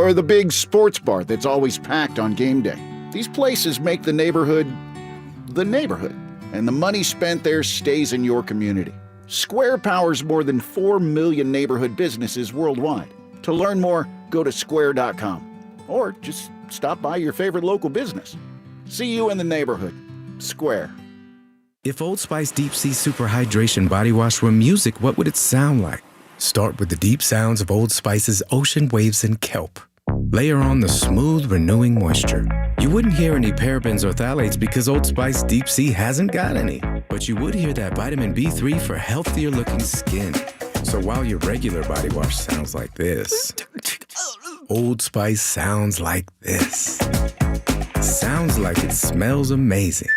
or the big sports bar that's always packed on game day. These places make the neighborhood, and the money spent there stays in your community. Square powers more than 4 million neighborhood businesses worldwide. To learn more, go to square.com or just stop by your favorite local business. See you in the neighborhood. Square. If Old Spice Deep Sea Super Hydration Body Wash were music, what would it sound like? Start with the deep sounds of Old Spice's ocean waves and kelp. Layer on the smooth, renewing moisture. You wouldn't hear any parabens or phthalates because Old Spice Deep Sea hasn't got any. But you would hear that vitamin B3 for healthier-looking skin. So while your regular body wash sounds like this, Old Spice sounds like this. Sounds like it smells amazing.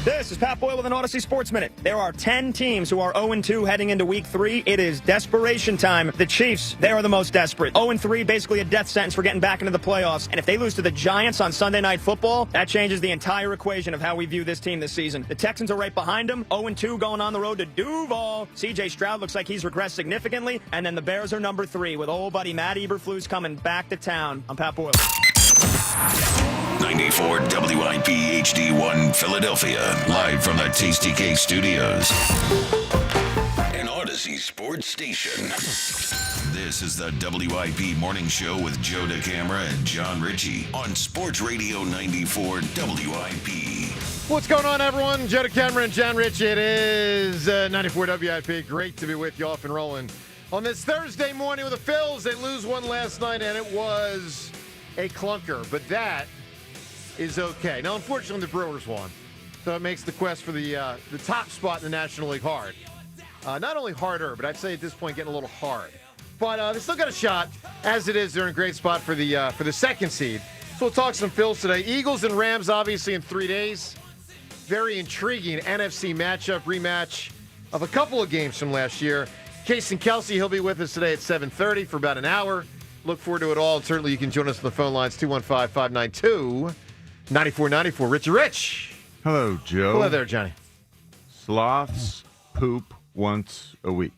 This is Pat Boyle with an Odyssey Sports Minute. There are 10 teams who are 0-2 heading into Week 3. It is desperation time. The Chiefs, they are the most desperate. 0-3, basically a death sentence for getting back into the playoffs. And if they lose to the Giants on Sunday Night Football, that changes the entire equation of how we view this team this season. The Texans are right behind them, 0-2 going on the road to Duval. C.J. Stroud looks like he's regressed significantly. And then the Bears are number 3 with old buddy Matt Eberflus coming back to town. I'm Pat Boyle. 94 WIP HD1 Philadelphia, live from the Tasty Cake Studios. An Odyssey Sports Station. This is the WIP Morning Show with Joe DeCamara and John Ritchie on Sports Radio 94 WIP. What's going on, everyone? Joe DeCamara and John Ritchie. It is 94 WIP. Great to be with you, off and rolling on this Thursday morning with the Phils. They lose one last night, and it was a clunker, but that is okay. Now, unfortunately, the Brewers won, so it makes the quest for the top spot in the National League hard. Not only harder, but I'd say at this point getting a little hard. But they still got a shot. As it is, they're in a great spot for the second seed. So we'll talk some Phils today. Eagles and Rams, obviously, in 3 days. Very intriguing NFC matchup, rematch of a couple of games from last year. Jason Kelce, he'll be with us today at 7:30 for about an hour. Look forward to it all. And certainly you can join us on the phone lines, 215-592-9494. Richie Rich. Hello, Joe. Hello there, Johnny. Sloths poop once a week.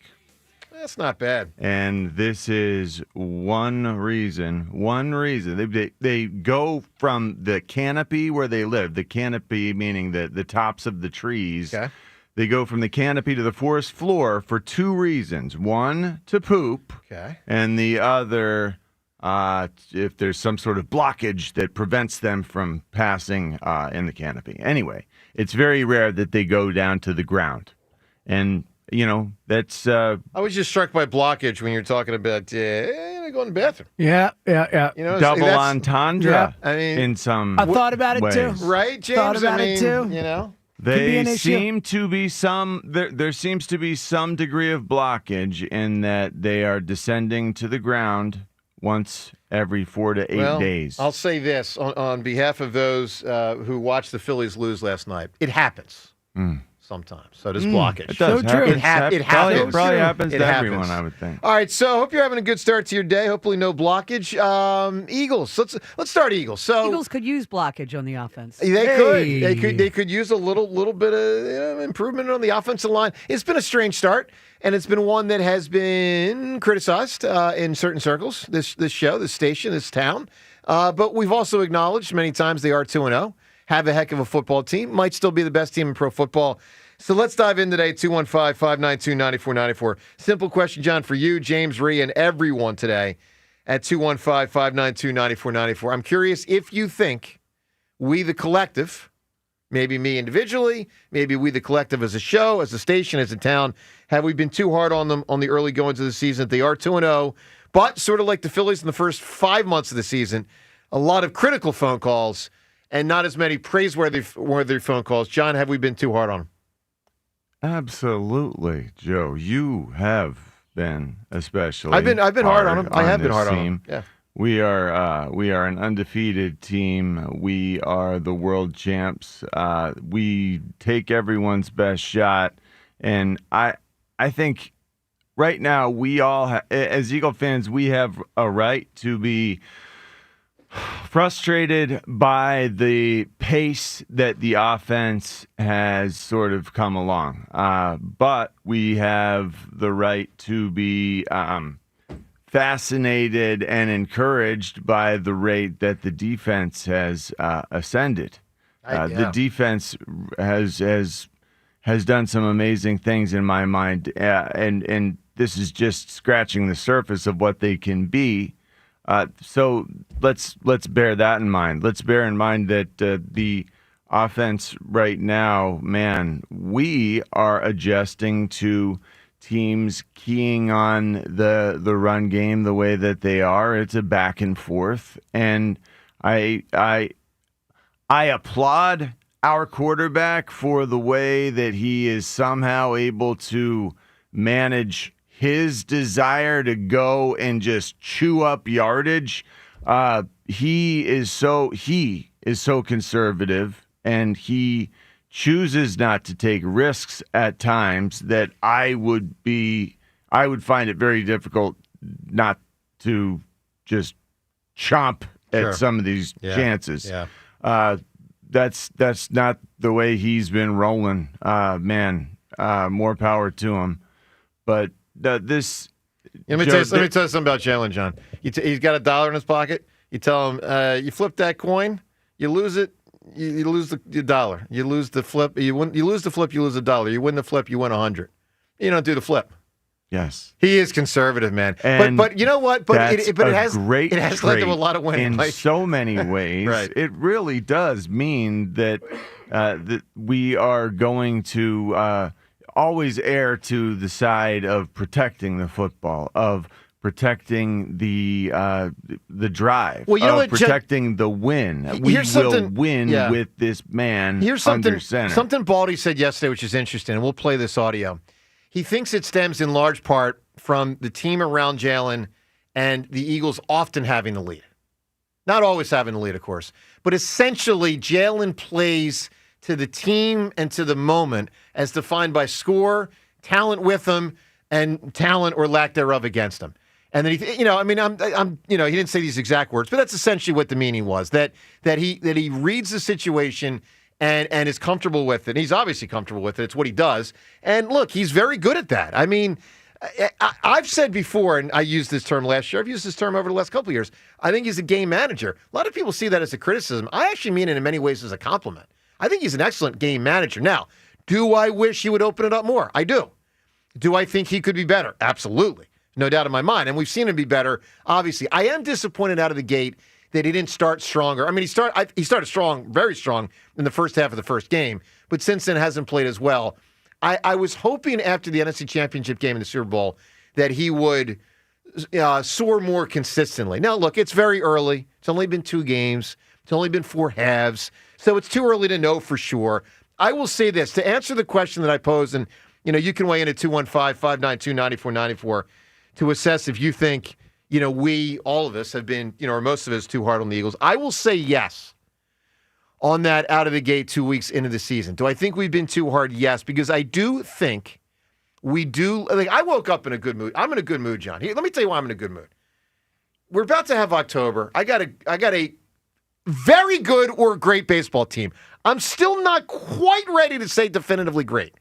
That's not bad. And this is one reason. They go from the canopy where they live, the canopy meaning the tops of the trees. Okay. They go from the canopy to the forest floor for 2 reasons. One, to poop. Okay. And the other, if there's some sort of blockage that prevents them from passing in the canopy. Anyway, it's very rare that they go down to the ground. And, you know, that's... I was just struck by blockage when you're talking about going to the bathroom. Yeah. You know, double entendre. Yeah. I mean, in some I thought about it ways. too. Right, James? Thought about it too. You know? There seems to be some degree of blockage in that they are descending to the ground once every 4 to 8 days. I'll say this on behalf of those who watched the Phillies lose last night. It happens sometimes. So does blockage. It does. So true. It happens. Probably happens It to happens. everyone, I would think. All right, so hope you're having a good start to your day. Hopefully no blockage. Eagles. Let's start Eagles. So Eagles could use blockage on the offense. They could use a little bit of improvement on the offensive line. It's been a strange start, and it's been one that has been criticized in certain circles. This show, this station, this town. But we've also acknowledged many times they are 2-0. Have a heck of a football team. Might still be the best team in pro football. So let's dive in today, 215-592-9494. Simple question, John, for you, James, Rhea, and everyone today at 215-592-9494. I'm curious if you think we, the collective, maybe me individually, maybe we, the collective as a show, as a station, as a town, have we been too hard on them on the early goings of the season? They are 2-0, but sort of like the Phillies in the first 5 months of the season, a lot of critical phone calls and not as many praiseworthy phone calls. John, have we been too hard on them? Absolutely, Joe. You have been, especially. I've been hard on them. I have been hard on them. Yeah. We are an undefeated team. We are the world champs. We take everyone's best shot, and I think right now we all, as Eagle fans, we have a right to be frustrated by the pace that the offense has sort of come along. But we have the right to be fascinated and encouraged by the rate that the defense has ascended. The defense has done some amazing things in my mind, and this is just scratching the surface of what they can be. So let's bear that in mind. Let's bear in mind that the offense right now, man, we are adjusting to teams keying on the run game the way that they are. It's a back and forth, and I applaud our quarterback for the way that he is somehow able to manage his desire to go and just chew up yardage. He is so conservative, and he chooses not to take risks at times that I would find it very difficult not to just chomp at some of these chances. Yeah. That's not the way he's been rolling. More power to him. But this. Let me tell you something about Jalen, John. He's got $1 in his pocket. You tell him, you flip that coin, you lose it, you lose the $1. You lose the flip, you lose the flip, you lose $1. You win the flip, you win 100. You don't do the flip. Yes, he is conservative, man. And but you know what? But it has led to a lot of winning in so many ways. Right. It really does mean that that we are going to always err to the side of protecting the football, of protecting the drive, well, you know of protecting the win. We will win with this man under center. Something Baldy said yesterday, which is interesting, and we'll play this audio. He thinks it stems in large part from the team around Jalen and the Eagles often having the lead. Not always having the lead, of course, but essentially Jalen plays to the team and to the moment as defined by score, talent with him, and talent or lack thereof against him. And then he didn't say these exact words, but that's essentially what the meaning was. That he reads the situation and is comfortable with it. He's obviously comfortable with it. It's what he does. And look, he's very good at that. I mean, I've said before, and I used this term last year, I've used this term over the last couple of years, I think he's a game manager. A lot of people see that as a criticism. I actually mean it in many ways as a compliment. I think he's an excellent game manager. Now, do I wish he would open it up more? I do. Do I think he could be better? Absolutely. No doubt in my mind. And we've seen him be better, obviously. I am disappointed out of the gate that he didn't start stronger. I mean, he started strong, very strong in the first half of the first game, but since then hasn't played as well. I was hoping after the NFC Championship game in the Super Bowl that he would soar more consistently. Now, look, it's very early. It's only been 2 games. It's only been 4 halves. So it's too early to know for sure. I will say this. To answer the question that I posed, and you can weigh in at 215-592-9494 to assess if you think all of us have been, or most of us, too hard on the Eagles. I will say yes on that out of the gate 2 weeks into the season. Do I think we've been too hard? Yes, because I do think we do. Like, I woke up in a good mood. I'm in a good mood, John. Let me tell you why I'm in a good mood. We're about to have October. I got a very good or great baseball team. I'm still not quite ready to say definitively great.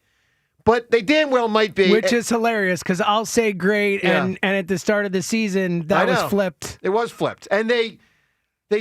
But they damn well might be. Which is hilarious because I'll say great, and at the start of the season, that was flipped. It was flipped. And they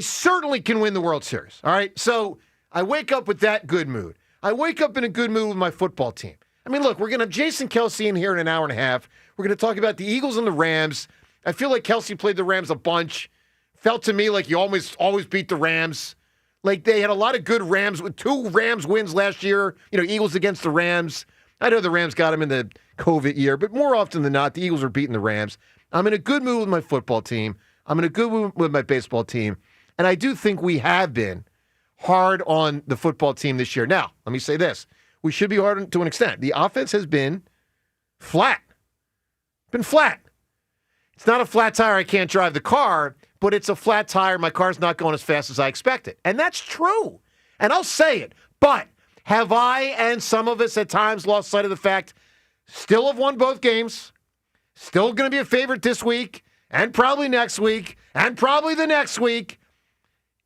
certainly can win the World Series. All right? So I wake up with that good mood. I wake up in a good mood with my football team. I mean, look, we're going to have Jason Kelce in here in an hour and a half. We're going to talk about the Eagles and the Rams. I feel like Kelce played the Rams a bunch. Felt to me like he always beat the Rams. Like they had a lot of good Rams with 2 Rams wins last year. Eagles against the Rams. I know the Rams got him in the COVID year, but more often than not, the Eagles are beating the Rams. I'm in a good mood with my football team. I'm in a good mood with my baseball team. And I do think we have been hard on the football team this year. Now, let me say this. We should be hard to an extent. The offense has been flat. Been flat. It's not a flat tire, I can't drive the car, but it's a flat tire, my car's not going as fast as I expected. And that's true. And I'll say it. But have I and some of us at times lost sight of the fact, still have won both games, still going to be a favorite this week, and probably next week, and probably the next week?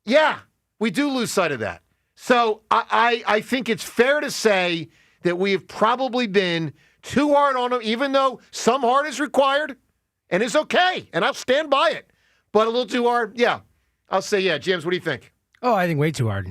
Yeah, we do lose sight of that. So I think it's fair to say that we have probably been too hard on them, even though some hard is required, and is okay, and I'll stand by it. But a little too hard, yeah. I'll say, yeah. James, what do you think? Oh, I think way too hard.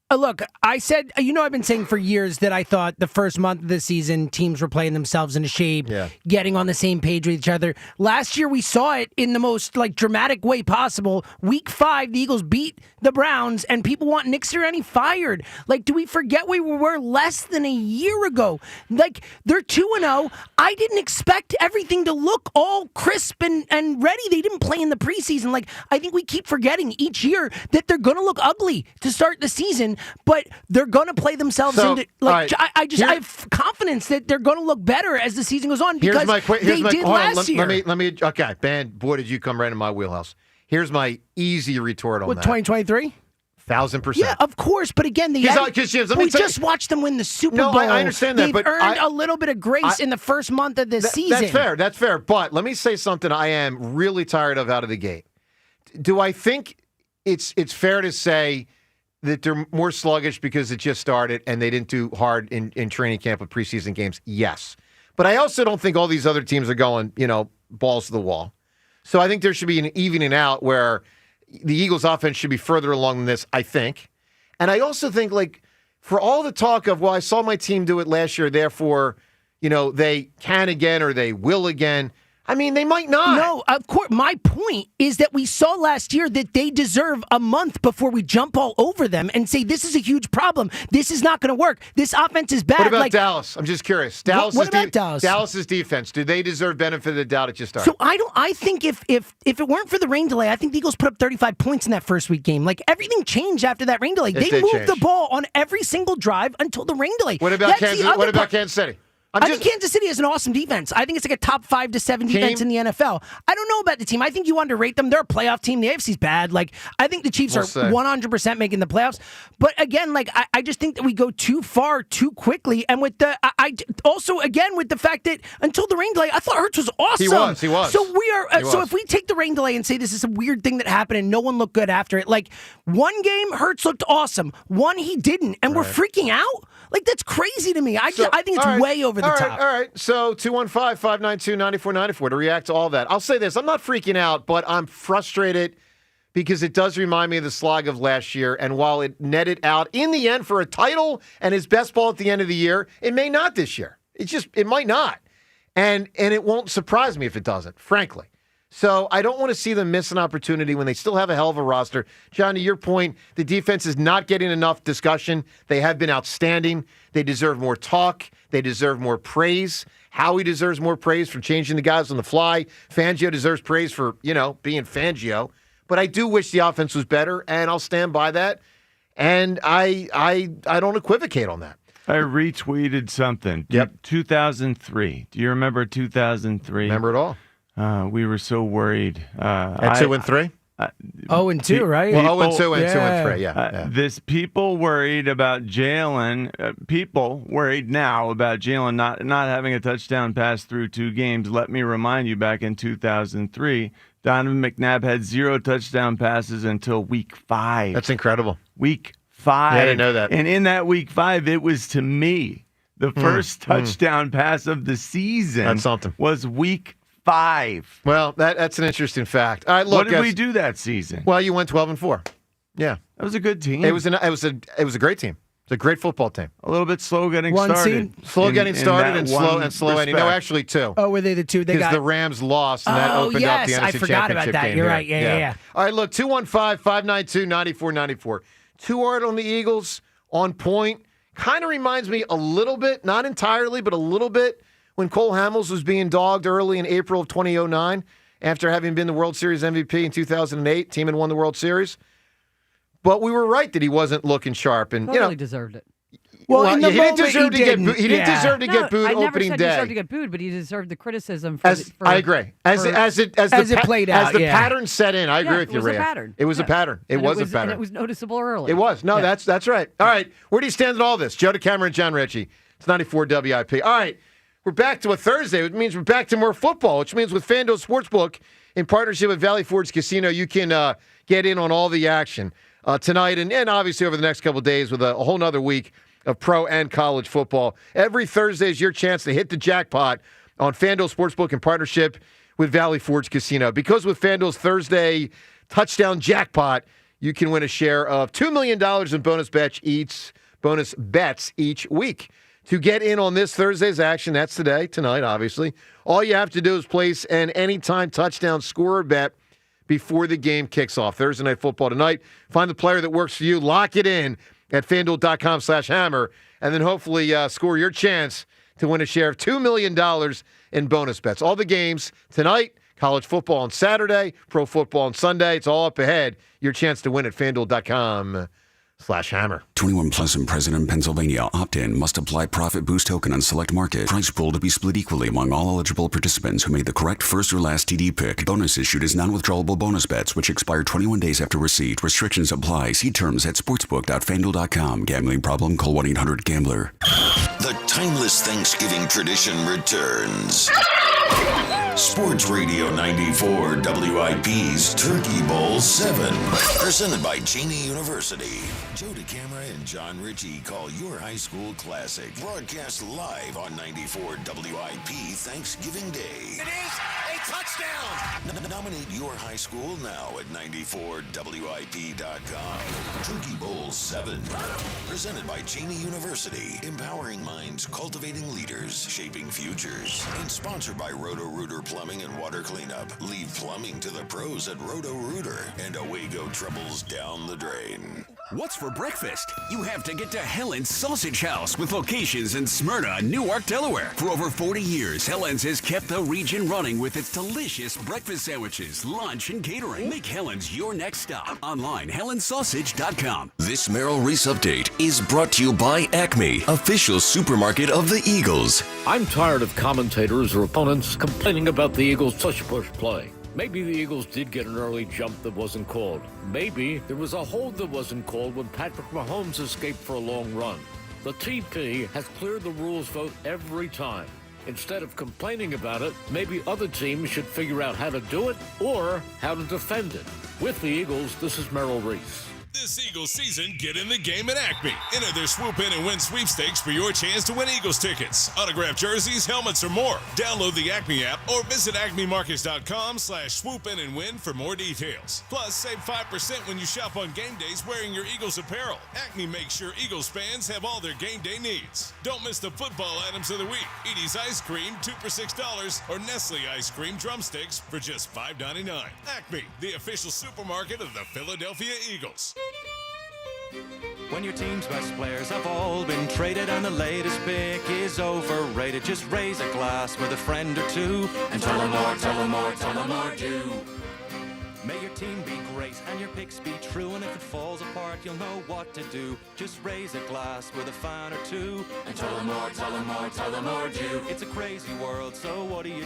Look, I said, I've been saying for years that I thought the first month of the season, teams were playing themselves into shape, getting on the same page with each other. Last year, we saw it in the most dramatic way possible. Week 5, the Eagles beat the Browns, and people want Nick Sirianni fired. Do we forget where we were less than a year ago? They're 2-0. I didn't expect everything to look all crisp and ready. They didn't play in the preseason. I think we keep forgetting each year that they're going to look ugly to start the season. But they're going to play themselves into. I have confidence that they're going to look better as the season goes on because they did last year. Let me. Okay, Ben. Boy, did you come right in my wheelhouse. Here's my easy retort on that. 2023. 1,000%. Yeah, of course. But again, we just watched them win the Super Bowl. I understand that. They've but earned a little bit of grace in the first month of this season. That's fair. But let me say something I am really tired of out of the gate. Do I think it's fair to say that they're more sluggish because it just started and they didn't do hard in training camp with preseason games? Yes. But I also don't think all these other teams are going, balls to the wall. So I think there should be an evening out where the Eagles offense should be further along than this, I think. And I also think, for all the talk of, I saw my team do it last year, therefore, they can again or they will again. I mean, they might not. No, of course. My point is that we saw last year that they deserve a month before we jump all over them and say, this is a huge problem. This is not going to work. This offense is bad. What about Dallas? I'm just curious. What about Dallas? Dallas's defense, do they deserve benefit of the doubt at just started? So I think if it weren't for the rain delay, I think the Eagles put up 35 points in that first week game. Everything changed after that rain delay. Yes, they moved the ball on every single drive until the rain delay. What about Kansas City? I think Kansas City has an awesome defense. I think it's a top 5 to 7 defense in the NFL. I don't know about the team. I think you underrate them. They're a playoff team. The AFC's bad. I think the Chiefs are 100% making the playoffs. But again, I just think that we go too far too quickly. And with the with the fact that until the rain delay, I thought Hurts was awesome. He was. So if we take the rain delay and say this is a weird thing that happened and no one looked good after it, one game Hurts looked awesome, one he didn't, and we're freaking out. That's crazy to me. I think it's way over the top. All right. So 215-592-9494 to react to all that. I'll say this. I'm not freaking out, but I'm frustrated because it does remind me of the slog of last year. And while it netted out in the end for a title and his best ball at the end of the year, it may not this year. It might not. And it won't surprise me if it doesn't, frankly. So I don't want to see them miss an opportunity when they still have a hell of a roster. John, to your point, the defense is not getting enough discussion. They have been outstanding. They deserve more talk. They deserve more praise. Howie deserves more praise for changing the guys on the fly. Fangio deserves praise for, being Fangio. But I do wish the offense was better, and I'll stand by that. And I don't equivocate on that. I retweeted something. Yep. 2003. Do you remember 2003? Remember it all. We were so worried. At 2-3? 0-2, right? Well, 0-2 and 2-3, yeah. This people worried about Jalen. People worried now about Jalen not having a touchdown pass through 2 games. Let me remind you, back in 2003, Donovan McNabb had 0 touchdown passes until week 5. That's incredible. Week 5. Yeah, I didn't know that. And in that week 5, it was to me the first touchdown pass of the season. That's something. Was week 5. Well, that's an interesting fact. All right, look, what did we do that season? Well, you went 12-4. Yeah, that was a good team. It was a great team. It's a great football team. A little bit slow getting One started. seed? Slow getting started and slow ending. No, actually 2. Oh, were they the 2 they got? Because the Rams lost, and that opened up the NFC I forgot Championship about that. game. You're right. Yeah. All right, look, 215-592-9494. Too hard on the Eagles, on point. Kind of reminds me a little bit, not entirely, but a little bit, when Cole Hamels was being dogged early in April of 2009 after having been the World Series MVP in 2008. Team had won the World Series. But we were right that he wasn't looking sharp. And totally desered it. Well, he didn't deserve to get booed. He didn't deserve to get booed opening day. I never said he deserved to get booed, but he deserved the criticism. I agree. As it played out, as the pattern set in, I agree with you, Rhea. It was a pattern. It was a pattern. And it was noticeable early. It was. No, that's right. All right. Where do you stand in all this? Joe DeCamera, John Ritchie. It's 94 WIP. All right. We're back to a Thursday, which means we're back to more football, which means with FanDuel Sportsbook, in partnership with Valley Forge Casino, you can get in on all the action tonight and obviously over the next couple of days with a whole nother week of pro and college football. Every Thursday is your chance to hit the jackpot on FanDuel Sportsbook in partnership with Valley Forge Casino. Because with FanDuel's Thursday touchdown jackpot, you can win a share of $2 million in bonus bets each week. To get in on this Thursday's action, that's tonight, obviously, all you have to do is place an anytime touchdown scorer bet before the game kicks off. Thursday Night Football tonight. Find the player that works for you. Lock it in at FanDuel.com/hammer, and then hopefully score your chance to win a share of $2 million in bonus bets. All the games tonight, college football on Saturday, pro football on Sunday. It's all up ahead. Your chance to win at FanDuel.com/hammer. 21 plus and present in Pennsylvania. Opt-in. Must apply profit boost token on select market. Price pool to be split equally among all eligible participants who made the correct first or last TD pick. Bonus issued as non-withdrawable bonus bets, which expire 21 days after receipt. Restrictions apply. See terms at sportsbook.fanduel.com. Gambling problem? Call 1-800-GAMBLER. The timeless Thanksgiving tradition returns. Sports Radio 94 WIP's Turkey Bowl 7. Presented by Cheney University. Joe DeCamera and John Ritchie call your high school classic. Broadcast live on 94 WIP Thanksgiving Day. It is a touchdown! Nominate your high school now at 94WIP.com. Turkey Bowl 7. Presented by Cheney University. Empowering minds, cultivating leaders, shaping futures. And sponsored by Roto-Rooter Plumbing and Water Cleanup. Leave plumbing to the pros at Roto-Rooter. And away go troubles down the drain. What's for breakfast? You have to get to Helen's Sausage House with locations in Smyrna, Newark, Delaware. For over 40 years, Helen's has kept the region running with its delicious breakfast sandwiches, lunch, and catering. Make Helen's your next stop. Online, helensausage.com. This Merrill Reese update is brought to you by Acme, official supermarket of the Eagles. I'm tired of commentators or opponents complaining about the Eagles' tush-push play. Maybe the Eagles did get an early jump that wasn't called. Maybe there was a hold that wasn't called when Patrick Mahomes escaped for a long run. The TP has cleared the rules vote every time. Instead of complaining about it, maybe other teams should figure out how to do it or how to defend it. With the Eagles, this is Merrill Reese. This Eagles season, get in the game at Acme. Enter their Swoop In and Win sweepstakes for your chance to win Eagles tickets, autographed jerseys, helmets, or more. Download the Acme app or visit acmemarkets.com/swoop in and win for more details. Plus, save 5% when you shop on game days wearing your Eagles apparel. Acme makes sure Eagles fans have all their game day needs. Don't miss the football items of the week. Edie's Ice Cream, 2 for $6, or Nestle Ice Cream drumsticks for just $5.99. Acme, the official supermarket of the Philadelphia Eagles. When your team's best players have all been traded and the latest pick is overrated, just raise a glass with a friend or two and tell them more, tell them more, tell them more do. May your team be great and your picks be true, and if it falls apart, you'll know what to do. Just raise a glass with a fan or two and tell them more, tell them more, tell them more do. It's a crazy world, so what do? You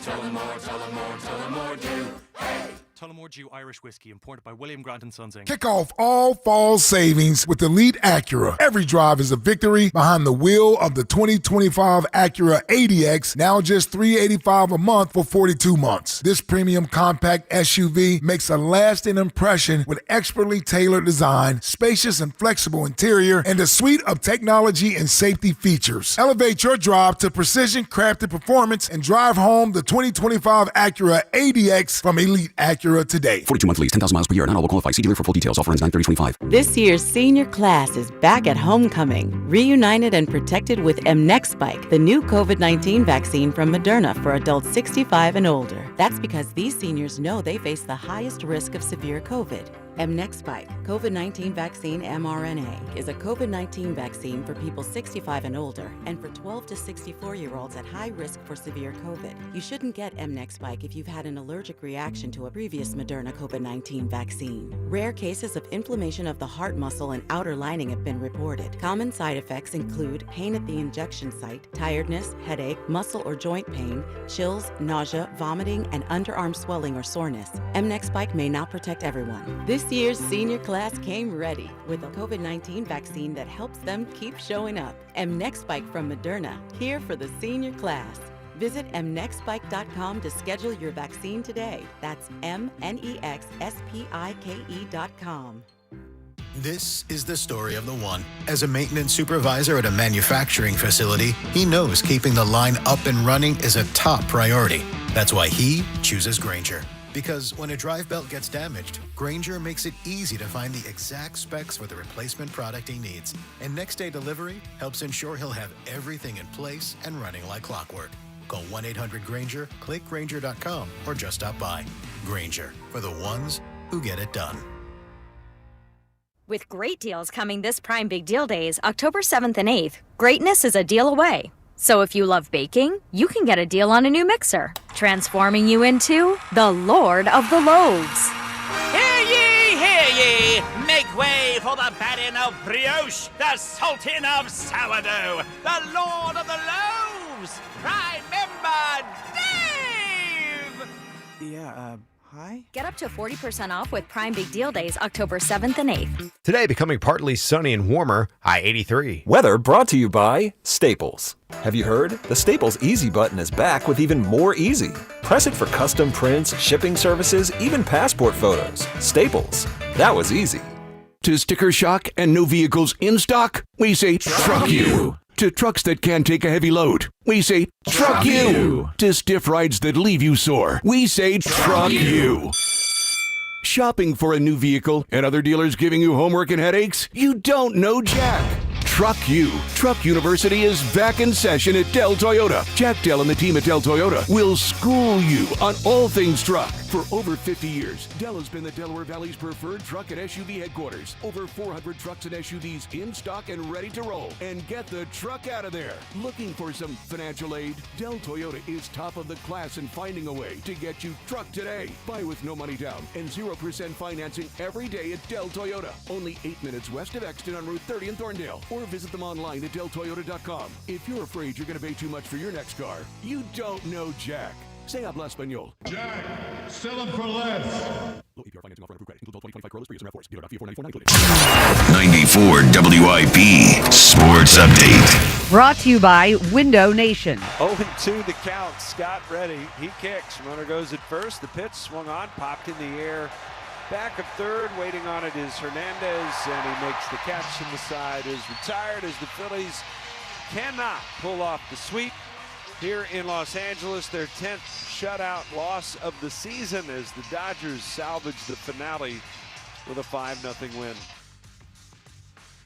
tell them more, tell them more, tell them more do. Hey! Tullamore Dew Irish Whiskey, imported by William Grant & Sons, Inc. Kick off all fall savings with Elite Acura. Every drive is a victory behind the wheel of the 2025 Acura ADX, now just $385 a month for 42 months. This premium compact SUV makes a lasting impression with expertly tailored design, spacious and flexible interior, and a suite of technology and safety features. Elevate your drive to precision-crafted performance and drive home the 2025 Acura ADX from Elite Acura today. 42-month lease, 10,000 miles per year. Not all will qualify. See dealer for full details. Offer ends 9/30/25. This year's senior class is back at homecoming, reunited and protected with mNEXSpike, the new COVID-19 vaccine from Moderna for adults 65 and older. That's because these seniors know they face the highest risk of severe COVID. mNEXSpike, COVID-19 vaccine mRNA, is a COVID-19 vaccine for people 65 and older and for 12 to 64-year-olds at high risk for severe COVID. You shouldn't get mNEXSpike if you've had an allergic reaction to a previous Moderna COVID-19 vaccine. Rare cases of inflammation of the heart muscle and outer lining have been reported. Common side effects include pain at the injection site, tiredness, headache, muscle or joint pain, chills, nausea, vomiting, and underarm swelling or soreness. mNEXSpike may not protect everyone. This year's senior class came ready with a COVID-19 vaccine that helps them keep showing up. mNEXSpike from Moderna, here for the senior class. Visit mnexspike.com to schedule your vaccine today. That's mnexspike.com. This is the story of the one. As a maintenance supervisor at a manufacturing facility, he knows keeping the line up and running is a top priority. That's why he chooses Grainger. Because when a drive belt gets damaged, Grainger makes it easy to find the exact specs for the replacement product he needs. And next day delivery helps ensure he'll have everything in place and running like clockwork. Call 1-800-GRAINGER, click Grainger.com, or just stop by. Grainger, for the ones who get it done. With great deals coming this Prime Big Deal Days, October 7th and 8th, greatness is a deal away. So if you love baking, you can get a deal on a new mixer, transforming you into the Lord of the Loaves. Hear ye! Make way for the baron of brioche, the sultan of sourdough, the Lord of the Loaves, Prime Member Dave! Yeah, hi? Get up to 40% off with Prime Big Deal Days, October 7th and 8th. Today, becoming partly sunny and warmer, high 83. Weather brought to you by Staples. Have you heard? The Staples Easy button is back with even more easy. Press it for custom prints, shipping services, even passport photos. Staples. That was easy. To sticker shock and no vehicles in stock, we say truck you. To trucks that can't take a heavy load, we say truck you. To stiff rides that leave you sore, we say truck you. Shopping for a new vehicle and other dealers giving you homework and headaches? You don't know Jack. Truck You. Truck University is back in session at Dell Toyota. Jack Dell and the team at Dell Toyota will school you on all things truck. For over 50 years, Dell has been the Delaware Valley's preferred truck and SUV headquarters. Over 400 trucks and SUVs in stock and ready to roll. And get the truck out of there. Looking for some financial aid? Dell Toyota is top of the class in finding a way to get you truck today. Buy with no money down and 0% financing every day at Dell Toyota. Only 8 minutes west of Exton on Route 30 in Thorndale. Or visit them online at DellToyota.com. If you're afraid you're going to pay too much for your next car, you don't know Jack. Say habla español. Jack, sell them for less. Low APR financing offer on approved credit. Includes all 2025 Corollas, Prius, and RAV4s. Dealer.Fiat 494.9 94 WIP Sports Update. Brought to you by Window Nation. 0-2 the count. Scott ready. He kicks. Runner goes at first. The pitch swung on, popped in the air. Back of third, waiting on it is Hernandez, and he makes the catch, and the side is retired as the Phillies cannot pull off the sweep here in Los Angeles. Their 10th shutout loss of the season as the Dodgers salvage the finale with a 5-0 win.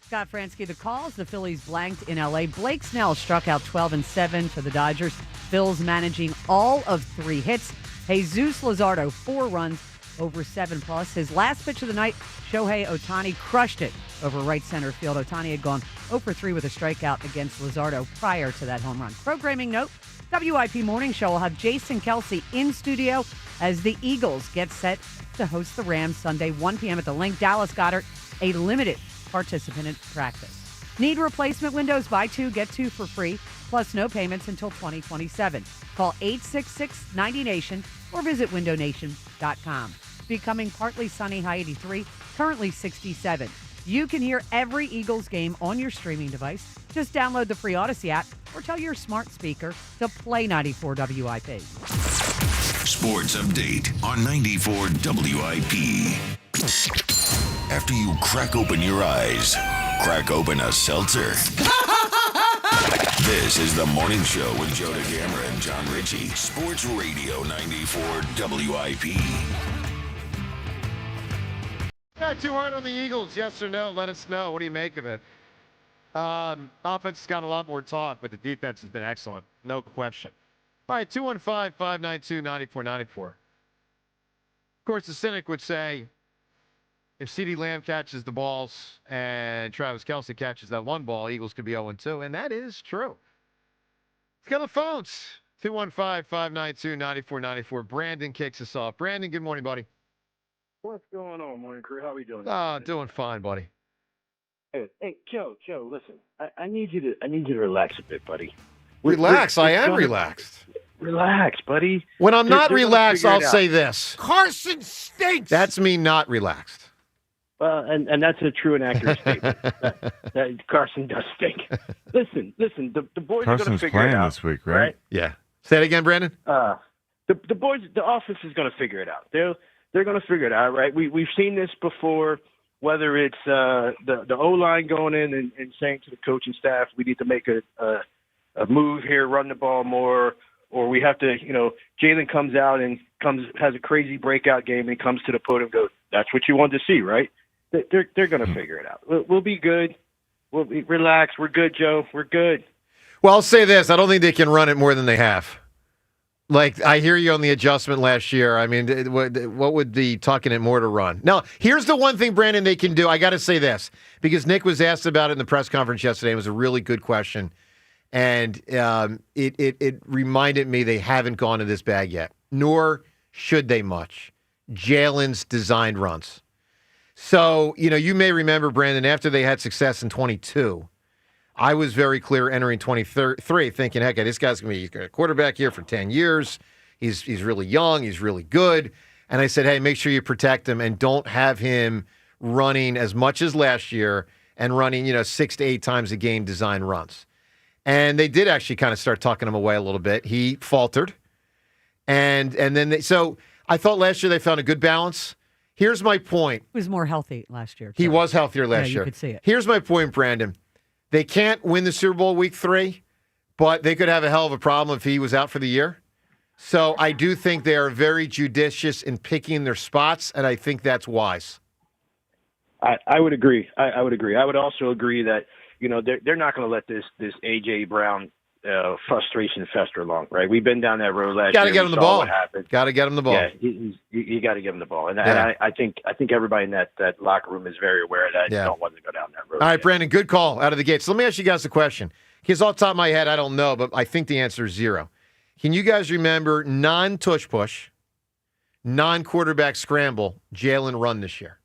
Scott Fransky, the calls. The Phillies blanked in L.A. Blake Snell struck out 12-7 for the Dodgers. Phils managing all of 3 hits. Jesus Luzardo, 4 runs over 7+. His last pitch of the night, Shohei Ohtani crushed it over right center field. Ohtani had gone 0-for-3 with a strikeout against Luzardo prior to that home run. Programming note, WIP Morning Show will have Jason Kelce in studio as the Eagles get set to host the Rams Sunday, 1 p.m. at the Link. Dallas Goedert, a limited participant in practice. Need replacement windows? Buy 2, get 2 for free, plus no payments until 2027. Call 866-90-NATION or visit windownation.com. Becoming partly sunny, high 83, currently 67. You can hear every Eagles game on your streaming device. Just download the free Odyssey app or tell your smart speaker to play 94 WIP. Sports Update on 94 WIP. After you crack open your eyes, crack open a seltzer. This is the morning show with Joe DeGamera and John Ritchie. Sports Radio 94 WIP. Not too hard on the Eagles, yes or no? Let us know. What do you make of it? Offense has got a lot more talk, but the defense has been excellent. No question. All right, 215-592-9494. Of course, the cynic would say, if CeeDee Lamb catches the balls and Travis Kelce catches that one ball, Eagles could be 0-2, and that is true. Let's go to the phones. 215-592-9494. Brandon kicks us off. Brandon, good morning, buddy. What's going on, morning crew? How are we doing? Doing fine, buddy. Hey, Joe, listen. I need you to relax a bit, buddy. Relax. I am relaxed. Relax, buddy. When I'm not relaxed, I'll say this. Carson stinks. That's me not relaxed. Well, and that's a true and accurate statement. that Carson does stink. Listen. The boys are going to figure it out. Carson's playing this week, right? Yeah. Say it again, Brandon. The boys, the offense is going to figure it out. They're going to figure it out, right? We've seen this before whether it's the O-line going in and saying to the coaching staff, we need to make a move here, run the ball more, or we have to, Jalen comes out and has a crazy breakout game and comes to the podium and goes, that's what you wanted to see, right? They're going to figure it out. We'll be good. We'll be relaxed. We're good, Joe. We're good. Well, I'll say this. I don't think they can run it more than they have. Like, I hear you on the adjustment last year. I mean, what would the tucking it more to run? Now, here's the one thing, Brandon, they can do. I got to say this, because Nick was asked about it in the press conference yesterday. It was a really good question. And it reminded me they haven't gone to this bag yet, nor should they much. Jalen's designed runs. So, you may remember, Brandon, after they had success in 22, I was very clear entering 23 thinking, heck, this guy's going to be a quarterback here for 10 years. He's really young. He's really good. And I said, hey, make sure you protect him and don't have him running as much as last year and running, 6 to 8 times a game design runs. And they did actually kind of start tucking him away a little bit. He faltered. And then so I thought last year they found a good balance. Here's my point. He was more healthy last year. He was healthier last year. You could see it. Here's my point, Brandon. They can't win the Super Bowl week 3, but they could have a hell of a problem if he was out for the year. So I do think they are very judicious in picking their spots, and I think that's wise. I would agree. I would agree. I would also agree that, they're not going to let this A.J. Brown frustration fester long, right? We've been down that road last year. Got to get him the ball. Got to get him the ball. Yeah, you got to give him the ball. And I think everybody in that locker room is very aware of that. Yeah. Don't want to go down that road. All right, Brandon, good call out of the gate. So let me ask you guys a question. Because off the top of my head, I don't know, but I think the answer is 0. Can you guys remember non-tush push, non-quarterback scramble, Jalen run this year?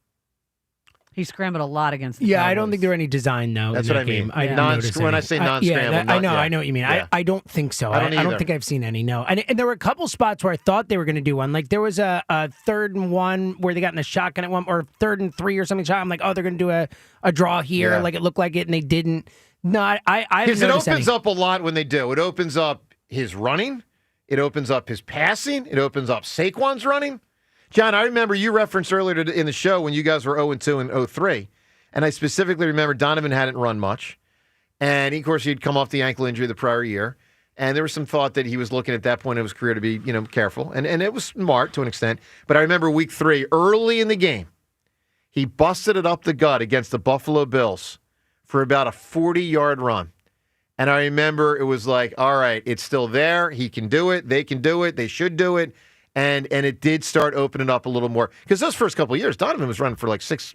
He scrambled a lot against the Cowboys. I don't think there were any design, though. That's in what that I mean. Game. I didn't notice when any. I say non-scramble. I know what you mean. Yeah. I don't think so. I don't think I've seen any, no. And there were a couple spots where I thought they were going to do one. Like there was a 3rd and 1 where they got in a shotgun at one, or 3rd and 3 or something. I'm like, oh, they're going to do a draw here. Yeah. Like it looked like it, and they didn't. No, I Because it opens any. up a lot when they do. It opens up his running. It opens up his passing. It opens up Saquon's running. John, I remember you referenced earlier in the show when you guys were 0-2 and 0-3. And I specifically remember Donovan hadn't run much. And, of course, he'd come off the ankle injury the prior year. And there was some thought that he was looking at that point of his career to be, careful. And it was smart to an extent. But I remember week 3, early in the game, he busted it up the gut against the Buffalo Bills for about a 40-yard run. And I remember it was like, all right, it's still there. He can do it. They can do it. They should do it. And it did start opening up a little more. Because those first couple of years, Donovan was running for like $650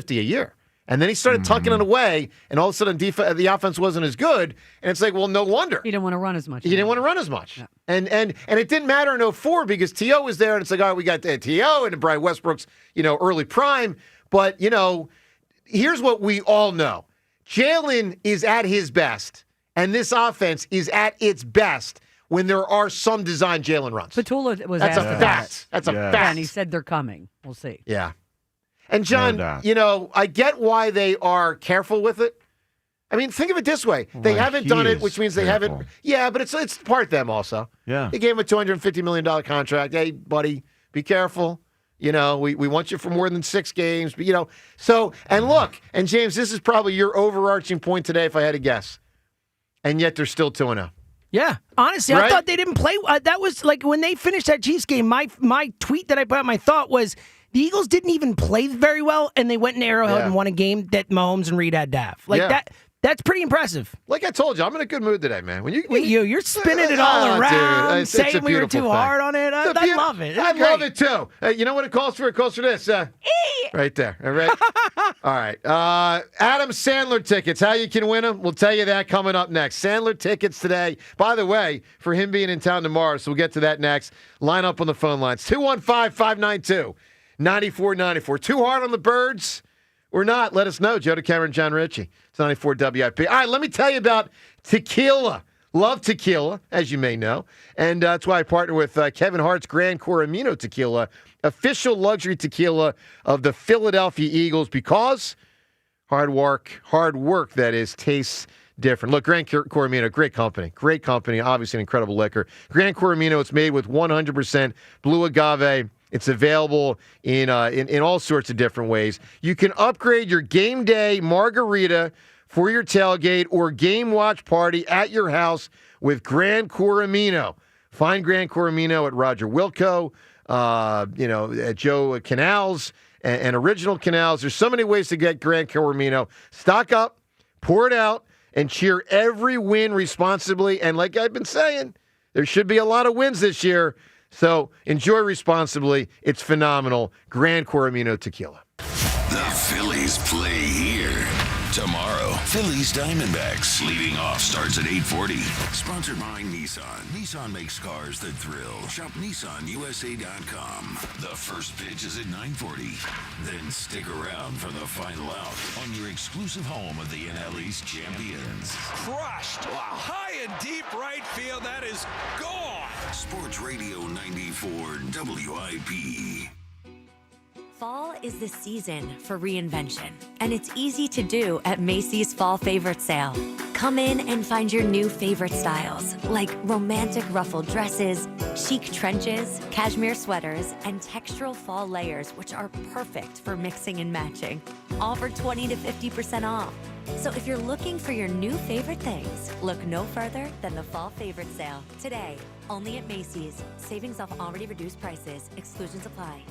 a year. And then he started tucking it away, and all of a sudden the offense wasn't as good. And it's like, well, no wonder. He didn't want to run as much. He didn't want to run as much. Yeah. And it didn't matter in 04 because T.O. was there, and it's like, all right, we got T.O. and Brian Westbrook's, early prime. But, here's what we all know. Jalen is at his best, and this offense is at its best when there are some design Jalen runs. Petula was That's asked a about fact. it. That's a fact. Yeah, and he said they're coming. We'll see. Yeah. And, John, No I get why they are careful with it. I mean, think of it this way. They haven't done it, which means they haven't. Yeah, but it's part them also. Yeah. They gave him a $250 million contract. Hey, buddy, be careful. We want you for more than 6 games. But, so, and look, and James, this is probably your overarching point today if I had to guess. And yet they're still 2-0. Yeah, honestly, Right? I thought they didn't play. That was like when they finished that Chiefs game, my tweet that I put out, my thought was, the Eagles didn't even play very well, and they went in Arrowhead and won a game that Mahomes and Reed had to have. That's pretty impressive. Like I told you, I'm in a good mood today, man. You're spinning it all around, dude, saying we were too hard on it. I love it. I love it, too. You know what it calls for? It calls for this. Right there. All right. All right. Adam Sandler tickets. How you can win them? We'll tell you that coming up next. Sandler tickets today. By the way, for him being in town tomorrow, so we'll get to that next. Line up on the phone lines. 215-592-9494. Too hard on the birds or not? Let us know. Joe DeCamera and John Ritchie. It's 94 WIP. All right, let me tell you about tequila. Love tequila, as you may know. And that's why I partner with Kevin Hart's Grand Coramino Tequila, official luxury tequila of the Philadelphia Eagles, because hard work, that is, tastes different. Look, Grand Coramino, great company, obviously an incredible liquor. Grand Coramino, it's made with 100% blue agave It's available in all sorts of different ways. You can upgrade your game day margarita for your tailgate or game watch party at your house with Gran Coramino. Find Gran Coramino at Roger Wilco, at Joe Canals and Original Canals. There's so many ways to get Gran Coramino. Stock up, pour it out, and cheer every win responsibly. And like I've been saying, there should be a lot of wins this year. So enjoy responsibly. It's phenomenal. Gran Coramino Tequila. The Phillies play here. Tomorrow, Phillies Diamondbacks. Leading off starts at 8:40. Sponsored by Nissan. Nissan makes cars that thrill. Shop NissanUSA.com. The first pitch is at 9:40. Then stick around for the final out on your exclusive home of the NL East champions. Crushed. Wow. High and deep right field. That is gone. Sports Radio 94 WIP. Fall is the season for reinvention, and it's easy to do at Macy's Fall Favorite Sale. Come in and find your new favorite styles, like romantic ruffled dresses, chic trenches, cashmere sweaters, and textural fall layers, which are perfect for mixing and matching. All for 20 to 50% off. So if you're looking for your new favorite things, look no further than the Fall Favorite Sale. Today, only at Macy's. Savings off already reduced prices. Exclusions apply.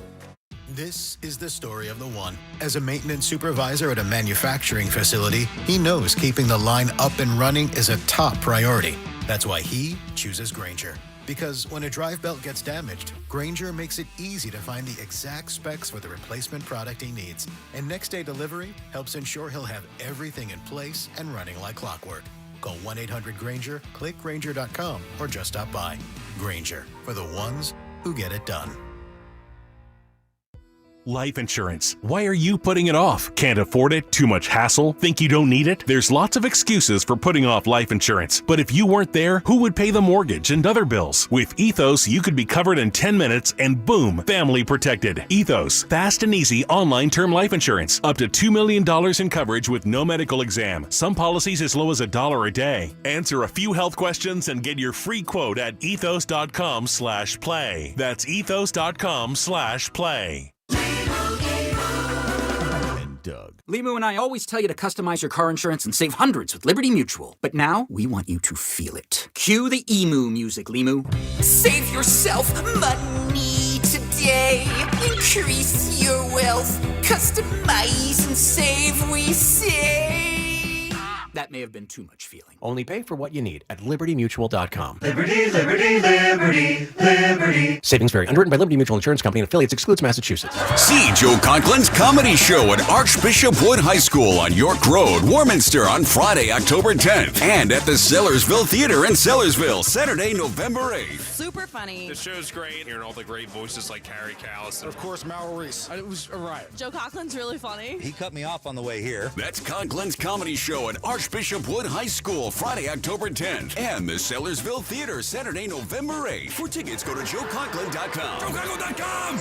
This is the story of the one. As a maintenance supervisor at a manufacturing facility, he knows keeping the line up and running is a top priority. That's why he chooses Grainger. Because when a drive belt gets damaged, Grainger makes it easy to find the exact specs for the replacement product he needs. And next day delivery helps ensure he'll have everything in place and running like clockwork. Call 1-800-GRAINGER, click Grainger.com, or just stop by. Grainger, for the ones who get it done. Life insurance. Why are you putting it off? Can't afford it? Too much hassle? Think you don't need it? There's lots of excuses for putting off life insurance. But if you weren't there, who would pay the mortgage and other bills? With Ethos, you could be covered in 10 minutes and boom, family protected. Ethos, fast and easy online term life insurance. Up to $2 million in coverage with no medical exam. Some policies as low as $1 a day. Answer a few health questions and get your free quote at ethos.com/play. That's ethos.com/play. Doug. Limu and I always tell you to customize your car insurance and save hundreds with Liberty Mutual. But now, we want you to feel it. Cue the emu music, Limu. Save yourself money today. Increase your wealth. Customize and save, we say. That may have been too much feeling. Only pay for what you need at libertymutual.com. Liberty, liberty, liberty, liberty. Savings vary. Underwritten by Liberty Mutual Insurance Company and affiliates. Excludes Massachusetts. See Joe Conklin's comedy show at Archbishop Wood High School on York Road, Warminster on Friday, October 10th. And at the Sellersville Theater in Sellersville, Saturday, November 8th. Super funny. The show's great. Hearing all the great voices like Harry Callis. Of course, Mal Reese. It was a riot. Joe Conklin's really funny. He cut me off on the way here. That's Conklin's comedy show at Archbishop Wood High School, Friday, October 10th. And the Sellersville Theater, Saturday, November 8th. For tickets, go to joeconklin.com. joeconklin.com!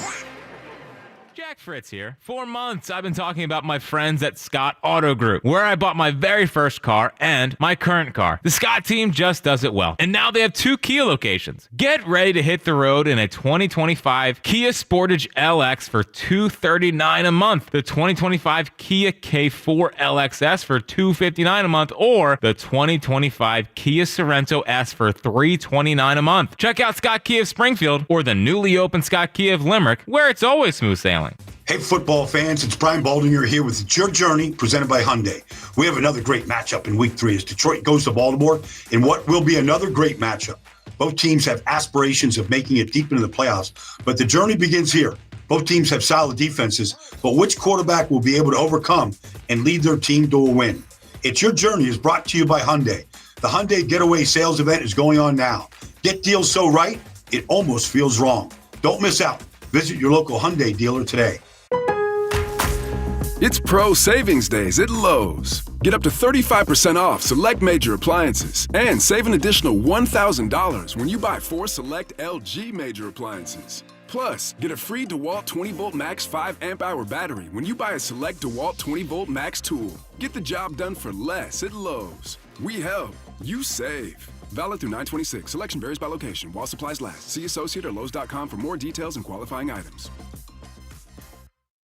Jack Fritz here. For months, I've been talking about my friends at Scott Auto Group, where I bought my very first car and my current car. The Scott team just does it well. And now they have 2 Kia locations. Get ready to hit the road in a 2025 Kia Sportage LX for $239 a month, the 2025 Kia K4 LXS for $259 a month, or the 2025 Kia Sorento S for $329 a month. Check out Scott Kia of Springfield or the newly opened Scott Kia of Limerick, where it's always smooth sailing. Hey, football fans, it's Brian Baldinger here with It's Your Journey, presented by Hyundai. We have another great matchup in Week 3 as Detroit goes to Baltimore in what will be another great matchup. Both teams have aspirations of making it deep into the playoffs, but the journey begins here. Both teams have solid defenses, but which quarterback will be able to overcome and lead their team to a win? It's Your Journey is brought to you by Hyundai. The Hyundai Getaway Sales Event is going on now. Get deals so right, it almost feels wrong. Don't miss out. Visit your local Hyundai dealer today. It's Pro Savings Days at Lowe's. Get up to 35% off select major appliances and save an additional $1,000 when you buy 4 select LG major appliances. Plus, get a free DeWalt 20-volt max 5 amp-hour battery when you buy a select DeWalt 20-volt max tool. Get the job done for less at Lowe's. We help, you save. Valid through 9/26. Selection varies by location. While supplies last. See associate or Lowe's.com for more details and qualifying items.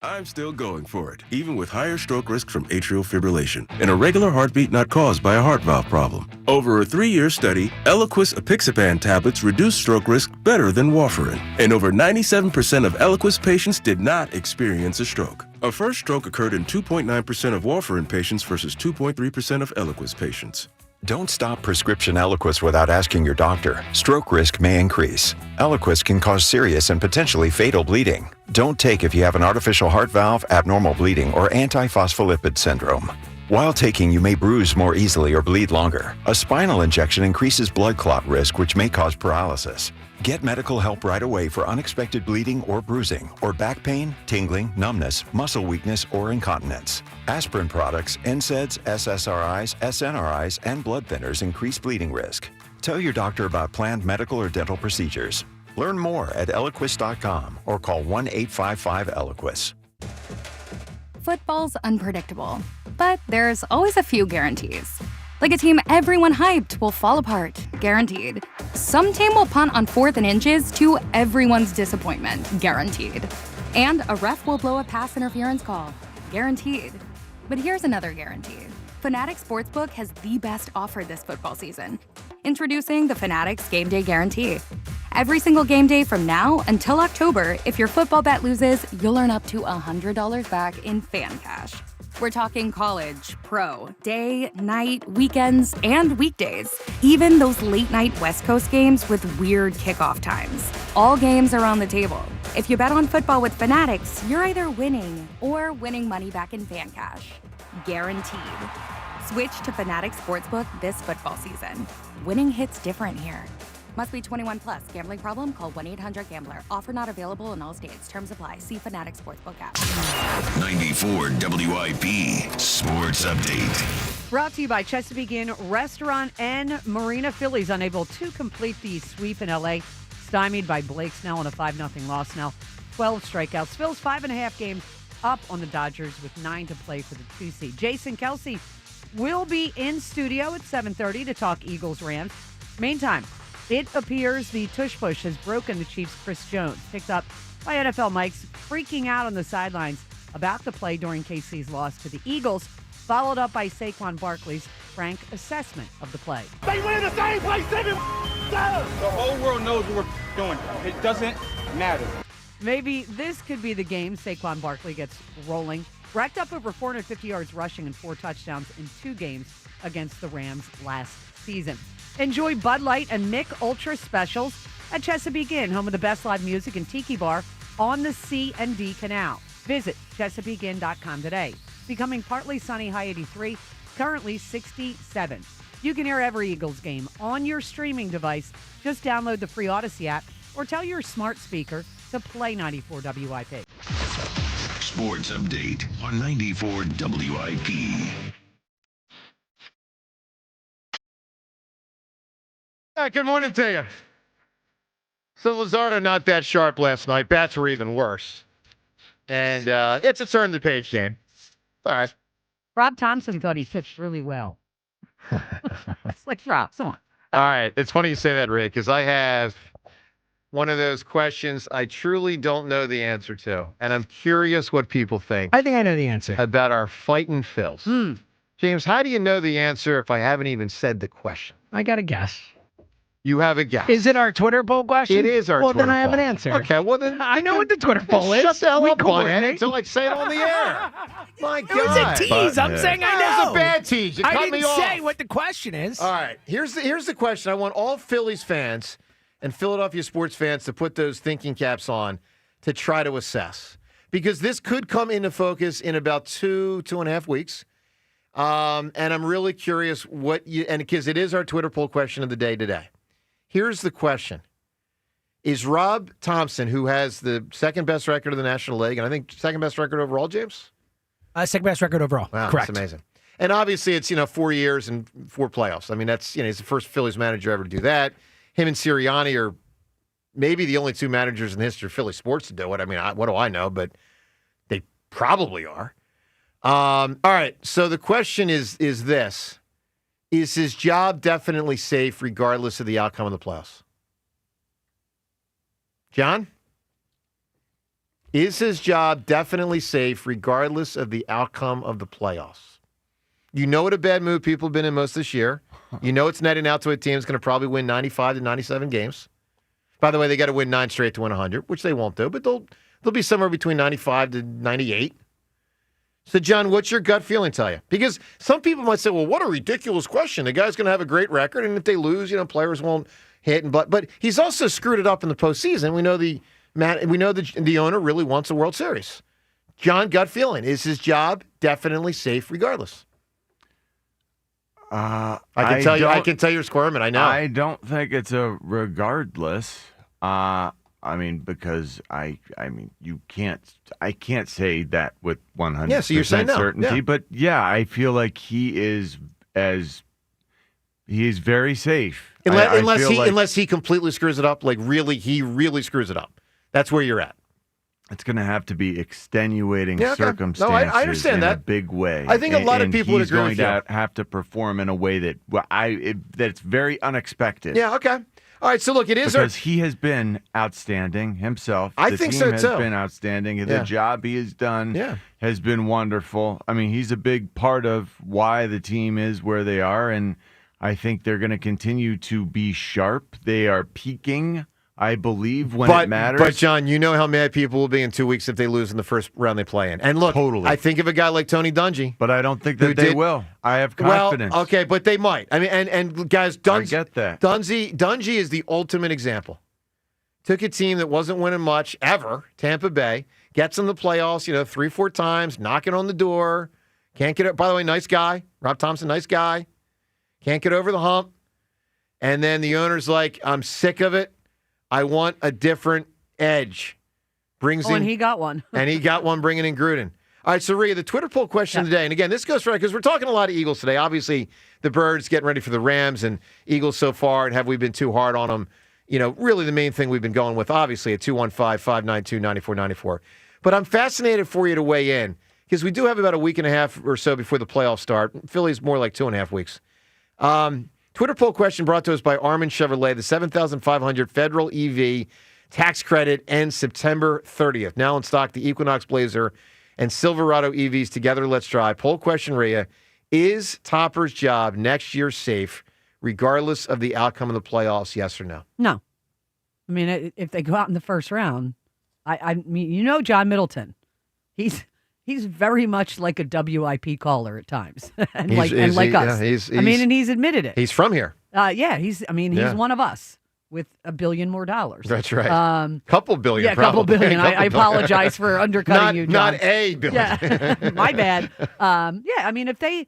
I'm still going for it, even with higher stroke risk from atrial fibrillation, and a regular heartbeat not caused by a heart valve problem. Over a 3-year study, Eliquis apixaban tablets reduced stroke risk better than warfarin, and over 97% of Eliquis patients did not experience a stroke. A first stroke occurred in 2.9% of warfarin patients versus 2.3% of Eliquis patients. Don't stop prescription Eliquis without asking your doctor. Stroke risk may increase. Eliquis can cause serious and potentially fatal bleeding. Don't take if you have an artificial heart valve, abnormal bleeding, or antiphospholipid syndrome. While taking, you may bruise more easily or bleed longer. A spinal injection increases blood clot risk, which may cause paralysis. Get medical help right away for unexpected bleeding or bruising, or back pain, tingling, numbness, muscle weakness, or incontinence. Aspirin products, NSAIDs, SSRIs, SNRIs, and blood thinners increase bleeding risk. Tell your doctor about planned medical or dental procedures. Learn more at Eliquis.com or call 1-855-ELIQUIS. Football's unpredictable, but there's always a few guarantees. Like a team everyone hyped will fall apart, guaranteed. Some team will punt on 4th and inches to everyone's disappointment, guaranteed. And a ref will blow a pass interference call, guaranteed. But here's another guarantee. Fanatics Sportsbook has the best offer this football season. Introducing the Fanatics Game Day Guarantee. Every single game day from now until October, if your football bet loses, you'll earn up to $100 back in fan cash. We're talking college, pro, day, night, weekends, and weekdays. Even those late-night West Coast games with weird kickoff times. All games are on the table. If you bet on football with Fanatics, you're either winning or winning money back in fan cash. Guaranteed. Switch to Fanatics Sportsbook this football season. Winning hits different here. Must be 21 plus. Gambling problem? Call 1-800-GAMBLER. Offer not available in all states. Terms apply. See Fanatics Sportsbook app. 94 WIP Sports Update. Brought to you by Chesapeake Inn Restaurant and Marina. Phillies unable to complete the sweep in L.A. Stymied by Blake Snell in a 5-0 loss. Snell, 12 strikeouts. Phil's 5.5 games up on the Dodgers with 9 to play for the 2 seed. Jason Kelce will be in studio at 7:30 to talk Eagles-Rams. Meantime, it appears the tush push has broken the Chiefs' Chris Jones, picked up by NFL Mike's freaking out on the sidelines about the play during KC's loss to the Eagles, followed up by Saquon Barkley's frank assessment of the play. They win the same place every time. The whole world knows what we're doing. It doesn't matter. Maybe this could be the game Saquon Barkley gets rolling. Racked up over 450 yards rushing and 4 touchdowns in 2 games against the Rams last season. Enjoy Bud Light and Mick Ultra specials at Chesapeake Inn, home of the best live music and tiki bar on the C&D Canal. Visit ChesapeakeInn.com today. Becoming partly sunny, high 83, currently 67. You can hear every Eagles game on your streaming device. Just download the free Odyssey app or tell your smart speaker to play 94 WIP. Sports Update on 94 WIP. Good morning to you. So Luzardo not that sharp last night. Bats were even worse. And it's a turn the page game. All right. Rob Thompson thought he pitched really well. It's like, Rob, come on. All right. It's funny you say that, Rick, because I have one of those questions I truly don't know the answer to. And I'm curious what people think. I think I know the answer. About our fighting Phils. James, how do you know the answer if I haven't even said the question? I got a guess. You have a guess. Is it our Twitter poll question? It is our Twitter poll. Well, then I have an answer. Okay, well then. I know what the Twitter poll is. Shut the hell up on it until I say it on the air. My God. It was a tease. I'm saying I know. It was a bad tease. You cut me off. I didn't say what the question is. All right. Here's the question. I want all Phillies fans and Philadelphia sports fans to put those thinking caps on to try to assess. Because this could come into focus in about 2.5 weeks. And I'm really curious because it is our Twitter poll question of the day today. Here's the question. Is Rob Thompson, who has the second best record of the National League, and I think second best record overall, James? Second best record overall. Wow, correct. That's amazing. And obviously it's, 4 years and 4 playoffs. I mean, that's, he's the first Phillies manager ever to do that. Him and Sirianni are maybe the only 2 managers in the history of Philly sports to do it. I mean, what do I know? But they probably are. All right. So the question is this. Is his job definitely safe regardless of the outcome of the playoffs? John? Is his job definitely safe regardless of the outcome of the playoffs? You know what a bad move people have been in most this year. You know it's netting out to a team that's going to probably win 95 to 97 games. By the way, they got to win 9 straight to win 100, which they won't do, but they'll be somewhere between 95 to 98. So, John, what's your gut feeling tell you? Because some people might say, well, what a ridiculous question. The guy's going to have a great record, and if they lose, players won't hit. But he's also screwed it up in the postseason. We know the owner really wants a World Series. John, gut feeling. Is his job definitely safe regardless? I can tell you're squirming. I know. I don't think it's a regardless. Because I can't say that with 100% certainty. Yeah. But I feel like he is very safe. Unless he completely screws it up, he really screws it up. That's where you're at. It's going to have to be extenuating circumstances. No, I understand that. In a big way. I think a lot of people would agree with you. He's going to have to perform in a way that's very unexpected. Yeah, okay. All right, so look, it is because he has been outstanding himself. I think so, too. The team has been outstanding. The job he has done has been wonderful. I mean, he's a big part of why the team is where they are, and I think they're going to continue to be sharp. They are peaking, I believe, when it matters. But, John, you know how mad people will be in 2 weeks if they lose in the first round they play in. And look, totally. I think of a guy like Tony Dungy. But I don't think that they will. I have confidence. Well, okay, but they might. I mean, and guys, I get that. Dungy is the ultimate example. Took a team that wasn't winning much ever, Tampa Bay, gets in the playoffs, 3-4 times, knocking on the door. Can't get it. By the way, nice guy. Rob Thompson, nice guy. Can't get over the hump. And then the owner's like, I'm sick of it. I want a different edge. And he got one. And he got one bringing in Gruden. All right, so Rhea, the Twitter poll question today, and again, this goes for, because we're talking a lot of Eagles today. Obviously, the Birds getting ready for the Rams, and Eagles so far, and have we been too hard on them? Really the main thing we've been going with, obviously, at 215-592-9494. But I'm fascinated for you to weigh in, because we do have about a week and a half or so before the playoffs start. Philly's more like 2.5 weeks. Twitter poll question brought to us by Armin Chevrolet. The $7,500 federal EV tax credit ends September 30th. Now in stock, the Equinox Blazer and Silverado EVs together. Let's drive. Poll question, Rhea. Is Topper's job next year safe, regardless of the outcome of the playoffs, yes or no? No. I mean, if they go out in the first round, I mean, John Middleton. He's very much like a WIP caller at times, and like us. Yeah, and he's admitted it. He's from here. He's one of us with $1 billion more. That's right. Couple billion. Yeah, couple billion. I apologize for undercutting you, John. Not a billion. Yeah, my bad. I mean, if they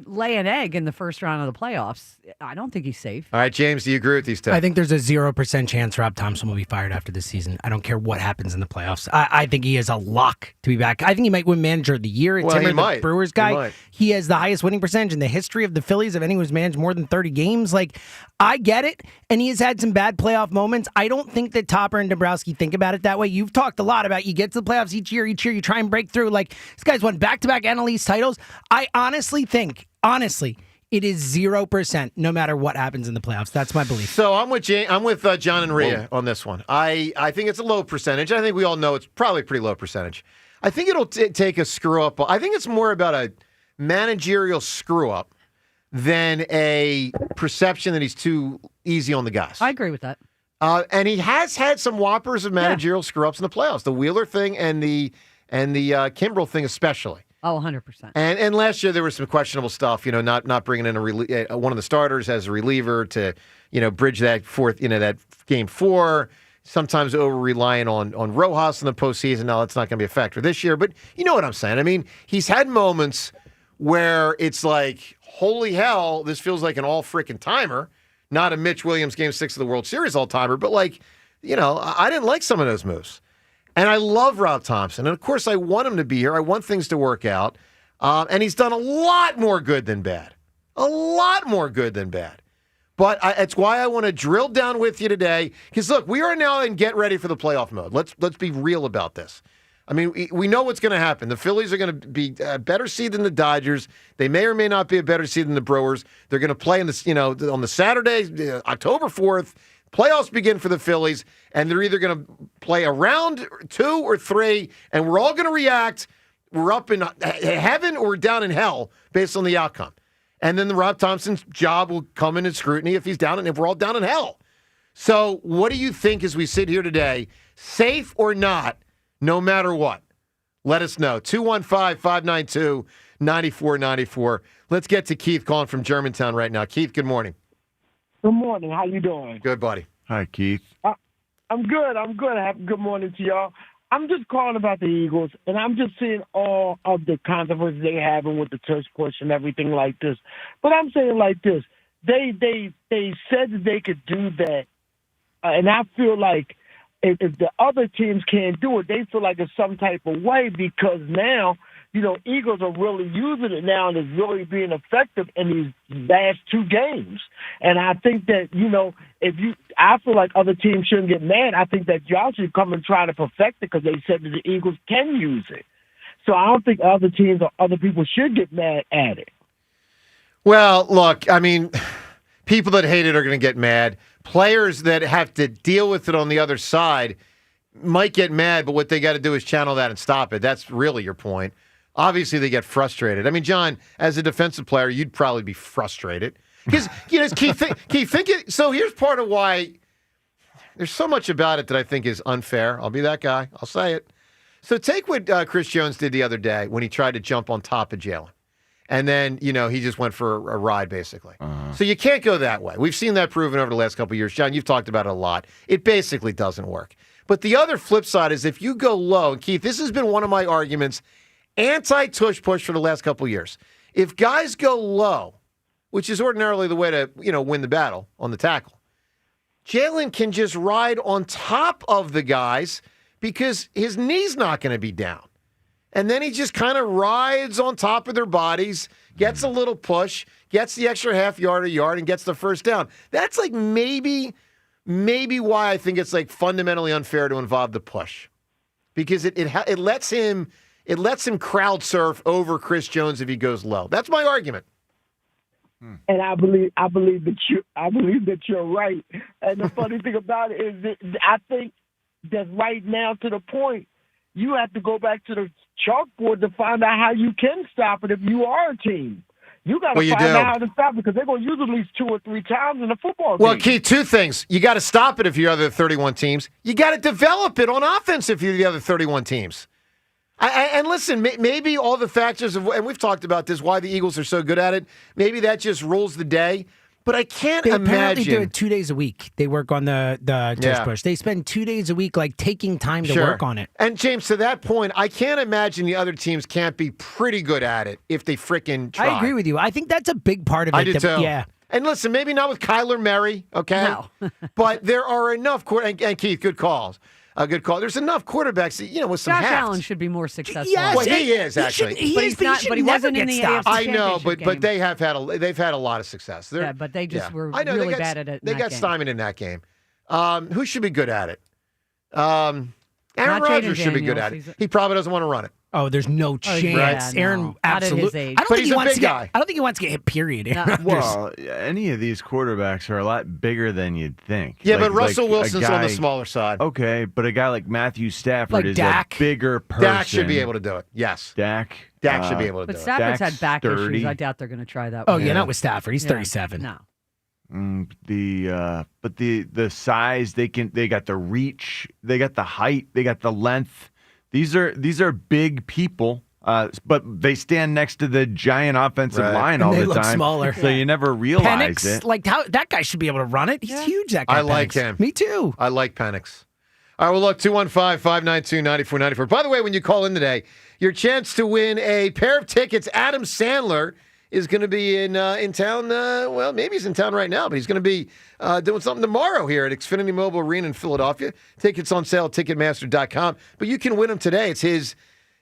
lay an egg in the first round of the playoffs, I don't think he's safe. All right, James, do you agree with these two? I think there's a 0% chance Rob Thompson will be fired after this season. I don't care what happens in the playoffs. I think he is a lock to be back. I think he might win Manager of the Year. It's him or the Brewers guy. He has the highest winning percentage in the history of the Phillies of anyone who's managed more than 30 games. I get it, and he has had some bad playoff moments. I don't think that Topper and Dombrowski think about it that way. You've talked a lot about you get to the playoffs each year, you try and break through. This guy's won back-to-back NL East titles. I honestly think, it is 0% no matter what happens in the playoffs. That's my belief. So I'm with John and Rhea on this one. I think it's a low percentage. I think we all know it's probably a pretty low percentage. I think it'll take a screw-up. I think it's more about a managerial screw-up than a perception that he's too easy on the guys. I agree with that. And he has had some whoppers of managerial screw-ups in the playoffs. The Wheeler thing and the Kimbrel thing especially. Oh, 100%. And last year there was some questionable stuff, not bringing in one of the starters as a reliever to, bridge that fourth, that game 4. Sometimes over-relying on Rojas in the postseason. Now, that's not going to be a factor this year, but you know what I'm saying. I mean, he's had moments where it's like, holy hell, this feels like an all-freaking timer, not a Mitch Williams Game 6 of the World Series all-timer, but I didn't like some of those moves. And I love Rob Thompson. And, of course, I want him to be here. I want things to work out. And he's done a lot more good than bad. A lot more good than bad. But it's why I want to drill down with you today. Because, look, we are now in get ready for the playoff mode. Let's be real about this. I mean, we know what's going to happen. The Phillies are going to be a better seed than the Dodgers. They may or may not be a better seed than the Brewers. They're going to play on the Saturday, October 4th. Playoffs begin for the Phillies, and they're either going to play a round 2 or 3, and we're all going to react. We're up in heaven or down in hell based on the outcome. And then the Rob Thompson's job will come in scrutiny if we're all down in hell. So what do you think as we sit here today, safe or not, no matter what? Let us know. 215-592-9494. Let's get to Keith calling from Germantown right now. Keith, good morning. Good morning. How you doing? Good, buddy. Hi, Keith. I'm good. Have a good morning to y'all. I'm just calling about the Eagles, and I'm just seeing all of the controversy they having with the Tush push and everything like this. But I'm saying like this. They said that they could do that, and I feel like if the other teams can't do it, they feel like it's some type of way because now, Eagles are really using it now and it's really being effective in these last 2 games. And I think that, I feel like other teams shouldn't get mad. I think that y'all should come and try to perfect it because they said that the Eagles can use it. So I don't think other teams or other people should get mad at it. Well, look, I mean, people that hate it are going to get mad. Players that have to deal with it on the other side might get mad, but what they got to do is channel that and stop it. That's really your point. Obviously, they get frustrated. I mean, John, as a defensive player, you'd probably be frustrated. Because, Keith, think it. So here's part of why there's so much about it that I think is unfair. I'll be that guy. I'll say it. So take what Chris Jones did the other day when he tried to jump on top of Jalen. And then, he just went for a ride, basically. So you can't go that way. We've seen that proven over the last couple of years. John, you've talked about it a lot. It basically doesn't work. But the other flip side is if you go low, and Keith, this has been one of my arguments, anti-tush push for the last couple of years. If guys go low, which is ordinarily the way to, win the battle on the tackle, Jalen can just ride on top of the guys because his knee's not going to be down. And then he just kind of rides on top of their bodies, gets a little push, gets the extra half yard or yard, and gets the first down. That's like maybe why I think it's like fundamentally unfair to involve the push. Because it lets him crowd surf over Chris Jones if he goes low. That's my argument. And I believe that you're right. And the funny thing about it is that I think that right now to the point, you have to go back to the chalkboard to find out how you can stop it if you are a team. You got to find out how to stop it because they're going to use it at least 2 or 3 times in a football game. Well, Keith, 2 things. You got to stop it if you're the other 31 teams. You got to develop it on offense if you're the other 31 teams. And listen, maybe all the factors of, and we've talked about this, why the Eagles are so good at it, maybe that just rules the day. But I can't imagine. They apparently do it 2 days a week. They work on the tush push. They spend 2 days a week taking time to work on it. And James, to that point, I can't imagine the other teams can't be pretty good at it if they freaking try. I agree with you. I think that's a big part of it. I do too. Yeah. And listen, maybe not with Kyler Murray, okay? No. But there are enough, and Keith, good calls. A good call. There's enough quarterbacks, with some Josh heft. Allen should be more successful. Yes, well, he is actually. But he wasn't in the AFC I know, Championship but they've had a lot of success. But they just were I know, really bad at it. They got stymied in that game. Who should be good at it? Aaron Not Rodgers Jaden should be good Daniels. at it. He probably doesn't want to run it. Oh, there's no chance. Aaron, Not at his absolutely. age. I don't But think he's he a wants big to get. guy. I don't think he wants to get hit. Period. Aaron Rodgers. Well, any of these quarterbacks are a lot bigger than you'd think. Yeah, but Russell Wilson's on the smaller side. Okay, but a guy like Matthew Stafford is Dak. a bigger person. Dak should be able to do it. Yes. Dak should be able to But do it. Stafford's Dak's had back 30. issues. I doubt they're going to try that. Oh one. yeah, not with Stafford. He's 37. No. But the size, they got the reach, they got the height, they got the length. These are big people. But they stand next to the giant offensive line all and they the look time. Smaller. So you never realize Penix, it. how that guy should be able to run it. He's huge. That guy. I like Penix. him. Me too. I like Penix. All right, well, look, 215-592-9494. By the way, when you call in today, your chance to win a pair of tickets. Adam Sandler is going to be in town. Well, maybe he's in town right now, but he's going to be doing something tomorrow here at Xfinity Mobile Arena in Philadelphia. Tickets on sale at Ticketmaster.com. But you can win them today. It's his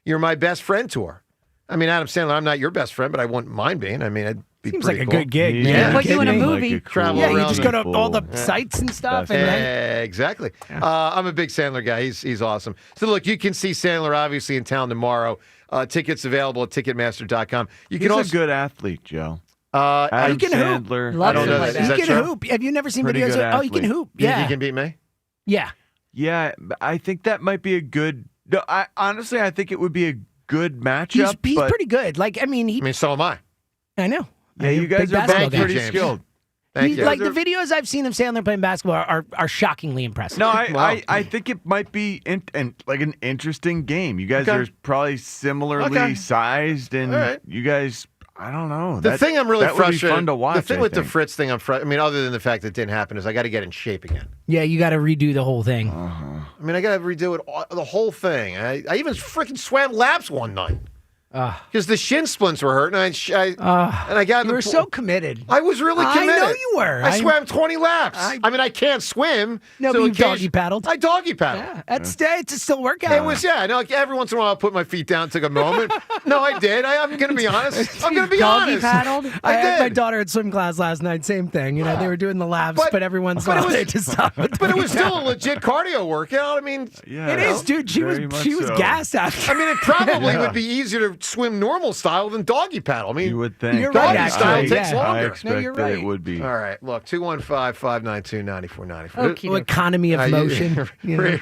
You're My Best Friend tour. I mean, Adam Sandler, I'm not your best friend, but I wouldn't mind being. I mean, Seems like a good gig. Yeah. Put you in a movie. Like Travel Yeah, you around just go to all the sites and stuff. And Exactly. I'm a big Sandler guy. He's awesome. So look, you can see Sandler obviously in town tomorrow. Tickets available at Ticketmaster.com. He's a good athlete, Joe. he Adam can Sandler. hoop. I don't know that. Is He that can true? hoop. Have you never seen Pretty videos? good He can athlete. hoop. You think Yeah. he can beat me? Yeah. Yeah, I think that might be a good. No, honestly, I think it would be a good matchup. He's but pretty good. Like, I mean, so am I. I know. Yeah, you guys Big are basketball both guy. pretty skilled. Thank you. Like the videos I've seen of Sandler playing basketball are shockingly impressive. No, I think it might be like an interesting game. You guys are probably similarly sized, and you guys, I don't know. The thing I'm really that would be frustrated. fun to watch. The thing I with the think. Fritz thing, I mean, other than the fact that it didn't happen, is I got to get in shape again. Yeah, you got to redo the whole thing. I mean, I got to redo it, the whole thing. I even freaking swam laps one night because the shin splints were hurt, and I got. You were so committed. I was really committed. I know you were. I swam 20 laps. I mean, I can't swim. No, so but you doggy paddled. I doggy paddled. Yeah, it's a still workout. It was, yeah. No, like every once in a while, I'll put my feet down, took a moment. No, I did. I'm going to be honest. I'm going to be Doggy honest. paddled? I had did. my daughter at swim class last night. Same thing. You know, they were doing the laps, but every once in a while they just stopped. But it was still a legit cardio workout. I mean, Yeah, It is, dude. She was so. gassed after. I mean, it probably would be easier to swim normal style than doggy paddle. I mean, You would think. You're right, doggy style actually, takes yeah. I longer. expect you're that right. it would be. All right, look, 215-592-9494. Okay. Economy of motion. You know?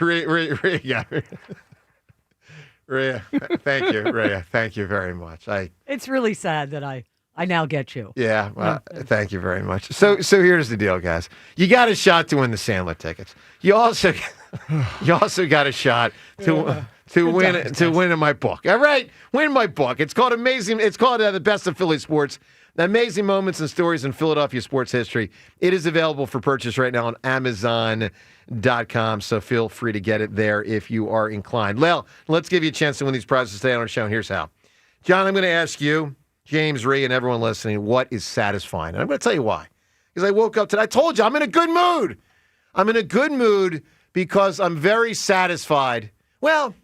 Rhea, thank you, Rhea. Thank you very much. It's really sad that I now get you. Thank you very much. So here's the deal, guys. You got a shot to win the Sandler tickets. You also got a shot to win in my book. All right, win my book. It's called Amazing. It's called The Best of Philly Sports. Amazing moments and stories in Philadelphia sports history. It is available for purchase right now on Amazon.com, so feel free to get it there if you are inclined. Well, let's give you a chance to win these prizes today on our show, and here's how. John, I'm going to ask you, James, Rhea, and everyone listening, what is satisfying? And I'm going to tell you why. Because I woke up today, I told you, I'm in a good mood. I'm in a good mood because I'm very satisfied. Well,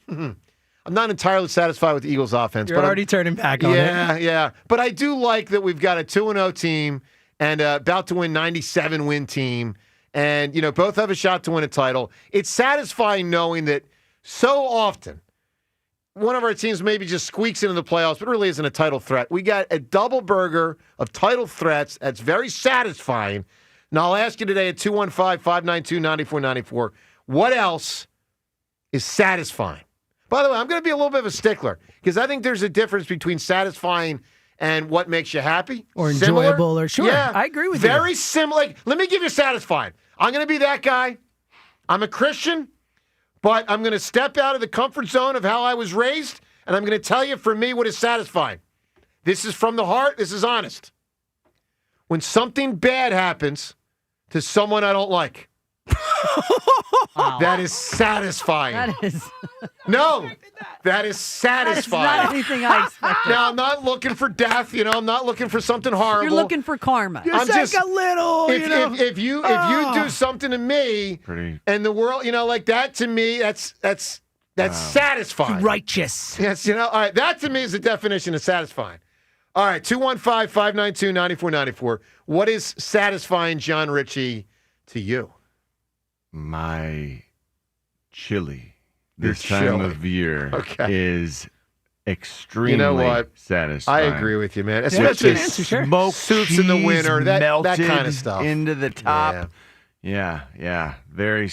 I'm not entirely satisfied with the Eagles' offense. You're but already turning back on it. Yeah. But I do like that we've got a 2-0 team and about to win 97-win team. And, both have a shot to win a title. It's satisfying knowing that so often one of our teams maybe just squeaks into the playoffs, but really isn't a title threat. We got a double burger of title threats. That's very satisfying. Now, I'll ask you today at 215-592-9494, what else is satisfying? By the way, I'm going to be a little bit of a stickler because I think there's a difference between satisfying and what makes you happy. Or Similar. enjoyable, or sure. Yeah, I agree with you. Very similar. Like, let me give you satisfying. I'm going to be that guy. I'm a Christian, but I'm going to step out of the comfort zone of how I was raised, and I'm going to tell you for me what is satisfying. This is from the heart. This is honest. When something bad happens to someone I don't like. Wow. That is satisfying. That is No, that is satisfying. not anything I expected. Now, I'm not looking for death. I'm not looking for something horrible. You're looking for karma. Just like a little, If you do something to me and the world, like that to me, that's satisfying. Righteous. Yes, all right. That to me is the definition of satisfying. All right, 215-592-9494. What is satisfying, John Ritchie, to you? My chili this Your time chili. of year Okay. is extremely You know what? satisfying. I agree with you, man. Yeah, that's a good answer, sure. Smoked Soups in the cheese winter, that melted kind of stuff. into the top. Yeah. Very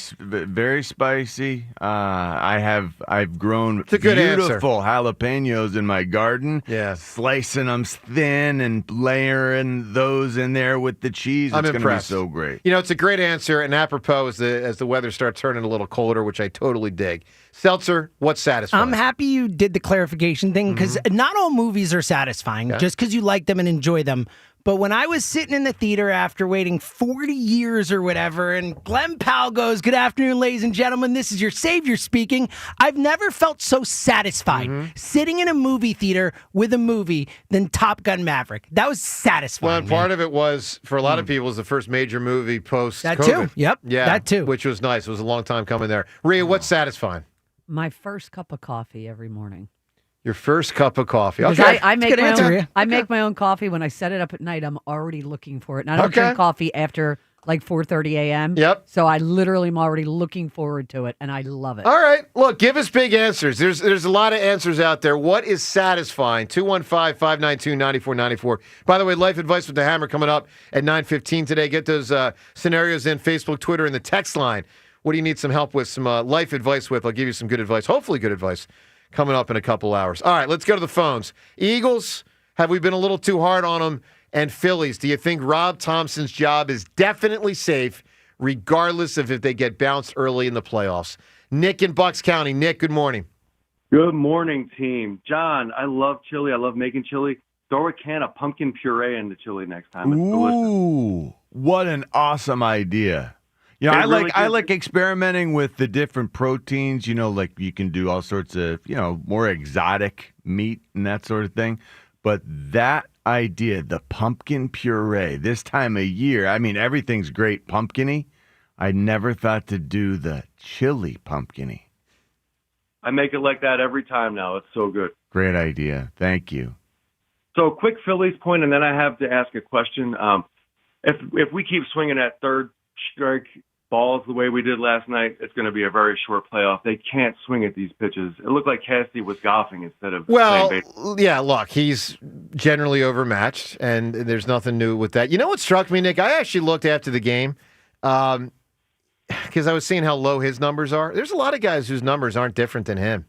spicy. I've grown It's a good beautiful jalapenos in my garden. Yeah. Slicing them thin and layering those in there with the cheese. I'm it's going to be impressed. so great. It's a great answer, and apropos as the weather starts turning a little colder, which I totally dig. Seltzer, what's satisfying? I'm happy you did the clarification thing because not all movies are satisfying just because you like them and enjoy them. But when I was sitting in the theater after waiting 40 years or whatever, and Glenn Powell goes, "Good afternoon, ladies and gentlemen, this is your savior speaking," I've never felt so satisfied sitting in a movie theater with a movie than Top Gun Maverick. That was satisfying. Well, and part of it was, for a lot of people, it was the first major movie post-COVID. That too. Yep. Yeah, That too. Which was nice. It was a long time coming there. Rhea, what's satisfying? My first cup of coffee every morning. Your first cup of coffee. Because Okay. I make my own. I Okay. make my own coffee. When I set it up at night, I'm already looking for it. And I don't drink coffee after like 4:30 a.m. Yep. So I literally am already looking forward to it, and I love it. All right. Look, give us big answers. There's a lot of answers out there. What is satisfying? 215-592-9494. By the way, Life Advice with the Hammer coming up at 9:15 today. Get those scenarios in Facebook, Twitter, and the text line. What do you need some help with? Some life advice with? I'll give you some good advice. Hopefully good advice coming up in a couple hours. All right, let's go to the phones. Eagles, have we been a little too hard on them? And Phillies, do you think Rob Thompson's job is definitely safe, regardless of if they get bounced early in the playoffs? Nick in Bucks County. Nick, good morning. Good morning, team. John, I love chili. I love making chili. Throw a can of pumpkin puree in the chili next time. It's delicious. Ooh, what an awesome idea. You know, I like experimenting with the different proteins, like you can do all sorts of, more exotic meat and that sort of thing. But that idea, the pumpkin puree, this time of year, I mean, everything's great pumpkin-y. I never thought to do the chili pumpkin-y. I make it like that every time now. It's so good. Great idea. Thank you. So quick Phillies point, and then I have to ask a question. If we keep swinging at third strike balls the way we did last night, it's going to be a very short playoff. They can't swing at these pitches. It looked like Cassidy was golfing instead of playing baseball. Yeah, look, he's generally overmatched, and there's nothing new with that. You know what struck me, Nick? I actually looked after the game because I was seeing how low his numbers are. There's a lot of guys whose numbers aren't different than him.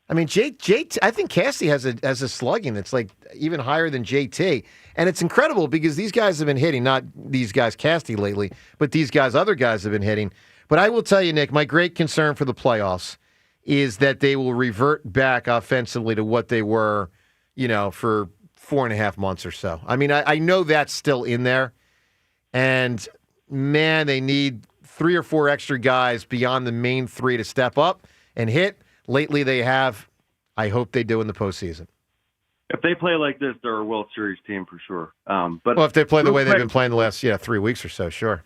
I mean, I think Cassidy has a slugging that's like even higher than JT. And it's incredible because these guys have been hitting, not these guys Cassidy lately, but these guys, other guys have been hitting. But I will tell you, Nick, my great concern for the playoffs is that they will revert back offensively to what they were, for 4.5 months or so. I mean, I know that's still in there. And, man, they need 3 or 4 extra guys beyond the main 3 to step up and hit. Lately they have. I hope they do in the postseason. If they play like this, they're a World Series team for sure. But if they play the way they've been playing the last 3 weeks or so, sure.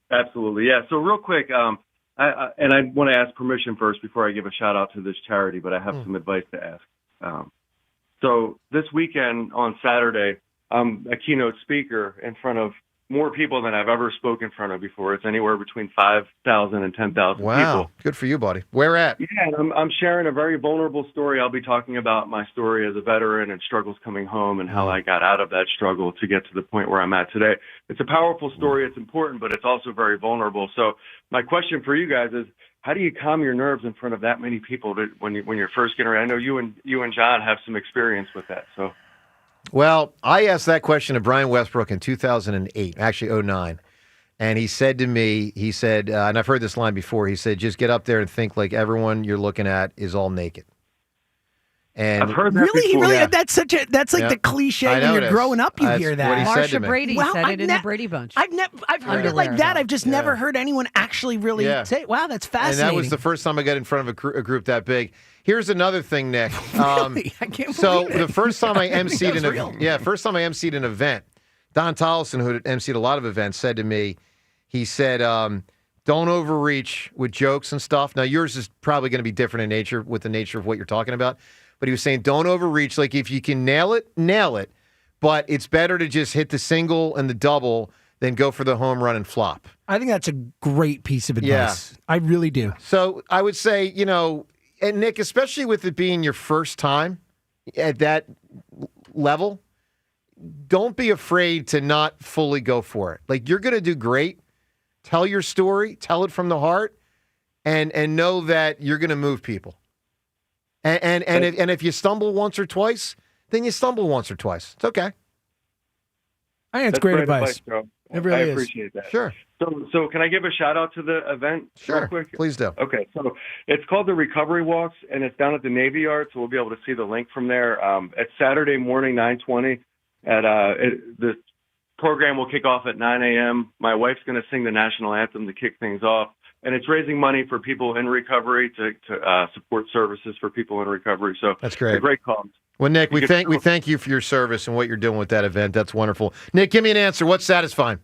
Absolutely, yeah. So real quick, I want to ask permission first before I give a shout out to this charity, but I have some advice to ask. So this weekend on Saturday, I'm a keynote speaker in front of more people than I've ever spoken in front of before. It's anywhere between 5,000 and 10,000 people. Wow, good for you, buddy. Where at? Yeah, and I'm sharing a very vulnerable story. I'll be talking about my story as a veteran and struggles coming home and how I got out of that struggle to get to the point where I'm at today. It's a powerful story. It's important, but it's also very vulnerable. So my question for you guys is, how do you calm your nerves in front of that many people when you're first getting around? I know you and John have some experience with that, so. Well, I asked that question to Brian Westbrook in 2008, actually 2009. And he said to me, and I've heard this line before, he said, just get up there and think like everyone you're looking at is all naked. And I've heard that really, before. really, that's like the cliche when you're growing up. You hear that. What he said to Marsha me. Brady said it in the Brady Bunch. I've heard it like that. I've just never heard anyone actually really say, "Wow, that's fascinating." And that was the first time I got in front of a group that big. Here's another thing, Nick. Really? I can't so believe it. the first time I emceed an event, Don Tollison, who had emceed a lot of events, said to me, he said, "Don't overreach with jokes and stuff." Now yours is probably going to be different in nature with the nature of what you're talking about. But he was saying, don't overreach. Like, if you can nail it, nail it. But it's better to just hit the single and the double than go for the home run and flop. I think that's a great piece of advice. Yeah. I really do. So I would say, and Nick, especially with it being your first time at that level, don't be afraid to not fully go for it. Like, you're going to do great. Tell your story. Tell it from the heart. And know that you're going to move people. And if you stumble once or twice, then you stumble once or twice. It's okay. I think it's great advice. Joe. It really I appreciate that. Sure. So can I give a shout out to the event real real quick? Please do. Okay, so it's called the Recovery Walks, and it's down at the Navy Yard, so we'll be able to see the link from there. It's Saturday morning, 9:20. The program will kick off at 9 a.m. My wife's going to sing the national anthem to kick things off. And it's raising money for people in recovery to support services for people in recovery. So that's great. It's a great cause. Well, Nick, we thank you for your service and what you're doing with that event. That's wonderful. Nick, give me an answer. What's satisfying?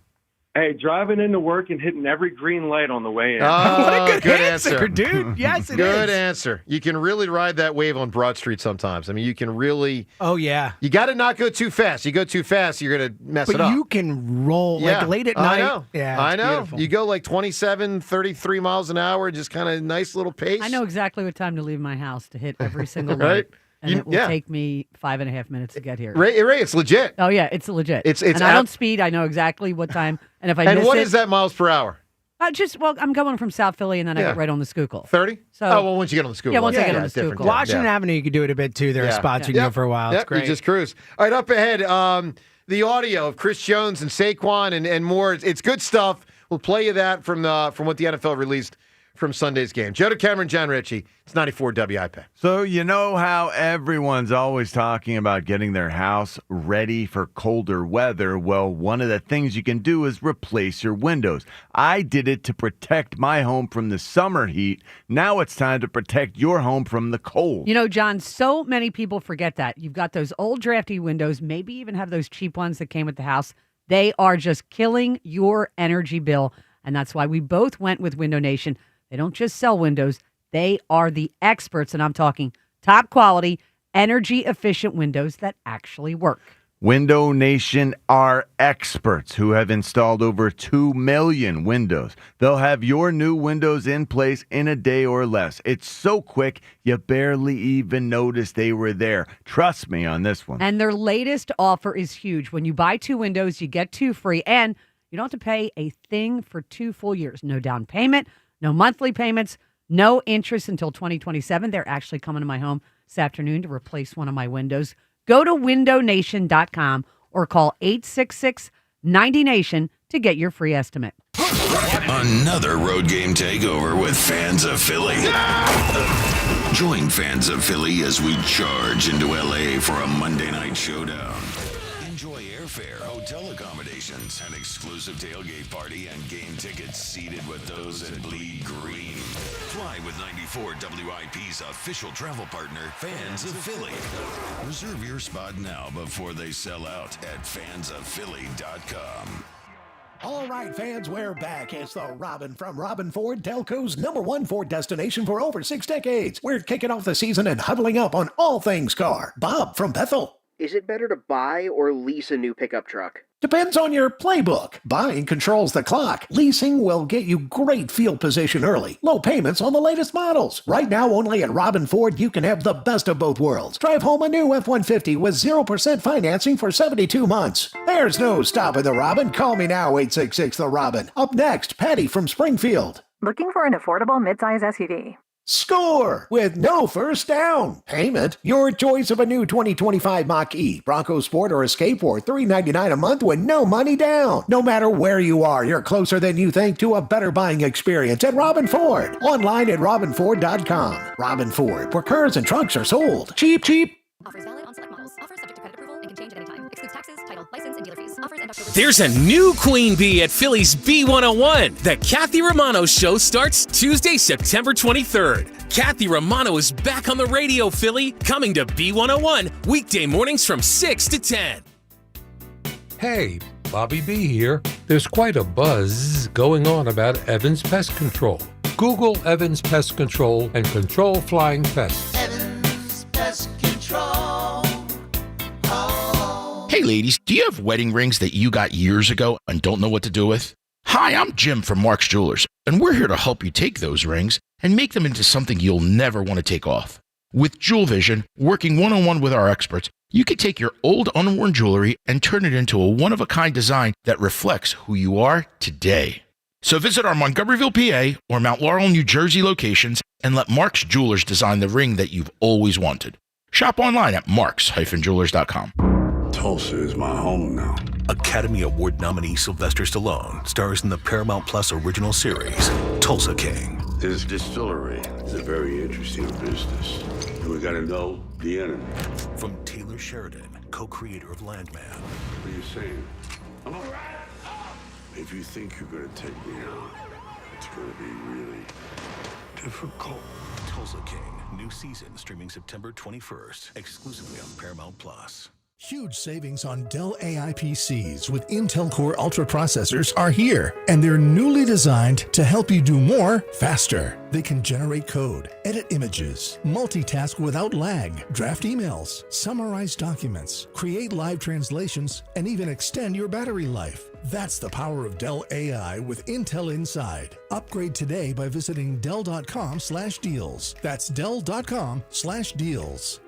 Hey, driving into work and hitting every green light on the way in. Oh, what a good answer, dude. Yes, it is. Good answer. You can really ride that wave on Broad Street sometimes. I mean, you can really. Oh, yeah. You got to not go too fast. You go too fast, you're going to mess it up. But you can roll like late at night. I know. Yeah, I know. beautiful. You go like 27, 33 miles an hour, just kind of nice little pace. I know exactly what time to leave my house to hit every single Right? light. And it will take me 5.5 minutes to get here. Ray, it's legit. Oh, yeah, it's legit. It's and I don't speed. I know exactly what time. And if I miss And what it, is that miles per hour? I'm going from South Philly, and then I get right on the Schuylkill. 30? So, well, once you get on the Schuylkill. Yeah, once I get on the it's different. Schuylkill. Washington Avenue, you could do it a bit, too. There are spots you can go for a while. It's great. You just cruise. All right, up ahead, the audio of Chris Jones and Saquon and more. It's good stuff. We'll play you that from what the NFL released from Sunday's game. Joe DeCamera, John Ritchie. It's 94 WIP. So you know how everyone's always talking about getting their house ready for colder weather? Well, one of the things you can do is replace your windows. I did it to protect my home from the summer heat. Now it's time to protect your home from the cold. You know, John, so many people forget that. You've got those old drafty windows, maybe even have those cheap ones that came with the house. They are just killing your energy bill, and that's why we both went with Window Nation. They don't just sell windows. They are the experts, and I'm talking top quality, energy-efficient windows that actually work. Window Nation are experts who have installed over 2 million windows. They'll have your new windows in place in a day or less. It's so quick, you barely even notice they were there. Trust me on this one. And their latest offer is huge. When you buy 2 windows, you get 2 free, and you don't have to pay a thing for 2 full years. No down payment, no monthly payments, no interest until 2027. They're actually coming to my home this afternoon to replace one of my windows. Go to windownation.com or call 866-90NATION to get your free estimate. Another road game takeover with Fans of Philly. Join Fans of Philly as we charge into LA for a Monday night showdown. Enjoy airfare, hotel accommodations, an exclusive tailgate party, and game tickets seated with those that bleed green. Fly with 94 WIP's official travel partner, Fans of Philly. Reserve your spot now before they sell out at fansofphilly.com. All right, fans, we're back. It's the Robin from Robin Ford, Delco's #1 Ford destination for over 6 decades. We're kicking off the season and huddling up on all things car. Bob from Bethel. Is it better to buy or lease a new pickup truck? Depends on your playbook. Buying controls the clock. Leasing will get you great field position early. Low payments on the latest models. Right now, only at Robin Ford, you can have the best of both worlds. Drive home a new F-150 with 0% financing for 72 months. There's no stopping the Robin. Call me now, 866-THE-ROBIN. Up next, Patty from Springfield. Looking for an affordable midsize SUV? Score with no first down payment. Your choice of a new 2025 Mach-E, Bronco Sport, or Escape for $399 a month with no money down. No matter where you are, you're closer than you think to a better buying experience at Robin Ford. Online at robinford.com. Robin Ford, where cars and trucks are sold. Cheap, cheap. Offers valid on select models. Offers subject to credit approval and can change at any time. Excludes taxes, title, license, and dealer fees. Offers end October. There's a new queen bee at Philly's B101. The Kathy Romano Show starts Tuesday, September 23rd. Kathy Romano is back on the radio, Philly, coming to B101 weekday mornings from 6 to 10. Hey, Bobby B here. There's quite a buzz going on about Evans Pest Control. Google Evans Pest Control and control flying pests. Evans Pest Control. Hey ladies, do you have wedding rings that you got years ago and don't know what to do with? Hi, I'm Jim from Mark's Jewelers, and we're here to help you take those rings and make them into something you'll never want to take off. With Jewel Vision, working one-on-one with our experts, you can take your old unworn jewelry and turn it into a one-of-a-kind design that reflects who you are today. So visit our Montgomeryville, PA, or Mount Laurel, New Jersey locations and let Mark's Jewelers design the ring that you've always wanted. Shop online at marks-jewelers.com. Tulsa is my home now. Academy Award nominee Sylvester Stallone stars in the Paramount Plus original series, Tulsa King. This distillery is a very interesting business, and we gotta know the enemy. From Taylor Sheridan, co-creator of Landman. What are you saying? I'm all right. If you think you're gonna take me out, it's gonna be really difficult. Tulsa King, new season streaming September 21st, exclusively on Paramount Plus. Huge savings on Dell AI PCs with Intel Core Ultra processors are here, and they're newly designed to help you do more faster. They can generate code, edit images, multitask without lag, draft emails, summarize documents, create live translations, and even extend your battery life. That's the power of Dell AI with Intel inside. Upgrade today by visiting Dell.com/deals. That's Dell.com/deals.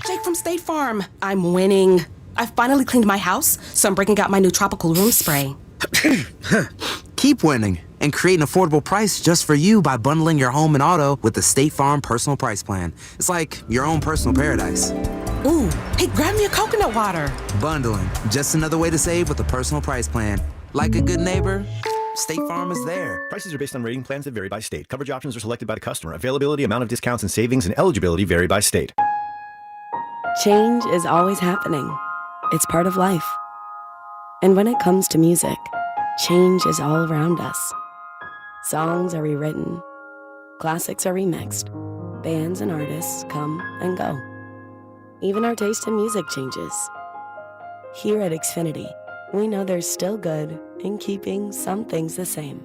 Jake from State Farm. I'm winning. I finally cleaned my house, so I'm breaking out my new tropical room spray. Keep winning and create an affordable price just for you by bundling your home and auto with the State Farm Personal Price Plan. It's like your own personal paradise. Ooh, hey, grab me a coconut water. Bundling, just another way to save with a personal price plan. Like a good neighbor, State Farm is there. Prices are based on rating plans that vary by state. Coverage options are selected by the customer. Availability, amount of discounts and savings, and eligibility vary by state. Change is always happening. It's part of life. And when it comes to music, change is all around us. Songs are rewritten. Classics are remixed. Bands and artists come and go. Even our taste in music changes. Here at Xfinity, we know there's still good in keeping some things the same.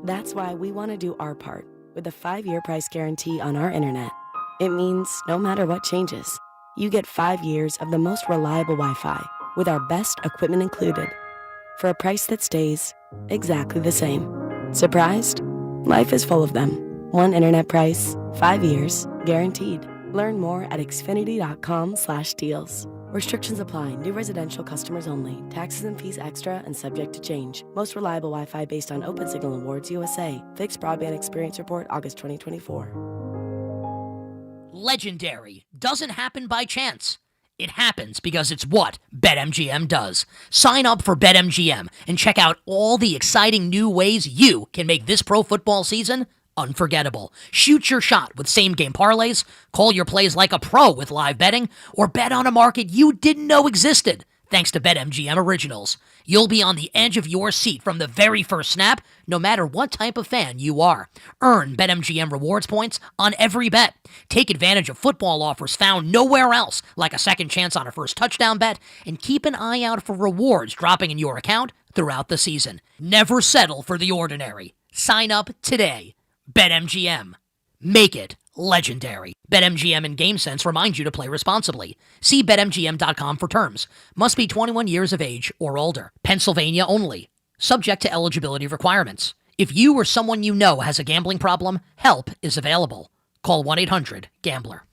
That's why we want to do our part with a 5-year price guarantee on our internet. It means no matter what changes, you get 5 years of the most reliable Wi-Fi with our best equipment included for a price that stays exactly the same. Surprised? Life is full of them. One internet price, 5 years, guaranteed. Learn more at xfinity.com/deals. Restrictions apply. New residential customers only. Taxes and fees extra and subject to change. Most reliable Wi-Fi based on Open Signal Awards USA. Fixed Broadband Experience Report, August 2024. Legendary doesn't happen by chance. It happens because it's what BetMGM does. Sign up for BetMGM and check out all the exciting new ways you can make this pro football season unforgettable. Shoot your shot with same-game parlays, call your plays like a pro with live betting, or bet on a market you didn't know existed. Thanks to BetMGM Originals, you'll be on the edge of your seat from the very first snap, no matter what type of fan you are. Earn BetMGM rewards points on every bet. Take advantage of football offers found nowhere else, like a second chance on a first touchdown bet, and keep an eye out for rewards dropping in your account throughout the season. Never settle for the ordinary. Sign up today. BetMGM. Make it legendary. BetMGM and GameSense remind you to play responsibly. See BetMGM.com for terms. Must be 21 years of age or older. Pennsylvania only. Subject to eligibility requirements. If you or someone you know has a gambling problem, help is available. Call 1-800-GAMBLER.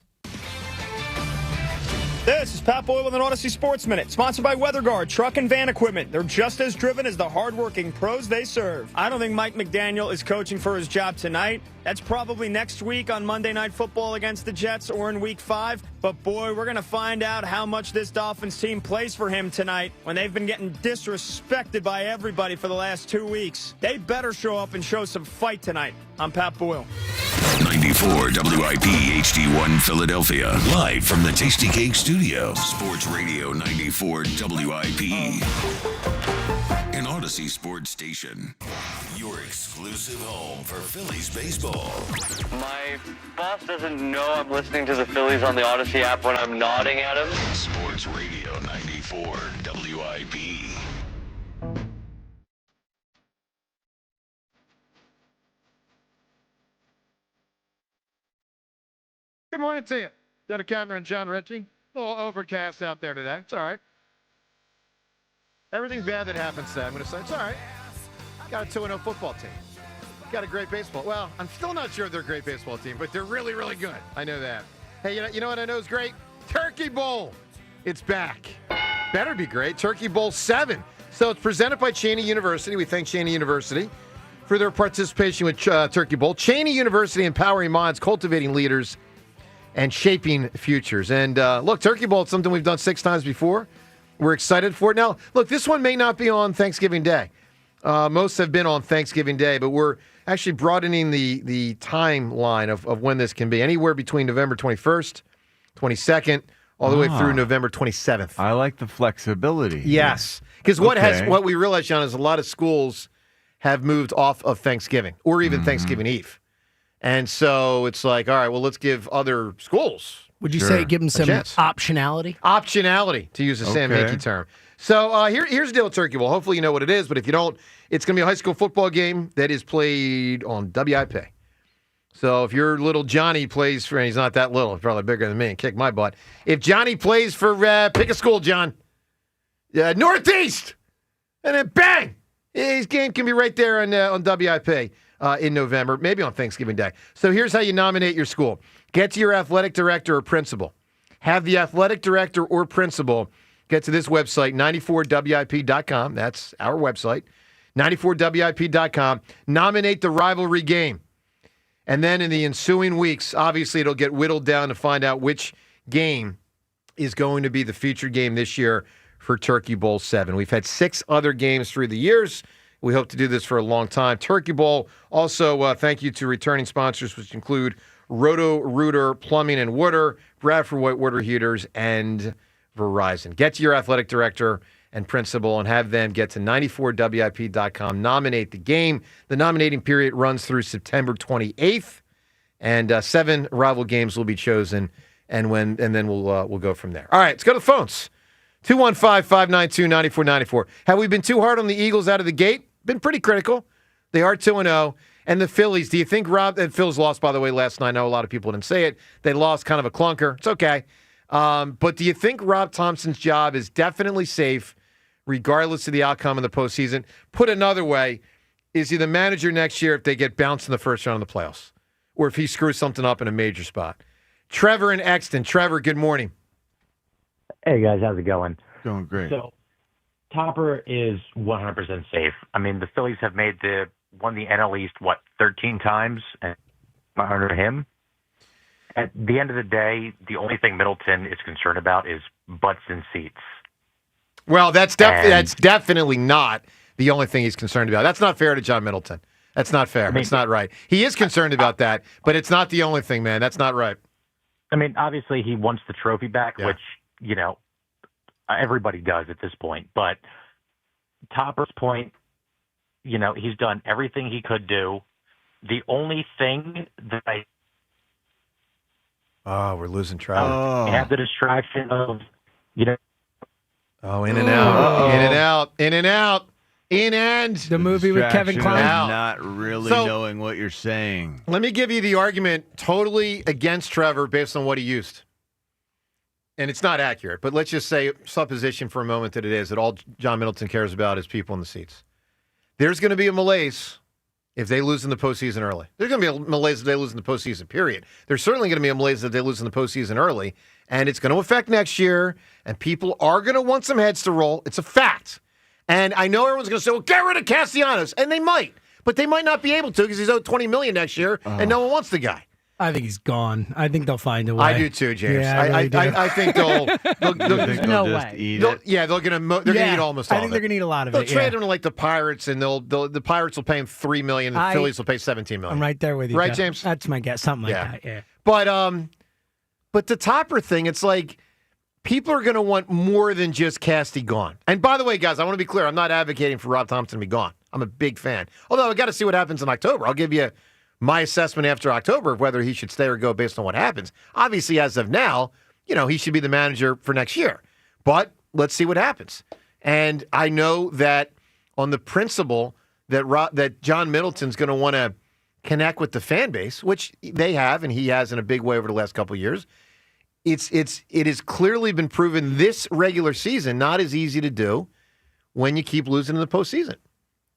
This is Pat Boyle with an Odyssey Sports Minute, sponsored by WeatherGuard Truck and Van Equipment. They're just as driven as the hardworking pros they serve. I don't think Mike McDaniel is coaching for his job tonight. That's probably next week on Monday Night Football against the Jets or in Week 5. But boy, we're going to find out how much this Dolphins team plays for him tonight when they've been getting disrespected by everybody for the last 2 weeks. They better show up and show some fight tonight. I'm Pat Boyle. 94 WIP HD1 Philadelphia. Live from the Tasty Cake Studio. Sports Radio 94 WIP. An Odyssey Sports Station. Your exclusive home for Phillies baseball. My boss doesn't know I'm listening to the Phillies on the Odyssey app when I'm nodding at him. Sports Radio 94 WIP. Good morning to you. Jenna Cameron and John Ritchie. A little overcast out there today. It's all right. Everything bad that happens today, I'm going to say, it's all right. Got a 2-0 football team. Got a great baseball. Well, I'm still not sure they're a great baseball team, but they're really, really good. I know that. Hey, you know what I know is great? Turkey Bowl. It's back. Better be great. Turkey Bowl 7. So it's presented by Cheney University. We thank Cheney University for their participation with Turkey Bowl. Cheney University, empowering minds, cultivating leaders, and shaping futures. And look, Turkey Bowl is something we've done 6 times before. We're excited for it. Now, look, this one may not be on Thanksgiving Day. Most have been on Thanksgiving Day, but we're actually broadening the timeline of when this can be. Anywhere between November 21st, 22nd, all the way through November 27th. I like the flexibility. Yes. Because what we realized, John, is a lot of schools have moved off of Thanksgiving or even Thanksgiving Eve. And so it's like, all right, well, let's give other schools. Would you say give them some optionality? Optionality, to use a Sam Hinkie term. So here's the deal with Turkey Bowl. Hopefully you know what it is, but if you don't, it's going to be a high school football game that is played on WIP. So if your little Johnny plays for, and he's not that little, he's probably bigger than me and kick my butt. If Johnny plays for, pick a school, John. Northeast! And then bang! His game can be right there on WIP in November, maybe on Thanksgiving Day. So here's how you nominate your school. Get to your athletic director or principal. Have the athletic director or principal get to this website, 94wip.com. That's our website, 94wip.com. Nominate the rivalry game. And then in the ensuing weeks, obviously it'll get whittled down to find out which game is going to be the featured game this year for Turkey Bowl 7. We've had 6 other games through the years. We hope to do this for a long time. Turkey Bowl, also thank you to returning sponsors, which include Roto-Rooter Plumbing and Water, Bradford White Water Heaters, and Verizon. Get to your athletic director and principal and have them get to 94wip.com. Nominate the game. The nominating period runs through September 28th, and 7 rival games will be chosen, and then we'll go from there. All right, let's go to the phones. 215-592-9494. Have we been too hard on the Eagles out of the gate? Been pretty critical. They are 2-0. And the Phillies, do you think Phil's lost, by the way, last night? I know a lot of people didn't say it. They lost kind of a clunker. It's okay. But do you think Rob Thompson's job is definitely safe, regardless of the outcome in the postseason? Put another way, is he the manager next year if they get bounced in the first round of the playoffs? Or if he screws something up in a major spot? Trevor in Exton. Trevor, good morning. Hey, guys. How's it going? Going great. So, Topper is 100% safe. I mean, the Phillies have won the NL East, 13 times and under him. At the end of the day, the only thing Middleton is concerned about is butts in seats. Well, that's definitely not the only thing he's concerned about. That's not fair to John Middleton. That's not fair. It's not right. He is concerned about that, but it's not the only thing, man. That's not right. I mean, obviously he wants the trophy back, which, everybody does at this point. But Topper's point, he's done everything he could do. The only thing that we're losing track. Have the distraction of, Oh, in and out. In and out. In and out. In and. The movie with Kevin Kline. Not really knowing what you're saying. Let me give you the argument totally against Trevor based on what he used. And it's not accurate, but let's just say, supposition for a moment that it is, that all John Middleton cares about is people in the seats. There's going to be a malaise if they lose in the postseason early. There's going to be a malaise if they lose in the postseason, period. There's certainly going to be a malaise if they lose in the postseason early, and it's going to affect next year, and people are going to want some heads to roll. It's a fact. And I know everyone's going to say, well, get rid of Castellanos, and they might, but they might not be able to because he's owed $20 million next year, and no one wants the guy. I think he's gone. I think they'll find a way. I do too, James. Yeah, I think they'll no way. Eat it? They're going to eat almost all of it. I think they're going to eat a lot of They'll it. trade him to like the Pirates, and the Pirates will pay him $3 million, and the Phillies will pay $17 million. I'm right there with you, right, Jeff. James? That's my guess. Something like that. Yeah. But the Topper thing, it's like people are going to want more than just Casty gone. And by the way, guys, I want to be clear. I'm not advocating for Rob Thompson to be gone. I'm a big fan. Although I got to see what happens in October. I'll give you my assessment after October of whether he should stay or go based on what happens. Obviously, as of now, he should be the manager for next year. But let's see what happens. And I know that on the principle that John Middleton's going to want to connect with the fan base, which they have, and he has in a big way over the last couple of years, it has clearly been proven this regular season not as easy to do when you keep losing in the postseason.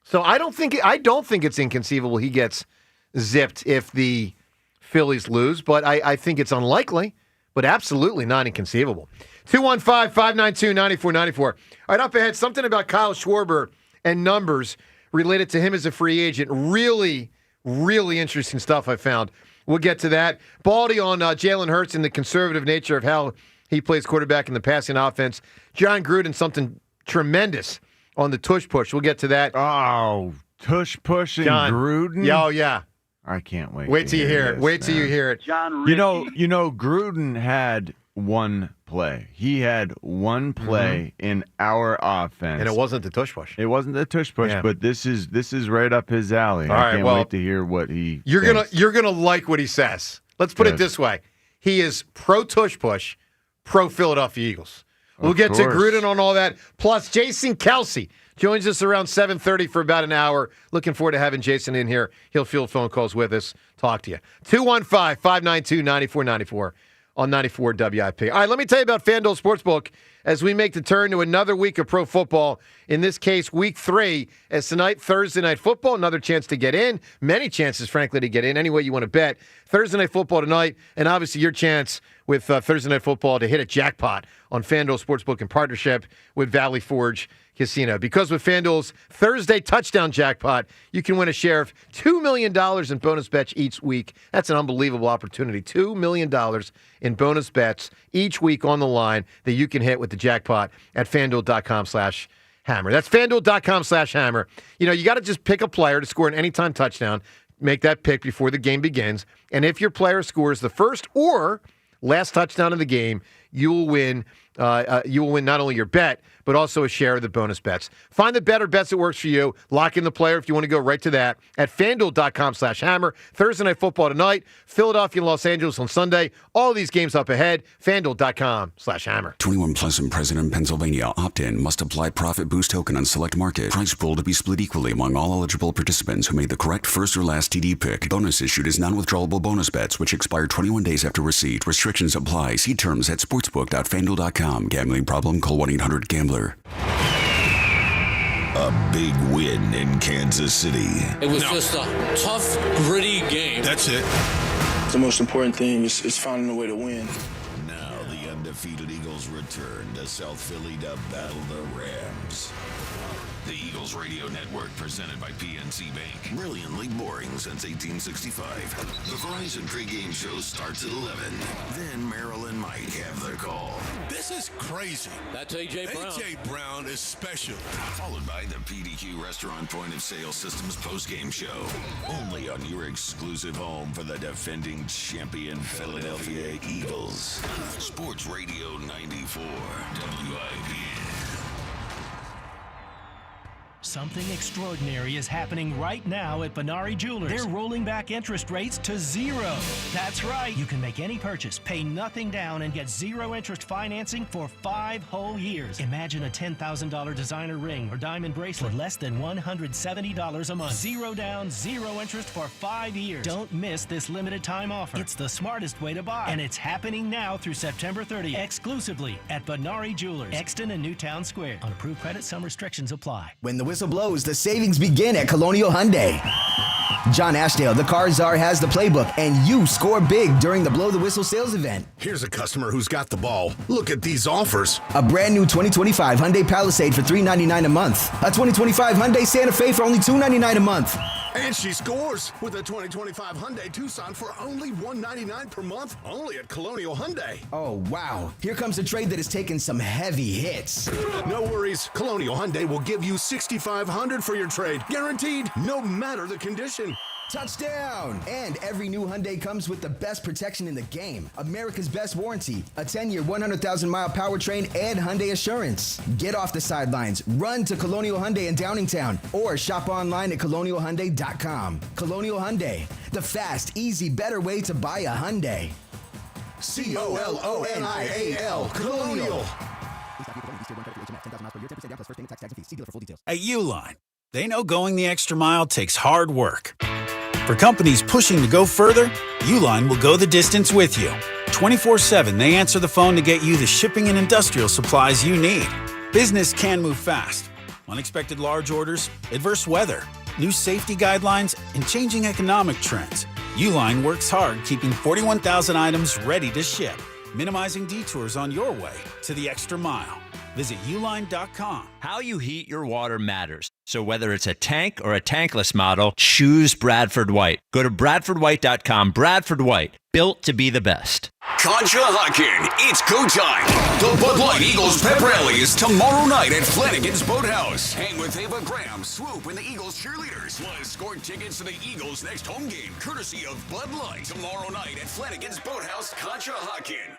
So I don't think it's inconceivable he gets zipped if the Phillies lose, but I think it's unlikely, but absolutely not inconceivable. 215-592-9494. All right, up ahead, something about Kyle Schwarber and numbers related to him as a free agent. Really, really interesting stuff I found. We'll get to that. Baldy on Jalen Hurts and the conservative nature of how he plays quarterback in the passing offense. John Gruden, something tremendous on the Tush push. We'll get to that. Oh, Tush push and Gruden? Yeah. I can't wait. Wait till you hear it. Wait till you hear it. John Ritchie. You know, Gruden had one play. He had one play in our offense, and it wasn't the tush push. It wasn't the tush push, but this is right up his alley. All right, I can't wait to hear what he. You're gonna like what he says. Let's put it this way: he is pro tush push, pro Philadelphia Eagles. We'll get to Gruden on all that. Plus, Jason Kelce joins us around 7:30 for about an hour. Looking forward to having Jason in here. He'll field phone calls with us. Talk to you. 215-592-9494 on 94 WIP. All right, let me tell you about FanDuel Sportsbook as we make the turn to another week of pro football. In this case, week 3, as tonight, Thursday Night Football. Another chance to get in. Many chances, frankly, to get in. Any way you want to bet. Thursday Night Football tonight, and obviously your chance with Thursday Night Football to hit a jackpot on FanDuel Sportsbook in partnership with Valley Forge Casino. Because with FanDuel's Thursday touchdown jackpot, you can win a share of $2 million in bonus bets each week. That's an unbelievable opportunity. $2 million in bonus bets each week on the line that you can hit with the jackpot at FanDuel.com/hammer. That's FanDuel.com/hammer. You know, you got to just pick a player to score an anytime touchdown. Make that pick before the game begins. And if your player scores the first or last touchdown of the game, you will win not only your bet, but also a share of the bonus bets. Find the better bets that works for you. Lock in the player if you want to go right to that at FanDuel.com/hammer. Thursday Night Football tonight. Philadelphia and Los Angeles on Sunday. All these games up ahead. FanDuel.com/hammer. 21 plus and present in Pennsylvania. Opt-in. Must apply profit boost token on select market. Price pool to be split equally among all eligible participants who made the correct first or last TD pick. Bonus issued is non-withdrawable bonus bets, which expire 21 days after receipt. Restrictions apply. See terms at sportsbook.fanduel.com. Gambling problem? Call 1-800-GAMBLER. A big win in Kansas City. It was just a tough, gritty game. That's it. The most important thing is finding a way to win. Now the undefeated Eagles return to South Philly to battle the Rams. The Eagles Radio Network, presented by PNC Bank. Brilliantly boring since 1865. The Verizon pregame show starts at 11. Then Merrill and Mike have the call. This is crazy. That's A.J. Brown. A.J. Brown is special. Followed by the PDQ Restaurant Point of Sale Systems postgame show. Only on your exclusive home for the defending champion Philadelphia Eagles. Sports Radio 94 WIP. Something extraordinary is happening right now at Benari Jewelers. They're rolling back interest rates to 0. That's right. You can make any purchase, pay nothing down, and get 0 interest financing for 5 whole years. Imagine a $10,000 designer ring or diamond bracelet, less than $170 a month. 0 down, 0 interest for 5 years. Don't miss this limited time offer. It's the smartest way to buy. And it's happening now through September 30th, exclusively at Benari Jewelers, Exton and Newtown Square. On approved credit, some restrictions apply. When the whistle blows, the savings begin at Colonial Hyundai. John Ashdale, the car czar, has the playbook, and you score big during the Blow the Whistle sales event. Here's a customer who's got the ball. Look at these offers. A brand new 2025 Hyundai Palisade for $399 a month. A 2025 Hyundai Santa Fe for only $299 a month. And she scores with a 2025 Hyundai Tucson for only $199 per month, only at Colonial Hyundai. Oh, wow. Here comes a trade that has taken some heavy hits. No worries. Colonial Hyundai will give you $6,500 for your trade. Guaranteed, no matter the condition. Touchdown! And every new Hyundai comes with the best protection in the game. America's best warranty, a 10-year, 100,000-mile powertrain, and Hyundai Assurance. Get off the sidelines, run to Colonial Hyundai in Downingtown, or shop online at colonialhyundai.com. Colonial Hyundai, the fast, easy, better way to buy a Hyundai. COLONIAL, Colonial. At Uline, they know going the extra mile takes hard work. For companies pushing to go further, Uline will go the distance with you. 24/7, they answer the phone to get you the shipping and industrial supplies you need. Business can move fast. Unexpected large orders, adverse weather, new safety guidelines, and changing economic trends. Uline works hard keeping 41,000 items ready to ship, minimizing detours on your way to the extra mile. Visit uline.com. How you heat your water matters. So whether it's a tank or a tankless model, choose Bradford White. Go to bradfordwhite.com. Bradford White, built to be the best. Conshohocken, it's go time. The Bud Light Eagles Pep Rally is tomorrow night at Flanagan's Boathouse. Hang with Ava Graham, Swoop, and the Eagles cheerleaders. Plus, score tickets to the Eagles' next home game, courtesy of Bud Light. Tomorrow night at Flanagan's Boathouse, Conshohocken.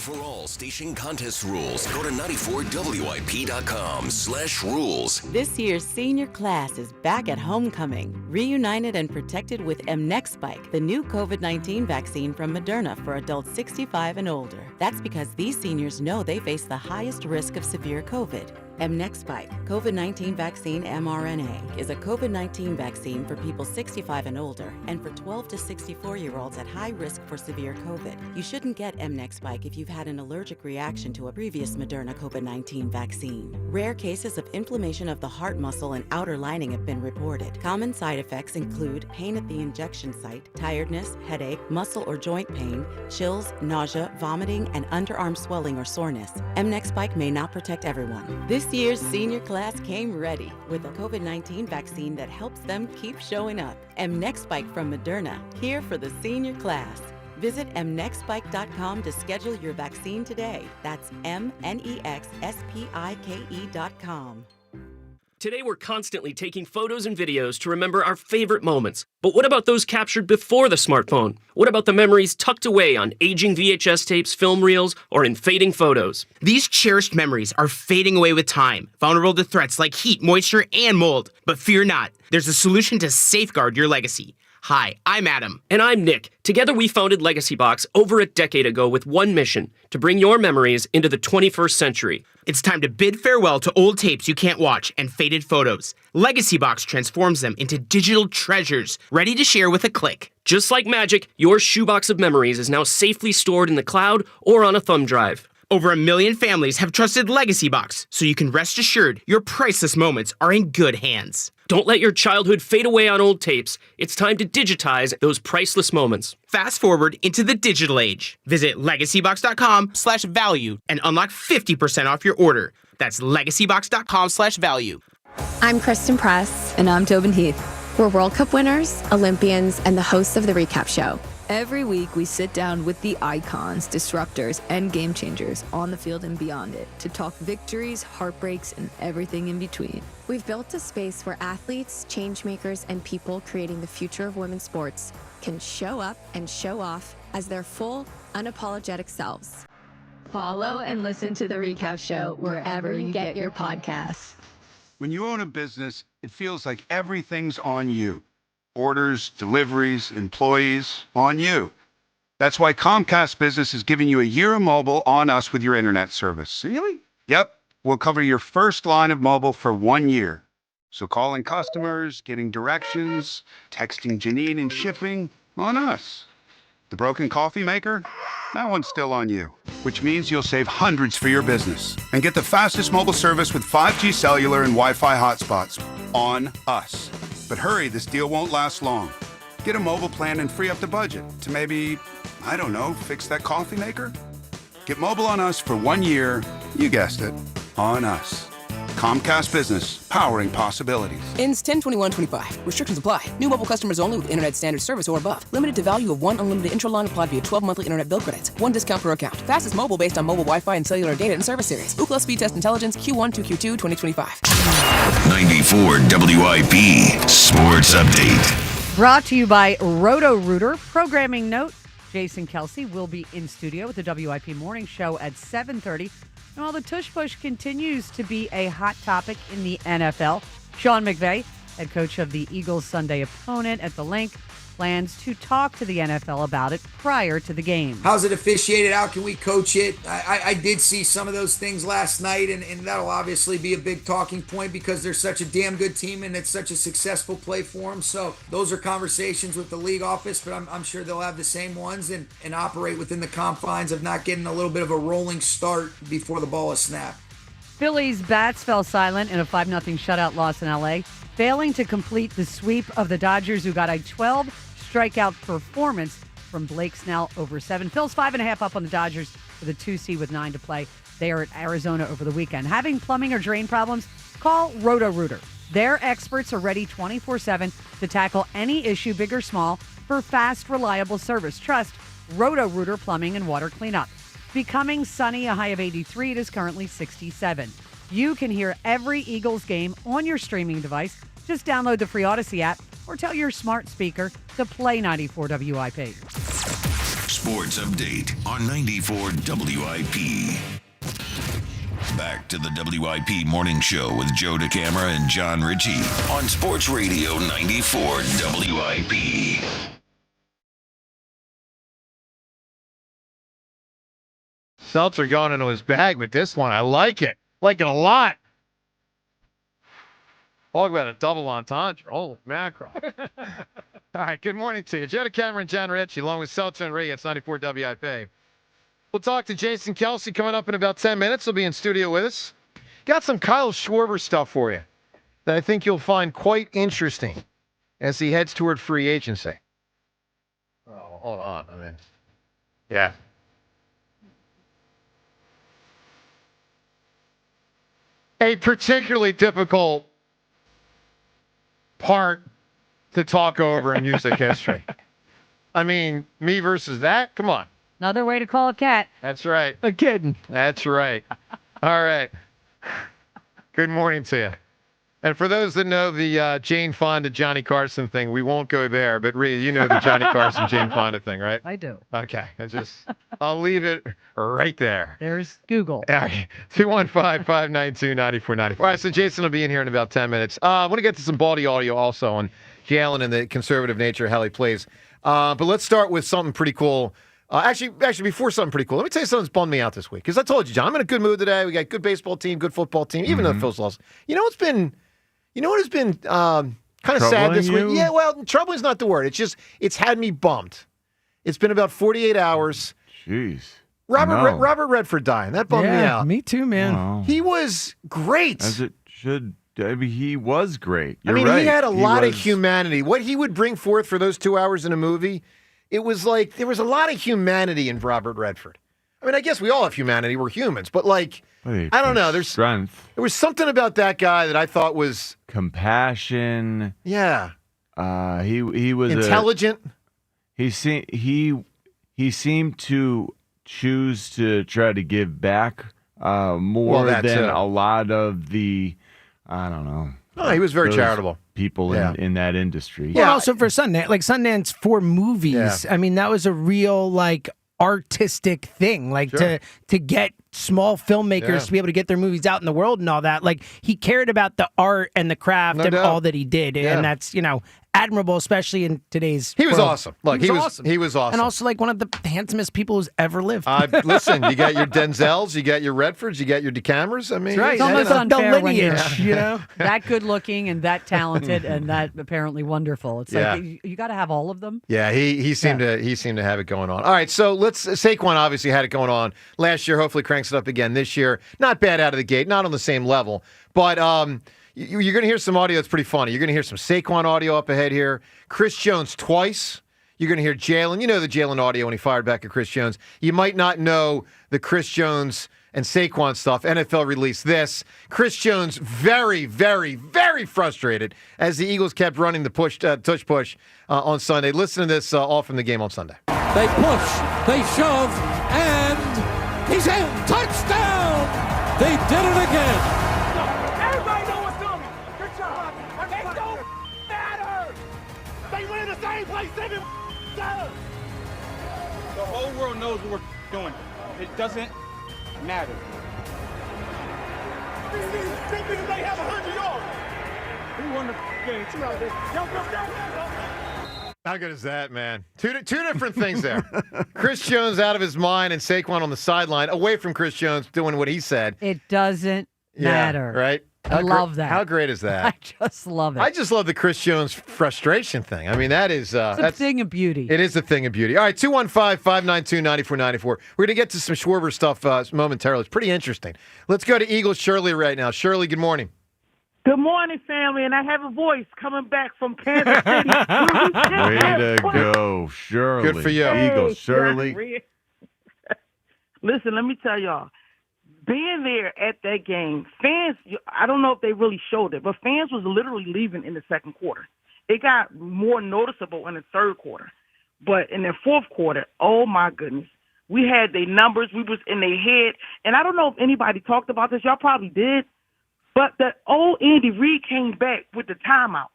For all station contest rules, go to 94WIP.com/rules. This year's senior class is back at homecoming, reunited and protected with mNEXSpike, the new COVID-19 vaccine from Moderna for adults 65 and older. That's because these seniors know they face the highest risk of severe COVID. mNEXSpike, COVID-19 vaccine mRNA, is a COVID-19 vaccine for people 65 and older and for 12 to 64-year-olds at high risk for severe COVID. You shouldn't get mNEXSpike if you've had an allergic reaction to a previous Moderna COVID-19 vaccine. Rare cases of inflammation of the heart muscle and outer lining have been reported. Common side effects include pain at the injection site, tiredness, headache, muscle or joint pain, chills, nausea, vomiting, and underarm swelling or soreness. mNEXSpike may not protect everyone. This year's senior class came ready with a COVID-19 vaccine that helps them keep showing up. mNEXSpike from Moderna, here for the senior class. Visit mnexspike.com to schedule your vaccine today. That's mnexspike.com. Today we're constantly taking photos and videos to remember our favorite moments. But what about those captured before the smartphone? What about the memories tucked away on aging VHS tapes, film reels, or in fading photos? These cherished memories are fading away with time, vulnerable to threats like heat, moisture, and mold. But fear not, there's a solution to safeguard your legacy. Hi, I'm Adam. And I'm Nick. Together we founded Legacy Box over a decade ago with one mission, to bring your memories into the 21st century. It's time to bid farewell to old tapes you can't watch and faded photos. Legacy Box transforms them into digital treasures, ready to share with a click. Just like magic, your shoebox of memories is now safely stored in the cloud or on a thumb drive. Over 1 million families have trusted Legacy Box, so you can rest assured your priceless moments are in good hands. Don't let your childhood fade away on old tapes. It's time to digitize those priceless moments. Fast forward into the digital age. Visit legacybox.com/value and unlock 50% off your order. That's legacybox.com/value. I'm Kristen Press. And I'm Tobin Heath. We're World Cup winners, Olympians, and the hosts of The Recap Show. Every week, we sit down with the icons, disruptors, and game changers on the field and beyond it to talk victories, heartbreaks, and everything in between. We've built a space where athletes, changemakers, and people creating the future of women's sports can show up and show off as their full, unapologetic selves. Follow and listen to The Recap Show wherever you get your podcasts. When you own a business, it feels like everything's on you. Orders, deliveries, employees, on you. That's why Comcast Business is giving you a year of mobile on us with your internet service. Really? Yep. We'll cover your first line of mobile for 1 year. So calling customers, getting directions, texting Janine and shipping, on us. The broken coffee maker? That one's still on you. Which means you'll save hundreds for your business and get the fastest mobile service with 5G cellular and Wi-Fi hotspots. On us. But hurry, this deal won't last long. Get a mobile plan and free up the budget to maybe, I don't know, fix that coffee maker? Get mobile on us for 1 year, you guessed it, on us. Comcast Business, powering possibilities. Ends 10/21/25. Restrictions apply. New mobile customers only with internet standard service or above. Limited to value of 1 unlimited intro line applied via 12 monthly internet bill credits. 1 discount per account. Fastest mobile based on mobile Wi-Fi and cellular data and service series. Ookla Speed Test Intelligence Q1 to Q2 2025. 94 WIP Sports Update. Brought to you by Roto-Rooter. Programming note, Jason Kelce will be in studio with the WIP Morning Show at 7:30. And while the Tush Push continues to be a hot topic in the NFL, Sean McVay, head coach of the Eagles' Sunday opponent at the Link, plans to talk to the NFL about it prior to the game. How's it officiated? How can we coach it? I did see some of those things last night, and that'll obviously be a big talking point because they're such a damn good team and it's such a successful play for them. So those are conversations with the league office, but I'm sure they'll have the same ones and operate within the confines of not getting a little bit of a rolling start before the ball is snapped. Phillies bats fell silent in a 5-0 shutout loss in L.A., failing to complete the sweep of the Dodgers, who got a 12-strikeout performance from Blake Snell over 7. Phil's 5.5 up on the Dodgers with a 2 with 9 to play. They are at Arizona over the weekend. Having plumbing or drain problems? Call Roto-Rooter. Their experts are ready 24/7 to tackle any issue, big or small, for fast, reliable service. Trust Roto-Rooter Plumbing and Water Cleanup. Becoming sunny, a high of 83. It is currently 67. You can hear every Eagles game on your streaming device. Just download the free Odyssey app or tell your smart speaker to play 94 WIP. Sports Update on 94 WIP. Back to the WIP Morning Show with Joe DeCamara and John Ritchie on Sports Radio 94 WIP. Seltzer going into his bag with this one. I like it. Like it a lot. Talk about a double entendre. Oh, mackerel. All right, good morning to you. Joe DeCamara and John Ritchie, along with Seltzer and Rhea. It's 94 WIP. We'll talk to Jason Kelce coming up in about 10 minutes. He'll be in studio with us. Got some Kyle Schwarber stuff for you that I think you'll find quite interesting as he heads toward free agency. Oh, hold on. Yeah. A particularly difficult part to talk over in music history. I mean, me versus that? Come on. Another way to call a cat. That's right. A kitten. That's right. All right. Good morning to you. And for those that know the Jane Fonda, Johnny Carson thing, we won't go there. But Rhea, you know the Johnny Carson, Jane Fonda thing, right? I do. Okay. I'll leave it right there. There's Google. All right. 215-592-9494. All right, so Jason will be in here in about 10 minutes. I want to get to some Baldy audio also on Jalen and the conservative nature of how he plays. But let's start with something pretty cool. Actually, before something pretty cool, let me tell you something that's bummed me out this week. Because I told you, John, I'm in a good mood today. We got good baseball team, good football team, even though Phil's lost. You know what has been kind of sad this week? Yeah, well, troubling is not the word. It's had me bummed. It's been about 48 hours. Jeez. Robert Redford dying. That bummed me out. Me too, man. Wow. He was great. As it should. I mean, he was great. You're right. He had a lot of was... humanity. What he would bring forth for those 2 hours in a movie, it was like there was a lot of humanity in Robert Redford. I mean, I guess we all have humanity. We're humans. But, I don't know. There's strength. There was something about that guy that I thought was... compassion. Yeah. He was... intelligent. He seemed to choose to try to give back more than a lot of the... I don't know. Oh, he was very charitable. People in that industry. Yeah, also for Sundance, Sundance for movies. Yeah. I mean, that was a real artistic thing, to get small filmmakers to be able to get their movies out in the world and all that. He cared about the art and the craft and all that he did, and that's admirable, especially in today's. He was world. awesome. Look, he was awesome. He was awesome, and also one of the handsomest people who's ever lived. Listen, you got your Denzels, you got your Redfords, you got your DeCamers. I mean, it's almost unfair when you're you that good looking and that talented and that apparently wonderful. It's you got to have all of them. Yeah, he seemed to have it going on. All right, so Saquon obviously had it going on last year. Hopefully cranks it up again this year. Not bad out of the gate, not on the same level, but you're going to hear some audio that's pretty funny. You're going to hear some Saquon audio up ahead here. Chris Jones twice. You're going to hear Jalen. You know the Jalen audio when he fired back at Chris Jones. You might not know the Chris Jones and Saquon stuff. NFL released this. Chris Jones very, very, very frustrated as the Eagles kept running the tush push on Sunday. Listen to this all from the game on Sunday. They push, they shove, and he's in. Touchdown! They did it again. Everybody know what's coming. Good job. It don't matter. They win the same place 7 times. The whole world knows what we're doing. It doesn't matter. These niggas, they have 100 yards. We won the game. How good is that, man? Two different things there. Chris Jones out of his mind and Saquon on the sideline, away from Chris Jones doing what he said. It doesn't matter. Right? I love that. How great is that? I just love it. I just love the Chris Jones frustration thing. I mean, that is... it's a thing of beauty. It is a thing of beauty. All right, 215-592-9494. We're going to get to some Schwarber stuff momentarily. It's pretty interesting. Let's go to Eagles Shirley right now. Shirley, good morning. Good morning, family, and I have a voice coming back from Kansas City. Way to go, Shirley. Good for you. Eagles, Shirley. Listen, let me tell y'all. Being there at that game, fans, I don't know if they really showed it, but fans was literally leaving in the second quarter. It got more noticeable in the third quarter. But in the fourth quarter, oh, my goodness. We had their numbers. We was in their head. And I don't know if anybody talked about this. Y'all probably did. But the old Andy Reid came back with the timeouts.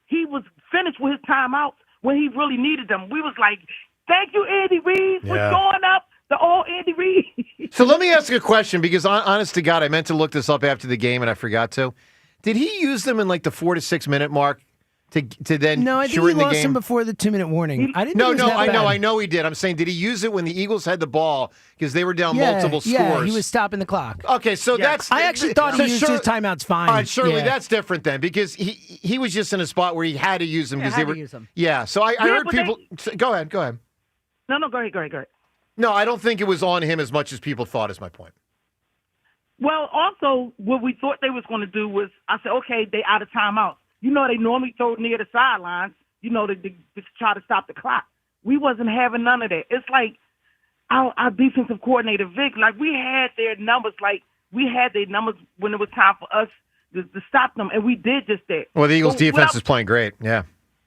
He was finished with his timeouts when he really needed them. We was like, Thank you, Andy Reid, for Yeah. showing up. The old Andy Reid. So let me ask you a question, because honest to God, I meant to look this up after the game and I forgot to. Did he use them in like the 4 to 6 minute mark to then No, I think he shorten the lost game? him before the 2-minute warning. I didn't. No, think it was that bad. I know he did. I'm saying, did he use it when the Eagles had the ball because they were down Yeah, multiple scores? Yeah, he was stopping the clock. Okay, so that's. I actually thought he used his timeouts fine. All right, surely Yeah. that's different then, because he was just in a spot where he had to use them because they were. use them. Yeah, so I heard but people. Go ahead. No, go ahead. No, I don't think it was on him as much as people thought. Is my point. Well, also, what we thought they was going to do was, I said, okay, they out of timeouts. You know, they normally throw it near the sidelines, you know, to try to stop the clock. We wasn't having none of that. It's like our defensive coordinator, Vic, like we had their numbers, when it was time for us to stop them, and we did just that. Well, the Eagles' So defense is playing great. Yeah.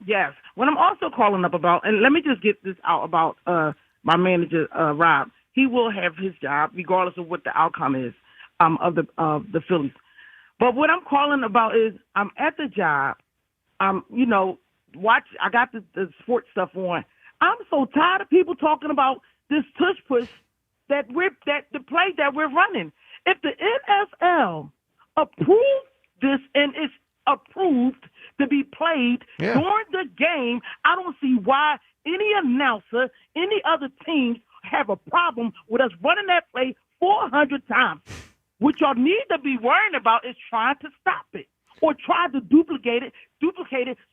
Yes. What I'm also calling up about, and let me just get this out about my manager, Rob. He will have his job regardless of what the outcome is of the Phillies. But what I'm calling about is I'm at the job. You know, I got the sports stuff on. I'm so tired of people talking about this tush push that the play that we're running. If the NFL approved this and it's approved to be played during the game, I don't see why any announcer, any other teams have a problem with us running that play 400 times. What y'all need to be worrying about is trying to stop it or try to duplicate it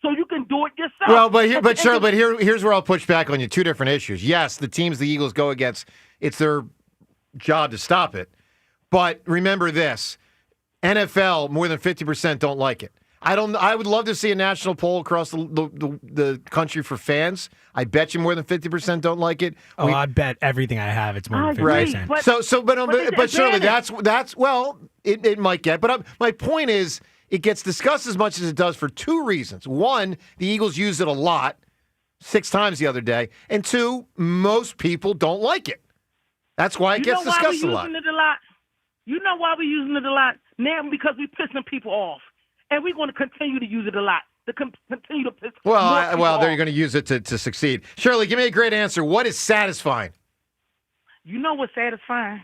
so you can do it yourself. Well, here's where I'll push back on you. Two different issues. Yes, the teams the Eagles go against, it's their job to stop it. But remember this, NFL, more than 50% don't like it. I would love to see a national poll across the country for fans. I bet you more than 50% don't like it. I bet everything I have it's more than 50%. Right. But surely that's well, it might get. But my point is, it gets discussed as much as it does for two reasons. One, the Eagles use it a lot, 6 times the other day, and two, most people don't like it. That's why it gets discussed a lot. You know why we're using it a lot? Now because we're pissing people off. And we're going to continue to use it a lot. To continue to piss more people off. They're going to use it to succeed. Shirley, give me a great answer. What is satisfying? You know what's satisfying?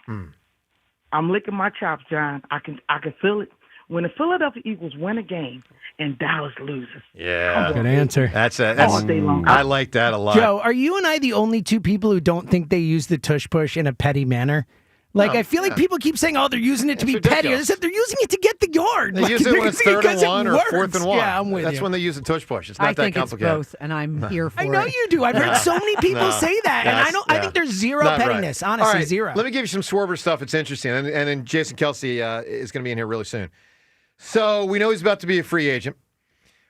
I'm licking my chops, John. I can feel it. When the Philadelphia Eagles win a game and Dallas loses. Yeah. Good answer. That's all day long. I like that a lot. Joe, are you and I the only two people who don't think they use the tush push in a petty manner? Like, I feel like people keep saying, they're using it to be petty. I said they're using it to get the yard. They use it when it's 3rd and 1 or 4th and 1. Yeah, I'm with you. That's when they use a tush push. It's not that complicated. I think it's both, and I'm here for it. I know you do. I've heard so many people say that, and I think there's zero pettiness. Right. Honestly, All right, zero. Let me give you some Schwarber stuff. It's interesting. And then Jason Kelce is going to be in here really soon. So we know he's about to be a free agent.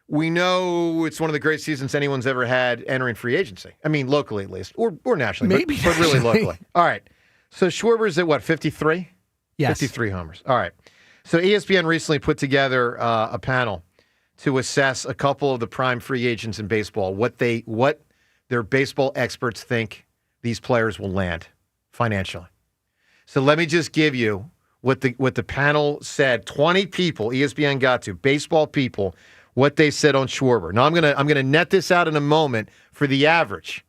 We know it's one of the great seasons anyone's ever had entering free agency. I mean, locally at least, or nationally, but really locally. All right. So Schwarber's at what, 53? Yes. 53 homers. All right. So ESPN recently put together a panel to assess a couple of the prime free agents in baseball, what their baseball experts think these players will land financially. So let me just give you what the panel said. 20 people ESPN got to, baseball people, what they said on Schwarber. Now I'm gonna net this out in a moment for the average,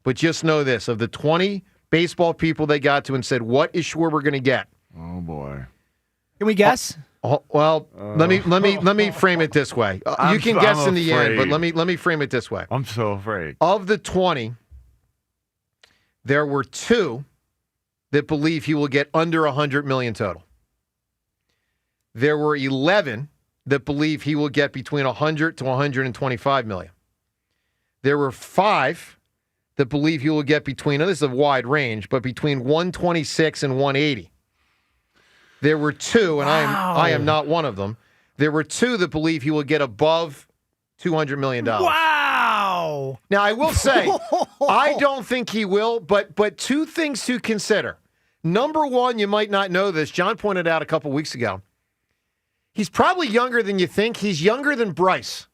but just know this: of the 20 baseball people they got to and said, what is Schwarber going to get? Oh boy! Can we guess? Let me frame it this way. You can guess in the end, but let me frame it this way. I'm so afraid. Of the 20, there were 2 that believe he will get under $100 million total. There were 11 that believe he will get between $100 to $125 million. There were 5 that believe he will get between, now this is a wide range, but between 126 and 180. There were 2, and I am not one of them. There were 2 that believe he will get above $200 million. Wow. Now, I will say, I don't think he will, but 2 things to consider. Number 1, you might not know this. John pointed out a couple weeks ago. He's probably younger than you think. He's younger than Bryce.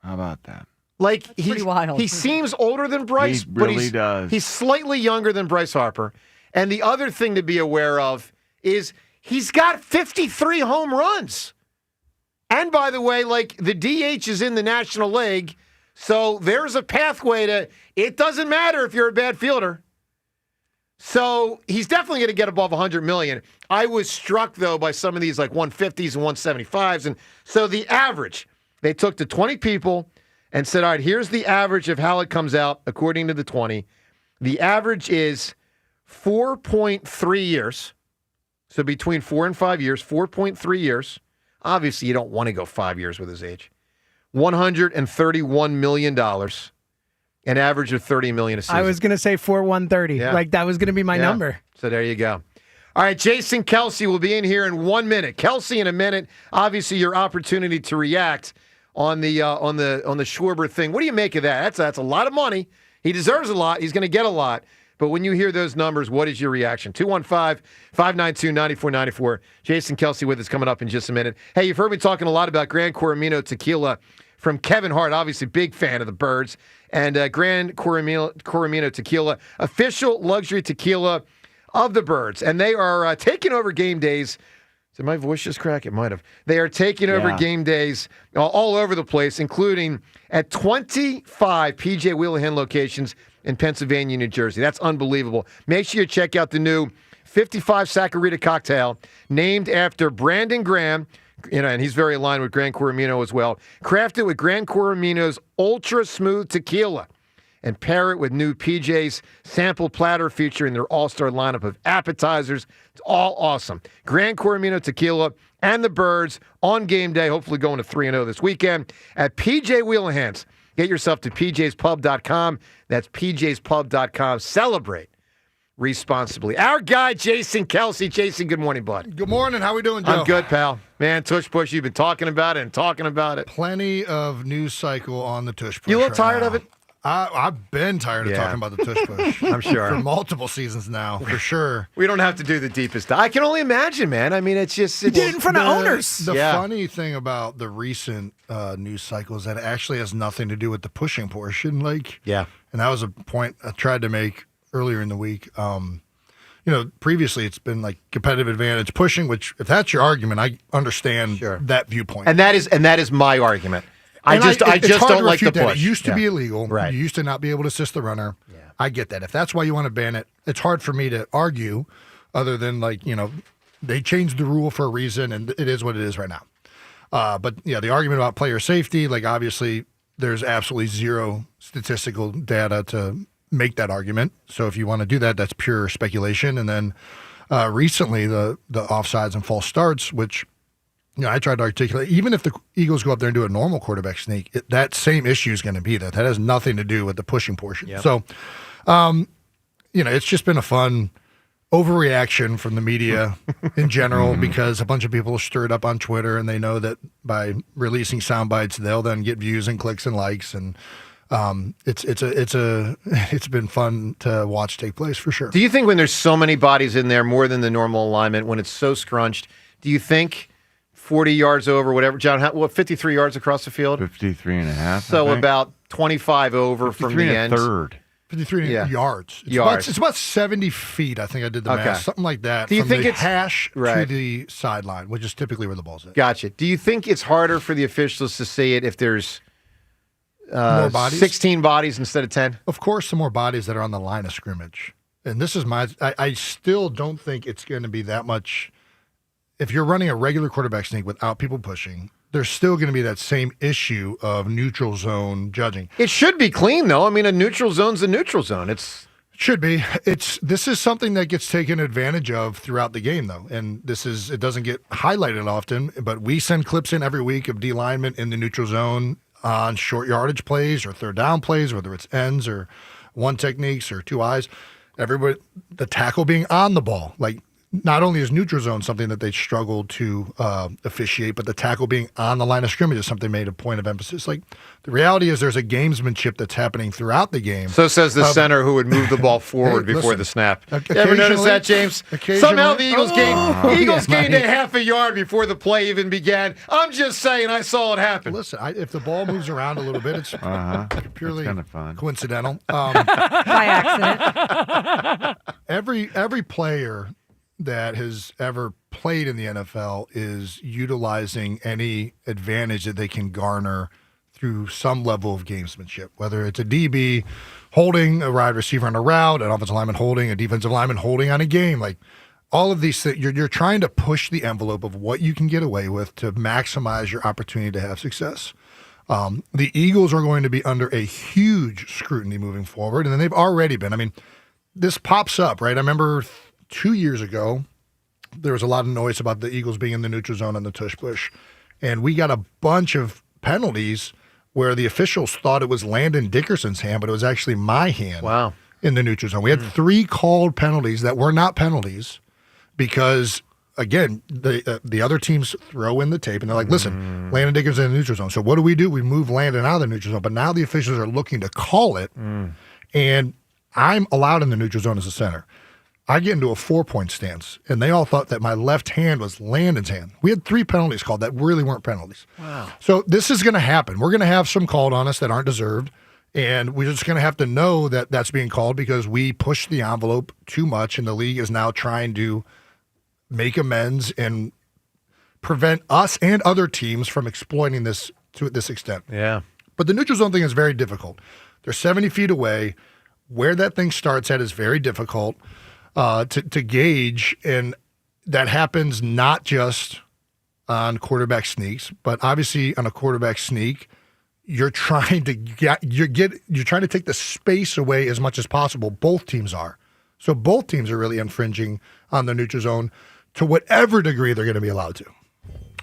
How about that? Like, pretty wild. He seems older than Bryce, He really but does. He's slightly younger than Bryce Harper. And the other thing to be aware of is he's got 53 home runs. And by the way, like, the DH is in the National League, So there's a pathway to it doesn't matter if you're a bad fielder. So he's definitely going to get above $100 million. I was struck, though, by some of these like 150s and 175s. And so the average, they took the 20 people and said, all right, here's the average of how it comes out according to the 20. The average is 4.3 years. So between 4 and 5 years, 4.3 years. Obviously, you don't want to go 5 years with his age. $131 million. An average of $30 million a season. I was going to say 130. Yeah. Like, that was going to be my number. So there you go. All right, Jason Kelce will be in here in 1 minute. Kelce in a minute. Obviously, your opportunity to react on the Schwarber thing. What do you make of that? That's a lot of money. He deserves a lot. He's going to get a lot. But when you hear those numbers, what is your reaction? 215-592-9494. Jason Kelce with us coming up in just a minute. Hey, you've heard me talking a lot about Gran Coramino Tequila from Kevin Hart, obviously big fan of the Birds. And Gran Coramino Tequila, official luxury tequila of the Birds. And they are taking over game days. Did my voice just crack? It might have. They are taking over game days all over the place, including at 25 P.J. Wheelahan locations in Pennsylvania, New Jersey. That's unbelievable. Make sure you check out the new 55 Saccharita cocktail named after Brandon Graham, and he's very aligned with Gran Coramino as well. Crafted with Gran Coramino's Ultra Smooth Tequila and pair it with new PJ's sample platter featuring their all-star lineup of appetizers. It's all awesome. Gran Coramino Tequila and the Birds on game day, hopefully going to 3-0 this weekend at PJ Wheelahan's. Get yourself to pjspub.com. That's pjspub.com. Celebrate responsibly. Our guy, Jason Kelce. Jason, good morning, bud. Good morning. How we doing, Joe? I'm good, pal. Man, Tush Push, you've been talking about it and talking about it. Plenty of news cycle on the Tush Push. You a little tired of it? I've been tired of talking about the Tush Push. I'm sure. For multiple seasons now, for sure. We don't have to do the deepest dive. I can only imagine, man. I mean, it's just... You did it in front of owners. The funny thing about the recent news cycle is that it actually has nothing to do with the pushing portion. And that was a point I tried to make earlier in the week. Previously it's been like competitive advantage pushing, which if that's your argument, I understand that viewpoint. And that is my argument. I just don't like the push. It used to be illegal. Right. You used to not be able to assist the runner. Yeah. I get that. If that's why you want to ban it, it's hard for me to argue other than they changed the rule for a reason and it is what it is right now. But the argument about player safety, obviously there's absolutely zero statistical data to make that argument. So if you want to do that, that's pure speculation. And then recently the offsides and false starts, which I tried to articulate, even if the Eagles go up there and do a normal quarterback sneak, that same issue is going to be there. That has nothing to do with the pushing portion. Yep. So, it's just been a fun overreaction from the media in general because a bunch of people stir it up on Twitter and they know that by releasing sound bites, they'll then get views and clicks and likes. And it's been fun to watch take place for sure. Do you think when there's so many bodies in there, more than the normal alignment, when it's so scrunched, do you think 40 yards over, whatever, John, 53 yards across the field? 53 and a half. So about 25 over from the end. 53 yards. It's about 70 feet, I think I did the math. Something like that. Do you think the it's hash to the sideline, which is typically where the ball's at. Gotcha. Do you think it's harder for the officials to see it if there's more bodies? 16 bodies instead of 10? Of course, the more bodies that are on the line of scrimmage. And this is I still don't think it's going to be that much. If you're running a regular quarterback sneak without people pushing, there's still going to be that same issue of neutral zone judging. It should be clean, though. I mean, a neutral zone's a neutral zone. It should be. This is something that gets taken advantage of throughout the game, though. And it doesn't get highlighted often, but we send clips in every week of D linemen in the neutral zone on short yardage plays or third down plays, whether it's ends or one techniques or two eyes. Everybody, the tackle being on the ball, not only is neutral zone something that they struggled to officiate, but the tackle being on the line of scrimmage is something made a point of emphasis. The reality is there's a gamesmanship that's happening throughout the game. So says the center who would move the ball forward before the snap. Ever notice that, James? Somehow the Eagles gained a half a yard before the play even began. I'm just saying I saw it happen. Listen, if the ball moves around a little bit, it's purely coincidental. By accident. Every player that has ever played in the NFL is utilizing any advantage that they can garner through some level of gamesmanship, whether it's a DB holding a wide receiver on a route, an offensive lineman holding, a defensive lineman holding on a game. Like all of these things, you're trying to push the envelope of what you can get away with to maximize your opportunity to have success. The Eagles are going to be under a huge scrutiny moving forward, and then they've already been. I mean, this pops up, right? I remember 2 years ago, there was a lot of noise about the Eagles being in the neutral zone on the Tush push, and we got a bunch of penalties where the officials thought it was Landon Dickerson's hand, but it was actually my hand in the neutral zone. We had 3 called penalties that were not penalties because, again, the other teams throw in the tape, and they're like, listen, Landon Dickerson's in the neutral zone. So what do? We move Landon out of the neutral zone, but now the officials are looking to call it, and I'm allowed in the neutral zone as a center. I get into a 4-point stance, and they all thought that my left hand was Landon's hand. We had 3 penalties called that really weren't penalties. Wow. So this is going to happen. We're going to have some called on us that aren't deserved, and we're just going to have to know that that's being called because we pushed the envelope too much, and the league is now trying to make amends and prevent us and other teams from exploiting this to this extent. Yeah. But the neutral zone thing is very difficult. They're 70 feet away. Where that thing starts at is very difficult to gauge, and that happens not just on quarterback sneaks, but obviously on a quarterback sneak, you're trying to take the space away as much as possible. Both teams are. So both teams are really infringing on the neutral zone to whatever degree they're going to be allowed to.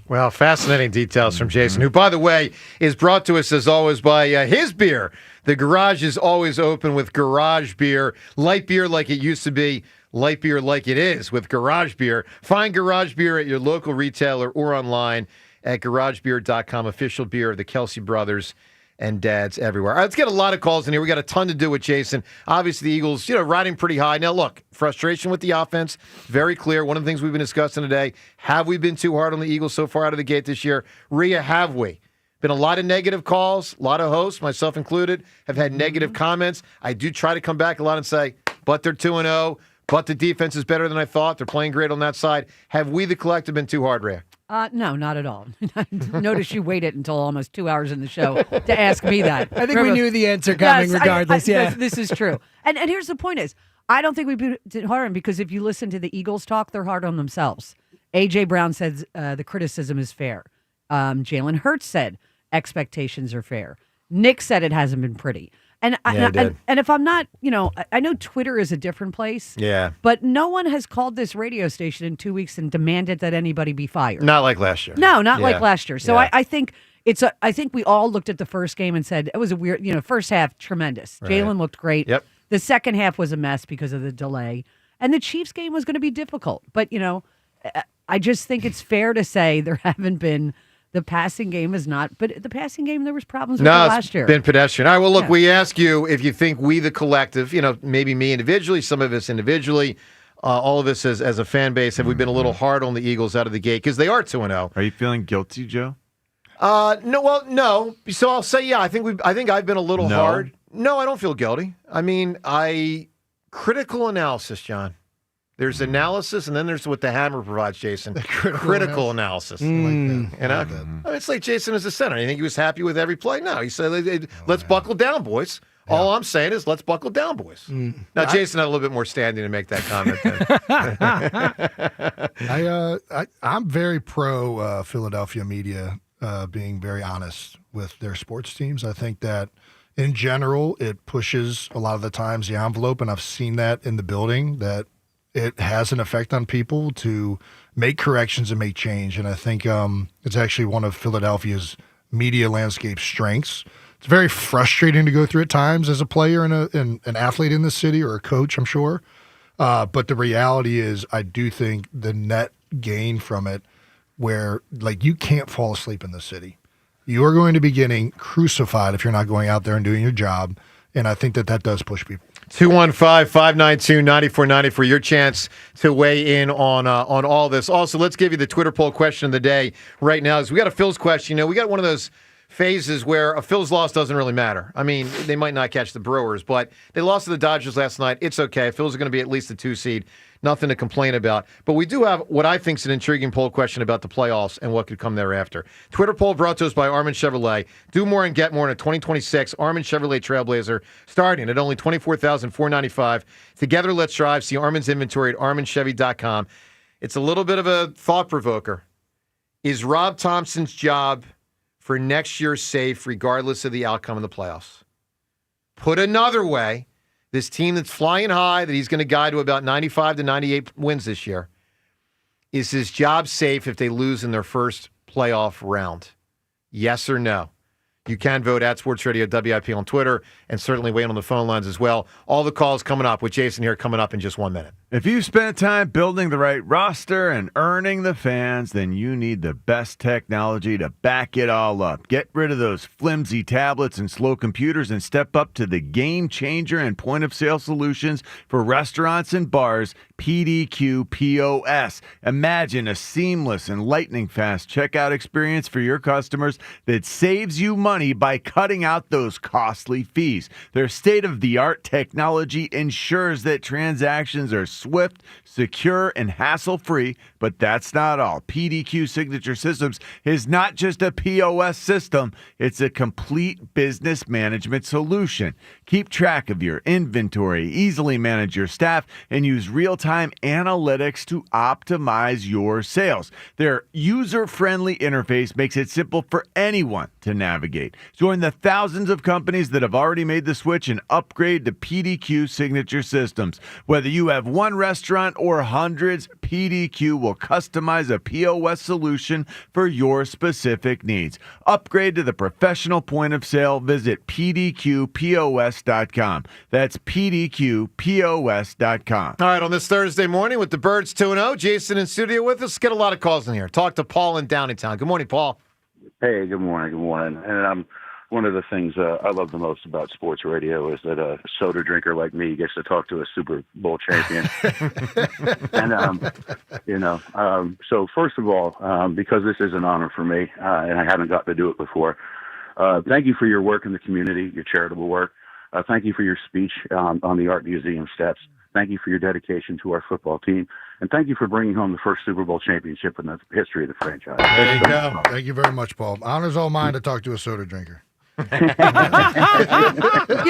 Well, fascinating details from Jason, who, by the way, is brought to us, as always, by his beer. The garage is always open with Garage Beer. Light beer like it used to be, light beer like it is with Garage Beer. Find Garage Beer at your local retailer or online at garagebeer.com, official beer of the Kelce brothers and dads everywhere. All right, let's get a lot of calls in here. We got a ton to do with Jason. Obviously, the Eagles, riding pretty high. Now, look, frustration with the offense, very clear. One of the things we've been discussing today, have we been too hard on the Eagles so far out of the gate this year? Rhea, have we? Been a lot of negative calls. A lot of hosts, myself included, have had negative comments. I do try to come back a lot and say, but they're 2-0, but the defense is better than I thought. They're playing great on that side. Have we, the collective, been too hard, Rhea? No, not at all. Notice you waited until almost 2 hours in the show to ask me that. I think we knew the answer coming regardless. This is true. And here's the point is, I don't think we've been hard on them because if you listen to the Eagles talk, they're hard on themselves. A.J. Brown says the criticism is fair. Jalen Hurts said expectations are fair. Nick said it hasn't been pretty. And if I'm not, I know Twitter is a different place. Yeah. But no one has called this radio station in 2 weeks and demanded that anybody be fired. Not like last year. No, not like last year. So I think I think we all looked at the first game and said it was a weird, first half tremendous. Right. Jalen looked great. Yep. The second half was a mess because of the delay. And the Chiefs game was going to be difficult. But, I just think it's fair to say there haven't been. The passing game is not, but the passing game, there was problems with last year. It's been pedestrian. All right, well, look, we ask you if you think we, the collective, maybe me individually, some of us individually, all of us as a fan base, have we been a little hard on the Eagles out of the gate? Because they are 2-0. Are you feeling guilty, Joe? No. So I'll say, I think I've been a little hard. No, I don't feel guilty. I mean, critical analysis, John. There's analysis, and then there's what the hammer provides, Jason. Critical analysis. It's like Jason is a center. You think he was happy with every play? No. He said, let's buckle down, boys. Yeah. All I'm saying is let's buckle down, boys. Now, Jason had a little bit more standing to make that comment. I'm very pro Philadelphia media being very honest with their sports teams. I think that in general, it pushes a lot of the times the envelope, and I've seen that in the building, that it has an effect on people to make corrections and make change. And I think it's actually one of Philadelphia's media landscape strengths. It's very frustrating to go through at times as a player and an athlete in the city, or a coach, I'm sure. But the reality is, I do think the net gain from it, where you can't fall asleep in the city. You are going to be getting crucified if you're not going out there and doing your job. And I think that does push people. 215-592-9490 for your chance to weigh in on all this. Also, let's give you the Twitter poll question of the day right now. Is we got a Phil's question. We got one of those phases where a Phil's loss doesn't really matter. I mean, they might not catch the Brewers, but they lost to the Dodgers last night. It's okay. Phil's are going to be at least a 2 seed. Nothing to complain about. But we do have what I think is an intriguing poll question about the playoffs and what could come thereafter. Twitter poll brought to us by Armin Chevrolet. Do more and get more in a 2026 Armin Chevrolet Trailblazer starting at only $24,495. Together, let's drive. See Armin's inventory at arminchevy.com. It's a little bit of a thought provoker. Is Rob Thompson's job for next year safe regardless of the outcome of the playoffs? Put another way, this team that's flying high, that he's going to guide to about 95 to 98 wins this year, is his job safe if they lose in their first playoff round? Yes or no? You can vote at Sports Radio WIP on Twitter and certainly wait on the phone lines as well. All the calls coming up with Jason here coming up in just 1 minute. If you spent time building the right roster and earning the fans, then you need the best technology to back it all up. Get rid of those flimsy tablets and slow computers and step up to the game changer and point-of-sale solutions for restaurants and bars, PDQ POS. Imagine a seamless and lightning-fast checkout experience for your customers that saves you money by cutting out those costly fees. Their state-of-the-art technology ensures that transactions are swift, secure, and hassle-free, but that's not all. PDQ Signature Systems is not just a POS system, it's a complete business management solution. Keep track of your inventory, easily manage your staff, and use real-time analytics to optimize your sales. Their user-friendly interface makes it simple for anyone to navigate. Join the thousands of companies that have already made the switch and upgrade to PDQ Signature Systems. Whether you have one restaurant or hundreds, PDQ will customize a POS solution for your specific needs. Upgrade to the professional point of sale. Visit pdqpos.com. That's pdqpos.com. All right, on this Thursday morning with the Birds 2-0, Jason in studio with us. Get a lot of calls in here. Talk to Paul in Downingtown. Good morning, Paul. Hey, good morning. Good morning. And one of the things I love the most about sports radio is that a soda drinker like me gets to talk to a Super Bowl champion. And, so first of all, because this is an honor for me, and I haven't got to do it before, thank you for your work in the community, your charitable work. Thank you for your speech on the Art Museum steps. Thank you for your dedication to our football team. And thank you for bringing home the first Super Bowl championship in the history of the franchise. There you go. Thank you very much, Paul. Honor's all mine to talk to a soda drinker. You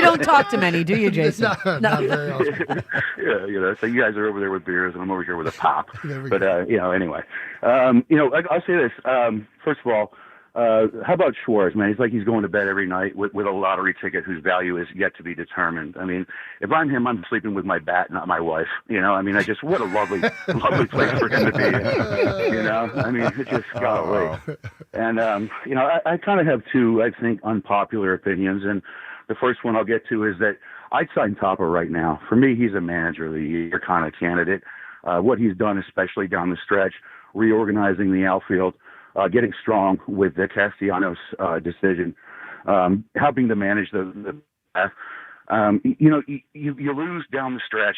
don't talk to many, do you, Jason? No. Not very often. Yeah, so you guys are over there with beers, and I'm over here with a pop. But, anyway. I'll say this. First of all, how about Schwarber, man? He's like he's going to bed every night with a lottery ticket whose value is yet to be determined. I mean, if I'm him, I'm sleeping with my bat, not my wife. What a lovely place for him to be in. It just got away. And, I kind of have two, I think, unpopular opinions. And the first one I'll get to is that I'd sign Topper right now. For me, he's a manager of the year kind of candidate. What he's done, especially down the stretch, reorganizing the outfield, getting strong with the Castellanos decision, helping to manage the path. You lose down the stretch.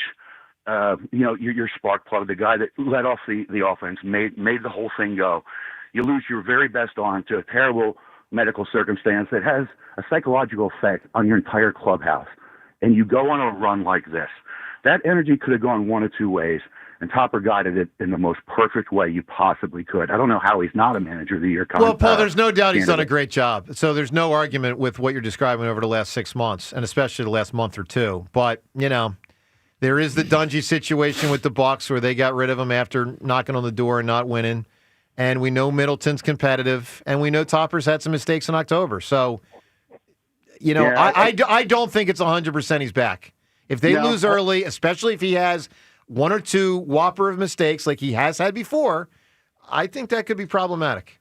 Your spark plug, the guy that led off the offense, made the whole thing go. You lose your very best arm to a terrible medical circumstance that has a psychological effect on your entire clubhouse. And you go on a run like this. That energy could have gone one of two ways. And Topper guided it in the most perfect way you possibly could. I don't know how he's not a manager of the year. Well, Paul, there's no doubt he's done a great job. So there's no argument with what you're describing over the last 6 months, and especially the last month or two. But, there is the Dungy situation with the Bucs where they got rid of him after knocking on the door and not winning. And we know Middleton's competitive, and we know Topper's had some mistakes in October. So, I don't think it's 100% he's back. If they lose early, especially if he has one or two whopper of mistakes like he has had before, I think that could be problematic.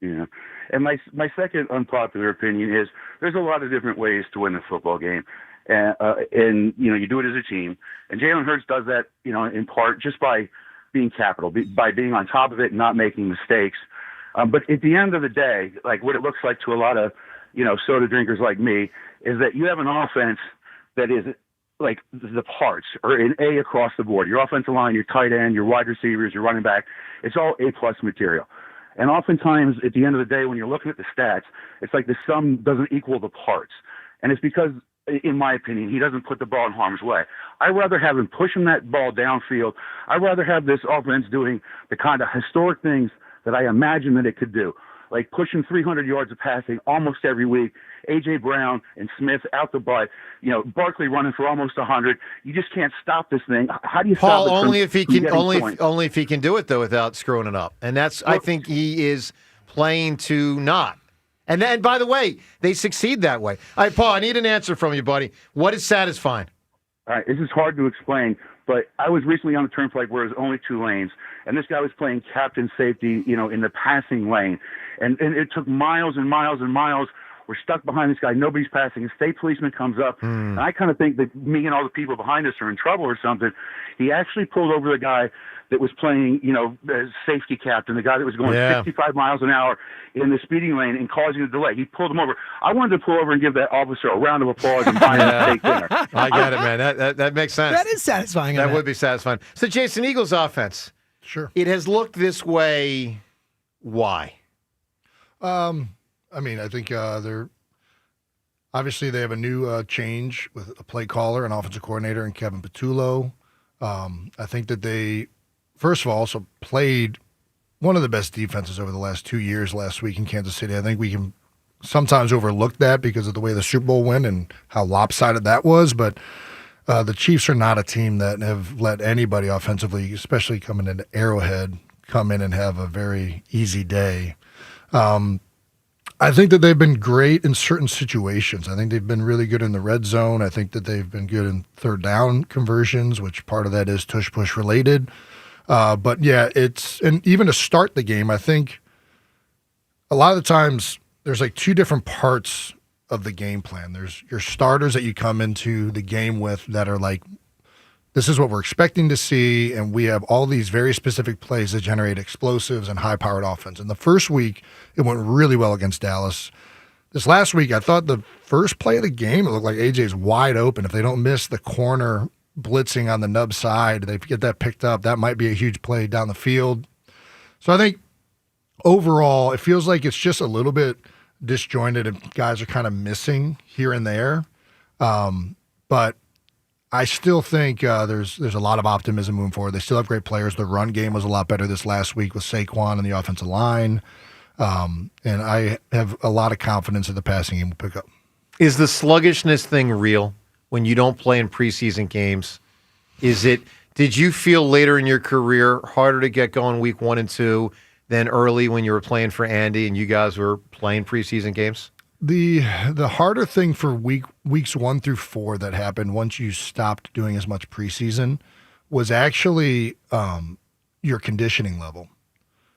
Yeah. And my second unpopular opinion is there's a lot of different ways to win a football game. And you do it as a team. And Jalen Hurts does that, in part just by being capital, by being on top of it and not making mistakes. But at the end of the day, like what it looks like to a lot of, soda drinkers like me, is that you have an offense that is like the parts are an A across the board. Your offensive line, your tight end, your wide receivers, your running back, it's all A+ material. And oftentimes, at the end of the day, when you're looking at the stats, it's like the sum doesn't equal the parts. And it's because, in my opinion, he doesn't put the ball in harm's way. I'd rather have him pushing that ball downfield. I'd rather have this offense doing the kind of historic things that I imagine that it could do, like pushing 300 yards of passing almost every week. A.J. Brown and Smith out the butt. Barkley running for almost 100. You just can't stop this thing. How do you Paul, stop it? only if he can, points? only if he can do it though, without screwing it up. And that's, I think he is playing to not. And then, by the way, they succeed that way. All right, Paul, I need an answer from you, buddy. What is satisfying? All right, this is hard to explain, but I was recently on the turnpike where there's only 2 lanes, and this guy was playing captain safety, in the passing lane, and it took miles and miles and miles. We're stuck behind this guy. Nobody's passing. A state policeman comes up, and I kind of think that me and all the people behind us are in trouble or something. He actually pulled over the guy that was playing, as safety captain, the guy that was going 65 miles an hour in the speeding lane and causing a delay. He pulled him over. I wanted to pull over and give that officer a round of applause and buy him a steak dinner. I get it, man. That makes sense. That is satisfying. That would be satisfying. So, Jason, Eagles offense. Sure. It has looked this way. Why? I think they're obviously they have a new change with a play caller, an offensive coordinator, and Kevin Patullo. I think that they, first of all, also played one of the best defenses over the last 2 years last week in Kansas City. I think we can sometimes overlook that because of the way the Super Bowl went and how lopsided that was. But the Chiefs are not a team that have let anybody offensively, especially coming into Arrowhead, come in and have a very easy day. I think that they've been great in certain situations. I think they've been really good in the red zone. I think that they've been good in third down conversions, which part of that is tush push related. But yeah, and even to start the game, I think a lot of the times there's like 2 different parts of the game plan. There's your starters that you come into the game with that are like, this is what we're expecting to see, and we have all these very specific plays that generate explosives and high-powered offense. And the first week, it went really well against Dallas. This last week, I thought the first play of the game, it looked like AJ's wide open. If they don't miss the corner blitzing on the nub side, they get that picked up, that might be a huge play down the field. So I think overall, it feels like it's just a little bit disjointed and guys are kind of missing here and there. But I still think there's a lot of optimism moving forward. They still have great players. The run game was a lot better this last week with Saquon and the offensive line. And I have a lot of confidence that the passing game will pick up. Is the sluggishness thing real when you don't play in preseason games? Did you feel later in your career harder to get going week 1 and 2 than early when you were playing for Andy and you guys were playing preseason games? The harder thing for weeks 1 through 4 that happened once you stopped doing as much preseason was actually your conditioning level.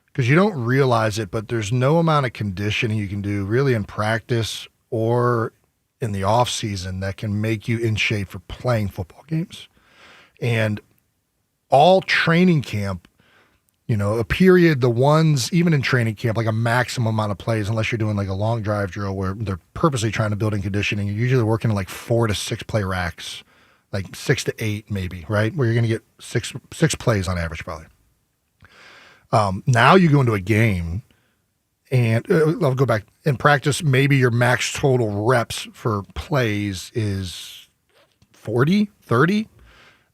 Because you don't realize it, but there's no amount of conditioning you can do really in practice or in the off season that can make you in shape for playing football games. And all training camp, a period, the ones, even in training camp, like a maximum amount of plays, unless you're doing like a long drive drill where they're purposely trying to build in conditioning, you're usually working in like 4 to 6 play racks, like 6 to 8 maybe, right? Where you're going to get six plays on average probably. Now you go into a game and I'll go back in practice. Maybe your max total reps for plays is 40, 30.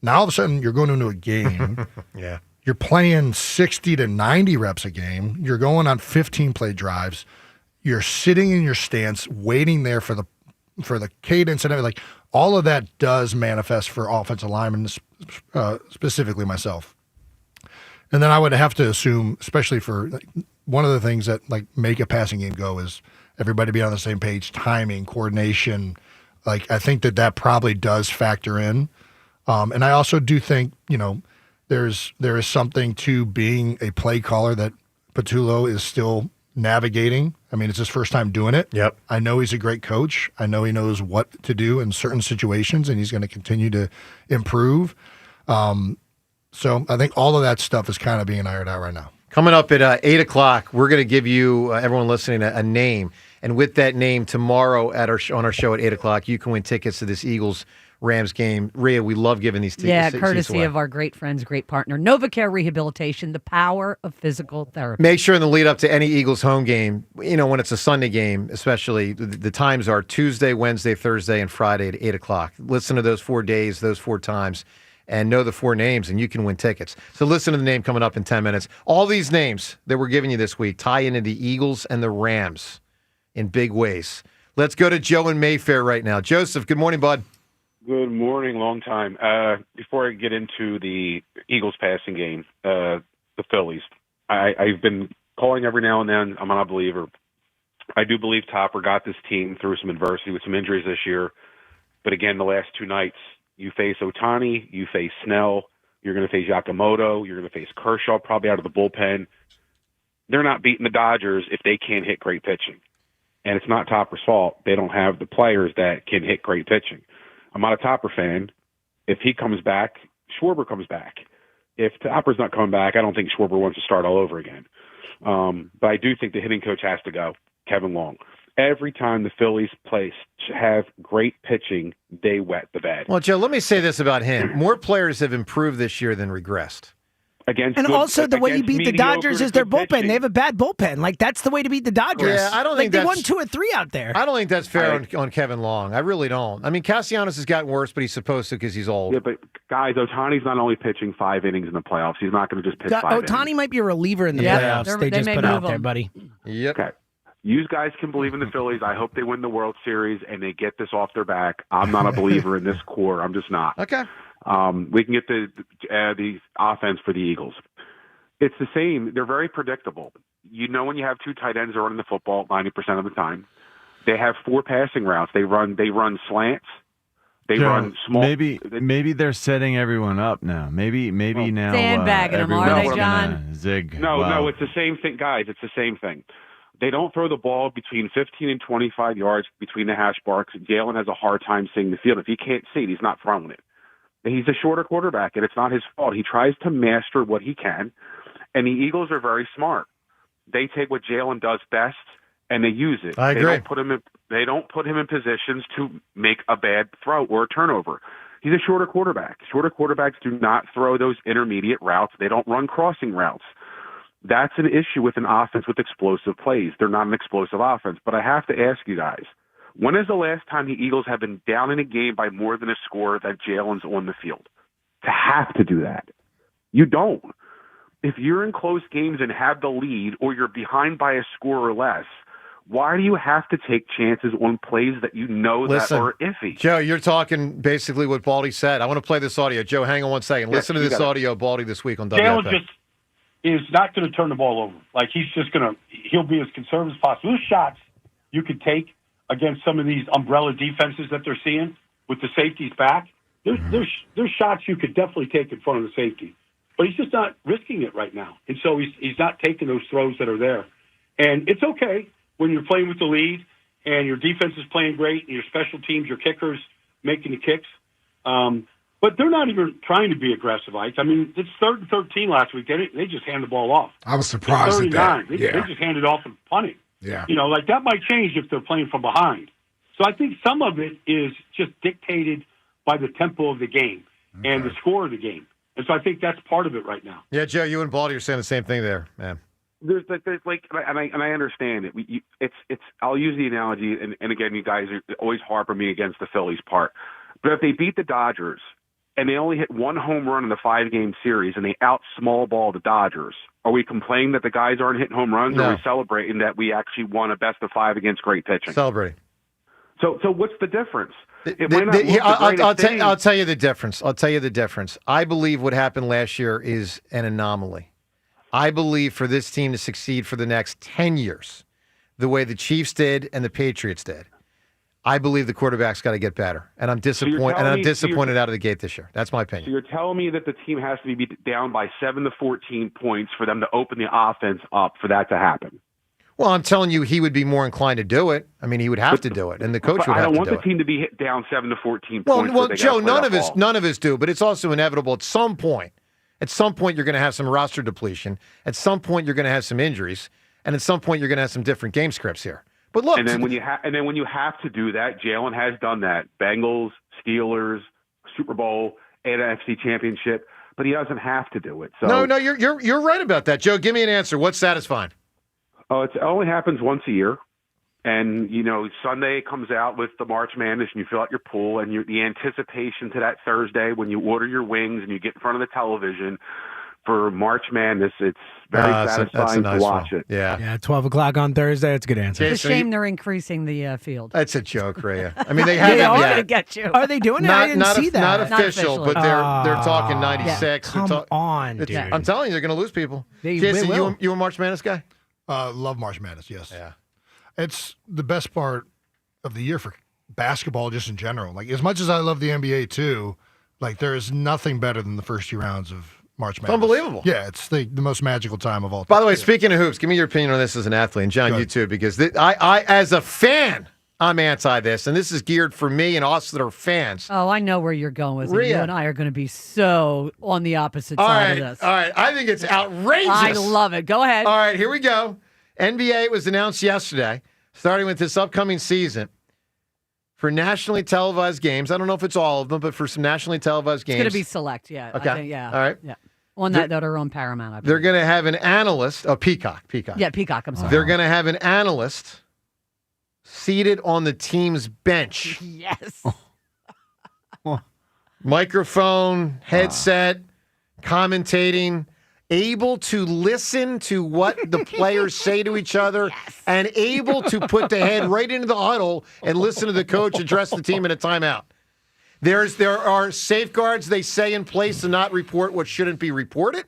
Now all of a sudden you're going into a game. Yeah. You're playing 60 to 90 reps a game. You're going on 15-play drives. You're sitting in your stance, waiting there for the cadence and everything. Like all of that does manifest for offensive linemen, specifically myself. And then I would have to assume, especially for one of the things that like make a passing game go is everybody be on the same page, timing, coordination. Like I think that probably does factor in. And I also do think, there is something to being a play caller that Patullo is still navigating. I mean, it's his first time doing it. Yep. I know he's a great coach. I know he knows what to do in certain situations, and he's going to continue to improve. So I think all of that stuff is kind of being ironed out right now. Coming up at 8 o'clock, we're going to give you, everyone listening, a name. And with that name, tomorrow on our show at 8 o'clock, you can win tickets to this Eagles Rams game. Rhea, we love giving these seats courtesy away. of our great friends, great partner, NovaCare Rehabilitation, the power of physical therapy. Make sure in the lead up to any Eagles home game, when it's a Sunday game, especially, the times are Tuesday, Wednesday, Thursday, and Friday at 8 o'clock. Listen to those 4 days, those 4 times, and know the 4 names, and you can win tickets. So listen to the name coming up in 10 minutes. All these names that we're giving you this week tie into the Eagles and the Rams in big ways. Let's go to Joe in Mayfair right now. Joseph, good morning, bud. Good morning, long time. Before I get into the Eagles passing game, the Phillies, I've been calling every now and then. I'm not a believer. I do believe Topper got this team through some adversity with some injuries this year. But again, the last 2 nights, you face Ohtani, you face Snell, you're going to face Yakamoto, you're going to face Kershaw probably out of the bullpen. They're not beating the Dodgers if they can't hit great pitching. And it's not Topper's fault. They don't have the players that can hit great pitching. I'm not a Topper fan. If he comes back, Schwarber comes back. If Topper's not coming back, I don't think Schwarber wants to start all over again. But I do think the hitting coach has to go, Kevin Long. Every time the Phillies have great pitching, they wet the bed. Well, Joe, let me say this about him. More players have improved this year than regressed. Also, the way you beat the Dodgers is their bullpen. Pitching. They have a bad bullpen. Like, that's the way to beat the Dodgers. Yeah, I don't think they won 2 or 3 out there. I don't think that's fair on Kevin Long. I really don't. I mean, Castellanos has gotten worse, but he's supposed to because he's old. Yeah, but guys, Ohtani's not only pitching 5 innings in the playoffs. He's not going to just pitch 5 innings. Ohtani might be a reliever in the playoffs. They just put out there, buddy. Yep. Okay. You guys can believe in the Phillies. I hope they win the World Series and they get this off their back. I'm not a believer in this core. I'm just not. Okay. We can get the offense for the Eagles. It's the same. They're very predictable. When you have 2 tight ends running the football 90% of the time, they have 4 passing routes. They run slants. They run small. Maybe they're setting everyone up now. Maybe now sandbagging them, are they, John? Zig. No, it's the same thing, guys. It's the same thing. They don't throw the ball between 15 and 25 yards between the hash marks. Jalen has a hard time seeing the field. If he can't see it, he's not throwing it. He's a shorter quarterback, and it's not his fault. He tries to master what he can. And the Eagles are very smart. They take what Jalen does best and they use it. I agree. They don't put him in positions to make a bad throw or a turnover. He's a shorter quarterback. Shorter quarterbacks do not throw those intermediate routes. They don't run crossing routes. That's an issue with an offense with explosive plays. They're not an explosive offense. But I have to ask you guys, when is the last time the Eagles have been down in a game by more than a score that Jalen's on the field? To have to do that. You don't. If you're in close games and have the lead or you're behind by a score or less, why do you have to take chances on plays that you know that are iffy? Joe, you're talking basically what Baldy said. I want to play this audio. Joe, hang on 1 second. Yes, Listen to this audio, Baldy, this week on Jalen WFA. just is not going to turn the ball over. Like, he'll be as conservative as possible. Those shots you could take against some of these umbrella defenses that they're seeing with the safeties back, there's shots you could definitely take in front of the safety. But he's just not risking it right now. And so he's not taking those throws that are there. And it's okay when you're playing with the lead and your defense is playing great and your special teams, your kickers making the kicks. But they're not even trying to be aggressive, Ike. I mean, it's 3rd and 13 last week. They just hand the ball off. I was surprised at that. They just hand it off and punt it. Yeah. That might change if they're playing from behind. So I think some of it is just dictated by the tempo of the game and the score of the game. And so I think that's part of it right now. Yeah, Joe, you and Baldy are saying the same thing there, man. And I understand it. I'll use the analogy, and again, you guys are always harping me against the Phillies part. But if they beat the Dodgers and they only hit 1 home run in the 5-game series and they out-small ball the Dodgers, are we complaining that the guys aren't hitting home runs, or are we celebrating that we actually won a best of 5 against great pitching? Celebrating. So what's the difference? I'll tell you the difference. I believe what happened last year is an anomaly. I believe for this team to succeed for the next 10 years, the way the Chiefs did and the Patriots did, I believe the quarterback's got to get better. And I'm disappointed out of the gate this year. That's my opinion. So you're telling me that the team has to be down by 7 to 14 points for them to open the offense up for that to happen? Well, I'm telling you, he would be more inclined to do it. I mean, he would have to do it, and the coach would have to do it. I don't want the team to be hit down 7 to 14 points. Well, Joe, none of us do, but it's also inevitable at some point. At some point, you're going to have some roster depletion. At some point, you're going to have some injuries, and at some point, you're going to have some different game scripts here. But look, and then when you have to do that, Jalen has done that. Bengals, Steelers, Super Bowl, and NFC Championship, but he doesn't have to do it. So no, you're right about that, Joe. Give me an answer. What's satisfying? Oh, it only happens once a year. And, Sunday comes out with the March Madness and you fill out your pool and the anticipation to that Thursday when you order your wings and you get in front of the television for March Madness, it's very satisfying to watch it. Yeah, 12 o'clock on Thursday. That's a good answer. It's a shame they're increasing the field. That's a joke, Rhea. I mean, they haven't are yet. going to get you. Are they doing it? I didn't see that. Not official, but they're talking 96. Come on, dude. I'm telling you, they're going to lose people. Jason, you a March Madness guy? Love March Madness, yes. Yeah. It's the best part of the year for basketball just in general. Like, as much as I love the NBA too, like, there is nothing better than the first 2 rounds of March Madness. Unbelievable. Yeah, it's the most magical time of all time. By the way, speaking of hoops, give me your opinion on this as an athlete, and John, you too, because I as a fan, I'm anti this, and this is geared for me and us that are fans. Oh, I know where you're going with it. Rhea. You and I are going to be so on the opposite side of this. All right, I think it's outrageous. I love it. Go ahead. All right, here we go. NBA was announced yesterday, starting with this upcoming season, for nationally televised games. I don't know if it's all of them, but for some nationally televised games. It's going to be select, yeah. Okay. I think, yeah. All right. Yeah. That are on Paramount. I believe. They're going to have an analyst, Peacock. Yeah, Peacock, I'm sorry. They're going to have an analyst seated on the team's bench. Yes. Microphone, headset, commentating, able to listen to what the players say to each other, and able to put the head right into the huddle and listen to the coach address the team in a timeout. There are safeguards they say in place to not report what shouldn't be reported.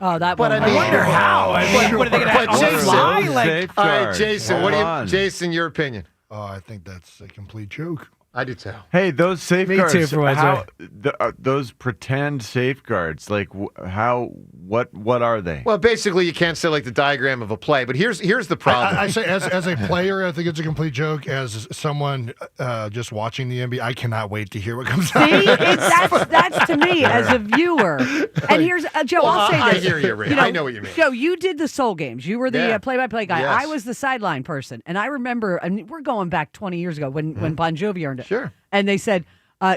Oh, that. But I wonder how. What are they going to All right, Jason. Jason, your opinion? Oh, I think that's a complete joke. I do too. Hey, those safeguards. Me too, for those pretend safeguards, like what are they? Well, basically, you can't say like the diagram of a play, but here's the problem. I say as a player, I think it's a complete joke. As someone just watching the NBA, I cannot wait to hear what comes out. See, that's to me as a viewer. And here's Joe. I'll say this. I hear you, Rhea. I know what you mean. Joe, you did the Soul games. You were the play-by-play guy. Yes. I was the sideline person, and I remember. And we're going back 20 years ago when Bon Jovi earned it. Sure. And they said,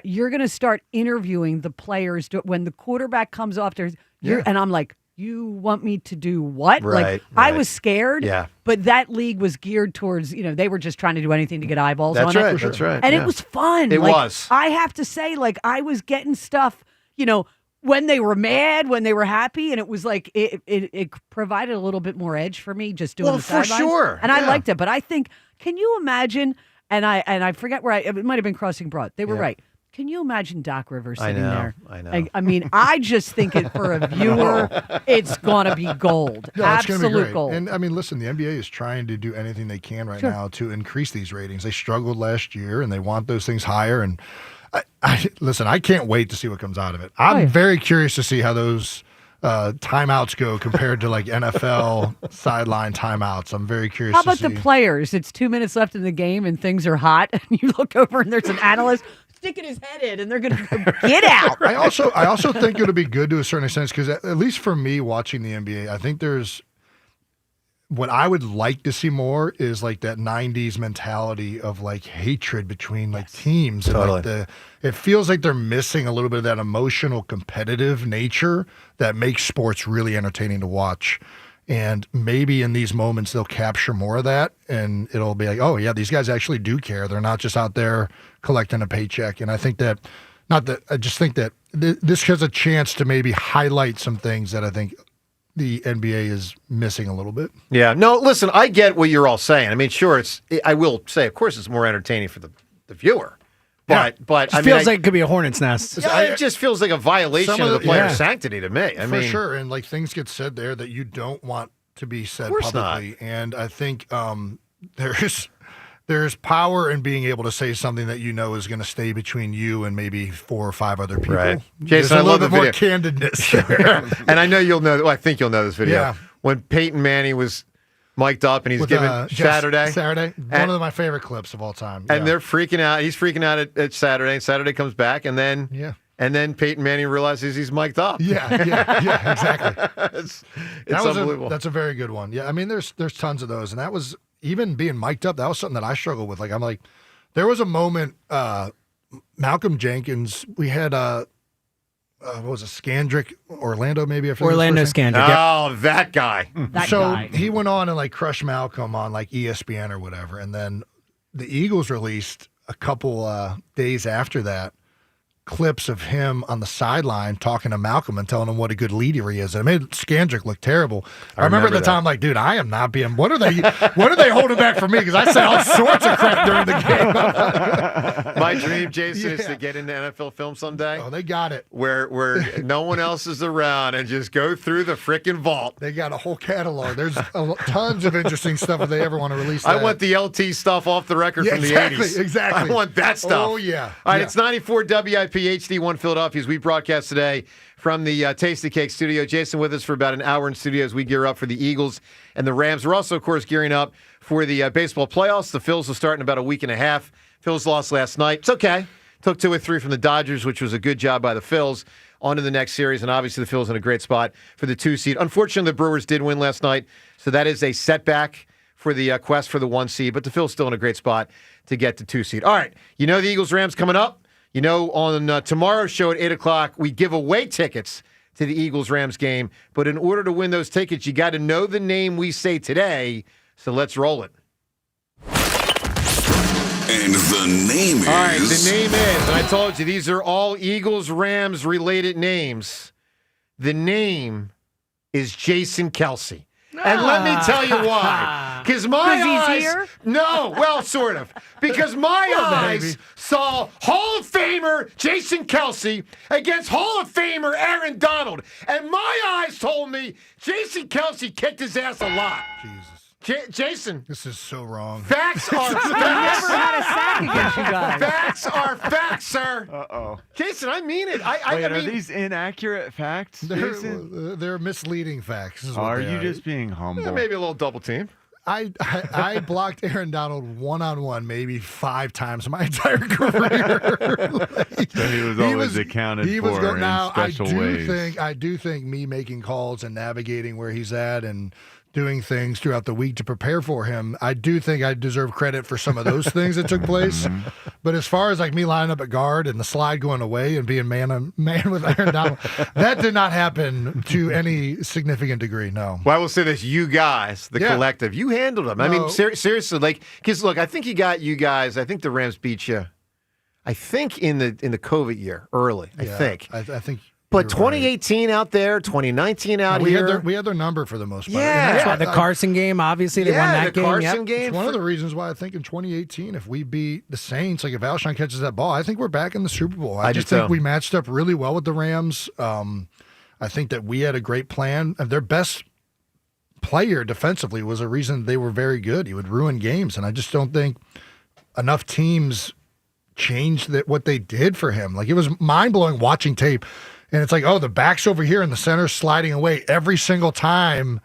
you're going to start interviewing the players when the quarterback comes off there. And I'm like, you want me to do what? Right, I was scared. Yeah. But that league was geared towards, they were just trying to do anything to get eyeballs on it. That's right. And it was fun. It was. I have to say, I was getting stuff, when they were mad, when they were happy, and it was like it provided a little bit more edge for me just doing the sidelines. For sure. And I liked it. But I think, can you imagine? And I forget where it might have been Crossing Broad. They were right. Can you imagine Doc Rivers sitting there? I know. I mean, I just think for a viewer, it's going to be gold. No, it's Absolute gonna be great. gold. And I mean, listen, the NBA is trying to do anything they can right now to increase these ratings. They struggled last year, and they want those things higher. And listen, I can't wait to see what comes out of it. I'm very curious to see how those timeouts go compared to like NFL sideline timeouts. I'm very curious. How about the players? It's 2 minutes left in the game and things are hot, and you look over and there's an analyst sticking his head in, and they're going to get out. I also think it'll be good to a certain extent because at least for me watching the NBA, I think there's what I would like to see more is like that 90s mentality of like hatred between like teams. Totally. And like it feels like they're missing a little bit of that emotional competitive nature that makes sports really entertaining to watch. And maybe in these moments they'll capture more of that and it'll be like, oh yeah, these guys actually do care. They're not just out there collecting a paycheck. And I think that, I just think that this has a chance to maybe highlight some things that I think the NBA is missing a little bit. Yeah. No, listen, I get what you're all saying. I mean, sure, I will say, of course, it's more entertaining for the viewer. But it feels like it could be a hornet's nest. Yeah, it just feels like a violation of the player's sanctity to me. For sure. And like things get said there that you don't want to be said publicly. And I think there's power in being able to say something that you know is going to stay between you and maybe 4 or 5 other people. Right. Jason, I love the more video. Candidness. And I know you'll know. Well, I think you'll know this video. Yeah. When Peyton Manning was mic'd up and he's giving Saturday. One of my favorite clips of all time. And they're freaking out. He's freaking out at Saturday. And Saturday comes back, and then Peyton Manning realizes he's mic'd up. Yeah, exactly. It's unbelievable. That's a very good one. Yeah, I mean, there's tons of those, and that was even being mic'd up, that was something that I struggled with. Like, I'm like, there was a moment, Malcolm Jenkins, we had, what was it, Scandrick, Orlando maybe? I forget Orlando his first name. Scandrick. Oh, that guy. So he went on and like crushed Malcolm on like ESPN or whatever. And then the Eagles released a couple days after that clips of him on the sideline talking to Malcolm and telling him what a good leader he is. And it made Scandrick look terrible. I remember at the time, like, dude, I am not being. What are they holding back from me? Because I said all sorts of crap during the game. My dream, Jason, is to get into NFL film someday. Oh, they got it. Where no one else is around and just go through the freaking vault. They got a whole catalog. There's tons of interesting stuff if they ever want to release that. I want the LT stuff off the record from the 80s. Exactly. I want that stuff. Oh, yeah. All right, it's 94 WIP HD1 Philadelphia as we broadcast today from the Tasty Cake studio. Jason with us for about an hour in studio as we gear up for the Eagles and the Rams. We're also, of course, gearing up for the baseball playoffs. The Phils will start in about a week and a half. Phils lost last night. It's okay. Took 2 or 3 from the Dodgers, which was a good job by the Phils. On to the next series, and obviously the Phils in a great spot for the 2 seed. Unfortunately, the Brewers did win last night, so that is a setback for the quest for the 1 seed, but the Phils still in a great spot to get to 2 seed. All right, you know the Eagles-Rams coming up. You know, on tomorrow's show at 8 o'clock, we give away tickets to the Eagles-Rams game. But in order to win those tickets, you got to know the name we say today. So let's roll it. And the name is... All right, the name is, and I told you, these are all Eagles-Rams related names. The name is Jason Kelce. And let me tell you why. Because my eyes... he's here? No, well, sort of. Because my eyes saw Hall of Famer Jason Kelce against Hall of Famer Aaron Donald. And my eyes told me Jason Kelce kicked his ass a lot. Jason. This is so wrong. Facts are facts. never had a sack against you guys. Facts are facts, sir. Uh-oh. Jason, I mean it. Wait, I are mean, these inaccurate facts, Jason? They're misleading facts. Is what Are they you just being humble? yeah, maybe a little double team. I blocked Aaron Donald one-on-one maybe 5 times in my entire career. So he was always accounted for in special ways. I do think me making calls and navigating where he's at and doing things throughout the week to prepare for him, I do think I deserve credit for some of those things that took place. But as far as like me lining up at guard and the slide going away and being man with Aaron Donald, that did not happen to any significant degree, no. Well, I will say this, you guys, the collective, you handled them. I mean, seriously, like, because look, I think you guys, I think the Rams beat you, I think in the COVID year, early, I think. I think. But 2018 out there, 2019 out here. We had their number for the most part. Yeah. That's why the Carson game, obviously, they won that the game. Carson game. It's one of the reasons why I think in 2018, if we beat the Saints, like if Alshon catches that ball, I think we're back in the Super Bowl. I just think we matched up really well with the Rams. I think that we had a great plan. Their best player defensively was a reason they were very good. He would ruin games, and I just don't think enough teams changed what they did for him. Like, it was mind-blowing watching tape. And it's like, oh, the back's over here and the center's sliding away every single time.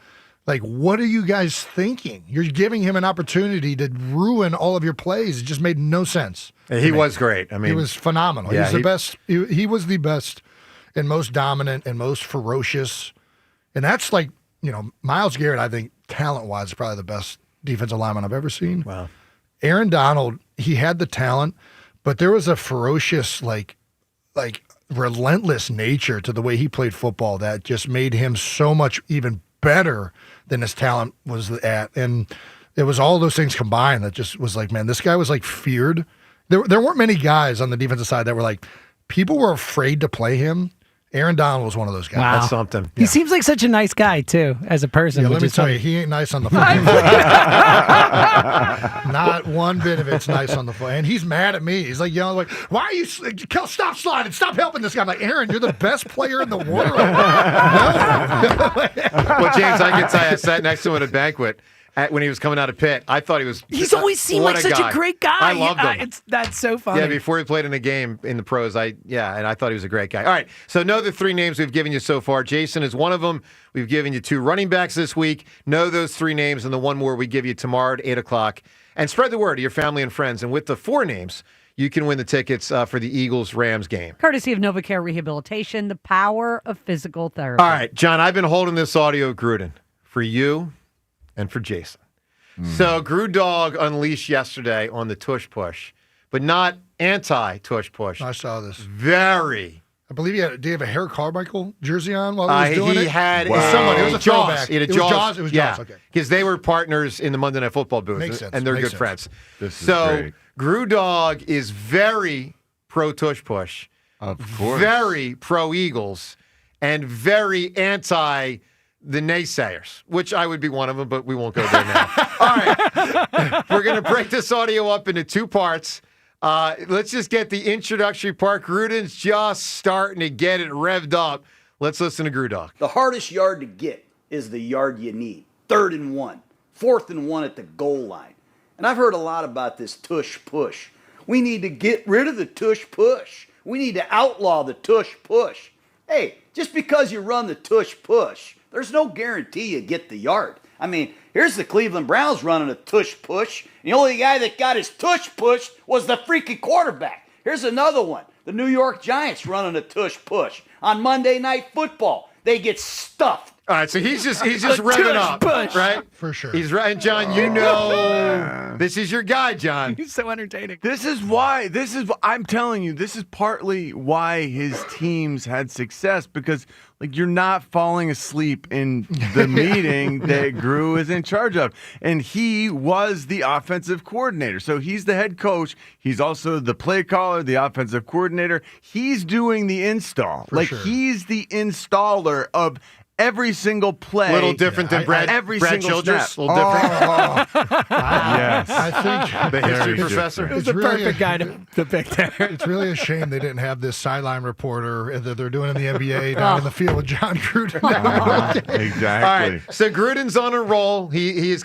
Like, what are you guys thinking? You're giving him an opportunity to ruin all of your plays. It just made no sense. He was great. I mean, he was phenomenal. Yeah, he was the best. He was the best and most dominant and most ferocious. And that's like, Myles Garrett, I think, talent-wise, is probably the best defensive lineman I've ever seen. Wow. Aaron Donald, he had the talent, but there was a ferocious, like relentless nature to the way he played football that just made him so much even better than his talent was at. And it was all those things combined that just was like, man, this guy was like feared. There weren't many guys on the defensive side that were like, people were afraid to play him. Aaron Donald was one of those guys. Wow. That's something. He seems like such a nice guy, too, as a person. Yeah, let me tell you, he ain't nice on the phone. Not one bit of it's nice on the phone. And he's mad at me. He's like, like, why are you, stop sliding, stop helping this guy. I'm like, Aaron, you're the best player in the world. Well, James, I can tell you, I sat next to him at a banquet. When he was coming out of Pitt, I thought he was... He's always seemed like such a great guy. I loved him. That's so funny. Yeah, before he played in a game in the pros, and I thought he was a great guy. All right, so know the 3 names we've given you so far. Jason is one of them. We've given you 2 running backs this week. Know those 3 names, and the one more we give you tomorrow at 8 o'clock. And spread the word to your family and friends. And with the 4 names, you can win the tickets for the Eagles-Rams game. Courtesy of NovaCare Rehabilitation, the power of physical therapy. All right, John, I've been holding this audio of Gruden for you and for Jason. So Gruden unleashed yesterday on the tush push, but not anti-tush push. I saw this. Very. I believe did he have a Harold Carmichael jersey on while he was doing it? He had It was a throwback. He had a It was Jaws. It was yeah, Jaws. Okay. because they were partners in the Monday Night Football booth, Makes sense. and they're Makes good sense. friends. This is So great. Gruden is very pro-tush push, of course, very pro-Eagles, and very anti the naysayers, which I would be one of them, but we won't go there now. All right. We're going to break this audio up into two parts. Let's just get the introductory part. Gruden's just starting to get it revved up. Let's listen to Gruden. The hardest yard to get is the yard you need. 3rd and 1, 4th and 1 at the goal line. And I've heard a lot about this tush push. We need to get rid of the tush push. We need to outlaw the tush push. Hey, just because you run the tush push, there's no guarantee you get the yard. I mean, here's the Cleveland Browns running a tush push. The only guy that got his tush pushed was the freaking quarterback. Here's another one. The New York Giants running a tush push. On Monday Night Football, they get stuffed. All right, so he's just revving up, right? For sure. He's right, and John. You know, this is your guy, John. He's so entertaining. This is I'm telling you, this is partly why his teams had success, because like you're not falling asleep in the meeting that Gru is in charge of. And he was the offensive coordinator. So he's the head coach. He's also the play caller, the offensive coordinator. He's doing the install. He's the installer of every single play. A little different than Brad Childress. A little different. Yes. I think the history professor. It was the perfect guy to pick there. It's really a shame they didn't have this sideline reporter that they're doing in the NBA down in the field with John Gruden. Exactly. All right. So Gruden's on a roll. He's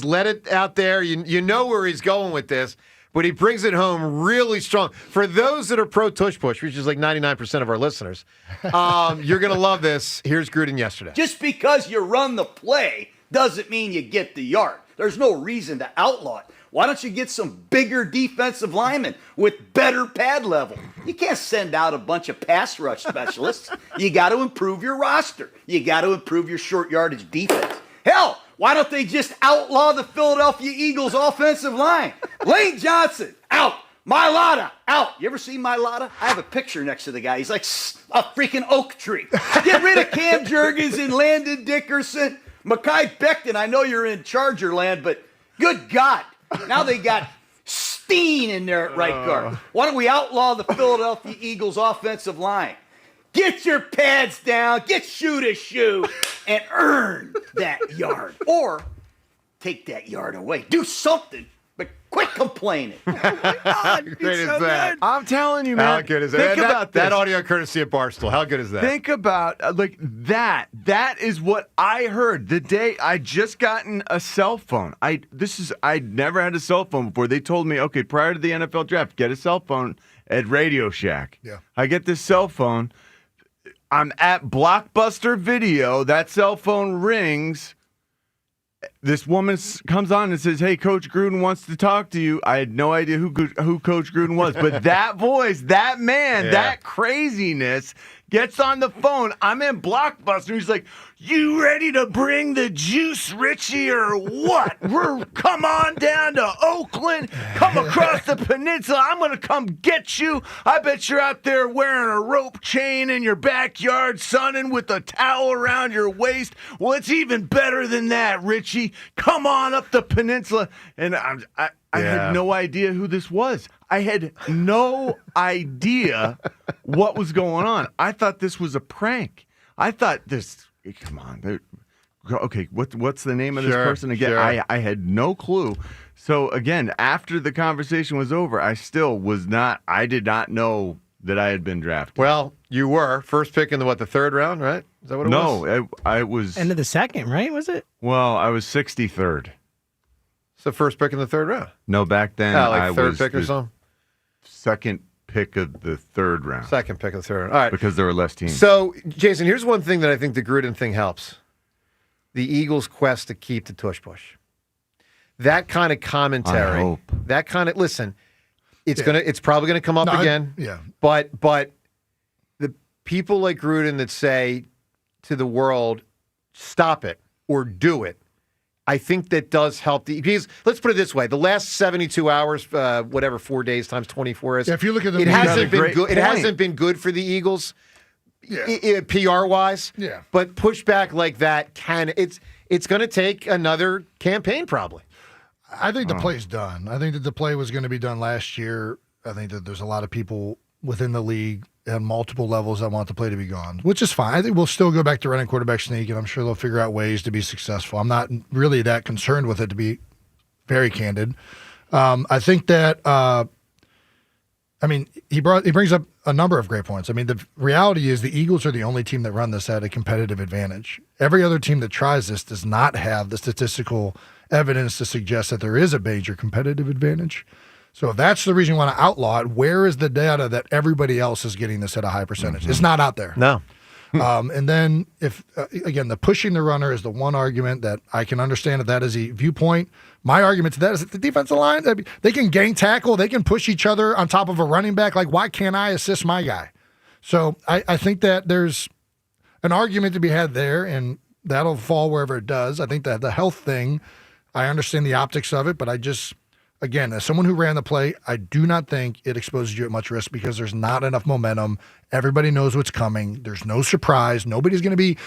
let it out there. You know where he's going with this. But he brings it home really strong. For those that are pro-tush push, which is like 99% of our listeners, you're going to love this. Here's Gruden yesterday. Just because you run the play doesn't mean you get the yard. There's no reason to outlaw it. Why don't you get some bigger defensive linemen with better pad level? You can't send out a bunch of pass rush specialists. You got to improve your roster. You got to improve your short yardage defense. Hell, why don't they just outlaw the Philadelphia Eagles offensive line? Lane Johnson, out. Mailata, out. You ever seen Mailata? I have a picture next to the guy. He's like a freaking oak tree. Get rid of Cam Jurgens and Landon Dickerson. Mekhi Becton, I know you're in Charger land, but good God. Now they got Steen in there at right guard. Why don't we outlaw the Philadelphia Eagles offensive line? Get your pads down, get shoe to shoe, and earn that yard. Or take that yard away. Do something, but quit complaining. Great is that? I'm telling you, man. How good is that? Think about this. That audio courtesy of Barstool. How good is that? Think about like that. That is what I heard the day I just gotten a cell phone. I'd never had a cell phone before. They told me, okay, prior to the NFL draft, get a cell phone at Radio Shack. Yeah. I get this cell phone. I'm at Blockbuster Video. That cell phone rings. This woman comes on and says, "Hey, Coach Gruden wants to talk to you." I had no idea who Coach Gruden was, but that voice, that man, that craziness gets on the phone. I'm in Blockbuster. He's like, "You ready to bring the juice, Richie, or what? Come on down to Oakland. Come across the peninsula. I'm going to come get you. I bet you're out there wearing a rope chain in your backyard, sunning with a towel around your waist. Well, it's even better than that, Richie. Come on up the peninsula." And I had no idea who this was. I had no idea what was going on. I thought this was a prank. I thought this... Come on. Okay, what's the name of this person again? Sure. I had no clue. So, again, after the conversation was over, I did not know that I had been drafted. Well, you were. First pick in the 3rd round, right? Is that what it was? No, I was... End of the second, right? Was it? Well, I was 63rd. So first pick in the 3rd round? No, back then like third was pick or something? Second pick of the 3rd round. Second pick of the 3rd round. All right. Because there were less teams. So, Jason, here's one thing that I think the Gruden thing helps. The Eagles' quest to keep the tush push. That kind of commentary. I hope. That kind of, listen, it's probably gonna come up again. But the people like Gruden that say to the world, stop it or do it, I think that does help. Because let's put it this way: the last 72 hours, whatever 4 days times 24 is. Yeah, if you look at it hasn't been good. It hasn't been good for the Eagles, PR wise. Yeah. But pushback like that it's going to take another campaign probably. I think the play's done. I think that the play was going to be done last year. I think that there's a lot of people within the league at multiple levels that want the play to be gone, which is fine. I think we'll still go back to running quarterback sneak, and I'm sure they'll figure out ways to be successful. I'm not really that concerned with it, to be very candid. I think that, he brings up a number of great points. I mean, the reality is the Eagles are the only team that run this at a competitive advantage. Every other team that tries this does not have the statistical evidence to suggest that there is a major competitive advantage. So if that's the reason you want to outlaw it, where is the data that everybody else is getting this at a high percentage? It's not out there. No. And then if, again, the pushing the runner is the one argument that I can understand if that is a viewpoint. My argument to that is that the defensive line, they can gang tackle, they can push each other on top of a running back. Like, why can't I assist my guy? So I think that there's an argument to be had there, and that'll fall wherever it does. I think that the health thing, I understand the optics of it, but again, as someone who ran the play, I do not think it exposes you at much risk because there's not enough momentum. Everybody knows what's coming. There's no surprise. Nobody's going to be.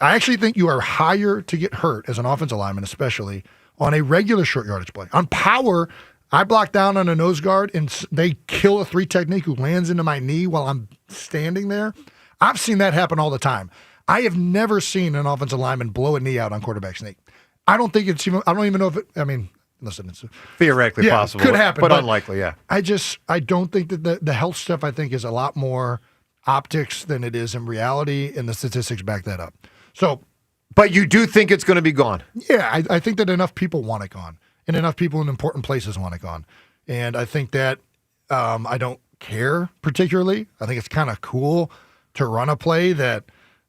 I actually think you are higher to get hurt as an offensive lineman, especially on a regular short yardage play. On power, I block down on a nose guard and they kill a 3 technique who lands into my knee while I'm standing there. I've seen that happen all the time. I have never seen an offensive lineman blow a knee out on quarterback sneak. I don't even know if it, listen, it's theoretically possible. Could happen, but unlikely, yeah. I don't think that the health stuff, I think, is a lot more optics than it is in reality, and the statistics back that up. So, but you do think it's going to be gone? Yeah, I think that enough people want it gone, and enough people in important places want it gone. And I think that I don't care particularly. I think it's kind of cool to run a play that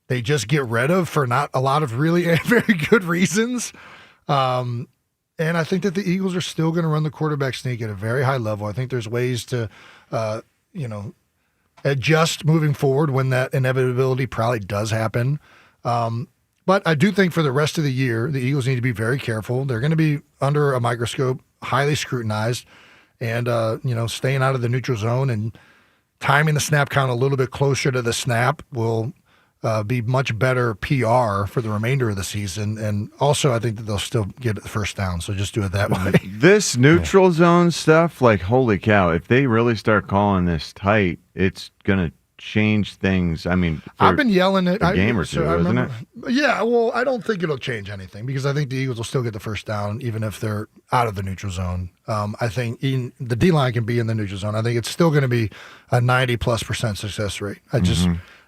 they just get rid of for not a lot of really very good reasons. And I think that the Eagles are still going to run the quarterback sneak at a very high level. I think there's ways to, adjust moving forward when that inevitability probably does happen. But I do think for the rest of the year, the Eagles need to be very careful. They're going to be under a microscope, highly scrutinized, and, staying out of the neutral zone and timing the snap count a little bit closer to the snap will be much better PR for the remainder of the season. And also, I think that they'll still get the first down, so just do it that way. This neutral zone stuff, like, holy cow, if they really start calling this tight, it's going to change things. I mean, I've been yelling at a game or two, isn't it? Yeah, well, I don't think it'll change anything because I think the Eagles will still get the first down even if they're out of the neutral zone. I think the D-line can be in the neutral zone. I think it's still going to be a 90+% success rate.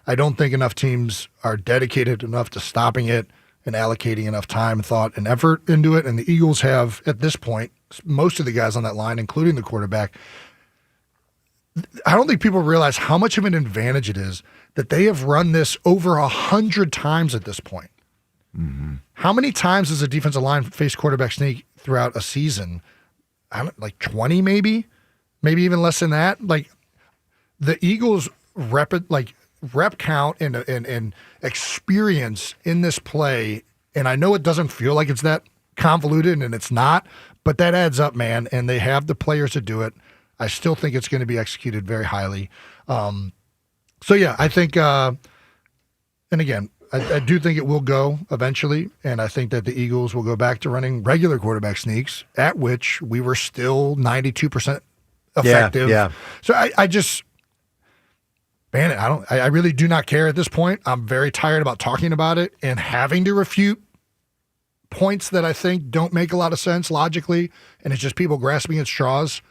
I don't think enough teams are dedicated enough to stopping it and allocating enough time, thought, and effort into it. And the Eagles have, at this point, most of the guys on that line, including the quarterback. I don't think people realize how much of an advantage it is that they have run this over 100 times at this point. Mm-hmm. How many times does a defensive line face quarterback sneak throughout a season? Like 20 maybe? Maybe even less than that? Like, the Eagles' rep count and experience in this play, and I know it doesn't feel like it's that convoluted, and it's not, but that adds up, man, and they have the players to do it. I still think it's going to be executed very highly. I think, and again, I do think it will go eventually, and I think that the Eagles will go back to running regular quarterback sneaks, at which we were still 92% effective. Yeah. So I just... Man, I really do not care at this point. I'm very tired about talking about it and having to refute points that I think don't make a lot of sense logically, and it's just people grasping at straws.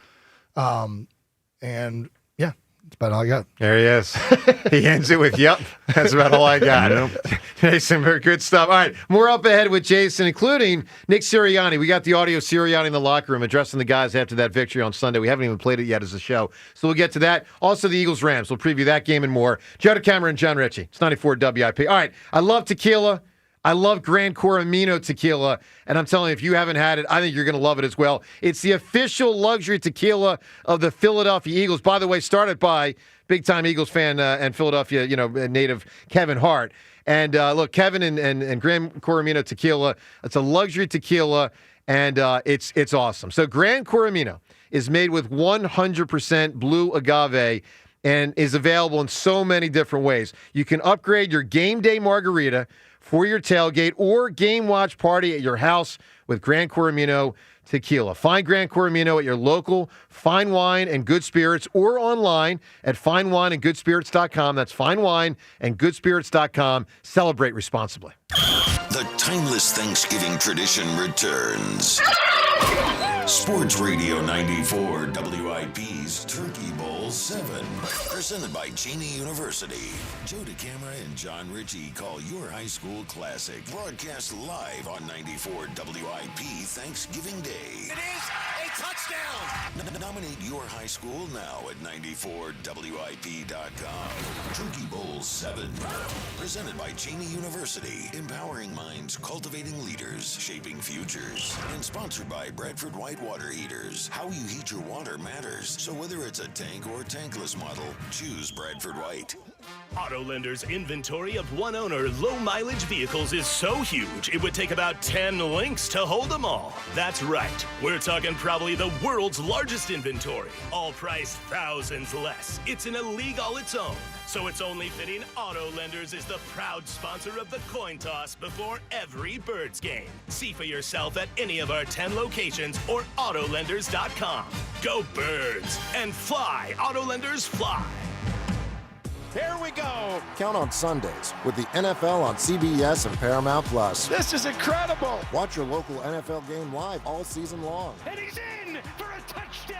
That's about all I got. There he is. He ends it with, yep, that's about all I got. Jason, very good stuff. All right, more up ahead with Jason, including Nick Sirianni. We got the audio of Sirianni in the locker room addressing the guys after that victory on Sunday. We haven't even played it yet as a show, so we'll get to that. Also, the Eagles-Rams. We'll preview that game and more. Joe DeCamera and John Ritchie. It's 94 WIP. All right, I love tequila. I love Gran Coramino tequila, and I'm telling you, if you haven't had it, I think you're going to love it as well. It's the official luxury tequila of the Philadelphia Eagles. By the way, started by big-time Eagles fan and Philadelphia, native Kevin Hart. And look, Kevin and Gran Coramino tequila, it's a luxury tequila, and it's awesome. So Gran Coramino is made with 100% blue agave and is available in so many different ways. You can upgrade your game day margarita for your tailgate or game watch party at your house with Gran Coramino tequila. Find Gran Coramino at your local Fine Wine and Good Spirits or online at finewineandgoodspirits.com. That's finewineandgoodspirits.com. Celebrate responsibly. The timeless Thanksgiving tradition returns. Sports Radio 94 WIP's Turkey Bowl 7. Presented by Cheney University. Joe DeCamara and John Ritchie call your high school classic. Broadcast live on 94 WIP Thanksgiving Day. It is a touchdown. Nominate your high school now at 94WIP.com. Turkey Bowl 7. Presented by Cheney University. Empowering minds, cultivating leaders, shaping futures. And sponsored by Bradford White Water Heaters. How you heat your water matters. So whether it's a tank or tankless model, choose Bradford White. Autolender's inventory of one-owner, low-mileage vehicles is so huge, it would take about 10 links to hold them all. That's right. We're talking probably the world's largest inventory, all priced thousands less. It's in a league all its own. So it's only fitting Autolenders is the proud sponsor of the coin toss before every Birds game. See for yourself at any of our 10 locations or Autolenders.com. Go Birds and fly, Autolenders fly. Here we go. Count on Sundays with the NFL on CBS and Paramount Plus. This is incredible. Watch your local NFL game live all season long. And he's in for a touchdown.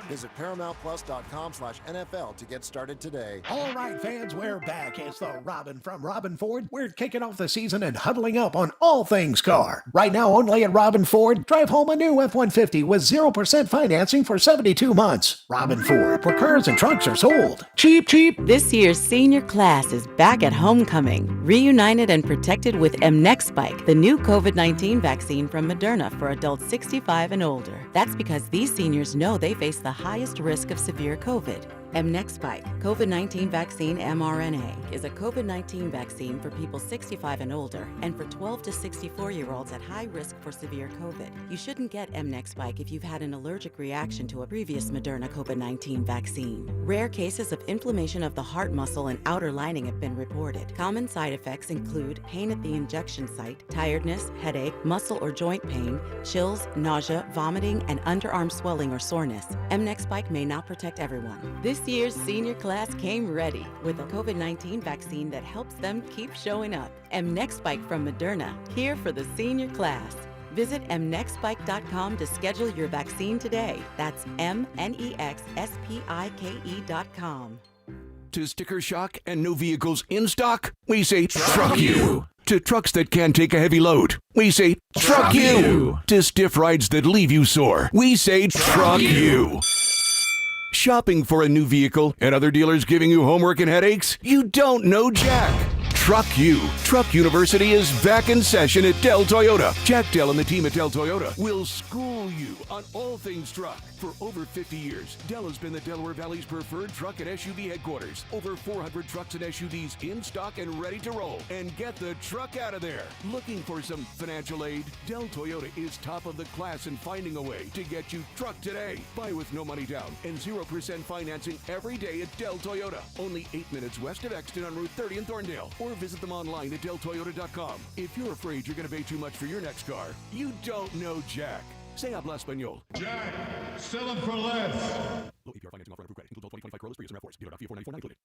Visit ParamountPlus.com/NFL to get started today. All right, fans, we're back. It's the Robin from Robin Ford. We're kicking off the season and huddling up on all things car. Right now, only at Robin Ford, drive home a new F-150 with 0% financing for 72 months. Robin Ford, where cars and trucks are sold. Cheap, cheap. This year's senior class is back at homecoming, reunited and protected with mNEXSpike, the new COVID-19 vaccine from Moderna for adults 65 and older. That's because these seniors know they face the highest risk of severe COVID. mNEXSpike, COVID-19 vaccine mRNA, is a COVID-19 vaccine for people 65 and older and for 12 to 64-year-olds at high risk for severe COVID. You shouldn't get mNEXSpike if you've had an allergic reaction to a previous Moderna COVID-19 vaccine. Rare cases of inflammation of the heart muscle and outer lining have been reported. Common side effects include pain at the injection site, tiredness, headache, muscle or joint pain, chills, nausea, vomiting, and underarm swelling or soreness. mNEXSpike may not protect everyone. This year's senior class came ready with a COVID-19 vaccine that helps them keep showing up. mNEXSpike from Moderna, here for the senior class. Visit mnexspike.com to schedule your vaccine today. That's mnexspike.com. To sticker shock and no vehicles in stock, we say truck you. To trucks that can take a heavy load, we say truck you. To stiff rides that leave you sore, we say truck you. Shopping for a new vehicle and other dealers giving you homework and headaches? You don't know Jack. Truck You. Truck University is back in session at Dell Toyota. Jack Dell and the team at Dell Toyota will school you on all things truck. For over 50 years, Dell has been the Delaware Valley's preferred truck and SUV headquarters. Over 400 trucks and SUVs in stock and ready to roll. And get the truck out of there. Looking for some financial aid? Dell Toyota is top of the class in finding a way to get you truck today. Buy with no money down and 0% financing every day at Dell Toyota. Only 8 minutes west of Exton on Route 30 in Thorndale. Or visit them online at DellToyota.com. If you're afraid you're going to pay too much for your next car, you don't know Jack. Say habla español. Jack, sell them for less. Low APR financing offer on approved credit. Includes all 2025 Corolla, Prius, and RAV4s. Dealer.Fiat 494 included.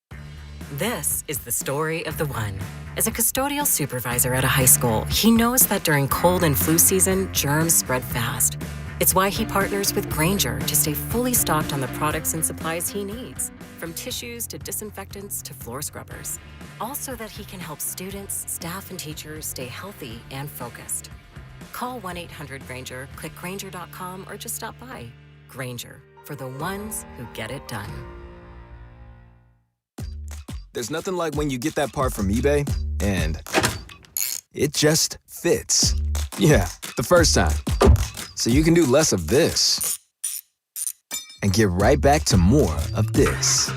This is the story of the one. As a custodial supervisor at a high school, he knows that during cold and flu season, germs spread fast. It's why he partners with Grainger to stay fully stocked on the products and supplies he needs, from tissues to disinfectants to floor scrubbers. All so that he can help students, staff, and teachers stay healthy and focused. Call 1-800-GRAINGER, click Grainger.com, or just stop by. Grainger, for the ones who get it done. There's nothing like when you get that part from eBay and it just fits. Yeah, the first time. So you can do less of this and get right back to more of this.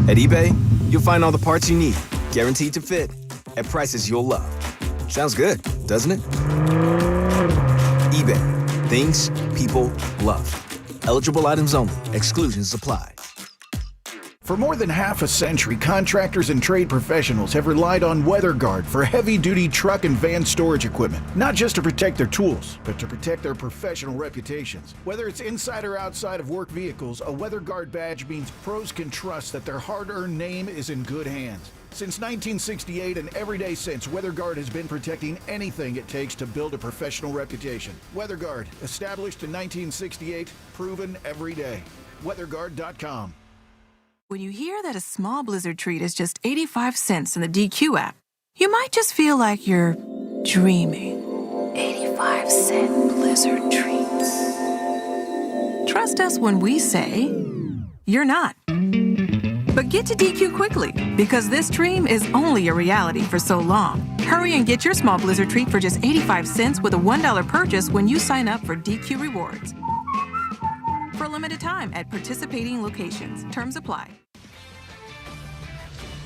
At eBay, you'll find all the parts you need, Guaranteed to fit at prices you'll love. Sounds good, doesn't it? eBay. Things people love. Eligible items only. Exclusions apply. For more than half a century, contractors and trade professionals have relied on WeatherGuard for heavy-duty truck and van storage equipment. Not just to protect their tools, but to protect their professional reputations. Whether it's inside or outside of work vehicles, a WeatherGuard badge means pros can trust that their hard-earned name is in good hands. Since 1968 and every day since, WeatherGuard has been protecting anything it takes to build a professional reputation. WeatherGuard, established in 1968, proven every day. WeatherGuard.com. When you hear that a small Blizzard treat is just 85 cents in the DQ app, you might just feel like you're dreaming. 85-cent Blizzard treats. Trust us when we say you're not. But get to DQ quickly, because this dream is only a reality for so long. Hurry and get your small Blizzard treat for just 85 cents with a $1 purchase when you sign up for DQ Rewards. For a limited time at participating locations. Terms apply.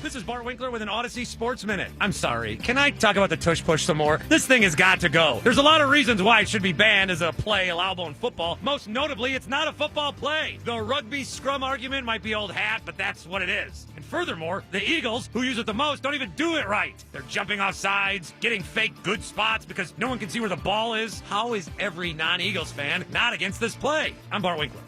This is Bart Winkler with an Odyssey Sports Minute. I'm sorry, can I talk about the tush push some more? This thing has got to go. There's a lot of reasons why it should be banned as a play allowable in football. Most notably, it's not a football play. The rugby scrum argument might be old hat, but that's what it is. And furthermore, the Eagles, who use it the most, don't even do it right. They're jumping off sides, getting fake good spots because no one can see where the ball is. How is every non-Eagles fan not against this play? I'm Bart Winkler.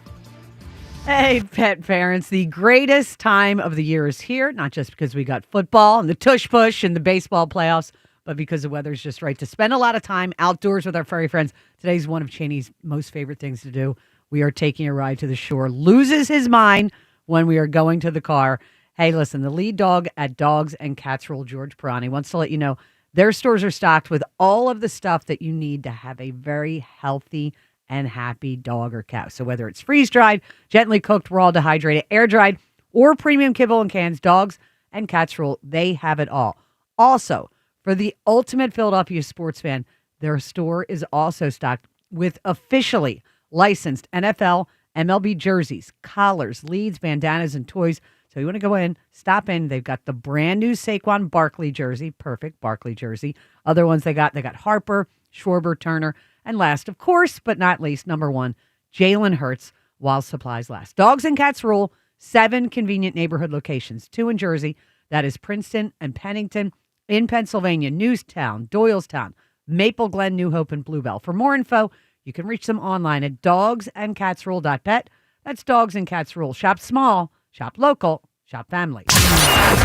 Hey, pet parents, the greatest time of the year is here, not just because we got football and the tush push and the baseball playoffs, but because the weather's just right to spend a lot of time outdoors with our furry friends. Today's one of Cheney's most favorite things to do. We are taking a ride to the shore. Loses his mind when we are going to the car. Hey, listen, the lead dog at Dogs and Cats Roll, George Pirani, wants to let you know their stores are stocked with all of the stuff that you need to have a very healthy and happy dog or cat. So whether it's freeze-dried, gently cooked, raw, dehydrated, air-dried, or premium kibble and cans, Dogs and Cats Roll, they have it all. Also, for the ultimate Philadelphia sports fan, their store is also stocked with officially licensed NFL, MLB jerseys, collars, leads, bandanas, and toys. So you want to go in, stop in. They've got the brand new Saquon Barkley jersey, perfect Barkley jersey. Other ones they got Harper, Schwarber, Turner, and last, of course, but not least, number one, Jalen Hurts, while supplies last. Dogs and Cats Rule, 7 convenient neighborhood locations, 2 in Jersey, that is Princeton and Pennington, in Pennsylvania, Newstown, Doylestown, Maple Glen, New Hope, and Bluebell. For more info, you can reach them online at dogsandcatsrule.pet. That's Dogs and Cats Rule. Shop small, shop local, shop family.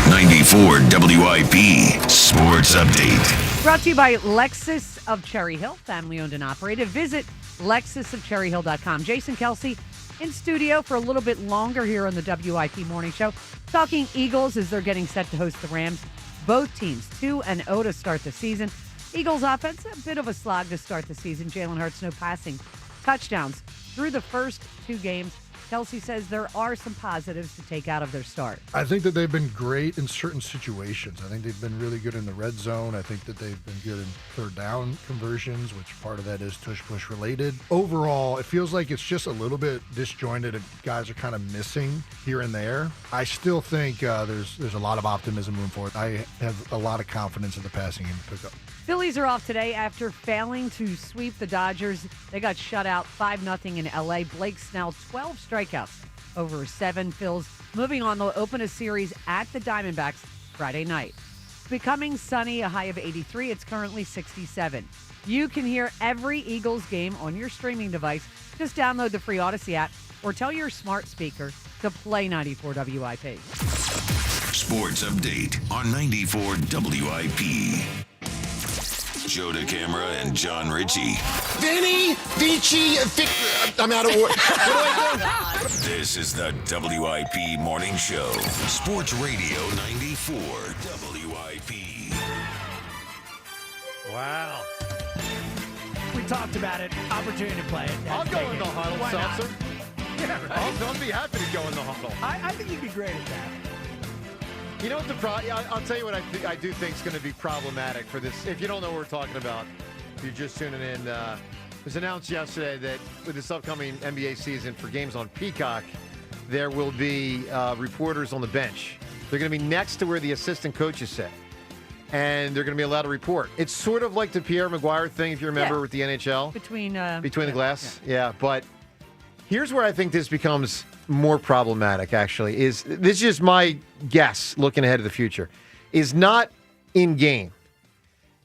94 WIP Sports Update. Brought to you by Lexus of Cherry Hill, family owned and operated. Visit lexusofcherryhill.com. Jason Kelce in studio for a little bit longer here on the WIP Morning Show. Talking Eagles as they're getting set to host the Rams. Both teams 2-0 to start the season. Eagles offense, a bit of a slog to start the season. Jalen Hurts, no passing touchdowns through the first 2 games. Kelce says there are some positives to take out of their start. I think that they've been great in certain situations. I think they've been really good in the red zone. I think that they've been good in third down conversions, which part of that is tush-push related. Overall, it feels like it's just a little bit disjointed and guys are kind of missing here and there. I still think there's a lot of optimism moving forward. I have a lot of confidence in the passing game to pick up. Phillies are off today after failing to sweep the Dodgers. They got shut out 5-0 in L.A. Blake Snell, 12 strikeouts over 7 Phils. Moving on, they'll open a series at the Diamondbacks Friday night. It's becoming sunny, a high of 83. It's currently 67. You can hear every Eagles game on your streaming device. Just download the free Odyssey app or tell your smart speaker to play 94 WIP. Sports Update on 94 WIP. Joe DeCamera and John Ritchie. Vinny, Vici, I'm out of order. What do I do? This is the WIP Morning Show. Sports Radio 94 WIP. Wow. We talked about it. Opportunity to play it. I'll go in the huddle, Why not? Seltzer. Yeah, right. I'll be happy to go in the huddle. I think you'd be great at that. You know what the problem? I'll tell you what I do think is going to be problematic for this. If you don't know what we're talking about, if you're just tuning in, it was announced yesterday that with this upcoming NBA season for games on Peacock, there will be reporters on the bench They're going to be next to where the assistant coaches sit. And they're going to be allowed to report. It's sort of like the Pierre Maguire thing, if you remember, with the NHL. Between the glass. Yeah, but here's where I think this becomes more problematic, actually. This is just my guess looking ahead to the future. Is not in-game.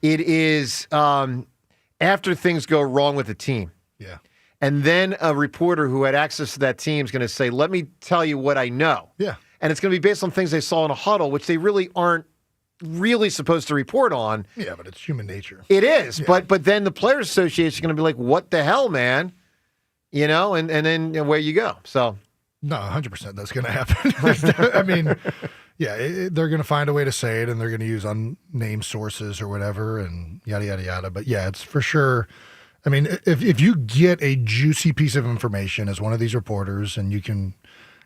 It is after things go wrong with the team. Yeah. And then a reporter who had access to that team is going to say, let me tell you what I know. Yeah. And it's going to be based on things they saw in a huddle, which they really aren't really supposed to report on. Yeah, but it's human nature. It is. Yeah. But then the Players Association is going to be like, what the hell, man? You know, and then away you go. So no, 100% that's going to happen. I mean, yeah, they're going to find a way to say it, and they're going to use unnamed sources or whatever, and yada, yada, yada. But yeah, it's for sure. I mean, if you get a juicy piece of information as one of these reporters and you can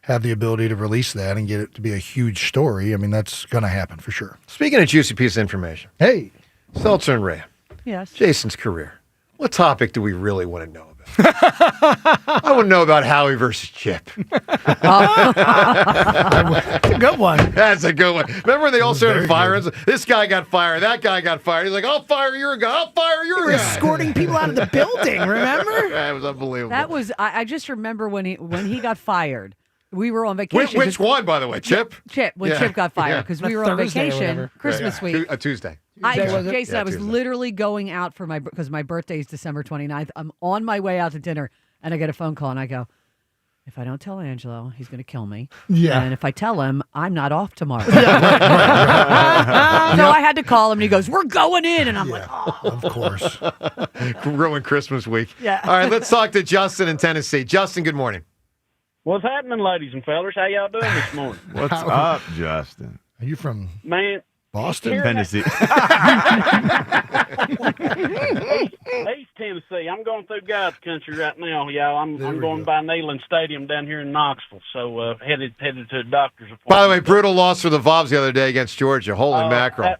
have the ability to release that and get it to be a huge story, I mean, that's going to happen for sure. Speaking of juicy piece of information. Hey. Seltzer and Rhea. Yes. Jason's career. What topic do we really want to know about? I want to know about Howie versus Chip. That's a good one. That's a good one. Remember when they all started firing? This guy got fired. That guy got fired. He's like, I'll fire your guy. I'll fire your guy. Escorting people out of the building, remember? That was unbelievable. That was, I just remember when he got fired. We were on vacation. Which one, by the way? Chip? Chip, when Chip got fired, because we were on vacation Christmas week. A Tuesday. Jason, I was literally going out because my birthday is December 29th. I'm on my way out to dinner, and I get a phone call, and I go, if I don't tell Angelo, he's going to kill me. Yeah. And if I tell him, I'm not off tomorrow. So I had to call him, and he goes, we're going in. And I'm like, oh. Of course. Ruined Christmas week. Yeah. All right, let's talk to Justin in Tennessee. Justin, good morning. What's happening, ladies and fellers? How y'all doing this morning? What's up, Justin? Are you from Boston? Tennessee. East Tennessee. I'm going through God's country right now, y'all. I'm going by Neyland Stadium down here in Knoxville, so headed to a doctor's appointment. By the way, brutal loss for the Vols the other day against Georgia. Holy mackerel.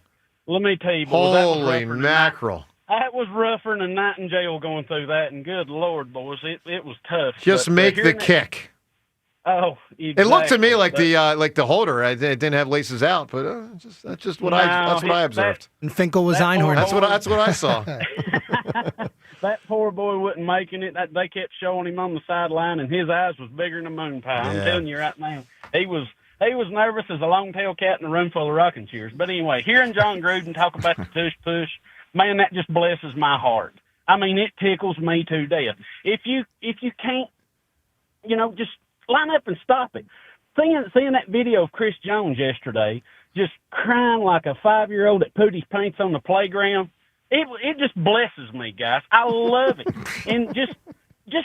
Let me tell you, boys, holy mackerel. That was rougher than a night in jail going through that, and good Lord, boys, it was tough. Just make the kick. Oh, exactly. It looked to me like the holder. It didn't have laces out, but that's just what I observed. And Finkel was Einhorn. That's what I saw. That poor boy wasn't making it. They kept showing him on the sideline, and his eyes was bigger than a moon pie. I'm telling you right now, he was nervous as a long-tailed cat in a room full of rocking chairs. But anyway, hearing John Gruden talk about the tush push, man, that just blesses my heart. I mean, it tickles me to death. If you can't, just line up and stop it. Seeing that video of Chris Jones yesterday, just crying like a 5-year-old that put his pants on the playground, it just blesses me, guys. I love it. And just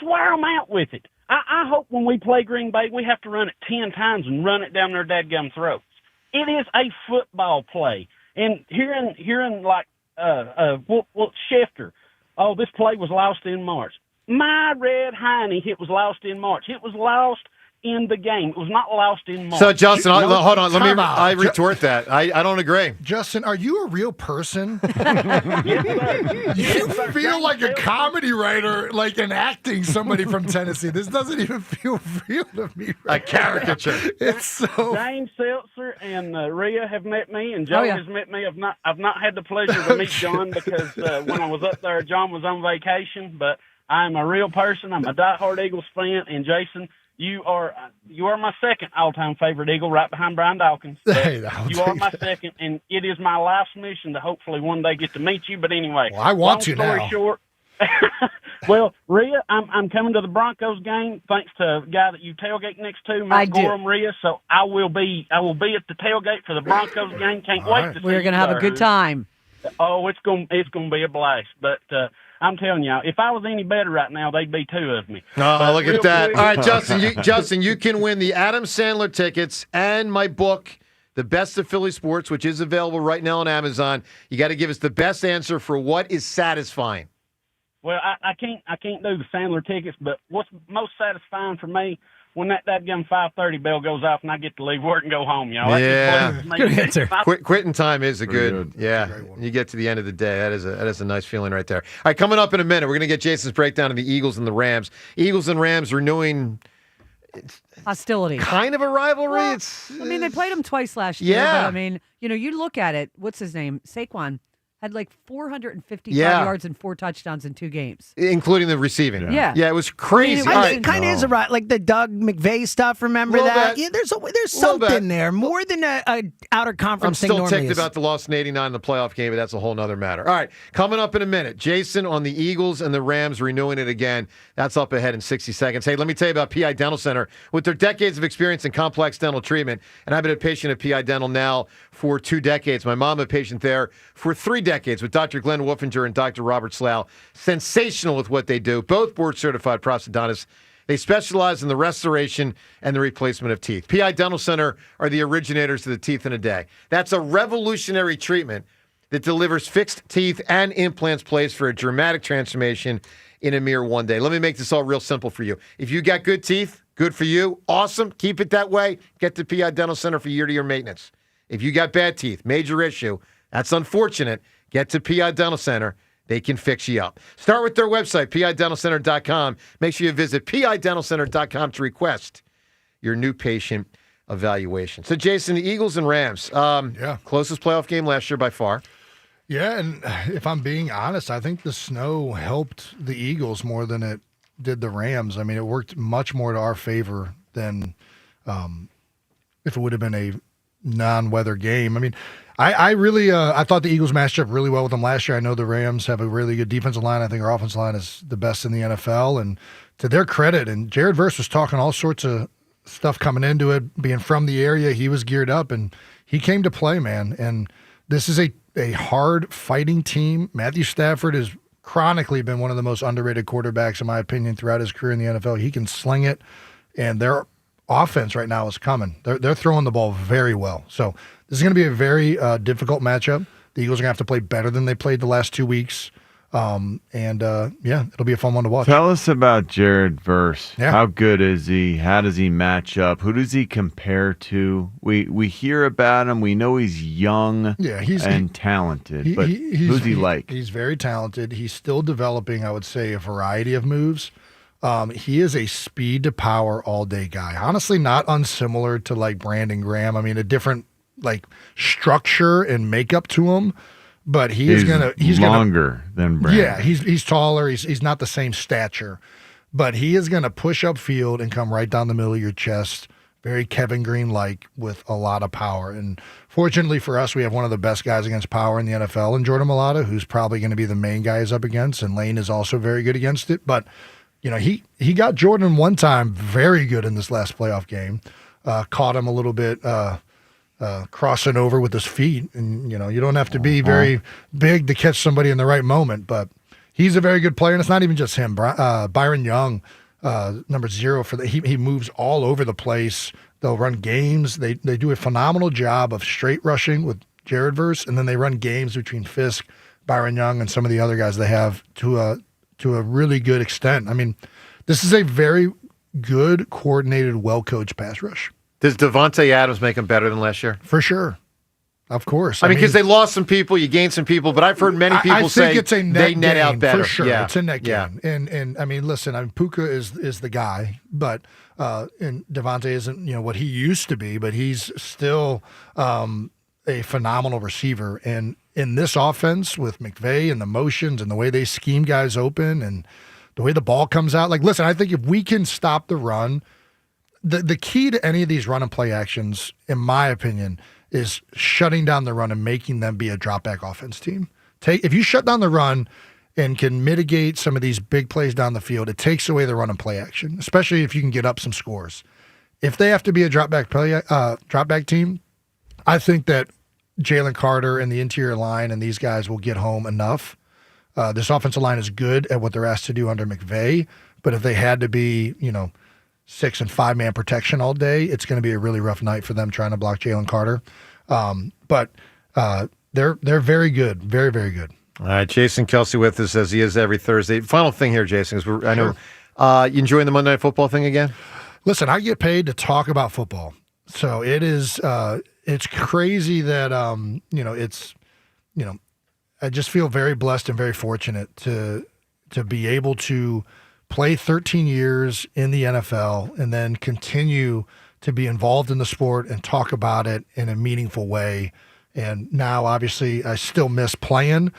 wear them out with it. I hope when we play Green Bay, we have to run it 10 times and run it down their dadgum throats. It is a football play. And hearing like Schefter, oh, this play was lost in March. My red hiney, it was lost in March. It was lost in the game. It was not lost in March. So, Justin, hold on. I retort that. I don't agree. Justin, are you a real person? Yes, You feel like a comedy writer, like enacting somebody from Tennessee. This doesn't even feel real to me. A caricature. It's so. James Seltzer and Rhea have met me, and John has met me. I've not had the pleasure to meet John because when I was up there, John was on vacation. But I'm a real person. I'm a diehard Eagles fan, and Jason, you are my second all-time favorite Eagle, right behind Brian Dawkins. Hey, you are my second, and it is my life's mission to hopefully one day get to meet you. But anyway, well, I want to now. Long story short, well, Rhea, I'm coming to the Broncos game thanks to a guy that you tailgate next to, Matt Gorham, Rhea. So I will be at the tailgate for the Broncos game. Can't wait to see you. We're going to have a good time. Oh, it's going to be a blast. But I'm telling you, if I was any better right now, they'd be two of me. Oh, look at that. All right, Justin, you can win the Adam Sandler tickets and my book, The Best of Philly Sports, which is available right now on Amazon. You got to give us the best answer for what is satisfying. Well, I can't do the Sandler tickets, but what's most satisfying for me when that dadgum 5:30 bell goes off and I get to leave work and go home, y'all. Yeah, good answer. Quitting time is a good. Yeah. You get to the end of the day, that is a nice feeling right there. All right, coming up in a minute, we're going to get Jason's breakdown of the Eagles and the Rams. Eagles and Rams renewing hostility. Kind of a rivalry. Well, they played them twice last year. Yeah. But you look at it. What's his name? Saquon had like 455 Yeah. yards and 4 touchdowns in 2 games. Including the receiving. Yeah. Yeah, it was crazy. I mean, it kind of is a right, like the Doug McVay stuff. Remember Little that? bit. Yeah, there's Little something bit. there more than a outer conference I'm thing still normally ticked is. about the loss in '89 in the playoff game, but that's a whole nother matter. All right, coming up in a minute, Jason on the Eagles and the Rams renewing it again. That's up ahead in 60 seconds. Hey, let me tell you about PI Dental Center. With their decades of experience in complex dental treatment, and I've been a patient at PI Dental now for 2 decades. My mom a patient there for 3 decades with Dr. Glenn Wolfinger and Dr. Robert Slough. Sensational with what they do. Both board-certified prosthodontists. They specialize in the restoration and the replacement of teeth. PI Dental Center are the originators of the teeth in a day. That's a revolutionary treatment that delivers fixed teeth and implants placed for a dramatic transformation in a mere 1 day. Let me make this all real simple for you. If you got good teeth, good for you. Awesome. Keep it that way. Get to PI Dental Center for year-to-year maintenance. If you got bad teeth, major issue, that's unfortunate. Get to PI Dental Center. They can fix you up. Start with their website, pidentalcenter.com. Make sure you visit pidentalcenter.com to request your new patient evaluation. So, Jason, the Eagles and Rams, closest playoff game last year by far. Yeah, and if I'm being honest, I think the snow helped the Eagles more than it did the Rams. I mean, it worked much more to our favor than if it would have been a non-weather game. I mean, I really I thought the Eagles matched up really well with them last year. I know the Rams have a really good defensive line. I think our offensive line is the best in the NFL. And to their credit, and Jared Verse was talking all sorts of stuff coming into it, being from the area. He was geared up, and he came to play, man. And this is a hard fighting team. Matthew Stafford has chronically been one of the most underrated quarterbacks, in my opinion, throughout his career in the NFL. He can sling it, and their offense right now is coming. They're throwing the ball very well. So this is going to be a very difficult matchup. The Eagles are going to have to play better than they played the last 2 weeks. It'll be a fun one to watch. Tell us about Jared Verse. Yeah. How good is he? How does he match up? Who does he compare to? We hear about him. We know he's young and talented, but who's he like? He's very talented. He's still developing, I would say, a variety of moves. He is a speed to power all day guy. Honestly, not unsimilar to like Brandon Graham. I mean, a different like structure and makeup to him, but he's longer than Brandon. Yeah, he's taller. He's not the same stature, but he is gonna push up field and come right down the middle of your chest. Very Kevin Green-like with a lot of power. And fortunately for us, we have one of the best guys against power in the NFL in Jordan Mailata, who's probably going to be the main guy he's up against, and Lane is also very good against it. But you know, he got Jordan one time very good in this last playoff game. Caught him a little bit crossing over with his feet. And, you know, you don't have to be very big to catch somebody in the right moment. But he's a very good player, and it's not even just him. Byron Young, number 0 for he moves all over the place. They'll run games. They do a phenomenal job of straight rushing with Jared Verse, and then they run games between Fisk, Byron Young, and some of the other guys they have to a really good extent. I mean, this is a very good, coordinated, well-coached pass rush. Does Devontae Adams make them better than last year? For sure. Of course. I mean, because they lost some people, you gained some people, but I've heard many people say it's a net they net gain, out better. For sure. Yeah. It's a net gain. And I mean, listen, Puka is the guy, but and Devontae isn't, you know, what he used to be, but he's still a phenomenal receiver. And in this offense with McVay and the motions and the way they scheme guys open and the way the ball comes out, like, listen, I think if we can stop the run, the key to any of these run and play actions, in my opinion, is shutting down the run and making them be a drop back offense team. If you shut down the run and can mitigate some of these big plays down the field, it takes away the run and play action, especially if you can get up some scores. If they have to be a drop back team, I think that Jalen Carter and the interior line and these guys will get home enough. This offensive line is good at what they're asked to do under McVay, but if they had to be, 6 and 5 man protection all day, it's going to be a really rough night for them trying to block Jalen Carter. But they're very good, very, very good. All right, Jason Kelce with us as he is every Thursday. Final thing here, Jason, is I know you enjoying the Monday Night Football thing again? Listen, I get paid to talk about football, so it is. It's crazy that I just feel very blessed and very fortunate to be able to play 13 years in the NFL and then continue to be involved in the sport and talk about it in a meaningful way. And now, obviously, I still miss playing.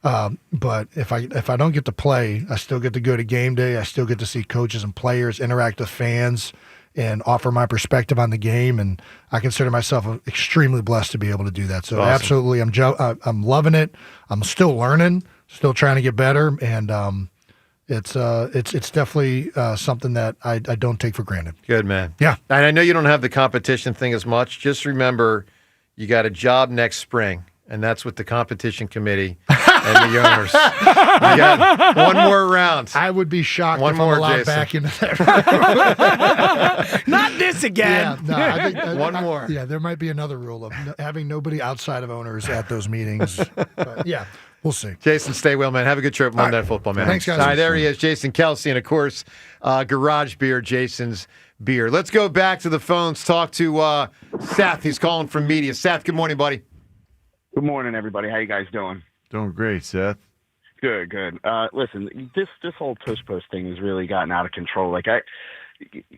But if I don't get to play, I still get to go to game day. I still get to see coaches and players, interact with fans, and offer my perspective on the game. And I consider myself extremely blessed to be able to do that. So absolutely, I'm loving it. I'm still learning, still trying to get better, and it's definitely something that I don't take for granted. Good, man. Yeah. And I know you don't have the competition thing as much. Just remember, you got a job next spring. And that's with the competition committee and the owners. You got one more round. I would be shocked one if more, I'm allowed Jason. back into that. Not this again. Yeah, no, I think, one more. Yeah, there might be another rule of having nobody outside of owners at those meetings. But yeah, we'll see. Jason, stay well, man. Have a good trip Monday Night Football, man. Thanks, guys. All right, there he is, Jason Kelce, and of course, Garage Beer, Jason's beer. Let's go back to the phones. Talk to Seth. He's calling from media. Seth, good morning, buddy. Good morning, everybody. How you guys doing? Doing great, Seth. Good. Listen, this whole tush push thing has really gotten out of control.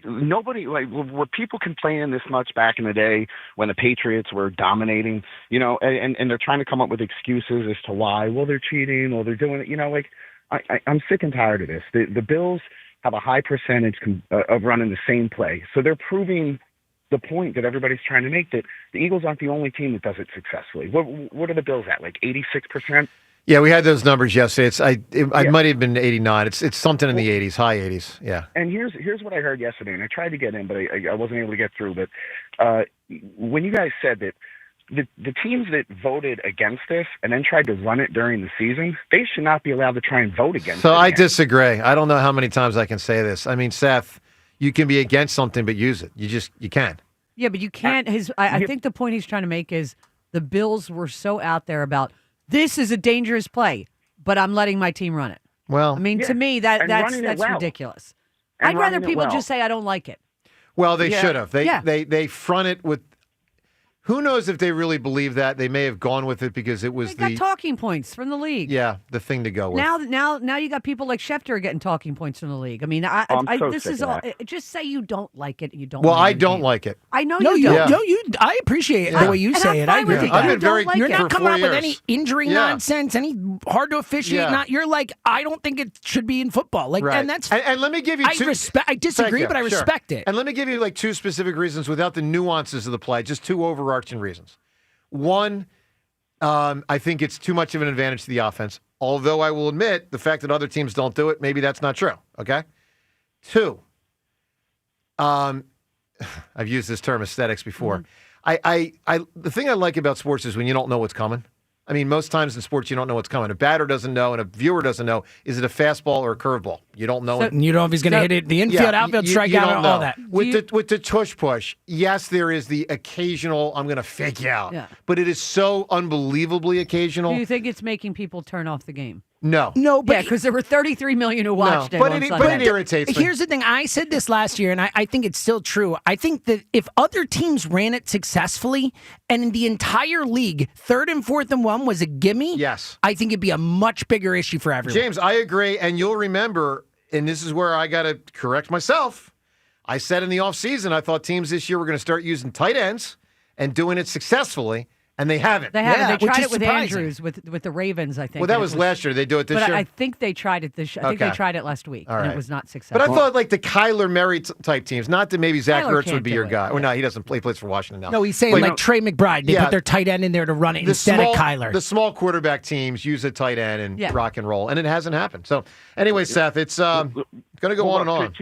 Nobody were people complaining this much back in the day when the Patriots were dominating, and they're trying to come up with excuses as to why. Well, they're cheating, or they're doing it. I'm sick and tired of this. The Bills have a high percentage of running the same play, so they're proving the point that everybody's trying to make, that the Eagles aren't the only team that does it successfully. What are the Bills at? 86%? Yeah, we had those numbers yesterday. I might have been 89. It's something in the 80s, high 80s. Yeah. And here's what I heard yesterday, and I tried to get in, but I wasn't able to get through. But when you guys said that the teams that voted against this and then tried to run it during the season, they should not be allowed to try and vote against it. So I disagree. I don't know how many times I can say this. I mean, Seth, you can be against something but use it. You can. Yeah, but you can't. I think the point he's trying to make is the Bills were so out there about this is a dangerous play, but I'm letting my team run it. Well, I mean, to me that's ridiculous. I'd rather people just say I don't like it. Well, they should have. They front it with. Who knows if they really believe that? They may have gone with it because it was They got talking points from the league. Yeah, the thing to go with. Now you got people like Schefter getting talking points from the league. I mean, this is all. Just say you don't like it. You don't. Well, I don't like it. I know No, you don't. No, I appreciate the way you say it. I agree. I've been very. You're not coming up with years. any injury nonsense, any hard to officiate. Yeah. You're like, I don't think it should be in football. Right. And that's. And let me give you. I disagree, but I respect it. And let me give you two specific reasons without the nuances of the play. Just two overarching reasons. One, I think it's too much of an advantage to the offense. Although I will admit the fact that other teams don't do it, maybe that's not true. Okay. Two, I've used this term aesthetics before. Mm-hmm. The thing I like about sports is when you don't know what's coming. I mean, most times in sports, you don't know what's coming. A batter doesn't know, and a viewer doesn't know. Is it a fastball or a curveball? You don't know. You don't know if he's going to hit it, the infield, outfield, strikeout, all that. With the tush push, yes, there is the occasional, I'm going to fake you out. Yeah. But it is so unbelievably occasional. Do you think it's making people turn off the game? No. But because there were 33 million who watched it. But it irritates me. Here's the thing. I said this last year, and I think it's still true. I think that if other teams ran it successfully, and in the entire league, 3rd and 4th and 1 was a gimme, yes, I think it'd be a much bigger issue for everyone. James, I agree, and you'll remember, and this is where I got to correct myself. I said in the offseason, I thought teams this year were going to start using tight ends and doing it successfully. And they haven't. They haven't. They tried it with surprising. Andrews, with the Ravens, I think. Well, that was last year. They do it this year? I think they tried it this year. I think they tried it last week, and it was not successful. But I thought like the Kyler Murray type teams, not that maybe Zach Kyler Ertz would be your guy. Or no, he doesn't play. He plays for Washington now. No, he's saying like Trey McBride. They put their tight end in there to run it instead of Kyler. The small quarterback teams use a tight end and rock and roll, and it hasn't happened. So anyway, Seth, it's going to go on and on.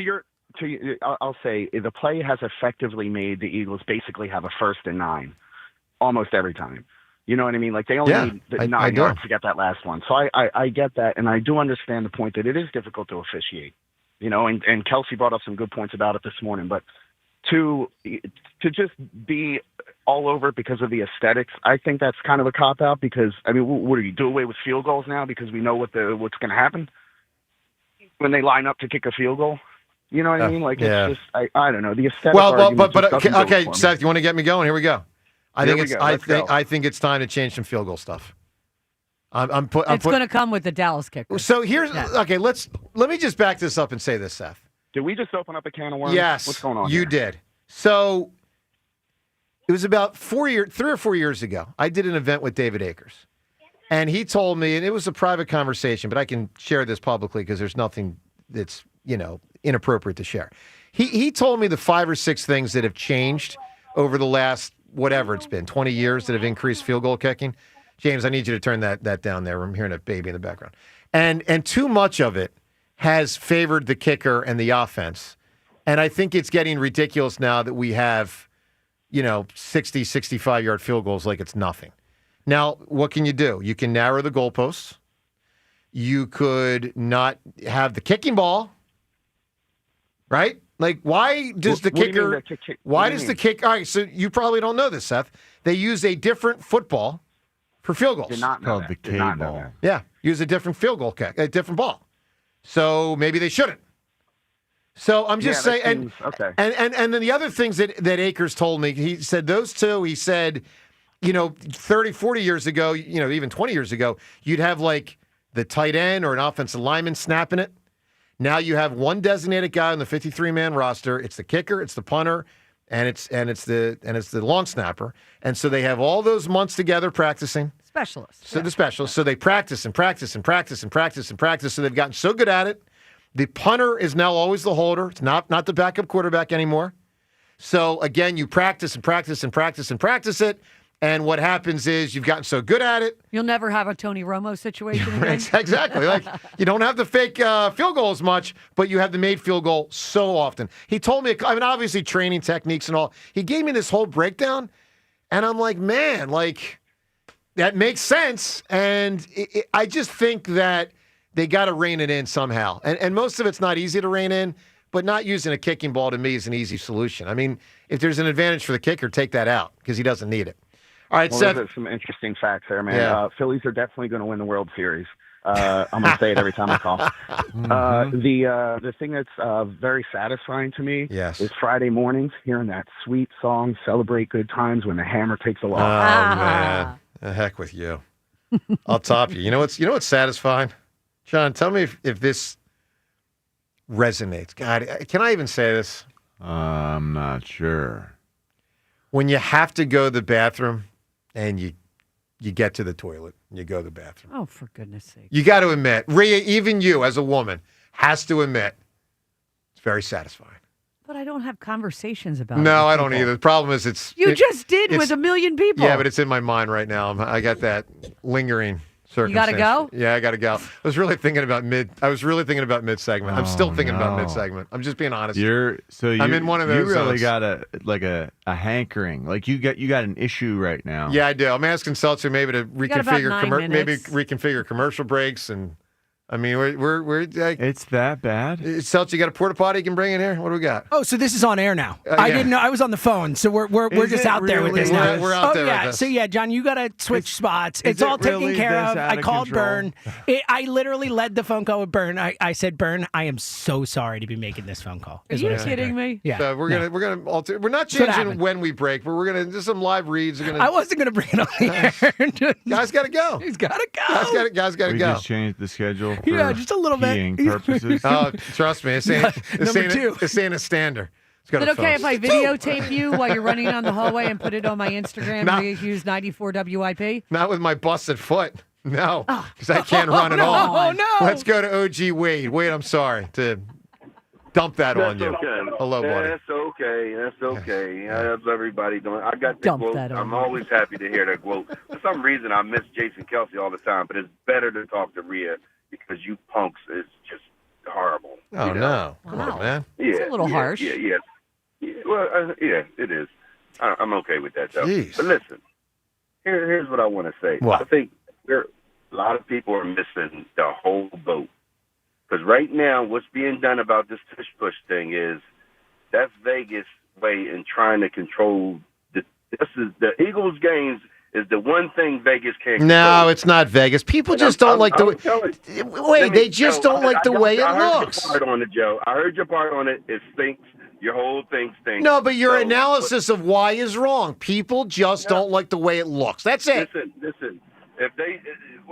I'll say the play has effectively made the Eagles basically have a 1st and 9 almost every time. You know what I mean? Like they only need 9 yards to get that last one. So I get that, and I do understand the point that it is difficult to officiate. And Kelce brought up some good points about it this morning. But to just be all over it because of the aesthetics, I think that's kind of a cop out. Because I mean, what do you do away with field goals now because we know what's going to happen when they line up to kick a field goal? You know what I mean? Like it's just I don't know the aesthetic. Well, but okay, Seth, you want to get me going? Here we go. I think it's time to change some field goal stuff. It's going to come with the Dallas kicker. So here's okay. Let's let me just back this up and say this, Seth. Did we just open up a can of worms? Yes. What's going on You here? did. So it was about 3 or 4 years ago. I did an event with David Akers. And he told me, and it was a private conversation, but I can share this publicly because there's nothing that's, inappropriate to share. He told me the 5 or 6 things that have changed over the last, whatever it's been, 20 years that have increased field goal kicking. James, I need you to turn that down there. I'm hearing a baby in the background. And too much of it has favored the kicker and the offense. And I think it's getting ridiculous now that we have, 60, 65-yard field goals like it's nothing. Now, what can you do? You can narrow the goalposts. You could not have the kicking ball, right? Like, why does the kicker? Why does the kick? All right, so you probably don't know this, Seth. They use a different football for field goals. Did not know Called that. the Did not know K-ball. that. Yeah, use a different field goal kick, a different ball. So maybe they shouldn't. So I'm just saying, okay. and then the other things that Akers told me, he said those two. He said, 30, 40 years ago, even 20 years ago, you'd have like the tight end or an offensive lineman snapping it. Now you have one designated guy on the 53-man roster. It's the kicker, it's the punter, and it's the long snapper. And so they have all those months together practicing. Specialists. So the specialists. So they practice and practice and practice and practice and practice. So they've gotten so good at it. The punter is now always the holder. It's not the backup quarterback anymore. So again, you practice and practice and practice and practice it. And what happens is you've gotten so good at it. You'll never have a Tony Romo situation again. Exactly. Like, you don't have the fake field goal as much, but you have the made field goal so often. He told me, obviously training techniques and all. He gave me this whole breakdown, and I'm like, man, that makes sense. And I just think that they got to rein it in somehow. And most of it's not easy to rein in, but not using a kicking ball to me is an easy solution. I mean, if there's an advantage for the kicker, take that out because he doesn't need it. All right, Seth. There's some interesting facts there, man. Yeah. Phillies are definitely going to win the World Series. I'm going to say it every time I call. The thing that's very satisfying to me is Friday mornings hearing that sweet song, Celebrate Good Times, when the hammer takes a loss. Oh, man. The heck with you. I'll top you. You know what's satisfying? John, tell me if this resonates. God, can I even say this? I'm not sure. When you have to go to the bathroom and you get to the toilet and you go to the bathroom. Oh, for goodness sake. You got to admit, Rhea, even you as a woman, has to admit, it's very satisfying. But I don't have conversations about it. No, I don't either. The problem is You just did with a million people. Yeah, but it's in my mind right now. I got that lingering You got to go? Yeah, I got to go. I was really thinking about mid segment. I'm still thinking about mid segment. I'm just being honest. I'm in one of those. You really zones. got a hankering. Like you got an issue right now. Yeah, I do. I'm asking Seltzer maybe to got about 9 minutes. reconfigure commercial breaks, and I mean we're like, it's that bad. Seltzer, you got a porta potty you can bring in here? What do we got? Oh, so this is on air now. I didn't know. I was on the phone, so we're just out there with this now. We're out there. Yeah. With this. So yeah, John, you got to switch spots. It's all taken care of. I called Bern. I literally led the phone call with Bern. I said, Bern, I am so sorry to be making this phone call. Are you kidding me? Yeah. So we're gonna alter. We're not changing when we break, but we're gonna do some live reads. I wasn't gonna bring it on the air. Guys got to go. He's got to go. Guys got to We go. just changed the schedule. For just a little bit. Purposes. Oh, trust me, this ain't a stander. Is it okay if I videotape you while you're running down the hallway and put it on my Instagram, Rhea Hughes 94 WIP? Not with my busted foot. No, because I can't run at all. Oh, no. Let's go to OG Wade. Wade, I'm sorry to dump that on you. Okay. Hello, buddy. That's okay. That's okay. How's everybody doing? I got the Dump quote. that on I'm me. always happy to hear that quote. For some reason, I miss Jason Kelce all the time, but it's better to talk to Rhea because you punks is just horrible. Oh, no. Come on, man. Yeah, It's a little harsh. Yeah. Well, yeah, it is. I'm okay with that, though. Jeez. But listen, here's what I want to say. What? I think a lot of people are missing the whole boat. Because right now, what's being done about this tush push thing is that's Vegas' way in trying to control the Eagles games is the one thing Vegas can't control. No, it's not Vegas. People just don't like the way. They just don't like the way it looks. I heard your part on it, Joe. I heard your part on it. It stinks. Your whole thing stinks. No, but your analysis of why is wrong. People just don't like the way it looks. That's it. Listen. If they,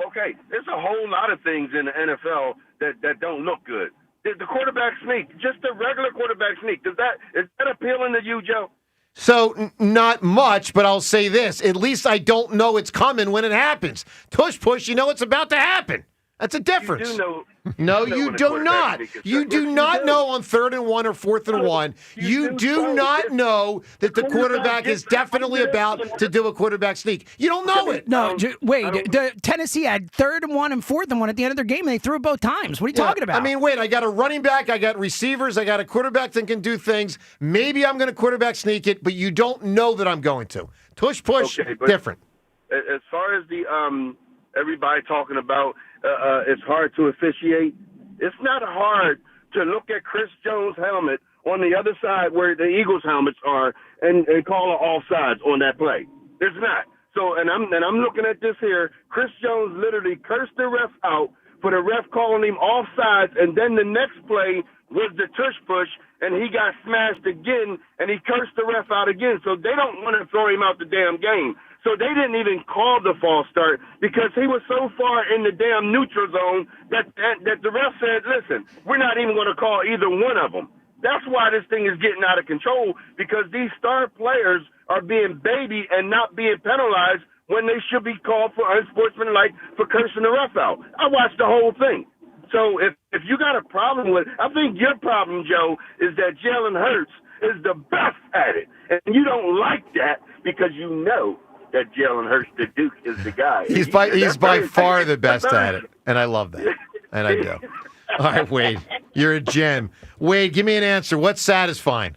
okay, there's a whole lot of things in the NFL that don't look good. The quarterback sneak, just a regular quarterback sneak, is that appealing to you, Joe? So, not much, but I'll say this. At least I don't know it's coming when it happens. Tush push, you know it's about to happen. That's a difference. You do know. No, you do not. You do not know on 3rd and 1 or 4th and 1. You do not know that the quarterback is definitely about to do a quarterback sneak. You don't know it. No, wait. Tennessee had 3rd and 1 and 4th and 1 at the end of their game, and they threw it both times. What are you talking about? I mean, wait, I got a running back, I got receivers, I got a quarterback that can do things. Maybe I'm going to quarterback sneak it, but you don't know that I'm going to. Tush push, different. As far as the everybody talking about it's hard to officiate, it's not hard to look at Chris Jones' helmet on the other side where the Eagles' helmets are and call it offsides on that play. It's not. So, and I'm looking at this here. Chris Jones literally cursed the ref out for the ref calling him offsides, and then the next play was the tush push, and he got smashed again, and he cursed the ref out again. So they don't want to throw him out the damn game. So they didn't even call the false start because he was so far in the damn neutral zone that the ref said, listen, we're not even going to call either one of them. That's why this thing is getting out of control, because these star players are being babied and not being penalized when they should be called for unsportsmanlike for cursing the ref out. I watched the whole thing. So if you got a problem with, I think your problem, Joe, is that Jalen Hurts is the best at it. And you don't like that because you know that Jalen Hurts, the Duke, is the guy. He's by far the best at it, and I love that, and I do. All right, Wade, you're a gem. Wade, give me an answer. What's satisfying?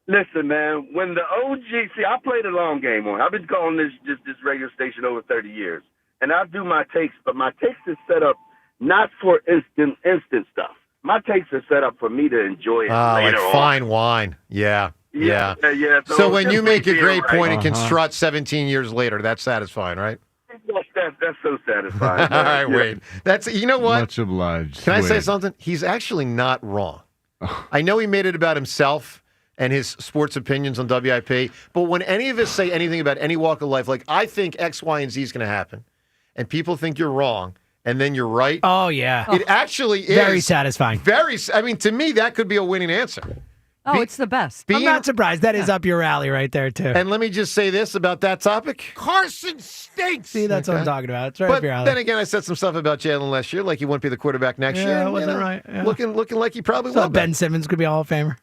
Listen, man, when the I played a long game on. I've been calling this radio station over 30 years, and I do my takes, but my takes is set up not for instant stuff. My takes are set up for me to enjoy it later like fine wine. Yeah. Yeah. So when you make a great point and can strut 17 years later, that's satisfying, right? That's so satisfying. All right, Wade. That's, you know what? Much obliged. Can I say something? He's actually not wrong. I know he made it about himself and his sports opinions on WIP, but when any of us say anything about any walk of life, like I think X, Y, and Z is going to happen, and people think you're wrong, and then you're right. Oh, yeah. It actually is. Very satisfying. I mean, to me, that could be a winning answer. Oh, it's the best. I'm not surprised. That is up your alley right there, too. And let me just say this about that topic. Carson stinks. See, that's what I'm talking about. It's right up your alley. Then again, I said some stuff about Jalen last year, like he wouldn't be the quarterback next year. Yeah, wasn't right. Yeah. Looking like he probably So will. Ben Simmons could be a Hall of Famer.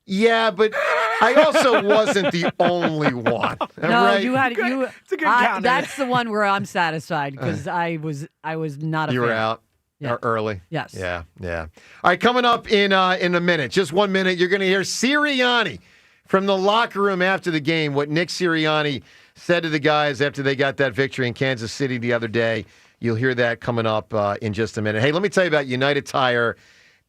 Yeah, but I also wasn't the only one. No, right? you had It's a good counter. That's the one where I'm satisfied because I was not a You fan. were out. Yeah. Early. Yes. Yeah. All right, coming up in a minute, just 1 minute, you're going to hear Sirianni from the locker room after the game, what Nick Sirianni said to the guys after they got that victory in Kansas City the other day. You'll hear that coming up in just a minute. Hey, let me tell you about United Tire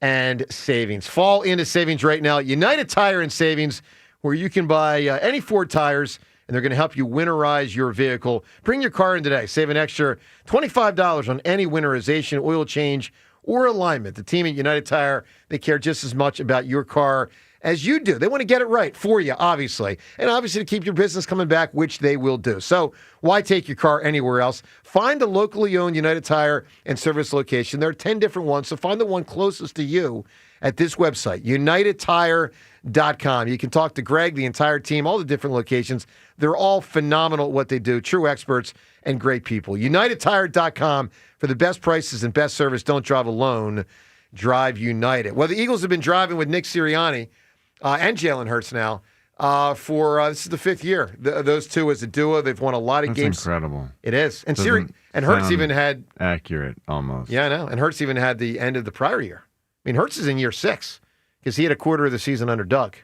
and Savings. Fall into savings right now. United Tire and Savings, where you can buy any Ford tires, and they're going to help you winterize your vehicle. Bring your car in today. Save an extra $25 on any winterization, oil change, or alignment. The team at United Tire, they care just as much about your car as you do. They want to get it right for you, obviously. And obviously to keep your business coming back, which they will do. So why take your car anywhere else? Find a locally owned United Tire and Service location. There are 10 different ones, so find the one closest to you at this website, UnitedTire.com. You can talk to Greg, the entire team, all the different locations. They're all phenomenal at what they do, true experts and great people. UnitedTire.com for the best prices and best service. Don't drive alone. Drive United. Well, the Eagles have been driving with Nick Sirianni and Jalen Hurts now for this is the 5th year. Those two as a duo, they've won a lot of games. Incredible. It is. And Hurts even had accurate almost. Yeah, I know. And Hurts even had the end of the prior year. I mean, Hurts is in year 6 because he had a quarter of the season under Doug.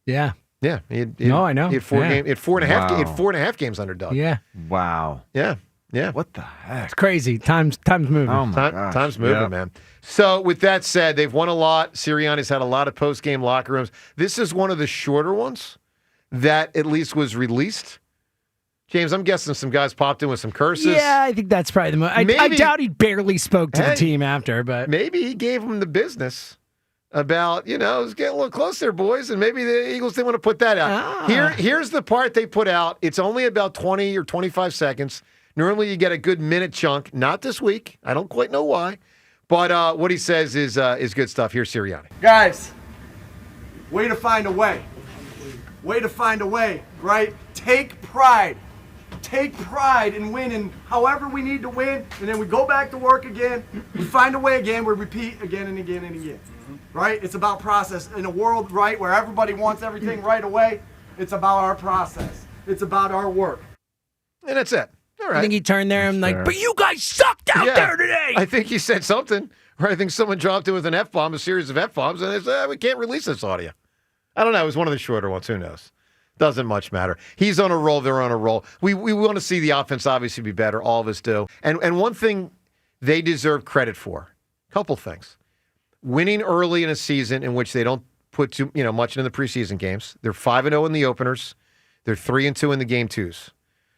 Yeah. Yeah. I know. He had 4 games. He had 4.5 games under Doug. Yeah. Wow. Yeah. What the heck? It's crazy. Time's moving. Oh my gosh. Time's moving, man. So with that said, they've won a lot. Sirianni's had a lot of post-game locker rooms. This is one of the shorter ones that at least was released. James, I'm guessing some guys popped in with some curses. Yeah, I think that's probably the most. I doubt he barely spoke to the team after, but maybe he gave them the business about, it was getting a little close there, boys, and maybe the Eagles didn't want to put that out. Here's the part they put out. It's only about 20 or 25 seconds. Normally you get a good minute chunk. Not this week. I don't quite know why. But what he says is good stuff. Here's Sirianni. Guys, way to find a way. Way to find a way, right? Take pride. Take pride in winning however we need to win, and then we go back to work again. We find a way again. We repeat again and again and again, right? It's about process. In a world, right, where everybody wants everything right away, it's about our process. It's about our work. And that's it. All right. I think he turned there and like, but you guys sucked out there today. I think he said something, or I think someone dropped it with an F-bomb, a series of F-bombs, and they said, we can't release this audio. I don't know. It was one of the shorter ones. Who knows? Doesn't much matter. He's on a roll. They're on a roll. We want to see the offense obviously be better. All of us do. And one thing they deserve credit for, a couple things. Winning early in a season in which they don't put too much into the preseason games. They're 5-0 in the openers. They're 3-2 in the game twos.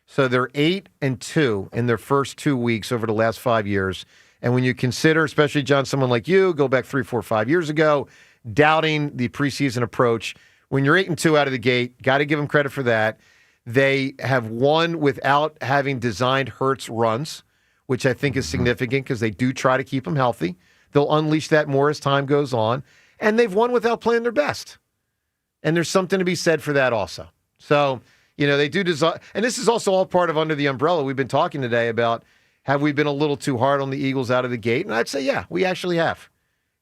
So they're 8-2 in their first 2 weeks over the last 5 years. And when you consider, especially, John, someone like you, go back 3, 4, 5 years ago, doubting the preseason approach, when you're 8-2 out of the gate, got to give them credit for that. They have won without having designed Hurts runs, which I think is significant because they do try to keep him healthy. They'll unleash that more as time goes on. And they've won without playing their best. And there's something to be said for that also. So, they do design. And this is also all part of under the umbrella. We've been talking today about, have we been a little too hard on the Eagles out of the gate? And I'd say, yeah, we actually have.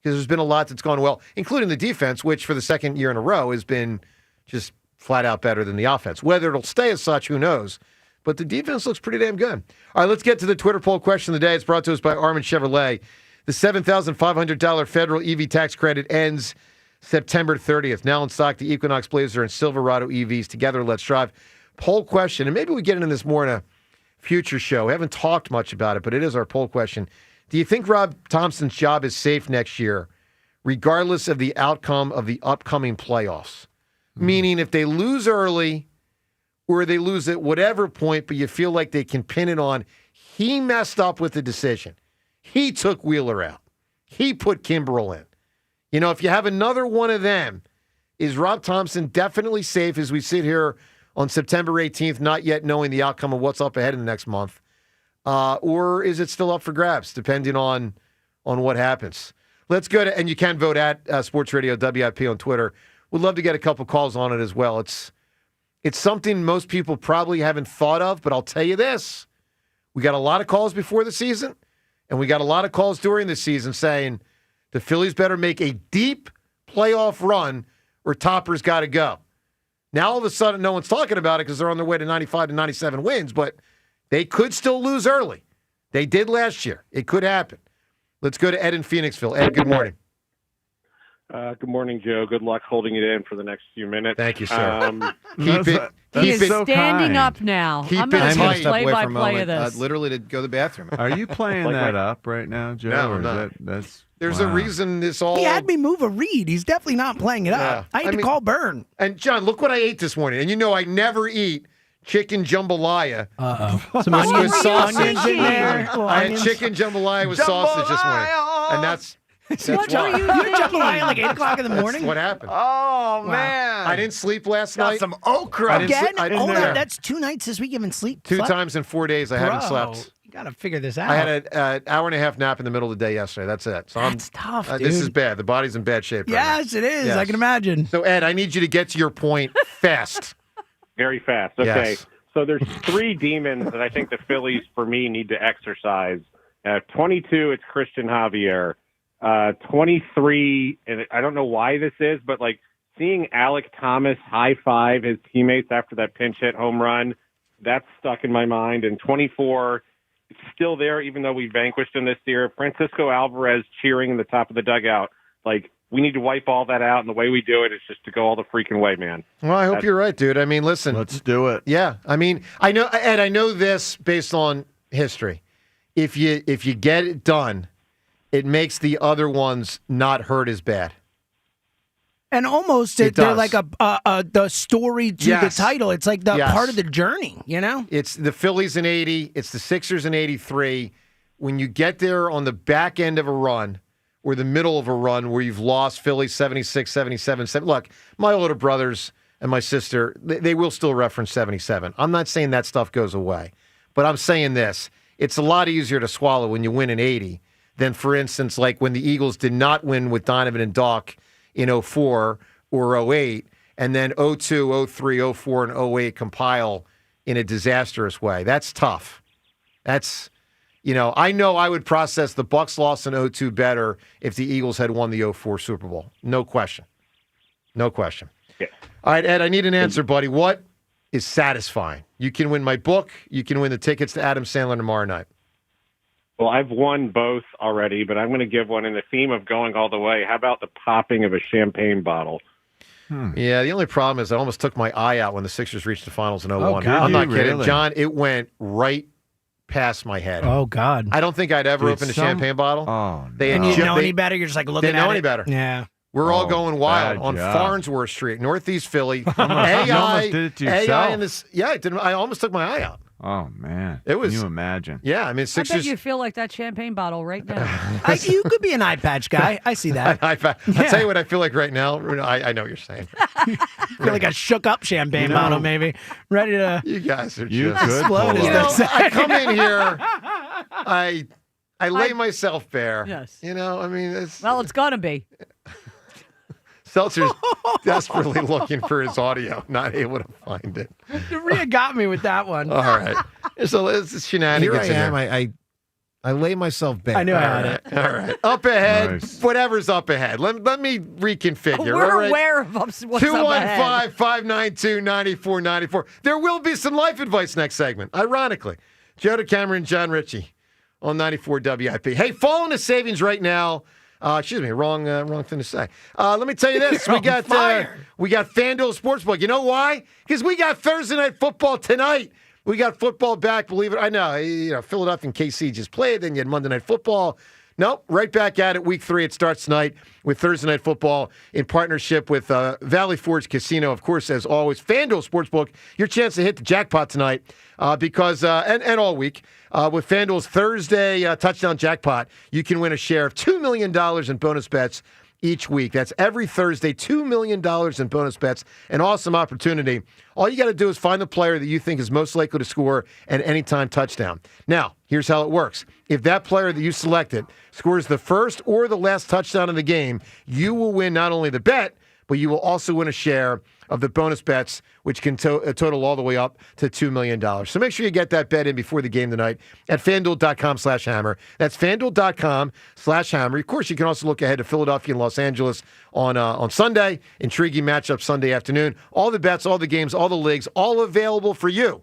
Because there's been a lot that's gone well, including the defense, which for the second year in a row has been just flat out better than the offense. Whether it'll stay as such, who knows? But the defense looks pretty damn good. All right, let's get to the Twitter poll question of the day. It's brought to us by Armin Chevrolet. The $7,500 federal EV tax credit ends September 30th. Now in stock, the Equinox Blazer and Silverado EVs. Together, let's drive. Poll question, and maybe we get into this more in a future show. We haven't talked much about it, but it is our poll question. Do you think Rob Thompson's job is safe next year, regardless of the outcome of the upcoming playoffs? Meaning if they lose early or they lose at whatever point, but you feel like they can pin it on, he messed up with the decision. He took Wheeler out. He put Kimbrell in. If you have another one of them, is Rob Thompson definitely safe as we sit here on September 18th, not yet knowing the outcome of what's up ahead in the next month? Or is it still up for grabs, depending on what happens? Let's go to, and you can vote at Sports Radio WIP on Twitter. We'd love to get a couple calls on it as well. It's something most people probably haven't thought of, but I'll tell you this. We got a lot of calls before the season, and we got a lot of calls during the season saying the Phillies better make a deep playoff run or Topper's got to go. Now, all of a sudden, no one's talking about it because they're on their way to 95 to 97 wins, but they could still lose early. They did last year. It could happen. Let's go to Ed in Phoenixville. Ed, good morning. Good morning, Joe. Good luck holding it in for the next few minutes. Thank you, sir. He is standing up now. I'm going to tight. play by play of this. Literally to go to the bathroom. Are you playing that up right now, Joe? No, or is no. that's There's a reason this all... He had me move a read. He's definitely not playing it up. I had to call Byrne. And, John, look what I ate this morning. And I never eat chicken jambalaya. Some onions, onions in there. I had chicken jambalaya with sausage this morning. And that's What were you jambalaya like 8 o'clock in the morning? That's what happened. Oh, man. I didn't sleep last night. Got some okra. Again? That's 2 nights this week you haven't slept? Two times in 4 days I haven't slept. You got to figure this out. I had an hour and a half nap in the middle of the day yesterday. That's it. So That's tough, dude. This is bad. The body's in bad shape. Yes, it is. Yes. I can imagine. So, Ed, I need you to get to your point fast. Very fast. Okay. Yes. So there's 3 demons that I think the Phillies, for me, need to exercise. 22, it's Christian Javier. 23, and I don't know why this is, but seeing Alec Thomas high-five his teammates after that pinch hit home run, that's stuck in my mind. And 24, it's still there, even though we vanquished him this year. Francisco Alvarez cheering in the top of the dugout. We need to wipe all that out, and the way we do it is just to go all the freaking way, man. Well, I hope you're right, dude. I mean, listen. Let's do it. Yeah. I mean, I know, Ed, I know this based on history. If you get it done, it makes the other ones not hurt as bad. And almost they're like the story to the title. It's like the part of the journey, It's the Phillies in 80. It's the Sixers in 83. When you get there on the back end of a run or the middle of a run where you've lost Phillies 76, 77. Look, my older brothers and my sister, they will still reference 77. I'm not saying that stuff goes away. But I'm saying this. It's a lot easier to swallow when you win in 80 than, for instance, like when the Eagles did not win with Donovan and Doc in 04 or 08, and then 02, 03, 04, and 08 compile in a disastrous way. That's tough. That's, I know I would process the Bucs loss in 02 better if the Eagles had won the 04 Super Bowl. No question. No question. Yeah. All right, Ed, I need an answer, buddy. What is satisfying? You can win my book. You can win the tickets to Adam Sandler tomorrow night. Well, I've won both already, but I'm going to give one in the theme of going all the way. How about the popping of a champagne bottle? Yeah, the only problem is I almost took my eye out when the Sixers reached the finals in 01. Oh, God. I'm not kidding. Really? John, it went right past my head. Oh, God. I don't think I'd ever opened a champagne bottle. Oh, And you know any better? You're just like looking at it. Didn't know any better. Yeah. We're all going wild bad on job. Farnsworth Street, Northeast Philly. You almost did it to yourself. AI in this. Yeah, it didn't. I almost took my eye out. Oh, man. It was. Can you imagine? Yeah, I mean, I bet Sixers. you feel like that champagne bottle right now. You could be an eye patch guy. I see that. I'll tell you what I feel like right now. I know what you're saying. Feel like a shook up champagne bottle, maybe. Ready to. You guys are You just could explode, pull as it. they I come in here. I lay myself bare. Yes. I mean, it's. Well, it's going to be. Seltzer's desperately looking for his audio, not able to find it. Rhea got me with that one. All right. So it's shenanigans. Here I in am. here. I lay myself bare. I knew I had it. All right. Up ahead, Nice. whatever's up ahead. Let me reconfigure. We're all right? aware of what's up ahead. 215-592-9494. There will be some life advice next segment, ironically. Joe DeCamera, John Ritchie on 94 WIP. Hey, fall into savings right now. Excuse me, wrong thing to say. Let me tell you this: we got FanDuel Sportsbook. You know why? Because we got Thursday night football tonight. We got football back. Believe it, I know. Philadelphia and KC just played. Then you had Monday Night Football. Nope, right back at it. Week 3. It starts tonight with Thursday Night Football in partnership with Valley Forge Casino. Of course, as always, FanDuel Sportsbook. Your chance to hit the jackpot tonight because and all week. With FanDuel's Thursday touchdown jackpot, you can win a share of $2 million in bonus bets each week. That's every Thursday, $2 million in bonus bets. An awesome opportunity. All you got to do is find the player that you think is most likely to score an anytime touchdown. Now, here's how it works. If that player that you selected scores the first or the last touchdown in the game, you will win not only the bet, but you will also win a share of the bonus bets, which can total all the way up to $2 million. So make sure you get that bet in before the game tonight at FanDuel.com/hammer. That's FanDuel.com/hammer. Of course, you can also look ahead to Philadelphia and Los Angeles on Sunday. Intriguing matchup Sunday afternoon. All the bets, all the games, all the leagues, all available for you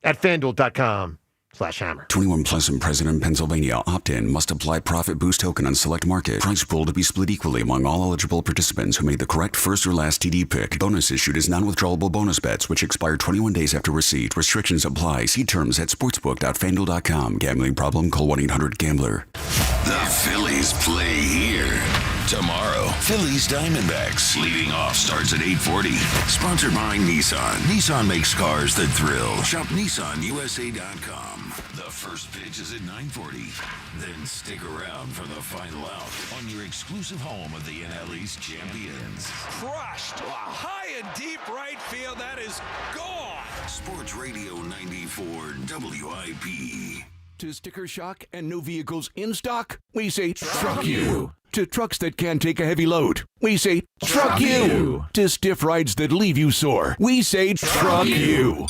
at FanDuel.com/hammer. 21 plus and present in Pennsylvania. Opt-in. Must apply profit boost token on select market. Price pool to be split equally among all eligible participants who made the correct first or last TD pick. Bonus issued is non-withdrawable bonus bets which expire 21 days after receipt. Restrictions apply. See terms at sportsbook.fanduel.com. Gambling problem? Call 1-800-GAMBLER. The Phillies play here. Tomorrow, Phillies Diamondbacks. Leading off starts at 8:40. Sponsored by Nissan. Nissan makes cars that thrill. Shop NissanUSA.com. The first pitch is at 9:40. Then stick around for the final out on your exclusive home of the NL East champions. Crushed. High and deep right field. That is gone. Sports Radio 94 WIP. To sticker shock and no vehicles in stock, we say truck you. To trucks that can take a heavy load, we say truck you. To stiff rides that leave you sore, we say truck you.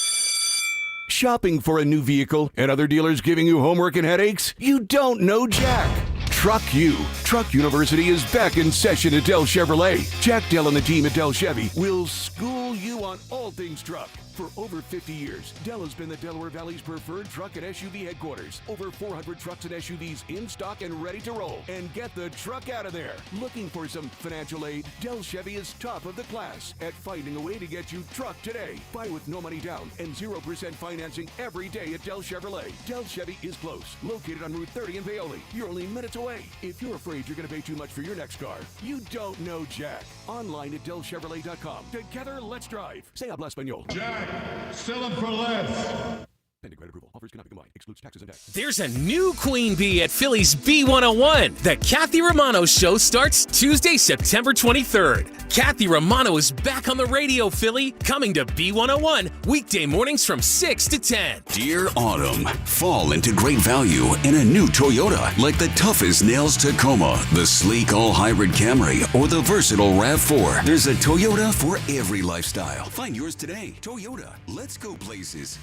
Shopping for a new vehicle and other dealers giving you homework and headaches? You don't know Jack. Truck U. Truck University is back in session at Dell Chevrolet. Jack Dell and the team at Dell Chevy will school you on all things truck. For over 50 years, Dell has been the Delaware Valley's preferred truck and SUV headquarters. Over 400 trucks and SUVs in stock and ready to roll. And get the truck out of there. Looking for some financial aid? Dell Chevy is top of the class at finding a way to get you truck today. Buy with no money down and 0% financing every day at Dell Chevrolet. Dell Chevy is close, located on Route 30 in Paoli. You're only minutes away. If you're afraid you're going to pay too much for your next car, you don't know Jack. Online at DellChevrolet.com. Together, let's drive. Say habla español. Jack, sell them for less. Pending credit approval. Offers cannot be combined. Excludes taxes and tax. There's a new queen bee at Philly's B101. The Kathy Romano Show starts Tuesday, September 23rd. Kathy Romano is back on the radio, Philly, coming to B101 weekday mornings from 6 to 10. Dear Autumn, fall into great value in a new Toyota, like the tough as nails Tacoma, the sleek all-hybrid Camry, or the versatile RAV4. There's a Toyota for every lifestyle. Find yours today. Toyota, let's go places.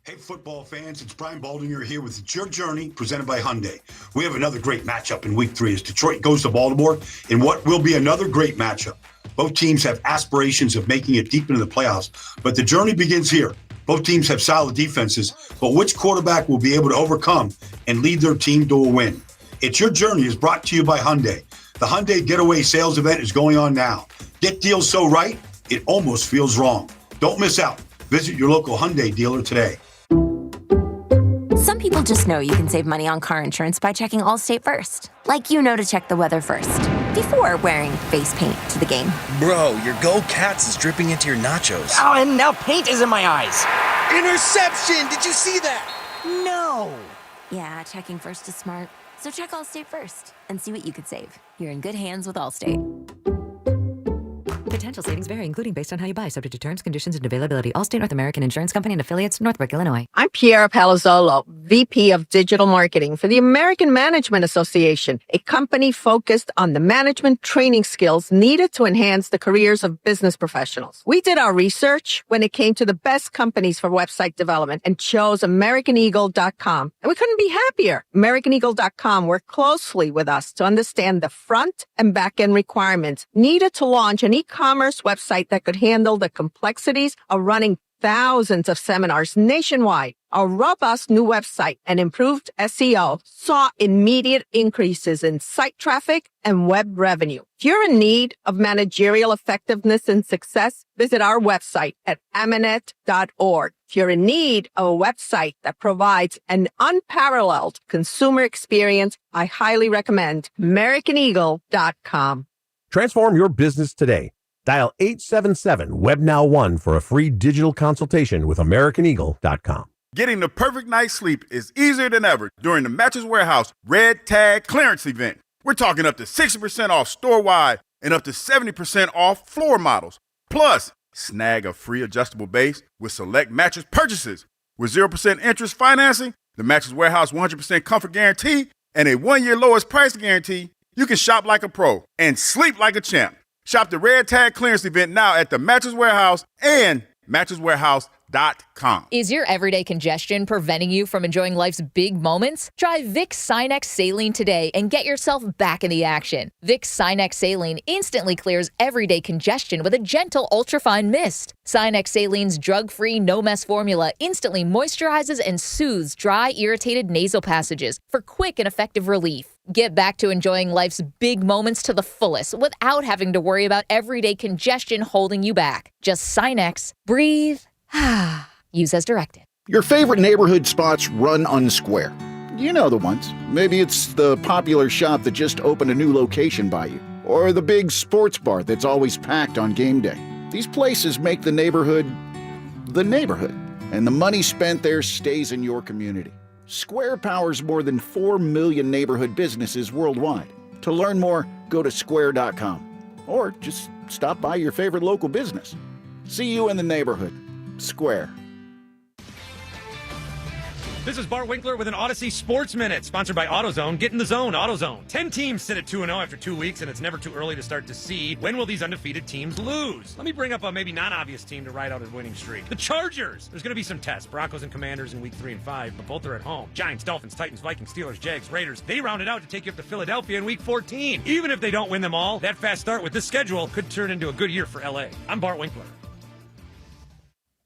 Hey, football fans, it's Brian Baldinger here with It's Your Journey, presented by Hyundai. We have another great matchup in Week 3 as Detroit goes to Baltimore in what will be another great matchup. Both teams have aspirations of making it deep into the playoffs, but the journey begins here. Both teams have solid defenses, but which quarterback will be able to overcome and lead their team to a win? It's Your Journey is brought to you by Hyundai. The Hyundai Getaway Sales Event is going on now. Get deals so right, it almost feels wrong. Don't miss out. Visit your local Hyundai dealer today. Some people just know you can save money on car insurance by checking Allstate first. Like you know to check the weather first, before wearing face paint to the game. Bro, your Go Cats is dripping into your nachos. Oh, and now paint is in my eyes. Interception! Did you see that? No! Yeah, checking first is smart. So check Allstate first and see what you could save. You're in good hands with Allstate. Potential savings vary, including based on how you buy, subject to terms, conditions, and availability. Allstate North American Insurance Company and affiliates, Northbrook, Illinois. I'm Piera Palazzolo, VP of Digital Marketing for the American Management Association, a company focused on the management training skills needed to enhance the careers of business professionals. We did our research when it came to the best companies for website development and chose AmericanEagle.com. And we couldn't be happier. AmericanEagle.com worked closely with us to understand the front and back end requirements needed to launch an e-commerce website that could handle the complexities of running thousands of seminars nationwide. Our robust new website and improved SEO saw immediate increases in site traffic and web revenue. If you're in need of managerial effectiveness and success, visit our website at amanet.org. If you're in need of a website that provides an unparalleled consumer experience, I highly recommend AmericanEagle.com. Transform your business today. Dial 877-WebNow1 for a free digital consultation with AmericanEagle.com. Getting the perfect night's sleep is easier than ever during the Mattress Warehouse Red Tag Clearance Event. We're talking up to 60% off store-wide and up to 70% off floor models. Plus, snag a free adjustable base with select mattress purchases. With 0% interest financing, the Mattress Warehouse 100% comfort guarantee, and a 1-year lowest price guarantee, you can shop like a pro and sleep like a champ. Shop the Red Tag Clearance Event now at the Mattress Warehouse and MattressWarehouse.com. Is your everyday congestion preventing you from enjoying life's big moments? Try Vicks Sinex Saline today and get yourself back in the action. Vicks Sinex Saline instantly clears everyday congestion with a gentle ultrafine mist. Sinex Saline's drug-free, no-mess formula instantly moisturizes and soothes dry, irritated nasal passages for quick and effective relief. Get back to enjoying life's big moments to the fullest without having to worry about everyday congestion holding you back. Just Sinex, breathe, use as directed. Your favorite neighborhood spots run unsquare. You know the ones. Maybe it's the popular shop that just opened a new location by you, or the big sports bar that's always packed on game day. These places make the neighborhood, and the money spent there stays in your community. Square powers more than 4 million neighborhood businesses worldwide. To learn more, go to square.com or just stop by your favorite local business. See you in the neighborhood. Square. This is Bart Winkler with an Odyssey Sports Minute, sponsored by AutoZone. Get in the zone, AutoZone. 10 teams sit at 2-0 after 2 weeks, and it's never too early to start to see when will these undefeated teams lose. Let me bring up a maybe non-obvious team to ride out a winning streak. The Chargers. There's going to be some tests. Broncos and Commanders in week 3 and 5, but both are at home. Giants, Dolphins, Titans, Vikings, Steelers, Jags, Raiders. They rounded out to take you up to Philadelphia in week 14. Even if they don't win them all, that fast start with this schedule could turn into a good year for LA. I'm Bart Winkler.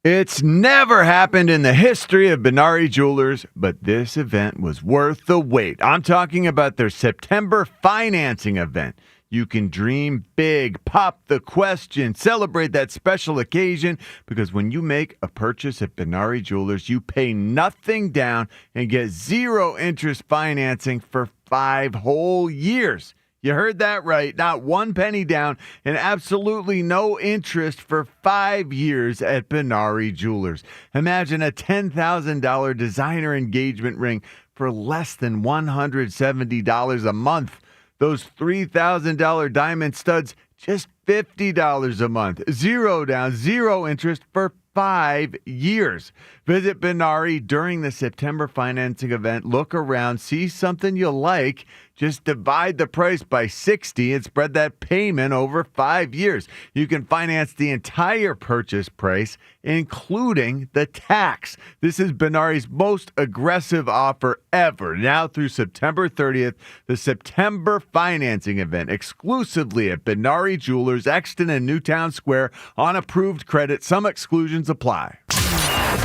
It's never happened in the history of Benari Jewelers, but this event was worth the wait. I'm talking about their September financing event. You can dream big, pop the question, celebrate that special occasion, because when you make a purchase at Benari Jewelers, you pay nothing down and get 0 interest financing for 5 whole years. You heard that right. Not one penny down and absolutely no interest for 5 years at Benari Jewelers. Imagine a $10,000 designer engagement ring for less than $170 a month. Those $3,000 diamond studs, just $50 a month. Zero down, zero interest for 5 years. Visit Benari during the September financing event. Look around, see something you like. Just divide the price by 60 and spread that payment over 5 years. You can finance the entire purchase price, including the tax. This is Benari's most aggressive offer ever. Now through September 30th, the September financing event exclusively at Benari Jewelers, Exton and Newtown Square on approved credit. Some exclusions apply.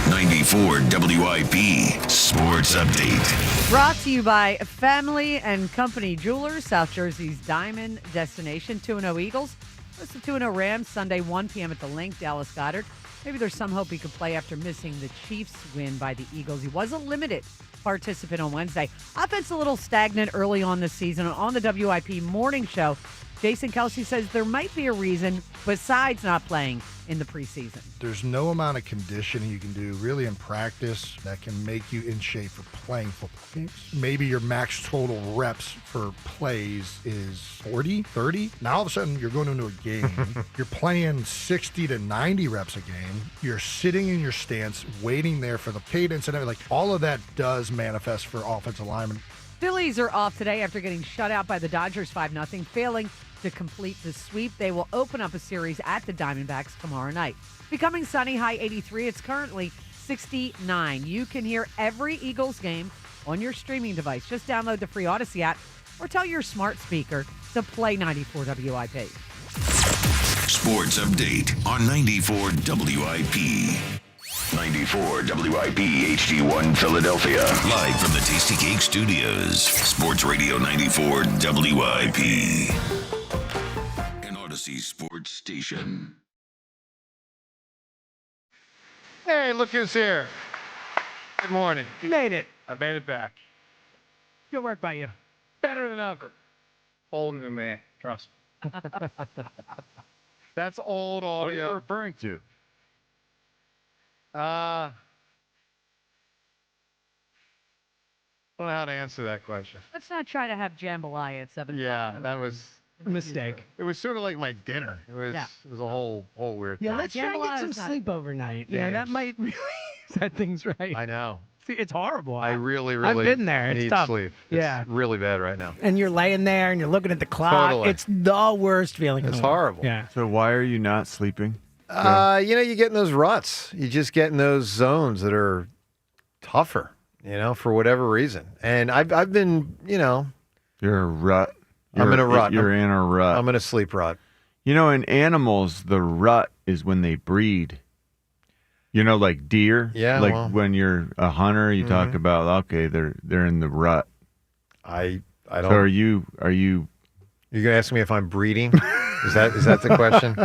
94 WIP Sports Update. Brought to you by Family and Company Jewelers, South Jersey's diamond destination. 2-0 Eagles. It's the 2-0 Rams, Sunday, 1 p.m. at the Link. Dallas Goedert. Maybe there's some hope he could play after missing the Chiefs win by the Eagles. He was a limited participant on Wednesday. Offense a little stagnant early on this season. On the WIP morning show, Jason Kelce says there might be a reason besides not playing in the preseason. There's no amount of conditioning you can do really in practice that can make you in shape for playing football games. Maybe your max total reps for plays is 40, 30. Now all of a sudden you're going into a game. You're playing 60 to 90 reps a game. You're sitting in your stance, waiting there for the cadence and everything. Like, all of that does manifest for offensive linemen. Phillies are off today after getting shut out by the Dodgers 5-0, failing to complete the sweep. They will open up a series at the Diamondbacks tomorrow night. Becoming sunny, high 83. It's currently 69. You can hear every Eagles game on your streaming device. Just download the free Odyssey app or tell your smart speaker to play 94 WIP. Sports Update on 94 WIP. 94 WIP HD1 Philadelphia. Live from the Tasty Cake Studios. Sports Radio 94 WIP. An Odyssey Sports Station. Hey, look who's here. Good morning. You made it. I made it back. Good work by you. Better than ever. Older than me. Trust me. That's old audio. What are you referring to? I don't know how to answer that question. Let's not try to have jambalaya at 7 o'clock. Yeah, that was a mistake. It was sort of like my dinner. It was it was a whole weird Yeah, thing. let's try and get some sleep overnight. Yeah, that might really set things right. I know. See, it's horrible. I really I've been there. It's need tough. sleep. Yeah. It's really bad right now. And you're laying there and you're looking at the clock. Totally. It's the worst feeling. It's horrible. Yeah. So why are you not sleeping? You get in those ruts. You just get in those zones that are tougher, for whatever reason. And I've been, You're a rut. I'm in a rut. You're in a rut. I'm in a sleep rut. In animals, the rut is when they breed. Like deer. Yeah. Like when you're a hunter, you talk about they're in the rut. I don't. So are you? You're gonna ask me if I'm breeding? Is that the question?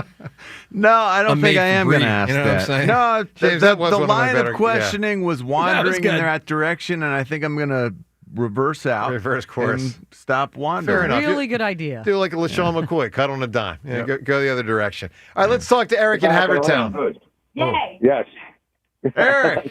No, I don't think I am going to ask you know that. What I'm saying? No, James, that was the one of my line better- of questioning was wandering good. in that direction, and I think I'm going to reverse out. Reverse course. And stop wandering. Fair enough. Really good idea. Do like a LaShawn McCoy, cut on a dime. Go the other direction. All right, let's talk to Eric in Havertown. Yay! Yes. Eric.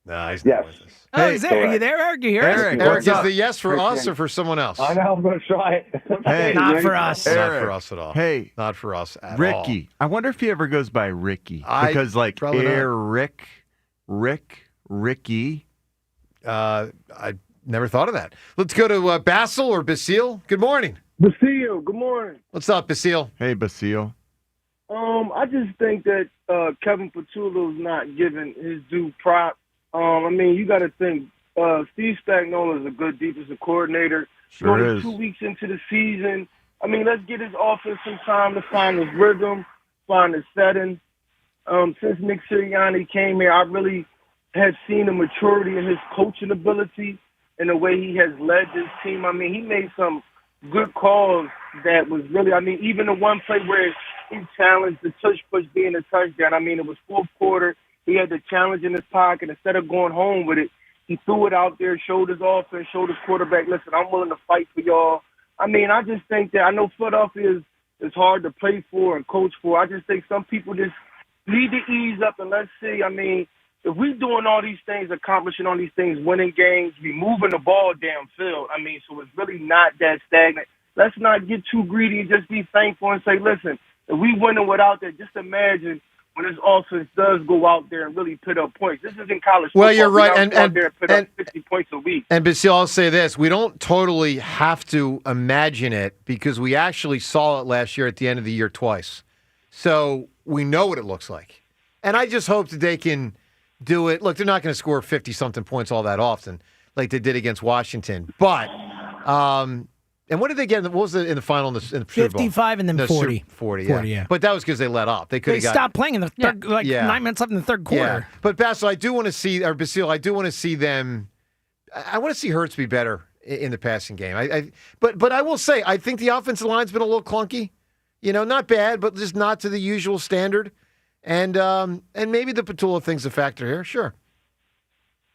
Nah, he's not with us. Oh, he's there. Are you there, Eric? You hear us? Eric, is the yes for us or for someone else? I know, I'm going to try it. Hey, Not for us. Not Eric. for us at all. Hey, Not for us at all. Ricky. I wonder if he ever goes by Ricky. I- Because, probably not. Eric, Ricky. I never thought of that. Let's go to Basil or Basile. Good morning. Basile, good morning. What's up, Basile? Hey, Basile. I just think that Kevin Patullo's not giving his due prop. You got to think Steve Spagnuolo is a good defensive coordinator. Sure Only is. 2 weeks into the season. Let's get his offense some time to find his rhythm, find his setting. Since Nick Sirianni came here, I really have seen a maturity in his coaching ability and the way he has led this team. He made some good calls that was really, even the one play where he challenged the tush push being a touchdown. It was fourth quarter. He had the challenge in his pocket. Instead of going home with it, he threw it out there, showed his offense, showed his quarterback, listen, I'm willing to fight for y'all. I mean, I just think that I know Philadelphia is hard to play for and coach for. I just think some people just need to ease up and let's see. I mean, if we doing all these things, accomplishing all these things, winning games, we moving the ball downfield. I mean, so it's really not that stagnant. Let's not get too greedy and just be thankful and say, listen, if we winning without that, just imagine when this offense does go out there and really put up points. This isn't college football. Well, you're right. We out there and put up 50 points a week. And Basile, I'll say this. We don't totally have to imagine it because we actually saw it last year at the end of the year twice. So we know what it looks like. And I just hope that they can do it. Look, they're not going to score 50-something points all that often like they did against Washington. But, and what did they get? What was it in the final in the Super Bowl? 55 and then 40. 40, 40, yeah. But that was because they let up. They could have stopped playing in the third, 9 minutes left in the third quarter. Yeah. But Basile, I do want to see them. I want to see Hurts be better in the passing game. But I will say, I think the offensive line's been a little clunky. You know, not bad, but just not to the usual standard. And maybe the Petula thing's a factor here. Sure.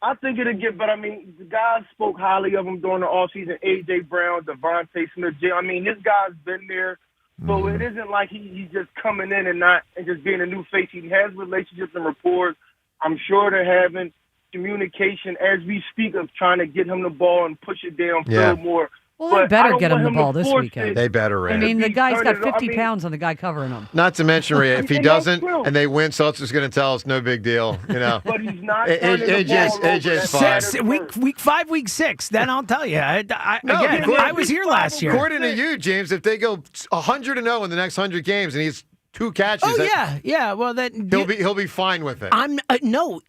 I think it'll get better. I mean, the guys spoke highly of him during the offseason. A.J. Brown, Devontae Smith. I mean, this guy's been there. So it isn't like he's just coming in and just being a new face. He has relationships and rapport. I'm sure they're having communication as we speak of trying to get him the ball and push it downfield more. Well, they better get him the ball this weekend. They better, Rhea. I mean, the guy's got 50 pounds on the guy covering him. Not to mention, Rhea, if he doesn't and they win, Seltzer's going to tell us no big deal. You know, but he's not. AJ's fine. Week 5, week 6. Then I'll tell you. I was here last year. According to you, James, if they go 100-0 in the next 100 games and he's 2 catches. Yeah. Well, then he'll be fine with it. I'm no.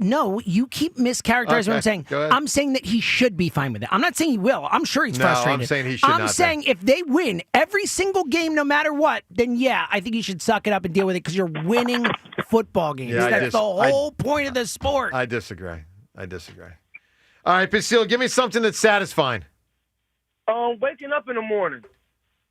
You keep mischaracterizing what I'm saying. I'm saying that he should be fine with it. I'm not saying he will. I'm sure he's frustrated. I'm saying he should not. I'm saying if they win every single game, no matter what, then I think you should suck it up and deal with it because you're winning football games. That's the whole point of the sport. I disagree. All right, Basile, give me something that's satisfying. Waking up in the morning.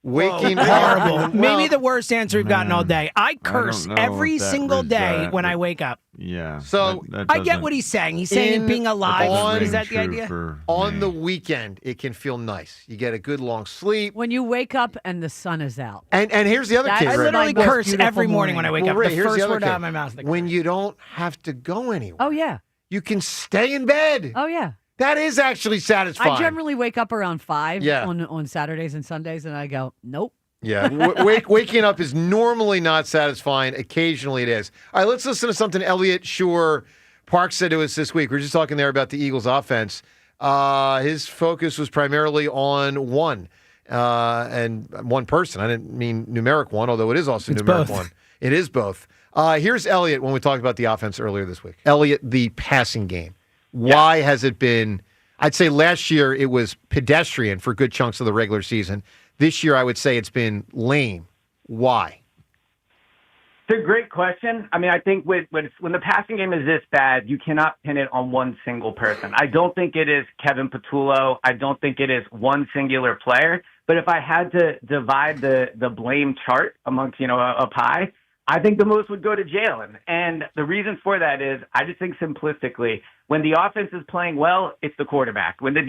Waking horrible. Maybe the worst answer we've gotten all day. I curse every single day when I wake up. Yeah. So I get what he's saying. He's saying being alive. Is that the idea? On the weekend, it can feel nice. You get a good long sleep. When you wake up and the sun is out. And here's the other kid. I literally curse every morning when I wake up. The first word out of my mouth. When you don't have to go anywhere. Oh, yeah. You can stay in bed. Oh, yeah. That is actually satisfying. I generally wake up around 5 Yeah. on Saturdays and Sundays, and I go, nope. Yeah, waking up is normally not satisfying. Occasionally it is. All right, let's listen to something Elliot Park said to us this week. We were just talking there about the Eagles' offense. His focus was primarily on one person. I didn't mean numeric one, although it is also numeric one. It is both. Here's Elliot when we talked about the offense earlier this week. Elliot, the passing game. Why has it been, I'd say last year it was pedestrian for good chunks of the regular season. This year I would say it's been lame. Why? It's a great question. I mean, I think when the passing game is this bad, you cannot pin it on one single person. I don't think it is Kevin Patullo. I don't think it is one singular player. But if I had to divide the blame chart amongst, a pie, I think the most would go to Jalen. And the reason for that is I just think simplistically, when the offense is playing well, it's the quarterback. When the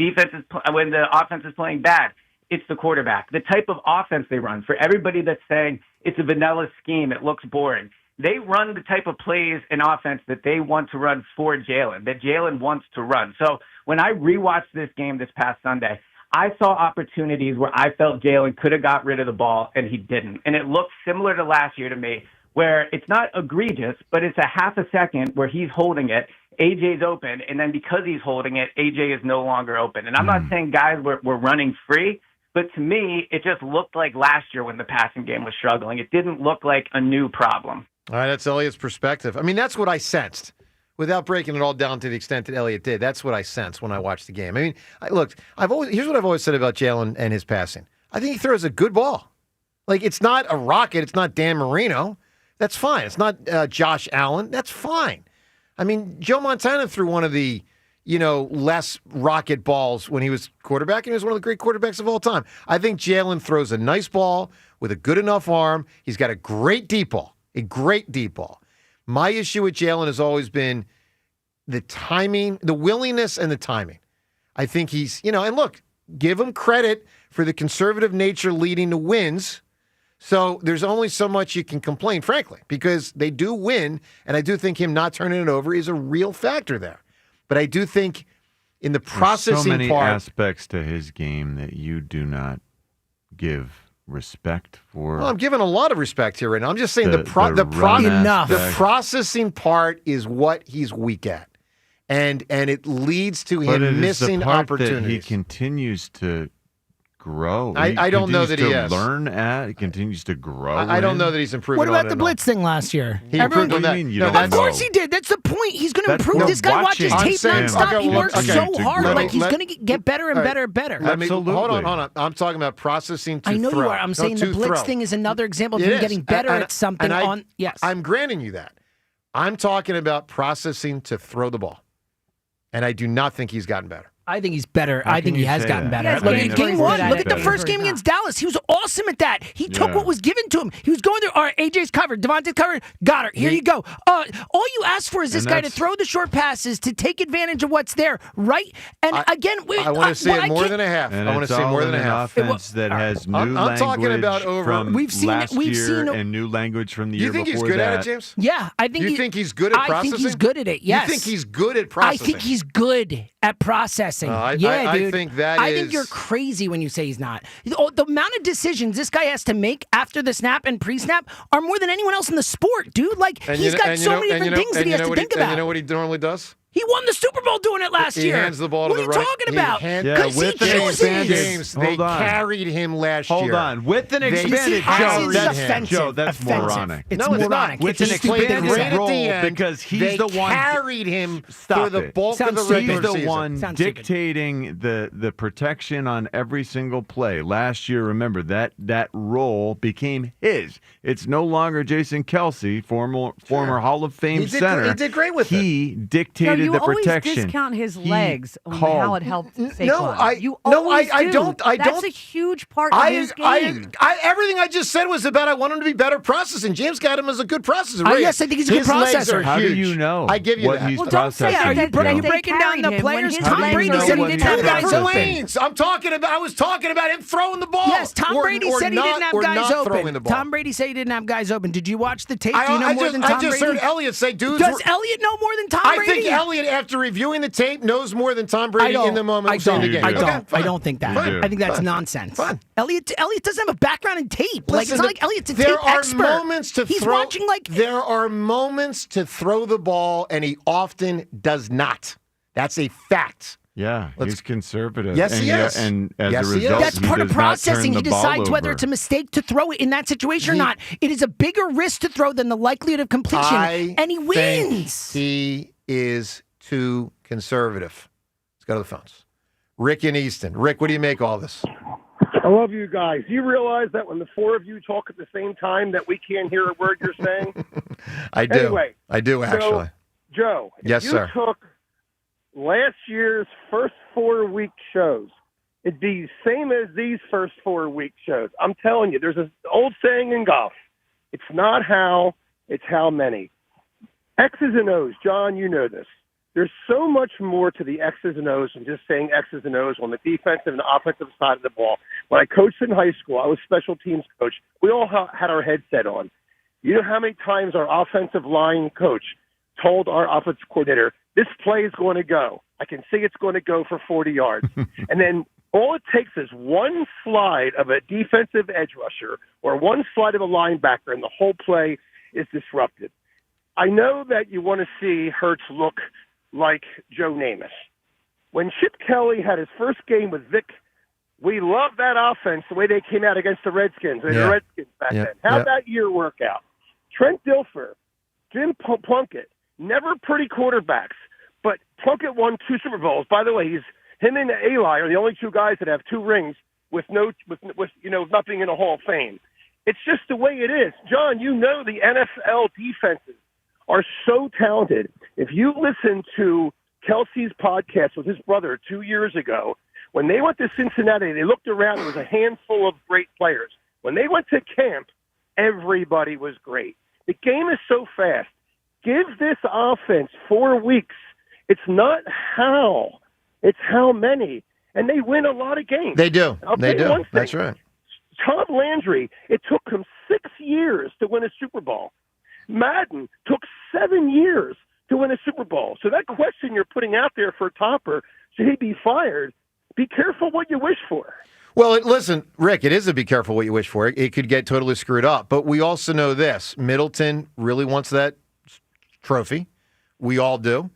offense is playing bad, it's the quarterback. The type of offense they run, for everybody that's saying it's a vanilla scheme, it looks boring, they run the type of plays and offense that they want to run for Jalen, that Jalen wants to run. So when I rewatched this game this past Sunday, I saw opportunities where I felt Jalen could have got rid of the ball, and he didn't. And it looked similar to last year to me, where it's not egregious, but it's a half a second where he's holding it, AJ's open, and then because he's holding it, AJ is no longer open. And I'm not saying guys were running free, but to me, it just looked like last year when the passing game was struggling. It didn't look like a new problem. All right, that's Elliot's perspective. I mean, that's what I sensed. Without breaking it all down to the extent that Elliot did, that's what I sensed when I watched the game. I mean, look, here's what I've always said about Jalen and his passing. I think he throws a good ball. Like, it's not a rocket. It's not Dan Marino. That's fine. It's not Josh Allen. That's fine. I mean, Joe Montana threw one of the, less rocket balls when he was quarterback, and he was one of the great quarterbacks of all time. I think Jalen throws a nice ball with a good enough arm. He's got a great deep ball. My issue with Jalen has always been the timing, the willingness and the timing. I think he's, and look, give him credit for the conservative nature leading to wins. So there's only so much you can complain, frankly, because they do win, and I do think him not turning it over is a real factor there. But I do think in the processing There's so many part, aspects to his game that you do not give respect for. well, I'm giving a lot of respect here right now. I'm just saying The the processing part is what he's weak at, and it leads to But it him is missing the part that he opportunities. continues to grow. I don't know that he continues is. to learn at. He continues to grow. I don't in. know that he's improving. What about on the it blitz thing last year? He improved on that. You No, don't Of course know. he did. That's the point. He's going to That's improve. from This guy watches watching tape him. nonstop. He works Okay. so hard. Let Like me- he's going to get better and better and better. Absolutely. Hold on. I'm talking about processing to I know throw. you are. I'm No, saying the to blitz throw. thing is another example of It him is. getting better And- at something. and Yes, I'm granting you that. I'm talking about processing to throw the ball, and I do not think he's gotten better. I think he's better. How I think can he you has say gotten that? better. He has Look games at where game he's one. good at Look it, at the but first he's game not. against Dallas. He was awesome at that. He took Yeah. what was given to him. He was going there. All right, AJ's covered. Devontae's covered. Got her. Here you go. All you ask for is this And guy to that's- throw the short passes, to take advantage of what's there, right? And again, I want to see what it I more can't- than a half. And I want it's to see all more in than a an half. offense that has new I'm language talking about over- from We've seen it- last we've year seen it- and new language from the Do you year think he's before good that. at it, James? Yeah, I think. Do you think he's good at processing? I think he's good at it. Yes. You think he's good at processing? I think he's good at processing. I dude. think that I is- think you're crazy when you say he's not. The amount of decisions this guy has to make after the snap and pre-snap are more than anyone else in the sport, dude. Like, he's got so many different things that he has to think And about. you know what he normally does? He won the Super Bowl doing it last He year. hands the ball what to the are you right. talking He about? hand- Yeah, Because he with an chooses. expanded- James, they Hold on. carried him last Hold year. on. With an They expanded carried Joe, It's that's offensive. Joe, that's Offensive. moronic. It's No, it's moronic. not. With It's an He played expanded great at the role end. because he's They the one carried him Stop for the it. bulk Sounds of the stupid. regular He's the season. one Sounds stupid. dictating the protection on every single play. Last year, remember, that role became his. It's no longer Jason Kelce, former Hall of Fame He center. did great with it. He No, dictated you the always protection. discount his He legs on called- how it helped Saquon. No, you no, always I do. don't. That's a huge part of his game. Everything I just said was about I want him to be better processing. James got him as a good processor. Yes, I think he's a good His legs processor. are How do huge. you know I give you what that. he's Well, don't say processing? that. Are you They breaking down carried the him when players? his Tom legs Brady are said he what didn't he have does. guys Different open. lanes. I was talking about him throwing the ball. Yes, Tom Brady said he didn't have or guys not throwing the open. ball. Tom Brady said he didn't have guys open. Did you watch the tape? Do you know I more just, than Tom I just Brady? heard Elliott say, dudes. Does Elliott know more than Tom I Brady? think Elliott, after reviewing the tape, knows more than Tom Brady in the moment of seeing the game. I don't think that. Fine. I think that's Fine. nonsense. Fine. Elliott doesn't have a background in tape. Like, it's Listen, not like Elliott's a tape there are expert. moments to He's throw. watching like There are moments to throw the ball, and he often does not. That's a fact. Yeah, he's conservative. Yes, and he is. And as Yes, a he is. result, That's part of does not turn processing. the He ball decides whether over. it's a mistake to throw it in that situation or not. It is a bigger risk to throw than the likelihood of completion, and he think wins. He is too conservative. Let's go to the phones. Rick in Easton. Rick, what do you make of all this? I love you guys. Do you realize that when the four of you talk at the same time that we can't hear a word you're saying? I do. Anyway, I do, actually. So, Joe, if Yes, you sir. took last year's first 4-week shows, it'd be same as these first 4-week shows. I'm telling you, there's an old saying in golf. It's not how, it's how many. X's and O's. John, you know this. There's so much more to the X's and O's than just saying X's and O's on the defensive and the offensive side of the ball. When I coached in high school, I was special teams coach. We all had our headset on. You know how many times our offensive line coach told our offensive coordinator, this play is going to go. I can see it's going to go for 40 yards. And then all it takes is one slide of a defensive edge rusher or one slide of a linebacker, and the whole play is disrupted. I know that you want to see Hurts look like Joe Namath. When Chip Kelly had his first game with Vic, we loved that offense, the way they came out against the Redskins. And the Redskins back then. How'd that year work out? Trent Dilfer, Jim Plunkett, never pretty quarterbacks, but Plunkett won 2 Super Bowls. By the way, him and Eli are the only 2 guys that have 2 rings with nothing in the Hall of Fame. It's just the way it is. John, you know the NFL defenses are so talented. If you listen to Kelce's podcast with his brother 2 years ago, when they went to Cincinnati, they looked around, there was a handful of great players. When they went to camp, everybody was great. The game is so fast. Give this offense 4 weeks. It's not how, it's how many. and they win a lot of games. They do. I'll They tell you do. one thing. That's right. Tom Landry, it took him 6 years to win a Super Bowl. Madden took 7 years to win a Super Bowl. So that question you're putting out there for Topper, should he be fired? Be careful what you wish for. Well, listen, Rick, it is a be careful what you wish for. It could get totally screwed up. But we also know this. Middleton really wants that trophy. We all do.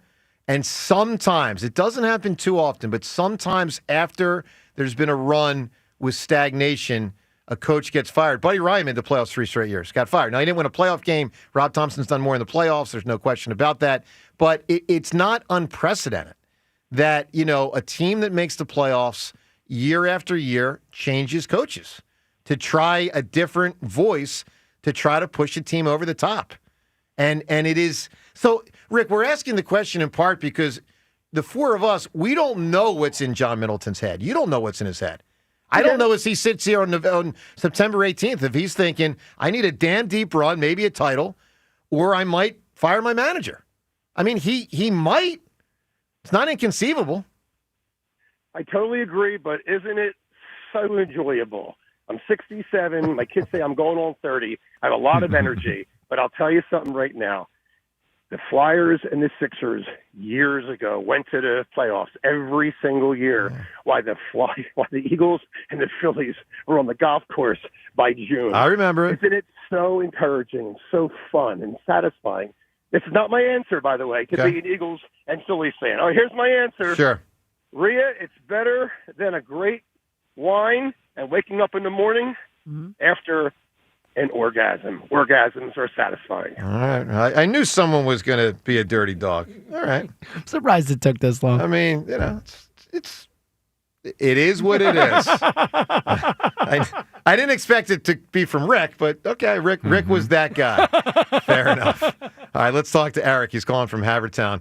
And sometimes, it doesn't happen too often, but sometimes after there's been a run with stagnation, a coach gets fired. Buddy Ryan made the playoffs 3 straight years, got fired. Now, he didn't win a playoff game. Rob Thompson's done more in the playoffs. There's no question about that. But it's not unprecedented that, a team that makes the playoffs year after year changes coaches to try a different voice to try to push a team over the top. And it is so, Rick, we're asking the question in part because the four of us, we don't know what's in John Middleton's head. You don't know what's in his head. I don't know as he sits here on September 18th if he's thinking, I need a damn deep run, maybe a title, or I might fire my manager. I mean, he might. It's not inconceivable. I totally agree, but isn't it so enjoyable? I'm 67. My kids say I'm going on 30. I have a lot of energy, but I'll tell you something right now. The Flyers and the Sixers years ago went to the playoffs every single year, while the Eagles and the Phillies were on the golf course by June. I remember it. Isn't it so encouraging, so fun and satisfying? This is not my answer, by the way, to be an Eagles and Phillies fan. Oh, here's my answer. Sure. Rhea, it's better than a great wine and waking up in the morning after an orgasm. Orgasms are satisfying. All right. I knew someone was going to be a dirty dog. All right. I'm surprised it took this long. I mean, it is what it is. I didn't expect it to be from Rick, but okay, Rick was that guy. Fair enough. All right, let's talk to Eric. He's calling from Havertown.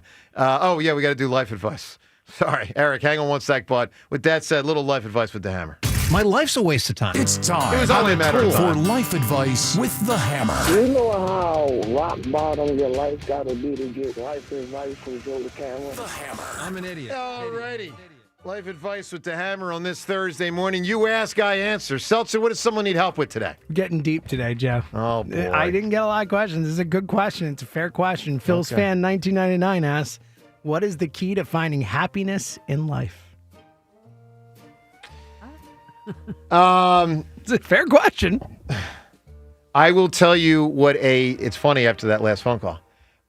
We got to do life advice. Sorry, Eric, hang on one sec, bud. With that said, little life advice with the Hammer. My life's a waste of time. It's time. It was only a matter of for time. life advice with the Hammer. You know how rock bottom your life got to be to get life advice from Joe the Camera? The Hammer. I'm an idiot. All righty. Life advice with the Hammer on this Thursday morning. You ask, I answer. Seltzer, what does someone need help with today? Getting deep today, Joe. Oh, boy. I didn't get a lot of questions. This is a good question. It's a fair question. Phil's fan 1999 asks, what is the key to finding happiness in life? It's a fair question. I will tell you it's funny after that last phone call.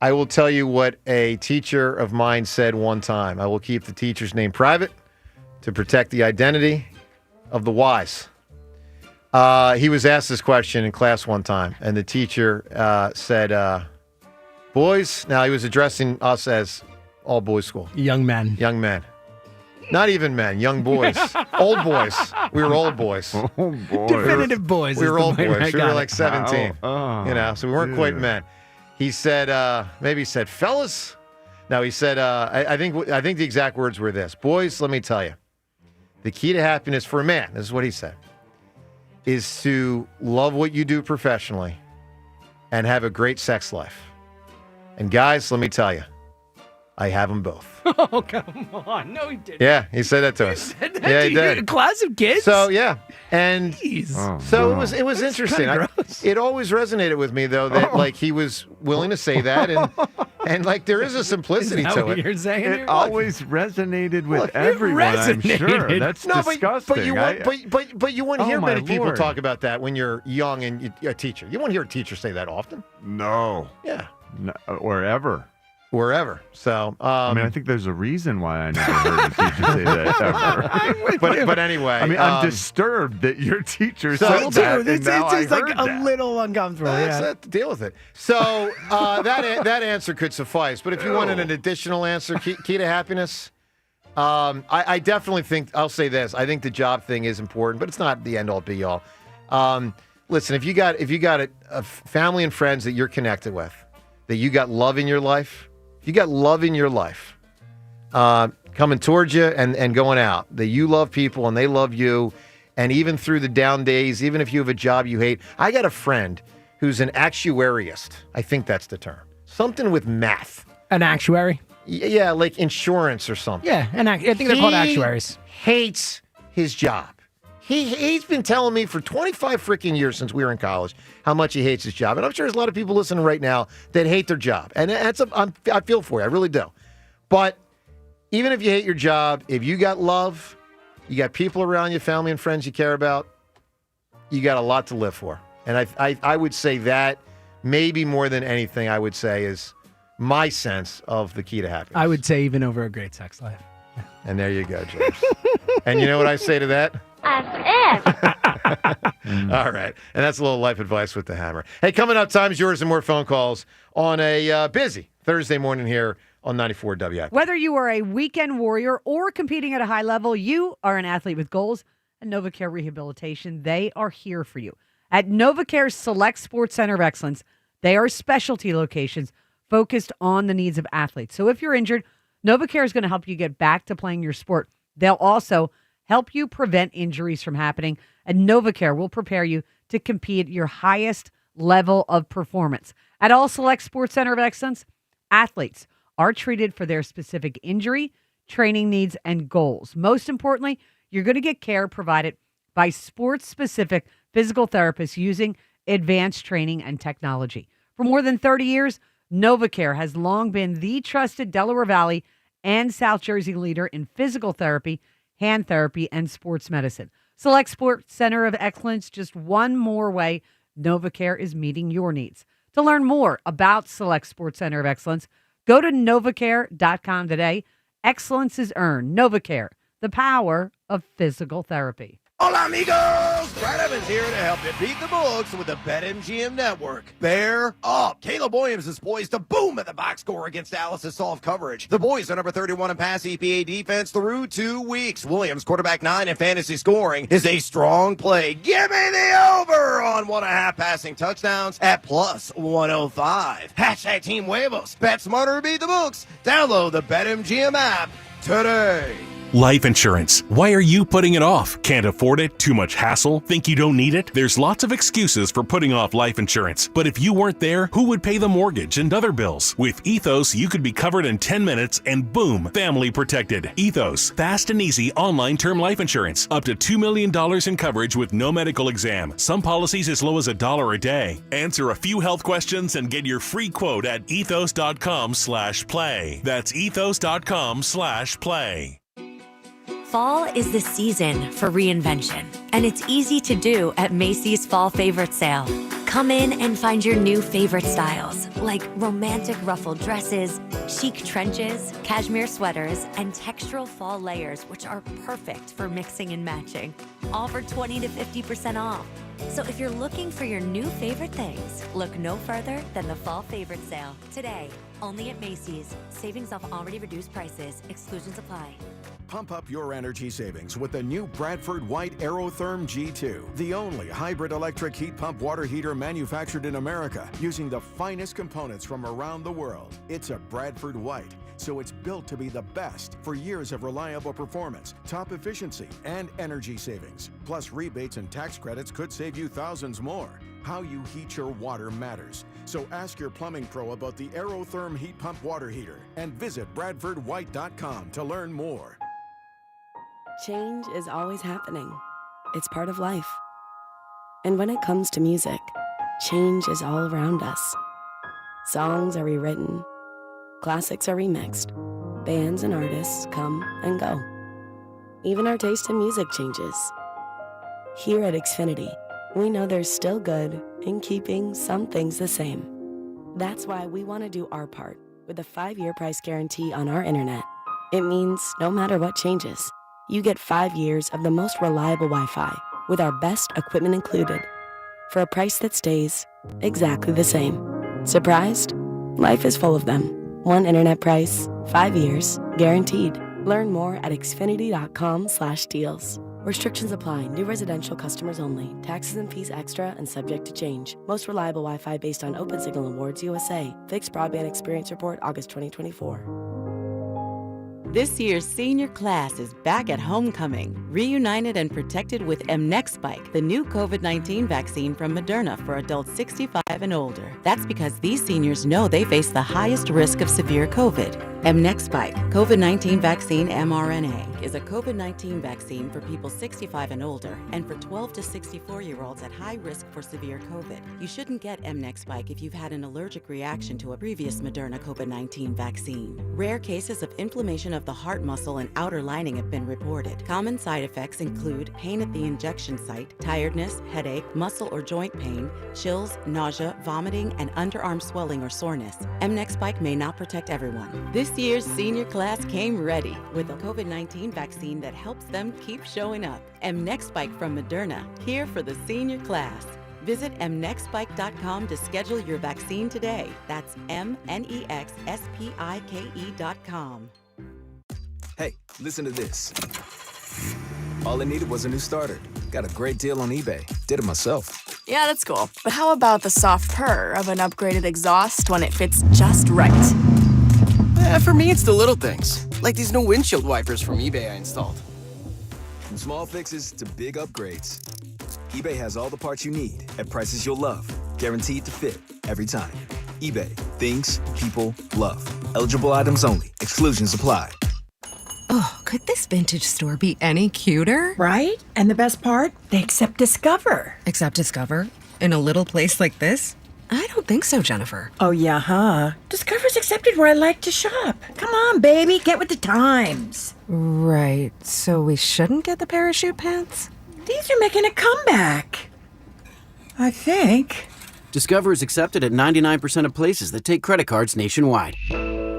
I will tell you what a teacher of mine said one time. I will keep the teacher's name private to protect the identity of the wise. He was asked this question in class one time, and the teacher said, boys, now he was addressing us as all boys school. Young men. Young men. Not even men, young boys. Old boys. We were old boys. Old boys. Definitive boys. We were old way boys. I We got were it. like 17. So we weren't quite men. He said, fellas. No, he said, I think the exact words were this. Boys, let me tell you, the key to happiness for a man, this is what he said, is to love what you do professionally and have a great sex life. And guys, let me tell you, I have them both. Oh, come on. No, he didn't. Yeah, he said that to us. Said that Yeah, to he you did. in a class of kids? So, yeah. And Jeez. It was interesting. It always resonated with me, though, that he was willing to say that. And there is a simplicity Is that to what it. you're saying here? It always resonated with Look, it everyone, I'm resonated. sure. That's disgusting. But you wouldn't Oh, hear my many people Lord. talk about that when you're young and you're a teacher. You wouldn't hear a teacher say that often. No. Yeah. No, or ever. Wherever. So, I think there's a reason why I never heard a teacher say that ever. But anyway. I mean, I'm disturbed that your teacher So- said that, and It's now I just like heard a that. little uncomfortable. Yeah. Deal with it. So that answer could suffice. But if you wanted an additional answer, key to happiness, I definitely think, I'll say this, I think the job thing is important, but it's not the end-all be-all. Listen, if you got a family and friends that you're connected with, that you got love in your life, coming towards you and going out, that you love people and they love you, and even through the down days, even if you have a job you hate. I got a friend who's an actuariist. I think that's the term. Something with math. An actuary? Yeah, like insurance or something. Yeah, I think they're called actuaries. hates his job. He's been telling me for 25 freaking years since we were in college how much he hates his job. And I'm sure there's a lot of people listening right now that hate their job. And I feel for you. I really do. But even if you hate your job, if you got love, you got people around you, family and friends you care about, you got a lot to live for. And I would say that maybe more than anything I would say is my sense of the key to happiness. I would say even over a great sex life. And there you go, James. And you know what I say to that? All right. And that's a little life advice with the hammer. Hey, coming up, time's yours and more phone calls on a busy Thursday morning here on 94 WIP. Whether you are a weekend warrior or competing at a high level, you are an athlete with goals, and NovaCare Rehabilitation, they are here for you. At NovaCare's Select Sports Center of Excellence, they are specialty locations focused on the needs of athletes. So if you're injured, NovaCare is going to help you get back to playing your sport. They'll also help you prevent injuries from happening, and NovaCare will prepare you to compete at your highest level of performance. At all Select Sports Center of Excellence, athletes are treated for their specific injury, training needs, and goals. Most importantly, you're going to get care provided by sports-specific physical therapists using advanced training and technology. For more than 30 years, NovaCare has long been the trusted Delaware Valley and South Jersey leader in physical therapy, hand therapy, and sports medicine. Select Sports Center of Excellence, just one more way NovaCare is meeting your needs. To learn more about Select Sports Center of Excellence, go to NovaCare.com today. Excellence is earned. NovaCare, the power of physical therapy. Hola, amigos! Brad Evans here to help you beat the books with the BetMGM Network. Bear up! Caleb Williams is poised to boom at the box score against Dallas' soft coverage. The boys are number 31 in pass EPA defense through 2 weeks. Williams, quarterback 9 in fantasy scoring, is a strong play. Give me the over on 1.5 passing touchdowns at plus 105. Hashtag Team Huevos. Bet smarter, beat the books. Download the BetMGM app today. Life insurance. Why are you putting it off? Can't afford it? Too much hassle? Think you don't need it? There's lots of excuses for putting off life insurance. But if you weren't there, who would pay the mortgage and other bills? With Ethos, you could be covered in 10 minutes and boom, family protected. Ethos, fast and easy online term life insurance. Up to $2 million in coverage with no medical exam. Some policies as low as $1 a day. Answer a few health questions and get your free quote at ethos.com/play. That's ethos.com/play. Fall is the season for reinvention, and it's easy to do at Macy's Fall Favorite Sale. Come in and find your new favorite styles, like romantic ruffled dresses, chic trenches, cashmere sweaters, and textural fall layers, which are perfect for mixing and matching. All for 20 to 50% off. So if you're looking for your new favorite things, look no further than the Fall Favorite Sale. Today, only at Macy's. Savings off already reduced prices. Exclusions apply. Pump up your energy savings with the new Bradford White Aerotherm G2, the only hybrid electric heat pump water heater manufactured in America using the finest components from around the world. It's a Bradford White, so it's built to be the best for years of reliable performance, top efficiency, and energy savings. Plus, rebates and tax credits could save you thousands more. How you heat your water matters. So ask your plumbing pro about the Aerotherm heat pump water heater and visit BradfordWhite.com to learn more. Change is always happening. It's part of life. And when it comes to music, change is all around us. Songs are rewritten. Classics are remixed. Bands and artists come and go. Even our taste in music changes. Here at Xfinity, we know there's still good in keeping some things the same. That's why we want to do our part with a 5-year price guarantee on our internet. It means no matter what changes, you get 5 years of the most reliable Wi-Fi with our best equipment included for a price that stays exactly the same. Surprised? Life is full of them. One internet price, 5 years, guaranteed. Learn more at xfinity.com/deals. Restrictions apply. New residential customers only. Taxes and fees extra and subject to change. Most reliable Wi-Fi based on OpenSignal Awards USA. Fixed Broadband Experience Report, August 2024. This year's senior class is back at homecoming, reunited and protected with mNEXSpike, the new COVID-19 vaccine from Moderna for adults 65 and older. That's because these seniors know they face the highest risk of severe COVID. Mnexspike, COVID-19 vaccine mRNA, is a COVID-19 vaccine for people 65 and older and for 12 to 64-year-olds at high risk for severe COVID. You shouldn't get Mnexspike if you've had an allergic reaction to a previous Moderna COVID-19 vaccine. Rare cases of inflammation of the heart muscle and outer lining have been reported. Common side effects include pain at the injection site, tiredness, headache, muscle or joint pain, chills, nausea, vomiting, and underarm swelling or soreness. Mnexspike may not protect everyone. This year's senior class came ready with a COVID-19 vaccine that helps them keep showing up. Mnexspike from Moderna, here for the senior class. Visit mnexspike.com to schedule your vaccine today. That's mnexspike.com. Hey, listen to this. All I needed was a new starter. Got a great deal on eBay. Did it myself. Yeah, that's cool. But how about the soft purr of an upgraded exhaust when it fits just right? For me, it's the little things, like these new windshield wipers from eBay I installed. From small fixes to big upgrades, eBay has all the parts you need at prices you'll love, guaranteed to fit every time. eBay, things people love. Eligible items only. Exclusions apply. Oh, could this vintage store be any cuter? Right? And the best part? They accept Discover. Accept Discover? In a little place like this? I don't think so, Jennifer. Oh, yeah, huh? Discover's accepted where I like to shop. Come on, baby, get with the times. Right, so we shouldn't get the parachute pants? These are making a comeback. I think. Discover is accepted at 99% of places that take credit cards nationwide.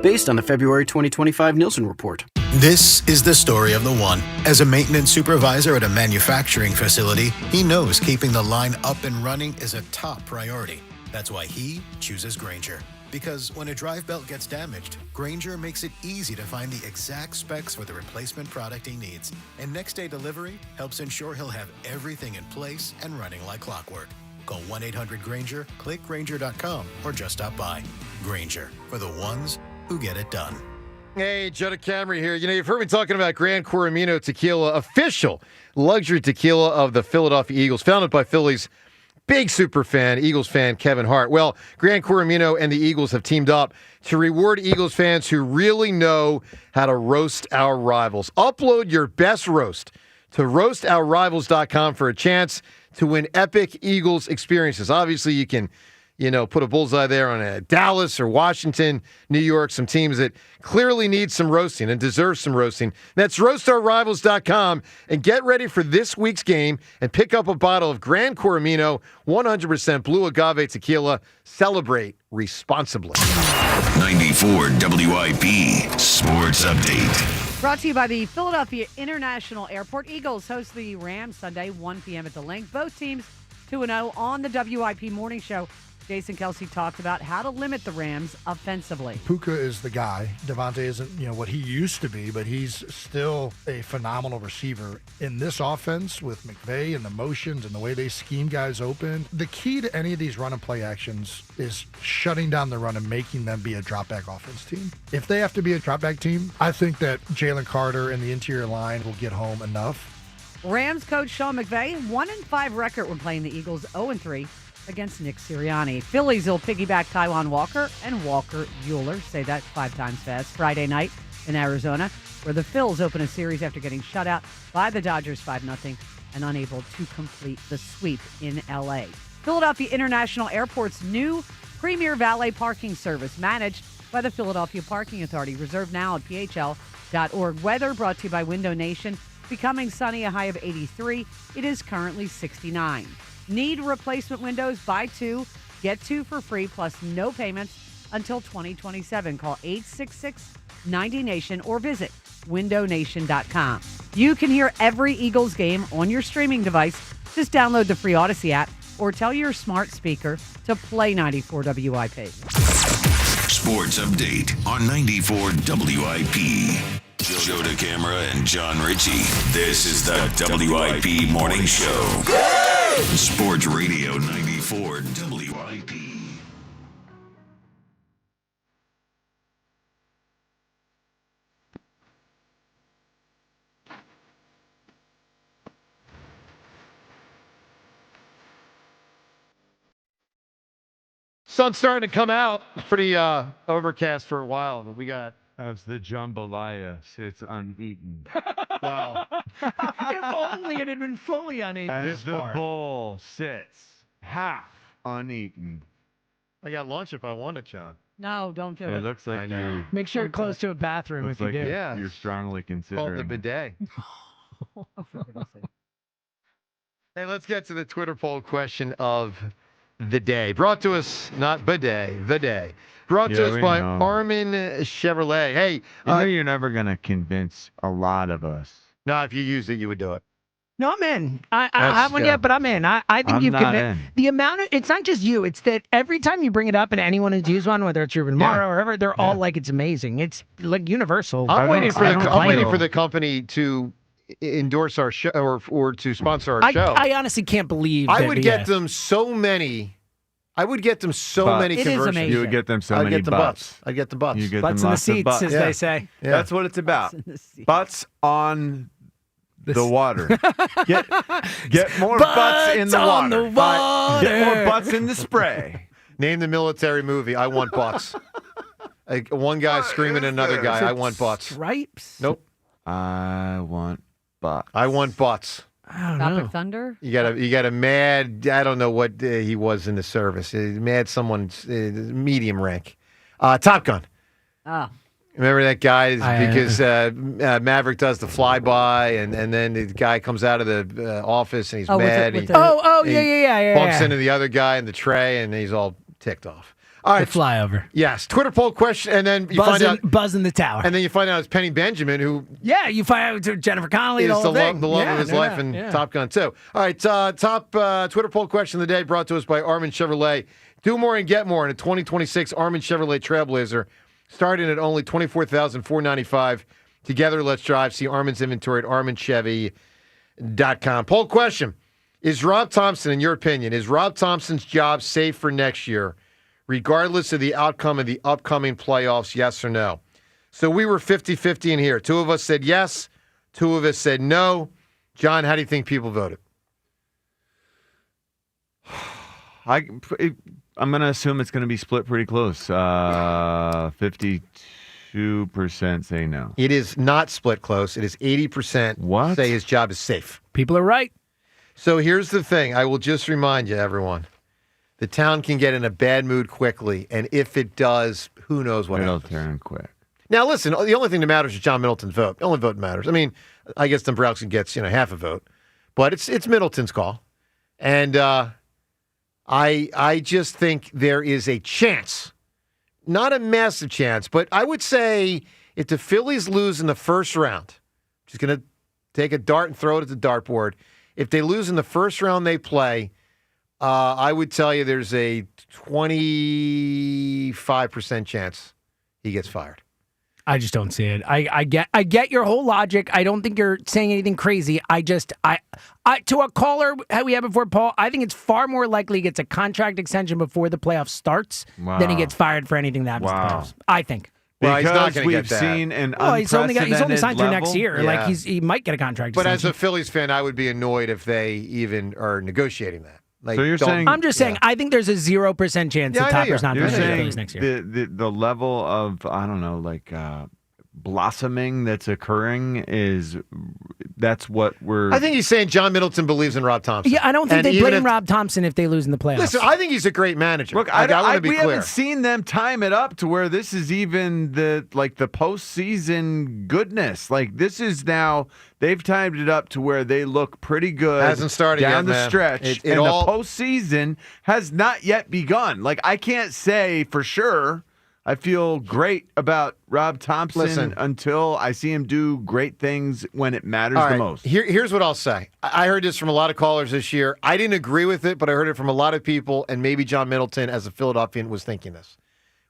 Based on the February 2025 Nielsen report. This is the story of the one. As a maintenance supervisor at a manufacturing facility, he knows keeping the line up and running is a top priority. That's why he chooses Grainger. Because when a drive belt gets damaged, Grainger makes it easy to find the exact specs for the replacement product he needs. And next day delivery helps ensure he'll have everything in place and running like clockwork. Call 1-800-GRAINGER, click Grainger.com, or just stop by. Grainger, for the ones who get it done. Hey, Jonah Camry here. You know, you've heard me talking about Gran Coramino Tequila, official luxury tequila of the Philadelphia Eagles, founded by Phillies big super fan, Eagles fan Kevin Hart. Well, Gran Coramino and the Eagles have teamed up to reward Eagles fans who really know how to roast our rivals. Upload your best roast to roastourrivals.com for a chance to win epic Eagles experiences. Obviously, you can, put a bullseye there on Dallas or Washington, New York, some teams that clearly need some roasting and deserve some roasting. That's roastourrivals.com, and get ready for this week's game and pick up a bottle of Gran Coramino 100% Blue Agave Tequila. Celebrate responsibly. 94 WIP Sports Update. Brought to you by the Philadelphia International Airport. Eagles host the Rams Sunday, 1 p.m. at the Link. Both teams 2-0 on the WIP Morning Show. Jason Kelce talked about how to limit the Rams offensively. Puka is the guy. Devontae isn't, what he used to be, but he's still a phenomenal receiver. In this offense with McVay and the motions and the way they scheme guys open, the key to any of these run and play actions is shutting down the run and making them be a drop-back offense team. If they have to be a drop-back team, I think that Jalen Carter and the interior line will get home enough. Rams coach Sean McVay, 1-5 record when playing the Eagles, 0-3 against Nick Sirianni. Phillies will piggyback Taiwan Walker and Walker Buehler. Say that 5 times fast. Friday night in Arizona, where the Phils open a series after getting shut out by the Dodgers 5-0 and unable to complete the sweep in L.A. Philadelphia International Airport's new premier valet parking service, managed by the Philadelphia Parking Authority. Reserved now at phl.org. Weather brought to you by Window Nation. Becoming sunny, a high of 83. It is currently 69. Need replacement windows? Buy 2, get 2 for free, plus no payments until 2027. Call 866-90-NATION or visit windownation.com. You can hear every Eagles game on your streaming device. Just download the free Odyssey app or tell your smart speaker to play 94 WIP. Sports Update on 94 WIP. Joe DeCamara and John Ritchie. This is the WIP Morning Show. Sports Radio 94 WIP. Sun's starting to come out. Pretty overcast for a while, but we got As the jambalaya sits uneaten. Wow. If only it had been fully uneaten. As the bowl sits half uneaten. I got lunch if I want it, John. No, don't do it. It looks like you. Make sure you're close to a bathroom Looks if you like do. you're strongly Called considering. the bidet. Hey, let's get to the Twitter poll question of the day. Brought to us, not bidet, the day. Brought to us we by know. Armin Chevrolet. Hey, You know you're never gonna convince a lot of us. no, if you used it, you would do it. No, I'm in. I That's- haven't yeah. yet, but I'm in. I think I'm you've not convinced in. the amount of. It's not just you. It's that every time you bring it up and anyone who's used one, whether it's Ruben Mara or whoever, they're all like, it's amazing. It's like universal. I'm waiting for I the company to endorse our show or to sponsor our show. I honestly can't believe. I that, would get them so many. I would get them so Butts. many It is conversions. amazing. You would get them so I'd many get the butts. I'd get the butts. You get Butts them in the lots of seats, butts. as they say. Yeah. That's what it's about. Butts on the water. Get more butts in the on water. the water. Get more butts in the spray. Name the military movie. I want butts. Like one guy screaming at another guy. I want butts. Stripes. Nope. I want butts. I want butts. I don't Tropic know. Thunder? You got a mad. I don't know what he was in the service. Mad someone's medium rank. Top Gun. Oh. Remember that guy? Because Maverick does the flyby, and then the guy comes out of the office and he's mad. with and Oh, he yeah. bumps into the other guy in the tray, and he's all ticked off. All right, The flyover. yes. Twitter poll question, and then you find out, Buzz in the tower. and then you find out it's Penny Benjamin who Yeah, you find out to Jennifer Connelly. is The whole thing. the love Yeah, of his no life doubt. in Yeah. Top Gun 2. All right, top Twitter poll question of the day brought to us by Armin Chevrolet. Do more and get more in a 2026 Armin Chevrolet Trailblazer, starting at only $24,495. Together, let's drive. See Armin's inventory at arminchevy.com. Poll question: Is Rob Thompson, in your opinion, is Rob Thompson's job safe for next year, regardless of the outcome of the upcoming playoffs? Yes or no? So we were 50-50 in here. Two of us said yes. Two of us said no. John, how do you think people voted? I'm going to assume it's going to be split pretty close. 52% say no. It is not split close. It is 80% say his job is safe. People are right. So here's the thing. I will just remind you, everyone. The town can get in a bad mood quickly, and if it does, who knows what It'll happens. turn quick. Now, listen, the only thing that matters is John Middleton's vote. The only vote that matters. I mean, I guess Dombrowski gets, half a vote, but it's Middleton's call. And I just think there is a chance, not a massive chance, but I would say if the Phillies lose in the first round, just going to take a dart and throw it at the dartboard. If they lose in the first round they play, I would tell you there's a 25% chance he gets fired. I just don't see it. I get your whole logic. I don't think you're saying anything crazy. I to a caller we had before, Paul, I think it's far more likely he gets a contract extension before the playoffs starts than he gets fired for anything that happens in the playoffs. I think. Well, he's not Because going to we've get that. seen an He's only signed through next level. year. Yeah. Like he might get a contract But extension. as a Phillies fan, I would be annoyed if they even are negotiating that. Like, So you're saying- I'm just saying, I think there's a 0% chance Yeah, I that know Topper's not You're going to the saying Phillies next year. the level of, I don't know, like blossoming that's occurring that's what we're... I think he's saying John Middleton believes in Rob Thompson. Yeah, I don't think And they even blame if- Rob Thompson if they lose in the playoffs. Listen, I think he's a great manager. Look, I want to be we clear. haven't seen them time it up to where this is even the postseason goodness. Like this is now they've timed it up to where they look pretty good. Hasn't started down yet, the man. stretch, It and all- the postseason has not yet begun. Like I can't say for sure. I feel great about Rob Thompson Listen. until I see him do great things when it matters All the right, most. Here's what I'll say. I heard this from a lot of callers this year. I didn't agree with it, but I heard it from a lot of people, and maybe John Middleton, as a Philadelphian, was thinking this.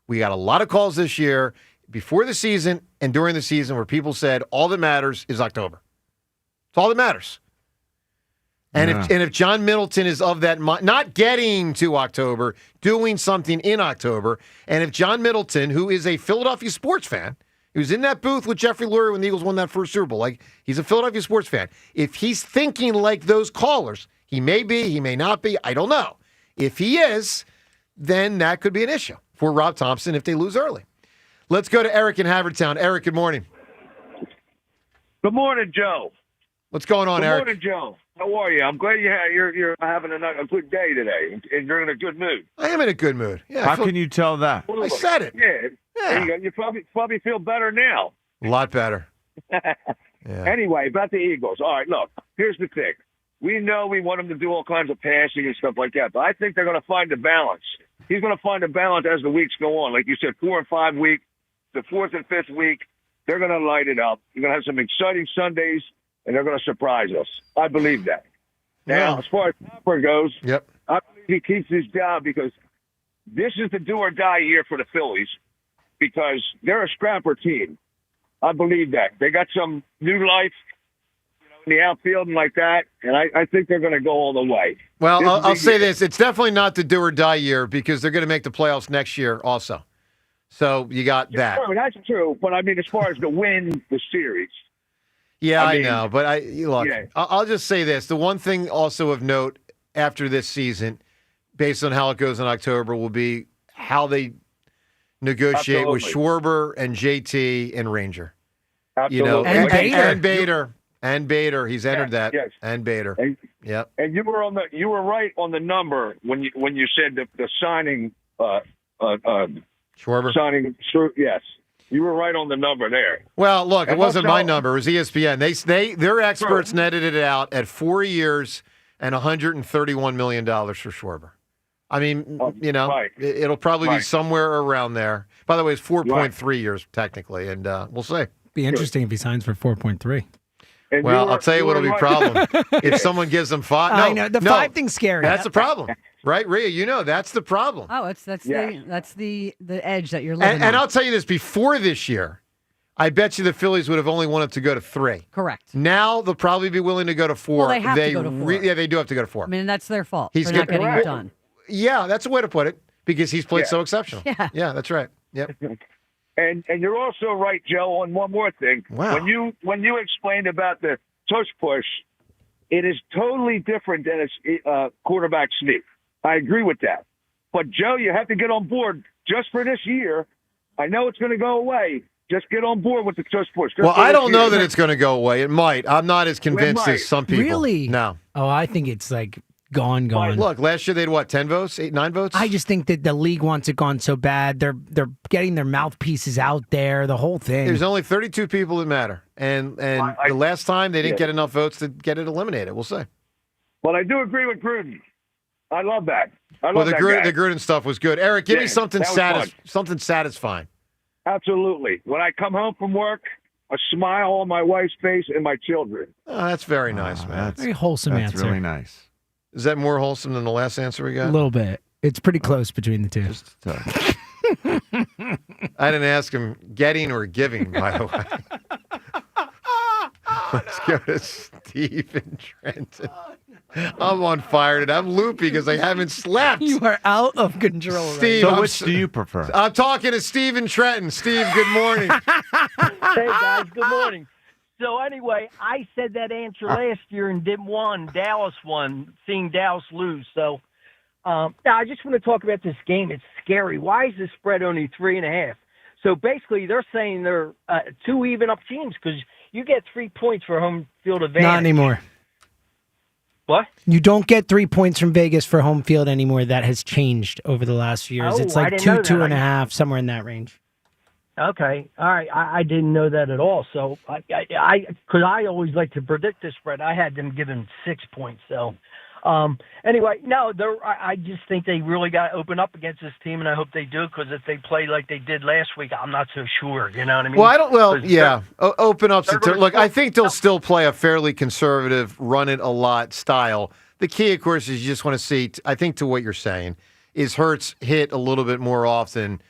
We got a lot of calls this year, before the season and during the season, where people said all that matters is October. It's all that matters. And if John Middleton is of that mind, not getting to October, doing something in October, and if John Middleton, who is a Philadelphia sports fan, he was in that booth with Jeffrey Lurie when the Eagles won that first Super Bowl, like he's a Philadelphia sports fan. If he's thinking like those callers, he may be, he may not be, I don't know. If he is, then that could be an issue for Rob Thompson if they lose early. Let's go to Eric in Havertown. Eric, good morning. Good morning, Joe. What's going on, Eric? Good morning, Joe. How are you? I'm glad you're having a good day today, and you're in a good mood. I am in a good mood. Yeah. How can you tell that? I said it. Yeah. There you go. You probably feel better now. A lot better. Yeah. Anyway, about the Eagles. All right, look, here's the thing. We know we want them to do all kinds of passing and stuff like that, but I think they're going to find a balance. He's going to find a balance as the weeks go on. Like you said, 4 and 5 week, the 4th and 5th week, they're going to light it up. You're going to have some exciting Sundays, and they're going to surprise us. I believe that. Now, as far as Hopper goes, I believe he keeps his job because this is the do-or-die year for the Phillies because they're a scrapper team. I believe that. They got some new life in the outfield and like that, and I think they're going to go all the way. Well, I'll say this. It's definitely not the do-or-die year because they're going to make the playoffs next year also. So you got that. Sure, that's true, but I mean, as far as to win the series. Yeah, I know, but look, I'll just say this. The one thing also of note after this season, based on how it goes in October, will be how they negotiate with Schwarber and JT and Ranger. Absolutely. You know, And Bader. And Bader. He's entered that. Yes. And Bader. Yep. And you were right on the number when you said the signing Schwarber. Signing, yes. You were right on the number there. Well, look, And it wasn't also- my number. It was ESPN. Their experts netted it out at 4 years and $131 million for Schwarber. I mean, it'll probably be somewhere around there. By the way, it's 4.3 years technically, and we'll see. Be interesting if he signs for 4.3. Well, I'll tell you what'll be a problem. If someone gives them 5. No, I know. The 5 thing's scary. That's the problem. Right, Rhea? You know, that's the problem. Oh, that's the edge that you're living on. And I'll tell you this, before this year, I bet you the Phillies would have only wanted to go to 3. Correct. Now they'll probably be willing to go to 4. Well, they have to go to 4. Yeah, they do have to go to 4. I mean, that's their fault. He's for not getting it done. Yeah, that's a way to put it, because he's played so exceptional. Yeah. That's right. Yep. And you're also right, Joe, on one more thing. Wow. When you explained about the tush push, it is totally different than a quarterback sneak. I agree with that. But, Joe, you have to get on board just for this year. I know it's going to go away. Just get on board with the tush push. Well, I don't know that it's going to go away. It might. I'm not as convinced as some people. Really? No. Oh, I think it's like gone. Look, last year they had 10 votes, 8, 9 votes? I just think that the league wants it gone so bad. They're getting their mouthpieces out there, the whole thing. There's only 32 people that matter. And the last time they didn't get enough votes to get it eliminated. We'll see. Well, I do agree with Gruden. I love that. The Gruden stuff was good. Eric, give me something satisfying. Absolutely. When I come home from work, a smile on my wife's face and my children. Oh, that's very nice, man. Very wholesome That's answer. really nice. Is that more wholesome than the last answer we got? A little bit. It's pretty close between the two. I didn't ask him getting or giving, by the way. Let's go to Steve in Trenton. I'm on fire today. I'm loopy because I haven't slept. You are out of control. Steve, So which do you prefer? I'm talking to Steve in Trenton. Steve, good morning. Hey, guys. Good morning. So, anyway, I said that answer last year and didn't won. Dallas won, seeing Dallas lose. So, now I just want to talk about this game. It's scary. Why is the spread only 3.5? So, basically, they're saying they're 2 even-up teams because you get 3 points for home field advantage. Not anymore. What? You don't get 3 points from Vegas for home field anymore. That has changed over the last few years. Oh, It's I like didn't 2, know that. 2.5, somewhere in that range. Okay. All right. I didn't know that at all. So, because I always like to predict the spread, I had them given 6 points. So, anyway, no, I just think they really got to open up against this team, and I hope they do, because if they play like they did last week, I'm not so sure. You know what I mean? Open up. Look, I think they'll still play a fairly conservative, run it a lot style. The key, of course, is you just want to see, I think to what you're saying, is Hurts hit a little bit more often.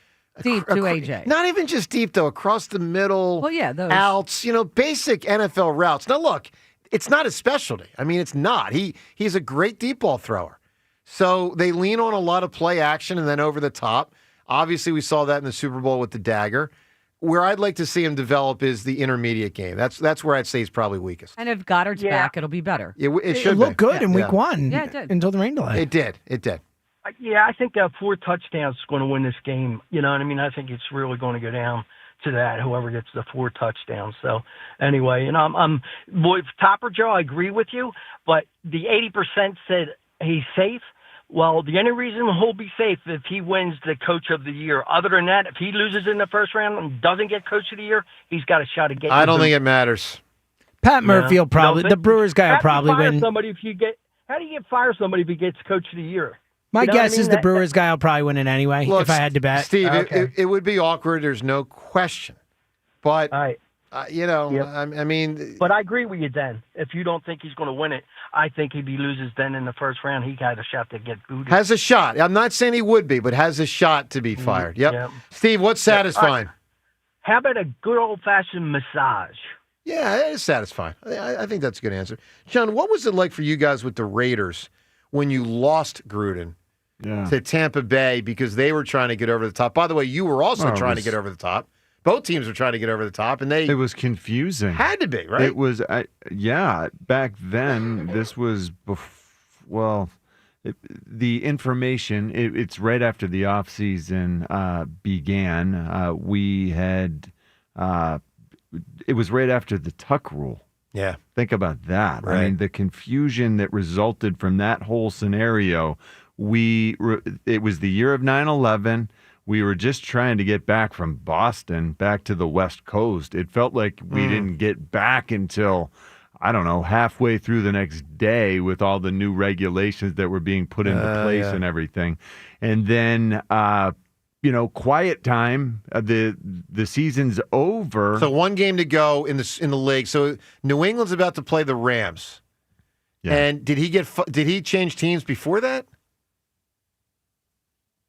Deep to AJ. Not even just deep, though. Across the middle. Well, yeah, those. Outs, basic NFL routes. Now, look, it's not his specialty. I mean, it's not. He's a great deep ball thrower. So they lean on a lot of play action and then over the top. Obviously, we saw that in the Super Bowl with the dagger. Where I'd like to see him develop is the intermediate game. That's where I'd say he's probably weakest. And if Goddard's back, it'll be better. It should looked good in week 1. Yeah, it did. Until the rain delay. It did. Yeah, I think 4 touchdowns is going to win this game. You know what I mean? I think it's really going to go down to that, whoever gets the 4 touchdowns. So anyway, with Topper Joe, I agree with you, but the 80% said he's safe. Well, the only reason he'll be safe if he wins the Coach of the Year. Other than that, if he loses in the first round and doesn't get Coach of the Year, he's got a shot at getting. I don't think it matters. Pat Murphy will probably. The Brewers guy will probably win. How do you fire somebody if he gets Coach of the Year? My guess is the Brewers guy will probably win it anyway. Look, if I had to bet, Steve, it would be awkward. There's no question. But I mean, but I agree with you. Then, if you don't think he's going to win it, I think if he loses, then in the first round, he got a shot to get booted. Has a shot. I'm not saying he would be, but has a shot to be fired. Yep. Steve, what's satisfying? How about a good old-fashioned massage? Yeah, it is satisfying. I think that's a good answer. John, what was it like for you guys with the Raiders when you lost Gruden to Tampa Bay because they were trying to get over the top? By the way, you were also trying to get over the top. Both teams were trying to get over the top, and it was confusing. Had to be, right? It was, back then, this was, the information, it's right after the offseason began. We had, it was right after the Tuck rule. Yeah. Think about that. Right. I mean, the confusion that resulted from that whole scenario, it was the year of 9/11. We were just trying to get back from Boston back to the West Coast. It felt like we didn't get back until, I don't know, halfway through the next day with all the new regulations that were being put into place and everything. And then, quiet time. The season's over. So one game to go in the league. So New England's about to play the Rams. Yeah. And did he change teams before that?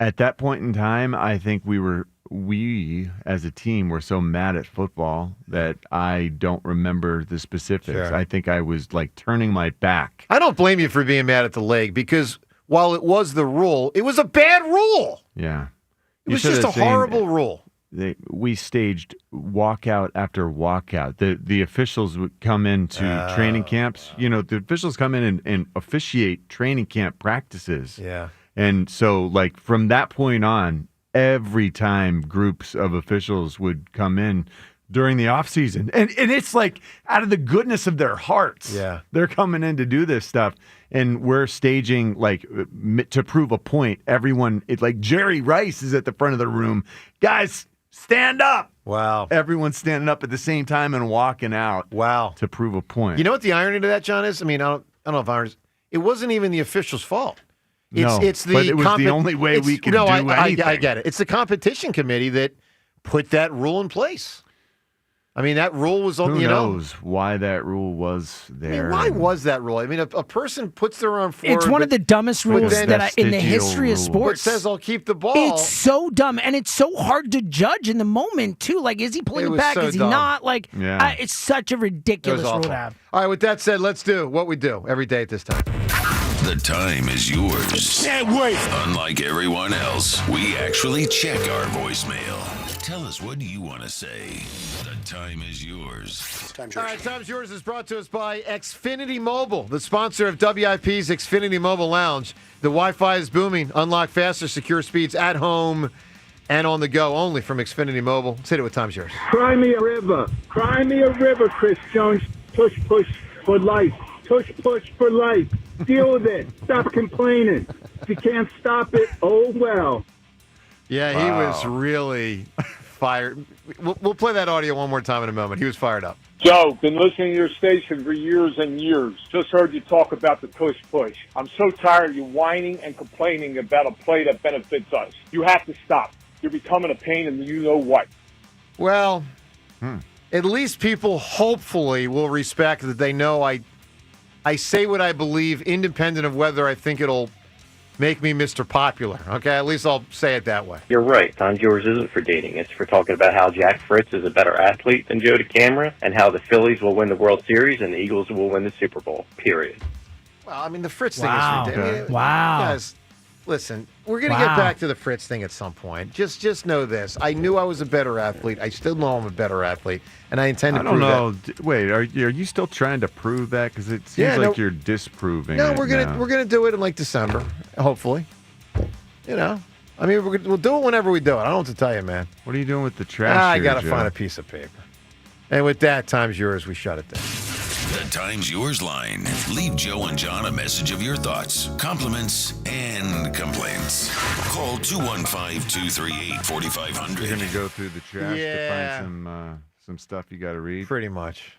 At that point in time, I think we as a team were so mad at football that I don't remember the specifics. Sure. I think I was like turning my back. I don't blame you for being mad at the league because while it was the rule, it was a bad rule. Yeah. It was just a horrible rule. We staged walkout after walkout. The officials would come into training camps. The officials come in and officiate training camp practices. Yeah. And so, like, from that point on, every time groups of officials would come in during the offseason, and it's like out of the goodness of their hearts, they're coming in to do this stuff, and we're staging, like, to prove a point. Everyone, it's like Jerry Rice is at the front of the room. Guys, stand up. Wow. Everyone's standing up at the same time and walking out. Wow. To prove a point. You know what the irony to that, John, is? I mean, I don't know if irony. It wasn't even the officials' fault. But it was the only way we could do anything. I get it. It's the competition committee that put that rule in place. I mean, that rule was on. Who knows why that rule was there? I mean, why was that rule? I mean, a person puts their arm forward. It's one of the dumbest rules in the history of sports. It says, "I'll keep the ball." It's so dumb, and it's so hard to judge in the moment too. Like, is he pulling it back? So is he dumb. not? Like, it's such a ridiculous rule to have. All right. With that said, let's do what we do every day at this time. The time is yours. Can't wait. Unlike everyone else, we actually check our voicemail. Tell us, what do you want to say? The time is yours. All right, Time's Yours is brought to us by Xfinity Mobile, the sponsor of WIP's Xfinity Mobile Lounge. The Wi-Fi is booming. Unlock faster, secure speeds at home and on the go, only from Xfinity Mobile. Say it with Time's Yours. Cry me a river. Cry me a river, Chris Jones. Tush push for life. Tush push for life. Deal with it. Stop complaining. If you can't stop it, oh well. Yeah, he was really fired. We'll play that audio one more time in a moment. He was fired up. Joe, been listening to your station for years and years. Just heard you talk about the tush push. I'm so tired of you whining and complaining about a play that benefits us. You have to stop. You're becoming a pain in the you-know-what. Well, at least people hopefully will respect that they know I say what I believe, independent of whether I think it'll make me Mr. Popular. Okay, at least I'll say it that way. You're right. Time's Yours isn't for dating. It's for talking about how Jack Fritz is a better athlete than Joe DeCamara and how the Phillies will win the World Series and the Eagles will win the Super Bowl, period. Well, I mean, the Fritz thing is ridiculous. Wow. Guys, listen, we're going to get back to the Fritz thing at some point. Just know this. I knew I was a better athlete. I still know I'm a better athlete, and I intend to prove that. I don't know. Wait, are you still trying to prove that? Because it seems like you're disproving it. No, we're gonna do it in like December, hopefully. you know, I mean, we'll do it whenever we do it. I don't know what to tell you, man. What are you doing with the trash? I here, got to Joe? find a piece of paper. And with that, time's yours. We shut it down. The Time's Yours line. Leave Joe and John a message of your thoughts, compliments, and complaints. Call 215-238-4500. You're going to go through the trash to find some stuff you got to read? Pretty much.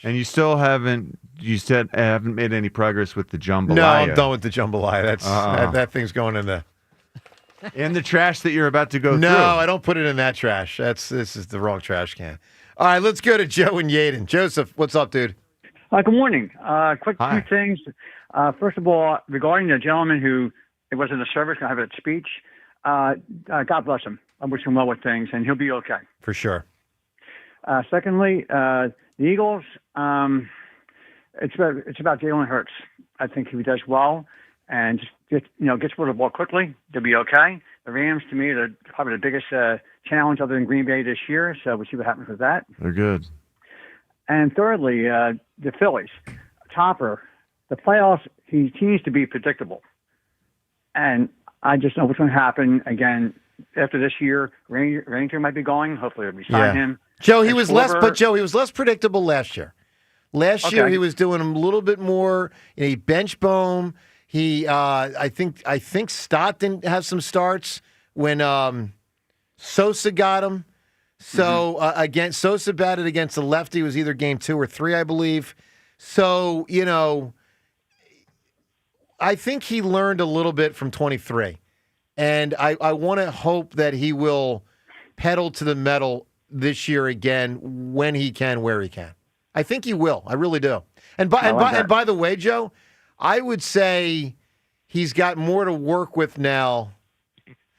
And you still haven't made any progress with the jambalaya. No, I'm done with the jambalaya. That thing's going in the... In the trash that you're about to go through. No, I don't put it in that trash. This is the wrong trash can. All right, let's go to Joe and Yaden. Joseph, what's up, dude? Good morning. Quick two things. First of all, regarding the gentleman who was in the service and have a speech, God bless him. I wish him well with things, and he'll be okay. For sure. Secondly, the Eagles, it's about Jalen Hurts. I think if he does well and just gets rid of the ball quickly, they'll be okay. The Rams, to me, are probably the biggest challenge other than Green Bay this year, so we'll see what happens with that. They're good. And thirdly, the Phillies. Topper, the playoffs, he needs to be predictable. And I just know what's going to happen. Again, after this year, Ranger might be going. Hopefully they'll resign him. Joe, he was less predictable last year. Last year he was doing a little bit more. He bench Bohm. He, I think Stott didn't have some starts when Sosa got him. So again, Sosa batted against the lefty. It was either game 2 or 3, I believe. So I think he learned a little bit from 23, and I want to hope that he will pedal to the metal this year again when he can, where he can. I think he will. I really do. And by the way, Joe, I would say he's got more to work with now.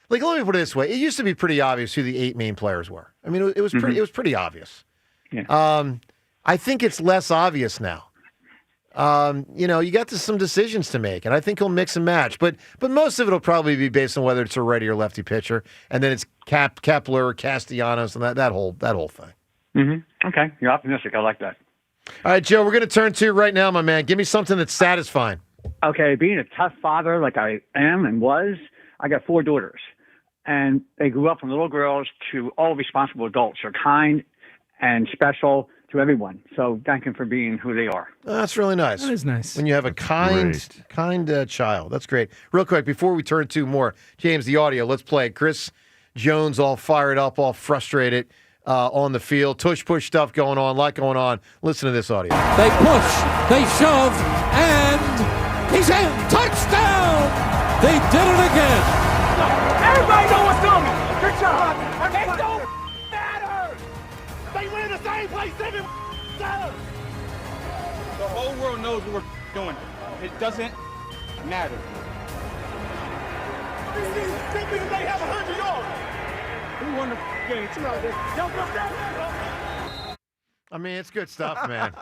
Like, let me put it this way: it used to be pretty obvious who the 8 main players were. I mean, it was pretty obvious. Yeah. I think it's less obvious now. You got some decisions to make, and I think he'll mix and match. But most of it will probably be based on whether it's a righty or lefty pitcher, and then it's Kepler, Castellanos, and that whole thing. Mm-hmm. Okay, you're optimistic. I like that. All right, Joe, we're going to turn to you right now, my man. Give me something that's satisfying. Okay, being a tough father like I am and was, I got 4 daughters. And they grew up from little girls to all responsible adults. They're kind and special to everyone. So thank them for being who they are. That's really nice. That is nice. When you have a kind child. That's great. Real quick, before we turn to more, James, the audio, let's play it. Chris Jones all fired up, all frustrated on the field. Tush push stuff going on, a lot going on. Listen to this audio. They push, they shove, and he's in. Touchdown! They did it again. Everybody know what's coming. Good job. It don't matter. They win the same place every time. The whole world knows what we're doing. It doesn't matter. Think because they have 100 yards. We won the game. I mean, it's good stuff, man.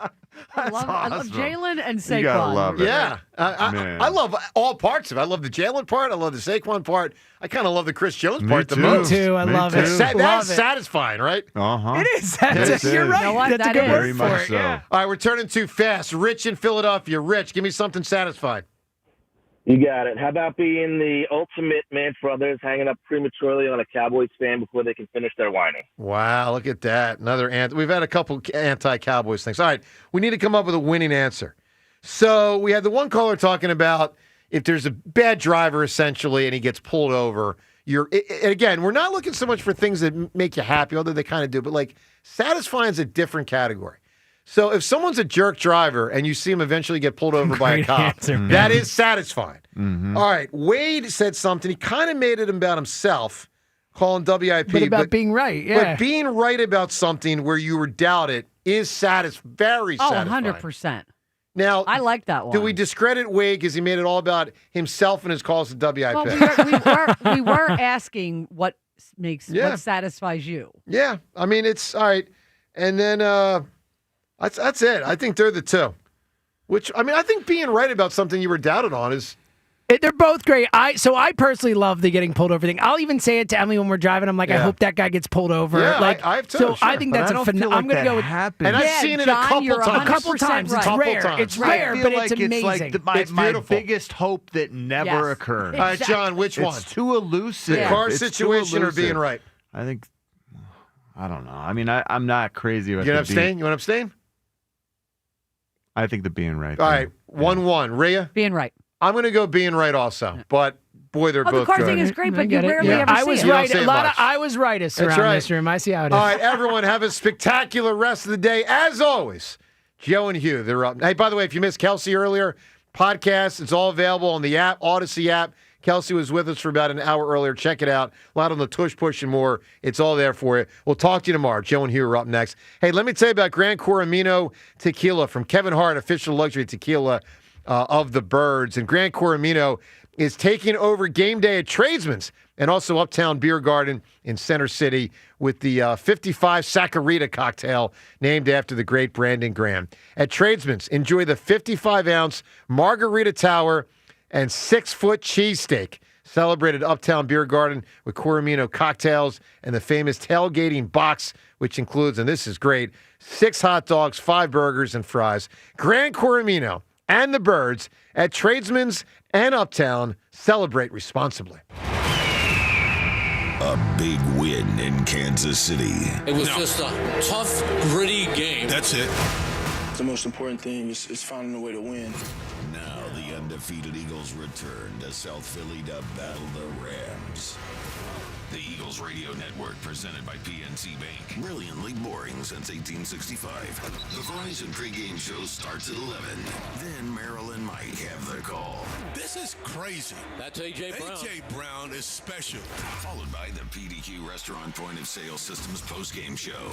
I love Jalen and Saquon. You gotta love it. Yeah. I love all parts of it. I love the Jalen part. I love the Saquon part. I kind of love the Chris Jones part the most. Me too. I love it. That's satisfying, right? Uh-huh. It is. You're right. You know what? That's a good Very word for much it. so. Yeah. All right, we're turning too fast. Rich in Philadelphia. Rich, give me something satisfying. You got it. How about being the ultimate Manch brothers hanging up prematurely on a Cowboys fan before they can finish their whining? Wow, look at that. We've had a couple anti-Cowboys things. All right, we need to come up with a winning answer. So we had the one caller talking about if there's a bad driver, essentially, and he gets pulled over, again, we're not looking so much for things that make you happy, although they kind of do, but like satisfying is a different category. So if someone's a jerk driver and you see him eventually get pulled over by a cop, that is satisfying. Mm-hmm. All right, Wade said something. He kind of made it about himself, calling WIP. But about being right, yeah. But being right about something where you were doubted is very satisfying. 100%. Now, I like that one. Do we discredit Wade because he made it all about himself and his calls to WIP? Well, we were asking what satisfies you. Yeah, I mean, it's all right. And then that's it. I think they're the two. Which, I mean, I think being right about something you were doubted on is They're both great. I personally love the getting pulled over thing. I'll even say it to Emily when we're driving. I'm like, I hope that guy gets pulled over. Yeah, like, I have too. So Sure. I think that's I'm going to go with. And I've seen it a couple times. It's rare. It's rare, but it's amazing. It's my biggest hope that never occurs. All right, John, which one? It's too elusive. The car It's situation too or being elusive. right? I think. I don't know. I mean, I'm not crazy about You the want to abstain? You want to abstain? I think the being right. All right, 1-1. Rhea? Being right. I'm going to go being right also, but boy, they're both the car good. thing is great, but you rarely ever I see was it. right. say A lot much. of I was rightest That's around right. this room. I see how it is. All right, everyone, have a spectacular rest of the day. As always, Joe and Hugh, they're up. Hey, by the way, if you missed Kelce earlier, podcast, it's all available on the app, Odyssey app. Kelce was with us for about an hour earlier. Check it out. A lot on the Tush, Push, and more. It's all there for you. We'll talk to you tomorrow. Joe and Hugh are up next. Hey, let me tell you about Gran Coramino Tequila from Kevin Hart, official luxury tequila of the Birds. And Gran Coramino is taking over game day at Tradesman's and also Uptown Beer Garden in Center City with the 55 Saccharita cocktail named after the great Brandon Graham. At Tradesman's, enjoy the 55-ounce Margarita Tower and 6-foot cheesesteak. Celebrated Uptown Beer Garden with Coramino cocktails and the famous tailgating box, which includes, and this is great, 6 hot dogs, 5 burgers, and fries. Gran Coramino and the Birds at Tradesman's and Uptown. Celebrate responsibly. A big win in Kansas City. It was just a tough, gritty game. That's it. The most important thing is finding a way to win. Now the undefeated Eagles return to South Philly to battle the Rams. The Eagles Radio Network, presented by PNC Bank. Brilliantly boring since 1865. The Verizon pregame show starts at 11. Then Merrill and Mike have the call. This is crazy. That's A.J. Brown. A.J. Brown is special. Followed by the PDQ Restaurant Point of Sale Systems postgame show.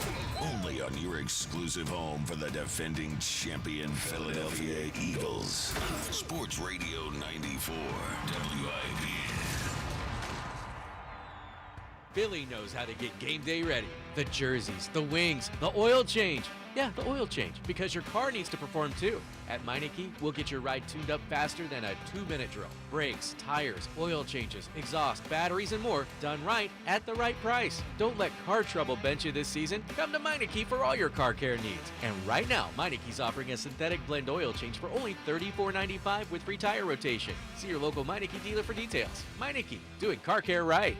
Only on your exclusive home for the defending champion Philadelphia Eagles. Sports Radio 94, WIP. Philly knows how to get game day ready. The jerseys, the wings, the oil change. Yeah, the oil change, because your car needs to perform too. At Meineke, we'll get your ride tuned up faster than a 2-minute drill. Brakes, tires, oil changes, exhaust, batteries, and more done right at the right price. Don't let car trouble bench you this season. Come to Meineke for all your car care needs. And right now, Meineke's offering a synthetic blend oil change for only $34.95 with free tire rotation. See your local Meineke dealer for details. Meineke, doing car care right.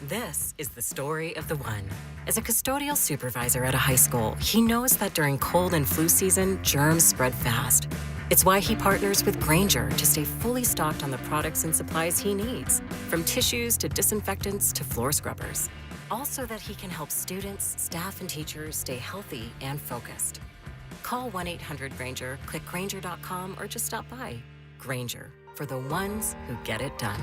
This is the story of the one. As a custodial supervisor at a high school, he knows that during cold and flu season, germs spread fast. It's why he partners with Grainger to stay fully stocked on the products and supplies he needs, from tissues to disinfectants to floor scrubbers. Also that he can help students, staff, and teachers stay healthy and focused. Call 1-800-GRAINGER, click Grainger.com, or just stop by. Grainger, for the ones who get it done.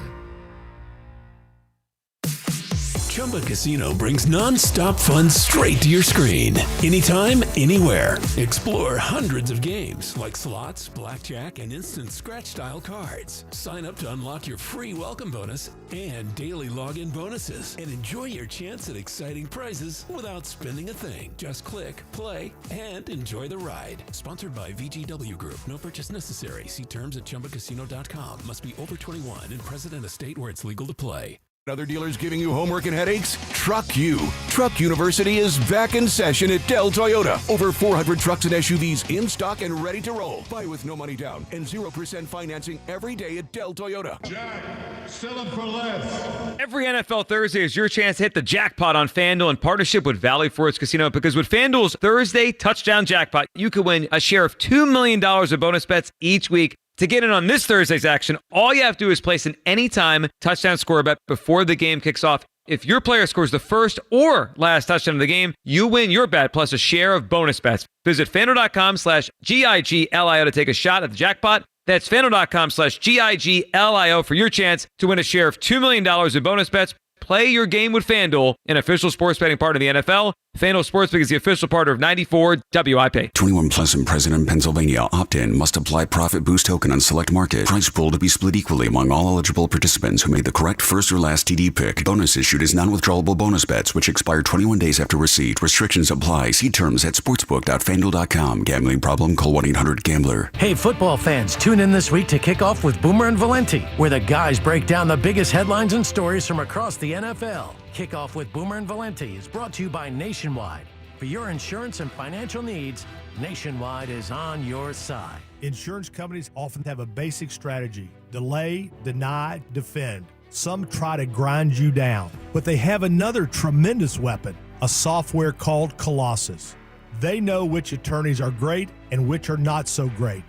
Chumba Casino brings non-stop fun straight to your screen. Anytime, anywhere. Explore hundreds of games like slots, blackjack, and instant scratch-style cards. Sign up to unlock your free welcome bonus and daily login bonuses. And enjoy your chance at exciting prizes without spending a thing. Just click, play, and enjoy the ride. Sponsored by VGW Group. No purchase necessary. See terms at ChumbaCasino.com. Must be over 21 and present in a state where it's legal to play. Other dealers giving you homework and headaches? Truck U. Truck University is back in session at Dell Toyota. Over 400 trucks and SUVs in stock and ready to roll. Buy with no money down and 0% financing every day at Dell Toyota. Jack, sell them for less. Every NFL Thursday is your chance to hit the jackpot on FanDuel in partnership with Valley Forge Casino, because with FanDuel's Thursday Touchdown Jackpot, you could win a share of $2 million of bonus bets each week. To get in on this Thursday's action, all you have to do is place an anytime touchdown score bet before the game kicks off. If your player scores the first or last touchdown of the game, you win your bet plus a share of bonus bets. Visit FanDuel.com/GIGLIO to take a shot at the jackpot. That's FanDuel.com/GIGLIO for your chance to win a share of $2 million in bonus bets. Play your game with FanDuel, an official sports betting partner of the NFL. FanDuel Sportsbook is the official partner of 94 WIP. 21 plus and present in Pennsylvania. Opt-in must apply profit boost token on select market. Price pool to be split equally among all eligible participants who made the correct first or last TD pick. Bonus issued is non-withdrawable bonus bets which expire 21 days after receipt. Restrictions apply. See terms at sportsbook.fanduel.com. Gambling problem? Call 1-800-GAMBLER. Hey, football fans, tune in this week to Kickoff with Boomer and Valenti, where the guys break down the biggest headlines and stories from across the NFL. Kickoff with Boomer and Valenti is brought to you by Nationwide. For your insurance and financial needs, Nationwide is on your side. Insurance companies often have a basic strategy: delay, deny, defend. Some try to grind you down, but they have another tremendous weapon, a software called Colossus. They know which attorneys are great and which are not so great.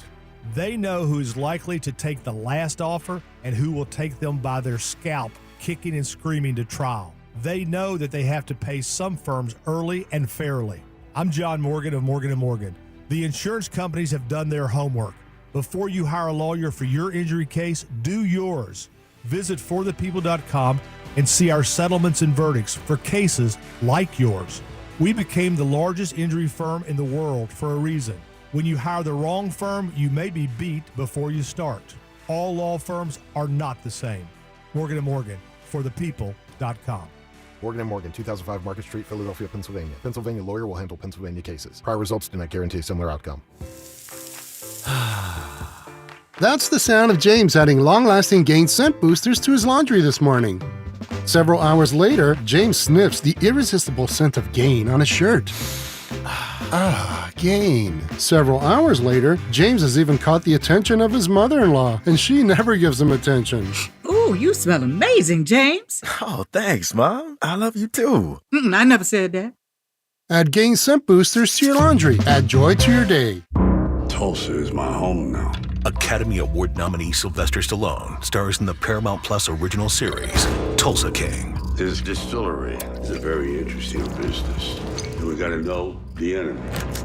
They know who is likely to take the last offer and who will take them by their scalp, kicking and screaming to trial. They know that they have to pay some firms early and fairly. I'm John Morgan of Morgan & Morgan. The insurance companies have done their homework. Before you hire a lawyer for your injury case, do yours. Visit forthepeople.com and see our settlements and verdicts for cases like yours. We became the largest injury firm in the world for a reason. When you hire the wrong firm, you may be beat before you start. All law firms are not the same. Morgan & Morgan, forthepeople.com. Morgan & Morgan, 2005 Market Street, Philadelphia, Pennsylvania. Pennsylvania lawyer will handle Pennsylvania cases. Prior results do not guarantee a similar outcome. That's the sound of James adding long-lasting Gain scent boosters to his laundry this morning. Several hours later, James sniffs the irresistible scent of Gain on his shirt. Gain. Several hours later, James has even caught the attention of his mother-in-law, and she never gives him attention. Ooh, you smell amazing, James. Oh, thanks, Mom. I love you too. I never said that. Add Gain scent boosters to your laundry. Add joy to your day. Tulsa is my home now. Academy Award nominee Sylvester Stallone stars in the Paramount Plus original series, Tulsa King. This distillery is a very interesting business. And we gotta know the enemy.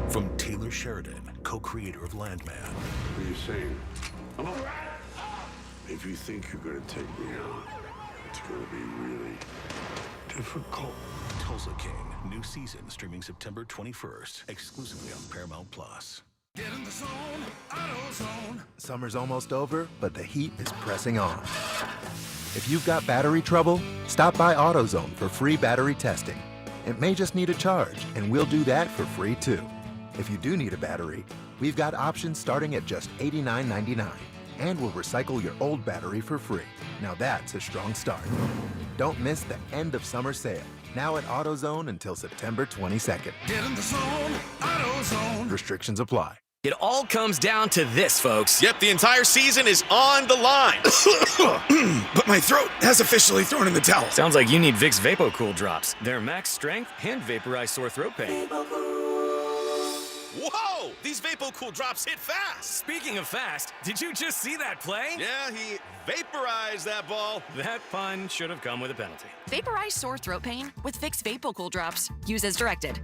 From Taylor Sheridan, co-creator of Landman. What are you saying? I'm all right. If you think you're gonna take me out, it's gonna be really difficult. Tulsa King, new season streaming September 21st, exclusively on Paramount Plus. Get in the zone, AutoZone. Summer's almost over, but the heat is pressing on. If you've got battery trouble, stop by AutoZone for free battery testing. It may just need a charge, and we'll do that for free too. If you do need a battery, we've got options starting at just $89.99, and we'll recycle your old battery for free. Now that's a strong start. Don't miss the end of summer sale, now at AutoZone until September 22nd. Get in the zone, AutoZone. Restrictions apply. It all comes down to this, folks. Yep, the entire season is on the line. But my throat has officially thrown in the towel. Sounds like you need Vicks VapoCool drops. They're max strength and vaporize sore throat pain. Whoa! These VapoCool drops hit fast. Speaking of fast, did you just see that play? Yeah, he vaporized that ball. That pun should have come with a penalty. Vaporize sore throat pain with Vicks VapoCool drops. Use as directed.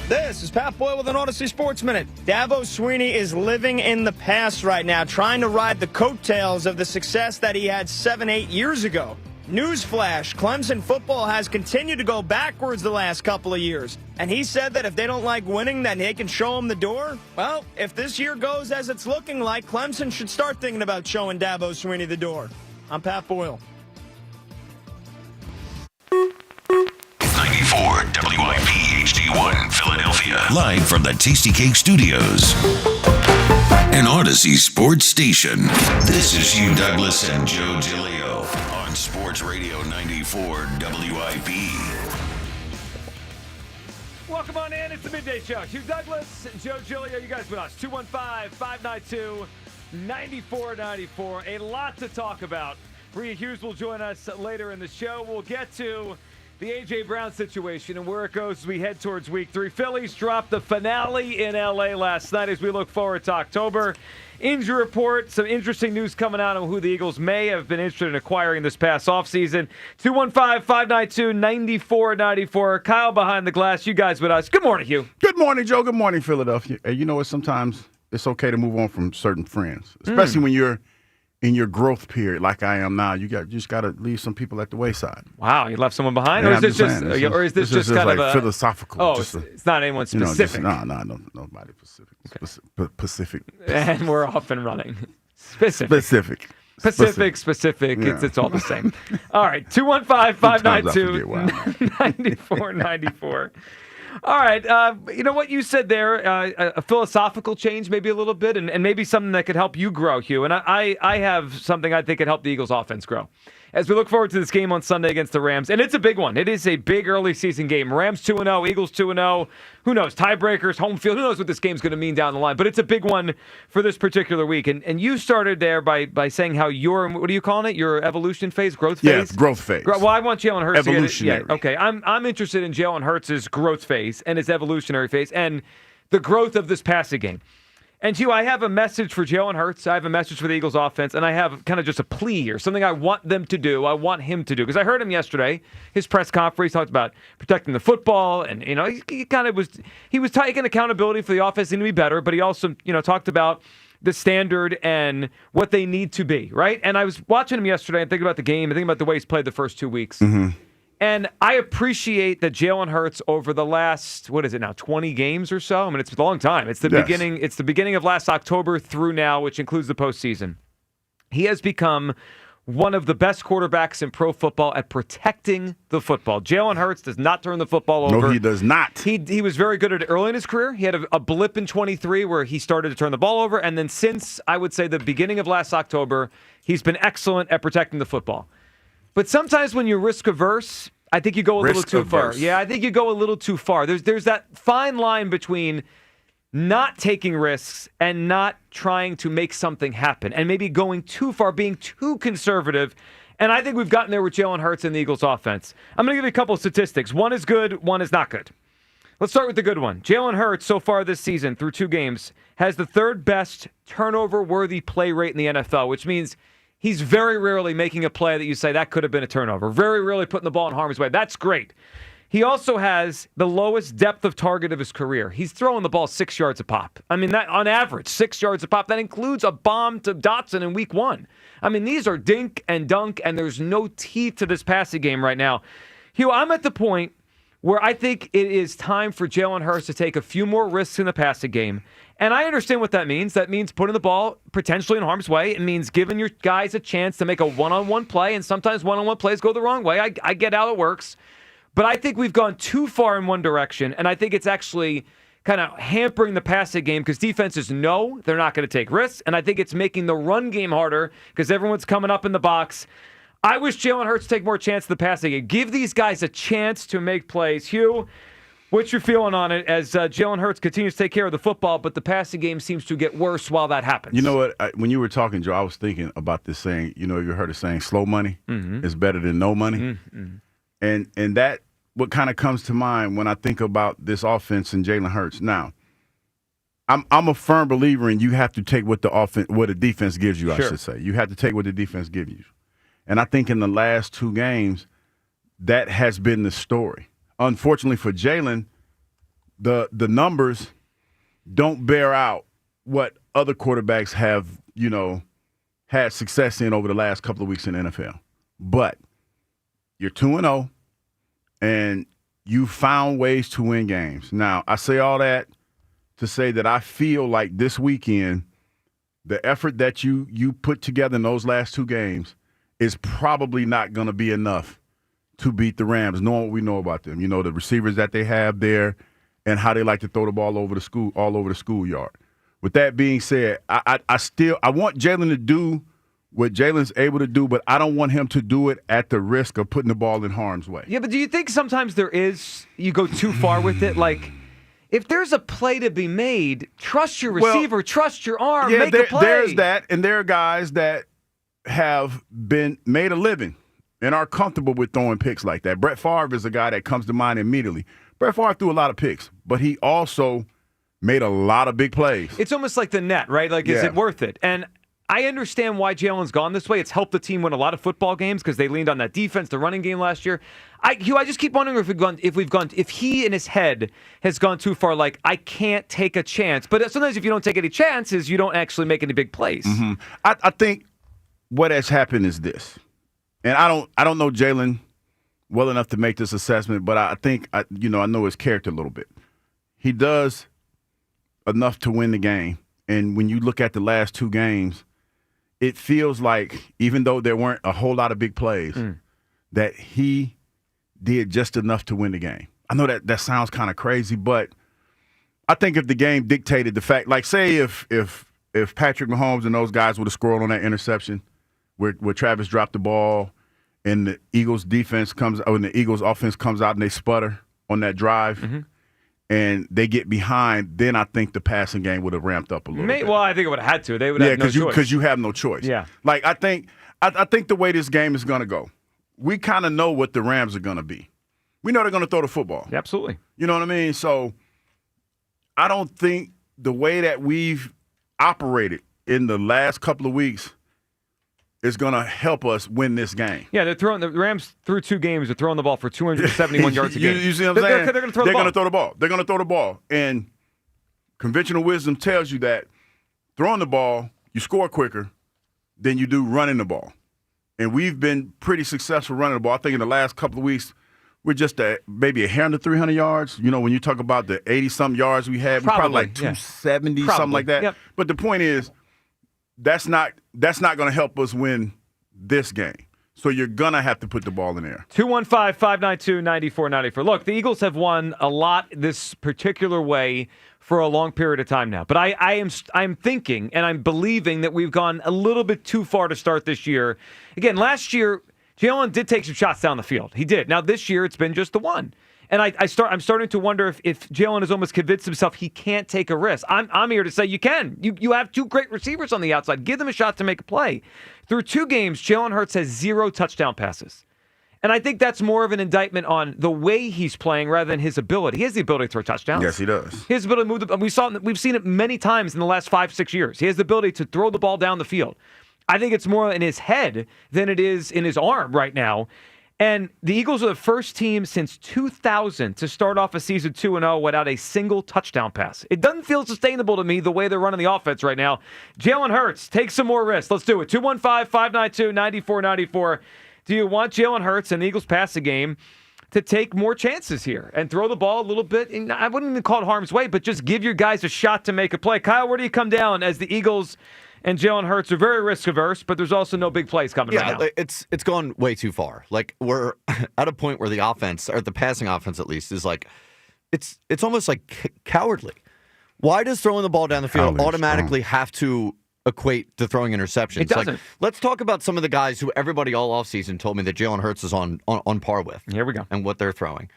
This is Pat Boyle with an Odyssey Sports Minute. Dabo Swinney is living in the past right now, trying to ride the coattails of the success that he had 7-8 years ago. Newsflash, Clemson football has continued to go backwards the last couple of years. And he said that if they don't like winning, then they can show him the door. Well, if this year goes as it's looking like, Clemson should start thinking about showing Dabo Swinney the door. I'm Pat Boyle. 94 WIP HD1 Philadelphia. Live from the Tasty Cake Studios. An Odyssey Sports Station. This is Hugh Douglas and Joe Giglio on Sports Radio 94 WIP. Welcome on in. It's the Midday Show. Hugh Douglas, Joe Giglio, you guys with us. 215-592-9494. A lot to talk about. Rhea Hughes will join us later in the show. We'll get to the A.J. Brown situation and where it goes as we head towards Week 3. Phillies dropped the finale in L.A. last night as we look forward to October. Injury report, some interesting news coming out on who the Eagles may have been interested in acquiring this past offseason. 215-592-9494. Kyle behind the glass, you guys with us. Good morning, Hugh. Good morning, Joe. Good morning, Philadelphia. Hey, you know what? Sometimes it's okay to move on from certain friends, especially when you're in your growth period like I am now, you just got to leave some people at the wayside. Wow, you left someone behind, Yeah, or is this just kind like of a philosophical? Oh, it's not anyone specific. Nobody specific. Okay. Pacific. And we're off and running. Specific. Yeah. It's all the same. All right, 215-592-9494. All right, you know what you said there, a philosophical change maybe a little bit, and maybe something that could help you grow, Hugh. And I have something I think could help the Eagles offense grow. As we look forward to this game on Sunday against the Rams, and it's a big one. It is a big early season game. Rams 2-0, Eagles 2-0. Who knows? Tiebreakers, home field. Who knows what this game's going to mean down the line? But it's a big one for this particular week. And you started there by saying how your, what are you calling it? Your evolution phase, growth phase? Yeah, growth phase. Well, I want Jalen Hurts evolutionary. to get it. Yeah, okay. I'm interested in Jalen Hurts' growth phase and his evolutionary phase and the growth of this passing game. And, Hugh, I have a message for Jalen Hurts. I have a message for the Eagles offense, and I have kind of just a plea or something I want them to do. I want him to do. Because I heard him yesterday, his press conference, he talked about protecting the football, and, you know, he kind of was taking accountability for the offense needing to be better, but he also, you know, talked about the standard and what they need to be, right? And I was watching him yesterday and thinking about the game and thinking about the way he's played the first 2 weeks. Mm-hmm. And I appreciate that Jalen Hurts over the last, 20 games or so? I mean, it's a long time. It's the beginning. It's the beginning of last October through now, which includes the postseason. He has become one of the best quarterbacks in pro football at protecting the football. Jalen Hurts does not turn the football over. No, he does not. He was very good at it early in his career. He had a blip in 23 where he started to turn the ball over. And then since, I would say, the beginning of last October, he's been excellent at protecting the football. But sometimes when you're risk-averse, I think you go a little too far. Yeah, I think you go a little too far. There's that fine line between not taking risks and not trying to make something happen and maybe going too far, being too conservative. And I think we've gotten there with Jalen Hurts and the Eagles offense. I'm going to give you a couple of statistics. One is good, one is not good. Let's start with the good one. Jalen Hurts, so far this season, through 2 games, has the 3rd best turnover-worthy play rate in the NFL, which means he's very rarely making a play that you say that could have been a turnover. Very rarely putting the ball in harm's way. That's great. He also has the lowest depth of target of his career. He's throwing the ball 6 yards a pop. I mean, that on average, 6 yards a pop. That includes a bomb to Dotson in week 1. I mean, these are dink and dunk, and there's no teeth to this passing game right now. Hugh, I'm at the point where I think it is time for Jalen Hurts to take a few more risks in the passing game. And I understand what that means. That means putting the ball potentially in harm's way. It means giving your guys a chance to make a one-on-one play, and sometimes one-on-one plays go the wrong way. I get how it works. But I think we've gone too far in one direction, and I think it's actually kind of hampering the passing game because defenses know they're not going to take risks, and I think it's making the run game harder because everyone's coming up in the box. I wish Jalen Hurts take more chance in the passing game. Give these guys a chance to make plays. Hugh, what's your feeling on it as Jalen Hurts continues to take care of the football, but the passing game seems to get worse while that happens? You know what? When you were talking, Joe, I was thinking about this saying, you heard the saying, slow money is better than no money. Mm-hmm. And that what kind of comes to mind when I think about this offense and Jalen Hurts. Now, I'm a firm believer in you have to take what the defense gives you, I should say. You have to take what the defense gives you. And I think in the last 2 games, that has been the story. Unfortunately for Jalen, the numbers don't bear out what other quarterbacks have, had success in over the last couple of weeks in the NFL. But you're 2-0, and you found ways to win games. Now, I say all that to say that I feel like this weekend, the effort that you put together in those last 2 games is probably not going to be enough to beat the Rams, knowing what we know about them. The receivers that they have there and how they like to throw the ball all over the schoolyard. With that being said, I want Jalen to do what Jalen's able to do, but I don't want him to do it at the risk of putting the ball in harm's way. Yeah, but do you think sometimes you go too far with it? Like, if there's a play to be made, trust your receiver, trust your arm, make a play. There's that, and there are guys that have been made a living and are comfortable with throwing picks like that. Brett Favre is a guy that comes to mind immediately. Brett Favre threw a lot of picks, but he also made a lot of big plays. It's almost like the net, right? Like, is it worth it? And I understand why Jalen's gone this way. It's helped the team win a lot of football games because they leaned on that defense, the running game last year. I just keep wondering if he in his head has gone too far. Like, I can't take a chance. But sometimes if you don't take any chances, you don't actually make any big plays. Mm-hmm. I think what has happened is this, and I don't know Jalen well enough to make this assessment, but I think I know his character a little bit. He does enough to win the game, and when you look at the last two games, it feels like even though there weren't a whole lot of big plays, that he did just enough to win the game. I know that sounds kind of crazy, but I think if the game dictated the fact, like say if Patrick Mahomes and those guys would have scored on that interception where Travis dropped the ball and the Eagles defense and the Eagles offense comes out and they sputter on that drive and they get behind, then I think the passing game would have ramped up a little bit. Well, I think it would have had to. They would have no choice. Because you have no choice. Yeah. Like I think the way this game is going to go, we kind of know what the Rams are going to be. We know they're going to throw the football. Absolutely. You know what I mean? So I don't think the way that we've operated in the last couple of weeks is going to help us win this game. Yeah, the Rams through two games are throwing the ball for 271 yards a game. You see what I'm saying? They're going to throw the ball. They're going to throw the ball. They're going to throw the ball. And conventional wisdom tells you that throwing the ball, you score quicker than you do running the ball. And we've been pretty successful running the ball. I think in the last couple of weeks, we're just maybe a hair under 300 yards. You know, when you talk about the 80-something yards we had, we're probably like 270, something like that. Yep. But the point is, that's not going to help us win this game. So you're going to have to put the ball in there. 215-592-9494. Look, the Eagles have won a lot this particular way for a long period of time now. But I'm thinking and I'm believing that we've gone a little bit too far to start this year. Again, last year, Jalen did take some shots down the field. He did. Now this year, it's been just the one. And I'm starting to wonder if Jalen has almost convinced himself he can't take a risk. I'm here to say you can. You have two great receivers on the outside. Give them a shot to make a play. Through two games, Jalen Hurts has 0 touchdown passes. And I think that's more of an indictment on the way he's playing rather than his ability. He has the ability to throw touchdowns. Yes, he does. His ability to move we've seen it many times in the last 5-6 years. He has the ability to throw the ball down the field. I think it's more in his head than it is in his arm right now. And the Eagles are the first team since 2000 to start off a season 2-0 without a single touchdown pass. It doesn't feel sustainable to me the way they're running the offense right now. Jalen Hurts, take some more risks. Let's do it. 215-592-9494. Do you want Jalen Hurts and the Eagles passing game to take more chances here and throw the ball a little bit? And I wouldn't even call it harm's way, but just give your guys a shot to make a play. Kyle, where do you come down as the Eagles and Jalen Hurts are very risk-averse, but there's also no big plays coming right now? Yeah, it's gone way too far. Like, we're at a point where the offense, or the passing offense at least, is like, it's almost like cowardly. Why does throwing the ball down the field automatically have to equate to throwing interceptions? It doesn't. Like, let's talk about some of the guys who everybody all offseason told me that Jalen Hurts is on par with. Here we go. And what they're throwing.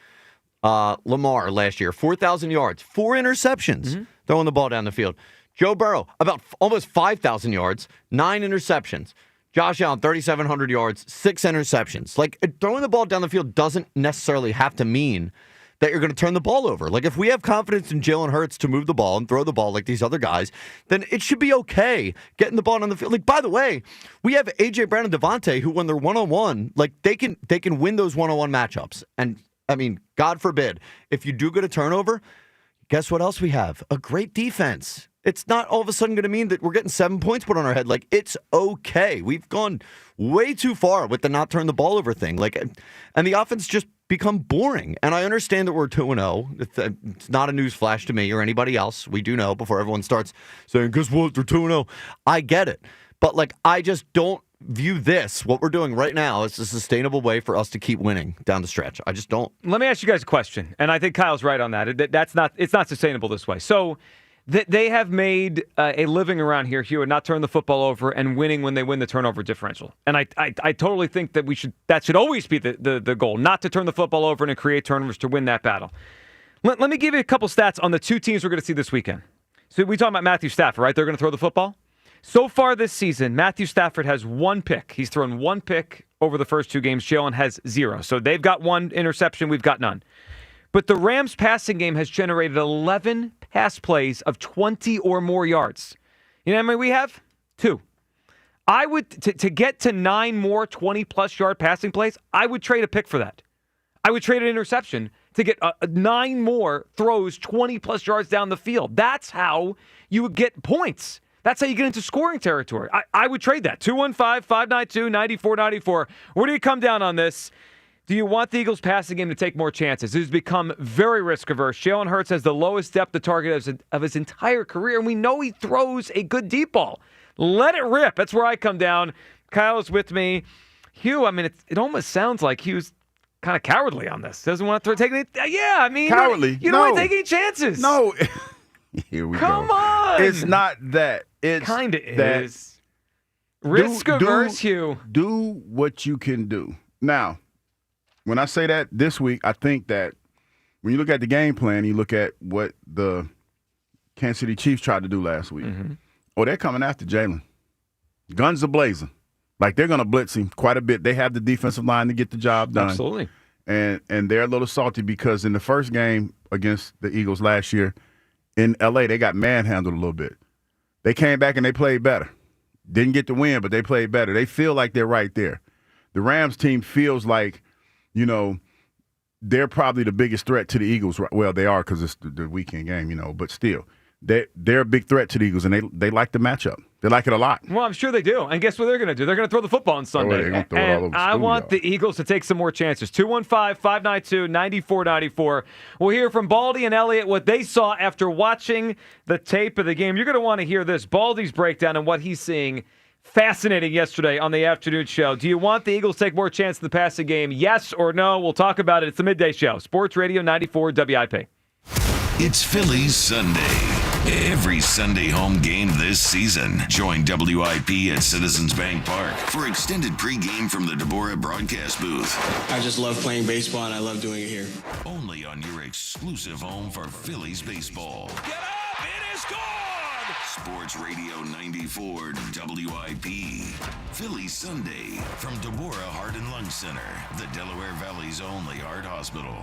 Lamar last year, 4,000 yards, 4 interceptions, throwing the ball down the field. Joe Burrow, about almost 5,000 yards, 9 interceptions. Josh Allen, 3,700 yards, 6 interceptions. Like, throwing the ball down the field doesn't necessarily have to mean that you're going to turn the ball over. Like, if we have confidence in Jalen Hurts to move the ball and throw the ball like these other guys, then it should be okay getting the ball on the field. Like, by the way, we have A.J. Brown and Devontae who, when they're one-on-one, like, they can win those one-on-one matchups. And, I mean, God forbid, if you do get a turnover, guess what else we have? A great defense. It's not all of a sudden going to mean that we're getting 7 points put on our head. Like, it's okay. We've gone way too far with the not turn the ball over thing. Like, and the offense just become boring. And I understand that we're 2-0. It's not a news flash to me or anybody else. We do know before everyone starts saying, guess what, they're 2-0. I get it. But, like, I just don't view this, what we're doing right now, as a sustainable way for us to keep winning down the stretch. I just don't. Let me ask you guys a question. And I think Kyle's right on that. It's not sustainable this way. So they have made a living around here, Hugh, and not turn the football over and winning when they win the turnover differential. And I totally think that that should always be the goal, not to turn the football over and create turnovers to win that battle. Let me give you a couple stats on the two teams we're going to see this weekend. So we talking about Matthew Stafford, right? They're going to throw the football. So far this season, Matthew Stafford has 1 pick. He's thrown 1 pick over the first 2 games. Jalen has 0. So they've got 1 interception. We've got none. But the Rams passing game has generated 11 pass plays of 20 or more yards. You know how many we have? 2. I would, to get to 9 more 20-plus yard passing plays, I would trade a pick for that. I would trade an interception to get 9 more throws 20-plus yards down the field. That's how you would get points. That's how you get into scoring territory. I would trade that. 215-592-9494. Where do you come down on this? Do you want the Eagles passing game to take more chances? He's become very risk-averse. Jalen Hurts has the lowest depth of target of his entire career, and we know he throws a good deep ball. Let it rip. That's where I come down. Kyle is with me. Hugh, I mean, it almost sounds like Hugh's kind of cowardly on this. Doesn't want to take any... Yeah, I mean... Cowardly? You don't want to take any chances. No. Here we go. Come on. It's not that. It's kind of that is. Risk-averse, Hugh. Do what you can do. Now, when I say that this week, I think that when you look at the game plan, you look at what the Kansas City Chiefs tried to do last week. Mm-hmm. Oh, they're coming after Jalen. Guns are blazing. Like, they're going to blitz him quite a bit. They have the defensive line to get the job done. Absolutely. And they're a little salty because in the first game against the Eagles last year in L.A., they got manhandled a little bit. They came back and they played better. Didn't get the win, but they played better. They feel like they're right there. The Rams team feels like, you know, they're probably the biggest threat to the Eagles. Well, they are because it's the weekend game, you know, but still. They're a big threat to the Eagles, and they like the matchup. They like it a lot. Well, I'm sure they do. And guess what they're going to do? They're going to throw the football on Sunday. They're going to throw it all over the I want the Eagles to take some more chances. 215-592-9494. We'll hear from Baldy and Elliott what they saw after watching the tape of the game. You're going to want to hear this. Baldy's breakdown and what he's seeing. Fascinating yesterday on the afternoon show. Do you want the Eagles to take more chance in the passing game? Yes or no? We'll talk about it. It's the Midday Show. Sports Radio 94 WIP. It's Phillies Sunday. Every Sunday home game this season. Join WIP at Citizens Bank Park for extended pregame from the Deborah broadcast booth. I just love playing baseball, and I love doing it here. Only on your exclusive home for Phillies baseball. Get up! It is gone! Sports Radio 94 WIP. Phillies Sunday from Deborah Heart and Lung Center, the Delaware Valley's only heart hospital.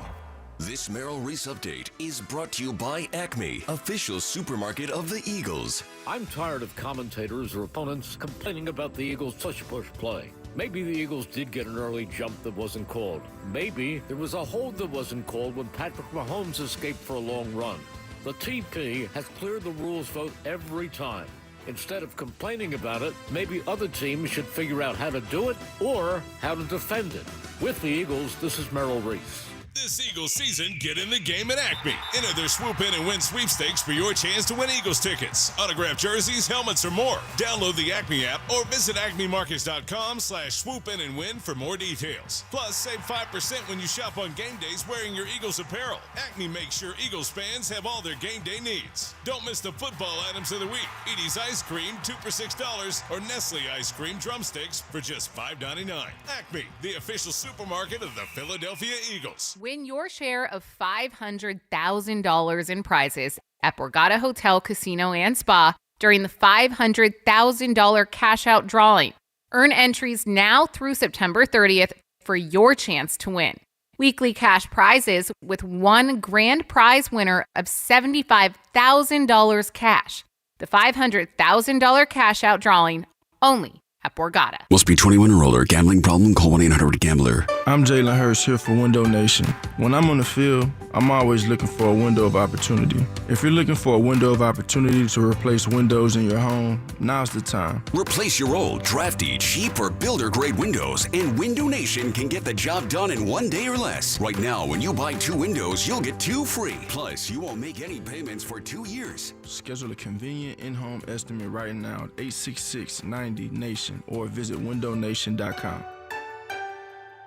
This Merrill Reese update is brought to you by Acme, official supermarket of the Eagles. I'm tired of commentators or opponents complaining about the Eagles' tush-push play. Maybe the Eagles did get an early jump that wasn't called. Maybe there was a hold that wasn't called when Patrick Mahomes escaped for a long run. The TP has cleared the rules vote every time. Instead of complaining about it, maybe other teams should figure out how to do it or how to defend it. With the Eagles, this is Merrill Reese. This Eagles season, get in the game at Acme. Enter their Swoop In and Win sweepstakes for your chance to win Eagles tickets, autographed jerseys, helmets, or more. Download the Acme app or visit acmemarkets.com/swoop in and win for more details. Plus, save 5% when you shop on game days wearing your Eagles apparel. Acme makes sure Eagles fans have all their game day needs. Don't miss the football items of the week. Edie's Ice Cream, 2 for $6, or Nestle Ice Cream drumsticks for just $5.99. Acme, the official supermarket of the Philadelphia Eagles. Win your share of $500,000 in prizes at Borgata Hotel, Casino, and Spa during the $500,000 cash-out drawing. Earn entries now through September 30th for your chance to win. Weekly cash prizes with one grand prize winner of $75,000 cash. The $500,000 cash-out drawing only at Borgata. Must be 21 or older. Gambling problem? Call 1-800-GAMBLER. I'm Jalen Hurts here for Window Nation. When I'm on the field, I'm always looking for a window of opportunity. If you're looking for a window of opportunity to replace windows in your home, now's the time. Replace your old, drafty, cheap, or builder-grade windows, and Window Nation can get the job done in 1 day or less. Right now, when you buy 2 windows, you'll get 2 free. Plus, you won't make any payments for 2 years. Schedule a convenient in-home estimate right now at 866-90-NATION or visit windownation.com.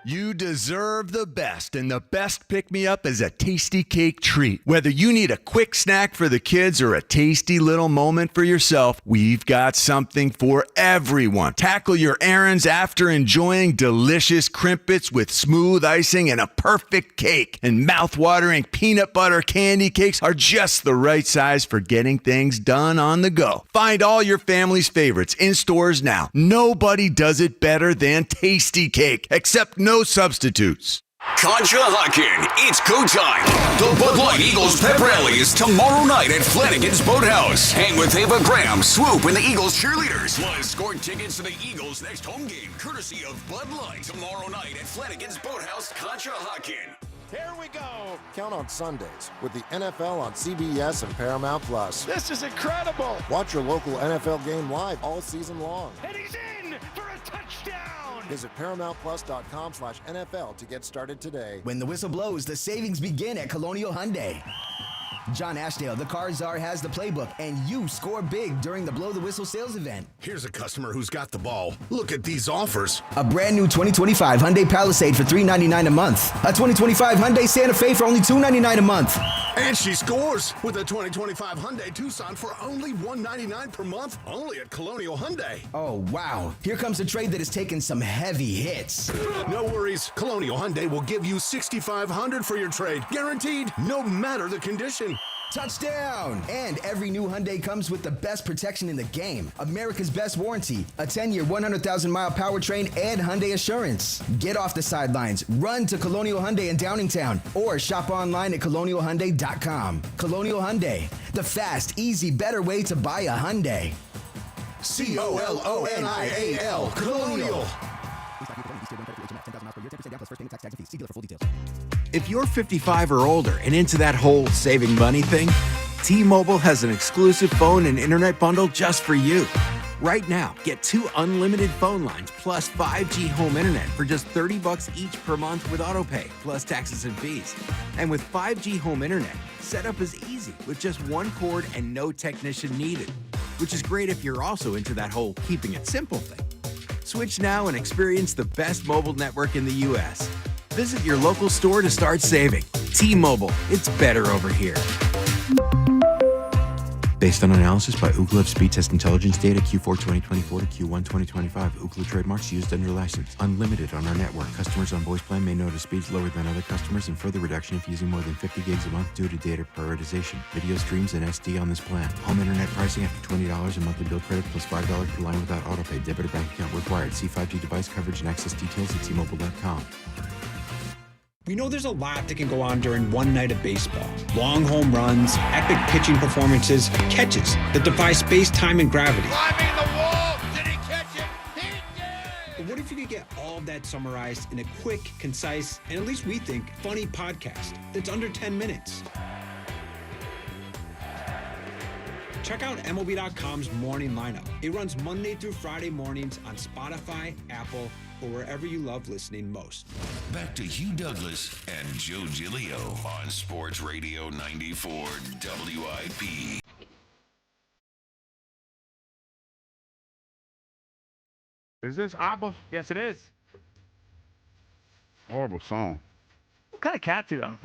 You deserve the best, and the best pick-me-up is a tasty cake treat. Whether you need a quick snack for the kids or a tasty little moment for yourself, we've got something for everyone. Tackle your errands after enjoying delicious crimpets with smooth icing and a perfect cake. And mouth-watering peanut butter candy cakes are just the right size for getting things done on the go. Find all your family's favorites in stores now. Nobody does it better than Tasty Cake, except no substitutes. Conshohocken, it's go time. The Bud Light Eagles Pep Rally is tomorrow night at Flanagan's Boathouse. Hang with Ava Graham, Swoop, and the Eagles cheerleaders. Plus, score tickets to the Eagles' next home game, courtesy of Bud Light. Tomorrow night at Flanagan's Boathouse, Conshohocken. Here we go. Count on Sundays with the NFL on CBS and Paramount Plus. This is incredible. Watch your local NFL game live all season long. And he's in for a touchdown. Visit ParamountPlus.com/NFL to get started today. When the whistle blows, the savings begin at Colonial Hyundai. John Ashdale, the car czar, has the playbook, and you score big during the Blow the Whistle sales event. Here's a customer who's got the ball. Look at these offers. A brand new 2025 Hyundai Palisade for $399 a month. A 2025 Hyundai Santa Fe for only $299 a month. And she scores with a 2025 Hyundai Tucson for only $199 per month, only at Colonial Hyundai. Oh, wow. Here comes a trade that has taken some heavy hits. No worries. Colonial Hyundai will give you $6,500 for your trade. Guaranteed, no matter the condition. Touchdown! And every new Hyundai comes with the best protection in the game. America's best warranty, a 10-year, 100,000-mile powertrain, and Hyundai Assurance. Get off the sidelines, run to Colonial Hyundai in Downingtown, or shop online at colonialhyundai.com. Colonial Hyundai, the fast, easy, better way to buy a Hyundai. COLONIAL, Colonial. If you're 55 or older and into that whole saving money thing, T-Mobile has an exclusive phone and internet bundle just for you. Right now, get 2 unlimited phone lines plus 5G home internet for just $30 each per month with autopay, plus taxes and fees. And with 5G home internet, setup is easy with just one cord and no technician needed, which is great if you're also into that whole keeping it simple thing. Switch now and experience the best mobile network in the U.S. Visit your local store to start saving. T-Mobile, it's better over here. Based on analysis by Ookla of Speed Test Intelligence data Q4 2024 to Q1 2025, Ookla trademarks used under license. Unlimited on our network. Customers on voice plan may notice speeds lower than other customers and further reduction if using more than 50 gigs a month due to data prioritization. Video streams and SD on this plan. Home internet pricing after $20 and monthly bill credit plus $5 per line without autopay. Debit or bank account required. See 5G device coverage and access details at T-Mobile.com. We know there's a lot that can go on during one night of baseball. Long home runs, epic pitching performances, catches that defy space, time, and gravity. Climbing the wall. Did he catch it? He did. But what if you could get all of that summarized in a quick, concise, and at least we think, funny podcast that's under 10 minutes? Check out MLB.com's Morning Lineup. It runs Monday through Friday mornings on Spotify, Apple, or wherever you love listening most. Back to Hugh Douglas and Joe Giglio on Sports Radio 94 WIP. Is this ABBA? Yes, it is. Horrible song. What kind of cat do though?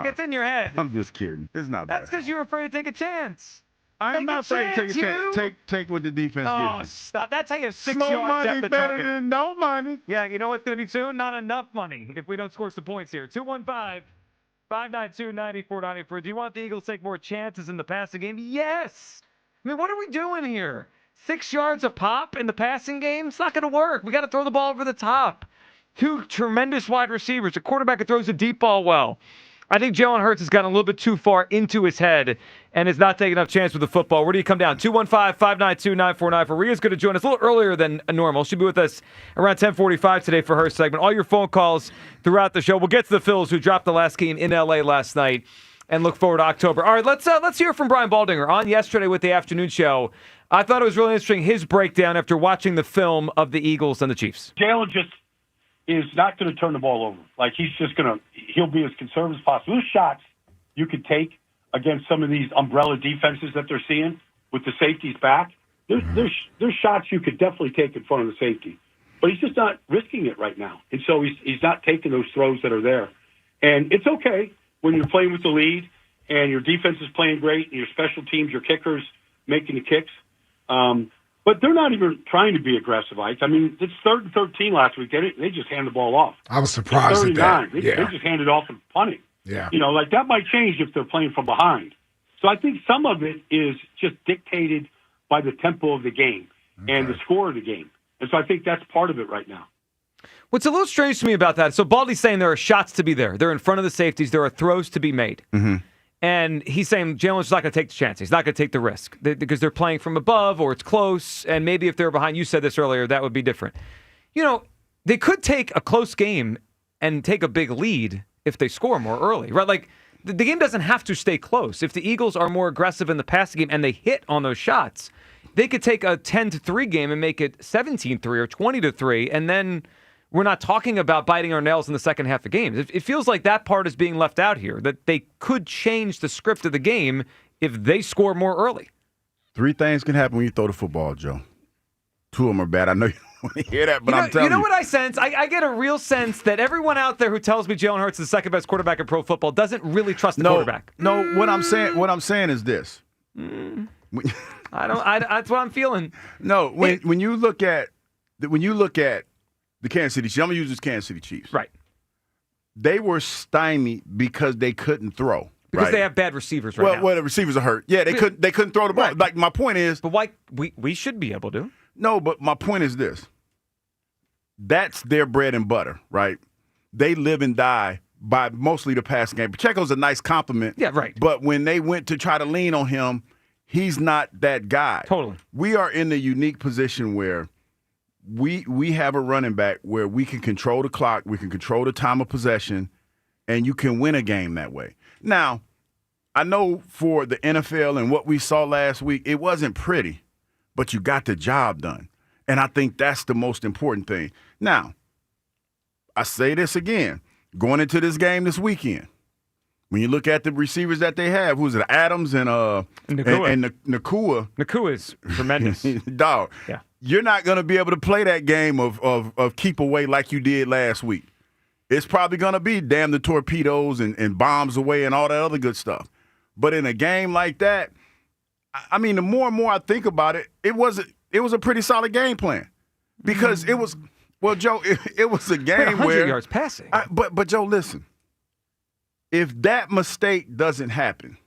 Gets in your head. I'm just kidding. It's not bad. That's because you were afraid to take a chance. I'm not saying take what the defense gives you. Stop. That's how you have 6 More yards money after better target. than no money. Yeah, you know what's going to be soon? Not enough money if we don't score some points here. 215-592-9494. Do you want the Eagles to take more chances in the passing game? Yes. I mean, what are we doing here? 6 yards a pop in the passing game? It's not going to work. We got to throw the ball over the top. 2 tremendous wide receivers. A quarterback who throws a deep ball well. I think Jalen Hurts has gotten a little bit too far into his head and is not taking enough chance with the football. Where do you come down? 215-592-9494. Rhea's going to join us a little earlier than normal. She'll be with us around 10:45 today for her segment. All your phone calls throughout the show. We'll get to the Phils who dropped the last game in L.A. last night and look forward to October. All right, let's hear from Brian Baldinger on yesterday with the afternoon show. I thought it was really interesting, his breakdown after watching the film of the Eagles and the Chiefs. Jalen just is not going to turn the ball over. Like, he'll be as conservative as possible. Those shots you could take against some of these umbrella defenses that they're seeing with the safeties back, there's shots you could definitely take in front of the safety. But he's just not risking it right now. And so he's not taking those throws that are there. And it's okay when you're playing with the lead and your defense is playing great and your special teams, your kickers making the kicks. But they're not even trying to be aggressive, Ike. I mean, it's 3rd and 13 last week. They just hand the ball off. I was surprised at that. They just hand it off and punt it. Yeah. You know, like that might change if they're playing from behind. So I think some of it is just dictated by the tempo of the game and the score of the game. And so I think that's part of it right now. What's a little strange to me about that, so Baldy's saying there are shots to be there. They're in front of the safeties. There are throws to be made. Mm-hmm. And he's saying Jalen's not going to take the chance. He's not going to take the risk because they're playing from above or it's close. And maybe if they're behind, you said this earlier, that would be different. You know, they could take a close game and take a big lead. if they score more early, right? Like, the game doesn't have to stay close. If the Eagles are more aggressive in the passing game and they hit on those shots, they could take a 10-3 game and make it 17-3 or 20-3, and then we're not talking about biting our nails in the second half of games. It feels like that part is being left out here, that they could change the script of the game if they score more early. 3 things can happen when you throw the football, Joe. 2 of them are bad. I know you don't want to hear that, but I'm telling you. You know what I sense? I get a real sense that everyone out there who tells me Jalen Hurts is the second best quarterback in pro football doesn't really trust the quarterback. No, what I'm saying is this. That's what I'm feeling. No, when you look at the Kansas City Chiefs, I'm gonna use this Kansas City Chiefs. Right. They were stymied because they couldn't throw. Because they have bad receivers now. Well, the receivers are hurt. Yeah, they couldn't throw the ball. Right. Like, my point is. But why we should be able to. No, but my point is this. That's their bread and butter, right? They live and die by mostly the passing game. Pacheco's a nice compliment. Yeah, right. But when they went to try to lean on him, he's not that guy. Totally. We are in the unique position where we have a running back where we can control the clock, we can control the time of possession, and you can win a game that way. Now, I know for the NFL and what we saw last week, it wasn't pretty, but you got the job done. And I think that's the most important thing. Now, I say this again, going into this game this weekend, when you look at the receivers that they have, who's it, Adams and Nakua. And Nakua. Nakua is tremendous. Dog. Yeah. You're not going to be able to play that game of keep away like you did last week. It's probably going to be damn the torpedoes and bombs away and all that other good stuff. But in a game like that, I mean, the more and more I think about it, it was a pretty solid game plan because it was. Well, Joe, it was a game 100 where yards passing. But Joe, listen. If that mistake doesn't happen,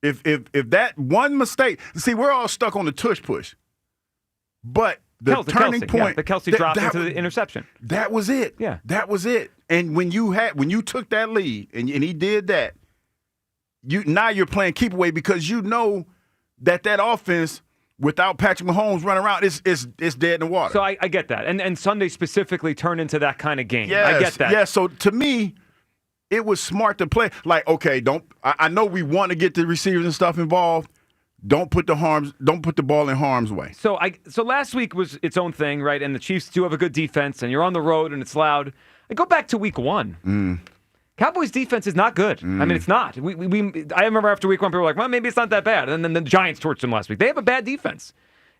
if that one mistake, see, we're all stuck on the tush push. But the turning point, the Kelce dropped into the interception. That was it. Yeah, that was it. And when you took that lead and he did that, now you're playing keep away because you know that offense without Patrick Mahomes running around, it's dead in the water. So I get that, and Sunday specifically turned into that kind of game. Yes, I get that. Yeah. So to me, it was smart to play. Like, okay, I know we want to get the receivers and stuff involved. Don't put the ball in harm's way. So last week was its own thing, right? And the Chiefs do have a good defense, and you're on the road and it's loud. I go back to week 1. Cowboys defense is not good. I mean, it's not. I remember after week 1, people were like, well, maybe it's not that bad. And then the Giants torched them last week. They have a bad defense.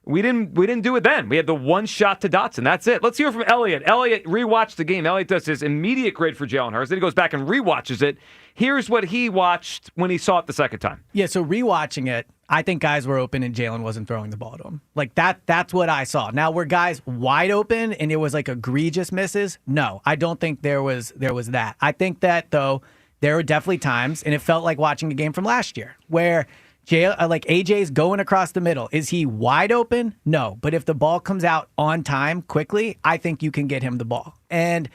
We didn't do it then. We had the one shot to Dotson. That's it. Let's hear from Elliot. Elliot rewatched the game. Elliot does his immediate grade for Jalen Hurts. Then he goes back and rewatches it. Here's what he watched when he saw it the second time. Yeah, so rewatching it, I think guys were open and Jalen wasn't throwing the ball to him. Like that's what I saw. Now, were guys wide open and it was like egregious misses? No, I don't think there was that. I think that, though, there were definitely times, and it felt like watching a game from last year, where AJ's going across the middle. Is he wide open? No. But if the ball comes out on time quickly, I think you can get him the ball. And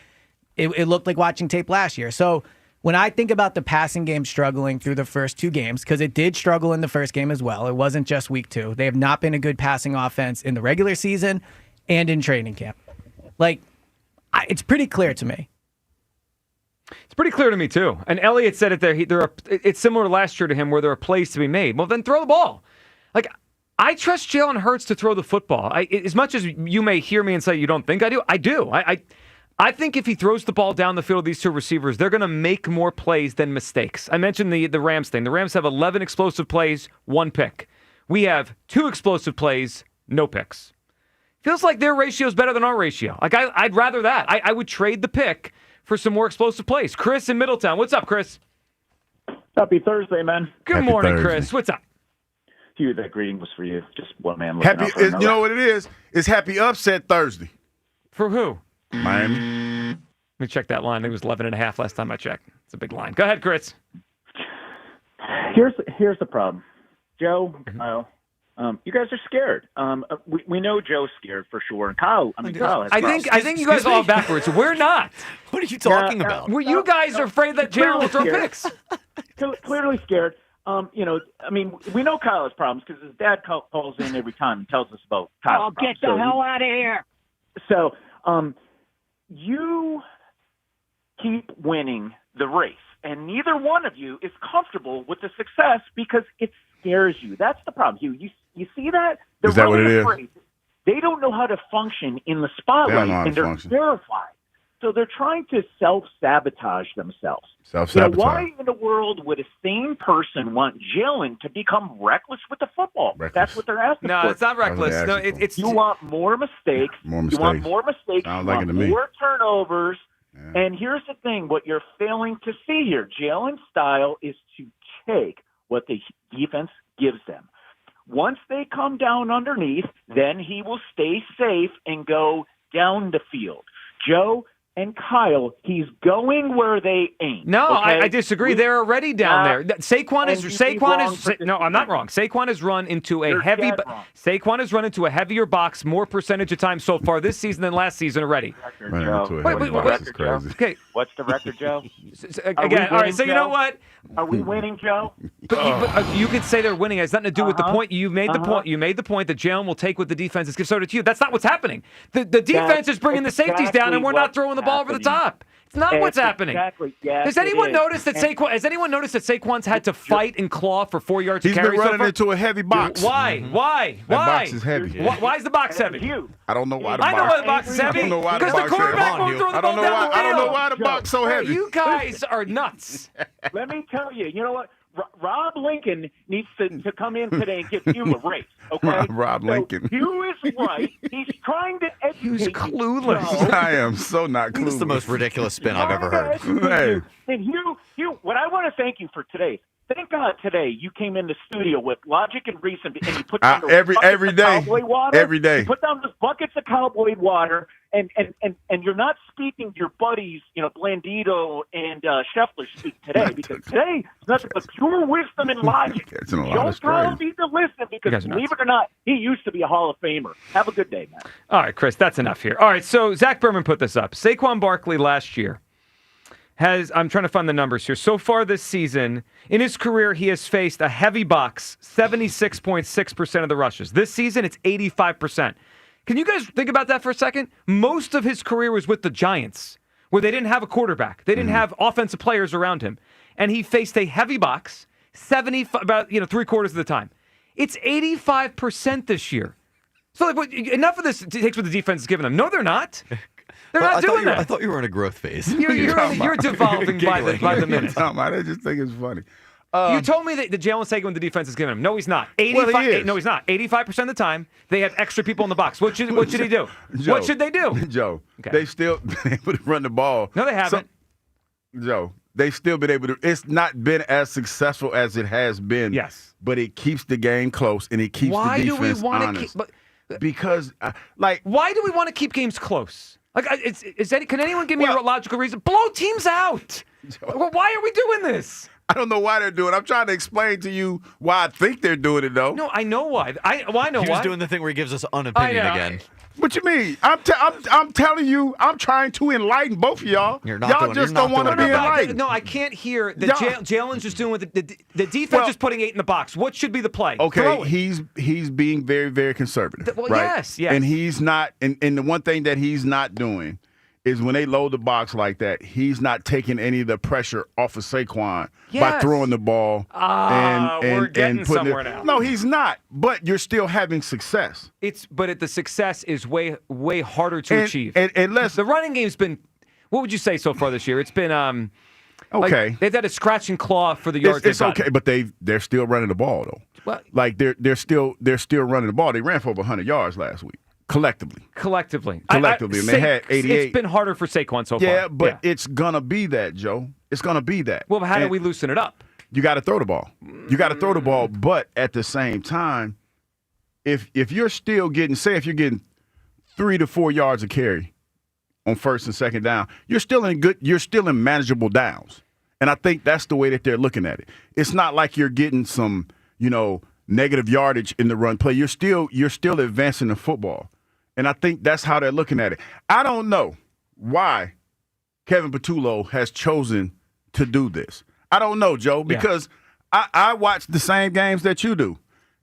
it looked like watching tape last year. So when I think about the passing game struggling through the first 2 games, because it did struggle in the first game as well, it wasn't just week 2. They have not been a good passing offense in the regular season and in training camp. It's pretty clear to me. It's pretty clear to me, too. And Elliott said it there. It's similar to last year to him where there are plays to be made. Well, then throw the ball. I trust Jalen Hurts to throw the football. As much as you may hear me and say you don't think I do, I do. I think if he throws the ball down the field of these 2 receivers, they're going to make more plays than mistakes. I mentioned the Rams thing. The Rams have 11 explosive plays, 1 pick. We have 2 explosive plays, no picks. Feels like their ratio is better than our ratio. I'd rather that. I would trade the pick for some more explosive plays. Chris in Middletown. What's up, Chris? Happy Thursday, man. Good morning, Chris. What's up? Hugh, that greeting was for you. Just one man looking out for another. You know what it is? It's Happy Upset Thursday. For who? Miami. Let me check that line. I think it was 11.5 last time I checked. It's a big line. Go ahead, Chris. Here's the problem. Joe, Kyle, you guys are scared. We know Joe's scared for sure. And Kyle, Kyle has I think you guys are all backwards. We're not. What are you talking about? Well, you guys are afraid that Jalen will throw picks. Clearly scared. We know Kyle has problems because his dad calls in every time and tells us about Kyle's problems. Get the hell out of here. So, you keep winning the race. And neither one of you is comfortable with the success because it scares you. That's the problem, Hugh. You see that? They're Is that what it is? afraid. They don't know how to function in the spotlight, and they're terrified. So they're trying to self-sabotage themselves. Self-sabotage. Why in the world would a sane person want Jalen to become reckless with the football? That's what they're asking for. No, it's not reckless. No, it's you want more mistakes. You want more mistakes. Sounds you like want it to me. more turnovers. Yeah. And here's the thing: what you're failing to see here, Jalen's style is to take what the defense gives them. Once they come down underneath, then he will stay safe and go down the field. Joe and Kyle, he's going where they ain't. No, okay? I disagree. They're already down there. Saquon is. No, I'm not wrong. Saquon has run into a heavy. Saquon has run into a heavier box more percentage of time so far this season than last season already. Okay, what's the record, Joe? Again, all right. So you know what? Are we winning, Joe? But you could say they're winning. It has nothing to do with the point. You made the point. You made the point that Jalen will take what the defense is given. So did you. That's not what's happening. The defense is bringing the safeties down, and we're not throwing the ball over the top. It's not what's happening. Exactly. Yes, has anyone noticed that Saquon? Has anyone noticed that Saquon's had to fight and claw for 4 yards to carry? He's been running into a heavy box. Why? Why? That box is heavy. Why is the box heavy? I don't know why the box. I know why the box is heavy. I don't know why the Because box the quarterback won't throw the ball down the field. I don't know why the box so heavy. You guys are nuts. Let me tell you. You know what? Rob Lincoln needs to come in today and give Hugh a raise, okay? Rob Lincoln. Hugh is right. He's trying to educate Hugh's clueless. I am so not clueless. This is the most ridiculous spin I've ever heard. Hey. And Hugh, what I want to thank you for today. Thank God today you came in the studio with logic and reason, and you put down every day, cowboy water. Every day. You put down those buckets of cowboy water, and you're not speaking your buddies, Blandito and Scheffler speak today, because today is nothing but pure wisdom and logic. Joe Kyle need to listen, because believe it or not, he used to be a Hall of Famer. Have a good day, man. All right, Chris, that's enough here. All right, so Zach Berman put this up. Saquon Barkley last year I'm trying to find the numbers here. So far this season, in his career, he has faced a heavy box 76.6% of the rushes. This season, it's 85%. Can you guys think about that for a second? Most of his career was with the Giants, where they didn't have a quarterback. They didn't have offensive players around him. And he faced a heavy box about 3/4 of the time. It's 85% this year. So enough of this takes what the defense is giving them. No, they're not. They're not doing that. I thought you were in a growth phase. You're devolving by the minute. I just think it's funny. You told me that Jalen's taking what the defense is giving him. No, he's not. 85. No, he's not. 85% of the time, they have extra people in the box. What should he do? Joe, what should they do? Joe, they've still been able to run the ball. No, they haven't. Joe, they've still been able to. It's not been as successful as it has been. Yes. But it keeps the game close, and it keeps the defense honest. Because, why do we want to keep games close? Can anyone give me a logical reason? Blow teams out. Why are we doing this? I don't know why they're doing it. I'm trying to explain to you why I think they're doing it, though. No, I know why. I know why. He was doing the thing where he gives us an opinion again. What you mean? I'm telling you, I'm trying to enlighten both of y'all. Y'all just don't want to be enlightened. No, I can't hear that Jalen's just doing what the defense is putting 8 in the box. What should be the play? Okay, he's being very, very conservative. Right? Yes. And he's not, and the one thing that he's not doing is when they load the box like that, he's not taking any of the pressure off of Saquon by throwing the ball we're getting and putting somewhere it. now. No, he's not. But you're still having success. But the success is way harder to achieve. And the running game's been. What would you say so far this year? It's been okay. They've had a scratch and claw for the yards. It's okay, but they're still running the ball though. Well, they're still running the ball. They ran for over 100 yards last week. Collectively, and they had 88. It's been harder for Saquon so far. Yeah, but it's gonna be that, Joe. It's gonna be that. Well, how do we loosen it up? You got to throw the ball. But at the same time, if you're still getting, say, if you're getting 3 to 4 yards of carry on first and second down, you're still in manageable downs. And I think that's the way that they're looking at it. It's not like you're getting some, negative yardage in the run play. You're still advancing the football. And I think that's how they're looking at it. I don't know why Kevin Patullo has chosen to do this. I don't know, Joe, because I watch the same games that you do.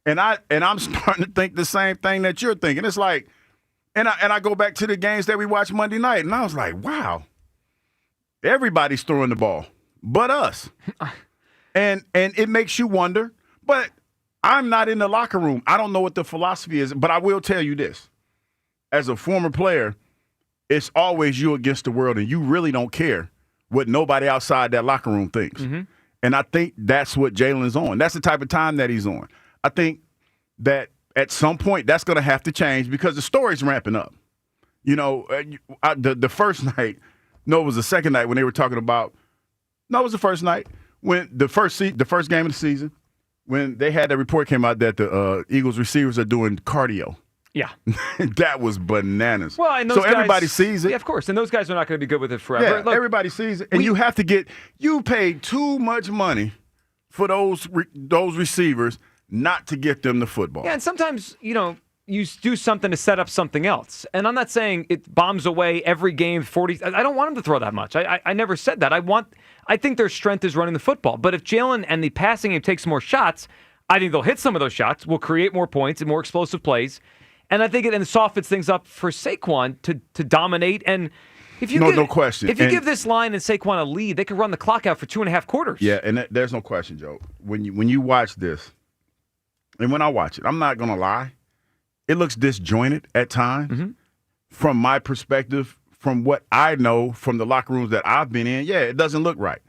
And I'm starting to think the same thing that you're thinking. It's like, and I go back to the games that we watched Monday night, and I was like, wow, everybody's throwing the ball. but us. And it makes you wonder. But I'm not in the locker room. I don't know what the philosophy is, but I will tell you this. As a former player, it's always you against the world, and you really don't care what nobody outside that locker room thinks. Mm-hmm. And I think that's what Jalen's on. That's the type of time that he's on. I think that at some point that's going to have to change because the story's ramping up. You know, the first night, no, it was the second night when they were talking about, no, it was the first night, when the first game of the season, when they had that report came out that the Eagles receivers are doing cardio. Yeah. That was bananas. Well, and so everybody sees it. Yeah, of course. And those guys are not going to be good with it forever. Yeah, look, everybody sees it. And you paid too much money for those receivers not to get them the football. Yeah, and sometimes, you do something to set up something else. And I'm not saying it bombs away every game 40. I don't want them to throw that much. I never said that. I think their strength is running the football. But if Jalen and the passing game takes more shots, I think they'll hit some of those shots. We'll create more points and more explosive plays. And I think it softens things up for Saquon to dominate. And if you no question. If you give this line and Saquon a lead, they can run the clock out for 2.5 quarters. Yeah, and there's no question, Joe. When you watch this, and when I watch it, I'm not gonna lie, it looks disjointed at times. Mm-hmm. From my perspective, from what I know from the locker rooms that I've been in, yeah, it doesn't look right.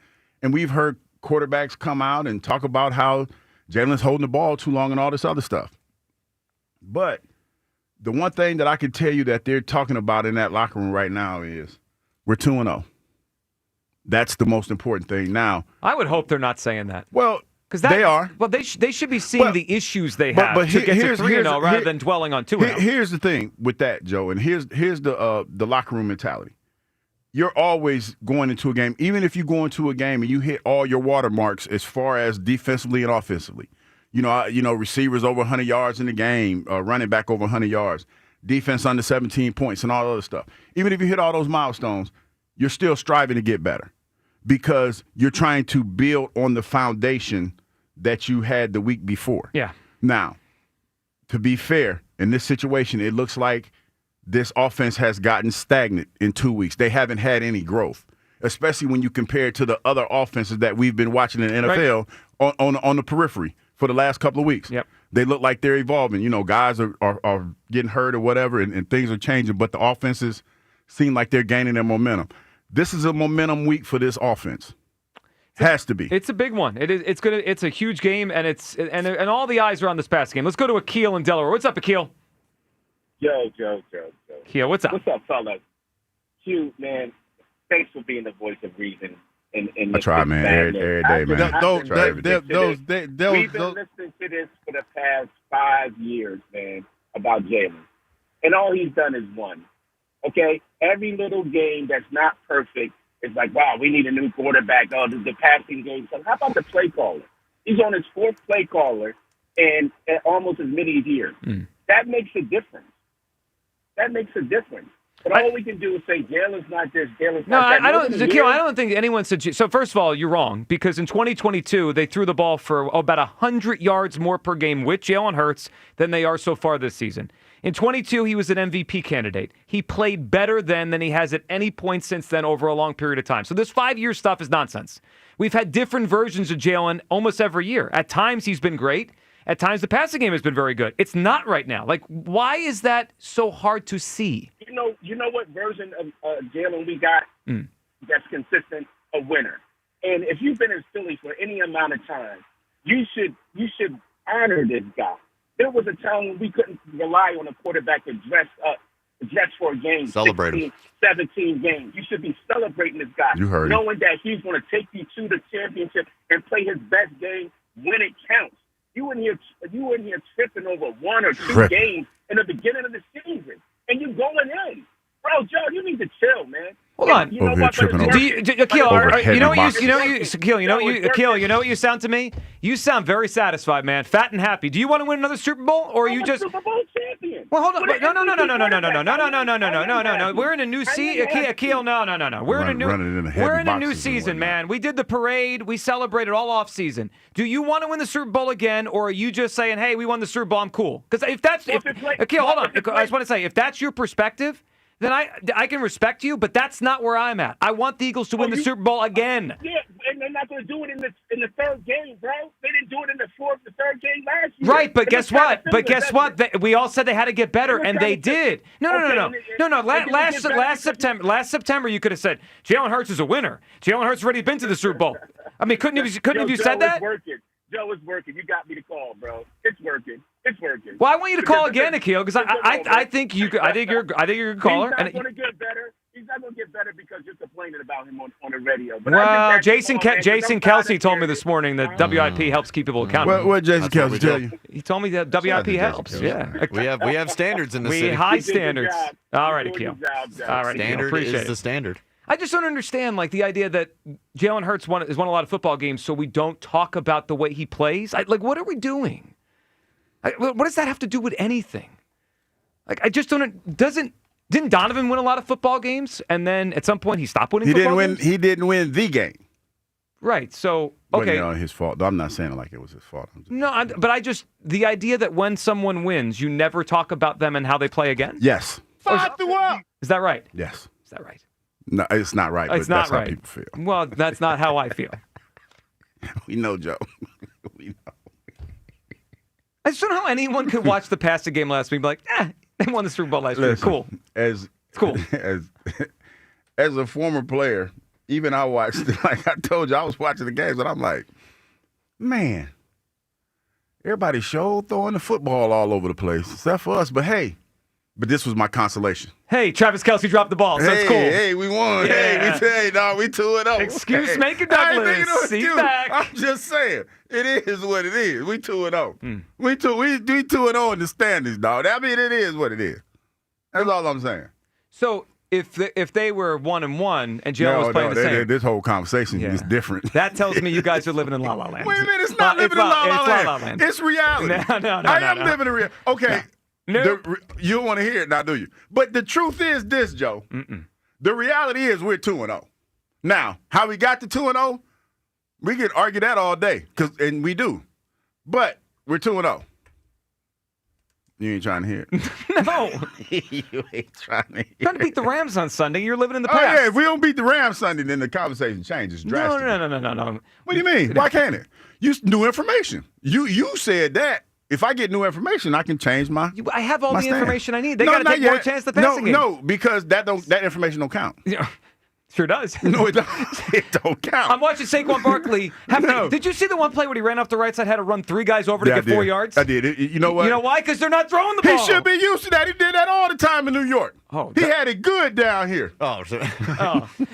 And we've heard quarterbacks come out and talk about how Jalen's holding the ball too long and all this other stuff. But the one thing that I can tell you that they're talking about in that locker room right now is we're 2-0. That's the most important thing now. I would hope they're not saying that. Well, they are. Well, they should be seeing the issues they have to get to 3-0 rather than dwelling on 2-0. Here's the thing with that, Joe, and here's the locker room mentality. You're always going into a game, even if you go into a game and you hit all your watermarks as far as defensively and offensively. Receivers over 100 yards in the game, running back over 100 yards, defense under 17 points, and all that other stuff. Even if you hit all those milestones, you're still striving to get better because you're trying to build on the foundation that you had the week before. Yeah. Now, to be fair, in this situation, it looks like this offense has gotten stagnant in 2 weeks. They haven't had any growth, especially when you compare it to the other offenses that we've been watching in the NFL on the periphery for the last couple of weeks. Yep. They look like they're evolving. Guys are getting hurt or whatever, and things are changing, but the offenses seem like they're gaining their momentum. This is a momentum week for this offense. Has to be. It's a big one. It's a huge game, and all the eyes are on this past game. Let's go to Akil in Delaware. What's up, Akil? Joe. Akil, what's up? What's up, fellas? Hughes, man, thanks for being the voice of reason. I try, man, every day, man. We've been listening to this for the past 5 years, man, about Jalen. And all he's done is won. Okay? Every little game that's not perfect is like, wow, we need a new quarterback. Oh, the passing game. So how about the play caller? He's on his 4th play caller and almost as many years. That makes a difference. But all we can do is say Jalen's not this, Jalen's not that. I don't think anyone said. So first of all, you're wrong because in 2022 they threw the ball for about 100 yards more per game with Jalen Hurts than they are so far this season. In 22, he was an MVP candidate. He played better then than he has at any point since then over a long period of time. So this 5-year stuff is nonsense. We've had different versions of Jalen almost every year. At times he's been great. At times the passing game has been very good. It's not right now. Like, why is that so hard to see? You know what version of Jalen we got that's consistent? A winner. And if you've been in Philly for any amount of time, you should honor this guy. There was a time when we couldn't rely on a quarterback to dress for a game. Celebrate 16, 17 games. You should be celebrating this guy. You heard knowing that he's going to take you to the championship and play his best game when it counts. You in here tripping over 1 or 2 games in the beginning of the season, and you going in. Bro, Joe, you need to chill, man. Hold on. You know what, Akil, you know what you sound to me? You sound very satisfied, man. Fat and happy. Do you want to win another Super Bowl, or are you just Super Bowl champion? Well, hold on. No. We're in a new season. Akil, no. We're in a new season, man. We did the parade. We celebrated all off season. Do you want to win the Super Bowl again, or are you just saying, "Hey, we won the Super Bowl. I'm cool"? Because Akil, hold on. I just want to say, if that's your perspective, then I can respect you, but that's not where I'm at. I want the Eagles to win the Super Bowl again. Yeah, and they're not going to do it in the third game, bro. They didn't do it in the third game last year. Right, but guess what? We all said they had to get better, and they did. No. Last September, you could have said Jalen Hurts is a winner. Jalen Hurts already been to the Super Bowl. I mean, couldn't have you said that? Joe, it's working. You got me to call, bro. It's working. Well, I want you to call again, Akil, because I think you're a good caller. He's not going to get better. He's not going to get better because you're complaining about him on the radio. But well, Jason Kelce told me this morning that WIP helps keep people accountable. What Jason Kelce tell you? He told me that WIP helps. Yeah, we have standards in the city. High standards. All right, Akil. All right, standard Akil. Appreciate is the standard. I just don't understand, like, the idea that Jalen Hurts has won a lot of football games, so we don't talk about the way he plays. What are we doing? What does that have to do with anything? Like, I just don't. Didn't Donovan win a lot of football games, and then at some point he stopped winning? Games? He didn't win the game. Right. So okay, wasn't his fault. I'm not saying it like it was his fault. The idea that when someone wins, you never talk about them and how they play again. Yes. Is that right? Yes. Is that right? No, it's not right. It's but not that's right. How people feel. Well, that's not how I feel. We know, Joe. We know. I just don't know how anyone could watch the passing game last week and be like, they won the Super Bowl last year. Cool. It's cool. As a former player, even I watched, like I told you, I was watching the games, and I'm like, man, everybody showed throwing the football all over the place, except for us. But hey, this was my consolation. Hey, Travis Kelce dropped the ball, so it's cool. Hey, we won. Yeah. We 2-0. Excuse making Douglas. See back. I'm just saying, it is what it is. We 2-0. We 2-0 in the standings, dog. I mean, it is what it is. That's all I'm saying. So if they were 1-1 and Joe was playing the same, this whole conversation is different. That tells me you guys are living in La La Land. Wait a minute, it's not living in La La Land. It's reality. No. I am living in reality. Okay. No. You don't want to hear it now, do you? But the truth is this, Joe. The reality is we're 2-0. Now, how we got to 2-0, we can argue that all day, and we do. But we're 2-0. You ain't trying to hear it. No. You ain't trying to hear it. Trying to beat the Rams on Sunday. You're living in the past. Oh, yeah. If we don't beat the Rams Sunday, then the conversation changes drastically. No. What do you mean? Why can't it? New information. You said that. If I get new information, I can change my. I have all the stand. information I need. They got to take more chance the passing game. No, because that information don't count. Sure does. No, it don't. It don't count. I'm watching Saquon Barkley. Did you see the one play where he ran off the right side, had to run 3 guys over to get 4 yards? I did. You know what? You know why? Because they're not throwing the ball. He should be used to that. He did that all the time in New York. He had it good down here. Now,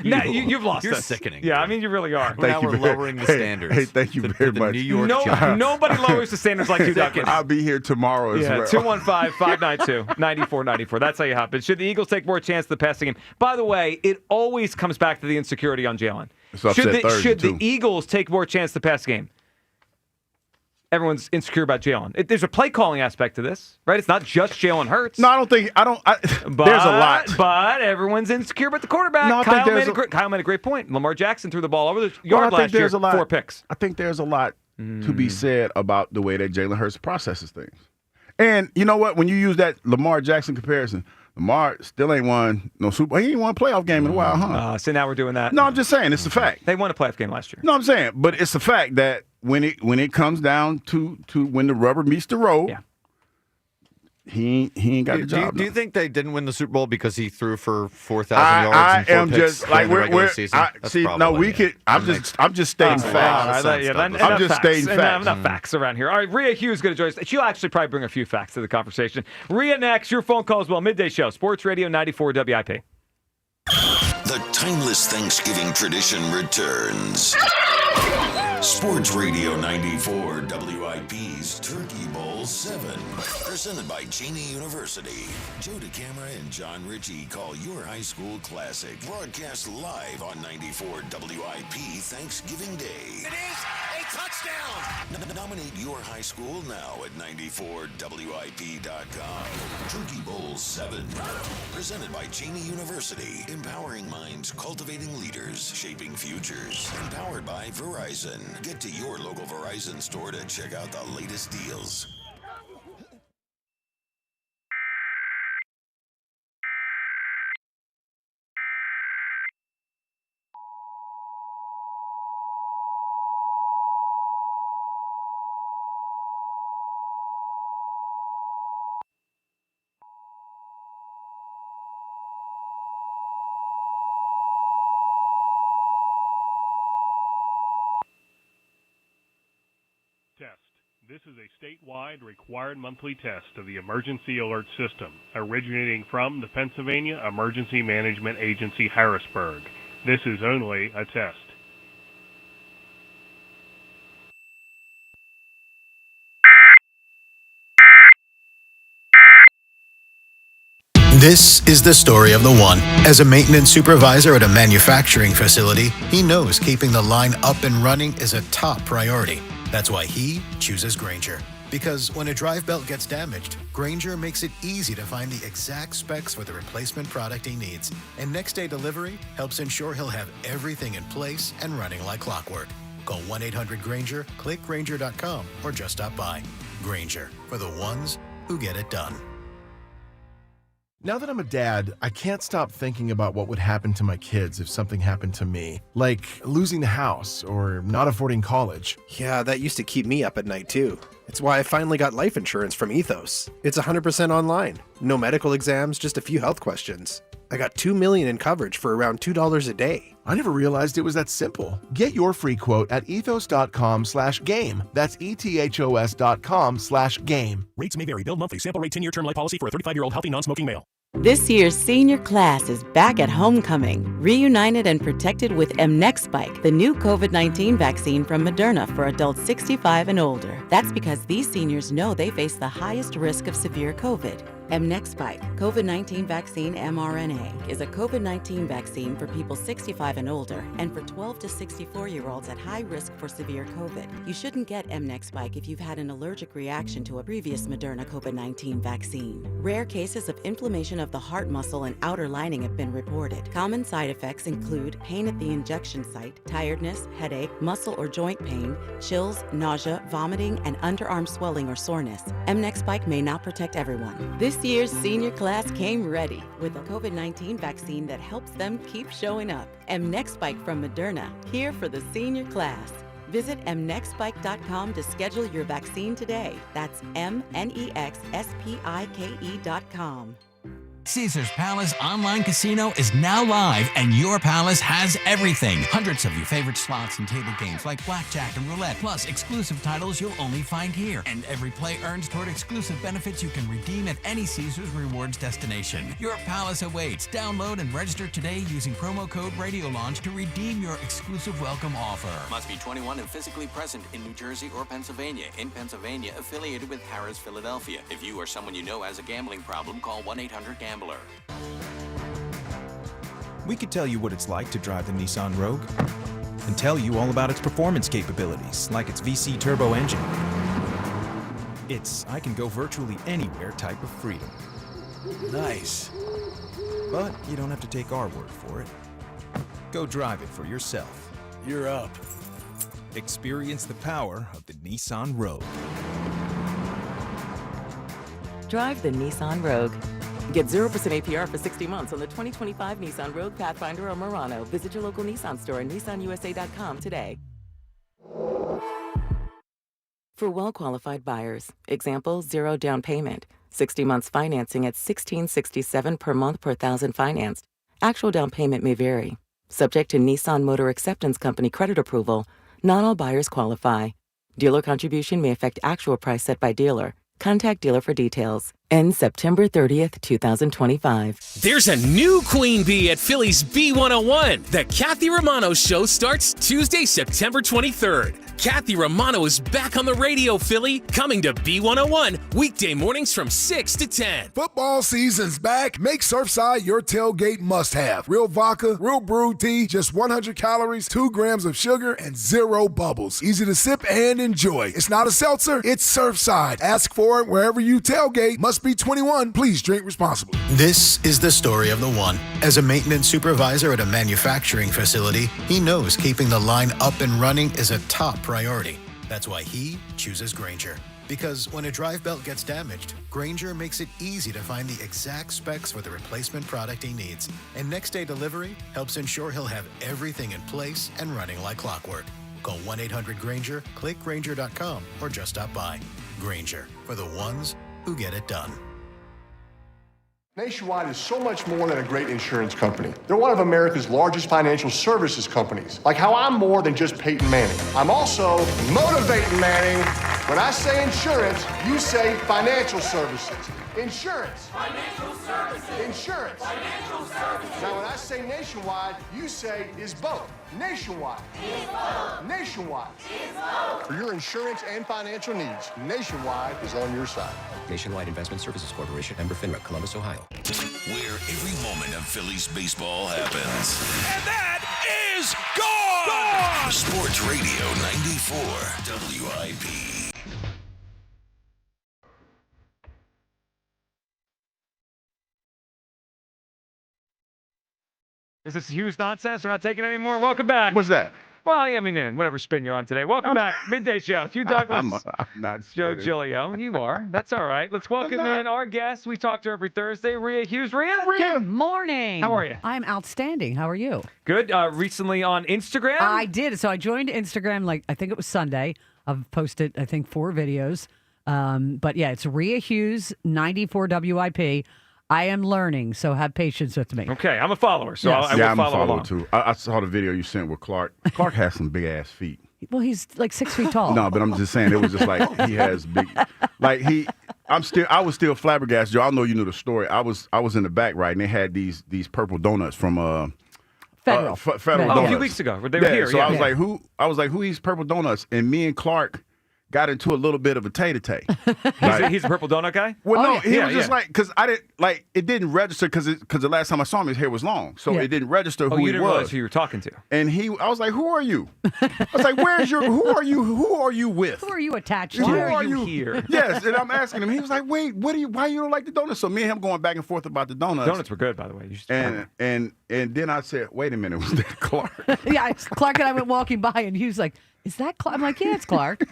you've lost You're us. sickening. Yeah, I mean, you really are. We're lowering the standards. Hey, thank you very much. New York Giants. Nobody lowers the standards like you, Douglas. I'll be here tomorrow as well. 215-592-9494. That's how you hop in. Should the Eagles take more chance of the passing game? By the way, it always comes back to the insecurity on Jalen. Should the Eagles take more chance of the pass game? Everyone's insecure about Jalen. There's a play calling aspect to this, right? It's not just Jalen Hurts. No, I don't think. There's a lot. But everyone's insecure about the quarterback. No, Kyle made a great point. Lamar Jackson threw the ball over the yard last year, 4 picks. I think there's a lot to be said about the way that Jalen Hurts processes things. And you know what? When you use that Lamar Jackson comparison, Lamar still ain't won no Super Bowl. He ain't won a playoff game in a while, huh? So now we're doing that. No, I'm just saying. It's a fact. They won a playoff game last year. No, I'm saying. But it's a fact that when it comes down to when the rubber meets the road, he ain't got the job. Do you think they didn't win the Super Bowl because he threw for 4,000 yards and 4 picks just like during the regular season? I'm just stating facts. I'm just stating facts. Enough facts around here. All right, Rhea Hughes is going to join us. She'll actually probably bring a few facts to the conversation. Rhea next. Your phone call as well. Midday Show, Sports Radio 94 WIP. The timeless Thanksgiving tradition returns. Sports Radio 94 WIP's Turkey Bowl 7. Presented by Cheney University. Joe DeCamera and John Ritchie call your high school classic. Broadcast live on 94 WIP Thanksgiving Day. It is a touchdown. Nominate your high school now at 94WIP.com. Turkey Bowl 7. Presented by Cheney University. Empowering minds, cultivating leaders, shaping futures. Empowered by Verizon. Get to your local Verizon store to check out the latest deals. This is a statewide required monthly test of the Emergency Alert System, originating from the Pennsylvania Emergency Management Agency, Harrisburg. This is only a test. This is the story of the one. As a maintenance supervisor at a manufacturing facility, he knows keeping the line up and running is a top priority. That's why he chooses Grainger. Because when a drive belt gets damaged, Grainger makes it easy to find the exact specs for the replacement product he needs. And next day delivery helps ensure he'll have everything in place and running like clockwork. Call 1-800-GRAINGER, click Grainger.com, or just stop by. Grainger, for the ones who get it done. Now that I'm a dad, I can't stop thinking about what would happen to my kids if something happened to me, like losing the house or not affording college. Yeah, that used to keep me up at night too. It's why I finally got life insurance from Ethos. It's 100% online. No medical exams, just a few health questions. I got $2 million in coverage for around $2 a day. I never realized it was that simple. Get your free quote at ethos.com/game. That's ethos.com/game. Rates may vary. Billed monthly. Sample rate 10-year term life policy for a 35-year-old healthy non-smoking male. This year's senior class is back at homecoming, reunited and protected with mNEXSpike, the new COVID-19 vaccine from Moderna for adults 65 and older. That's because these seniors know they face the highest risk of severe COVID. mNEXSpike, COVID-19 vaccine mRNA, is a COVID-19 vaccine for people 65 and older and for 12 to 64-year-olds at high risk for severe COVID. You shouldn't get mNEXSpike if you've had an allergic reaction to a previous Moderna COVID-19 vaccine. Rare cases of inflammation of the heart muscle and outer lining have been reported. Common side effects include pain at the injection site, tiredness, headache, muscle or joint pain, chills, nausea, vomiting, and underarm swelling or soreness. mNEXSpike may not protect everyone. This year's senior class came ready with a COVID-19 vaccine that helps them keep showing up. mNEXSpike from Moderna, here for the senior class. Visit mnexspike.com to schedule your vaccine today. That's mnexspike.com. Caesars Palace Online Casino is now live, and your palace has everything. Hundreds of your favorite slots and table games like blackjack and roulette, plus exclusive titles you'll only find here. And every play earns toward exclusive benefits you can redeem at any Caesars Rewards destination. Your palace awaits. Download and register today using promo code RadioLaunch to redeem your exclusive welcome offer. Must be 21 and physically present in New Jersey or Pennsylvania. In Pennsylvania, affiliated with Harrah's Philadelphia. If you or someone you know has a gambling problem, call 1-800-GAMBLER. We could tell you what it's like to drive the Nissan Rogue and tell you all about its performance capabilities, like its VC turbo engine. It's I can go virtually anywhere type of freedom. Nice. But you don't have to take our word for it. Go drive it for yourself. You're up. Experience the power of the Nissan Rogue. Drive the Nissan Rogue. Get 0% APR for 60 months on the 2025 Nissan Rogue, Pathfinder, or Murano. Visit your local Nissan store and nissanusa.com today. For well-qualified buyers, example, 0 down payment, 60 months financing at $1,667 per month per thousand financed. Actual down payment may vary. Subject to Nissan Motor Acceptance Company credit approval, not all buyers qualify. Dealer contribution may affect actual price set by dealer. Contact dealer for details. Ends September 30th, 2025. There's a new queen bee at Phillies B101. The Kathy Romano Show starts Tuesday, September 23rd. Kathy Romano is back on the radio, Philly, coming to B101 weekday mornings from 6 to 10. Football season's back. Make Surfside your tailgate must-have. Real vodka, real brewed tea, just 100 calories, 2 grams of sugar, and 0 bubbles. Easy to sip and enjoy. It's not a seltzer, it's Surfside. Ask for it wherever you tailgate. Must be 21. Please drink responsibly. This is the story of the one. As a maintenance supervisor at a manufacturing facility, he knows keeping the line up and running is a top priority. That's why he chooses Grainger. Because when a drive belt gets damaged, Grainger makes it easy to find the exact specs for the replacement product he needs. And next day delivery helps ensure he'll have everything in place and running like clockwork. Call 1-800-GRAINGER, click Grainger.com, or just stop by. Grainger, for the ones who get it done. Nationwide is so much more than a great insurance company. They're one of America's largest financial services companies. Like how I'm more than just Peyton Manning. I'm also motivating Manning When I say insurance, you say financial services. Insurance. Financial services. Insurance. Financial services. Now, when I say nationwide, you say is both. Nationwide. Is both. Nationwide. Is both. For your insurance and financial needs, Nationwide is on your side. Nationwide Investment Services Corporation, member FINRA, Columbus, Ohio. Where every moment of Phillies baseball happens. And that is gone! Sports Radio 94 WIP. Is this Hughes nonsense? We're not taking it anymore. Welcome back. What's that? Well, yeah, I mean, whatever spin you're on today. Welcome back. Midday Show. Hugh Douglas. I'm not Joe spinning. Giglio. You are. That's all right. Let's welcome in our guest. We talk to her every Thursday. Rhea Hughes. Rhea. Good morning. How are you? I'm outstanding. How are you? Good. Recently on Instagram? I did. So I joined Instagram, I think it was Sunday. I've posted, I think, 4 videos. But yeah, it's Rhea Hughes, 94 WIP. I am learning, so have patience with me. Okay, I'm a follower, so Yes. I will I'm a follow follower along. too. I saw the video you sent with Clark. Clark has some big ass feet. Well, he's like 6 feet tall. No, but I'm just saying it was just like he has big. I was still flabbergasted. Joe, I know you knew the story. I was in the back, right, and they had these purple donuts from Federal. Federal Oh, Donuts. a few weeks ago. They were here. So yeah. I was like, who eats purple donuts? And me and Clark got into a little bit of a tay-to-tay. He's a purple donut guy? Well, no, yeah. he Yeah, was just yeah. like, because I didn't, like, it didn't register because the last time I saw him, his hair was long. So it didn't register who you he didn't was. realize who you were talking to. And I was like, who are you? I was like, who are you with? Who are you attached to? Why are you here? Yes, and I'm asking him. He was like, wait, why you don't like the donuts? So me and him going back and forth about the donuts. Donuts were good, by the way. You should And then I said, wait a minute, was that Clark? Yeah, Clark and I went walking by, and he was like, is that Clark? I'm like, yeah, it's Clark.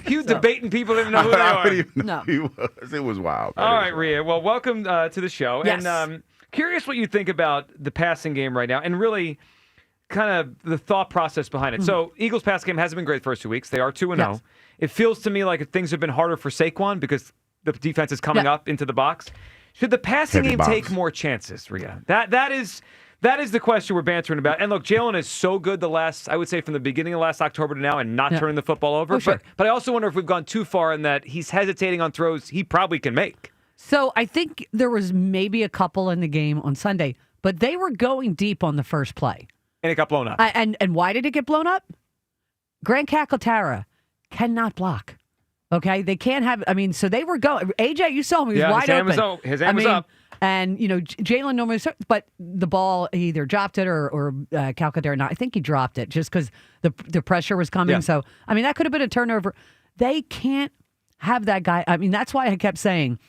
You debating people didn't know who they I are. didn't even know he was. It was wild. All right, Rhea. Well, welcome to the show. Yes. And curious what you think about the passing game right now and really kind of the thought process behind it. So Eagles' pass game hasn't been great the first 2 weeks. They are 2-0. Yes. It feels to me like things have been harder for Saquon because the defense is coming up into the box. Should the passing Heavy game box. take more chances, Rhea? That is the question we're bantering about. And look, Jalen is so good I would say from the beginning of last October to now and not turning the football over. Oh, sure. But I also wonder if we've gone too far in that he's hesitating on throws he probably can make. So I think there was maybe a couple in the game on Sunday, but they were going deep on the first play. And it got blown up. And why did it get blown up? Grant Calcaterra cannot block. Okay, they can't have. I mean, so they were going. AJ, you saw him; he was wide open. His hand was up. And Jalen normally, but the ball he either dropped it or Calcaterra. Not. I think he dropped it just because the pressure was coming. Yeah. So I mean, that could have been a turnover. They can't have that guy. I mean, that's why I kept saying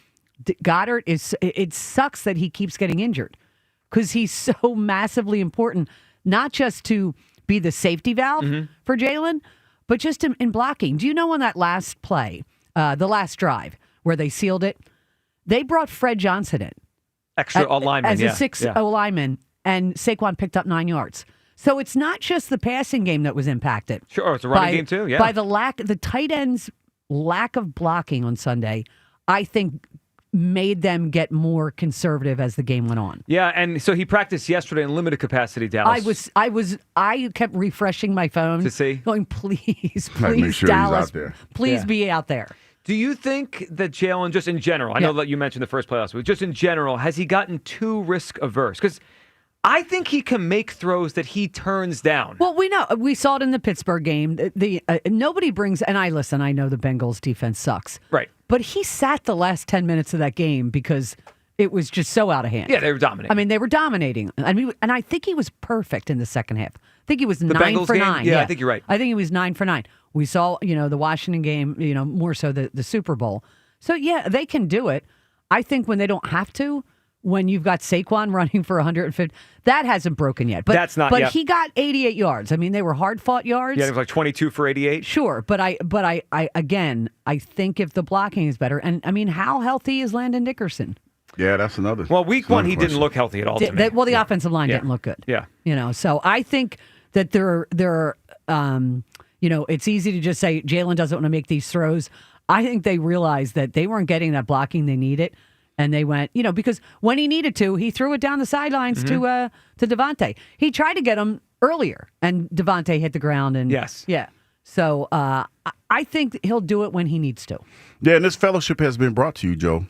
Goddard is. It sucks that he keeps getting injured because he's so massively important, not just to be the safety valve for Jalen, but just in blocking. Do you know on that last play, the last drive where they sealed it, they brought Fred Johnson in. Extra lineman, as a 6-0 lineman, and Saquon picked up 9 yards. So it's not just the passing game that was impacted. Sure, it's a running game too. Yeah, by the tight ends' lack of blocking on Sunday, I think made them get more conservative as the game went on. Yeah, and so he practiced yesterday in limited capacity, Dallas. I kept refreshing my phone to see, going, please, make sure Dallas, he's out there. Please be out there. Do you think that Jalen, just in general, I know that you mentioned the first play last week, just in general, has he gotten too risk averse? Because I think he can make throws that he turns down. Well, we saw it in the Pittsburgh game. Nobody brings, and I know the Bengals defense sucks. Right. But he sat the last 10 minutes of that game because it was just so out of hand. Yeah, they were dominating. I mean, they were dominating. And I think he was perfect in the second half. I think he was 9 Bengals for game? 9. Yeah, I think you're right. I think he was 9 for 9. We saw, the Washington game, more so the Super Bowl. So, yeah, they can do it. I think when they don't have to, when you've got Saquon running for 150, that hasn't broken yet. But that's not. But yet. he got 88 yards. I mean, they were hard-fought yards. Yeah, it was like 22 for 88. Sure, but I think if the blocking is better, and I mean, how healthy is Landon Dickerson? Yeah, that's another. Well, week one, he didn't look healthy at all. To me. The offensive line didn't look good. Yeah, so I think that there it's easy to just say Jalen doesn't want to make these throws. I think they realized that they weren't getting that blocking they needed. And they went, because when he needed to, he threw it down the sidelines to Devontae. He tried to get him earlier, and Devontae hit the ground. And yes, yeah. So I think he'll do it when he needs to. Yeah, and this fellowship has been brought to you, Joe,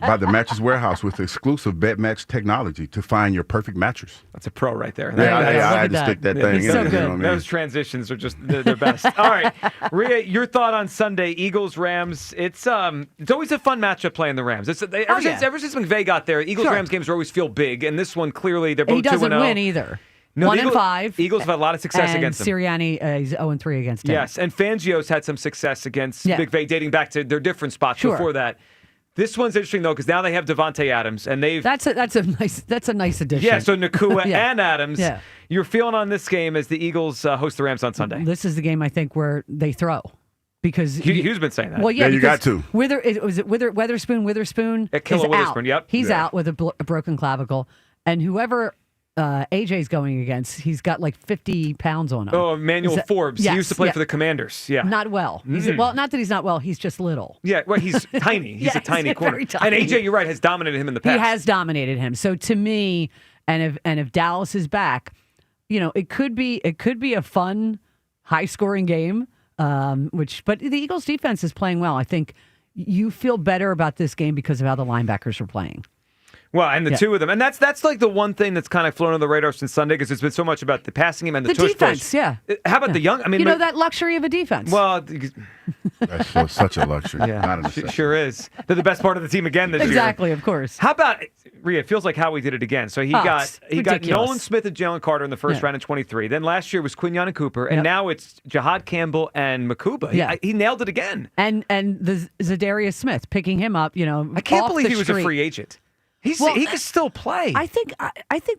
by the Mattress Warehouse with exclusive bed match technology to find your perfect mattress. That's a pro right there. Yeah, I had to stick that thing in. So You good. know what I mean? Those transitions are just the best. All right, Rhea, your thought on Sunday, Eagles-Rams. It's always a fun matchup playing the Rams. Ever since McVay got there, Eagles-Rams games always feel big, and this one clearly they're both 2-0. He doesn't win either. No, 1-5. Eagles have had a lot of success and against them. Sirianni is 0-3 against him. Yes, and Fangio's had some success against McVay dating back to their different spots before that. This one's interesting though because now they have Devontae Adams and they've that's a nice addition. Yeah, so Nakua and Adams. Yeah. You're feeling on this game as the Eagles host the Rams on Sunday. This is the game I think where they throw. Because Hughes been saying that. Well, yeah, you got to. Witherspoon Killer is Witherspoon, out. yep. He's out with a broken clavicle, and whoever AJ's going against, he's got like 50 pounds on him. Oh, Emmanuel Forbes. Yes, he used to play for the Commanders. Yeah. Not well. Well, not that he's not well. He's just little. Yeah, well, he's tiny. He's a tiny corner. Very tiny. And AJ, you're right, has dominated him in the past. He has dominated him. So to me, and if Dallas is back, it could be a fun, high-scoring game. But the Eagles' defense is playing well. I think you feel better about this game because of how the linebackers are playing. Well, and the two of them. And that's like the one thing that's kind of flown on the radar since Sunday because it's been so much about the passing game and the tush defense, push. yeah. How about the young? I mean, that luxury of a defense. Well, that's such a luxury. Yeah, sure is. They're the best part of the team again this year. Exactly, of course. How about Rhea? It feels like Howie did it again. So he got ridiculous. Nolan Smith and Jalen Carter in the first round in 23. Then last year was Quinyon and Cooper, and now it's Jahad Campbell and Makuba. Yeah. He nailed it again. And the Zadarius Smith picking him up. I can't believe he was a free agent. He could still play. I think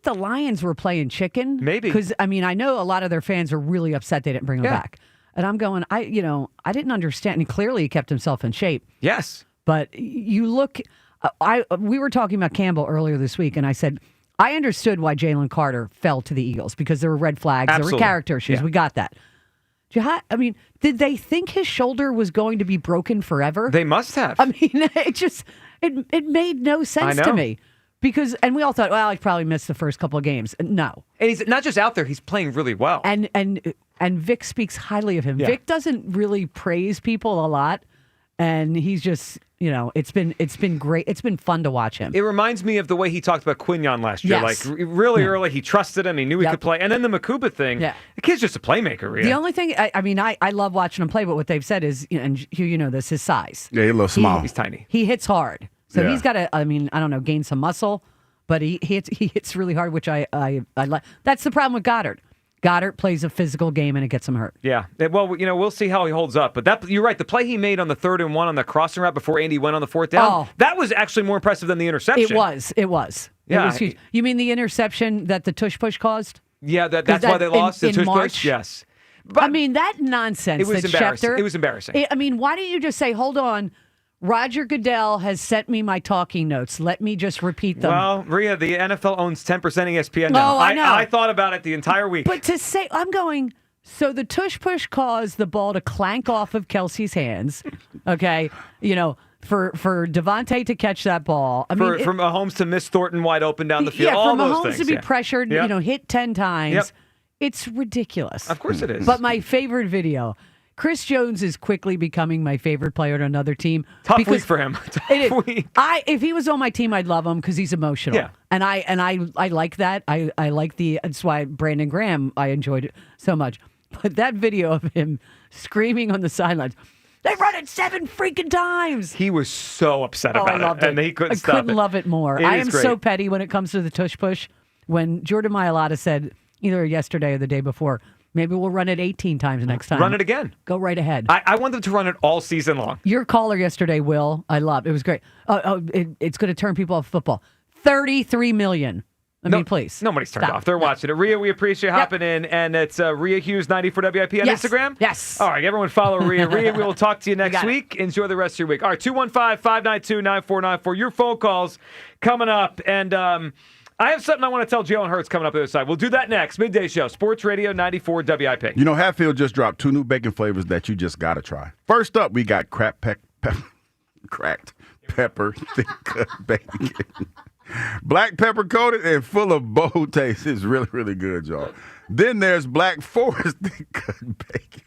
the Lions were playing chicken. Maybe. Because, I know a lot of their fans are really upset they didn't bring him back. And I'm going, I didn't understand. And clearly he kept himself in shape. Yes. But you look, we were talking about Campbell earlier this week, and I said, I understood why Jalen Carter fell to the Eagles because there were red flags, there were character issues. We got that. Did they think his shoulder was going to be broken forever? They must have. It made no sense to me. And we all thought, well, he probably missed the first couple of games. No. And he's not just out there, he's playing really well. And Vic speaks highly of him. Yeah. Vic doesn't really praise people a lot. And he's just, it's been great. It's been fun to watch him. It reminds me of the way he talked about Quinyon last year. Yes. Like, really early, he trusted him. He knew he could play. And then the Makuba thing, the kid's just a playmaker, Rhea. The only thing, I love watching him play, but what they've said is, and Hugh, this, his size. Yeah, he's a little small. He's tiny. He hits hard. So he's got to, gain some muscle, but he hits really hard, which I like. That's the problem with Goddard. Goddard plays a physical game and it gets him hurt. Yeah. Well, we'll see how he holds up. But you're right. The play he made on the 3rd and 1 on the crossing route before Andy went on the 4th down, that was actually more impressive than the interception. It was. Yeah. It was huge. You mean the interception that the tush push caused? Yeah, that's why they lost the tush March? push? Yes. But that nonsense. It was embarrassing. Schefter, it was embarrassing. Why don't you just say, hold on, Roger Goodell has sent me my talking notes. Let me just repeat them. Well, Rhea, the NFL owns 10% ESPN now. I know. I thought about it the entire week. But to say, I'm going, so the tush push caused the ball to clank off of Kelce's hands, okay? For Devontae to catch that ball. For Mahomes to miss Thornton wide open down the field. Yeah, all for those Mahomes things, to be pressured, hit 10 times. Yep. It's ridiculous. Of course it is. But my favorite video, Chris Jones is quickly becoming my favorite player on another team. Tough week for him. Tough week. If he was on my team, I'd love him because he's emotional. Yeah. And I like that. I like that's why Brandon Graham, I enjoyed it so much. But that video of him screaming on the sidelines, they run it 7 freaking times. He was so upset about I loved it. And he couldn't stop I couldn't it. love it more. It I is am great. so petty when it comes to the tush push. When Jordan Mailata said, either yesterday or the day before, maybe we'll run it 18 times next time. Run it again. Go right ahead. I want them to run it all season long. Your caller yesterday, Will, I loved. It was great. It's going to turn people off football. 33 million. Please. Nobody's turned Stop. off. They're watching it. Rhea, we appreciate you hopping in. And it's Rhea Hughes 90 for WIP on Instagram? Yes. All right, everyone follow Rhea. Rhea, we will talk to you next week. Enjoy the rest of your week. All right, 215-592-9494. Your phone calls coming up. And I have something I want to tell Jalen Hurts coming up the other side. We'll do that next. Midday Show, Sports Radio 94 WIP. Hatfield just dropped 2 new bacon flavors that you just got to try. First up, we got cracked pepper thick cut bacon. Black pepper coated and full of bold taste. It's really, really good, y'all. Then there's Black Forest thick cut bacon.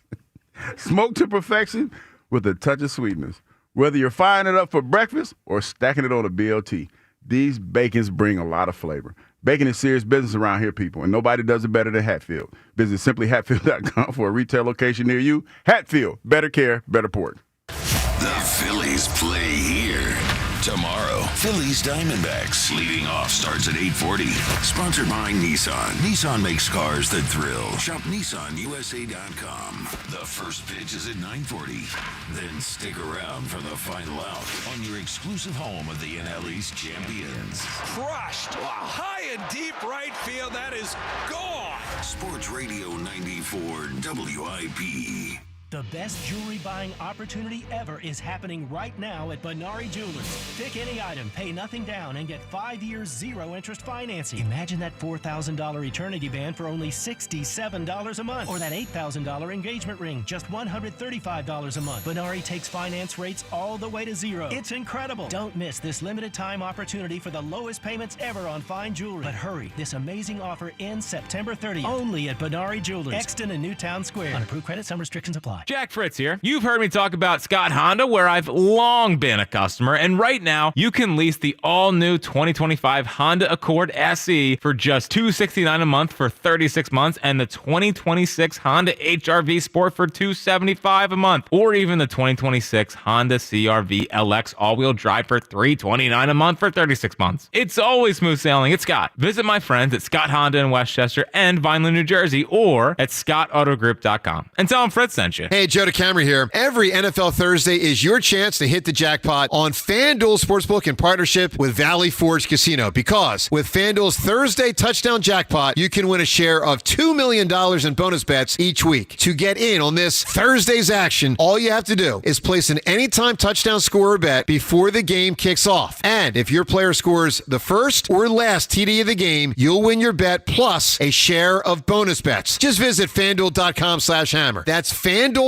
Smoked to perfection with a touch of sweetness. Whether you're firing it up for breakfast or stacking it on a BLT, these bacons bring a lot of flavor. Bacon is serious business around here, people, and nobody does it better than Hatfield. Visit simplyhatfield.com for a retail location near you. Hatfield, better care, better pork. The Phillies play here. Tomorrow, Phillies Diamondbacks. Leading off starts at 8:40. Sponsored by Nissan. Nissan makes cars that thrill. Shop NissanUSA.com. The first pitch is at 9:40. Then stick around for the final out on your exclusive home of the NL East champions. Crushed. High and deep right field. That is gone. Sports Radio 94 WIP. The best jewelry buying opportunity ever is happening right now at Benari Jewelers. Pick any item, pay nothing down, and get 5 years zero-interest financing. Imagine that $4,000 eternity band for only $67 a month. Or that $8,000 engagement ring, just $135 a month. Benari takes finance rates all the way to zero. It's incredible. Don't miss this limited time opportunity for the lowest payments ever on fine jewelry. But hurry, this amazing offer ends September 30th. Only at Benari Jewelers, Exton and Newtown Square. On approved credit, some restrictions apply. Jack Fritz here. You've heard me talk about Scott Honda, where I've long been a customer, and right now you can lease the all-new 2025 Honda Accord SE for just $269 a month for 36 months, and the 2026 Honda HR-V Sport for $275 a month, or even the 2026 Honda CR-V LX all-wheel drive for $329 a month for 36 months. It's always smooth sailing at Scott. Visit my friends at Scott Honda in Westchester and Vineland, New Jersey, or at scottautogroup.com, and tell them Fritz sent you. Hey, Joe DeCamera here. Every NFL Thursday is your chance to hit the jackpot on FanDuel Sportsbook in partnership with Valley Forge Casino, because with FanDuel's Thursday touchdown jackpot, you can win a share of $2 million in bonus bets each week. To get in on this Thursday's action, all you have to do is place an anytime touchdown scorer bet before the game kicks off. And if your player scores the first or last TD of the game, you'll win your bet plus a share of bonus bets. Just visit FanDuel.com/hammer. That's FanDuel.com/hammer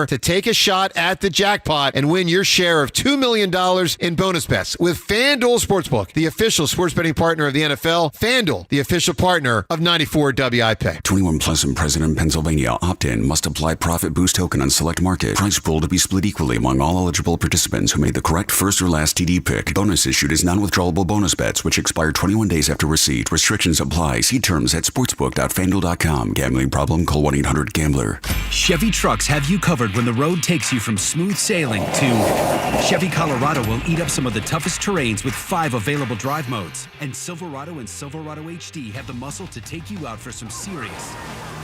to take a shot at the jackpot and win your share of $2 million in bonus bets with FanDuel Sportsbook, the official sports betting partner of the NFL. FanDuel, the official partner of 94 WIP. 21 plus and present in Pennsylvania. Opt-in. Must apply profit boost token on select market. Price pool to be split equally among all eligible participants who made the correct first or last TD pick. Bonus issued is non-withdrawable bonus bets which expire 21 days after receipt. Restrictions apply. See terms at sportsbook.fanduel.com. Gambling problem? Call 1-800-GAMBLER. Chevy trucks have you covered when the road takes you from smooth sailing to Chevy Colorado will eat up some of the toughest terrains with 5 available drive modes. And Silverado and Silverado HD have the muscle to take you out for some serious,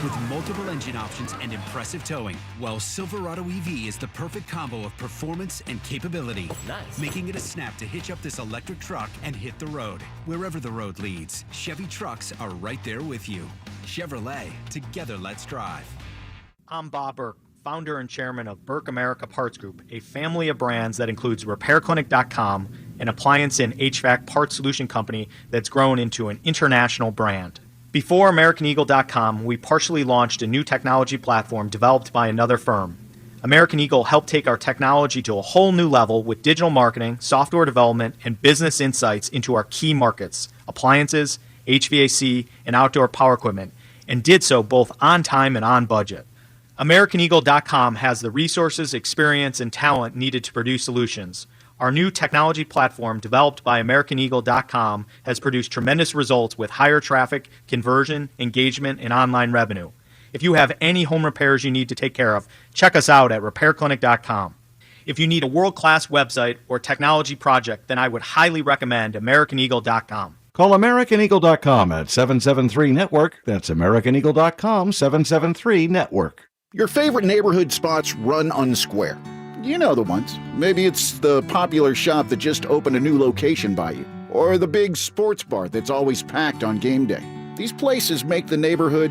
with multiple engine options and impressive towing. While Silverado EV is the perfect combo of performance and capability, making it a snap to hitch up this electric truck and hit the road. Wherever the road leads, Chevy trucks are right there with you. Chevrolet, together let's drive. I'm Bob Burke, founder and chairman of Burke America Parts Group, a family of brands that includes RepairClinic.com, an appliance and HVAC parts solution company that's grown into an international brand. Before AmericanEagle.com, we partially launched a new technology platform developed by another firm. American Eagle helped take our technology to a whole new level with digital marketing, software development, and business insights into our key markets, appliances, HVAC, and outdoor power equipment, and did so both on time and on budget. AmericanEagle.com has the resources, experience, and talent needed to produce solutions. Our new technology platform, developed by AmericanEagle.com, has produced tremendous results with higher traffic, conversion, engagement, and online revenue. If you have any home repairs you need to take care of, check us out at RepairClinic.com. If you need a world-class website or technology project, then I would highly recommend AmericanEagle.com. Call AmericanEagle.com at 773-NETWORK. That's AmericanEagle.com, 773-NETWORK. Your favorite neighborhood spots run unsquare. You know the ones. Maybe it's the popular shop that just opened a new location by you, or the big sports bar that's always packed on game day. These places make the neighborhood,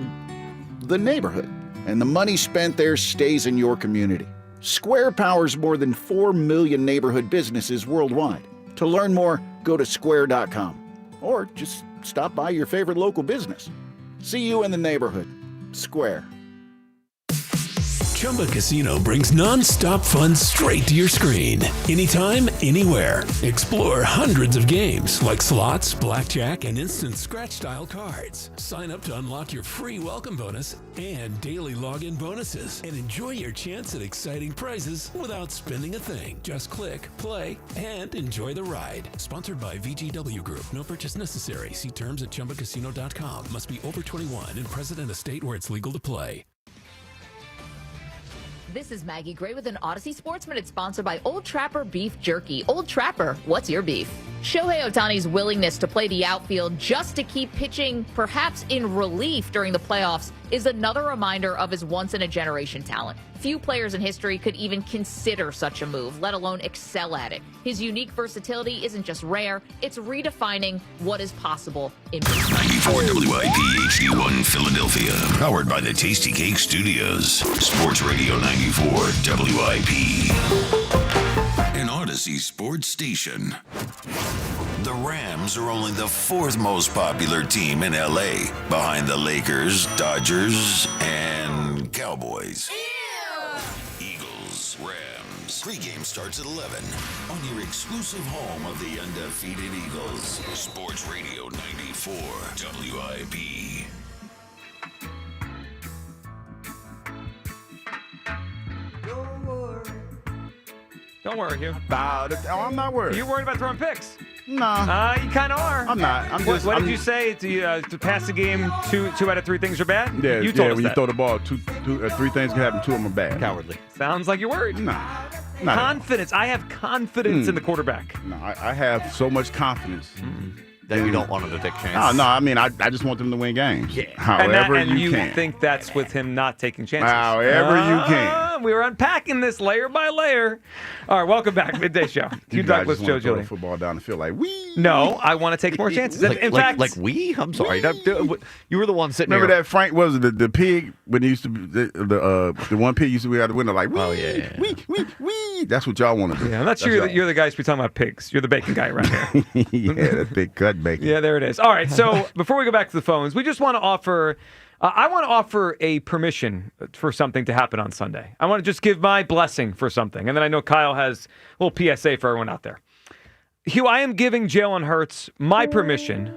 and the money spent there stays in your community. Square powers more than 4 million neighborhood businesses worldwide. To learn more, go to square.com, or just stop by your favorite local business. See you in the neighborhood. Square. Chumba Casino brings non-stop fun straight to your screen. Anytime, anywhere. Explore hundreds of games like slots, blackjack, and instant scratch-style cards. Sign up to unlock your free welcome bonus and daily login bonuses. And enjoy your chance at exciting prizes without spending a thing. Just click, play, and enjoy the ride. Sponsored by VGW Group. No purchase necessary. See terms at ChumbaCasino.com. Must be over 21 and present in a state where it's legal to play. This is Maggie Gray with an Odyssey Sports Minute sponsored by Old Trapper Beef Jerky. Old Trapper, what's your beef? Shohei Ohtani's willingness to play the outfield just to keep pitching, perhaps in relief during the playoffs, is another reminder of his once-in-a-generation talent. Few players in history could even consider such a move, let alone excel at it. His unique versatility isn't just rare, it's redefining what is possible in baseball. 94 WIP HD1 Philadelphia. Powered by the Tasty Cake Studios. Sports Radio 94 WIP. An Odyssey sports station. The Rams are only the fourth most popular team in LA, behind the Lakers, Dodgers, and Cowboys. Eagles, Rams. Pre-game starts at 11 on your exclusive home of the undefeated Eagles. Sports Radio 94 WIP. Don't worry, Hugh. About it. Oh, I'm not worried. You're worried about throwing picks? Nah. You kind of are. I'm not. What did you say? To pass the game, two out of three things are bad? Yeah, you told us when that. you throw the ball, three things can happen. Two of them are bad. Cowardly. Sounds like you're worried. Nah. Confidence. I have confidence in the quarterback. No, I have so much confidence. That you don't want him to take chances. No, I mean, I just want them to win games. Yeah. However and you can. think that's with him not taking chances. However you can. We were unpacking this layer by layer. All right, welcome back. Midday Show. You Doug guys with just Joe want to throw the Giuliani. football down the field like, wee. No, I want to take more chances. In fact, we? I'm sorry. You were the one sitting Remember here. that Frank was the pig when he used to be the one pig used to be out the window like, wee, wee. That's what y'all want to do. Yeah, I'm not sure you're the guy who's be talking about pigs. You're the bacon guy around here. Yeah, that big cut bacon. Yeah, there it is. All right, so before we go back to the phones, we just want to offer, I want to offer a permission for something to happen on Sunday. I want to just give my blessing for something. And then I know Kyle has a little PSA for everyone out there. Hugh, I am giving Jalen Hurts my permission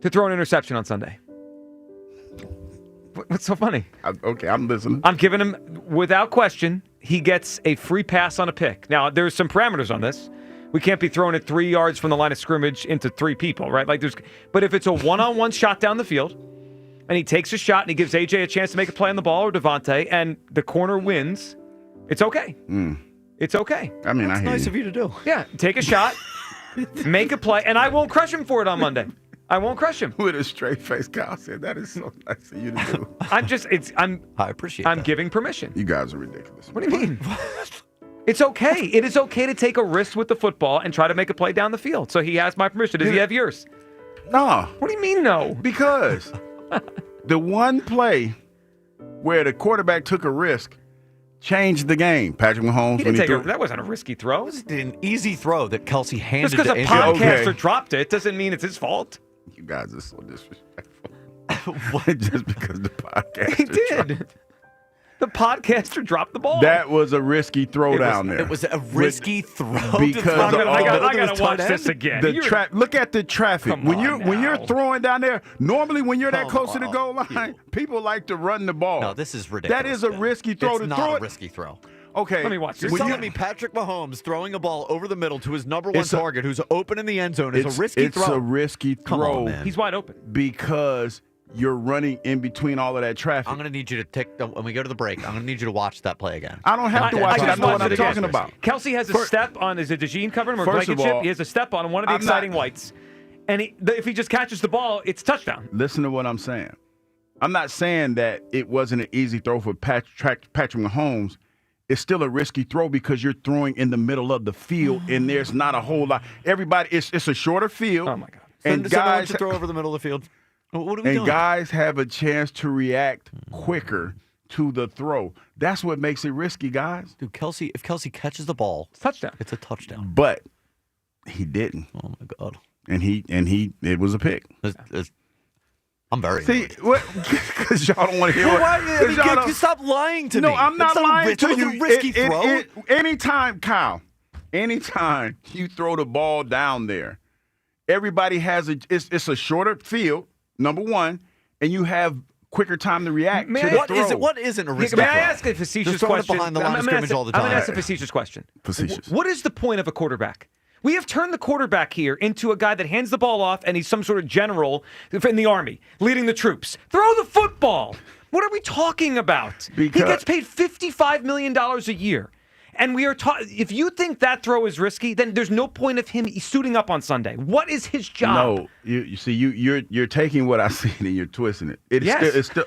to throw an interception on Sunday. What's so funny? Okay, I'm listening. I'm giving him, without question, he gets a free pass on a pick. Now, there's some parameters on this. We can't be throwing it 3 yards from the line of scrimmage into three people, right? But if it's a one-on-one shot down the field, and he takes a shot and he gives AJ a chance to make a play on the ball or Devontae, and the corner wins, it's okay. It's okay. I mean, That's nice of you to do. Yeah, take a shot, make a play, and I won't crush him for it on Monday. I won't crush him. With a straight face, Kyle said, that is so nice of you to do. I appreciate I'm that. giving permission. You guys are ridiculous. What do you mean? It's okay. It is okay to take a risk with the football and try to make a play down the field. So he has my permission. Does he have yours? No. What do you mean no? Because the one play where the quarterback took a risk changed the game. Patrick Mahomes. That wasn't a risky throw. It was an easy throw that Kelce handed Just because to a AJ. podcaster dropped it doesn't mean it's his fault. You guys are so disrespectful. Just because the podcaster He did. The podcaster dropped the ball. That was a risky throw down there. It was a risky throw. Because I gotta watch this again. Look at the traffic. Come When on you're throwing down there, normally when you're that Come close to the on. goal line, people like to run the ball. No, this is ridiculous. That is a risky throw It's to not throw a it. risky throw. Okay. Let me watch You're this. telling me Patrick Mahomes throwing a ball over the middle to his number one target who's open in the end zone is a risky throw? It's a risky Come throw. on, man. He's wide open. Because you're running in between all of that traffic. I'm going to need you to take, when we go to the break, I'm going to need you to watch that play again. I don't have to watch it. I just know what watched I'm it again. talking about. Kelce has a step on, is it DeJean covering him or First of Blankenship? all, He has a step on one of the I'm exciting not- whites. And if he just catches the ball, it's touchdown. Listen to what I'm saying. I'm not saying that it wasn't an easy throw for Patrick Mahomes. It's still a risky throw because you're throwing in the middle of the field and there's not a whole lot. Everybody, it's a shorter field. Oh, my God. And guys guys throw over the middle of the field. What are we and doing? guys have a chance to react quicker to the throw. That's what makes it risky, guys. Dude, if Kelce catches the ball, it's touchdown. It's a touchdown. But he didn't. Oh my God. And it was a pick. I'm very See, what? Because y'all don't want to hear what. Why? You stop lying to me. No, I'm not lying to you. It's a risky throw. Anytime, Kyle, anytime you throw the ball down there, everybody has it's a shorter field, number one, and you have quicker time to react to the throw. What isn't a risky May throw? I ask a facetious Just throwing it question? behind the line of scrimmage all the time. I'm going to ask a facetious question. Facetious. What is the point of a quarterback? We have turned the quarterback here into a guy that hands the ball off and he's some sort of general in the Army, leading the troops. Throw the football. What are we talking about? He gets paid $55 million a year. And we are if you think that throw is risky, then there's no point of him suiting up on Sunday. What is his job? No, you see, you're taking what I see and you're twisting it. It's still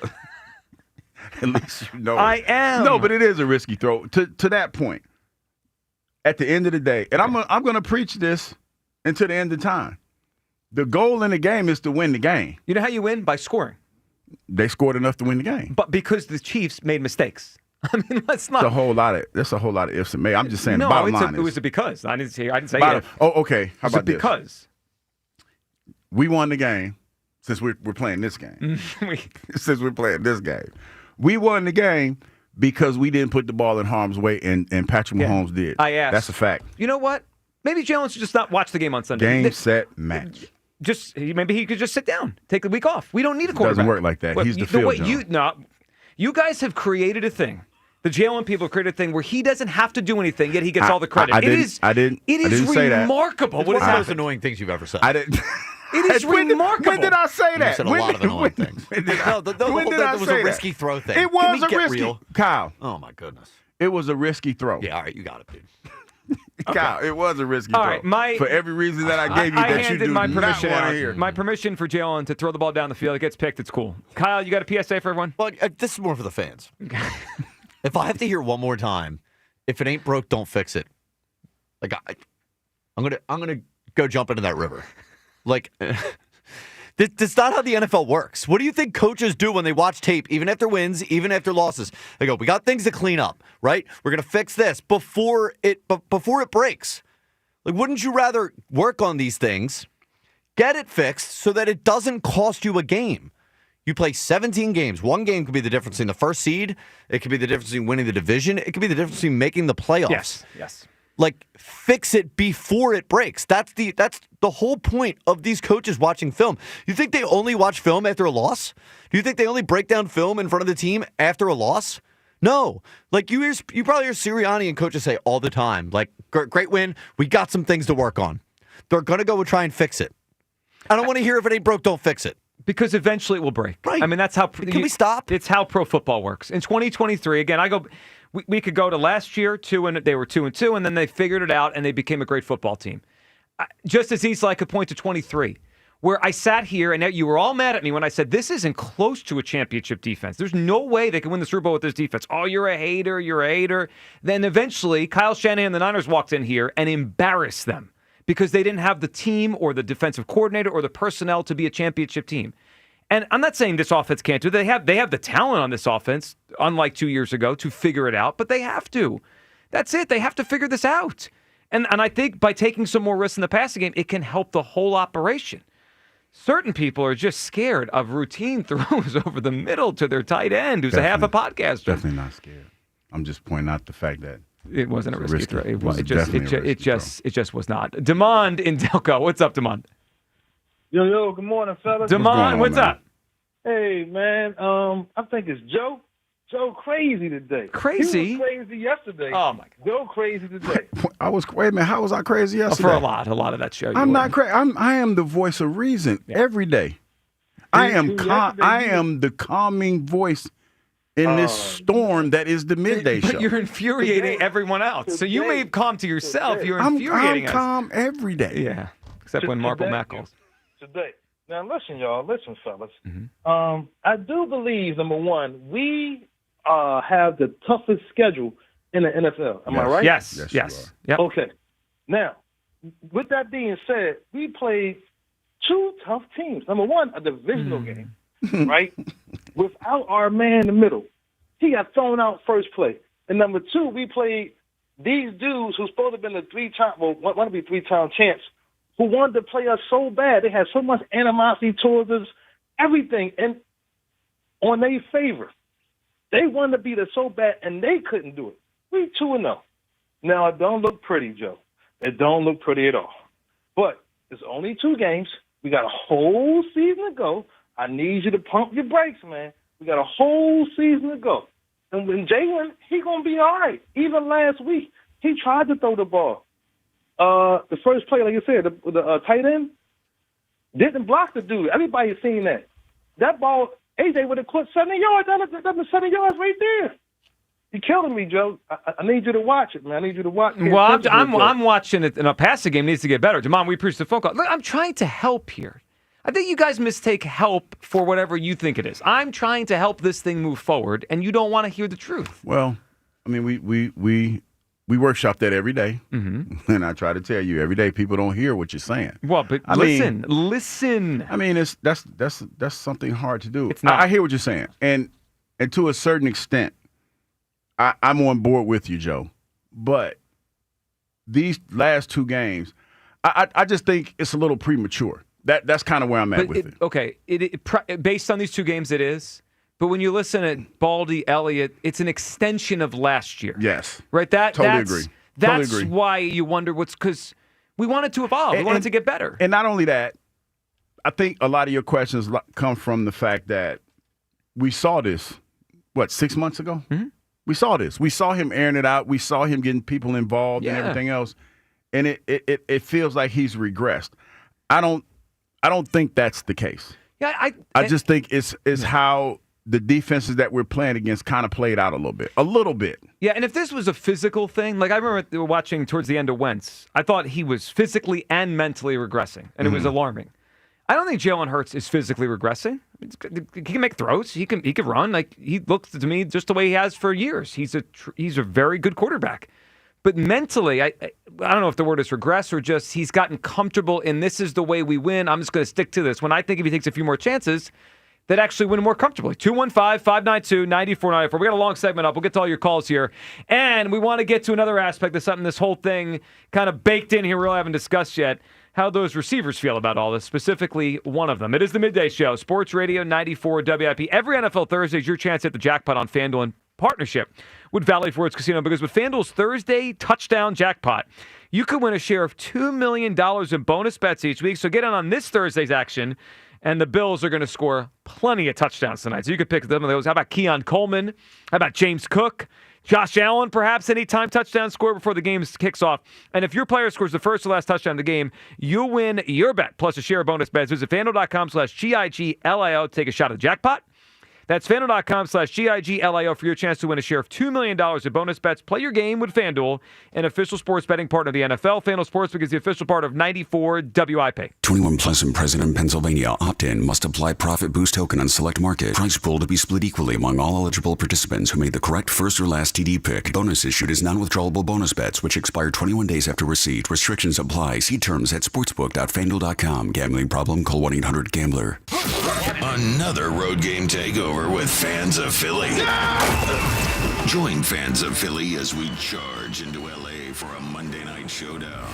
at least you know. I am. No, but it is a risky throw. To that point, at the end of the day, and I'm going to preach this until the end of time. The goal in the game is to win the game. You know how you win? By scoring. They scored enough to win the game. But because the Chiefs made mistakes. I mean, let's not. That's a whole lot of ifs and may. I'm just saying. No, the bottom line it was a because. I didn't say if. Oh, okay. How about this? Because we won the game since we're playing this game. Since we're playing this game, we won the game because we didn't put the ball in harm's way, and Patrick Mahomes did. I asked. That's a fact. You know what? Maybe Jalen should just not watch the game on Sunday. Game, set, match. Maybe he could just sit down, take the week off. We don't need a quarterback. It doesn't work like that. He's the field general. You guys have created a thing. The Jalen people have created a thing where he doesn't have to do anything, yet he gets all the credit. It is remarkable. It's one of the most annoying things you've ever said. I didn't. It is remarkable. When did I say that? You said a lot of annoying things. When did I was say a risky that? throw thing. It was Can we a get risky. real? Kyle. Oh my goodness. It was a risky throw. Yeah, all right, you got it, dude. Kyle, it was a risky All throw. right, for every reason that I gave you I that you handed do my not permission want out. to hear. My permission for Jalen to throw the ball down the field. It gets picked. It's cool. Kyle, you got a PSA for everyone? Well, this is more for the fans. If I have to hear it one more time, if it ain't broke, don't fix it. Like I'm gonna go jump into that river. Like that's not how the NFL works. What do you think coaches do when they watch tape, even after wins, even after losses? They go, "We got things to clean up, right? We're gonna fix this before it breaks." Like, wouldn't you rather work on these things, get it fixed, so that it doesn't cost you a game? You play 17 games. One game could be the difference in the first seed. It could be the difference in winning the division. It could be the difference in making the playoffs. Yes. Like, fix it before it breaks. That's the whole point of these coaches watching film. You think they only watch film after a loss? Do you think they only break down film in front of the team after a loss? No. Like, you probably hear Sirianni and coaches say all the time, like, great win. We got some things to work on. They're going to go and try and fix it. I don't want to hear if it ain't broke, don't fix it. Because eventually it will break. Right. I mean, that's how. Can we stop? It's how pro football works. In 2023, again, we could go to last year, they were 2-2, and then they figured it out and they became a great football team. Just as easily I could point to 23, where I sat here and you were all mad at me when I said this isn't close to a championship defense. There's no way they can win the Super Bowl with this defense. Oh, you're a hater. Then eventually, Kyle Shanahan and the Niners walked in here and embarrassed them, because they didn't have the team or the defensive coordinator or the personnel to be a championship team. And I'm not saying this offense can't do it. They have the talent on this offense, unlike 2 years ago, to figure it out, but they have to. That's it. They have to figure this out. And I think by taking some more risks in the passing game, it can help the whole operation. Certain people are just scared of routine throws over the middle to their tight end, who's half a podcaster. Definitely not scared. I'm just pointing out the fact that it wasn't a risky throw. It just was not. Demond in Delco. What's up, Demond? Yo, good morning, fellas. Demond, what's up? Hey, man. I think it's Joe. Joe crazy today. Crazy? He was crazy yesterday. Oh, my God. Joe crazy today. Wait a minute, how was I crazy yesterday? For a lot of that show. I'm not crazy. I am the voice of reason every day. I am the calming voice in this storm that is the midday show. But you're infuriating everyone else. So you may have calm to yourself. You're infuriating us. I'm calm every day. Yeah, except when Marple Mack calls. Today. Now, listen, y'all. Listen, fellas. Mm-hmm. I do believe, number one, we have the toughest schedule in the NFL. Am I right? Yes. Yep. Okay. Now, with that being said, we played two tough teams. Number one, a divisional game, right? Without our man in the middle. He got thrown out first play. And number two, we played these dudes who's supposed to have been the want to be three-time champs, who wanted to play us so bad. They had so much animosity towards us everything on their favor. They wanted to beat us so bad, and they couldn't do it. We 2-0. Now, it don't look pretty, Joe. It don't look pretty at all. But it's only 2 games. We got a whole season to go. I need you to pump your brakes, man. We got a whole season to go. And when Jalen, he going to be all right. Even last week, he tried to throw the ball. The first play, like you said, the tight end didn't block the dude. Everybody's seen that. That ball, AJ would have caught 70 yards. That was 70 yards right there. You're killing me, Joe. I need you to watch it, man. I need you to watch it. Well, I'm watching it, and a passing game needs to get better. Demond, we appreciate the phone call. Look, I'm trying to help here. I think you guys mistake help for whatever you think it is. I'm trying to help this thing move forward, and you don't want to hear the truth. Well, I mean, we workshop that every day, and I try to tell you every day. People don't hear what you're saying. Well, but listen. I mean, that's something hard to do. It's not. I hear what you're saying, and to a certain extent, I'm on board with you, Joe. But these last 2 games, I just think it's a little premature. That's kind of where I'm at with it. Okay, based on these 2 games, it is. But when you listen at Baldy, Elliott, it's an extension of last year. Yes. Right? Totally agree. That's why you wonder because we want it to evolve. We want it to get better. And not only that, I think a lot of your questions come from the fact that we saw this, 6 months ago? Mm-hmm. We saw this. We saw him airing it out. We saw him getting people involved and everything else. And it feels like he's regressed. I don't think that's the case. Yeah, I just think it's how the defenses that we're playing against kind of played out a little bit. Yeah, and if this was a physical thing, like I remember watching towards the end of Wentz, I thought he was physically and mentally regressing, and it was alarming. I don't think Jalen Hurts is physically regressing. He can make throws. He can run. Like he looks to me just the way he has for years. He's a very good quarterback. But mentally, I don't know if the word is regress or just he's gotten comfortable in this is the way we win. I'm just going to stick to this. When I think if he takes a few more chances, that actually win more comfortably. 215-592-9494. We got a long segment up. We'll get to all your calls here. And we want to get to another aspect of something this whole thing kind of baked in here we really haven't discussed yet. How those receivers feel about all this, specifically one of them. It is the Midday Show, Sports Radio 94 WIP. Every NFL Thursday is your chance at the jackpot on FanDuel in partnership with Valley Forge Casino, because with FanDuel's Thursday touchdown jackpot, you could win a share of $2 million in bonus bets each week. So get in on this Thursday's action, and the Bills are going to score plenty of touchdowns tonight. So you could pick some of those. How about Keon Coleman? How about James Cook? Josh Allen, perhaps anytime touchdown score before the game kicks off. And if your player scores the first or last touchdown of the game, you'll win your bet, plus a share of bonus bets. Visit FanDuel.com/GIGLIO to take a shot at the jackpot. That's FanDuel.com/GIGLIO for your chance to win a share of $2 million in bonus bets. Play your game with FanDuel, an official sports betting partner of the NFL. FanDuel Sportsbook is the official part of 94 WIP. 21 plus and present in Pennsylvania. Opt-in must apply profit boost token on select market. Price pool to be split equally among all eligible participants who made the correct first or last TD pick. Bonus issued is non-withdrawable bonus bets, which expire 21 days after receipt. Restrictions apply. See terms at sportsbook.fanduel.com. Gambling problem? Call 1-800-GAMBLER. Another road game takeover with Fans of Philly. Yeah! Join Fans of Philly as we charge into LA for a Monday night showdown.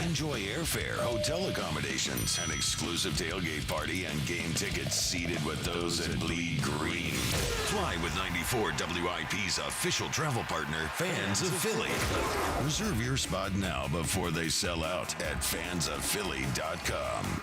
Enjoy airfare, hotel accommodations, an exclusive tailgate party, and game tickets seated with those that bleed green. Fly with 94 WIP's official travel partner, Fans of Philly. Reserve your spot now before they sell out at fansofphilly.com.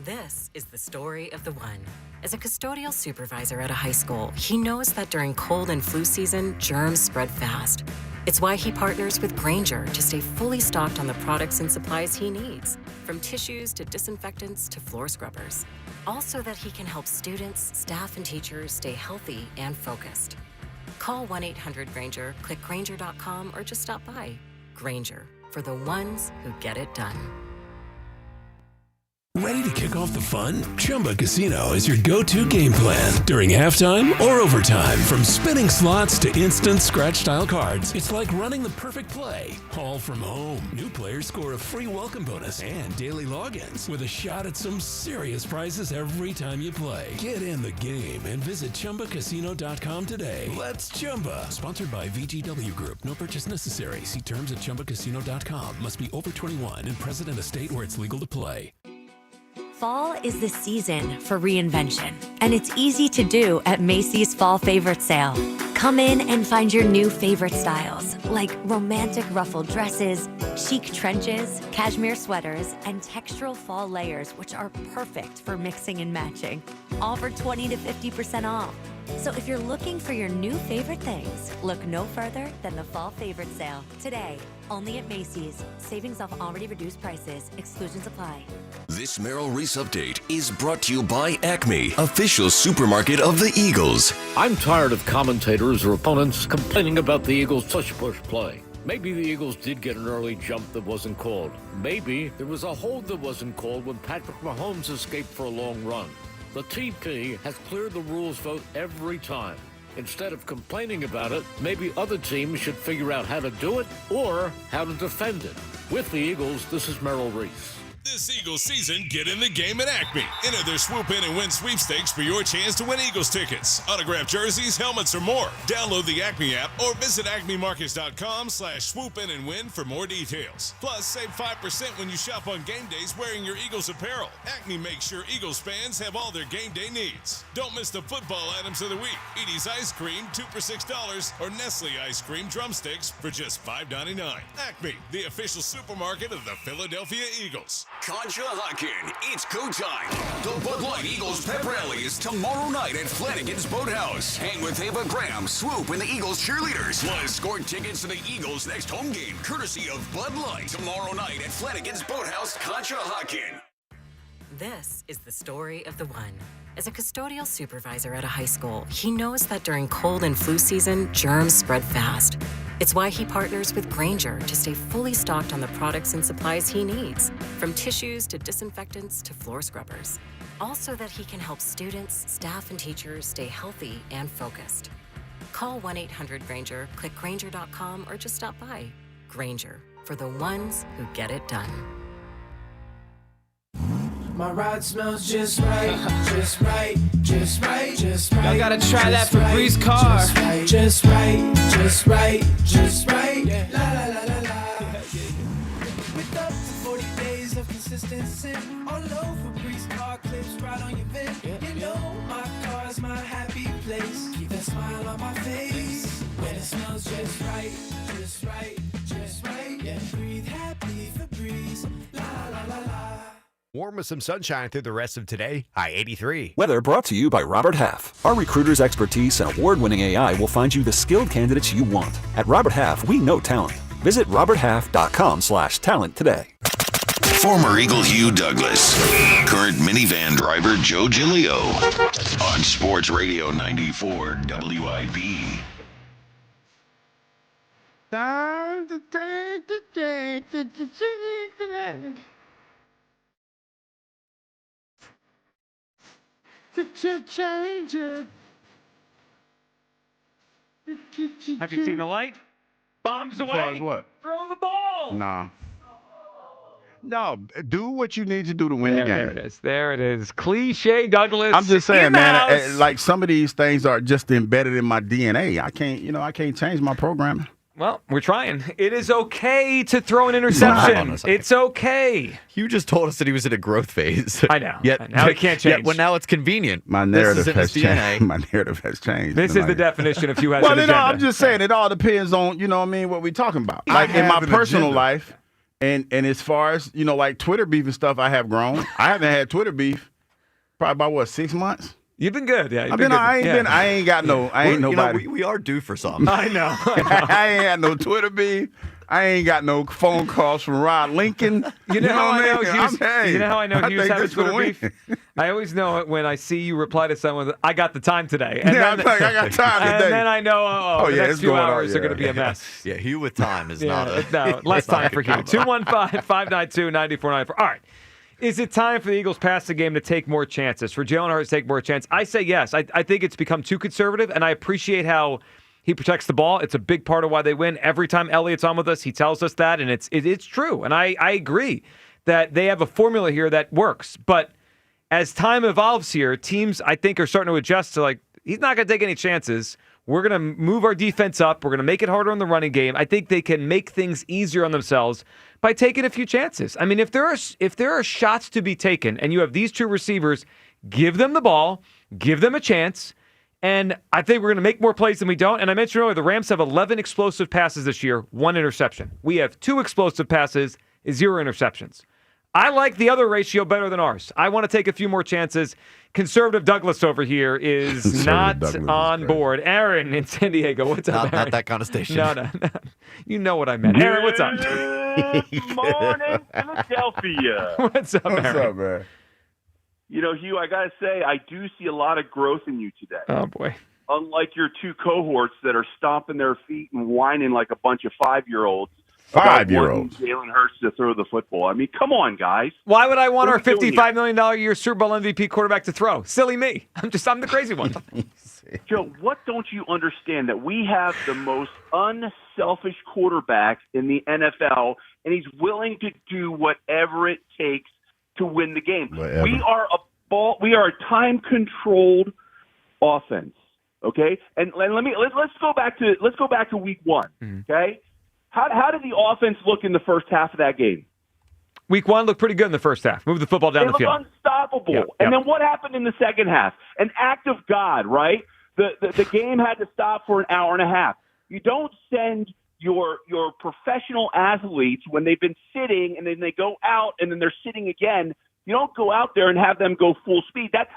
This is the story of the one. As a custodial supervisor at a high school, he knows that during cold and flu season, germs spread fast. It's why he partners with Grainger to stay fully stocked on the products and supplies he needs, from tissues to disinfectants to floor scrubbers. All so that he can help students, staff, and teachers stay healthy and focused. Call 1-800-GRAINGER, click Grainger.com, or just stop by. Grainger, for the ones who get it done. Ready to kick off the fun? Chumba Casino is your go-to game plan during halftime or overtime. From spinning slots to instant scratch-style cards, it's like running the perfect play, all from home. New players score a free welcome bonus and daily logins with a shot at some serious prizes every time you play. Get in the game and visit ChumbaCasino.com today. Let's Chumba. Sponsored by VGW Group. No purchase necessary. See terms at ChumbaCasino.com. Must be over 21 and present in a state where it's legal to play. Fall is the season for reinvention, and it's easy to do at Macy's Fall Favorite Sale. Come in and find your new favorite styles, like romantic ruffled dresses, chic trenches, cashmere sweaters, and textural fall layers, which are perfect for mixing and matching. All for 20 to 50% off. So if you're looking for your new favorite things, look no further than the Fall Favorite Sale. Today, only at Macy's. Savings off already reduced prices. Exclusions apply. This Merrill Reese update is brought to you by Acme, official supermarket of the Eagles. I'm tired of commentators or opponents complaining about the Eagles' tush-push play. Maybe the Eagles did get an early jump that wasn't called. Maybe there was a hold that wasn't called when Patrick Mahomes escaped for a long run. The TP has cleared the rules vote every time. Instead of complaining about it, maybe other teams should figure out how to do it or how to defend it. With the Eagles, this is Merrill Reese. This Eagles season, get in the game at Acme. Enter their Swoop In and Win sweepstakes for your chance to win Eagles tickets, autographed jerseys, helmets, or more. Download the Acme app or visit acmemarkets.com/swoop in and win for more details. Plus, save 5% when you shop on game days wearing your Eagles apparel. Acme makes sure Eagles fans have all their game day needs. Don't miss the football items of the week. Edie's Ice Cream, 2 for $6, or Nestle Ice Cream drumsticks for just $5.99. Acme, the official supermarket of the Philadelphia Eagles. Conshohocken, it's go time. The Bud Light Eagles pep rally is tomorrow night at Flanagan's Boathouse. Hang with Ava Graham, Swoop, and the Eagles cheerleaders. Plus, score tickets to the Eagles' next home game, courtesy of Bud Light. Tomorrow night at Flanagan's Boathouse, Conshohocken. This is the story of the one. As a custodial supervisor at a high school, he knows that during cold and flu season, germs spread fast. It's why he partners with Grainger to stay fully stocked on the products and supplies he needs, from tissues to disinfectants to floor scrubbers. All so that he can help students, staff, and teachers stay healthy and focused. Call 1-800-GRAINGER, click Grainger.com, or just stop by. Grainger, for the ones who get it done. My ride smells just right, just right, just right, just right. Y'all gotta try that Febreze car. Just right, just right, just right. La la la la la. With up to 40 days of consistency, all over Febreze car clips right on your vid. You know my car's my happy place. Keep that smile on my face when it smells just right, just right, just right. Yeah, breathe happy Febreze. La la la la. Warm with some sunshine through the rest of today. High 83. Weather brought to you by Robert Half. Our recruiters' expertise and award-winning AI will find you the skilled candidates you want. At Robert Half, we know talent. Visit roberthalf.com/talent today. Former Eagle Hugh Douglas, current minivan driver Joe Giglio, on Sports Radio 94 WIP. Time to take the day to today. To change it. Have you seen the light? Bombs away. As far as what? Throw the ball. Nah. No, do what you need to do to win the game. There it is. There it is. Cliche Douglas. I'm just saying, in the man. house. Like some of these things are just embedded in my DNA. I can't change my programming. Well, we're trying. It is okay to throw an interception. It's okay. Hugh just told us that he was in a growth phase. I know. Yet Now it can't change. Well, now it's convenient. My narrative This is in has his DNA. changed. My narrative has changed. This is the definition of Hugh has Well, an you agenda. know, I'm just saying it all depends on, you know what I mean, what we're talking about. Like in my personal life, and as far as, you know, like Twitter beef and stuff, I have grown. I haven't had Twitter beef probably about 6 months? You've been good, yeah. I ain't got no. I ain't nobody. We are due for something. I know. I ain't had no Twitter beef. I ain't got no phone calls from Rod Lincoln. You know how I know what Hughes? Hey, You know how I know I Hughes think having this will Twitter win. beef? I always know it when I see you reply to someone with, I got the time today. And Yeah, then, I'm like, I got time today. And then I know, the yeah, next it's few going on, hours are yeah. going to be a mess. Yeah, Hugh with time is Yeah, not a... no, less time for Hugh. 215-592-9494. All right. Is it time for the Eagles passing game to take more chances? For Jalen Hurts to take more chances? I say yes. I think it's become too conservative, and I appreciate how he protects the ball. It's a big part of why they win. Every time Elliott's on with us, he tells us that, and it's true. And I agree that they have a formula here that works. But as time evolves here, teams, I think, are starting to adjust to, like, he's not going to take any chances. We're going to move our defense up. We're going to make it harder on the running game. I think they can make things easier on themselves by taking a few chances. I mean, if there are shots to be taken and you have these two receivers, give them the ball, give them a chance, and I think we're going to make more plays than we don't. And I mentioned earlier, the Rams have 11 explosive passes this year, 1 interception. We have 2 explosive passes, 0 interceptions. I like the other ratio better than ours. I want to take a few more chances. Conservative Douglas over here is not on board. Aaron in San Diego, what's up, Aaron? Not that kind of station. No. You know what I meant. Aaron, what's up? Good morning, Philadelphia. What's up, Aaron? What's up, man? You know, Hugh, I got to say, I do see a lot of growth in you today. Oh, boy. Unlike your 2 cohorts that are stomping their feet and whining like a bunch of 5-year-olds. 5-year-olds. Jalen Hurts to throw the football. I mean, come on, guys. Why would I want What our are we doing $55 million a year Super Bowl MVP quarterback to throw? Silly me. I'm the crazy one. Joe, what don't you understand? That we have the most unselfish quarterback in the NFL, and he's willing to do whatever it takes to win the game. Whatever. We are a time-controlled offense. Okay, and let's go back to week 1. Okay. How did the offense look in the first half of that game? Week 1 looked pretty good in the first half. Move the football down the field. They looked unstoppable. Yep. And then what happened in the second half? An act of God, right? The game had to stop for an hour and a half. You don't send your professional athletes when they've been sitting and then they go out and then they're sitting again. You don't go out there and have them go full speed. That's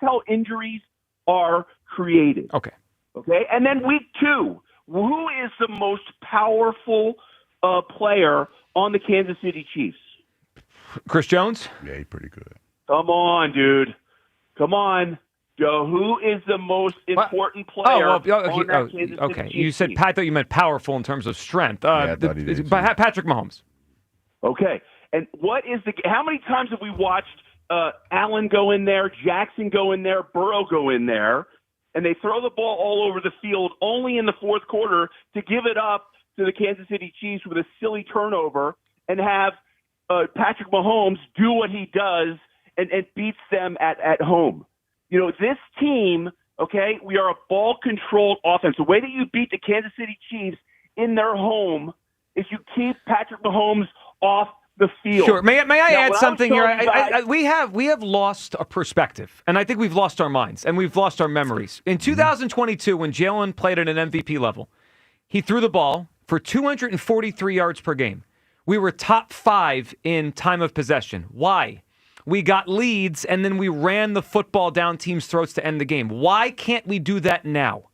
how injuries are created. Okay. And then week 2. Who is the most powerful player on the Kansas City Chiefs? Chris Jones? Yeah, he's pretty good. Come on, dude. Come on, Joe. Who is the most important player on that Kansas City Chiefs You said team? I thought you meant powerful in terms of strength. I thought he did, too. Patrick Mahomes. Okay. And how many times have we watched Allen go in there, Jackson go in there, Burrow go in there, and they throw the ball all over the field only in the fourth quarter to give it up to the Kansas City Chiefs with a silly turnover and have Patrick Mahomes do what he does and beats them at home. You know, this team, okay, we are a ball-controlled offense. The way that you beat the Kansas City Chiefs in their home is you keep Patrick Mahomes off the field. Sure. May I add something here? Guys, we have lost a perspective, and I think we've lost our minds, and we've lost our memories. In 2022, when Jalen played at an MVP level, he threw the ball for 243 yards per game. We were top 5 in time of possession. Why? We got leads, and then we ran the football down teams' throats to end the game. Why can't we do that now?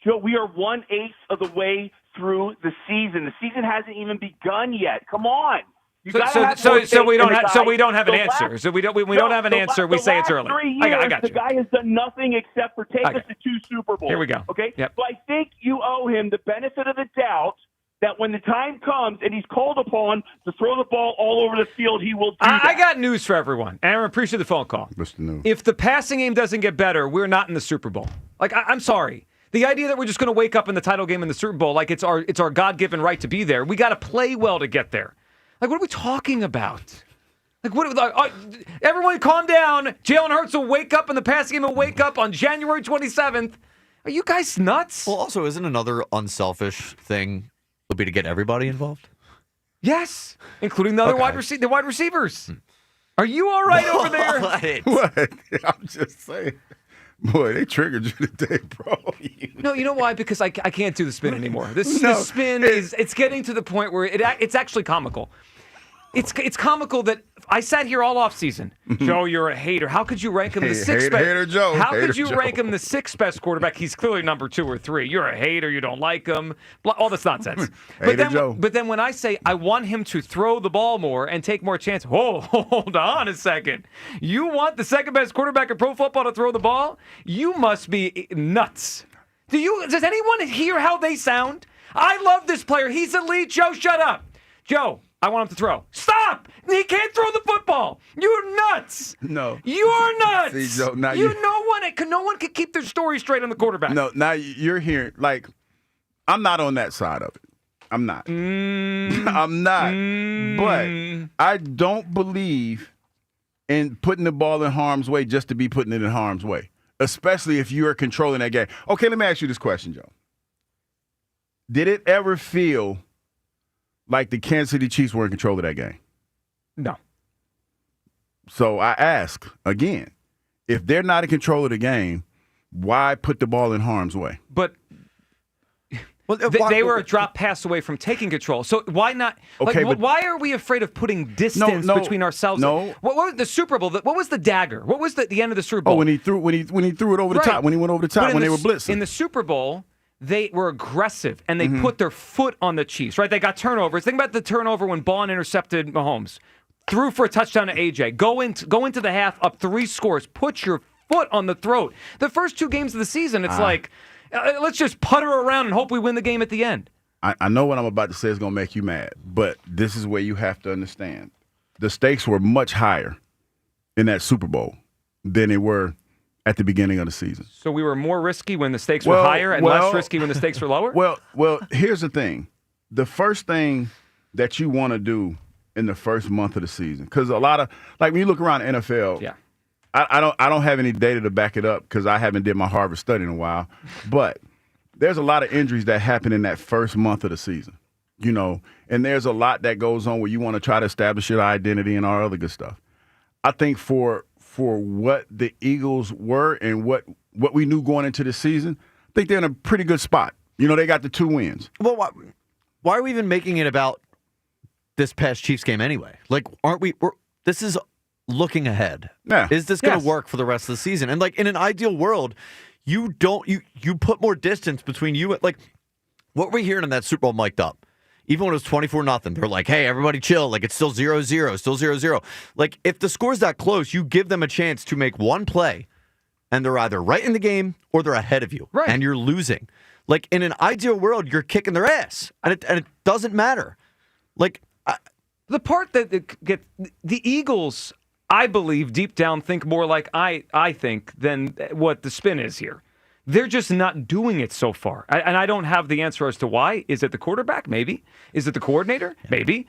Joe, we are 1/8 of the way through the season. The season hasn't even begun yet. Come on. So we don't have an answer. So we don't have an answer. We say it's early. 3 years, I got you. The guy has done nothing except for take us to 2 Super Bowls. Here we go. Okay? Yep. So I think you owe him the benefit of the doubt that when the time comes and he's called upon to throw the ball all over the field, he will do that. I got news for everyone. Aaron, appreciate the phone call. What's the news? If the passing game doesn't get better, we're not in the Super Bowl. I'm sorry. The idea that we're just going to wake up in the title game in the Super Bowl like it's our God-given right to be there, we got to play well to get there. What are we talking about? Everyone calm down. Jalen Hurts will wake up and the passing game will wake up on January 27th. Are you guys nuts? Well, also, isn't another unselfish thing would be to get everybody involved? Yes, including the other wide receivers. Are you all right over there? What? I'm just saying. Boy, they triggered you today, bro. No, you know why? Because I can't do the spin anymore. This spin it's getting to the point where it's actually comical. It's comical that I sat here all offseason. Joe, you're a hater. How could you rank him the sixth best? Hater Joe. How could you rank him the 6th best quarterback? He's clearly number 2 or 3. You're a hater. You don't like him. All this nonsense. But then when I say I want him to throw the ball more and take more chances, hold on a second. You want the 2nd best quarterback in pro football to throw the ball? You must be nuts. Does anyone hear how they sound? I love this player. He's elite. Joe, shut up. Joe, I want him to throw. Stop! He can't throw the football. You're nuts. No. You're nuts. See, Joe, now no one can keep their story straight on the quarterback. No, now you're hearing, I'm not on that side of it. I'm not. I'm not. But I don't believe in putting the ball in harm's way just to be putting it in harm's way. especially if you are controlling that game. Okay, let me ask you this question, Joe. Did it ever feel like the Kansas City Chiefs were in control of that game? No. So I ask again, if they're not in control of the game, why put the ball in harm's way? But they were a drop pass away from taking control. So why not? Okay, like, why are we afraid of putting distance between ourselves? No. What was the Super Bowl? What was the dagger? What was the end of the Super Bowl? Oh, when he threw it over the top, when he went over the top, when they were blitzing. In the Super Bowl, they were aggressive, and they put their foot on the Chiefs, right? They got turnovers. Think about the turnover when Bond intercepted Mahomes. Threw for a touchdown to AJ. Go into the half up 3 scores. Put your foot on the throat. The first 2 games of the season, it's like, let's just putter around and hope we win the game at the end. I know what I'm about to say is going to make you mad, but this is where you have to understand. The stakes were much higher in that Super Bowl than they were at the beginning of the season. So we were more risky when the stakes were higher and less risky when the stakes were lower? Well, here's the thing. The first thing that you want to do in the first month of the season, because a lot of, like when you look around the NFL, yeah. I don't have any data to back it up because I haven't did my Harvard study in a while, but there's a lot of injuries that happen in that first month of the season, and there's a lot that goes on where you want to try to establish your identity and all other good stuff. I think for what the Eagles were and what we knew going into the season, I think they're in a pretty good spot. They got the 2 wins. Well, why are we even making it about this past Chiefs game anyway? Like, aren't we? This is looking ahead. Yeah. Is this going to work for the rest of the season? And like in an ideal world, you put more distance between you. Like, what were we hearing in that Super Bowl mic'd up? Even when it was 24-0, they're like, "Hey, everybody, chill. Like, it's still 0-0, still 0-0." Like, if the score's that close, you give them a chance to make one play, and they're either right in the game or they're ahead of you, right? And you're losing. Like in an ideal world, you're kicking their ass, and it doesn't matter. Like. The part that gets the Eagles, I believe, deep down think more like I think than what the spin is here. They're just not doing it so far. And I don't have the answer as to why. Is it the quarterback? Maybe. Is it the coordinator? Maybe.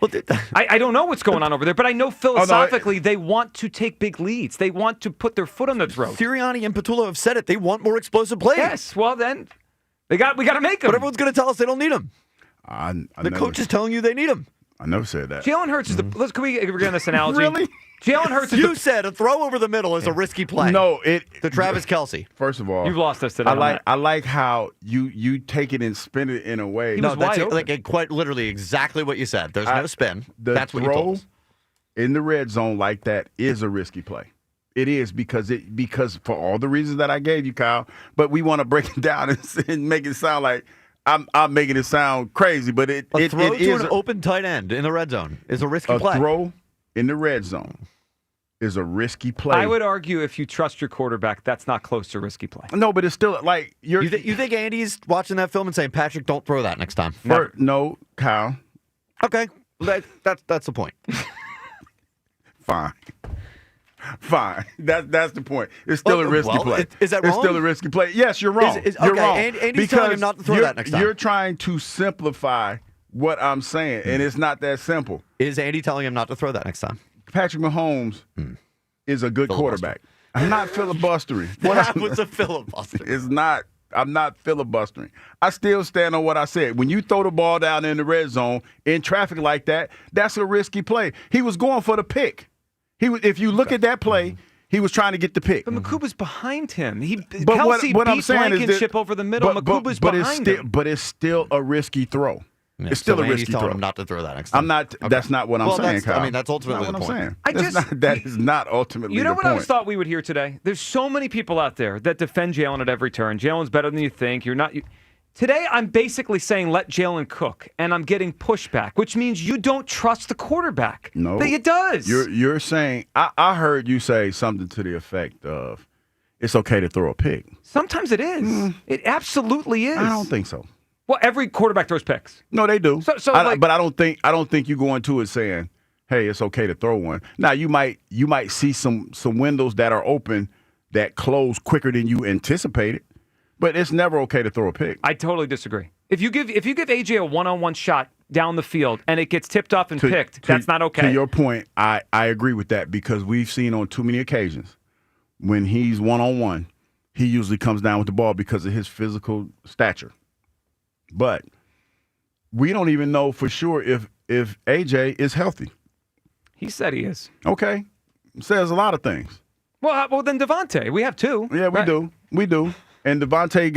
I don't know what's going on over there, but I know philosophically they want to take big leads. They want to put their foot on the throat. Sirianni and Patullo have said it. They want more explosive plays. Yes, well then, we got to make them. But everyone's going to tell us they don't need them. The coach is telling you they need them. I never said that. Jalen Hurts is the. Can we agree on this analogy? Really? Jalen Hurts is You said a throw over the middle is a risky play. No, to Travis Kelce. First of all, you've lost us today. I like how you take it and spin it in a way. No, that's quite literally exactly what you said. There's no spin. That's what you told us. In the red zone like that is a risky play. It is because for all the reasons that I gave you, Kyle. But we want to break it down and make it sound like. I'm making it sound crazy, but it throw it to is an open tight end in the red zone is a risky play. A throw in the red zone is a risky play. I would argue if you trust your quarterback, that's not close to a risky play. No, but it's still like you think Andy's watching that film and saying, "Patrick, don't throw that next time." No, Kyle. Okay, that's the point. Fine. That's the point. It's still a risky play. Is that wrong? It's still a risky play. Yes, you're wrong. You're wrong. Andy's telling him not to throw that next time. You're trying to simplify what I'm saying, and it's not that simple. Is Andy telling him not to throw that next time? Patrick Mahomes is a good quarterback. I'm not filibustering. That was a filibuster. It's not. I'm not filibustering. I still stand on what I said. When you throw the ball down in the red zone in traffic like that, that's a risky play. He was going for the pick. If you look at that play, he was trying to get the pick. But Makuba's behind him. Kelce beat I'm saying Blankenship over the middle. Makuba's behind him. But it's still a risky throw. Yeah, it's still so a risky throw. Him not to throw that next time. I'm not. Okay. That's not what I'm saying, Kyle. That's ultimately what the I'm point. saying. That is not ultimately the point. You know what I always thought we would hear today? There's so many people out there that defend Jalen at every turn. Jalen's better than you think. You're not. Today, I'm basically saying let Jalen cook, and I'm getting pushback, which means you don't trust the quarterback. No, it does. You're saying I heard you say something to the effect of it's okay to throw a pick. Sometimes it is. It absolutely is. I don't think so. Well, every quarterback throws picks. No, they do. But I don't think you go into it saying, "Hey, it's okay to throw one." Now you might see some windows that are open that close quicker than you anticipated. But it's never okay to throw a pick. I totally disagree. If you give AJ a one-on-one shot down the field and it gets tipped off and picked, that's not okay. To your point, I agree with that because we've seen on too many occasions when he's one-on-one, he usually comes down with the ball because of his physical stature. But we don't even know for sure if AJ is healthy. He said he is. Okay. Says a lot of things. Well, then Devontae. We have two. Yeah, we do. We do. And Devontae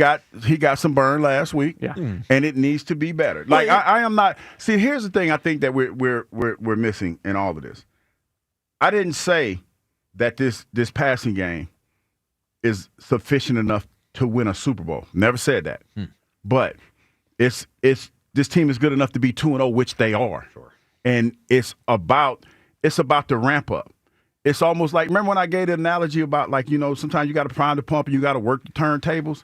got some burn last week. Yeah. And it needs to be better. Like I am not. See, here's the thing I think that we're missing in all of this. I didn't say that this passing game is sufficient enough to win a Super Bowl. Never said that. But it's this team is good enough to be 2-0, which they are. Sure. And it's about the ramp up. It's almost like, remember when I gave the analogy about, like, sometimes you got to prime the pump and you got to work the turntables?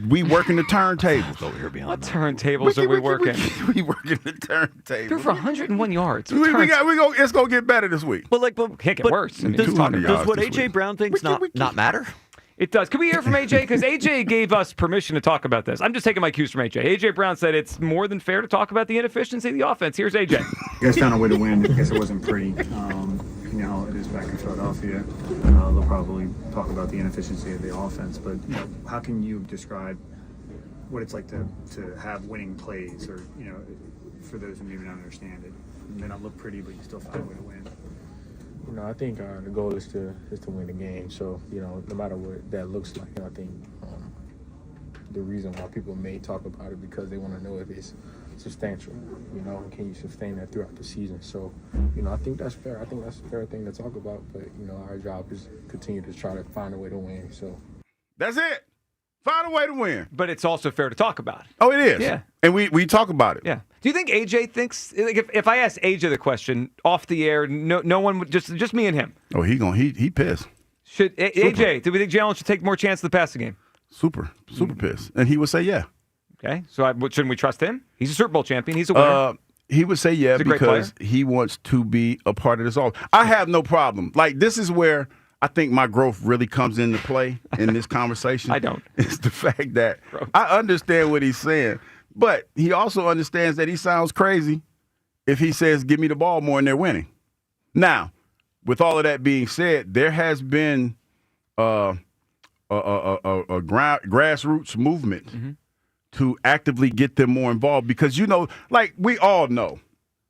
We working the turntables. What turntables are we working? We working the turntables. Threw for 101 yards. It's going to get better this week. But can't get worse. Does what A.J. Brown thinks not matter? It does. Can we hear from AJ? Because AJ gave us permission to talk about this. I'm just taking my cues from AJ. AJ Brown said it's more than fair to talk about the inefficiency of the offense. Here's AJ. You guys found a way to win. I guess it wasn't pretty. You know how it is back in Philadelphia. They'll probably talk about the inefficiency of the offense, but how can you describe what it's like to have winning plays, or for those who maybe don't understand it? It may not look pretty, but you still find a way to win. I think the goal is to win the game. So, no matter what that looks like, I think the reason why people may talk about it because they want to know if it's substantial, and can you sustain that throughout the season? So, I think that's fair. I think that's a fair thing to talk about. But, our job is continue to try to find a way to win. So that's it. Find a way to win. But it's also fair to talk about. Oh, it is. Yeah. And we talk about it. Yeah. Do you think AJ thinks, like, if I ask AJ the question off the air, no one would, just me and him? Oh, he pissed. Should AJ? Do we think Jalen should take more chance in the passing game? Super pissed, and he would say yeah. Okay, so shouldn't we trust him? He's a Super Bowl champion. He's a winner. He would say yeah because he wants to be a part of this all. I have no problem. Like, this is where I think my growth really comes into play in this conversation. I don't. It's the fact that I understand what he's saying, but he also understands that he sounds crazy if he says, give me the ball more and they're winning. Now, with all of that being said, there has been a grassroots movement to actively get them more involved because, like we all know,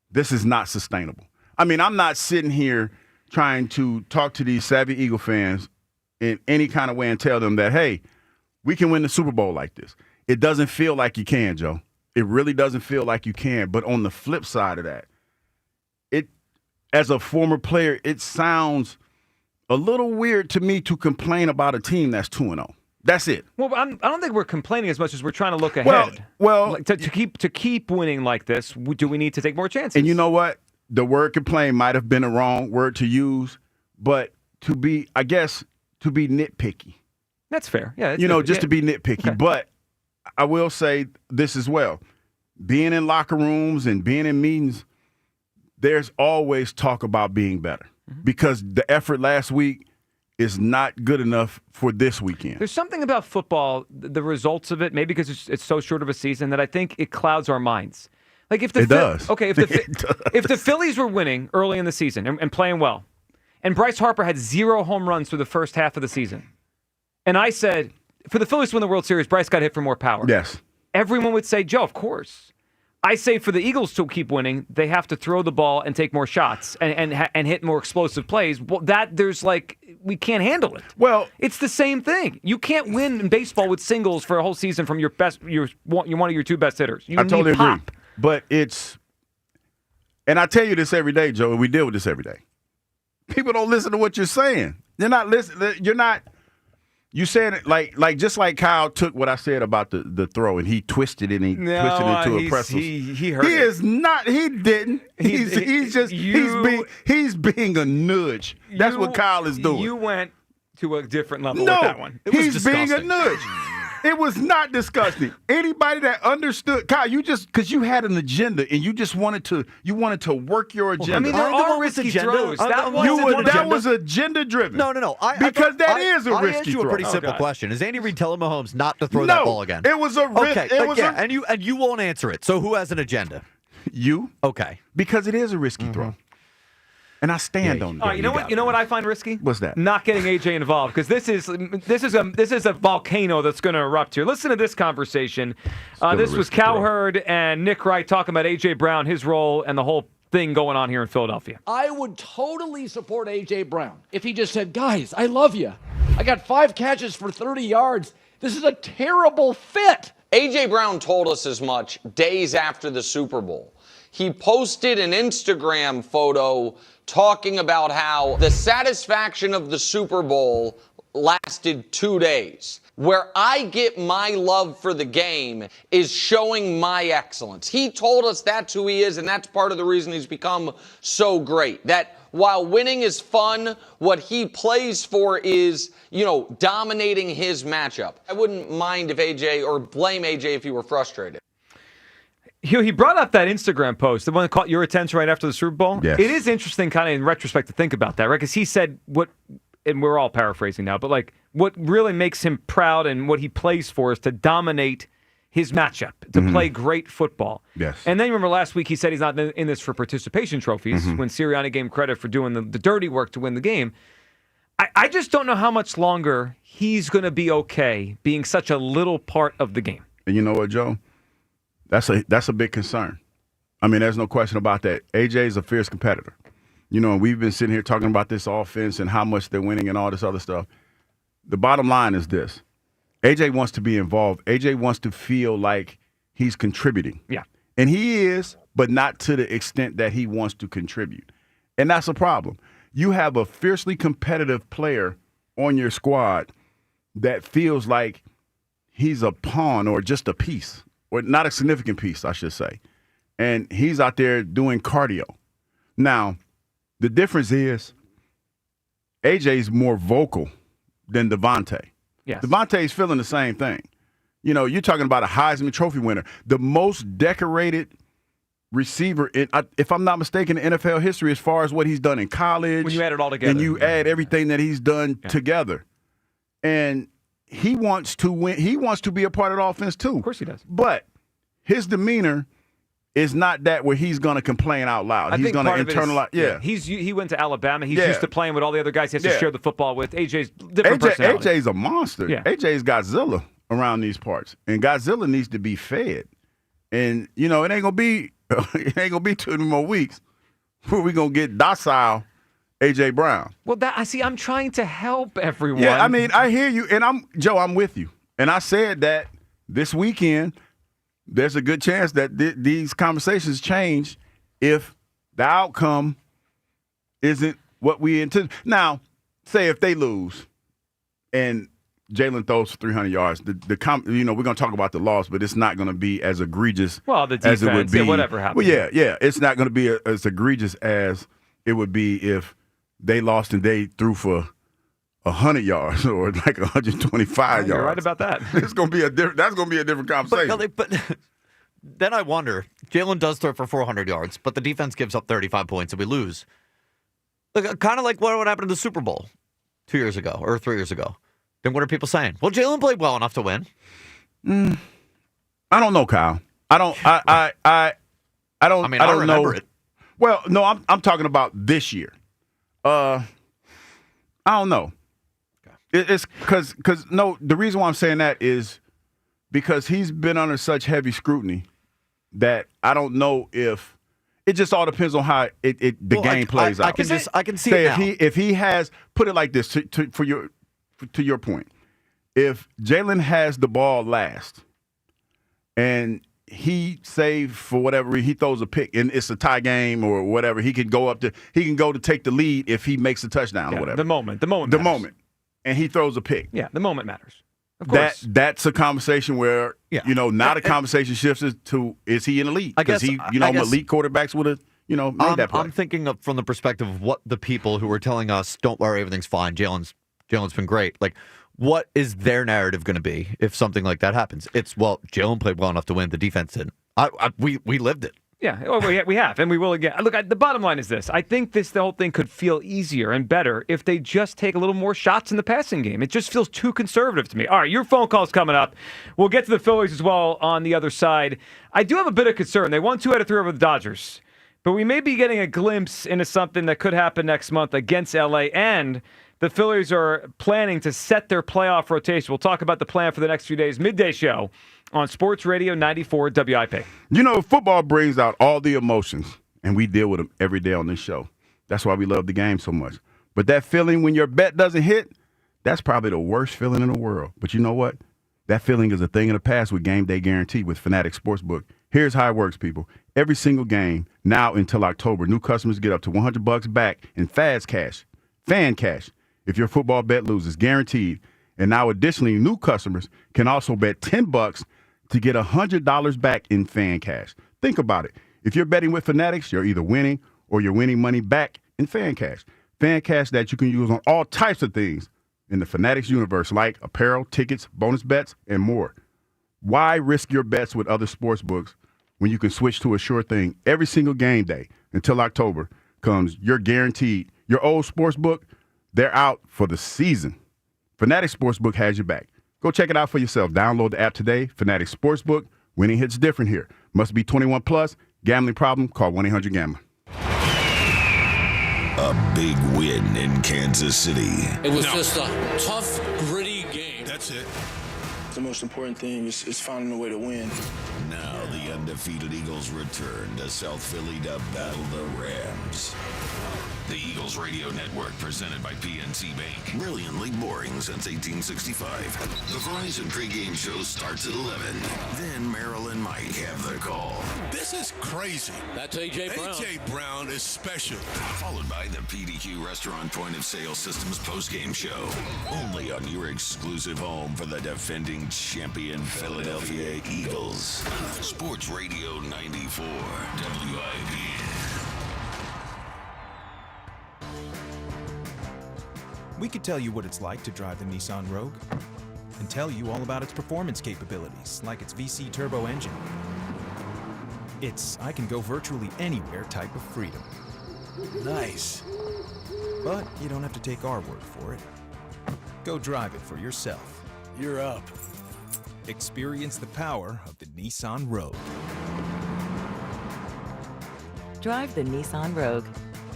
this is not sustainable. I mean, I'm not sitting here trying to talk to these savvy Eagle fans in any kind of way and tell them that, hey, we can win the Super Bowl like this. It doesn't feel like you can, Joe. It really doesn't feel like you can. But on the flip side of that, as a former player, it sounds a little weird to me to complain about a team that's 2-0. That's it. Well, I don't think we're complaining as much as we're trying to look ahead. Well, like, to keep winning like this, do we need to take more chances? And you know what? The word complain might have been a wrong word to use, but to be nitpicky. That's fair. Yeah. To be nitpicky. Okay. But I will say this as well. Being in locker rooms and being in meetings, there's always talk about being better because the effort last week is not good enough for this weekend. There's something about football, the results of it, maybe because it's so short of a season, that I think it clouds our minds. Like if the if the Phillies were winning early in the season and playing well, and Bryce Harper had 0 home runs for the first half of the season, and I said, for the Phillies to win the World Series, Bryce got hit for more power. Yes. Everyone would say, Joe, of course. I say for the Eagles to keep winning, they have to throw the ball and take more shots and hit more explosive plays. Well, we can't handle it. Well, it's the same thing. You can't win in baseball with singles for a whole season from you're one of your 2 best hitters. I totally agree. But and I tell you this every day, Joe, and we deal with this every day. People don't listen to what you're saying. They're not listening. You said it like just like Kyle took what I said about the throw and he twisted it and twisted it into a pretzel. He heard He it. is not. He didn't. He's being a nudge. That's what Kyle is doing. You went to a different level with that one. He's being a nudge. It was not disgusting. Anybody that understood, Kyle, because you had an agenda and you just wanted to work your agenda. I mean, there are risky throws. That was agenda driven. No. That is a risky throw. I asked you a pretty simple question. Is Andy Reid telling Mahomes not to throw that ball again? It was a risk. Okay, and you won't answer it. So who has an agenda? You. Okay. Because it is a risky throw. And I stand on that. You know what I find risky? What's that? Not getting AJ involved, because this is a volcano that's going to erupt here. Listen to this conversation. This was Cowherd and Nick Wright talking about AJ Brown, his role, and the whole thing going on here in Philadelphia. I would totally support AJ Brown if he just said, "Guys, I love you. I got 5 catches for 30 yards. This is a terrible fit." AJ Brown told us as much days after the Super Bowl. He posted an Instagram photo talking about how the satisfaction of the Super Bowl lasted 2 days. Where I get my love for the game is showing my excellence. He told us that's who he is, and that's part of the reason he's become so great. That while winning is fun, what he plays for is, dominating his matchup. I wouldn't mind if AJ, or blame AJ if he were frustrated. He brought up that Instagram post, the one that caught your attention right after the Super Bowl. Yes. It is interesting kind of in retrospect to think about that, right? Because he said and we're all paraphrasing now, but what really makes him proud and what he plays for is to dominate his matchup, to play great football. Yes. And then remember last week he said he's not in this for participation trophies when Sirianni gave him credit for doing the dirty work to win the game. I just don't know how much longer he's going to be okay being such a little part of the game. And you know what, Joe? That's a big concern. I mean, there's no question about that. AJ is a fierce competitor. And we've been sitting here talking about this offense and how much they're winning and all this other stuff. The bottom line is this. AJ wants to be involved. AJ wants to feel like he's contributing. Yeah. And he is, but not to the extent that he wants to contribute. And that's a problem. You have a fiercely competitive player on your squad that feels like he's a pawn or just a piece, or not a significant piece, I should say. And he's out there doing cardio. Now, the difference is AJ's more vocal than Devontae. Yes. Devontae's feeling the same thing. You're talking about a Heisman Trophy winner, the most decorated receiver in, if I'm not mistaken, in NFL history as far as what he's done in college. When you add it all together. And you add everything that he's done together. And he wants to win. He wants to be a part of the offense too. Of course he does. But his demeanor is not that where he's going to complain out loud. He's going to internalize. He went to Alabama. He's used to playing with all the other guys he has to share the football with. AJ's different personality. AJ's a monster. Yeah. AJ's Godzilla around these parts, and Godzilla needs to be fed. And it ain't gonna be too many more weeks where we gonna get docile AJ Brown. Well, I'm trying to help everyone. Yeah, I mean, I hear you, and I'm with you. And I said that this weekend, there's a good chance that these conversations change if the outcome isn't what we intend. Now, say if they lose and Jalen throws for 300 yards, we're going to talk about the loss, but it's not going to be as egregious the defense, as it would be. Whatever happens. Well, yeah. It's not going to be as egregious as it would be if they lost and they threw for 100 yards or like 125 yards. You're right about that. That's going to be a different conversation. But then I wonder, Jalen does throw for 400 yards, but the defense gives up 35 points and we lose. Kind of like what happened in the Super Bowl 2 years ago or 3 years ago. Then what are people saying? Well, Jalen played well enough to win. I don't know, Kyle. I don't remember know it. Well, no, I'm talking about this year. I don't know. It's because the reason why I'm saying that is because he's been under such heavy scrutiny that I don't know if it just all depends on how the game plays out. I can see it now. If he has, put it like this to your point, if Jalen has the ball last and he saved for whatever, he throws a pick and it's a tie game or whatever, he can go to take the lead if he makes a touchdown or whatever. The moment. And he throws a pick. Yeah, the moment matters. Of course. That's a conversation where now the conversation shifts to is he an elite? Because he elite quarterbacks would have made that play. I'm thinking from the perspective of what the people who are telling us, don't worry, everything's fine, Jalen's been great. Like, what is their narrative going to be if something like that happens? It's, well, Jalen played well enough to win. The defense didn't. We lived it. Yeah, we have, and we will again. Look, the bottom line is this. I think the whole thing could feel easier and better if they just take a little more shots in the passing game. It just feels too conservative to me. All right, your phone call's coming up. We'll get to the Phillies as well on the other side. I do have a bit of concern. They won 2 out of 3 over the Dodgers. But we may be getting a glimpse into something that could happen next month against LA, and the Phillies are planning to set their playoff rotation. We'll talk about the plan for the next few days. Midday show on Sports Radio 94 WIP. You know, football brings out all the emotions, and we deal with them every day on this show. That's why we love the game so much. But that feeling when your bet doesn't hit, that's probably the worst feeling in the world. But you know what? That feeling is a thing of the past with Game Day Guarantee with Fanatics Sportsbook. Here's how it works, people. Every single game, now until October, new customers get up to $100 back in Fan Cash. If your football bet loses, guaranteed. And now, additionally, new customers can also bet $10 to get $100 back in Fan Cash. Think about it. If you're betting with Fanatics, you're either winning or you're winning money back in Fan Cash. Fan Cash that you can use on all types of things in the Fanatics universe, like apparel, tickets, bonus bets, and more. Why risk your bets with other sports books when you can switch to a sure thing every single game day until October comes? You're guaranteed. Your old sports book, they're out for the season. Fanatics Sportsbook has your back. Go check it out for yourself. Download the app today. Fanatics Sportsbook. Winning hits different here. Must be 21 plus. Gambling problem? Call 1-800-GAMBLER. A big win in Kansas City. It was just a tough, gritty game. That's it. The most important thing is finding a way to win. Now the undefeated Eagles return to South Philly to battle the Rams. The Eagles Radio Network, presented by PNC Bank. Brilliantly boring since 1865. The Verizon pregame show starts at 11. Then Merrill and Mike have the call. This is crazy. That's A.J. Brown. A.J. Brown is special. Followed by the PDQ Restaurant Point of Sale Systems postgame show. Only on your exclusive home for the defending champion Philadelphia Eagles. Sports Radio 94 WIP. We could tell you what it's like to drive the Nissan Rogue and tell you all about its performance capabilities, like its VC turbo engine. It's I can go virtually anywhere type of freedom. Nice. But you don't have to take our word for it. Go drive it for yourself. You're up. Experience the power of the Nissan Rogue. Drive the Nissan Rogue.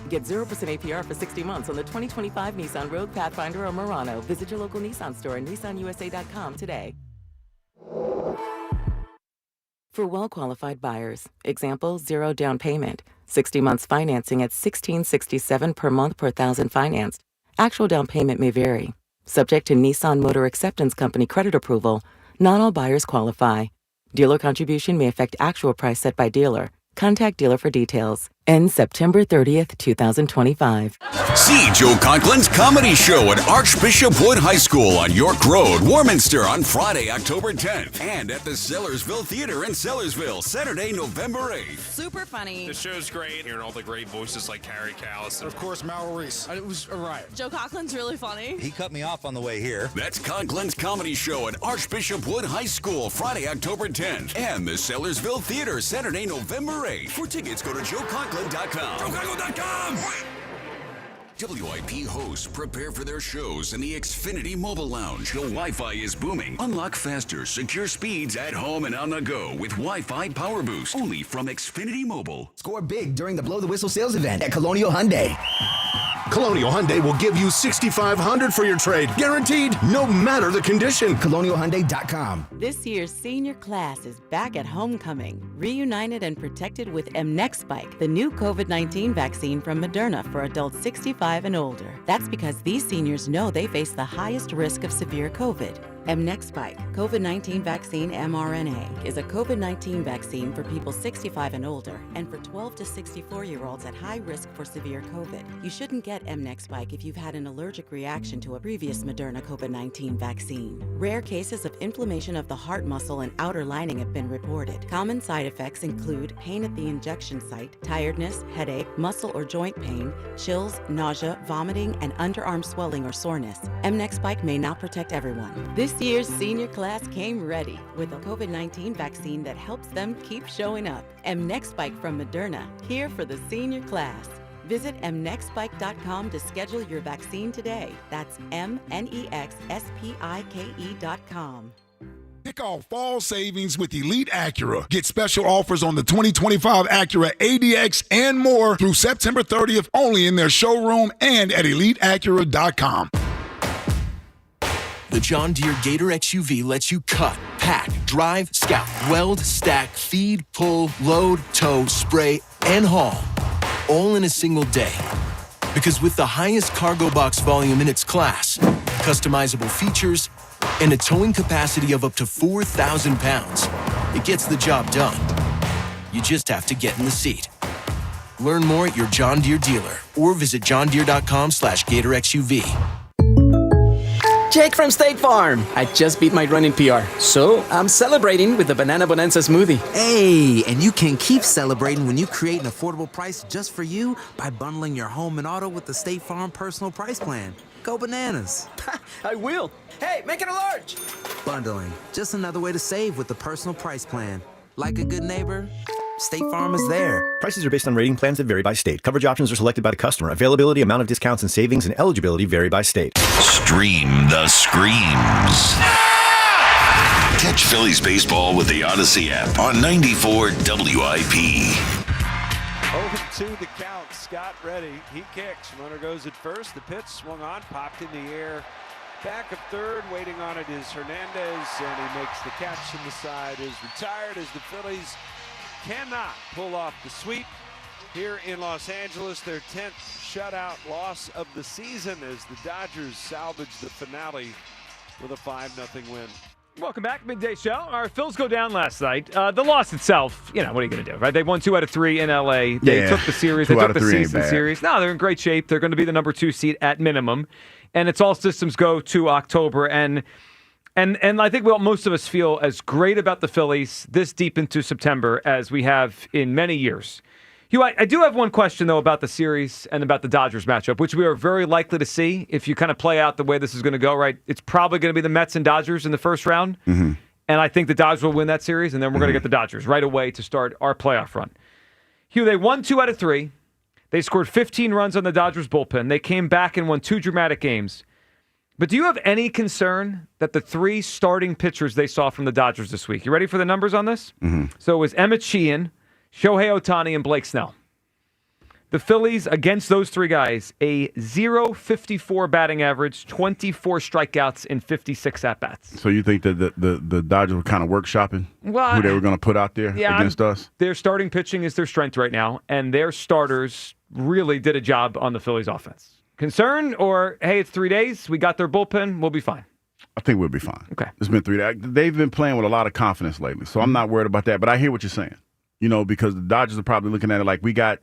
Get 0% APR for 60 months on the 2025 Nissan Rogue, Pathfinder, or Murano. Visit your local Nissan store and nissanusa.com today. For well-qualified buyers, example, 0 down payment, 60 months financing at $1,667 per month per thousand financed. Actual down payment may vary. Subject to Nissan Motor Acceptance Company credit approval, not all buyers qualify. Dealer contribution may affect actual price set by dealer. Contact dealer for details. Ends September 30th, 2025. See Joe Conklin's comedy show at Archbishop Wood High School on York Road, Warminster on Friday, October 10th. And at the Sellersville Theater in Sellersville, Saturday, November 8th. Super funny. The show's great. Hearing all the great voices like Carrie Callis. And of course, Mal Reese. It was a riot. Joe Conklin's really funny. He cut me off on the way here. That's Conklin's comedy show at Archbishop Wood High School, Friday, October 10th. And the Sellersville Theater, Saturday, November 8th. For tickets, go to JoeConklin.com. JoeConklin.com. WIP hosts prepare for their shows in the Xfinity Mobile Lounge. The Wi-Fi is booming. Unlock faster, secure speeds at home and on the go with Wi-Fi Power Boost. Only from Xfinity Mobile. Score big during the Blow the Whistle sales event at Colonial Hyundai. Colonial Hyundai will give you $6,500 for your trade, guaranteed, no matter the condition. ColonialHyundai.com. This year's senior class is back at homecoming, reunited and protected with mNEXSpike, the new COVID-19 vaccine from Moderna for adults 65 and older. That's because these seniors know they face the highest risk of severe COVID. mNEXSpike, COVID-19 vaccine mRNA, is a COVID-19 vaccine for people 65 and older and for 12 to 64-year-olds at high risk for severe COVID. You shouldn't get mNEXSpike if you've had an allergic reaction to a previous Moderna COVID-19 vaccine. Rare cases of inflammation of the heart muscle and outer lining have been reported. Common side effects include pain at the injection site, tiredness, headache, muscle or joint pain, chills, nausea, vomiting, and underarm swelling or soreness. mNEXSpike may not protect everyone. This year's senior class came ready with a COVID-19 vaccine that helps them keep showing up. mNEXSpike from Moderna, here for the senior class. Visit mnexspike.com to schedule your vaccine today. That's mnexspike.com. Pick off fall savings with Elite Acura. Get special offers on the 2025 Acura ADX and more through September 30th only in their showroom and at EliteAcura.com. The John Deere Gator XUV lets you cut, pack, drive, scout, weld, stack, feed, pull, load, tow, spray, and haul, all in a single day. Because with the highest cargo box volume in its class, customizable features, and a towing capacity of up to 4,000 pounds, it gets the job done. You just have to get in the seat. Learn more at your John Deere dealer or visit johndeere.com/GatorXUV. Jake from State Farm. I just beat my running PR, so I'm celebrating with the Banana Bonanza smoothie. Hey, and you can keep celebrating when you create an affordable price just for you by bundling your home and auto with the State Farm Personal Price Plan. Go bananas. I will. Hey, make it a large. Bundling, just another way to save with the Personal Price Plan. Like a good neighbor, State Farm is there. Prices are based on rating plans that vary by state. Coverage options are selected by the customer. Availability, amount of discounts and savings, and eligibility vary by state. Stream the screams. Catch Phillies baseball with the Odyssey app on 94 WIP. 0-2 the count. Scott ready. He kicks. Runner goes at first. The pitch swung on, popped in the air. Back of third, waiting on it is Hernandez, and he makes the catch, and the side is retired as the Phillies cannot pull off the sweep here in Los Angeles. Their 10th shutout loss of the season as the Dodgers salvage the finale with a 5-0 win. Welcome back, Midday Show. Our Phils go down last night. The loss itself, what are you going to do, right? They won 2 out of 3 in L.A. They took the series. They took the season series. No, they're in great shape. They're going to be the number 2 seed at minimum. And it's all systems go to October. And I think most of us feel as great about the Phillies this deep into September as we have in many years. Hugh, I do have one question, though, about the series and about the Dodgers matchup, which we are very likely to see if you kind of play out the way this is going to go, right? It's probably going to be the Mets and Dodgers in the first round. Mm-hmm. And I think the Dodgers will win that series, and then we're going to get the Dodgers right away to start our playoff run. Hugh, they won 2 out of 3. They scored 15 runs on the Dodgers bullpen. They came back and won 2 dramatic games. But do you have any concern that the 3 starting pitchers they saw from the Dodgers this week? You ready for the numbers on this? Mm-hmm. So it was Emmett Sheehan, Shohei Ohtani, and Blake Snell. The Phillies, against those 3 guys, a .054 batting average, 24 strikeouts in 56 at-bats. So you think that the Dodgers were kind of workshopping who they were going to put out there against us? Their starting pitching is their strength right now, and their starters really did a job on the Phillies offense. Concern or, hey, it's 3 days, we got their bullpen, we'll be fine? I think we'll be fine. Okay. It's been 3 days. They've been playing with a lot of confidence lately, so I'm not worried about that. But I hear what you're saying, because the Dodgers are probably looking at it like we got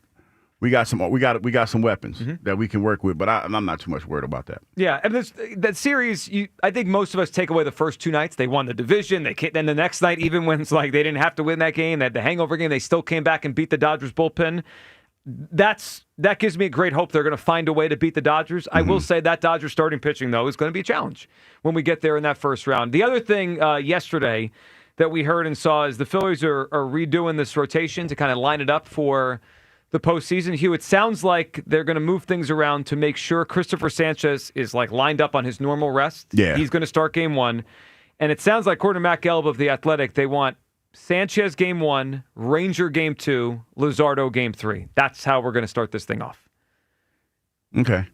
some weapons that we can work with. But I'm not too much worried about that. Yeah, and that series, I think most of us take away the first 2 nights. They won the division. Then the next night, even when it's like they didn't have to win that game, that the hangover game, they still came back and beat the Dodgers bullpen. That gives me great hope they're going to find a way to beat the Dodgers. I will say that Dodgers starting pitching, though, is going to be a challenge when we get there in that first round. The other thing yesterday that we heard and saw is the Phillies are redoing this rotation to kind of line it up for the postseason. Hugh, it sounds like they're going to move things around to make sure Christopher Sanchez is lined up on his normal rest. Yeah. He's going to start game 1. And it sounds like, according to Matt Gelb of The Athletic, they want Sanchez game 1, Ranger game 2, Luzardo game 3. That's how we're going to start this thing off. Okay.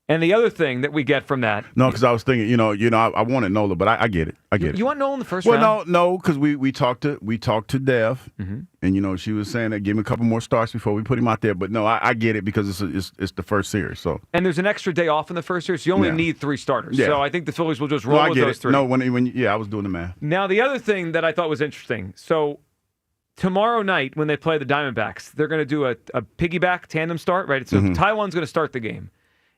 And the other thing that we get from that... No, because I was thinking, I wanted Nola, but I get it. I get it. You want Nola in the first round? Well, no, because we talked to Dev, and she was saying that give him a couple more starts before we put him out there. But no, I get it because it's the first series. So and there's an extra day off in the first series. So you only need 3 starters. Yeah. So I think the Phillies will just roll with those 3. No, when I was doing the math. Now the other thing that I thought was interesting. So tomorrow night when they play the Diamondbacks, they're going to do a piggyback tandem start, right? So Taiwan's going to start the game.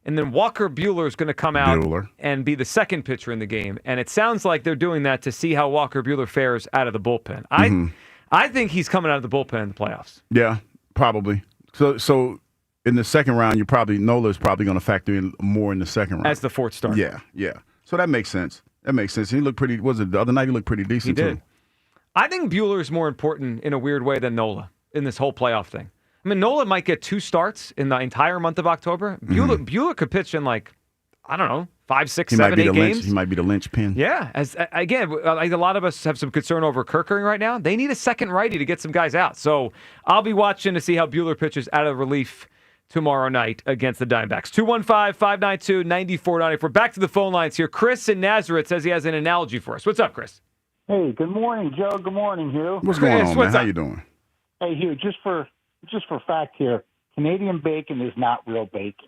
And then Walker Buehler is going to come out and be the second pitcher in the game. And it sounds like they're doing that to see how Walker Buehler fares out of the bullpen. I think he's coming out of the bullpen in the playoffs. Yeah, probably. So in the second round, Nola's probably going to factor in more in the second round. As the 4th starter. Yeah. So that makes sense. He looked pretty, the other night he looked pretty decent he did. too. I think Buehler is more important in a weird way than Nola in this whole playoff thing. I mean, Nola might get 2 starts in the entire month of October. Buehler could pitch in I don't know, 5, 6, He might 7, be 8 the games. lynch. He might be the linchpin. Yeah, again, like a lot of us have some concern over Kirkering right now. They need a second righty to get some guys out. So I'll be watching to see how Buehler pitches out of relief tomorrow night against the Diamondbacks. 215-592-9494. Back to the phone lines here. Chris in Nazareth says he has an analogy for us. What's up, Chris? Hey, good morning, Joe. Good morning, Hugh. What's going on, man? How you doing? Hey, Hugh, just for fact here, Canadian bacon is not real bacon.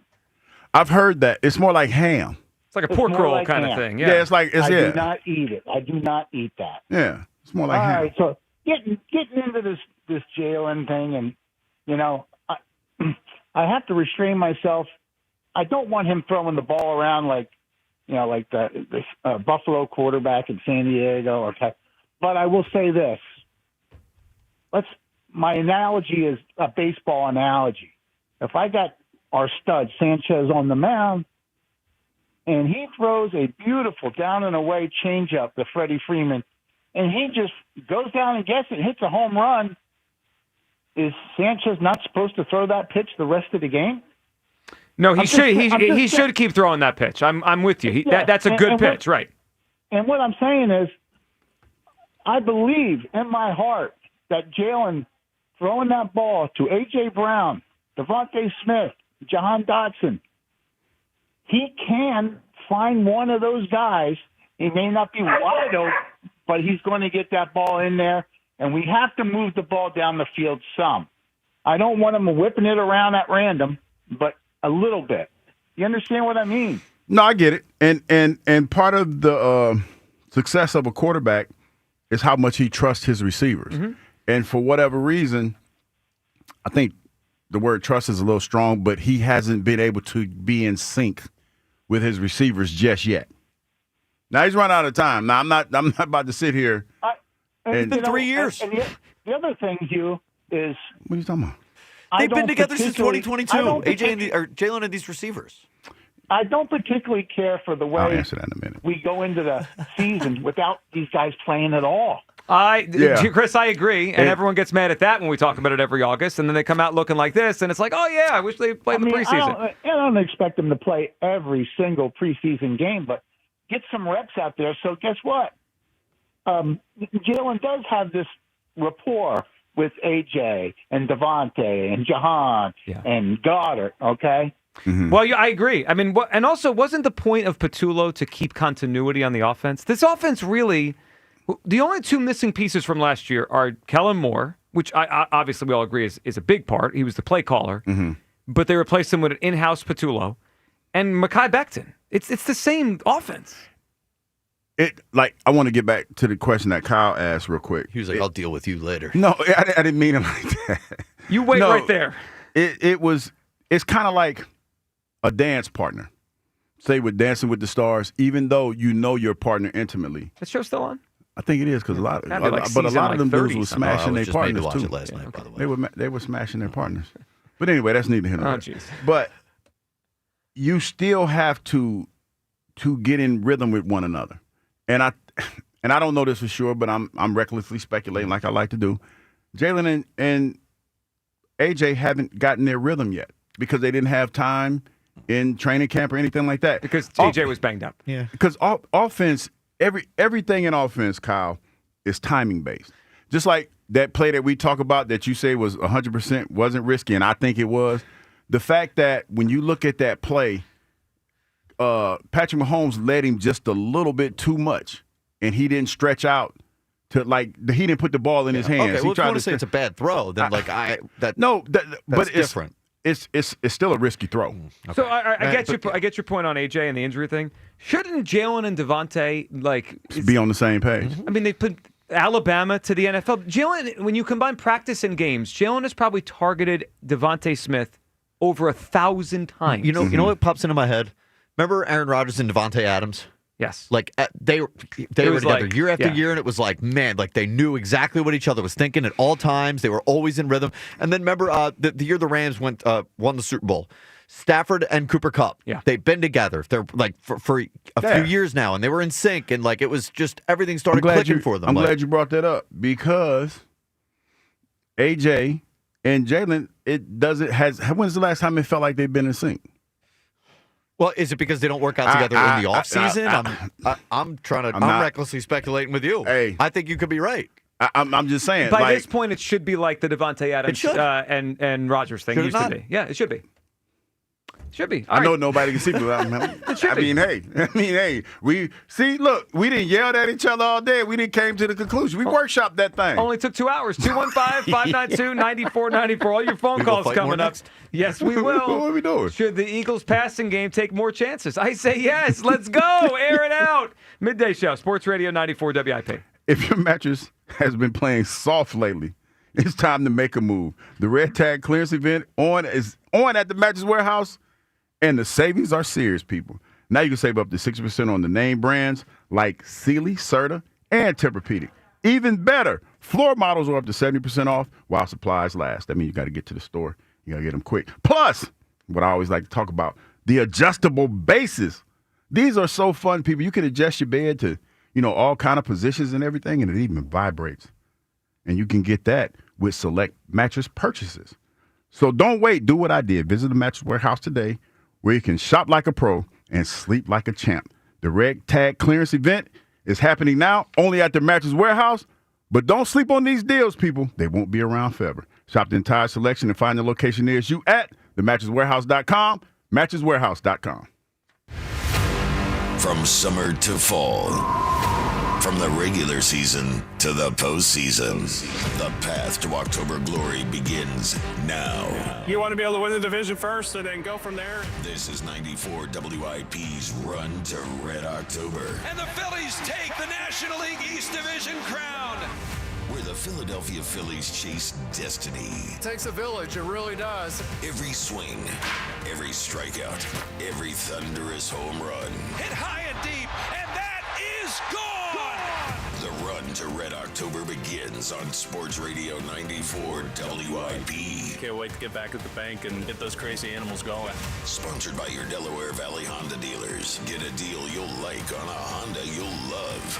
I've heard that. It's more like ham. It's like a pork roll like kind ham. of thing. Yeah, it's like I do not eat it. I do not eat that. Yeah, it's more like All ham. right, so getting into this Jalen thing, and I have to restrain myself. I don't want him throwing the ball around like the Buffalo quarterback in San Diego. But I will say this: my analogy is a baseball analogy. If I got our stud Sanchez on the mound, and he throws a beautiful down and away changeup to Freddie Freeman, and he just goes down and gets it, hits a home run, is Sanchez not supposed to throw that pitch the rest of the game? No, he should keep throwing that pitch. I'm with you. That's a good pitch, right? And what I'm saying is, I believe in my heart that Jalen throwing that ball to A.J. Brown, Devontae Smith, Jahan Dotson, he can find one of those guys. He may not be wide open, but he's going to get that ball in there, and we have to move the ball down the field some. I don't want him whipping it around at random, but a little bit. You understand what I mean? No, I get it. And part of the success of a quarterback is how much he trusts his receivers. Mm-hmm. And for whatever reason, I think the word trust is a little strong, but he hasn't been able to be in sync with his receivers just yet. Now he's run out of time. Now I'm not about to sit here. It's been 3 years. And the other thing, Hugh, is what are you talking about? They've been together since particularly- 2022. Jalen and these receivers. I don't particularly care for the I'll way answer that in a minute. we go into the season without these guys playing at all. Chris, I agree, and everyone gets mad at that when we talk about it every August, and then they come out looking like this, and it's like, oh yeah, I wish they played in the preseason. I don't expect them to play every single preseason game, but get some reps out there. So guess what? Jalen does have this rapport with AJ and Devontae and Jahan and Goddard, okay? Mm-hmm. Well, I agree. I mean, and also, wasn't the point of Patullo to keep continuity on the offense? This offense really, the only two missing pieces from last year are Kellen Moore, which I obviously we all agree is a big part. He was the play caller, but they replaced him with an in-house Patullo, and Mekhi Becton. It's the same offense. I want to get back to the question that Kyle asked real quick. He was like, I'll deal with you later. No, I didn't mean it like that. You wait right there. It's kind of like a dance partner. Say with Dancing with the Stars, even though you know your partner intimately. That show still on? I think it is because a lot of them dudes were smashing their partners too. Last night, by the way. They were smashing their partners. But anyway, that's neither here nor there. jeez. But you still have to get in rhythm with one another. And I don't know this for sure, but I'm recklessly speculating like I like to do. Jalen and AJ haven't gotten their rhythm yet because they didn't have time in training camp or anything like that. Because TJ was banged up. Yeah. Because offense, everything in offense, Kyle, is timing based. Just like that play that we talk about that you say was 100% wasn't risky, and I think it was. The fact that when you look at that play, Patrick Mahomes led him just a little bit too much, and he didn't stretch out to he didn't put the ball in his hands. Okay, well, if you want to say it's a bad throw, then but it's different. It's still a risky throw. Okay. So I get your point on AJ and the injury thing. Shouldn't Jalen and Devontae be on the same page? I mean, they put Alabama to the NFL. Jalen, when you combine practice and games, Jalen has probably targeted Devontae Smith over 1,000 times. You know what pops into my head? Remember Aaron Rodgers and Devontae Adams? Yes. Like they were together year after year, and it was like, man, like they knew exactly what each other was thinking at all times. They were always in rhythm. And then remember the year the Rams won the Super Bowl, Stafford and Cooper Kupp. Yeah. They've been together. They're like for a few years now, and they were in sync, and like it was just everything started clicking for them. I'm glad you brought that up because AJ and Jalen, when's the last time it felt like they've been in sync? Well, is it because they don't work out together in the off season? I'm recklessly speculating with you. Hey, I think you could be right. I'm just saying. By this point, it should be like the Devontae Adams and Rodgers thing Should it used not? to be. Yeah, it should be. Should be. I know nobody can see, but we didn't yell at each other all day. We didn't came to the conclusion. We workshopped that thing. Only took 2 hours. 215-592-9494. All your phone calls coming up. Yes, we will. What are we doing? Should the Eagles passing game take more chances? I say yes. Let's go. Air it out. Midday Show, Sports Radio 94 WIP. If your mattress has been playing soft lately, it's time to make a move. The Red Tag Clearance Event is on at the Mattress Warehouse. And the savings are serious, people. Now you can save up to 6% on the name brands like Sealy, Serta, and Tempur-Pedic. Even better, floor models are up to 70% off while supplies last. That means you got to get to the store. You got to get them quick. Plus, what I always like to talk about, the adjustable bases. These are so fun, people. You can adjust your bed to, all kind of positions and everything, and it even vibrates. And you can get that with select mattress purchases. So don't wait. Do what I did. Visit the Mattress Warehouse today, where you can shop like a pro and sleep like a champ. The Red Tag Clearance Event is happening now, only at the Mattress Warehouse. But don't sleep on these deals, people. They won't be around forever. Shop the entire selection and find the location nearest you at themattresswarehouse.com, mattresswarehouse.com. From summer to fall, from the regular season to the postseason, the path to October glory begins now. You want to be able to win the division first and then go from there? This is 94 WIP's Run to Red October. And the Phillies take the National League East Division crown. Where the Philadelphia Phillies chase destiny. It takes a village, it really does. Every swing, every strikeout, every thunderous home run. Hit high and deep, and that is gone! The Run to Red October begins on Sports Radio 94 WIP. Can't wait to get back at the bank and get those crazy animals going. Sponsored by your Delaware Valley Honda dealers. Get a deal you'll like on a Honda you'll love.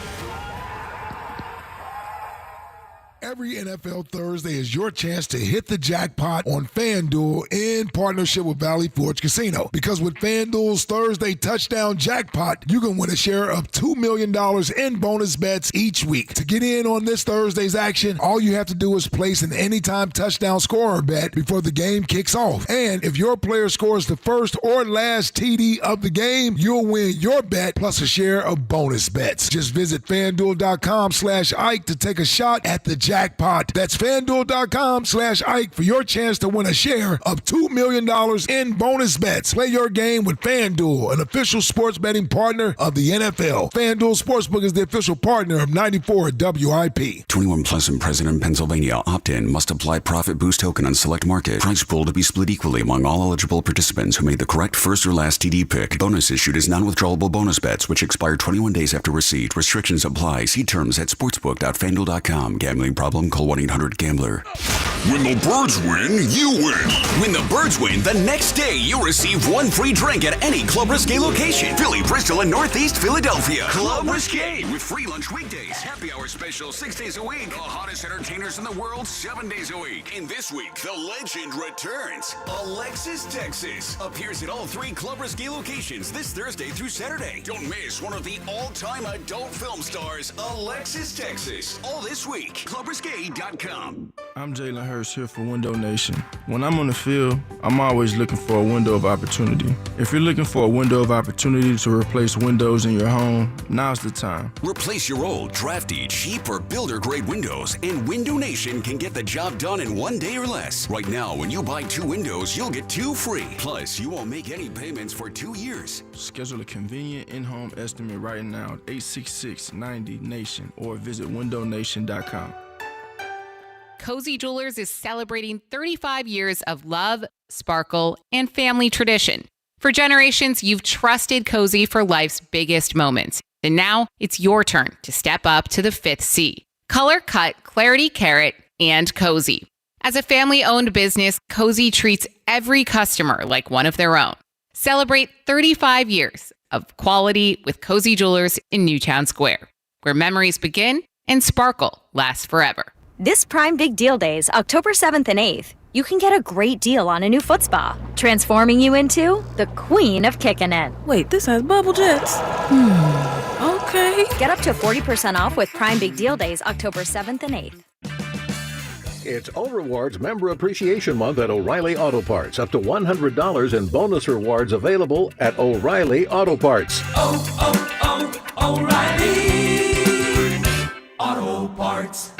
Every NFL Thursday is your chance to hit the jackpot on FanDuel in partnership with Valley Forge Casino. Because with FanDuel's Thursday Touchdown Jackpot, you can win a share of $2 million in bonus bets each week. To get in on this Thursday's action, all you have to do is place an anytime touchdown scorer bet before the game kicks off. And if your player scores the first or last TD of the game, you'll win your bet plus a share of bonus bets. Just visit FanDuel.com/Ike to take a shot at the jackpot. That's FanDuel.com/Ike for your chance to win a share of $2 million in bonus bets. Play your game with FanDuel, an official sports betting partner of the NFL. FanDuel Sportsbook is the official partner of 94 WIP. 21 plus and present in Pennsylvania. Opt-in. Must apply profit boost token on select market. Price pool to be split equally among all eligible participants who made the correct first or last TD pick. Bonus issued is non-withdrawable bonus bets, which expire 21 days after receipt. Restrictions apply. See terms at sportsbook.fanduel.com. Gambling problem? Call 1-800-GAMBLER. When the Birds win, you win. When the Birds win, the next day you receive one free drink at any Club Risque location. Philly, Bristol, and Northeast Philadelphia. Club Risque with free lunch weekdays. Happy hour special 6 days a week. The hottest entertainers in the world 7 days a week. And this week, the legend returns. Alexis Texas appears at all 3 Club Risque locations this Thursday through Saturday. Don't miss one of the all-time adult film stars, Alexis Texas. All this week. ClubRisque.com. I'm Jalen Hurst here for Window Nation. When I'm on the field, I'm always looking for a window of opportunity. If you're looking for a window of opportunity to replace windows in your home, now's the time. Replace your old, drafty, cheap, or builder-grade windows, and Window Nation can get the job done in 1 day or less. Right now, when you buy 2 windows, you'll get 2 free. Plus, you won't make any payments for 2 years. Schedule a convenient in-home estimate right now at 866-90-NATION or visit windownation.com. Cozy Jewelers is celebrating 35 years of love, sparkle, and family tradition. For generations, you've trusted Cozy for life's biggest moments. And now it's your turn to step up to the 5th C. Color cut, clarity carat, and Cozy. As a family-owned business, Cozy treats every customer like one of their own. Celebrate 35 years of quality with Cozy Jewelers in Newtown Square, where memories begin and sparkle lasts forever. This Prime Big Deal Days, October 7th and 8th, you can get a great deal on a new foot spa, transforming you into the queen of kickin' it. Wait, this has bubble jets. Okay. Get up to 40% off with Prime Big Deal Days October 7th and 8th. It's O'Rewards Member Appreciation Month at O'Reilly Auto Parts. Up to $100 in bonus rewards available at O'Reilly Auto Parts. O'Reilly Auto Parts.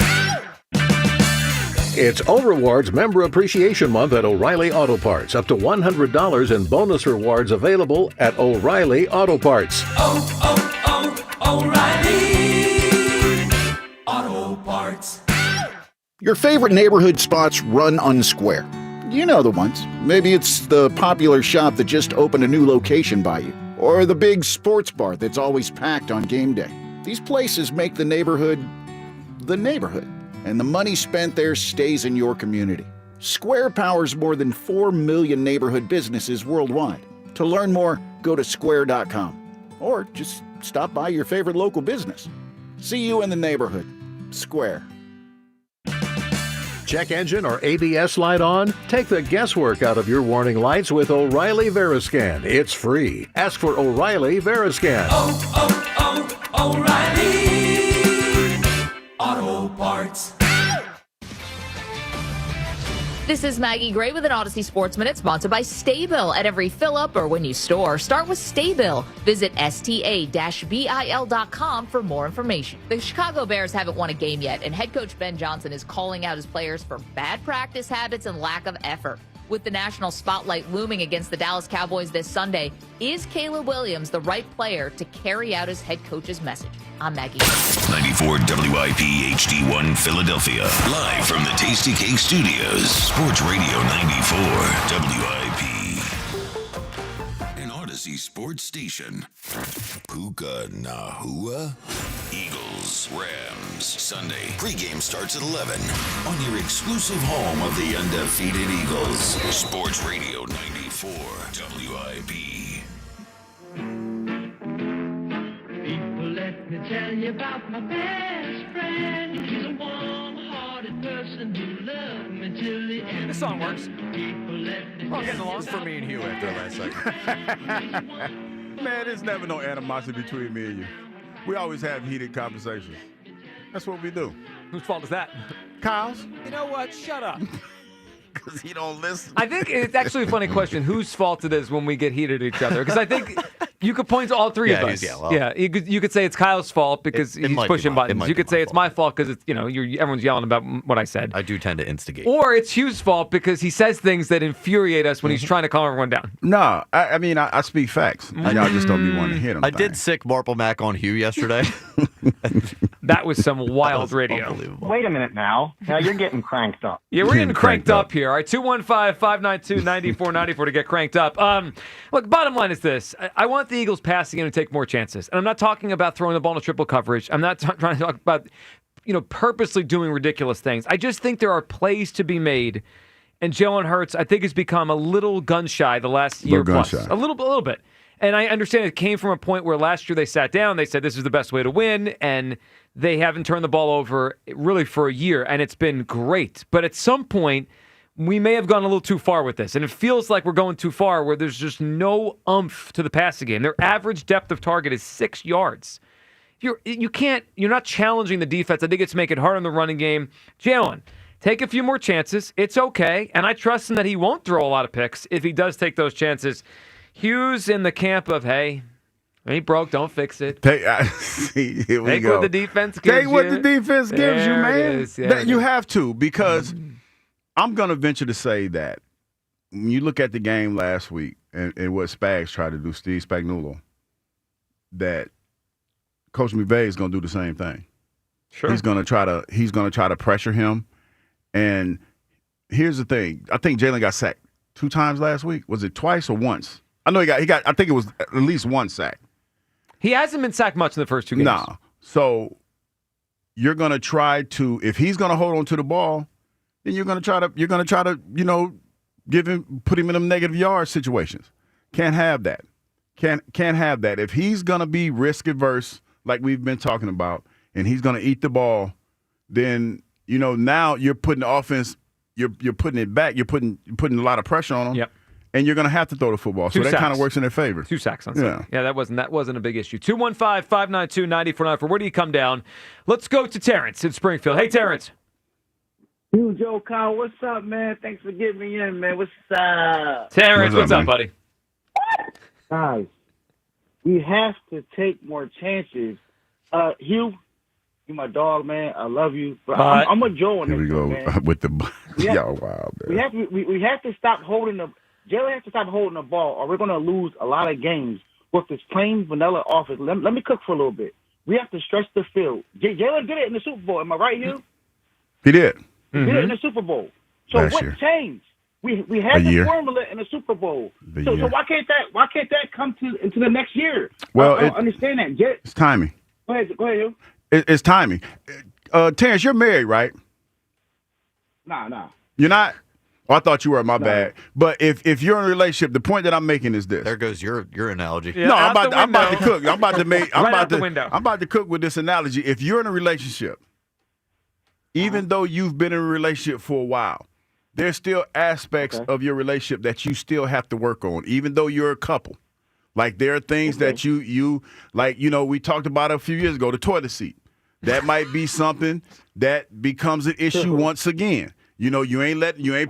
It's O'Rewards Member Appreciation Month at O'Reilly Auto Parts. Up to $100 in bonus rewards available at O'Reilly Auto Parts. O'Reilly Auto Parts. Your favorite neighborhood spots run unsquare. You know the ones. Maybe it's the popular shop that just opened a new location by you, or the big sports bar that's always packed on game day. These places make the neighborhood, and the money spent there stays in your community. Square powers more than 4 million neighborhood businesses worldwide. To learn more, go to square.com, or just stop by your favorite local business. See you in the neighborhood. Square. Check engine or ABS light on? Take the guesswork out of your warning lights with O'Reilly Veriscan. It's free. Ask for O'Reilly Veriscan. O'Reilly Auto Parts. This is Maggie Gray with an Odyssey Sports Minute, sponsored by Staybill. At every fill-up or when you store, start with Staybill. Visit sta-bil.com for more information. The Chicago Bears haven't won a game yet, and head coach Ben Johnson is calling out his players for bad practice habits and lack of effort. With the national spotlight looming against the Dallas Cowboys this Sunday, is Caleb Williams the right player to carry out his head coach's message? I'm Maggie. 94 WIP HD1 Philadelphia. Live from the Tasty Cake Studios. Sports Radio 94 WIP. An Odyssey sports station. Puka Nahua. Eagles, Rams. Sunday. Pregame starts at 11 on your exclusive home of the undefeated Eagles. Sports Radio 94 WIP. Let me tell you about my best friend. He's a warm-hearted person who loved me till the end. This song works. Getting along for me and Hugh after last second. Man, there's never no animosity between me and you. We always have heated conversations. That's what we do. Whose fault is that? Kyle's. You know what? Shut up. Because he don't listen. I think it's actually a funny question whose fault it is when we get heated at each other. Because I think you could point to all three of us. You could say it's Kyle's fault because he's pushing buttons. You could say it's my fault because it's everyone's yelling about what I said. I do tend to instigate. Or it's Hughes' fault because he says things that infuriate us when he's trying to calm everyone down. No, I mean I speak facts. Y'all just don't be wanting to hear them. I did sick Marple Mac on Hugh yesterday. That was some wild radio. Wait a minute now. Now you're getting cranked up. Yeah, we're getting cranked up here. All right, 215-592-9494 to get cranked up. Look, bottom line is this. I want the Eagles passing in and take more chances. And I'm not talking about throwing the ball into triple coverage. I'm not trying to talk about, purposely doing ridiculous things. I just think there are plays to be made. And Jalen Hurts, I think, has become a little gun-shy the last year plus. A little bit. And I understand it came from a point where last year they sat down, they said this is the best way to win, and they haven't turned the ball over really for a year, and it's been great. But at some point, we may have gone a little too far with this, and it feels like we're going too far where there's just no oomph to the passing game. Their average depth of target is 6 yards. You're not challenging the defense. I think it's making it hard on the running game. Jalen, take a few more chances. It's okay, and I trust him that he won't throw a lot of picks if he does take those chances. Hughes in the camp of, hey, ain't broke, don't fix it. Take what the defense gives you. Take what the defense gives you, man. You have to, because I'm going to venture to say that when you look at the game last week and what Spags tried to do, Steve Spagnuolo, that Coach McVay is going to do the same thing. Sure. He's going to try to pressure him. And here's the thing. I think Jalen got sacked 2 times last week. Was it twice or once? I know he got. I think it was at least 1 sack. He hasn't been sacked much in the first 2 games. No. So you're going to try to, if he's going to hold on to the ball, then you're going to try to, put him in them negative yard situations. Can't have that. Can't have that. If he's going to be risk averse, like we've been talking about, and he's going to eat the ball, then now you're putting the offense you're putting it back. You're putting a lot of pressure on them. Yep. And you're going to have to throw the football. So that kind of works in their favor. 2 sacks on Sunday. Yeah, that wasn't a big issue. 215-592-9494. Where do you come down? Let's go to Terrence in Springfield. Hey, Terrence. You, Joe Kyle, what's up, man? Thanks for getting me in, man. What's up? Terrence, what's up, buddy? Guys, we have to take more chances. Hugh, you my dog, man. I love you. But I'm a Joe on this. Here we go man. with the y'all wow, man. We have to stop holding the Jalen has to stop holding the ball, or we're going to lose a lot of games with this plain vanilla offense. Let me cook for a little bit. We have to stretch the field. Jalen did it in the Super Bowl. Am I right, Hugh? He did. He did it in the Super Bowl. So Last what year. changed? We had the formula in the Super Bowl. So why can't that come into the next year? Well, I don't understand that. It's timing. Go ahead, Hugh. It's timing. Terrence, you're married, right? Nah. You're not? Oh, I thought you were. My bad. But if you're in a relationship, the point that I'm making is this. There goes your analogy. Yeah, no, I'm about to cook. I'm about to make. I'm window. I'm about to cook with this analogy. If you're in a relationship, even though you've been in a relationship for a while, there's still aspects of your relationship that you still have to work on, even though you're a couple. Like there are things that you like. You know, we talked about a few years ago, the toilet seat. That might be something that becomes an issue once again. You know, you ain't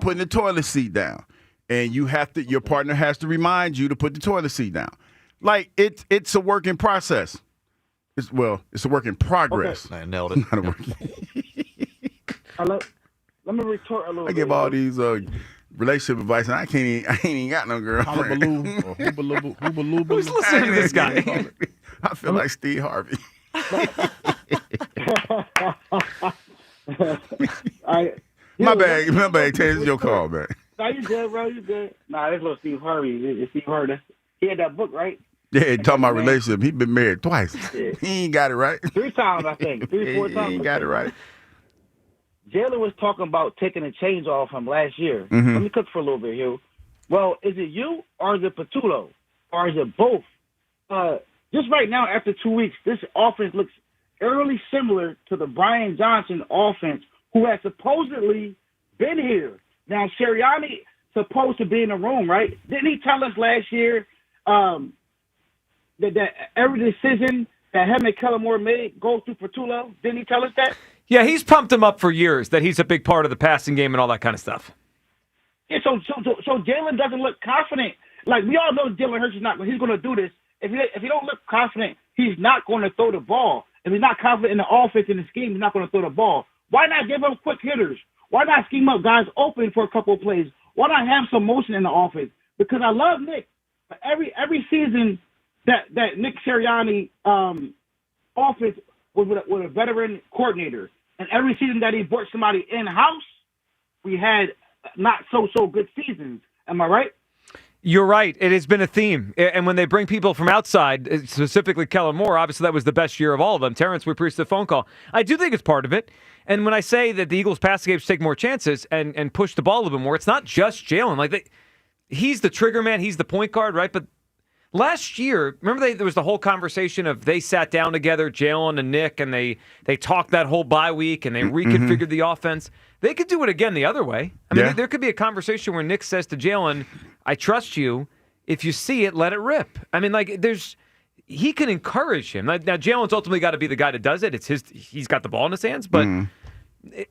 putting the toilet seat down, and your partner has to remind you to put the toilet seat down. Like it's a work in process. It's a work in progress. I nailed it. Not a work. Let me retort a little. I give all these relationship advice, and I ain't even got no girlfriend. Who's listening to this guy? I feel like Steve Harvey. My bad. This is your call, man. No, you good, bro. You good. Nah, this little Steve Harvey. It's Steve Harvey. He had that book, right? Yeah, talking about relationship. He been married twice. Yeah. He ain't got it right. 3 times, I think. 4 times. He ain't got it right. Jalen was talking about taking the chains off him last year. Mm-hmm. Let me cook for a little bit, Hugh. Well, is it you or is it Patullo? Or is it both? Just right now, after 2 weeks, this offense looks eerily similar to the Brian Johnson offense, who has supposedly been here. Now, Sirianni supposed to be in the room, right? Didn't he tell us last year that every decision that him and Kellamore made goes through Patullo? Didn't he tell us that? Yeah, he's pumped him up for years that he's a big part of the passing game and all that kind of stuff. Yeah, so Jalen doesn't look confident. Like, we all know Jalen Hurts he's going to do this. If he don't look confident, he's not going to throw the ball. If he's not confident in the offense and the scheme, he's not going to throw the ball. Why not give him quick hitters? Why not scheme up guys open for a couple of plays? Why not have some motion in the offense? Because I love Nick. But every season that Nick Sirianni offense was with a veteran coordinator, and every season that he brought somebody in-house, we had not so good seasons. Am I right? You're right. It has been a theme. And when they bring people from outside, specifically Kellen Moore, obviously that was the best year of all of them. Terrence, we appreciate the phone call. I do think it's part of it. And when I say that the Eagles' passing game should take more chances and push the ball a little bit more, it's not just Jalen. He's the trigger man. He's the point guard, right? But last year, remember there was the whole conversation of they sat down together, Jalen and Nick, and they talked that whole bye week and they reconfigured the offense. They could do it again the other way. I mean, there could be a conversation where Nick says to Jalen, I trust you. If you see it, let it rip. I mean, he can encourage him. Now, Jalen's ultimately got to be the guy that does it. He's got the ball in his hands, but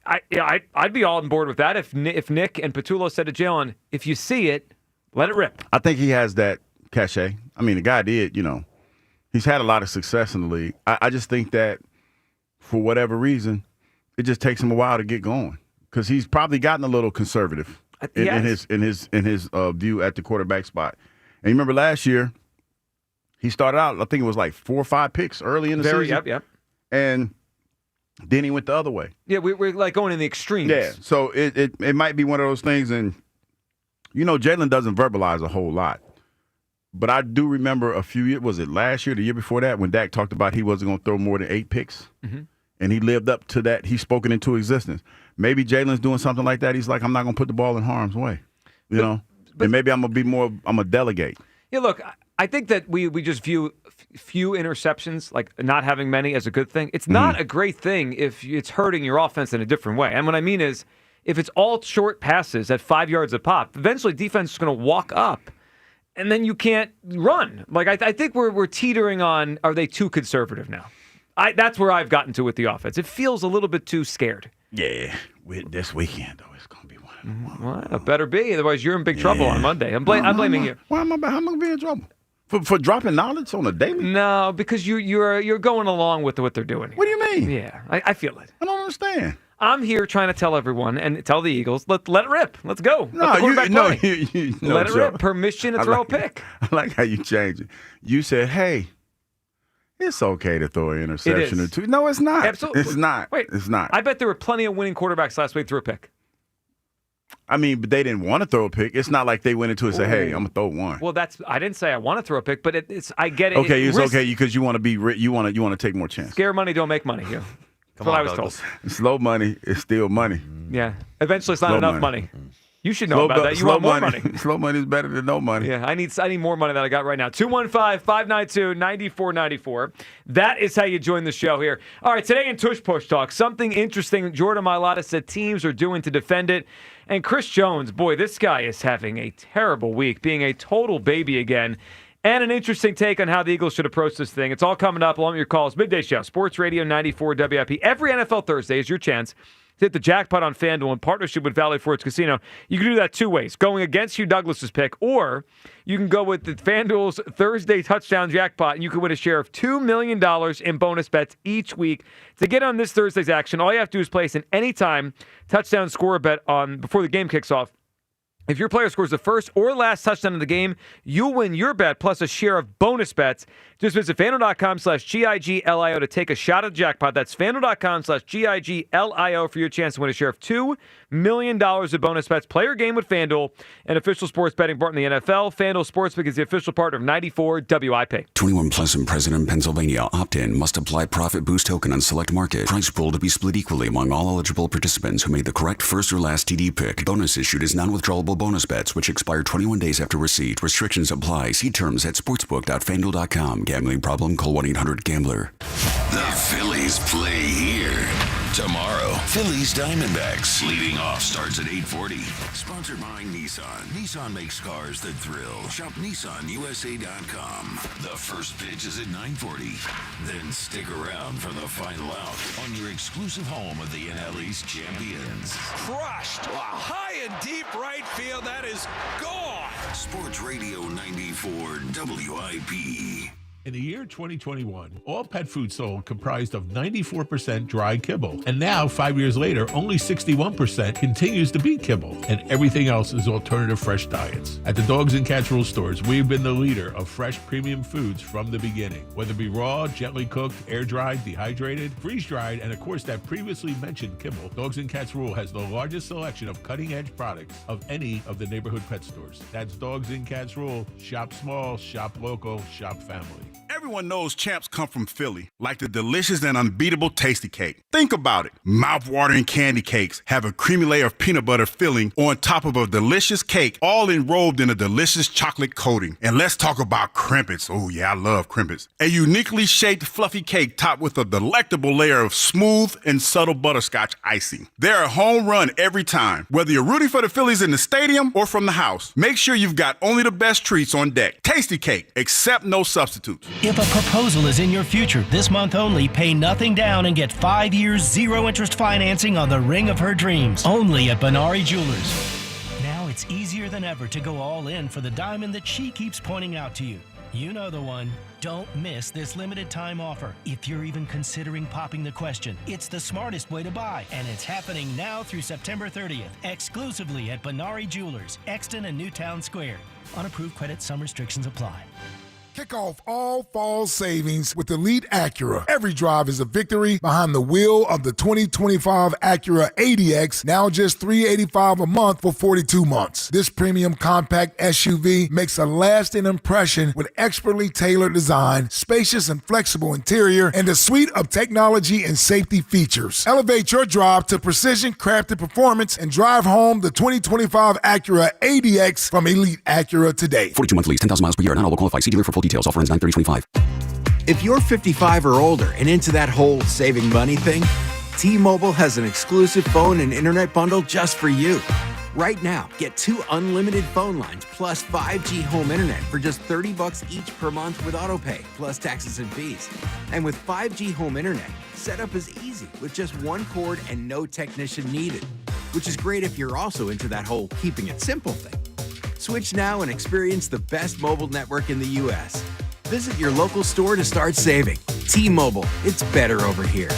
I'd be all on board with that if Nick and Patullo said to Jalen, if you see it, let it rip. I think he has that cachet. I mean, the guy did, he's had a lot of success in the league. I just think that for whatever reason, it just takes him a while to get going because he's probably gotten a little conservative in his view at the quarterback spot. And you remember last year, he started out, I think it was like 4 or 5 picks early in the season. Yep. And then he went the other way. Yeah, we're like going in the extremes. Yeah, so it might be one of those things. And, Jalen doesn't verbalize a whole lot. But I do remember a few years, was it last year, the year before that, when Dak talked about he wasn't going to throw more than 8 picks? Mm-hmm. And he lived up to that. He's spoken into existence. Maybe Jalen's doing something like that. He's like, I'm not going to put the ball in harm's way. But and maybe I'm going to delegate. Yeah, look, I think that we just view few interceptions, like not having many, as a good thing. It's not a great thing if it's hurting your offense in a different way. And what I mean is, if it's all short passes at 5 yards a pop, eventually defense is going to walk up, and then you can't run. Like I think we're teetering on, are they too conservative now? That's where I've gotten to with the offense. It feels a little bit too scared. Yeah, this weekend, though, it's going to be one. Well, it better be. Otherwise, you're in big trouble on Monday. I'm blaming you. Why am I going to be in trouble? For dropping knowledge on a daily? No, because you're going along with what they're doing. What do you mean? Yeah, I feel it. I don't understand. I'm here trying to tell everyone and tell the Eagles, let it rip. Let's go. Let it rip. Permission to throw a pick. I like how you change it. You said, hey, it's okay to throw an interception or two. No, it's not. Absolutely. It's not. Wait, it's not. I bet there were plenty of winning quarterbacks last week through a pick. I mean, but they didn't want to throw a pick. It's not like they went into it and said, hey, I'm going to throw one. Well, I didn't say I want to throw a pick, but I get it. Okay, it's okay because you want to be you want to take more chances. Scare money, don't make money. Yeah. That's what I was told. Slow money is still money. Yeah. Eventually, it's not enough money. You should know about that. You want more money. Slow money is better than no money. Yeah, I need more money than I got right now. 215-592-9494. That is how you join the show here. All right, today in Tush Push Talk, something interesting Jordan Mailata said teams are doing to defend it. And Chris Jones, boy, this guy is having a terrible week, being a total baby again. And an interesting take on how the Eagles should approach this thing. It's all coming up along with your calls. Midday Show, Sports Radio 94 WIP. Every NFL Thursday is your chance to hit the jackpot on FanDuel in partnership with Valley Forge Casino. You can do that two ways, going against Hugh Douglas's pick, or you can go with the FanDuel's Thursday touchdown jackpot, and you can win a share of $2 million in bonus bets each week. To get on this Thursday's action, all you have to do is place an anytime touchdown score bet on before the game kicks off. If your player scores the first or last touchdown of the game, you'll win your bet plus a share of bonus bets. Just visit FanDuel.com/GIGLIO to take a shot at the jackpot. That's FanDuel.com/GIGLIO for your chance to win a share of $2 million of bonus bets. Play your game with FanDuel, an official sports betting partner in the NFL. FanDuel Sportsbook is the official partner of 94 WIP. 21 plus in President, Pennsylvania. Opt-in. Must apply profit boost token on select market. Price pool to be split equally among all eligible participants who made the correct first or last TD pick. Bonus issued is non-withdrawable bonus bets, which expire 21 days after receipt. Restrictions apply. See terms at sportsbook.fanduel.com. Gambling problem? Call 1-800-GAMBLER. The Phillies play here. Tomorrow, Phillies Diamondbacks. Leading off starts at 8:40. Sponsored by Nissan. Nissan makes cars that thrill. Shop NissanUSA.com. The first pitch is at 9:40. Then stick around for the final out on your exclusive home of the NL East champions. Crushed. High and deep right field. That is gone. Sports Radio 94 WIP. In the year 2021, all pet food sold comprised of 94% dry kibble. And now, 5 years later, only 61% continues to be kibble. And everything else is alternative fresh diets. At the Dogs and Cats Rule stores, we've been the leader of fresh premium foods from the beginning. Whether it be raw, gently cooked, air-dried, dehydrated, freeze-dried, and of course that previously mentioned kibble, Dogs and Cats Rule has the largest selection of cutting-edge products of any of the neighborhood pet stores. That's Dogs and Cats Rule. Shop small, shop local, shop family. Everyone knows champs come from Philly, like the delicious and unbeatable Tasty Cake. Think about it. Mouth-watering candy cakes have a creamy layer of peanut butter filling on top of a delicious cake, all enrobed in a delicious chocolate coating. And let's talk about Crimpets. Oh yeah, I love Crimpets. A uniquely shaped fluffy cake topped with a delectable layer of smooth and subtle butterscotch icing. They're a home run every time. Whether you're rooting for the Phillies in the stadium or from the house, make sure you've got only the best treats on deck. Tasty Cake, accept no substitutes. If a proposal is in your future, this month only, pay nothing down and get 5 years, zero interest financing on the ring of her dreams. Only at Benari Jewelers. Now it's easier than ever to go all in for the diamond that she keeps pointing out to you. You know the one. Don't miss this limited time offer. If you're even considering popping the question, it's the smartest way to buy. And it's happening now through September 30th, exclusively at Benari Jewelers, Exton and Newtown Square. Unapproved credit, some restrictions apply. Kick off all fall savings with Elite Acura. Every drive is a victory behind the wheel of the 2025 Acura ADX, now just $385 a month for 42 months. This premium compact SUV makes a lasting impression with expertly tailored design, spacious and flexible interior, and a suite of technology and safety features. Elevate your drive to precision-crafted performance and drive home the 2025 Acura ADX from Elite Acura today. 42-month lease, 10,000 miles per year. Not all will qualify. See dealer for full details. Offer ends 9/30/25. If you're 55 or older and into that whole saving money thing, T-Mobile has an exclusive phone and internet bundle just for you. Right now, get 2 unlimited phone lines plus 5G home internet for just $30 each per month with AutoPay, plus taxes and fees. And with 5G home internet, setup is easy with just one cord and no technician needed, which is great if you're also into that whole keeping it simple thing. Switch now and experience the best mobile network in the U.S. Visit your local store to start saving. T-Mobile, it's better over here.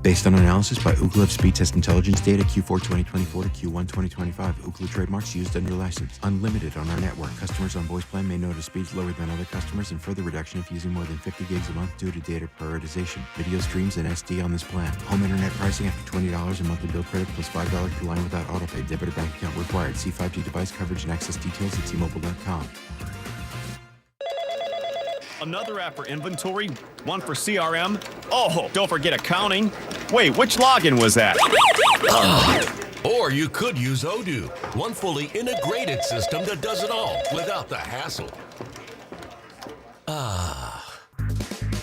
Based on analysis by Ookla Speed Test Intelligence data Q4 2024 to Q1 2025. Ookla trademarks used under license. Unlimited on our network. Customers on voice plan may notice speeds lower than other customers and further reduction if using more than 50 gigs a month due to data prioritization. Video streams and SD on this plan. Home internet pricing after $20 in monthly bill credit plus $5 per line without autopay. Debit or bank account required. See 5G device coverage and access details at T-Mobile.com. Another app for inventory, one for CRM. Oh, don't forget accounting. Wait, which login was that? Or you could use Odoo, one fully integrated system that does it all without the hassle.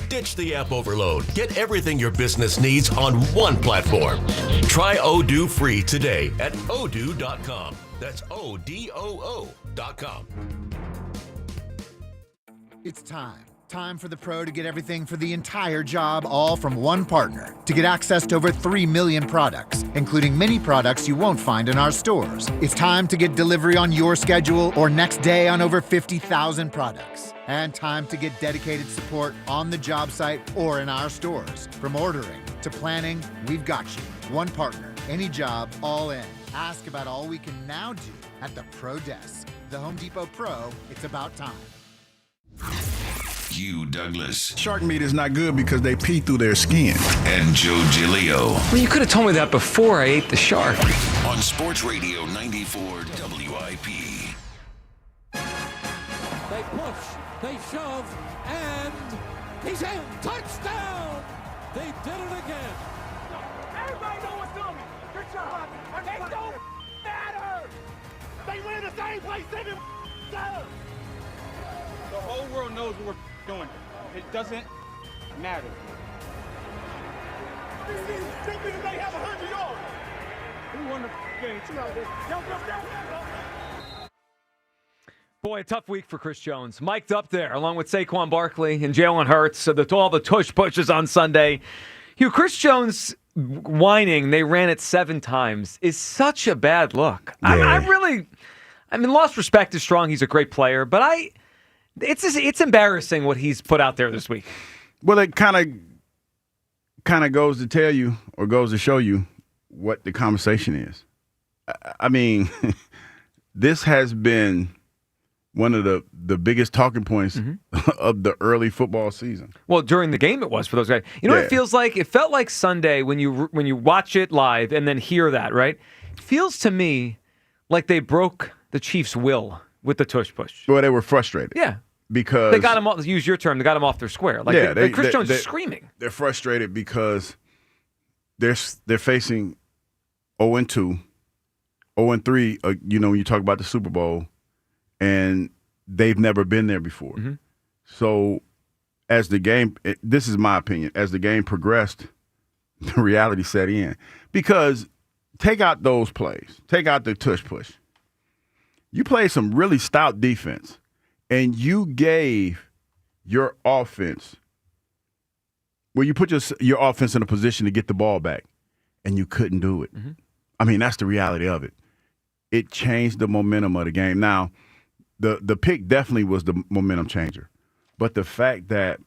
Ditch the app overload. Get everything your business needs on one platform. Try Odoo free today at odoo.com. That's ODOO.com. It's time. Time for the pro to get everything for the entire job, all from one partner. To get access to over 3 million products, including many products you won't find in our stores. It's time to get delivery on your schedule or next day on over 50,000 products. And time to get dedicated support on the job site or in our stores. From ordering to planning, we've got you. One partner, any job, all in. Ask about all we can now do at the Pro Desk. The Home Depot Pro, it's about time. Hugh Douglas. Shark meat is not good because they pee through their skin. And Joe Giglio. Well, you could have told me that before I ate the shark. On Sports Radio 94 WIP. They push, they shove, and he's in. Touchdown! They did it again. Everybody know what's coming. Good job. It don't matter. They win the same place every time. The whole world knows what we're doing. It doesn't matter. Think they have 100 yards. Who won the game? Boy, a tough week for Chris Jones. Mic'd up there, along with Saquon Barkley and Jalen Hurts. So all the tush pushes on Sunday. Chris Jones whining, they ran it 7 times, is such a bad look. Yeah. I mean, lost respect is strong. He's a great player, but it's embarrassing what he's put out there this week. Well, it kind of goes to tell you or goes to show you what the conversation is. I mean, this has been one of the biggest talking points of the early football season. Well, during the game it was for those guys. You know what it feels like? It felt like Sunday when you watch it live and then hear that, right? It feels to me like they broke the Chiefs' will with the tush push. Well, they were frustrated. Yeah. Because they got him off, use your term, they got him off their square. Like Chris Jones is screaming. They're frustrated because they're facing 0-2, 0-3, when you talk about the Super Bowl, and they've never been there before. Mm-hmm. So as the game, this is my opinion, as the game progressed, the reality set in. Because take out those plays, take out the tush push. You played some really stout defense, and you gave your offense, you put your offense in a position to get the ball back, and you couldn't do it. Mm-hmm. I mean, that's the reality of it. It changed the momentum of the game. Now, the pick definitely was the momentum changer, but the fact that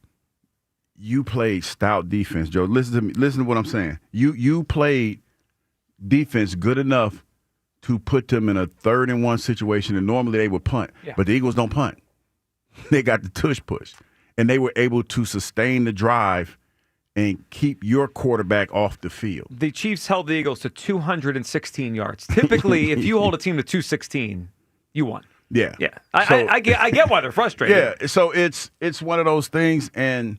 you played stout defense, Joe, listen to me. Listen to what I'm saying. You played defense good enough to put them in a 3rd-and-1 situation, and normally they would punt. Yeah. But the Eagles don't punt. They got the tush push, and they were able to sustain the drive and keep your quarterback off the field. The Chiefs held the Eagles to 216 yards. Typically, if you hold a team to 216, you won. Yeah. Yeah. I get why they're frustrated. Yeah. So it's one of those things, and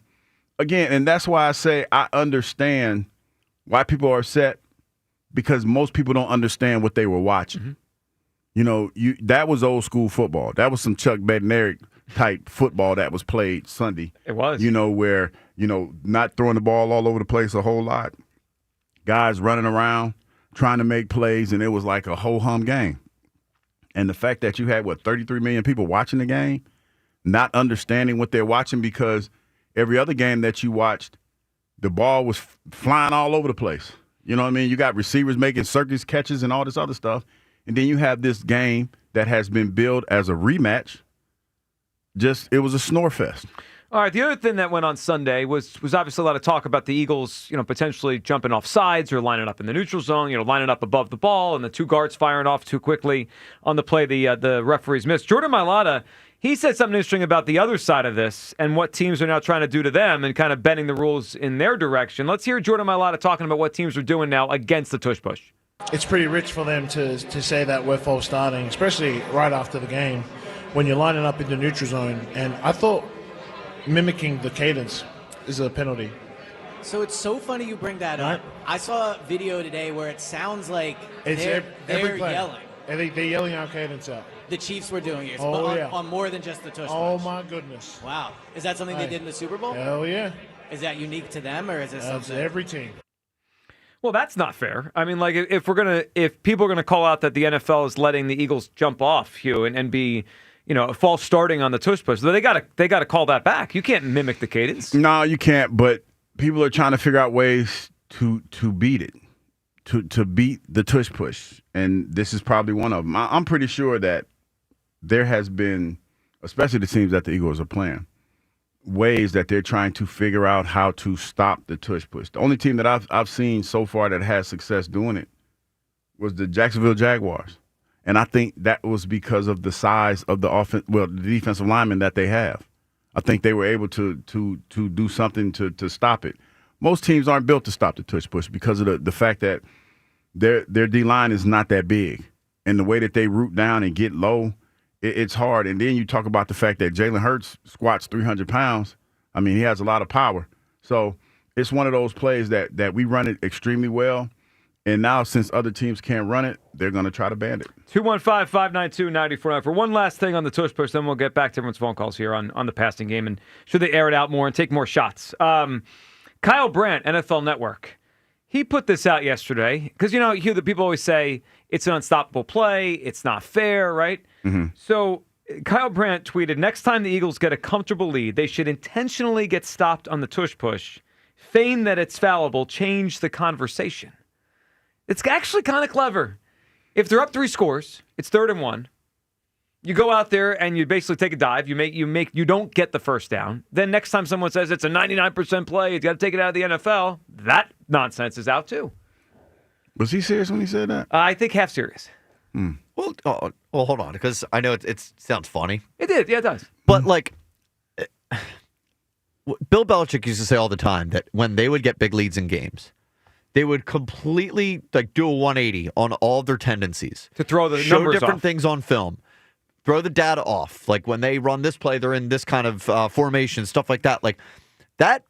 again, and that's why I say I understand why people are upset, because most people don't understand what they were watching. Mm-hmm. That was old school football. That was some Chuck Bednarik type football that was played Sunday. It was. Where not throwing the ball all over the place a whole lot. Guys running around, trying to make plays, and it was like a ho-hum game. And the fact that you had, 33 million people watching the game, not understanding what they're watching, because every other game that you watched, the ball was flying all over the place. You know what I mean? You got receivers making circus catches and all this other stuff. And then you have this game that has been billed as a rematch. It was a snore fest. All right, the other thing that went on Sunday was obviously a lot of talk about the Eagles, potentially jumping off sides or lining up in the neutral zone, lining up above the ball, and the two guards firing off too quickly on the play the referees missed. Jordan Mailata, he said something interesting about the other side of this and what teams are now trying to do to them and kind of bending the rules in their direction. Let's hear Jordan Mailata talking about what teams are doing now against the tush push. It's pretty rich for them to say that we're false starting, especially right after the game when you're lining up in the neutral zone. And I thought mimicking the cadence is a penalty. So it's so funny you bring that up. I saw a video today where it sounds like they're yelling. And they're yelling our cadence out. The Chiefs were doing it, on more than just the tush Oh, push. my goodness. Wow. Is that something they did in the Super Bowl? Hell yeah. Is that unique to them, or is it That's something? every team. Well, that's not fair. I mean, like if people are gonna call out that the NFL is letting the Eagles jump off, Hugh, and be, a false starting on the tush push, they gotta call that back. You can't mimic the cadence. No, you can't. But people are trying to figure out ways to beat it, to beat the tush push, and this is probably one of them. I'm pretty sure that there has been, especially the teams that the Eagles are playing, ways that they're trying to figure out how to stop the tush push. The only team that I've seen so far that had success doing it was the Jacksonville Jaguars. And I think that was because of the size of the the defensive linemen that they have. I think they were able to do something to stop it. Most teams aren't built to stop the tush push because of the fact that their D-line is not that big. And the way that they root down and get low, it's hard. And then you talk about the fact that Jalen Hurts squats 300 pounds. I mean, he has a lot of power. So it's one of those plays that we run it extremely well. And now, since other teams can't run it, they're going to try to ban it. 215-592-94. For one last thing on the tush push, then we'll get back to everyone's phone calls here on the passing game. And should they air it out more and take more shots? Kyle Brandt, NFL Network, he put this out yesterday. Because, Hugh, the people always say it's an unstoppable play. It's not fair, right? Mm-hmm. So Kyle Brandt tweeted, next time the Eagles get a comfortable lead, they should intentionally get stopped on the tush push, feign that it's fallible, change the conversation. It's actually kind of clever. If they're up 3 scores, it's 3rd and 1. You go out there and you basically take a dive. You don't get the first down. Then next time someone says it's a 99% play, you got to take it out of the NFL. That nonsense is out too. Was he serious when he said that? I think half serious. Well, hold on, because I know it sounds funny. It did, yeah, it does. But Bill Belichick used to say all the time that when they would get big leads in games, they would completely do a 180 on all their tendencies to throw the show numbers different off. things on film, throw the data off. Like when they run this play, they're in this kind of formation, stuff like that. Like that,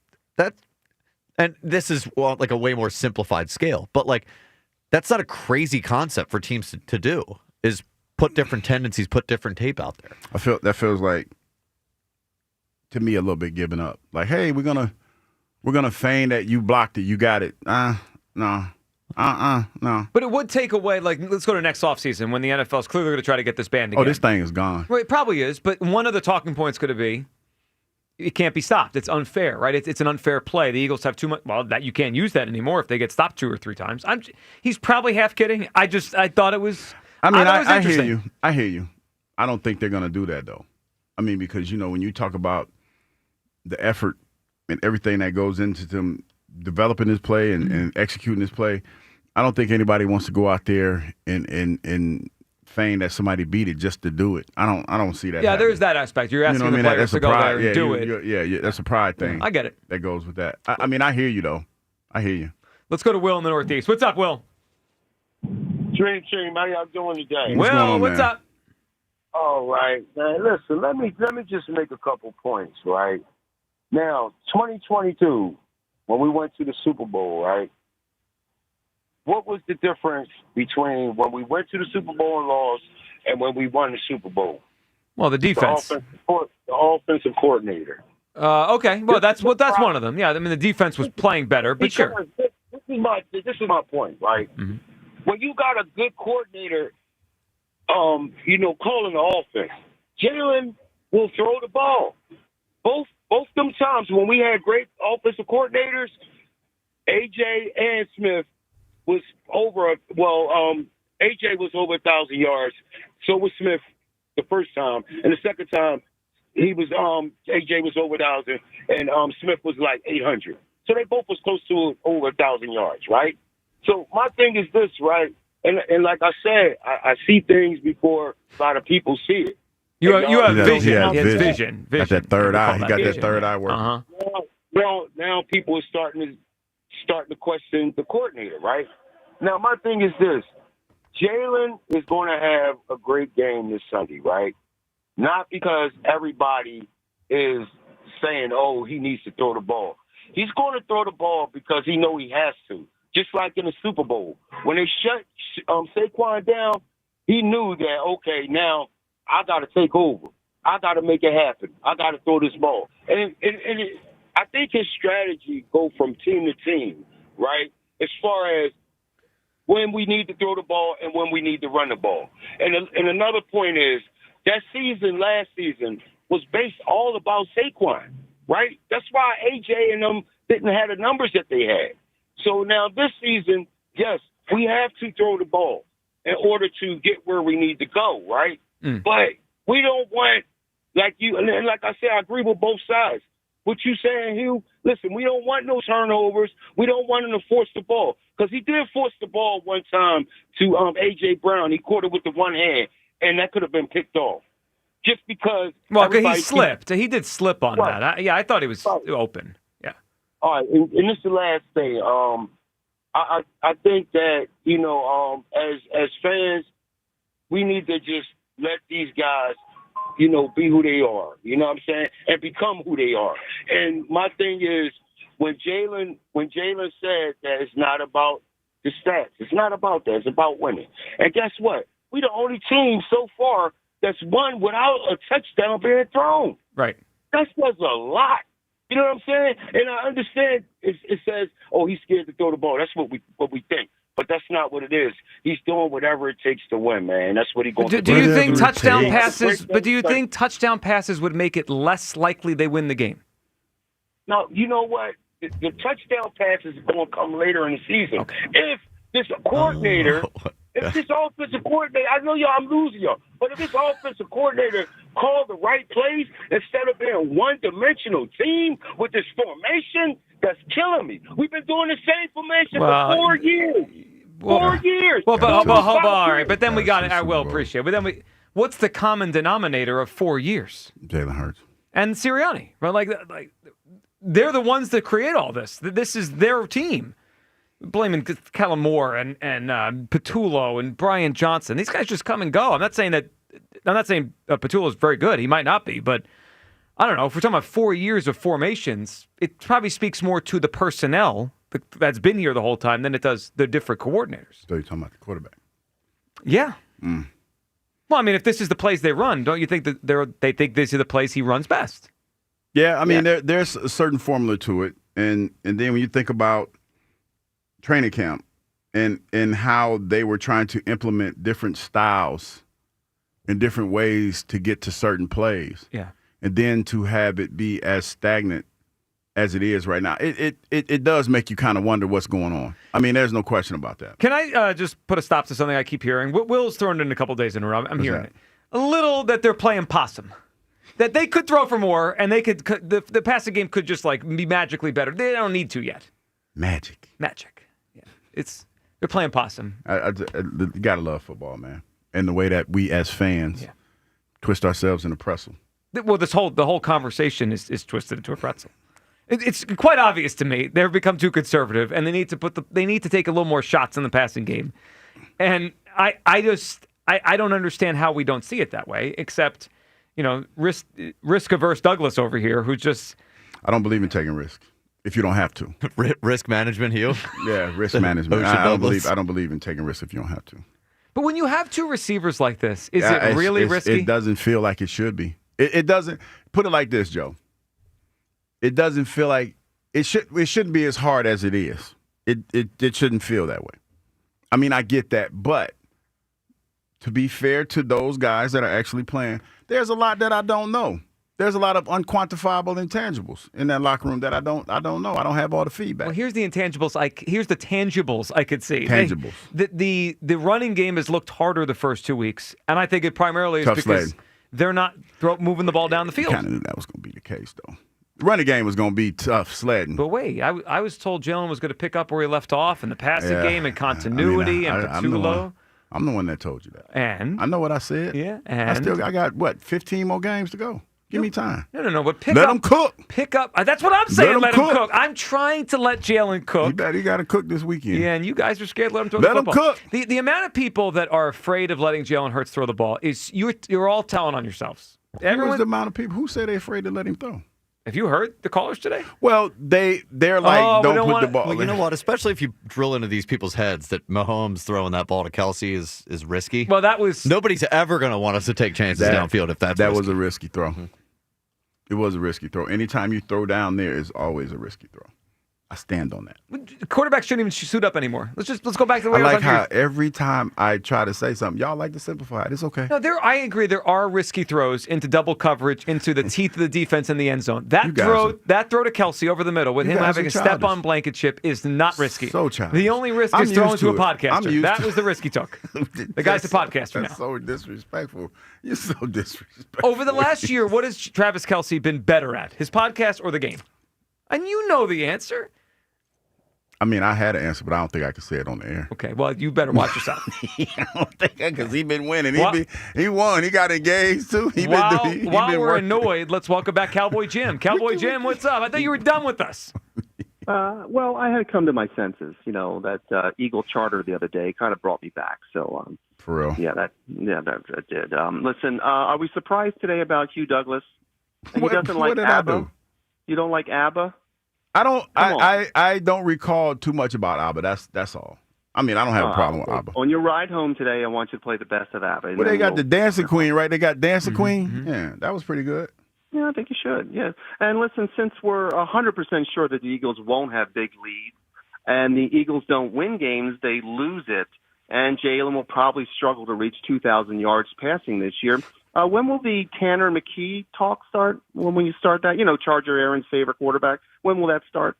and this is like a way more simplified scale, but that's not a crazy concept for teams to do. Is put different tendencies, put different tape out there. I feel that feels like, to me, a little bit giving up. Like, hey, we're gonna feign that you blocked it, you got it. No. But it would take away, let's go to next offseason when the NFL is clearly going to try to get this banned again. Oh, this thing is gone. Well, it probably is, but one of the talking points could be it can't be stopped. It's unfair, right? It's an unfair play. The Eagles have too much. Well, that you can't use that anymore if they get stopped 2 or 3 times. He's probably half kidding. I thought it was. I hear you. I hear you. I don't think they're going to do that though. I mean, because when you talk about the effort and everything that goes into them developing this play and executing this play, I don't think anybody wants to go out there and feign that somebody beat it just to do it. I don't see that. Yeah, happening. there's that aspect. You're asking the players to go there and do it. Yeah, that's a pride thing. I get it. That goes with that. I hear you though. I hear you. Let's go to Will in the Northeast. What's up, Will? Dream team, how y'all doing today? Will, what's up? All right, man. Listen, let me just make a couple points, right? Now, 2022, when we went to the Super Bowl, right? What was the difference between when we went to the Super Bowl and lost and when we won the Super Bowl? Well, the defense. The offensive coordinator. Okay. Well, that's one of them. Yeah. I mean, the defense was playing better, but sure. This is my point, right? Mm-hmm. When you got a good coordinator, calling the offense, Jalen will throw the ball. Both them times when we had great offensive coordinators, AJ and Smith was over. AJ was over 1,000 yards. So was Smith the first time, and the second time he was AJ was over 1,000, and Smith was like 800. So they both was close to over 1,000 yards, right? So my thing is this, right? And like I said, I see things before a lot of people see it. You have vision. He has vision. Got that third eye. He got that third eye working. Uh-huh. Now people are starting to question the coordinator, right? Now my thing is this: Jalen is going to have a great game this Sunday, right? Not because everybody is saying, "Oh, he needs to throw the ball." He's going to throw the ball because he know he has to. Just like in the Super Bowl, when they shut Saquon down, he knew that okay, now I got to take over. I got to make it happen. I got to throw this ball. And I think his strategy go from team to team, right? As far as when we need to throw the ball and when we need to run the ball. And another point is that last season, was based all about Saquon, right? That's why AJ and them didn't have the numbers that they had. So now this season, yes, we have to throw the ball in order to get where we need to go, right? But we don't want, like you, and like I said, I agree with both sides. What you saying, Hugh? Listen, we don't want no turnovers. We don't want him to force the ball because he did force the ball one time to A.J. Brown. He caught it with the one hand, and that could have been picked off. Just because. Well, he slipped. He did slip on that. I thought he was open. Yeah. All right, and this is the last thing. I think that as fans, we need to just let these guys, be who they are. You know what I'm saying, and become who they are. And my thing is, when Jalen said that it's not about the stats, it's not about that. It's about winning. And guess what? We the only team so far that's won without a touchdown being thrown. Right. That says a lot. You know what I'm saying? And I understand it says, oh, he's scared to throw the ball. That's what we think. But that's not what it is. He's doing whatever it takes to win, man. That's what he's going to do. Do you think touchdown passes? But do you think touchdown passes would make it less likely they win the game? No, you know what? The touchdown passes are going to come later in the season. Okay. If this coordinator, if this offensive coordinator, I know I'm losing y'all, but if this offensive coordinator called the right plays instead of being one-dimensional team with this formation, that's killing me. We've been doing the same formation for 4 years. 4 years. Well, all right. But then we got it. I will appreciate it. But then what's the common denominator of 4 years? Jalen Hurts. And Sirianni. Right? Like they're the ones that create all this. This is their team. Blaming Kellen Moore and Petullo and Brian Johnson. These guys just come and go. I'm not saying Petullo is very good. He might not be, but I don't know. If we're talking about 4 years of formations, it probably speaks more to the personnel that's been here the whole time than it does the different coordinators. So you're talking about the quarterback? Yeah. Well, I mean, if this is the plays they run, don't you think that they think these are the plays he runs best? Yeah, I mean, there's a certain formula to it, and then when you think about training camp and how they were trying to implement different styles in different ways to get to certain plays. Yeah. And then to have it be as stagnant as it is right now, it does make you kind of wonder what's going on. I mean, there's no question about that. Can I just put a stop to something I keep hearing? Will's thrown it in a couple days in a row. I'm hearing it. A little that they're playing possum. That they could throw for more, and they could the passing game could just be magically better. They don't need to yet. Magic. Yeah, they're playing possum. You gotta love football, man, and the way that we as fans twist ourselves in a pretzel. Well, the whole conversation is twisted into a pretzel. It's quite obvious to me they've become too conservative, and they need to take a little more shots in the passing game. And I don't understand how we don't see it that way, except risk averse Douglas over here, who just I don't believe in taking risks if you don't have to. Risk management, Hugh? Yeah, risk management. I don't believe in taking risks if you don't have to. But when you have two receivers like this, is it really risky? It doesn't feel like it should be. It doesn't. Put it like this, Joe. it doesn't feel like it shouldn't be as hard as it is. It shouldn't feel that way. I mean, I get that, but to be fair to those guys that are actually playing, there's a lot that I don't know. There's a lot of unquantifiable intangibles in that locker room that I don't know. I don't have all the feedback. Well, here's the intangibles. Here's the tangibles I could see. Tangibles. The running game has looked harder the first 2 weeks, and I think it primarily is Tough because sledding. they're not moving the ball down the field. Kind of knew that was going to be the case, though. The running game was going to be tough sledding. But wait, I was told Jalen was going to pick up where he left off in the passing game and continuity and Patulo. I'm the one that told you that. And I know what I said. Yeah, I got 15 more games to go. Give me time. No. But let him cook. Pick up. That's what I'm saying. Let him cook. I'm trying to let Jalen cook. He got to cook this weekend. Yeah, and you guys are scared to let him throw the football. Let him cook. The amount of people that are afraid of letting Jalen Hurts throw the ball is you're all telling on yourselves. Who's the amount of people who say they're afraid to let him throw? Have you heard the callers today? Well, they're like, don't put the ball. Well, you know what? Especially if you drill into these people's heads that Mahomes throwing that ball to Kelce is risky. Well, that was nobody's ever going to want us to take chances downfield if that's risky. Was a risky throw. Mm-hmm. It was a risky throw. Anytime you throw down there is always a risky throw. I stand on that. Quarterbacks shouldn't even suit up anymore. Let's go back to the way I like how every time I try to say something, y'all like to simplify it. It's okay. No, I agree. There are risky throws into double coverage, into the teeth of the defense in the end zone. That throw to Kelce over the middle with him having a step-on blanket chip is not risky. So childish. The only risk is throwing to a podcaster. That was the risk he took. The guy's a podcaster now. That's so disrespectful. You're so disrespectful. Over the last year, what has Travis Kelce been better at? His podcast or the game? And you know the answer. I mean, I had an answer, but I don't think I can say it on the air. Okay, well, you better watch yourself. I don't think because he's been winning. He won. He got engaged, too. While we're annoyed, let's welcome back Cowboy Jim. Cowboy Jim, what's up? I thought you were done with us. Well, I had come to my senses. That Eagle charter the other day kind of brought me back. So, for real? Yeah, that did. Listen, are we surprised today about Hugh Douglas? He doesn't like ABBA. You don't like ABBA? I don't recall too much about ABBA. That's all. I mean, I don't have a problem with ABBA. On your ride home today, I want you to play the best of ABBA. Well, they got the Dancing Queen, right? They got Dancing Queen. Mm-hmm. Yeah, that was pretty good. Yeah, I think you should. Yeah, and listen, since we're 100% sure that the Eagles won't have big leads, and the Eagles don't win games, they lose it, and Jalen will probably struggle to reach 2,000 yards passing this year. When will the Tanner McKee talk start? When will you start that? Charger Aaron's favorite quarterback. When will that start?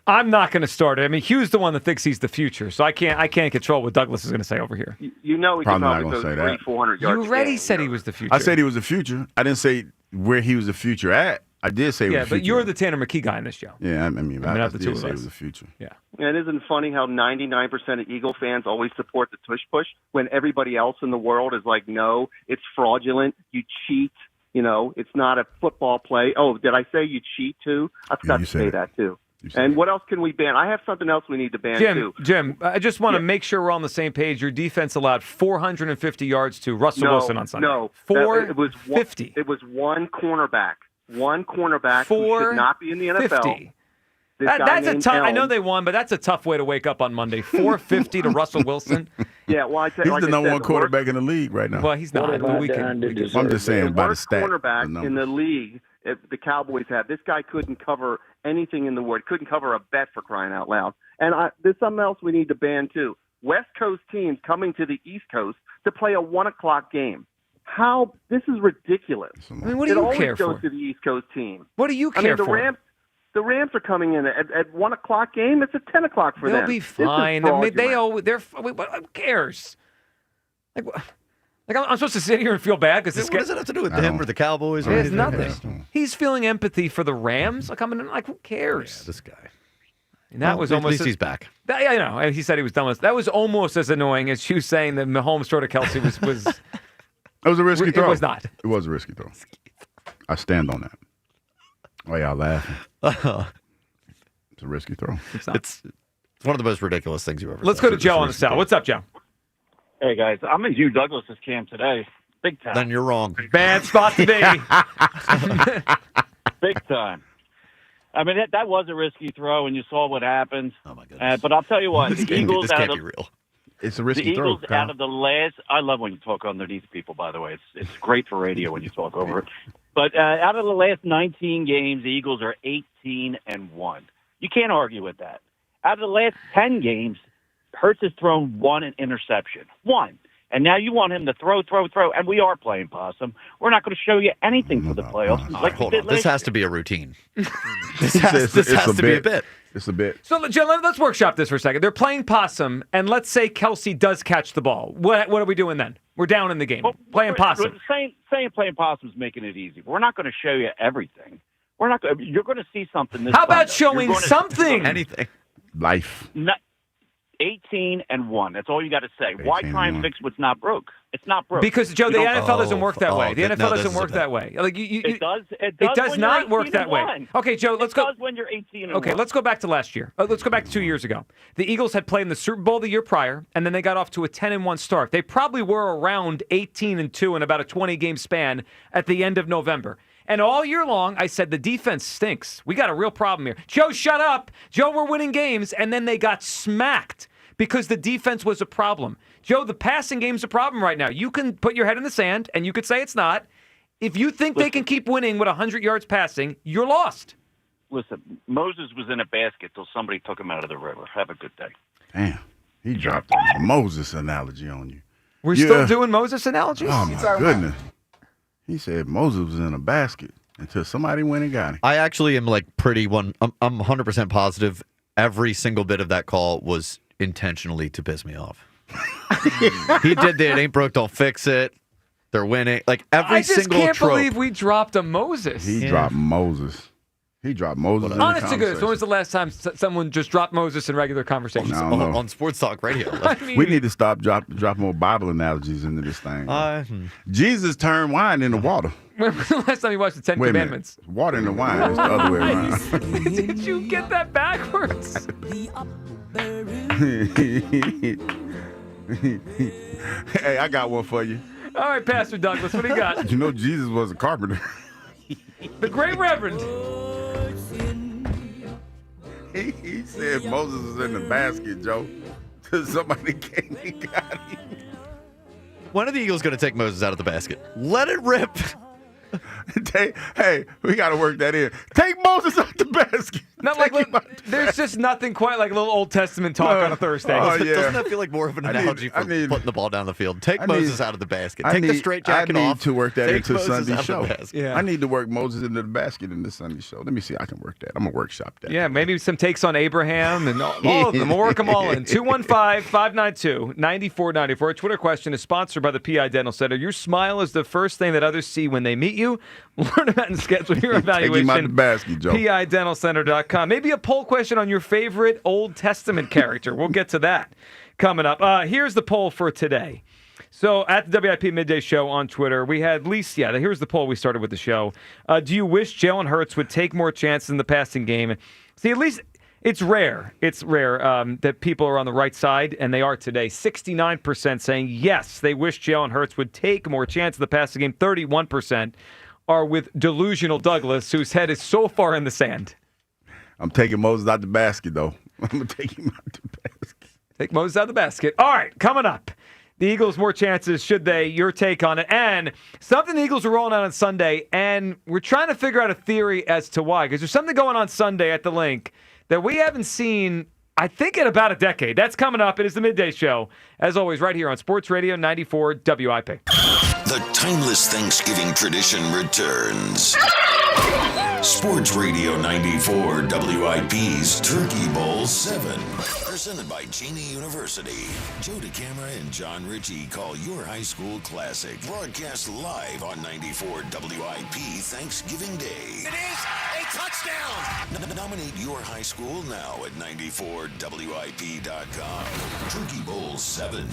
I'm not going to start it. I mean, Hughes the one that thinks he's the future, so I can't control what Douglas is going to say over here. He can probably go 300-400 yards. You already said he was the future. I said he was the future. I didn't say where he was the future at. I did say he was the future. Yeah, but you're the Tanner McKee guy in this show. Yeah, I mean, I did say he was the future. Yeah. And isn't it funny how 99% of Eagle fans always support the tush push when everybody else in the world is like, no, it's fraudulent, you cheat, it's not a football play. Oh, did I say you cheat too? I forgot to say that too. And what else can we ban? I have something else we need to ban too. Jim, I just want to make sure we're on the same page. Your defense allowed 450 yards to Russell Wilson on Sunday. No, 450. It was one cornerback. One cornerback who should not be in the NFL. That's a tough. I know they won, but that's a tough way to wake up on Monday. 450 to Russell Wilson. Yeah, well, he's the number one quarterback in the league right now. Well, he's not. I'm just saying by the stat. Quarterback in the league, if the Cowboys have this guy couldn't cover anything in the world. Couldn't cover a bet for crying out loud. And there's something else we need to ban too. West Coast teams coming to the East Coast to play a 1:00 game. This is ridiculous. I mean, what do you care for? It always goes to the East Coast team. What do you care for? The Rams are coming in at 1:00 game. It's at 10:00 for them. They'll be fine. Who cares? I'm supposed to sit here and feel bad because what does it have to do with him or the Cowboys? It has nothing. He's feeling empathy for the Rams. Who cares? Yeah, this guy. And that was almost. At least he's back. I know. He said he was done with. That was almost as annoying as you saying that Mahomes throw to Kelce was. It was a risky throw. It was not. It was a risky throw. I stand on that. Why y'all laughing? It's a risky throw. It's one of the most ridiculous things you've ever Let's go to Joe on the cell. What's up, Joe? Hey, guys. I'm in Hugh Douglas' camp today. Big time. Then you're wrong. Bad spot to be. Big time. I mean, that was a risky throw, and you saw what happened. Oh, my goodness. But I'll tell you what. This can't be real. It's a risky throw. The Eagles out of the last – I love when you talk underneath people, by the way. It's great for radio when you talk over it. But out of the last 19 games, the Eagles are 18-1. You can't argue with that. Out of the last 10 games, Hurts has thrown one interception. One. And now you want him to throw, and we are playing possum. We're not going to show you anything for the playoffs. Hold on. This has to be a routine. This has to be a bit. It's a bit. So, Joe, let's workshop this for a second. They're playing possum, and let's say Kelce does catch the ball. What are we doing then? We're down in the game. Playing possum. Saying playing possum is making it easy. We're not going to show you everything. We're not. You're going to see something this How about Sunday. showing something? Anything. Life. 18-1. That's all you got to say. Why try and fix what's not broke? It's not broke. Because, Joe, the NFL doesn't work that way. The NFL doesn't work that way. Like it does. It does not work that way. Okay, Joe, let's go. It does when you're 18-1. Okay, let's go back to last year. Let's go back to 2 years ago. The Eagles had played in the Super Bowl the year prior, and then they got off to a 10-1 start. They probably were around 18-2 in about a 20-game span at the end of November. And all year long, I said the defense stinks. We got a real problem here. Joe, shut up. Joe, we're winning games. And then they got smacked because the defense was a problem. Joe, the passing game's a problem right now. You can put your head in the sand, and you could say it's not. If you think they can keep winning with 100 yards passing, you're lost. Listen, Moses was in a basket till somebody took him out of the river. Have a good day. Damn. He dropped a Moses analogy on you. We're still doing Moses analogies? Oh, my goodness. He said Moses was in a basket until somebody went and got him. I actually am I'm 100% positive every single bit of that call was intentionally to piss me off. He did the it ain't broke, don't fix it. They're winning. Like every single trope. I just can't believe we dropped a Moses. He dropped Moses. He dropped Moses. Honest to goodness, when was the last time someone just dropped Moses in regular conversations? On Sports Talk Radio. We need to stop dropping more Bible analogies into this thing. Jesus turned wine into water. When was the last time you watched the Ten Commandments? Water into wine is the other way around. Did you get that backwards? Hey, I got one for you. All right, Pastor Douglas, what do you got? You know Jesus was a carpenter. The Great Reverend. He said Moses was in the basket, Joe. Somebody came and got him. When are the Eagles going to take Moses out of the basket? Let it rip. Hey, we got to work that in. Take Moses out the basket. Not like there's just nothing quite like a little Old Testament talk on a Thursday. Doesn't that feel like more of an analogy for putting the ball down the field? Take Moses out of the basket. Take the straight jacket off. I need to work that into Moses Sunday show. Yeah. I need to work Moses into the basket in the Sunday show. Let me see if I can work that. I'm going to workshop that. Yeah, maybe some takes on Abraham and all of them. We'll work them all in. 215-592-9494. Our Twitter question is sponsored by the PI Dental Center. Your smile is the first thing that others see when they meet you. Learn about and schedule your evaluation. Take him out the basket, Joe. PIDentalCenter.com. Maybe a poll question on your favorite Old Testament character. We'll get to that coming up. Here's the poll for today. So at the WIP Midday Show on Twitter, we had here's the poll we started with the show. Do you wish Jalen Hurts would take more chances in the passing game? See, at least it's rare. It's rare that people are on the right side, and they are today. 69% saying yes, they wish Jalen Hurts would take more chances in the passing game. 31% are with delusional Douglas, whose head is so far in the sand. I'm taking Moses out the basket, though. I'm going to take him out the basket. Take Moses out the basket. All right, coming up. The Eagles more chances, should they? Your take on it. And something the Eagles are rolling out on Sunday, and we're trying to figure out a theory as to why. Because there's something going on Sunday at the Link that we haven't seen, I think, in about a decade. That's coming up. It is the Midday Show. As always, right here on Sports Radio 94 WIP. The timeless Thanksgiving tradition returns. Sports Radio 94 WIP's Turkey Bowl 7. Presented by Cheney University. Joe DeCamera and John Ritchie call your high school classic. Broadcast live on 94 WIP Thanksgiving Day. It is a touchdown! Nominate your high school now at 94WIP.com. Turkey Bowl 7.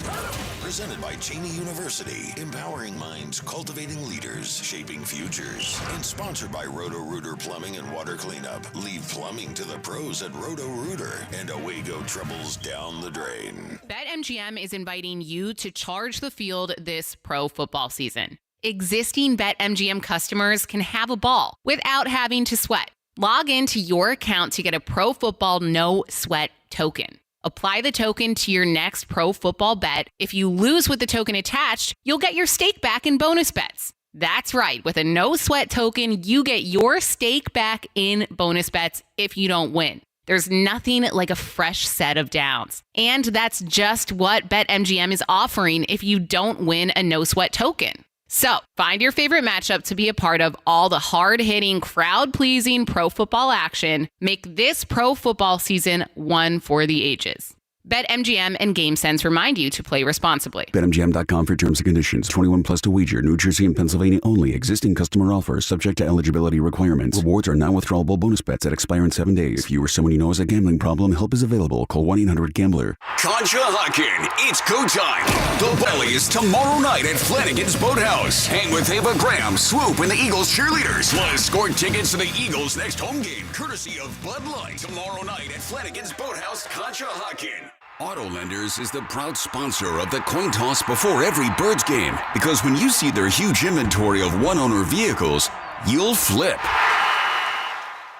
Presented by Cheney University. Empowering minds, cultivating leaders, shaping futures. And sponsored by Roto-Rooter Plumbing and Water Cleanup. Leave plumbing to the pros at Roto-Rooter. And away go troubles down the drain. BetMGM is inviting you to charge the field this pro football season. Existing BetMGM customers can have a ball without having to sweat. Log into your account to get a Pro Football No Sweat token. Apply the token to your next pro football bet. If you lose with the token attached, you'll get your stake back in bonus bets. That's right. With a no sweat token, you get your stake back in bonus bets if you don't win. There's nothing like a fresh set of downs. And that's just what BetMGM is offering if you don't win a no sweat token. So find your favorite matchup to be a part of all the hard-hitting, crowd-pleasing pro football action. Make this pro football season one for the ages. BetMGM and GameSense remind you to play responsibly. BetMGM.com for terms and conditions. 21 plus to wager. New Jersey and Pennsylvania only. Existing customer offer subject to eligibility requirements. Rewards are non-withdrawable bonus bets that expire in 7 days. If you or someone you know has a gambling problem, help is available. Call 1-800-GAMBLER. Conshohocken, it's go time. The Belly is tomorrow night at Flanagan's Boathouse. Hang with Ava Graham, Swoop, and the Eagles cheerleaders. Plus, score tickets to the Eagles' next home game, courtesy of Bud Light. Tomorrow night at Flanagan's Boathouse, Conshohocken. Auto Lenders is the proud sponsor of the coin toss before every Birds game, because when you see their huge inventory of one-owner vehicles, you'll flip.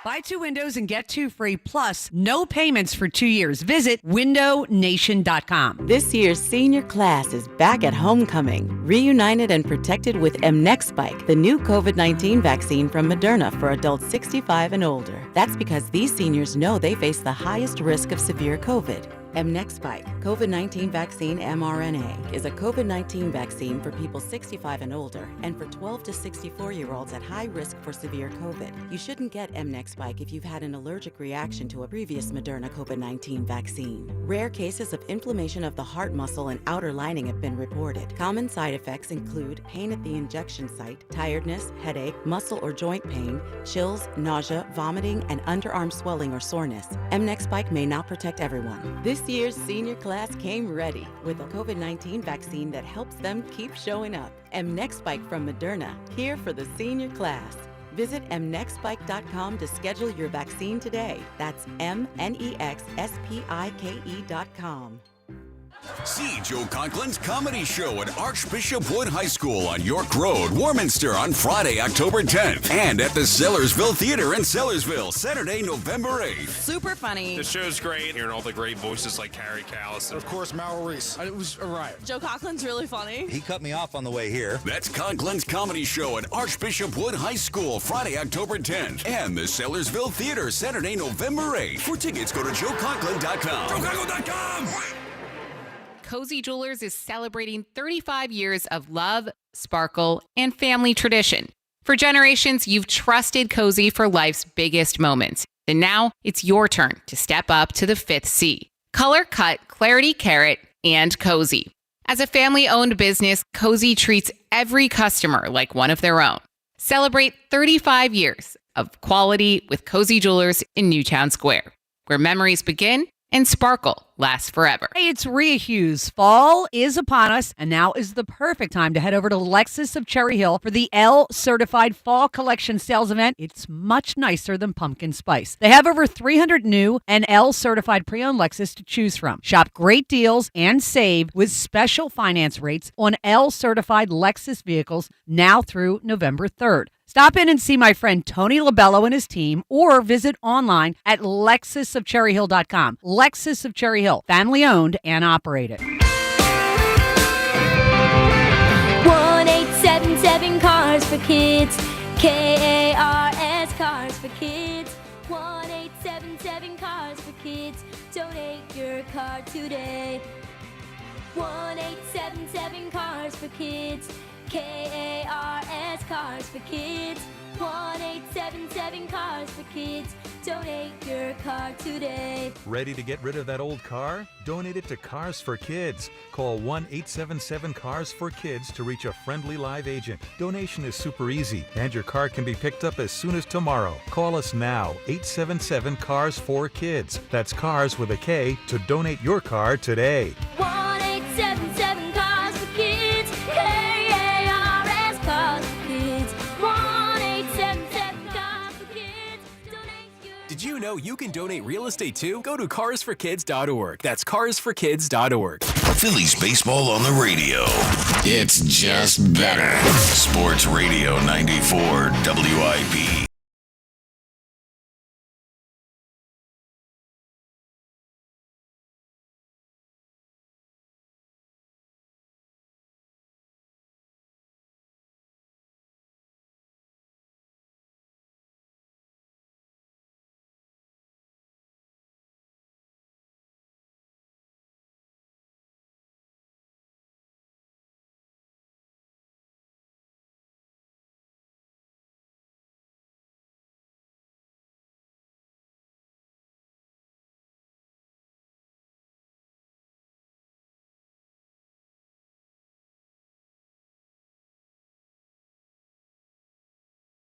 Buy 2 windows and get 2 free, plus no payments for 2 years. Visit windownation.com. This year's senior class is back at homecoming, reunited and protected with mNEXSpike, the new COVID-19 vaccine from Moderna for adults 65 and older. That's because these seniors know they face the highest risk of severe COVID. mNEXSpike, COVID-19 vaccine mRNA, is a COVID-19 vaccine for people 65 and older and for 12 to 64-year-olds at high risk for severe COVID. You shouldn't get mNEXSpike if you've had an allergic reaction to a previous Moderna COVID-19 vaccine. Rare cases of inflammation of the heart muscle and outer lining have been reported. Common side effects include pain at the injection site, tiredness, headache, muscle or joint pain, chills, nausea, vomiting, and underarm swelling or soreness. mNEXSpike may not protect everyone. This year's senior class came ready with a COVID-19 vaccine that helps them keep showing up. mNEXSpike from Moderna, here for the senior class. Visit mnexspike.com to schedule your vaccine today. That's mnexspike.com. See Joe Conklin's comedy show at Archbishop Wood High School on York Road, Warminster on Friday, October 10th. And at the Sellersville Theater in Sellersville, Saturday, November 8th. Super funny. The show's great. Hearing all the great voices like Carrie Callis. Of course, Mal Reese. It was a riot. Joe Conklin's really funny. He cut me off on the way here. That's Conklin's comedy show at Archbishop Wood High School, Friday, October 10th. And the Sellersville Theater, Saturday, November 8th. For tickets, go to joeconklin.com. joeconklin.com! Cozy Jewelers is celebrating 35 years of love, sparkle, and family tradition. For generations, you've trusted Cozy for life's biggest moments. And now it's your turn to step up to the 5th C. Color Cut, Clarity Carrot, and Cozy. As a family-owned business, Cozy treats every customer like one of their own. Celebrate 35 years of quality with Cozy Jewelers in Newtown Square, where memories begin and sparkle lasts forever. Hey, it's Rhea Hughes. Fall is upon us, and now is the perfect time to head over to Lexus of Cherry Hill for the L Certified Fall Collection Sales Event. It's much nicer than pumpkin spice. They have over 300 new and L Certified pre-owned Lexus to choose from. Shop great deals and save with special finance rates on L Certified Lexus vehicles now through November 3rd. Stop in and see my friend Tony Labello and his team, or visit online at lexusofcherryhill.com. Lexus of Cherry Hill, family owned and operated. 1-877 Cars for Kids. KARS Cars for Kids. 1-877 Cars for Kids. Donate your car today. 1-877 Cars for Kids. KARS Cars for Kids. 1-877 Cars for Kids. Donate your car today. Ready to get rid of that old car? Donate it to Cars for Kids. Call 1-877-CARS-FOR-KIDS to reach a friendly live agent. Donation is super easy, and your car can be picked up as soon as tomorrow. Call us now, 877-CARS-FOR-KIDS. That's Cars with a K to donate your car today. 1-877 Cars for Kids. KARS Cars for Kids. 1-877 Cars for Kids. Did you know you can donate real estate too? Go to carsforkids.org. That's carsforkids.org. Phillies baseball on the radio. It's just better. Sports Radio 94 WIP.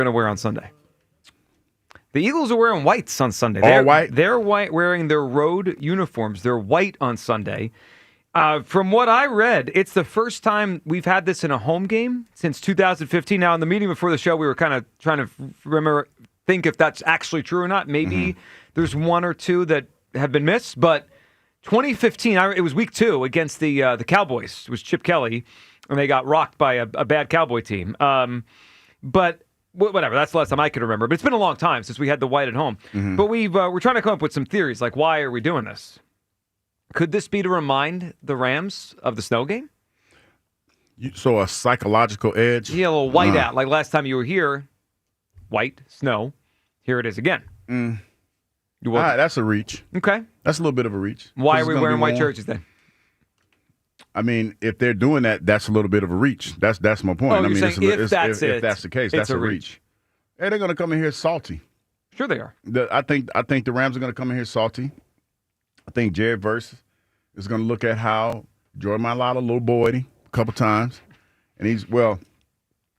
going to wear on Sunday? The Eagles are wearing whites on Sunday. All white? They're white, wearing their road uniforms. They're white on Sunday. From what I read, it's the first time we've had this in a home game since 2015. Now, in the meeting before the show, we were kind of trying to think if that's actually true or not. Maybe there's one or two that have been missed, but 2015, it was week 2 against the Cowboys. It was Chip Kelly, and they got rocked by a bad Cowboy team. But whatever, that's the last time I can remember. But it's been a long time since we had the white at home. But we're trying to come up with some theories, like why are we doing this? Could this be to remind the Rams of the snow game? So a psychological edge? Yeah, a little white out. Like last time you were here, white, snow. Here it is again. All right, that's a reach. Okay. That's a little bit of a reach. Why are we wearing white jerseys then? I mean, if they're doing that, that's a little bit of a reach. That's my point. Oh, you're saying if that's the case, that's a reach. Hey, they're going to come in here salty. Sure they are. I think the Rams are going to come in here salty. I think Jared Verse is going to look at how Jordan Mailata little boyed him a couple times, and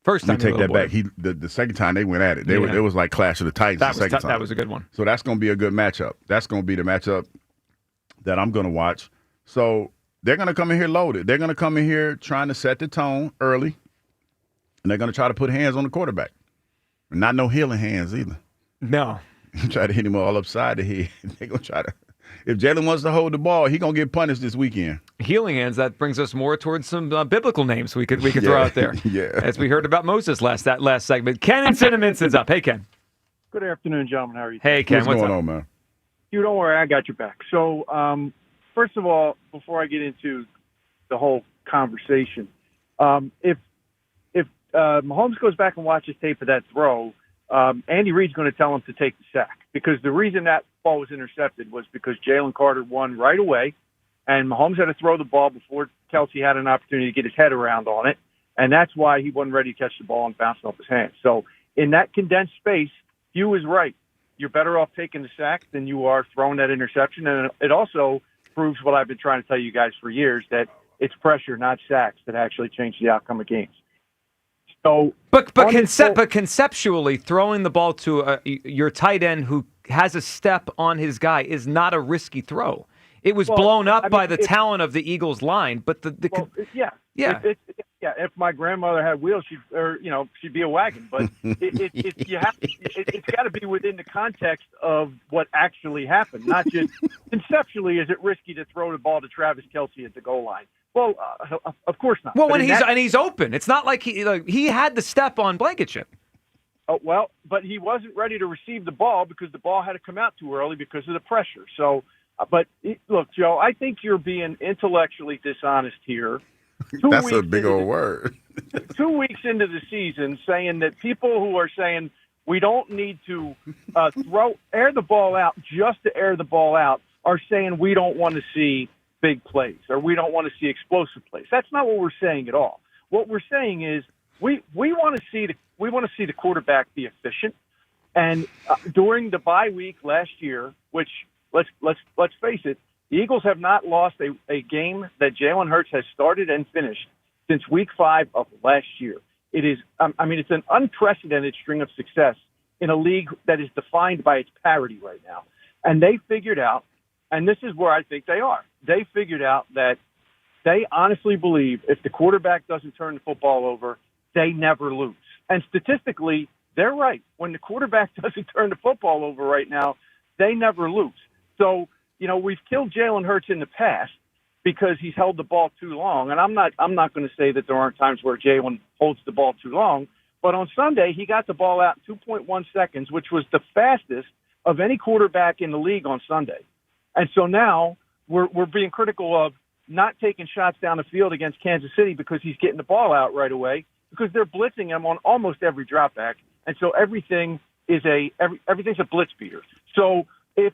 first time. Take that back. The second time they went at it, it was like Clash of the Titans. The second time. That was a good one. So that's going to be a good matchup. That's going to be the matchup that I'm going to watch. So they're going to come in here loaded. They're going to come in here trying to set the tone early, and they're going to try to put hands on the quarterback. Not no healing hands either. No. Try to hit him all upside the head. They're going to try to. If Jalen wants to hold the ball, he's going to get punished this weekend. Healing hands, that brings us more towards some biblical names we could throw out there. Yeah. As we heard about Moses last segment. Ken in Cinnamin's up. Hey, Ken. Good afternoon, gentlemen. How are you? Hey, Ken. What's going up? on, man? You don't worry. I got your back. So, first of all, before I get into the whole conversation, if Mahomes goes back and watches tape of that throw, Andy Reid's going to tell him to take the sack, because the reason that ball was intercepted was because Jalen Carter won right away, and Mahomes had to throw the ball before Kelce had an opportunity to get his head around on it, and that's why he wasn't ready to catch the ball and bouncing off his hands. So in that condensed space, Hugh is right. You're better off taking the sack than you are throwing that interception, and it also proves what I've been trying to tell you guys for years, that it's pressure, not sacks, that actually change the outcome of games. So, but conceptually, throwing the ball to your tight end who has a step on his guy is not a risky throw. It was blown up by the talent of the Eagles line, but if my grandmother had wheels, she'd be a wagon. But it's got to be within the context of what actually happened, not just conceptually. Is it risky to throw the ball to Travis Kelce at the goal line? Well, of course not. Well, and he's open. It's not like he had the step on Blankenship. Oh, well, but he wasn't ready to receive the ball because the ball had to come out too early because of the pressure. So, look, Joe, I think you're being intellectually dishonest here. That's a big old word. 2 weeks into the season, saying that people who are saying we don't need to air the ball out just to air the ball out are saying we don't want to see big plays or we don't want to see explosive plays. That's not what we're saying at all. What we're saying is we want to see the quarterback be efficient. And during the bye week last year, which let's face it, the Eagles have not lost a game that Jalen Hurts has started and finished since week 5 of last year. It is, it's an unprecedented string of success in a league that is defined by its parity right now. And they figured out, and this is where I think they are, they figured out that they honestly believe if the quarterback doesn't turn the football over, they never lose. And statistically, they're right. When the quarterback doesn't turn the football over right now, they never lose. So, we've killed Jalen Hurts in the past because he's held the ball too long. And I'm not going to say that there aren't times where Jalen holds the ball too long. But on Sunday, he got the ball out in 2.1 seconds, which was the fastest of any quarterback in the league on Sunday. And so now we're being critical of not taking shots down the field against Kansas City because he's getting the ball out right away, because they're blitzing him on almost every drop back. And so everything's a blitz beater. So if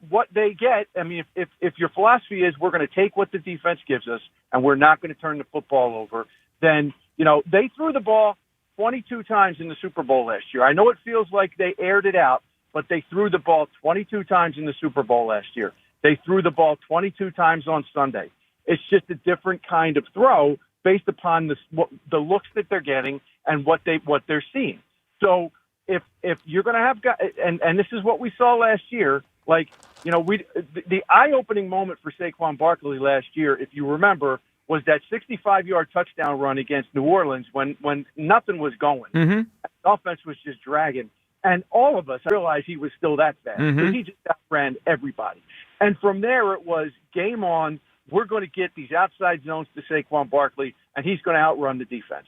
what they get, if your philosophy is we're going to take what the defense gives us and we're not going to turn the football over, then, they threw the ball 22 times in the Super Bowl last year. I know it feels like they aired it out, but they threw the ball 22 times in the Super Bowl last year. They threw the ball 22 times on Sunday. It's just a different kind of throw based upon the looks that they're getting and what they're seeing. So if you're going to have guys, and this is what we saw last year, like, you know, the eye-opening moment for Saquon Barkley last year, if you remember, was that 65-yard touchdown run against New Orleans when nothing was going. Mm-hmm. The offense was just dragging. And all of us realized he was still that fast because he just outran everybody. And from there, it was game on. We're going to get these outside zones to Saquon Barkley, and he's going to outrun the defense.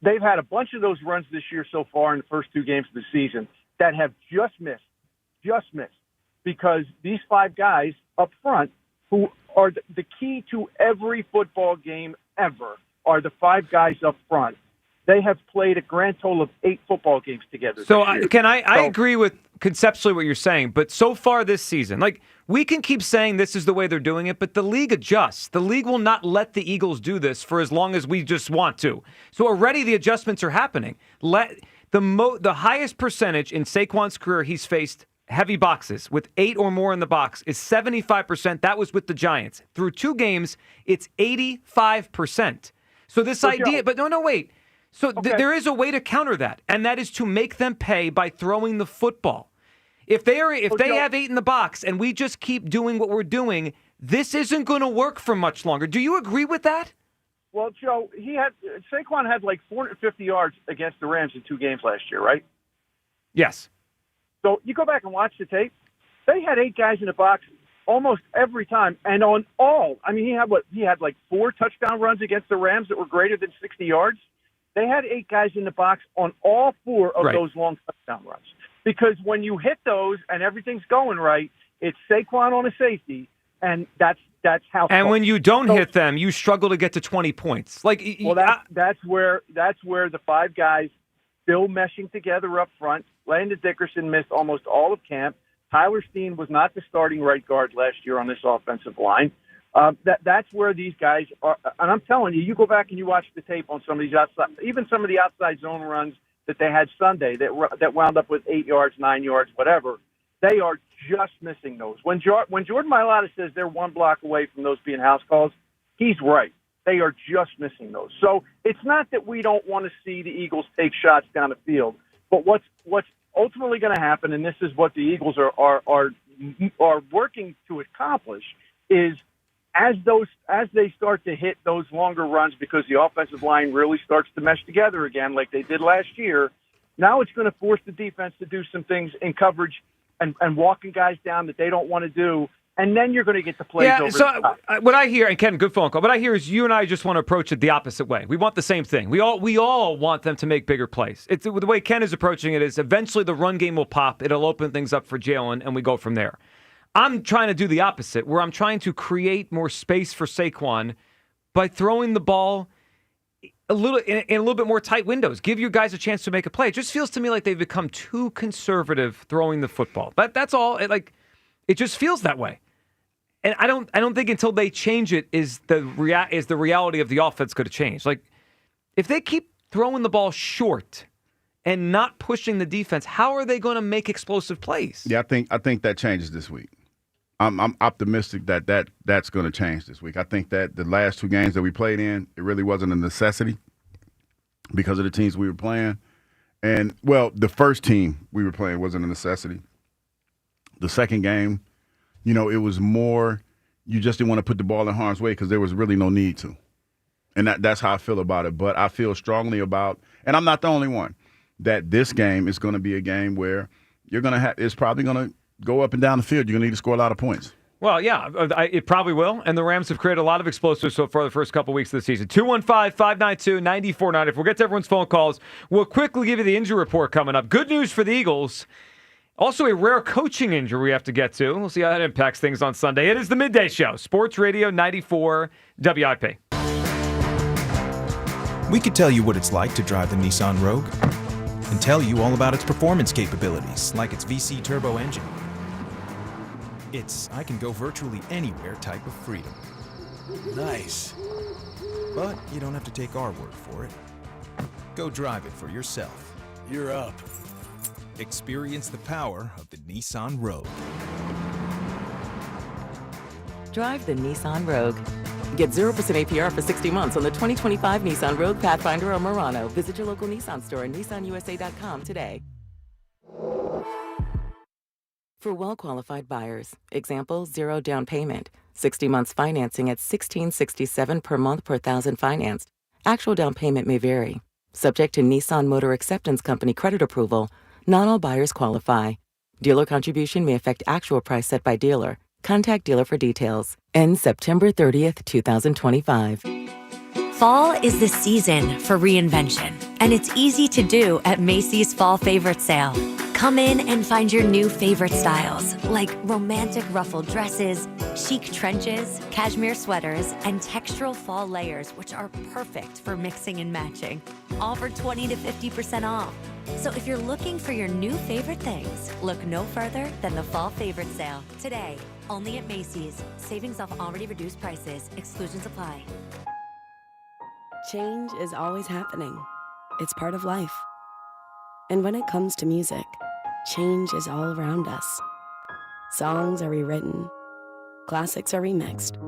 They've had a bunch of those runs this year so far in the first 2 games of the season that have just missed, because these 5 guys up front who are the key to every football game ever are the 5 guys up front. They have played a grand total of 8 football games together. So, I agree with conceptually what you're saying, but so far this season, like, we can keep saying this is the way they're doing it, but the league adjusts. The league will not let the Eagles do this for as long as we just want to. So already the adjustments are happening. The highest percentage in Saquon's career he's faced heavy boxes with 8 or more in the box is 75%. That was with the Giants. Through 2 games, it's 85%. So this idea, but no, wait. So there is a way to counter that, and that is to make them pay by throwing the football. If they have 8 in the box and we just keep doing what we're doing, this isn't going to work for much longer. Do you agree with that? Well, Joe, Saquon had like 450 yards against the Rams in 2 games last year, right? Yes. So you go back and watch the tape. They had 8 guys in the box almost every time, and on all. I mean, he had like 4 touchdown runs against the Rams that were greater than 60 yards. They had 8 guys in the box on all 4 of those long touchdown runs. Because when you hit those and everything's going right, it's Saquon on a safety, and that's how. And when you don't hit them, you struggle to get to 20 points. Like, well, that's where the 5 guys still meshing together up front. Landon Dickerson missed almost all of camp. Tyler Steen was not the starting right guard last year on this offensive line. That's where these guys are. And I'm telling you, you go back and you watch the tape on some of these outside, even some of the outside zone runs that they had Sunday that wound up with 8 yards, 9 yards, whatever. They are just missing those. When Jordan Mailata says they're 1 block away from those being house calls, he's right. They are just missing those. So it's not that we don't want to see the Eagles take shots down the field, but what's ultimately going to happen, and this is what the Eagles are working to accomplish, is as they start to hit those longer runs because the offensive line really starts to mesh together again like they did last year, now it's going to force the defense to do some things in coverage and walking guys down that they don't want to do, and then you're going to get the plays over the top. What I hear, and Ken, good phone call, what I hear is you and I just want to approach it the opposite way. We want the same thing. We all want them to make bigger plays. It's the way Ken is approaching it is eventually the run game will pop, it'll open things up for Jalen, and we go from there. I'm trying to do the opposite, where I'm trying to create more space for Saquon by throwing the ball in a little bit more tight windows. Give your guys a chance to make a play. It just feels to me like they've become too conservative throwing the football. That's all. It just feels that way. And I don't think until they change it is the reality of the offense going to change. Like, if they keep throwing the ball short and not pushing the defense, how are they going to make explosive plays? Yeah, I think that changes this week. I'm optimistic that's going to change this week. I think that the last 2 games that we played in, it really wasn't a necessity because of the teams we were playing. And, well, the first team we were playing wasn't a necessity. The second game, it was more you just didn't want to put the ball in harm's way because there was really no need to. And that's how I feel about it. But I feel strongly about, and I'm not the only one, that this game is going to be a game where it's probably going to go up and down the field. You're going to need to score a lot of points. Well, yeah, it probably will. And the Rams have created a lot of explosives so far the first couple weeks of the season. 215-592-9490. We'll get to everyone's phone calls. We'll quickly give you the injury report coming up. Good news for the Eagles. Also a rare coaching injury we have to get to. We'll see how that impacts things on Sunday. It is the Midday Show. Sports Radio 94 WIP. We could tell you what it's like to drive the Nissan Rogue and tell you all about its performance capabilities, like its VC turbo engine. It's I can go virtually anywhere type of freedom. Nice. But you don't have to take our word for it. Go drive it for yourself. You're up. Experience the power of the Nissan Rogue. Drive the Nissan Rogue. Get 0% APR for 60 months on the 2025 Nissan Rogue, Pathfinder, or Murano. Visit your local Nissan store and nissanusa.com today. For well-qualified buyers, example, 0 down payment, 60 months financing at $1,667 per month per thousand financed. Actual down payment may vary. Subject to Nissan Motor Acceptance Company credit approval, not all buyers qualify. Dealer contribution may affect actual price set by dealer. Contact dealer for details. Ends September 30th, 2025. Fall is the season for reinvention, and it's easy to do at Macy's Fall Favorite Sale. Come in and find your new favorite styles, like romantic ruffled dresses, chic trenches, cashmere sweaters, and textural fall layers, which are perfect for mixing and matching. All for 20 to 50% off. So if you're looking for your new favorite things, look no further than the Fall Favorite Sale. Today, only at Macy's. Savings off already reduced prices. Exclusions apply. Change is always happening. It's part of life. And when it comes to music, change is all around us. Songs are rewritten. Classics are remixed.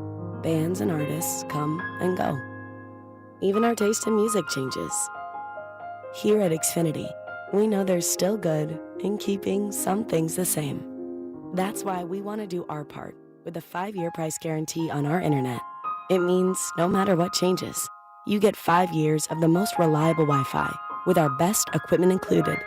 Bands and artists come and go. Even our taste in music changes. Here at Xfinity, we know there's still good in keeping some things the same. That's why we want to do our part with a 5-year price guarantee on our internet. It means no matter what changes, you get 5 years of the most reliable Wi-Fi with our best equipment included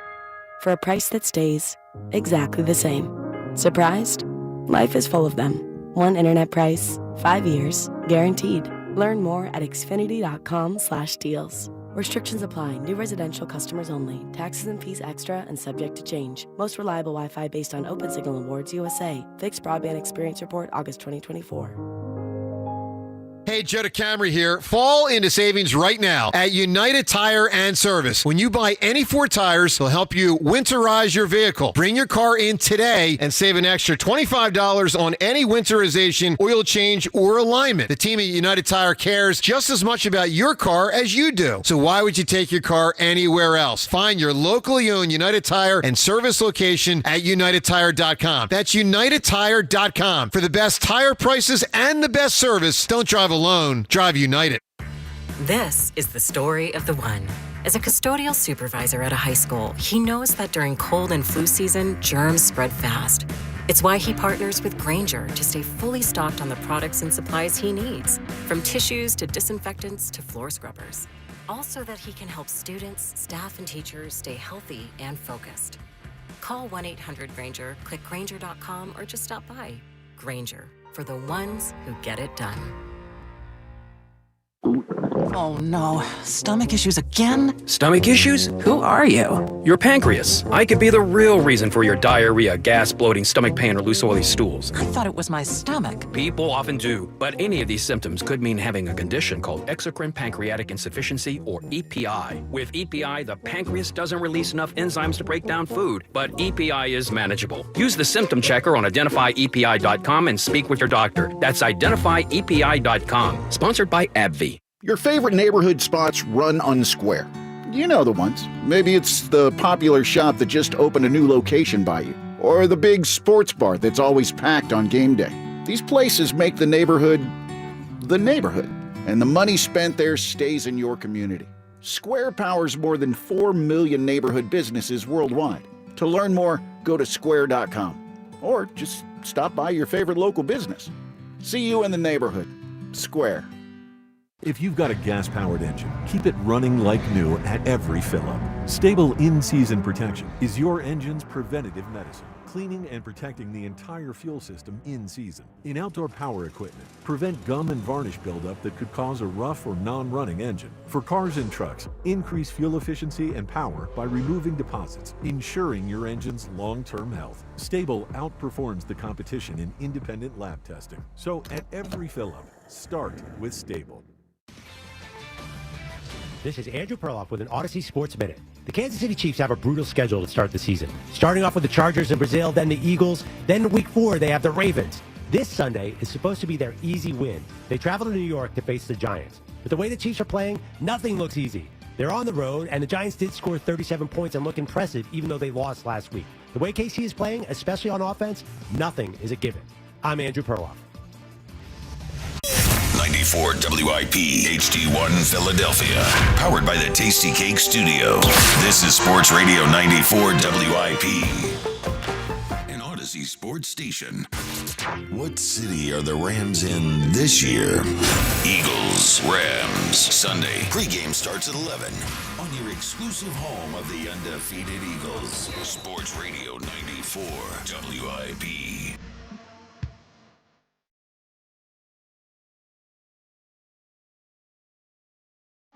for a price that stays exactly the same. Surprised? Life is full of them. One internet price, 5 years, guaranteed. Learn more at xfinity.com/deals. Restrictions apply. New residential customers only. Taxes and fees extra and subject to change. Most reliable Wi-Fi based on OpenSignal Awards USA. Fixed Broadband Experience Report, August 2024. Hey, Joe DeCamry here. Fall into savings right now at United Tire and Service. When you buy any 4 tires, they'll help you winterize your vehicle. Bring your car in today and save an extra $25 on any winterization, oil change, or alignment. The team at United Tire cares just as much about your car as you do. So why would you take your car anywhere else? Find your locally owned United Tire and Service location at UnitedTire.com. That's UnitedTire.com. For the best tire prices and the best service, don't drive alone. Drive United. This is the story of the one. As a custodial supervisor at a high school, he knows that during cold and flu season, germs spread fast. It's why he partners with Grainger to stay fully stocked on the products and supplies he needs, from tissues to disinfectants to floor scrubbers. Also that he can help students, staff, and teachers stay healthy and focused. Call 1-800-GRAINGER, click Grainger.com, or just stop by. Grainger, for the ones who get it done. Oh no, stomach issues again? Stomach issues? Who are you? Your pancreas. I could be the real reason for your diarrhea, gas, bloating, stomach pain, or loose oily stools. I thought it was my stomach. People often do, but any of these symptoms could mean having a condition called exocrine pancreatic insufficiency, or EPI. With EPI, the pancreas doesn't release enough enzymes to break down food, but EPI is manageable. Use the symptom checker on identifyepi.com and speak with your doctor. That's identifyepi.com. Sponsored by AbbVie. Your favorite neighborhood spots run unsquare. You know the ones. Maybe it's the popular shop that just opened a new location by you, or the big sports bar that's always packed on game day. These places make the neighborhood, and the money spent there stays in your community. Square powers more than 4 million neighborhood businesses worldwide. To learn more, go to square.com, or just stop by your favorite local business. See you in the neighborhood. Square. If you've got a gas-powered engine, keep it running like new at every fill-up. Stable in-season protection is your engine's preventative medicine, cleaning and protecting the entire fuel system in season. In outdoor power equipment, prevent gum and varnish buildup that could cause a rough or non-running engine. For cars and trucks, increase fuel efficiency and power by removing deposits, ensuring your engine's long-term health. Stable outperforms the competition in independent lab testing. So at every fill-up, start with Stable. This is Andrew Perloff with an Odyssey Sports Minute. The Kansas City Chiefs have a brutal schedule to start the season. Starting off with the Chargers in Brazil, then the Eagles, then week 4 they have the Ravens. This Sunday is supposed to be their easy win. They travel to New York to face the Giants. But the way the Chiefs are playing, nothing looks easy. They're on the road, and the Giants did score 37 points and look impressive even though they lost last week. The way KC is playing, especially on offense, nothing is a given. I'm Andrew Perloff. 94 WIP HD1 Philadelphia. Powered by the Tasty Cake Studio. This is Sports Radio 94 WIP. An Odyssey Odyssey Sports Station. What city are the Rams in this year? Eagles, Rams, Sunday. Pregame starts at 11 on your exclusive home of the undefeated Eagles. Sports Radio 94 WIP.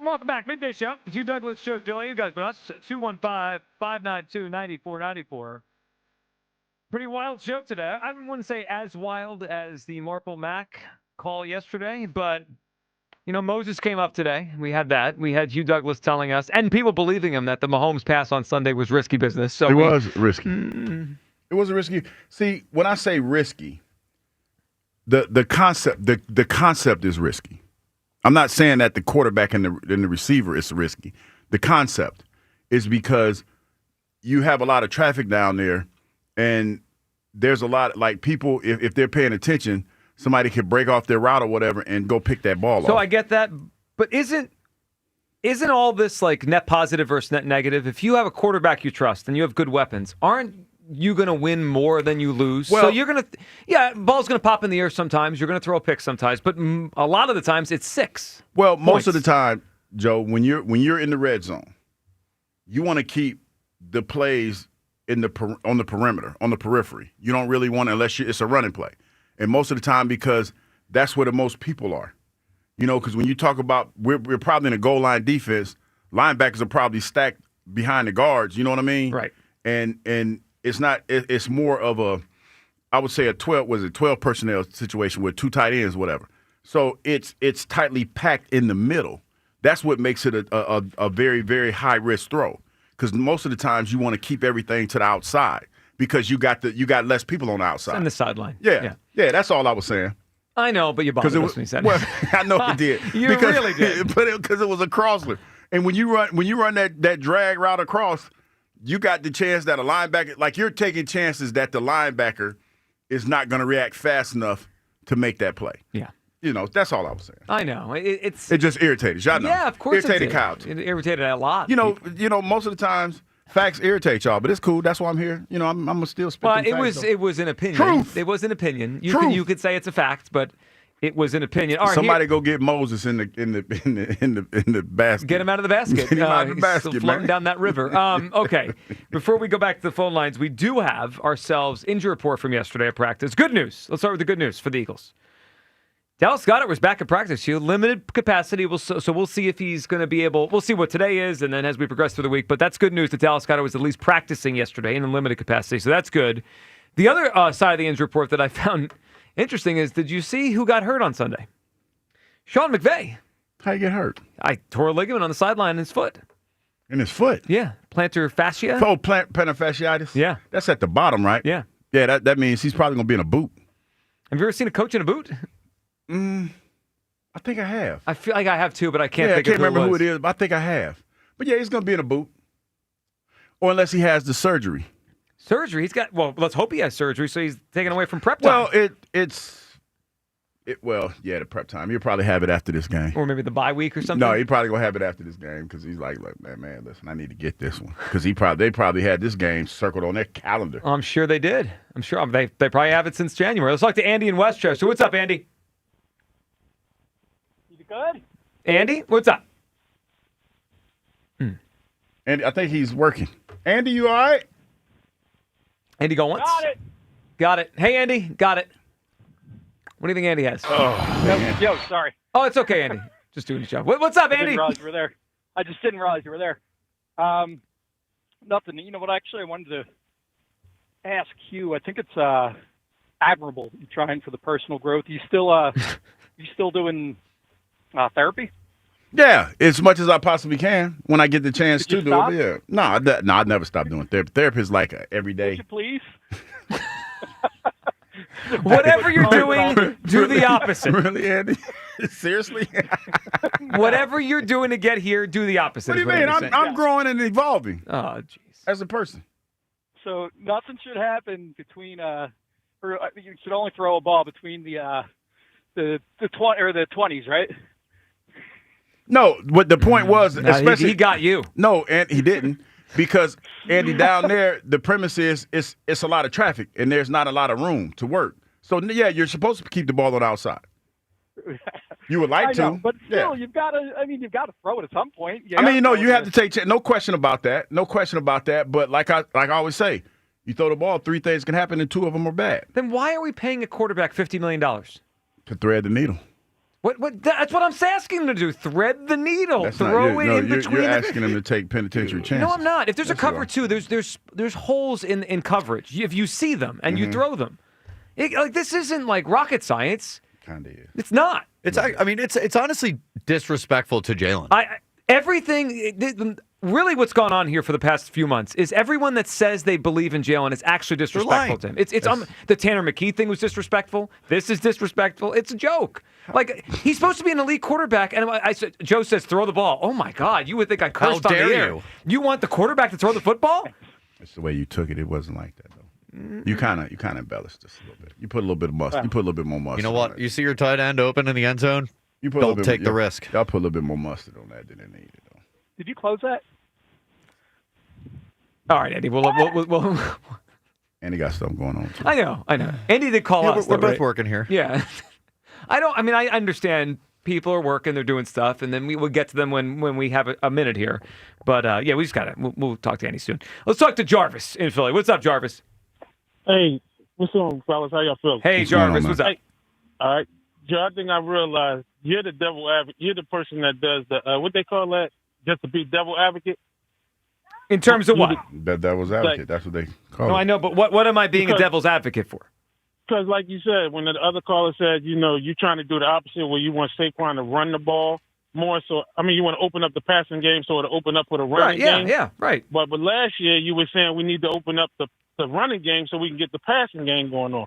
Welcome back. Midday Show. The Hugh Douglas Show. Duel. You guys, but us 215-592-9494. Pretty wild show today. I wouldn't say as wild as the Marple Mack call yesterday, but Moses came up today. We had that. We had Hugh Douglas telling us, and people believing him, that the Mahomes pass on Sunday was risky business. So it was risky. It was risky. See, when I say risky, the concept is risky. I'm not saying that the quarterback and the receiver is risky. The concept is because you have a lot of traffic down there, and there's a lot like people. If they're paying attention, somebody could break off their route or whatever and go pick that ball off. So I get that, but isn't all this like net positive versus net negative? If you have a quarterback you trust and you have good weapons, aren't you going to win more than you lose? Well, so you're going to, ball's going to pop in the air sometimes. You're going to throw a pick sometimes, but a lot of the times it's 6. Well, most of the time, Joe, when you're in the red zone, you want to keep the plays on the perimeter, on the periphery. You don't really want to, unless it's a running play. And most of the time, because that's where the most people are. Because when you talk about we're probably in a goal line defense, linebackers are probably stacked behind the guards. You know what I mean? Right. And it's not. It's more of a, I would say 12 personnel situation with 2 tight ends, whatever. So it's tightly packed in the middle. That's what makes it a very, very high risk throw. Because most of the times you want to keep everything to the outside because you got less people on the outside. And the sideline. Yeah. That's all I was saying. I know, but you bothered us when you said it. Well, I know you did. Really did. Because it was a crosser. And when you run that drag route across, you got the chance that a linebacker, like you're taking chances that the linebacker is not going to react fast enough to make that play. Yeah. That's all I was saying. I know. It just irritated y'all know. Yeah, of course irritated Kyle. It irritated a lot. Most of the times facts irritate y'all, but it's cool. That's why I'm here. I'm still spit them facts. It was an opinion. Truth. It was an opinion. Truth. You could say it's a fact, but it was an opinion. All right, somebody go get Moses in the basket. Get him out of the basket. Get him out of the basket, still floating down that river. Okay. Before we go back to the phone lines, we do have ourselves injury report from yesterday at practice. Good news. Let's start with the good news for the Eagles. Dallas Goedert was back at practice. He had limited capacity, so we'll see if he's going to be able. We'll see what today is, and then as we progress through the week. But that's good news that Dallas Goedert was at least practicing yesterday in a limited capacity, so that's good. The other side of the injury report that I found interesting is, did you see who got hurt on Sunday? Sean McVay. How you get hurt? I tore a ligament on the sideline in his foot. In his foot? Yeah. Plantar fascia. Oh, plantar fasciitis? Yeah. That's at the bottom, right? Yeah. Yeah, that means he's probably going to be in a boot. Have you ever seen a coach in a boot? I think I have. I feel like I have too, but I can't think I of can't remember who it is. is, but I think I have. But yeah, he's going to be in a boot. Or unless he has the surgery. Surgery? Let's hope he has surgery so he's taken away from prep time. Well, the prep time. He'll probably have it after this game. Or maybe the bye week or something? No, he's probably going to have it after this game because he's like, man, listen, I need to get this one. Because they probably had this game circled on their calendar. I'm sure they did. I'm sure they probably have it since January. Let's talk to Andy in Westchester. What's up, Andy? You good? Andy, what's up? Andy, I think he's working. Andy, you all right? Andy, go once. Got it. Hey, Andy, got it. What do you think Andy has? Yo, sorry. Oh, it's okay, Andy. Just doing his job. What's up, I Andy? didn't realize you were there. I just didn't realize you were there. Nothing. You know what? Actually, I wanted to ask Hugh. I think it's admirable trying for the personal growth. You still doing therapy? Yeah, as much as I possibly can when I get the chance to do stop? it. Yeah. No, I'd never stop doing therapy. Therapy is like every day. Would you please? Whatever you're doing, do the opposite. Really, Andy? Seriously? Whatever you're doing to get here, do the opposite. What do you mean? I'm growing and evolving. Oh, jeez. As a person. So nothing should happen between or you should only throw a ball between the 20s, right? No, what the point was, especially he got you. No, and he didn't. Because Andy, down there, the premise is it's a lot of traffic and there's not a lot of room to work. So yeah, you're supposed to keep the ball on the outside. You would like I know, to, but still, yeah. you've got to throw it at some point. You have to take no question about that. No question about that. But like I always say, you throw the ball, 3 things can happen, and 2 of them are bad. Then why are we paying a quarterback $50 million? To thread the needle. What? That's what I'm asking him to do. Thread the needle. Throw it in between. You're asking him to take penitentiary chances. No, I'm not. If there's a cover 2, there's holes in coverage. If you see them and you throw them, this isn't like rocket science. Kind of is. It's not. It's honestly disrespectful to Jalen. Really what's gone on here for the past few months is everyone that says they believe in Jalen is actually disrespectful to him. The Tanner McKee thing was disrespectful. This is disrespectful. It's a joke. Like, he's supposed to be an elite quarterback, and Joe says throw the ball. Oh, my God. You would think I cursed on the air. You want the quarterback to throw the football? That's the way you took it. It wasn't like that, though. You kind of embellished this a little bit. You put a little bit of mustard. You put a little bit more mustard. You know what? You see your tight end open in the end zone? Don't take the risk. Y'all put a little bit more mustard on that than they needed, though. Did you close that? All right, Andy. We'll Andy got stuff going on, too. I know. Andy did call us. We're both working here. Yeah. I understand people are working, they're doing stuff, and then we will get to them when we have a minute here. But, we just got to. We'll talk to Andy soon. Let's talk to Jarvis in Philly. What's up, Jarvis? Hey, what's on, fellas? How y'all feeling? Hey, Jarvis, what's up? Hey, all right. Joe, I think I realized you're the devil advocate. You're the person that does the, what they call that, just to be devil advocate. In terms of what? The devil's advocate. That's what they call it. No, I know, but what am I being a devil's advocate for? Because, like you said, when the other caller said, you're trying to do the opposite where you want Saquon to run the ball more. So, you want to open up the passing game so it'll open up with a running game. Yeah, right. But last year you were saying we need to open up the running game so we can get the passing game going on.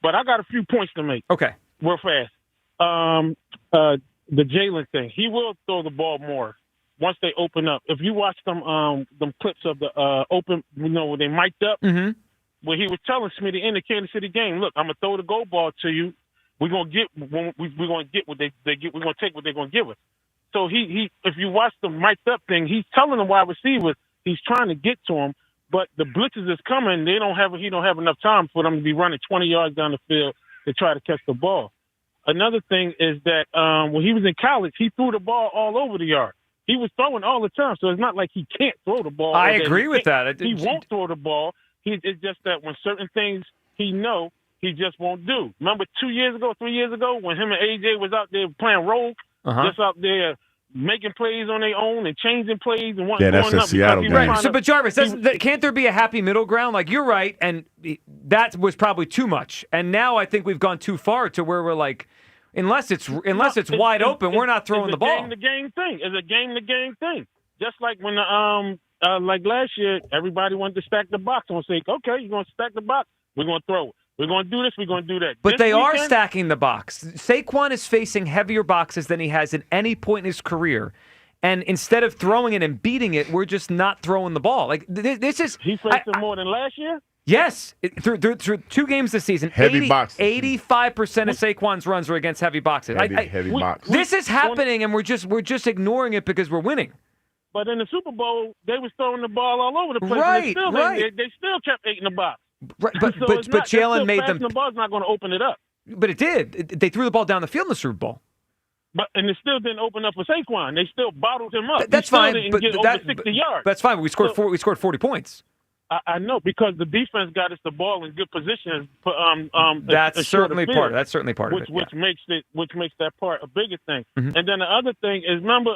But I got a few points to make. Okay. Real fast. The Jalen thing. He will throw the ball more once they open up. If you watch them clips of the open, where they mic'd up, where he was telling Smitty in the Kansas City game, look, I'm gonna throw the goal ball to you. We're gonna get what they get. We're gonna take what they're gonna give us. So he if you watch the mic'd up thing, he's telling the wide receivers he's trying to get to him, but the blitzes is coming. He don't have enough time for them to be running 20 yards down the field to try to catch the ball. Another thing is that when he was in college, he threw the ball all over the yard. He was throwing all the time, so it's not like he can't throw the ball. I agree with that. He won't throw the ball. It's just that when certain things he just won't do. Remember 3 years ago, when him and AJ was out there playing rogue, just out there making plays on their own and changing plays and wanting that's going a up. Seattle game. Right. But Jarvis, can't there be a happy middle ground? Like, you're right, and that was probably too much. And now I think we've gone too far to where we're like, unless it's wide open, we're not throwing the ball. It's a game-to-game thing. Just like when like last year, everybody wanted to stack the box. I'm going to say, okay, you're going to stack the box. We're going to throw it. We're going to do this. We're going to do that. But they are stacking the box. Saquon is facing heavier boxes than he has at any point in his career. And instead of throwing it and beating it, we're just not throwing the ball. Like, this is... He faced him more than last year? Yes. Through 2 games this season, heavy boxes. 85% of Saquon's runs were against heavy boxes. Heavy boxes. This is happening, and we're just ignoring it because we're winning. But in the Super Bowl, they was throwing the ball all over the place. Right, They still kept eating the box. Right, but Jalen made them. The ball's not going to open it up. But it did. They threw the ball down the field in the Super Bowl. But and it still didn't open up for Saquon. They still bottled him up. That's fine. But over 60 yards. That's fine. We scored 40 points. I know, because the defense got us the ball in good position. That's certainly part of it. Which makes that part a bigger thing. Mm-hmm. And then the other thing is, remember,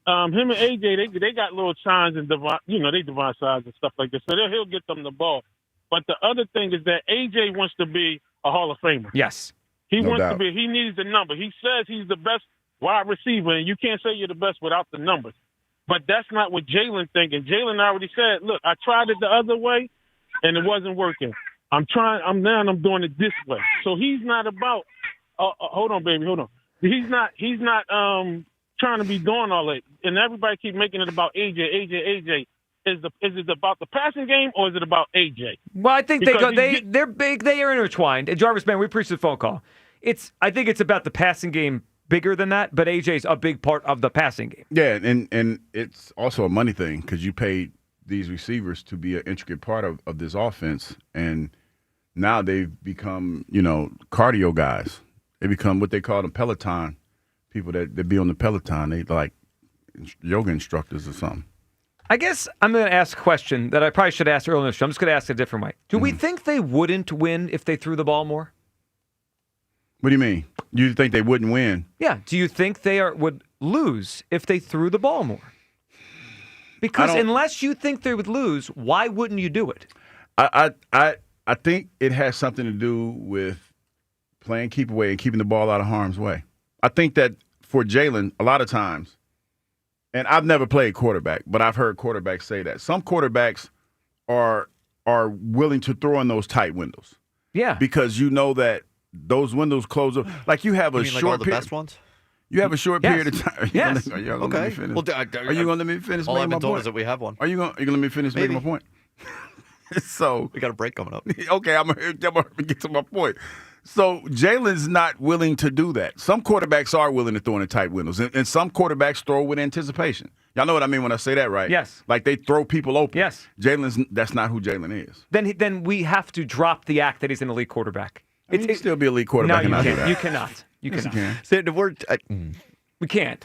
him and AJ, they got little signs and they divine size and stuff like this. So he'll get them the ball. But the other thing is that AJ wants to be a Hall of Famer. Yes, he wants to be. He needs the number. He says he's the best wide receiver, and you can't say you're the best without the numbers. But that's not what Jalen thinking. Jalen already said, look, I tried it the other way, and it wasn't working. I'm doing it this way. So he's not about hold on, baby, hold on. He's not trying to be doing all that. And everybody keep making it about AJ. Is it about the passing game, or is it about AJ? Well, I think they're big. They are intertwined. And Jarvis, man, we appreciate the phone call. I think it's about the passing game bigger than that, but AJ's a big part of the passing game. Yeah, and it's also a money thing because you paid these receivers to be an intricate part of this offense, and now they've become, cardio guys. They become what they call the Peloton, people that be on the Peloton. They like yoga instructors or something. I guess I'm going to ask a question that I probably should ask earlier in the show. I'm just going to ask it a different way. Do we think they wouldn't win if they threw the ball more? What do you mean? You think they wouldn't win? Yeah. Do you think they would lose if they threw the ball more? Because unless you think they would lose, why wouldn't you do it? I think it has something to do with playing keep away and keeping the ball out of harm's way. I think that for Jalen, a lot of times, and I've never played quarterback, but I've heard quarterbacks say that some quarterbacks are willing to throw in those tight windows. Yeah, because you know that those windows close up. Like you have a short like all the period. best ones. You have a short period of time. Yes. Are you going to let me finish? Well, are you going to let me finish all making I've my been told point? is that we have one. Are you going to let me finish making my point? So we got a break coming up. Okay, I'm going to get to my point. So Jalen's not willing to do that. Some quarterbacks are willing to throw in the tight windows, and some quarterbacks throw with anticipation. Y'all know what I mean when I say that, right? Yes. Like they throw people open. Yes. That's not who Jalen is. Then we have to drop the act that he's an elite quarterback. He can still be an elite quarterback. No, and you not can't. do You that. cannot. You Yes, cannot. you can. We can't.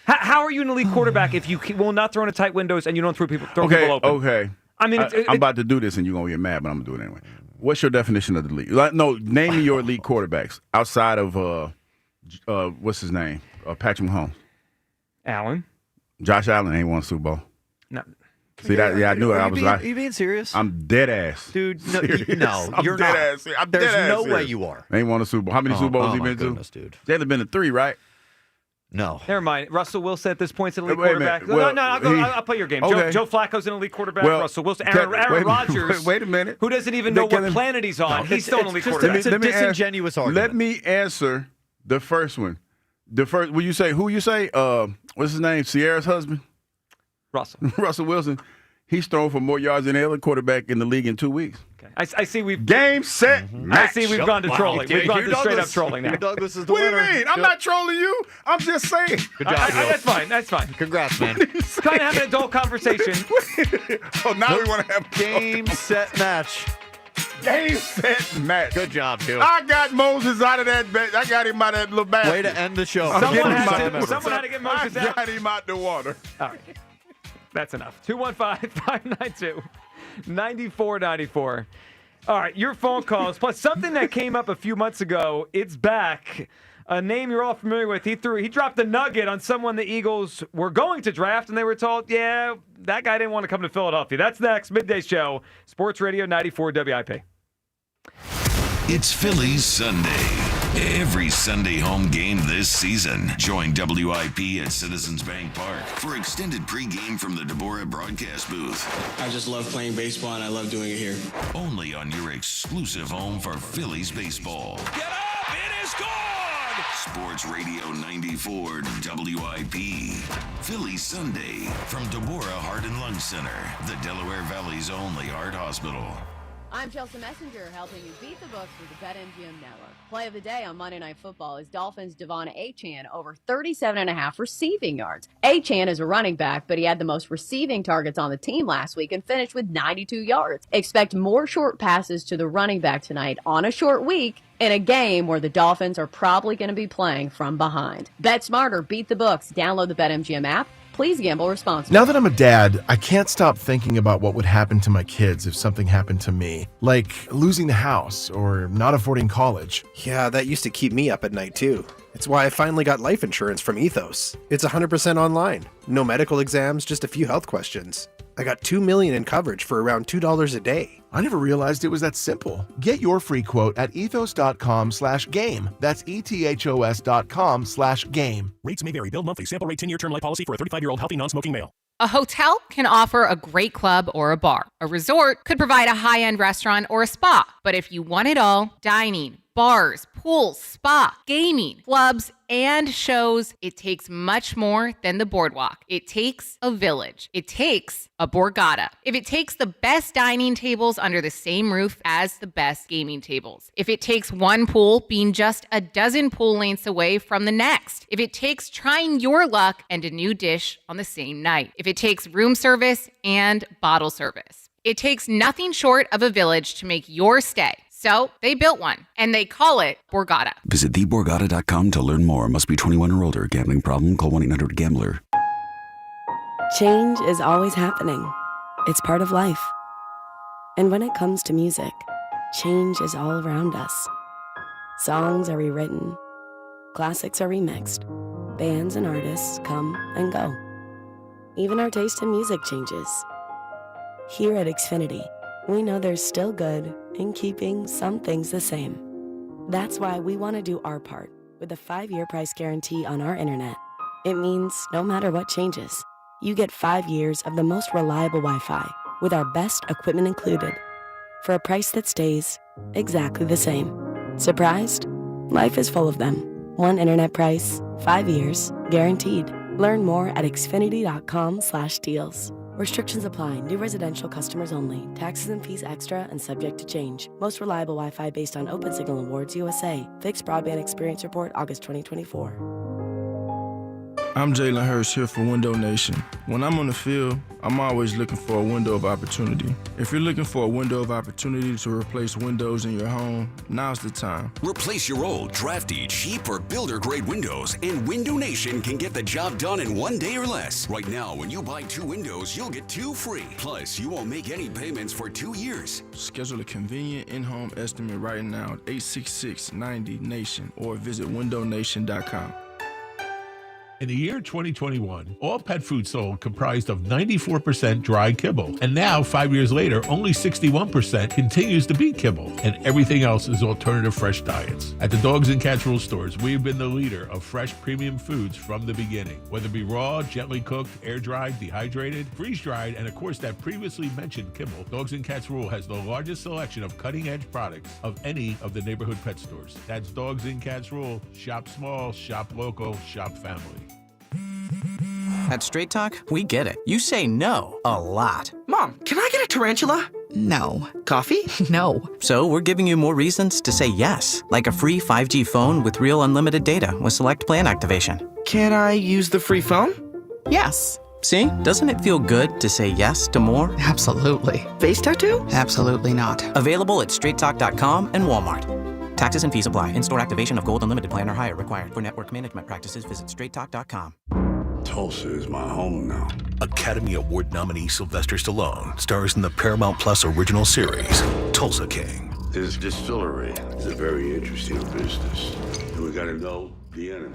How are you an elite quarterback if you will not throw in the tight windows and you don't throw people open? Okay. I mean, I'm about to do this, and you're gonna get mad, but I'm gonna do it anyway. What's your definition of the elite? Name me your elite quarterbacks outside of what's his name? Patrick Mahomes. Allen. Josh Allen ain't won a Super Bowl. No. See that? Yeah, I knew it. Are you being serious? I'm dead ass, dude. No, I'm you're dead not. ass. I'm There's dead no ass way serious. you are. Ain't won a Super Bowl. How many Super Bowls he been goodness, to? dude. Jalen been to 3, right? No. Never mind. Russell Wilson at this point is an elite Wait a minute. quarterback. Well, I'll play your game. Okay. Joe Flacco's an elite quarterback. Well, Russell Wilson. Aaron Rodgers. Wait a minute. Who doesn't even know what planet he's on. He's still an elite quarterback. It's a disingenuous argument. Let me answer the first one. Will you say who you say? What's his name? Sierra's husband? Russell Wilson. He's thrown for more yards than any other quarterback in the league in 2 weeks. Okay. I see we've game set. I see we've gone to trolling. We've gone to straight up trolling now. Douglas is the What do winner. you mean? I'm not trolling you. I'm just saying. Good job, Joe. That's fine. That's fine. Congrats, man. Trying to have an adult conversation. Oh, now we want to have Game, set, match. Game, set, match. Good job, Joe. I got Moses out of that. I got him out of that little basket. Way to end the show. Someone had to get Moses out. I got him out the water. All right. That's enough. 215-592-9494. All right, your phone calls, plus something that came up a few months ago. It's back. A name you're all familiar with. He dropped a nugget on someone the Eagles were going to draft, and they were told, yeah, that guy didn't want to come to Philadelphia. That's next. Midday Show, Sports Radio 94 WIP. It's Phillies Sunday. Every Sunday home game this season. Join WIP at Citizens Bank Park for extended pregame from the Deborah broadcast booth. I just love playing baseball, and I love doing it here. Only on your exclusive home for Phillies baseball. Get up! It is gone! Sports Radio 94 WIP. Phillies Sunday from Deborah Heart and Lung Center, the Delaware Valley's only heart hospital. I'm Chelsea Messenger, helping you beat the books with the BetMGM Network. Play of the day on Monday Night Football is Dolphins' Devon Achane over 37.5 receiving yards. Achane is a running back, but he had the most receiving targets on the team last week and finished with 92 yards. Expect more short passes to the running back tonight on a short week in a game where the Dolphins are probably going to be playing from behind. Bet smarter, beat the books. Download the BetMGM app. Please gamble responsibly. Now that I'm a dad, I can't stop thinking about what would happen to my kids if something happened to me, like losing the house or not affording college. Yeah, that used to keep me up at night too. It's why I finally got life insurance from Ethos. It's 100% online. No medical exams, just a few health questions. I got $2 million in coverage for around $2 a day. I never realized it was that simple. Get your free quote at ethos.com/game. That's ethos.com/game. Rates may vary. Bill monthly. Sample rate 10-year term life policy for a 35-year-old healthy non-smoking male. A hotel can offer a great club or a bar. A resort could provide a high-end restaurant or a spa. But if you want it all, dining, bars, pools, spa, gaming, clubs, and shows. It takes much more than the boardwalk. It takes a village. It takes a Borgata. If it takes the best dining tables under the same roof as the best gaming tables. If it takes one pool being just a dozen pool lengths away from the next. If it takes trying your luck and a new dish on the same night. If it takes room service and bottle service. It takes nothing short of a village to make your stay. So they built one, and they call it Borgata. Visit theborgata.com to learn more. Must be 21 or older. Gambling problem? Call 1-800-GAMBLER. Change is always happening. It's part of life. And when it comes to music, change is all around us. Songs are rewritten. Classics are remixed. Bands and artists come and go. Even our taste in music changes. Here at Xfinity, we know there's still good in keeping some things the same. That's why we want to do our part with a 5-year price guarantee on our internet. It means no matter what changes, you get 5 years of the most reliable Wi-Fi with our best equipment included for a price that stays exactly the same. Surprised? Life is full of them. One internet price, 5 years, guaranteed. Learn more at xfinity.com/deals. Restrictions apply. New residential customers only. Taxes and fees extra and subject to change. Most reliable Wi-Fi based on Open Signal Awards USA. Fixed Broadband Experience Report, August 2024. I'm Jalen Hurst here for Window Nation. When I'm on the field, I'm always looking for a window of opportunity. If you're looking for a window of opportunity to replace windows in your home, now's the time. Replace your old, drafty, cheap, or builder-grade windows, and Window Nation can get the job done in 1 day or less. Right now, when you buy 2 windows, you'll get 2 free. Plus, you won't make any payments for 2 years. Schedule a convenient in-home estimate right now at 866-90-NATION or visit windownation.com. In the year 2021, all pet food sold comprised of 94% dry kibble. And now, 5 years later, only 61% continues to be kibble. And everything else is alternative fresh diets. At the Dogs and Cats Rule stores, we have been the leader of fresh premium foods from the beginning. Whether it be raw, gently cooked, air-dried, dehydrated, freeze-dried, and of course that previously mentioned kibble, Dogs and Cats Rule has the largest selection of cutting-edge products of any of the neighborhood pet stores. That's Dogs and Cats Rule. Shop small, shop local, shop family. At Straight Talk, we get it. You say no a lot. Mom, can I get a tarantula? No. Coffee? No. So we're giving you more reasons to say yes, like a free 5G phone with real unlimited data with select plan activation. Can I use the free phone? Yes. See? Doesn't it feel good to say yes to more? Absolutely. Face tattoo? Absolutely not. Available at straighttalk.com and Walmart. Taxes and fees apply. In-store activation of Gold Unlimited plan or higher required. For network management practices, visit straighttalk.com. Tulsa is my home now. Academy Award nominee Sylvester Stallone stars in the Paramount Plus original series, Tulsa King. This distillery is a very interesting business. And we gotta know the enemy.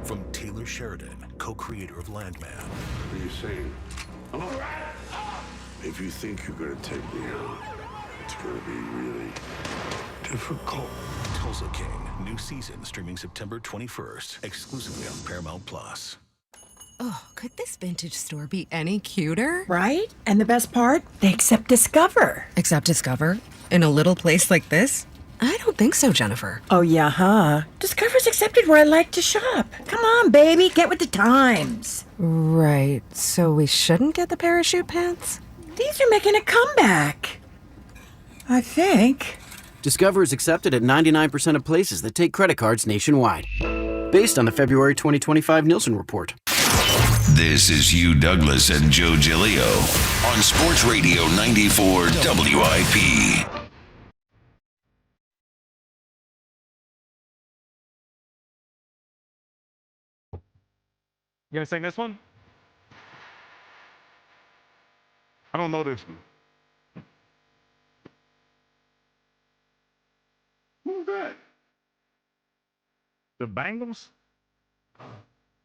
From Taylor Sheridan, co-creator of Landman. What are you saying? I'm all right. If you think you're gonna take me out, it's gonna be really difficult. Tulsa King, new season streaming September 21st, exclusively on Paramount Plus. Oh, could this vintage store be any cuter? Right? And the best part? They accept Discover. Accept Discover? In a little place like this? I don't think so, Jennifer. Oh, yeah, huh? Discover's accepted where I like to shop. Come on, baby, get with the times. Right, so we shouldn't get the parachute pants? These are making a comeback. I think. Discover is accepted at 99% of places that take credit cards nationwide. Based on the February 2025 Nielsen report. This is Hugh Douglas and Joe Giglio on Sports Radio 94 WIP. You gonna sing this one? I don't know this one. Who's that? The Bengals?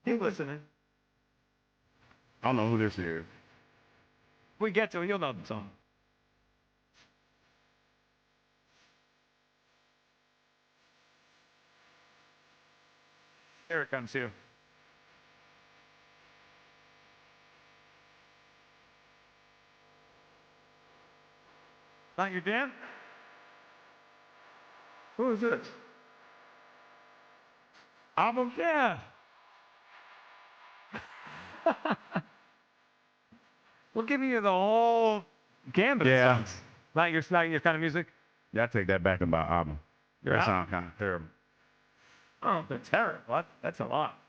Keep listening. I don't know who this is. We get to it, you'll know the song. Here it comes, Hugh. Not your Dan? Who is this? Album, yeah. We're giving you the whole gambit of songs. Not your kind of music? Yeah, I take that back about album. That sounds kind of terrible. Oh, they're terrible. That's a lot.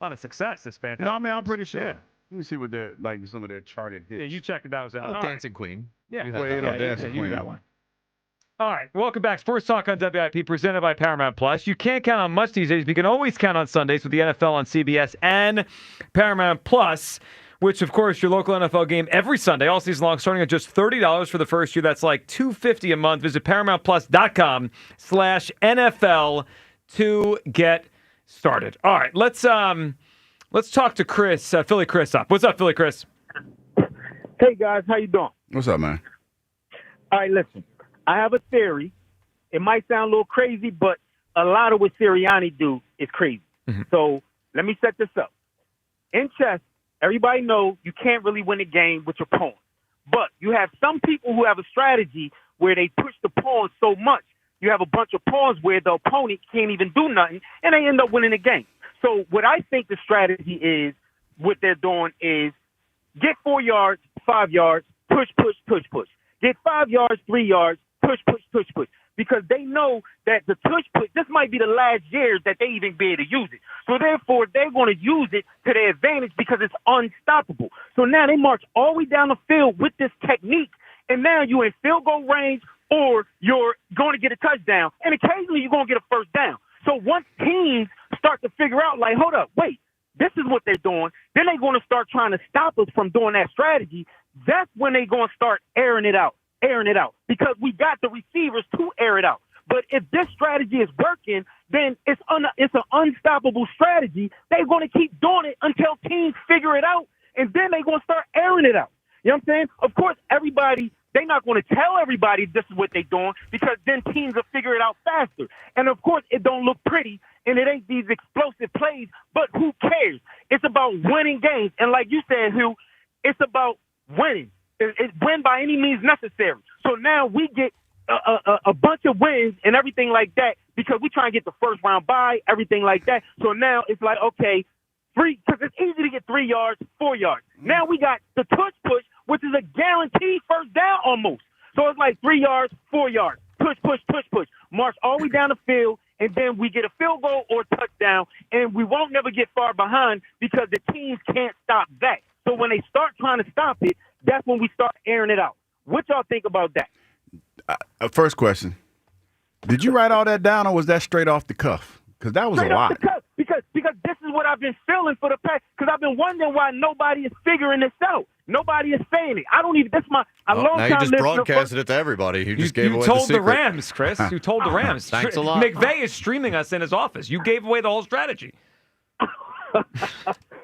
A lot of success this band. No, I mean, I'm pretty sure. Let me see what some of their charted hits. Yeah, you check those out. Oh, Dancing Queen. Yeah, Dancing Queen. That one. All right, welcome back. Sports Talk on WIP, presented by Paramount Plus. You can't count on much these days, but you can always count on Sundays with the NFL on CBS and Paramount Plus, which, of course, your local NFL game every Sunday, all season long, starting at just $30 for the first year. That's like $250 a month. Visit ParamountPlus.com/NFL to get started. All right, let's talk to Chris, Philly Chris up. What's up, Philly Chris? Hey, guys, how you doing? What's up, man? All right, listen. I have a theory. It might sound a little crazy, but a lot of what Sirianni do is crazy. Mm-hmm. So let me set this up. In chess, everybody knows you can't really win a game with your pawn. But you have some people who have a strategy where they push the pawns so much, you have a bunch of pawns where the opponent can't even do nothing, and they end up winning the game. So what I think the strategy is, what they're doing is get 4 yards, 5 yards, push, push, push, push. Get 5 yards, 3 yards, push, push, push, push. Because they know that the push, this might be the last year that they even be able to use it. So therefore, they're going to use it to their advantage because it's unstoppable. So now they march all the way down the field with this technique, and now you're in field goal range or you're going to get a touchdown, and occasionally you're going to get a first down. So once teams start to figure out, like, hold up, wait, this is what they're doing, then they're going to start trying to stop us from doing that strategy. That's when they're going to start airing it out, because we got the receivers to air it out. But if this strategy is working, then it's an unstoppable strategy. They're going to keep doing it until teams figure it out, and then they're going to start airing it out. You know what I'm saying? Of course, they're not going to tell everybody this is what they're doing, because then teams will figure it out faster. And, of course, it don't look pretty, and it ain't these explosive plays, but who cares? It's about winning games. And like you said, Hugh, it's about winning. It's win by any means necessary. So now we get a bunch of wins and everything like that because we try and get the first round bye, everything like that. So now it's like, okay, because it's easy to get 3 yards, 4 yards. Now we got the Tush push, which is a guaranteed first down almost. So it's like 3 yards, 4 yards, push, push, push, push. March all the way down the field, and then we get a field goal or a touchdown, and we won't never get far behind because the teams can't stop that. So when they start trying to stop it, that's when we start airing it out. What y'all think about that? First question. Did you write all that down, or was that straight off the cuff? Because that was straight a lot. Off the cuff, because this is what I've been feeling for the past, because I've been wondering why nobody is figuring this out. Nobody is saying it. I don't even, that's my, a long time now you just listener. broadcasted it to everybody. You just gave away the told secret. the Rams, Chris. You told the Rams. Thanks a lot. McVay is streaming us in his office. You gave away the whole strategy.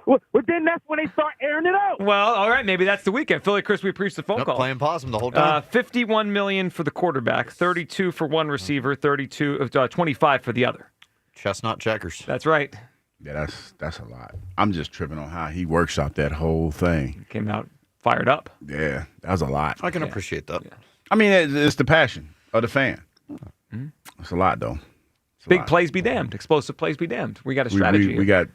Well, then that's when they start airing it out. Well, all right, maybe that's the weekend. Philly, Chris, we appreciate the phone call. Playing possum the whole time. $51 million for the quarterback, 32 for one receiver, 25 for the other. Chestnut checkers. That's right. Yeah, that's a lot. I'm just tripping on how he workshopped that whole thing. Came out fired up. Yeah, that was a lot. I can appreciate that. Yeah. I mean, it's the passion of the fan. Mm-hmm. It's a lot, though. Big plays be damned. Explosive plays be damned. We got a strategy. We got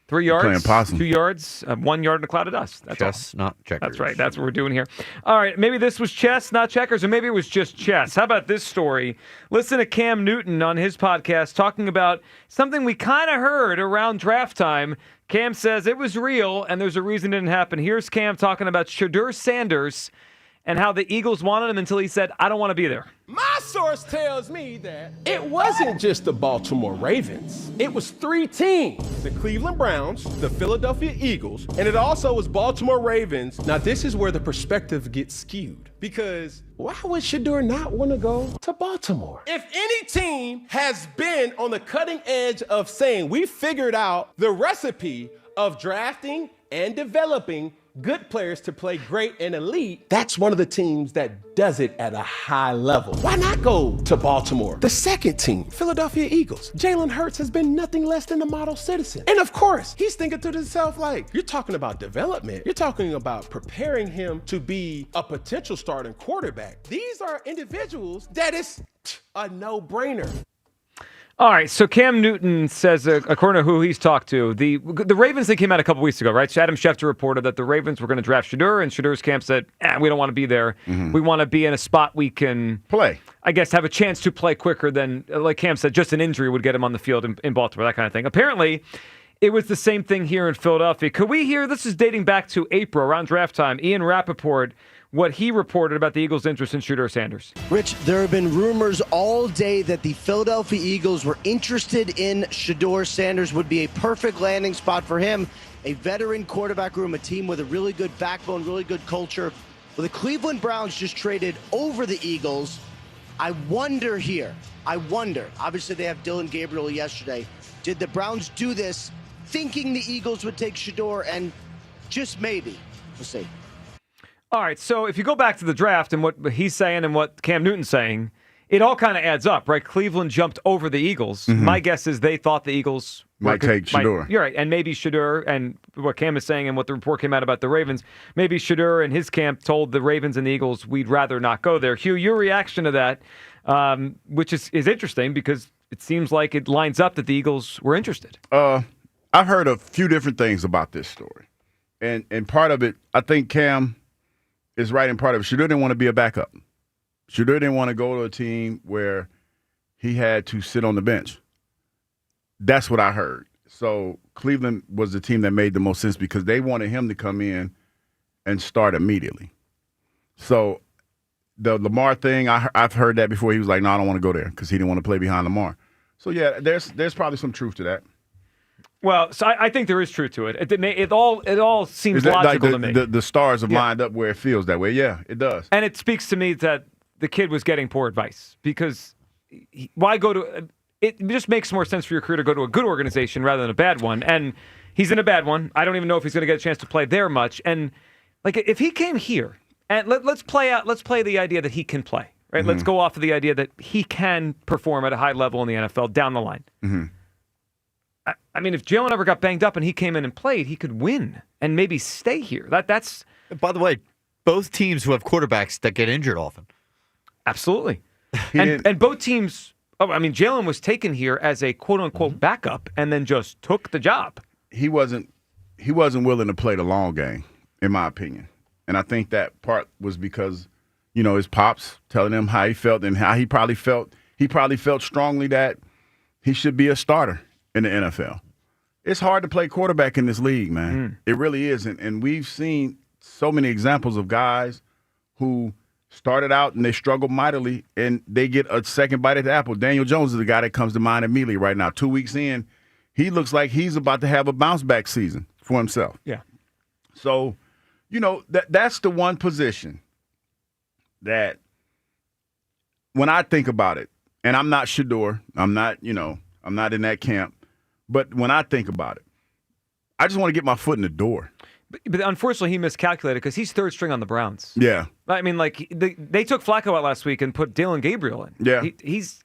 3 yards, playing possum. 2 yards, 1 yard in a cloud of dust. That's chess, not checkers. That's right. That's what we're doing here. All right. Maybe this was chess, not checkers, or maybe it was just chess. How about this story? Listen to Cam Newton on his podcast talking about something we kind of heard around draft time. Cam says it was real, and there's a reason it didn't happen. Here's Cam talking about Shadur Sanders and how the Eagles wanted him until he said, I don't want to be there. My source tells me that it wasn't just the Baltimore Ravens. It was 3 teams, the Cleveland Browns, the Philadelphia Eagles, and it also was Baltimore Ravens. Now, this is where the perspective gets skewed, because why would Shadur not want to go to Baltimore? If any team has been on the cutting edge of saying we figured out the recipe of drafting and developing good players to play great and elite, that's one of the teams that does it at a high level. Why not go to Baltimore? The second team, Philadelphia Eagles. Jalen Hurts has been nothing less than a model citizen. And of course, he's thinking to himself like, you're talking about development. You're talking about preparing him to be a potential starting quarterback. These are individuals that is a no-brainer. All right, so Cam Newton says, according to who he's talked to, the Ravens thing came out a couple weeks ago, right? So Adam Schefter reported that the Ravens were going to draft Shadur, and Shadur's camp said, we don't want to be there. Mm-hmm. We want to be in a spot we can play. I guess have a chance to play quicker than, like Cam said, just an injury would get him on the field in Baltimore, that kind of thing. Apparently, it was the same thing here in Philadelphia. Could we hear, this is dating back to April, around draft time, Ian Rappaport, what he reported about the Eagles' interest in Shadur Sanders. Rich, there have been rumors all day that the Philadelphia Eagles were interested in Shadur Sanders, would be a perfect landing spot for him. A veteran quarterback room, a team with a really good backbone, really good culture. Well, the Cleveland Browns just traded over the Eagles. I wonder, obviously they have Dylan Gabriel yesterday. Did the Browns do this thinking the Eagles would take Shadur, and just maybe? We'll see. All right, so if you go back to the draft and what he's saying and what Cam Newton's saying, it all kind of adds up, right? Cleveland jumped over the Eagles. Mm-hmm. My guess is they thought the Eagles might take Shadur. You're right, and maybe Shadur, and what Cam is saying and what the report came out about the Ravens, maybe Shadur and his camp told the Ravens and the Eagles, we'd rather not go there. Hugh, your reaction to that, which is interesting because it seems like it lines up that the Eagles were interested. I've heard a few different things about this story, and part of it, I think Cam is right in part of it. Shadur didn't want to be a backup. Shadur didn't want to go to a team where he had to sit on the bench. That's what I heard. So Cleveland was the team that made the most sense because they wanted him to come in and start immediately. So the Lamar thing, I've heard that before. He was like, no, I don't want to go there because he didn't want to play behind Lamar. So, yeah, there's probably some truth to that. Well, so I think there is truth to it. It all seems logical to me. The stars have lined up where it feels that way. Yeah, it does. And it speaks to me that the kid was getting poor advice because why go to – it just makes more sense for your career to go to a good organization rather than a bad one. And he's in a bad one. I don't even know if he's going to get a chance to play there much. And, like, if he came here and let's play the idea that he can play, right? Mm-hmm. Let's go off of the idea that he can perform at a high level in the NFL down the line. Mm-hmm. I mean, if Jalen ever got banged up and he came in and played, he could win and maybe stay here. That's. By the way, both teams who have quarterbacks that get injured often. Absolutely. And both teams, Jalen was taken here as a quote-unquote backup and then just took the job. He wasn't willing to play the long game, in my opinion. And I think that part was because, his pops telling him how he felt and how he probably felt. He probably felt strongly that he should be a starter in the NFL. It's hard to play quarterback in this league, man. It really is. And we've seen so many examples of guys who started out and they struggled mightily and they get a second bite at the apple. Daniel Jones is the guy that comes to mind immediately right now. 2 weeks in, he looks like he's about to have a bounce-back season for himself. Yeah. So, that's the one position that when I think about it, and I'm not Shadur, I'm not in that camp, but when I think about it, I just want to get my foot in the door. But unfortunately, he miscalculated because he's third string on the Browns. Yeah. I mean, they took Flacco out last week and put Dylan Gabriel in. Yeah. He's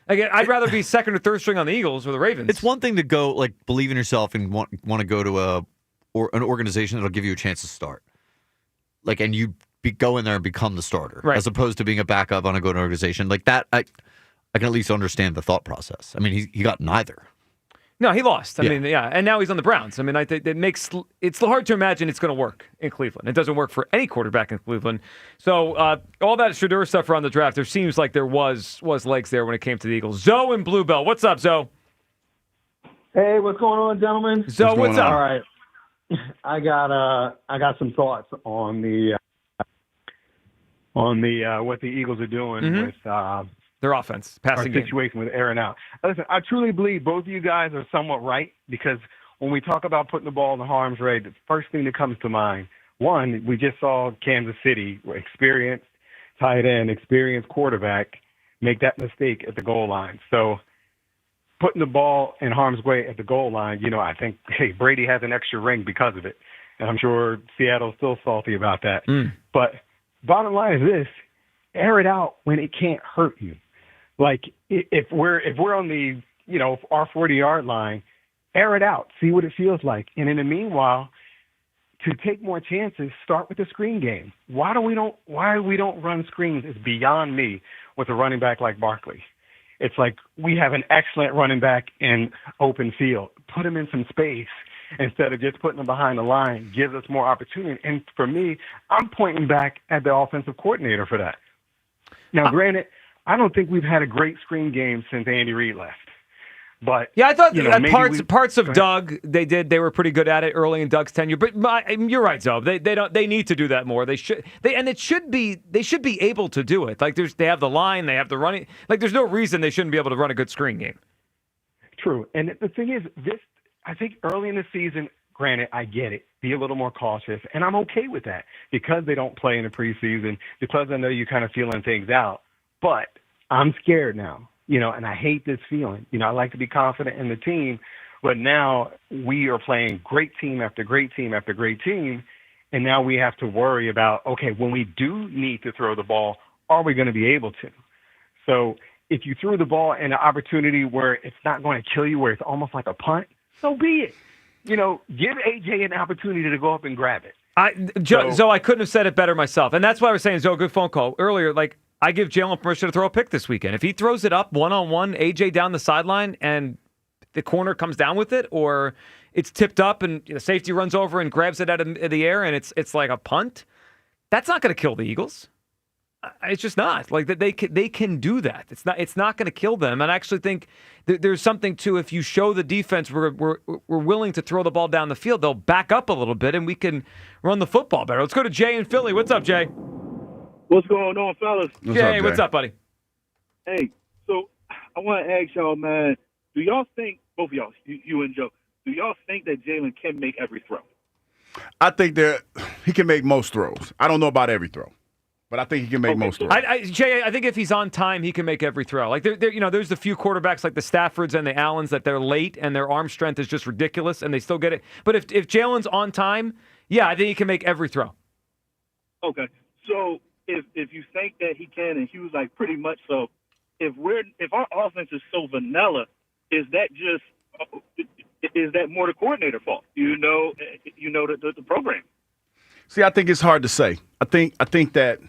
again. I'd rather be second or third string on the Eagles or the Ravens. It's one thing to go believe in yourself and want to go to an organization that'll give you a chance to start, and you go in there and become the starter, right, as opposed to being a backup on a good organization like that. I can at least understand the thought process. I mean, he got neither. No, he lost. I mean, and now he's on the Browns. I mean, I think it's hard to imagine it's going to work in Cleveland. It doesn't work for any quarterback in Cleveland. So all that Shadur stuff around the draft, there seems like there was legs there when it came to the Eagles. Zoe and Bluebell, what's up, Zoe? Hey, what's going on, gentlemen? Zoe, what's up? All right, I got some thoughts on the what the Eagles are doing with. Their offense, passing our situation with Aaron out. Listen, I truly believe both of you guys are somewhat right because when we talk about putting the ball in the harm's way, the first thing that comes to mind, one, we just saw Kansas City, experienced tight end, experienced quarterback, make that mistake at the goal line. So putting the ball in harm's way at the goal line, I think, Brady has an extra ring because of it. And I'm sure Seattle's still salty about that. But bottom line is this, air it out when it can't hurt you. Like if we're on the our 40-yard line, air it out, see what it feels like, and in the meanwhile, to take more chances, start with the screen game. Why we don't run screens is beyond me with a running back like Barkley. It's like we have an excellent running back in open field. Put him in some space instead of just putting him behind the line. Gives us more opportunity. And for me, I'm pointing back at the offensive coordinator for that. Now, granted, I don't think we've had a great screen game since Andy Reid left. But yeah, I thought maybe parts of Doug they were pretty good at it early in Doug's tenure. But you're right, Zoe. They need to do that more. They should be able to do it. Like they have the line, they have the running. Like there's no reason they shouldn't be able to run a good screen game. True, and the thing is, I think early in the season, granted, I get it. Be a little more cautious, and I'm okay with that because they don't play in the preseason. Because I know you're kind of feeling things out, but I'm scared now. And I hate this feeling. I like to be confident in the team, but now we are playing great team after great team after great team, and now we have to worry about, okay, when we do need to throw the ball, are we going to be able to? So if you threw the ball in an opportunity where it's not going to kill you, where it's almost like a punt, so be it. Give AJ an opportunity to go up and grab it. Zoe, I couldn't have said it better myself, and that's why I was saying, Zoe, good phone call earlier, like, I give Jalen permission to throw a pick this weekend. If he throws it up one-on-one, AJ down the sideline, and the corner comes down with it, or it's tipped up and the safety runs over and grabs it out of the air and it's like a punt, that's not going to kill the Eagles. It's just not. Like they can do that. It's not going to kill them. And I actually think there's something to, if you show the defense we're willing to throw the ball down the field, they'll back up a little bit and we can run the football better. Let's go to Jay in Philly. What's up, Jay? What's going on, fellas? Jay, what's up, buddy? Hey, so I want to ask y'all, man, do y'all think, both of y'all, you and Joe, do y'all think that Jalen can make every throw? I think that he can make most throws. I don't know about every throw, but I think he can make most throws. Jay, I think if he's on time, he can make every throw. Like there's the few quarterbacks like the Staffords and the Allens that they're late and their arm strength is just ridiculous and they still get it. But if Jalen's on time, yeah, I think he can make every throw. Okay, so if you think that he can, and Hughes like pretty much so, if our offense is so vanilla, is that more the coordinator fault? The program. See, I think it's hard to say. I think that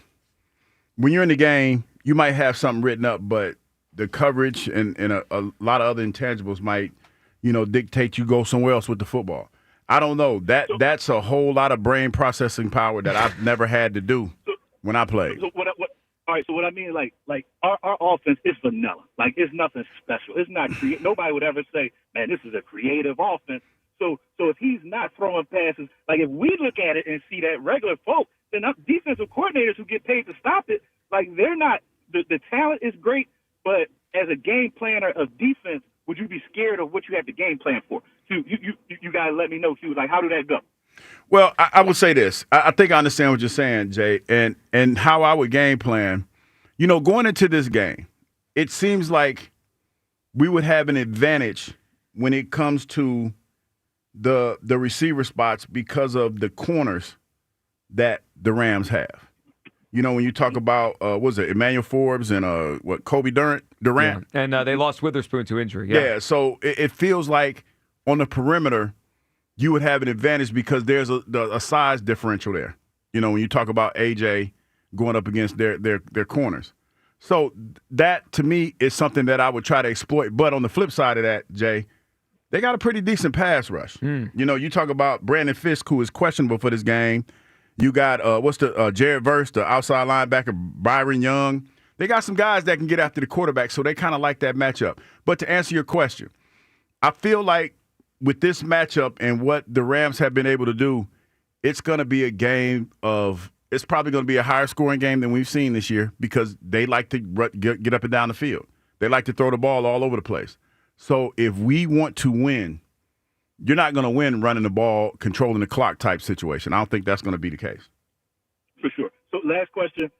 when you're in the game, you might have something written up, but the coverage and a lot of other intangibles might, dictate you go somewhere else with the football. I don't know. That's a whole lot of brain processing power that I've never had to do when I played. So what I mean, like our offense is vanilla. Like it's nothing special. It's not creative. Nobody would ever say, man, this is a creative offense. So if he's not throwing passes, like if we look at it and see that regular folk, then defensive coordinators who get paid to stop it, like they're not. The talent is great, but as a game planner of defense, would you be scared of what you have to game plan for? So you guys let me know, Hughes. Like how do that go? Well, I would say this. I think I understand what you're saying, Jay, and how I would game plan. Going into this game, it seems like we would have an advantage when it comes to the receiver spots because of the corners that the Rams have. When you talk about Emmanuel Forbes and Kobe Durant, yeah. And they lost Witherspoon to injury. Yeah, so it feels like on the perimeter you would have an advantage because there's a size differential there. When you talk about AJ going up against their corners. So that, to me, is something that I would try to exploit. But on the flip side of that, Jay, they got a pretty decent pass rush. You talk about Brandon Fisk, who is questionable for this game. You got, Jared Verse, the outside linebacker, Byron Young. They got some guys that can get after the quarterback, so they kind of like that matchup. But to answer your question, I feel like with this matchup and what the Rams have been able to do, it's going to be a game it's probably going to be a higher scoring game than we've seen this year because they like to get up and down the field. They like to throw the ball all over the place. So if we want to win, you're not going to win running the ball, controlling the clock type situation. I don't think that's going to be the case. For sure. So last question.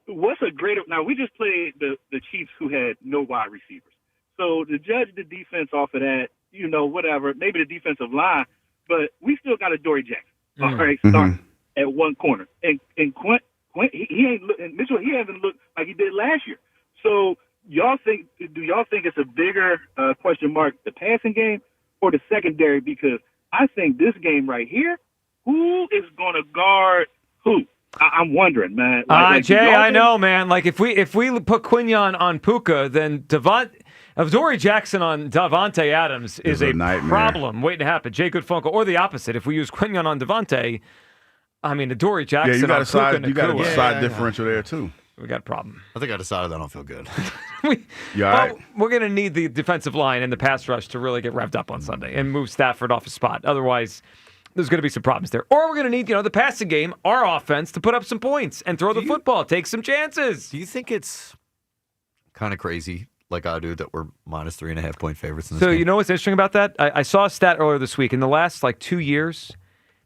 What's a greater – now, we just played the Chiefs who had no wide receivers. So to judge the defense off of that, whatever, maybe the defensive line, but we still got a Dory Jackson. All right, starting at one corner. And Quint, he ain't look, and Mitchell, he hasn't looked like he did last year. So do y'all think it's a bigger question mark, the passing game or the secondary? Because I think this game right here, who is going to guard who? I'm wondering, man. Jay, I know, man. Like if we put Quignon on Puka, then Adoree Jackson on Davante Adams is a problem waiting to happen. Jay Goodfunkel, or the opposite. If we use Quignon on Davante, I mean Adoree Jackson. Yeah, you got on a side. Puka You got a side Nacua. differential there too. We got a problem. I think I decided I don't feel good. We're going to need the defensive line and the pass rush to really get revved up on Sunday and move Stafford off his spot. Otherwise, there's going to be some problems there. Or we're going to need, the passing game, our offense, to put up some points and throw the football, take some chances. Do you think it's kind of crazy, like I do, that we're minus 3.5 point favorites in this So game? you know what's interesting about that? I saw a stat earlier this week. In the last 2 years,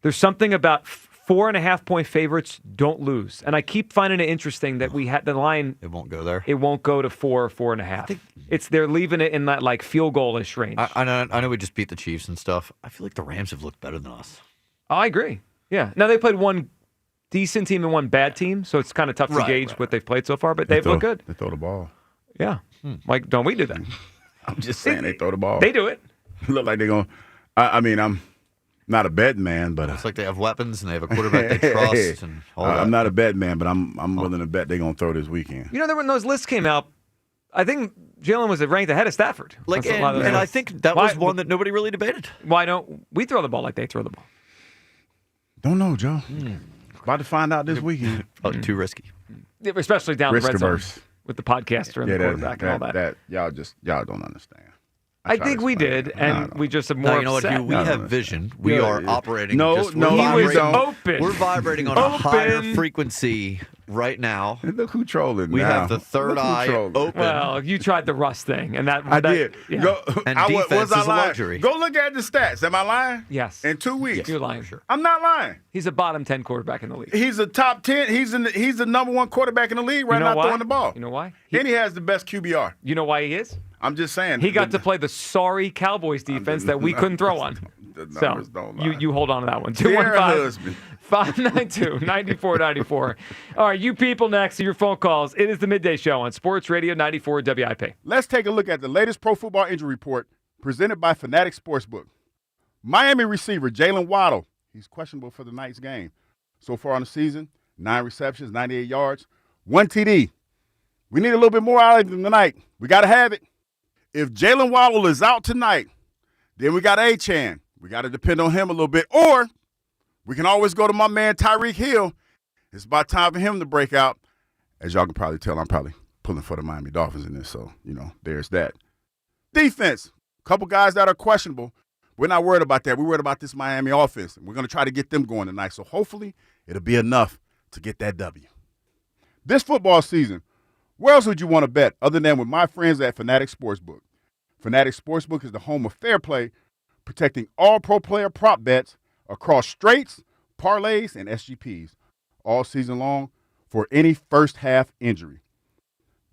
there's something about 4.5 point favorites don't lose. And I keep finding it interesting that we had the line. It won't go there. It won't go to 4 or 4.5. They're leaving it in that field goal-ish range. I know we just beat the Chiefs and stuff. I feel like the Rams have looked better than us. Oh, I agree. Yeah. Now they played one decent team and one bad team, so it's kind of tough to gauge what they've played so far, but they've looked good. They throw the ball. Yeah. Like, don't we do that? I'm just saying they throw the ball. They do it. Look like they're going I'm not a betting man, but It's like they have weapons and they have a quarterback they trust and all that. I'm not a betting man, but I'm willing to bet they're going to throw this weekend. When those lists came out, I think Jalen was ranked ahead of Stafford. And I think that was one that nobody really debated. Why don't we throw the ball like they throw the ball? Don't know, Joe. About to find out this weekend. Too risky. Especially down the red zone Risk-averse. with the podcaster and the quarterback and all that. Y'all don't understand. I think we did, and we just have more. No, you know what, upset. Hugh? We have vision. We are operating. No, we're we don't. Open. We're vibrating on a higher frequency right now. Look who trolling We now. have the third Look who eye trolling. open. Well, you tried the Russ thing, and that I did. Yeah. Go, And I, defense was I is a lying? luxury. Go look at the stats. Am I lying? Yes. In 2 weeks. You're lying. Sure. I'm not lying. He's a bottom 10 quarterback in the league. He's a top 10. He's the number one quarterback in the league right now throwing the ball. You know why? And he has the best QBR. You know why he is? I'm just saying. He got to play the sorry Cowboys defense that we couldn't throw on. The numbers don't lie. You hold on to that one. Dear husband. 592-9494. All right, you people next to your phone calls. It is the Midday Show on Sports Radio 94 WIP. Let's take a look at the latest pro football injury report presented by Fanatics Sportsbook. Miami receiver Jalen Waddle, he's questionable for the night's game. So far on the season, 9 receptions, 98 yards, 1 TD. We need a little bit more out of him tonight. We got to have it. If Jalen Waddle is out tonight, then we got A-Chan. We got to depend on him a little bit. Or we can always go to my man Tyreek Hill. It's about time for him to break out. As y'all can probably tell, I'm probably pulling for the Miami Dolphins in this. So, there's that. Defense, a couple guys that are questionable. We're not worried about that. We're worried about this Miami offense. We're going to try to get them going tonight. So hopefully it'll be enough to get that W. This football season, where else would you want to bet other than with my friends at Fanatics Sportsbook? Fanatics Sportsbook is the home of fair play, protecting all pro player prop bets across straights, parlays, and SGPs all season long for any first half injury.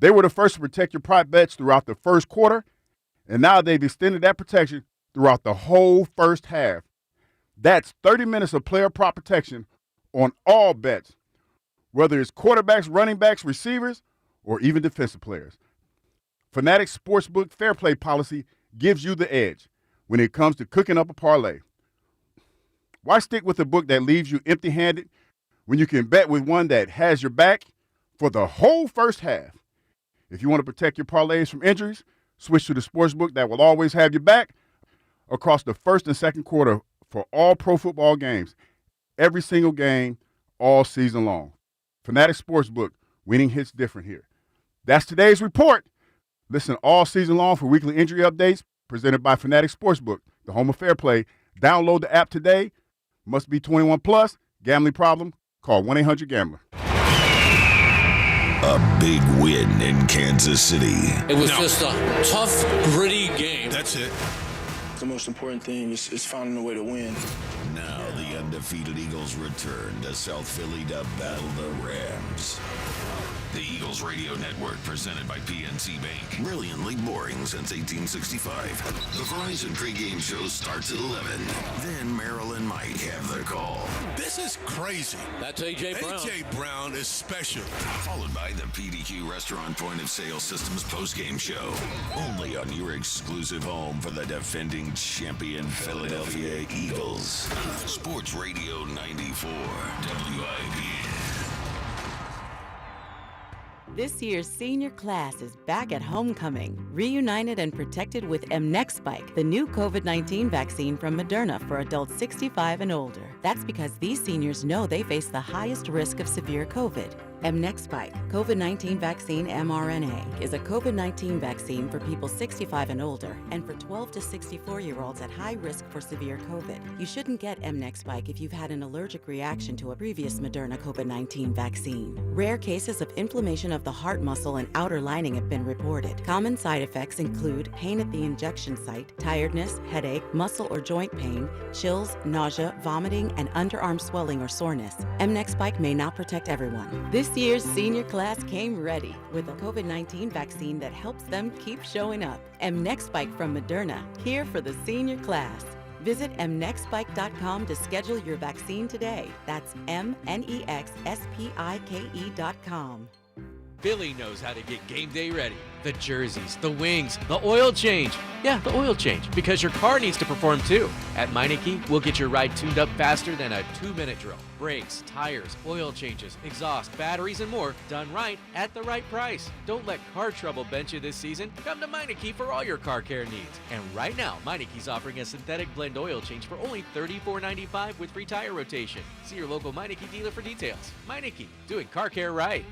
They were the first to protect your prop bets throughout the first quarter, and now they've extended that protection throughout the whole first half. That's 30 minutes of player prop protection on all bets, whether it's quarterbacks, running backs, receivers, or even defensive players. Fanatics Sportsbook Fair Play policy gives you the edge when it comes to cooking up a parlay. Why stick with a book that leaves you empty-handed when you can bet with one that has your back for the whole first half? If you want to protect your parlays from injuries, switch to the sportsbook that will always have your back across the first and second quarter for all pro football games, every single game, all season long. Fanatics Sportsbook, winning hits different here. That's today's report. Listen all season long for weekly injury updates presented by Fanatics Sportsbook, the home of fair play. Download the app today. Must be 21 plus. Gambling problem? Call 1-800-GAMBLER. A big win in Kansas City. It was just a tough, gritty game. That's it. The most important thing is finding a way to win. Now the undefeated Eagles return to South Philly to battle the Rams. The Eagles Radio Network, presented by PNC Bank. Brilliantly boring since 1865. The Verizon pregame show starts at 11. Then Merrill and Mike have the call. This is crazy. That's A.J. Brown. A.J. Brown is special. Followed by the PDQ Restaurant Point of Sale Systems postgame show. Only on your exclusive home for the defending champion Philadelphia Eagles. Sports Radio 94 WIP. This year's senior class is back at homecoming, reunited and protected with mNEXSpike, the new COVID-19 vaccine from Moderna for adults 65 and older. That's because these seniors know they face the highest risk of severe COVID. mNEXSpike, COVID-19 vaccine mRNA, is a COVID-19 vaccine for people 65 and older and for 12 to 64-year-olds at high risk for severe COVID. You shouldn't get mNEXSpike if you've had an allergic reaction to a previous Moderna COVID-19 vaccine. Rare cases of inflammation of the heart muscle and outer lining have been reported. Common side effects include pain at the injection site, tiredness, headache, muscle or joint pain, chills, nausea, vomiting, and underarm swelling or soreness. mNEXSpike may not protect everyone. This year's senior class came ready with a COVID-19 vaccine that helps them keep showing up. mNEXSpike from Moderna, here for the senior class. Visit mnexspike.com to schedule your vaccine today. That's mnexspike.com. Billy knows how to get game day ready. The jerseys, the wings, the oil change. Yeah, the oil change, because your car needs to perform too. At Meineke, we'll get your ride tuned up faster than a 2-minute drill. Brakes, tires, oil changes, exhaust, batteries, and more done right at the right price. Don't let car trouble bench you this season. Come to Meineke for all your car care needs. And right now, Meineke's offering a synthetic blend oil change for only $34.95 with free tire rotation. See your local Meineke dealer for details. Meineke, doing car care right.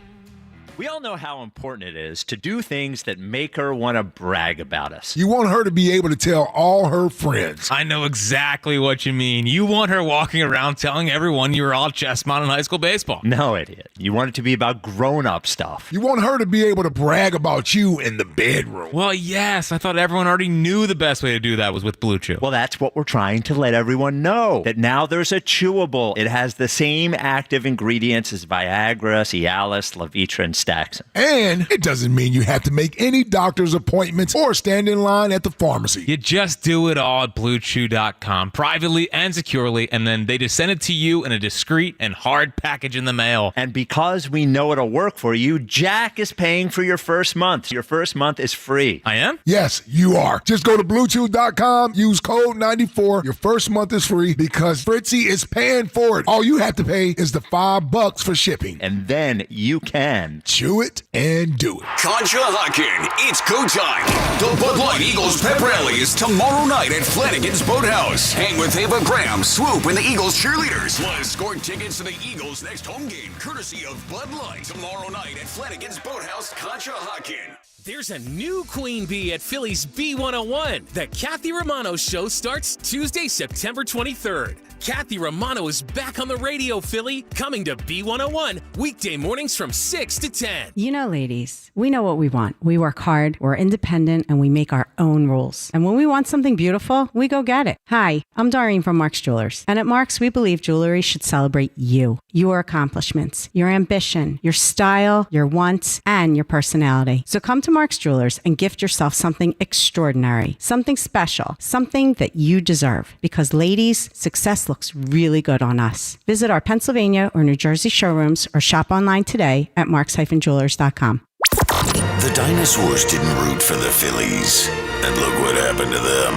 We all know how important it is to do things that make her want to brag about us. You want her to be able to tell all her friends. I know exactly what you mean. You want her walking around telling everyone you were all chestmount in high school baseball. No, idiot. You want it to be about grown-up stuff. You want her to be able to brag about you in the bedroom. Well, yes. I thought everyone already knew the best way to do that was with Blue Chew. Well, that's what we're trying to let everyone know. That now there's a chewable. It has the same active ingredients as Viagra, Cialis, Levitra, and Staxin. And it doesn't mean you have to make any doctor's appointments or stand in line at the pharmacy. You just do it all at BlueChew.com, privately and securely, and then they just send it to you in a discreet and hard package in the mail. And because we know it'll work for you, Jack is paying for your first month. Your first month is free. I am? Yes, you are. Just go to BlueChew.com, use code 94. Your first month is free because Fritzy is paying for it. All you have to pay is the $5 for shipping. And then you can chew it and do it. Concha Hawkin, it's go time. The Bud Light Eagles pep rally is tomorrow night at Flanagan's Boathouse. Hang with Ava Graham, Swoop, and the Eagles cheerleaders. Plus, score tickets to the Eagles' next home game, courtesy of Bud Light. Tomorrow night at Flanagan's Boathouse, Concha Hawkin. There's a new queen bee at Philly's B101. The Kathy Romano Show starts Tuesday, September 23rd. Kathy Romano is back on the radio, Philly, coming to B101 weekday mornings from 6 to 10. You know, ladies, we know what we want. We work hard, we're independent, and we make our own rules. And when we want something beautiful, we go get it. Hi, I'm Doreen from Mark's Jewelers. And at Mark's, we believe jewelry should celebrate you, your accomplishments, your ambition, your style, your wants, and your personality. So come to Mark's Jewelers and gift yourself something extraordinary, something special, something that you deserve. Because ladies, success looks really good on us. Visit our Pennsylvania or New Jersey showrooms or shop online today at marks-jewelers.com. The dinosaurs didn't root for the Phillies, and look what happened to them.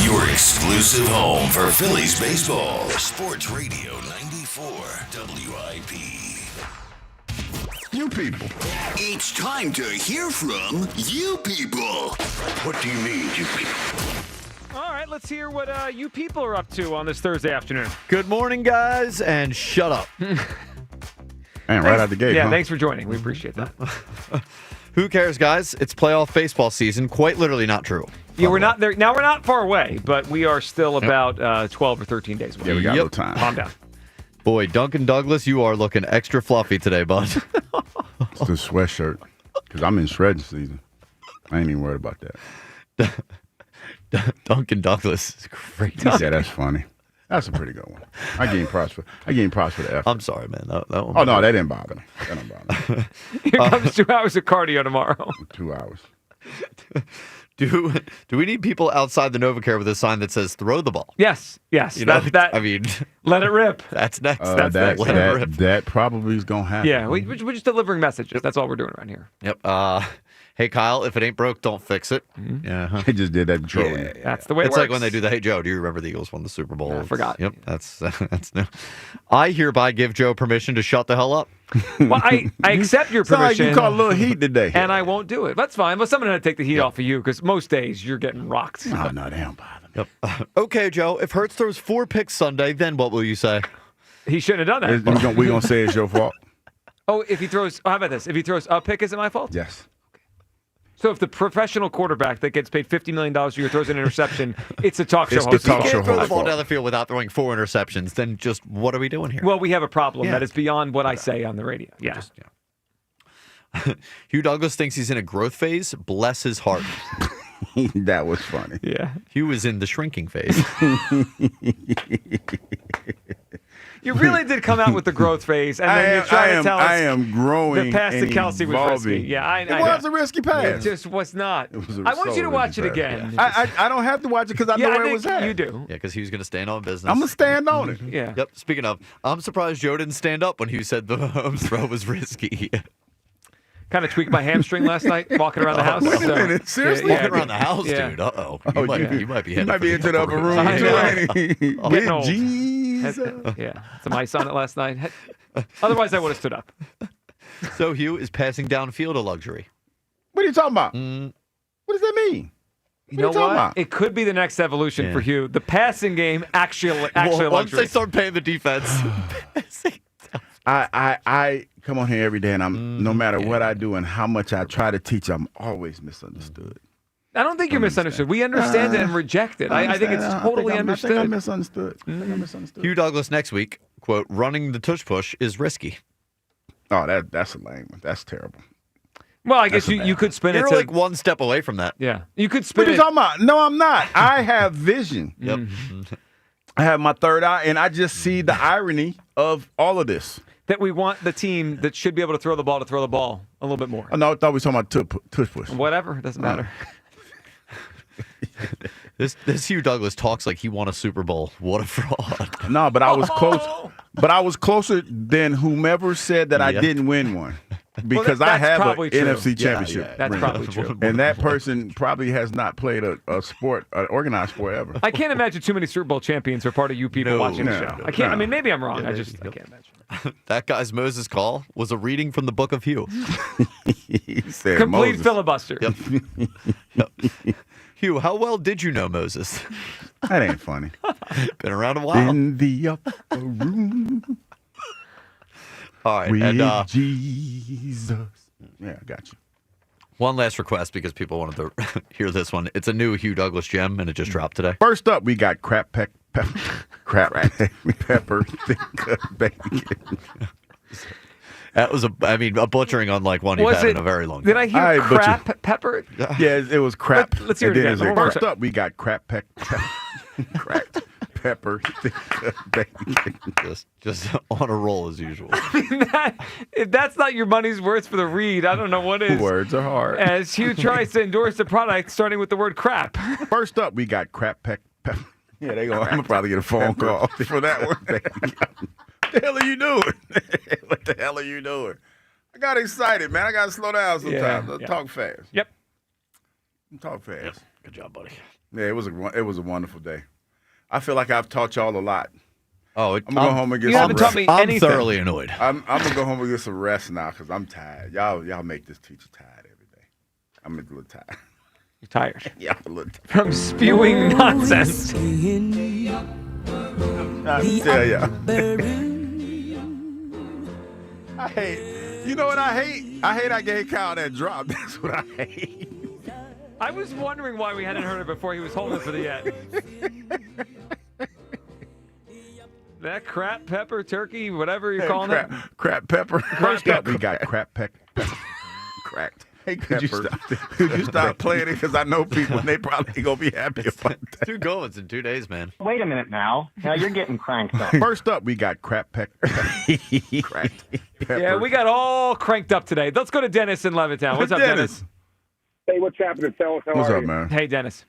Your exclusive home for Phillies baseball. Sports Radio 94 WIP. You people. It's time to hear from you people. What do you mean, you people? All right, let's hear what you people are up to on this Thursday afternoon. Good morning, guys, and shut up. Man, right out the gate. Yeah, huh? Thanks for joining. We appreciate that. Who cares, guys? It's playoff baseball season. Quite literally not true. Yeah, we're not there. Now, we're not far away, but we are still about 12 or 13 days away. Yeah, we got a little time. Calm down. Boy, Duncan Douglas, you are looking extra fluffy today, bud. It's the sweatshirt, because I'm in shredding season. I ain't even worried about that. Duncan Douglas is great. Yeah, that's funny. That's a pretty good one. I give him props for the effort. I'm sorry, man. That one Oh no, that didn't bother me. That didn't bother me. Here comes 2 hours of cardio tomorrow. 2 hours. Do we need people outside the NovaCare with a sign that says "Throw the ball"? Yes. I mean, let it rip. That's next. That probably is gonna happen. Yeah, we're just delivering messages. That's all we're doing around here. Yep. Hey Kyle, if it ain't broke, don't fix it. Yeah, They just did that in Troy. Yeah, that's the way it it's works. like when they do the "Hey Joe, do you remember the Eagles won the Super Bowl?" I forgot. Yep, that's new. I hereby give Joe permission to shut the hell up. Well, I accept your Sound like permission. you caught a little heat today. And I won't do it. That's fine. But someone had to take the heat off of you because most days you're getting rocked. No, they don't bother me. Yep. Okay, Joe. If Hurts throws 4 picks Sunday, then what will you say? He shouldn't have done that. We're gonna say it's your fault. Oh, if he throws. How about this? If he throws a pick, is it my fault? Yes. So if the professional quarterback that gets paid $50 million a year throws an interception, it's a talk show It's the host. talk If show you can't throw the host ball fault. down the field without throwing 4 interceptions, then just what are we doing here? Well, we have a problem Yeah. that is beyond what I say on the radio. Yeah. Hugh Douglas thinks he's in a growth phase. Bless his heart. That was funny. Yeah. Hugh is in the shrinking phase. You really did come out with the growth phase, and then you try to tell us I am growing. the pass to and Kelce was evolving. risky. Yeah, It was a risky pass. It just was not. was a I want you to so watch it risky again. pass. I don't have to watch it because I know where it was at. You do. Yeah, because Hugh's going to stand on business. I'm gonna stand on it. Yeah. Yep. Speaking of, I'm surprised Joe didn't stand up when Hugh said the home throw was risky. Kind of tweaked my hamstring last night walking around the house. Wait a minute, seriously? Walking around the house, Yeah. dude. Uh-oh. Oh, You might be He might be into the upper room I too, know. ain't he? Getting With old. jeans. Yeah, some ice on it last night. Otherwise, I would have stood up. So Hugh is passing downfield a luxury. What are you talking about? What does that mean? You know What are you talking what? about? It could be the next evolution Yeah. for Hugh. The passing game actually a Well, once luxury. they start paying the defense. I come on here every day, and I'm no matter what I do and how much I try to teach, I'm always misunderstood. I don't think you're misunderstood. We understand it and reject it. I think it's totally I understood. think I'm misunderstood. I think I'm misunderstood. Hugh Douglas next week, quote, running the tush push is risky. Oh, that's a lame one. That's terrible. Well, I guess you could spin You're it to like one step away from that. yeah. You could What spin are you it. talking about? No, I'm not. I have vision. Yep. I have my third eye, and I just see the irony of all of this. That we want the team that should be able to throw the ball a little bit more. Oh, no, I thought we were talking about tush push. Whatever, it doesn't matter. This Hugh Douglas talks like he won a Super Bowl. What a fraud. No, but I was close. But I was closer than whomever said that I Yeah. didn't win one. Because that's I have an probably true. NFC championship. That's ring. probably true. And that person probably has not played a sport, an organized sport ever. I can't imagine too many Super Bowl champions are part of you people No, watching the no, show. I can't. I no. mean, maybe I'm wrong. I can't imagine. That guy's Moses call was a reading from the book of Hugh. He said Complete Moses. filibuster. Yep. Hugh, how well did you know Moses? That ain't funny. Been around a while. In the upper room All right. with And Jesus. Yeah, I got you. one last request because people wanted to hear this one. It's a new Hugh Douglas gem, and it just dropped today. First up, we got crap pepper thick bacon. That was a butchering unlike one you've Was had it? in a very long Did time. I hear I butchered. crap pepper? Yeah, it was crap. Let's hear it And then again. it's One more First time. up, we got cracked pepper thick bacon. Just on a roll as usual. If that's not your money's worth for the read, I don't know what is. Words are hard. As Hugh tries to endorse the product, starting with the word crap. First up, we got crap pepper. Yeah, they go. I'm gonna probably get a phone call for that one. What the hell are you doing? What the hell are you doing? I got excited, man. I gotta slow down sometimes. Yeah. Talk fast. Yep. Talk fast. Good job, buddy. Yeah, it was a wonderful day. I feel like I've taught y'all a lot. Oh, I'm gonna go home and get you some haven't rest. taught me I'm anything. thoroughly annoyed. I'm gonna go home and get some rest now because I'm tired. Y'all make this teacher tired every day. I'm a little tired. You're tired. Yeah, I'm a little tired. From spewing nonsense. I tell ya. I hate. You know what I hate? I hate I gave Kyle that drop. That's what I hate. I was wondering why we hadn't heard it before he was holding it for the end. That crap pepper turkey, whatever you're calling it. Crap pepper. First up, we got crap pepper. Cracked Hey, could you stop playing it? Because I know people, and they probably ain't going to be happy about that. 2 goals in 2 days, man. Wait a minute now. Now you're getting cranked up. First up, we got cracked pepper. Yeah, we got all cranked up today. Let's go to Dennis in Levittown. What's up, Dennis? Hey, what's happening, fellas? How What's are up, you? man? Hey, Dennis.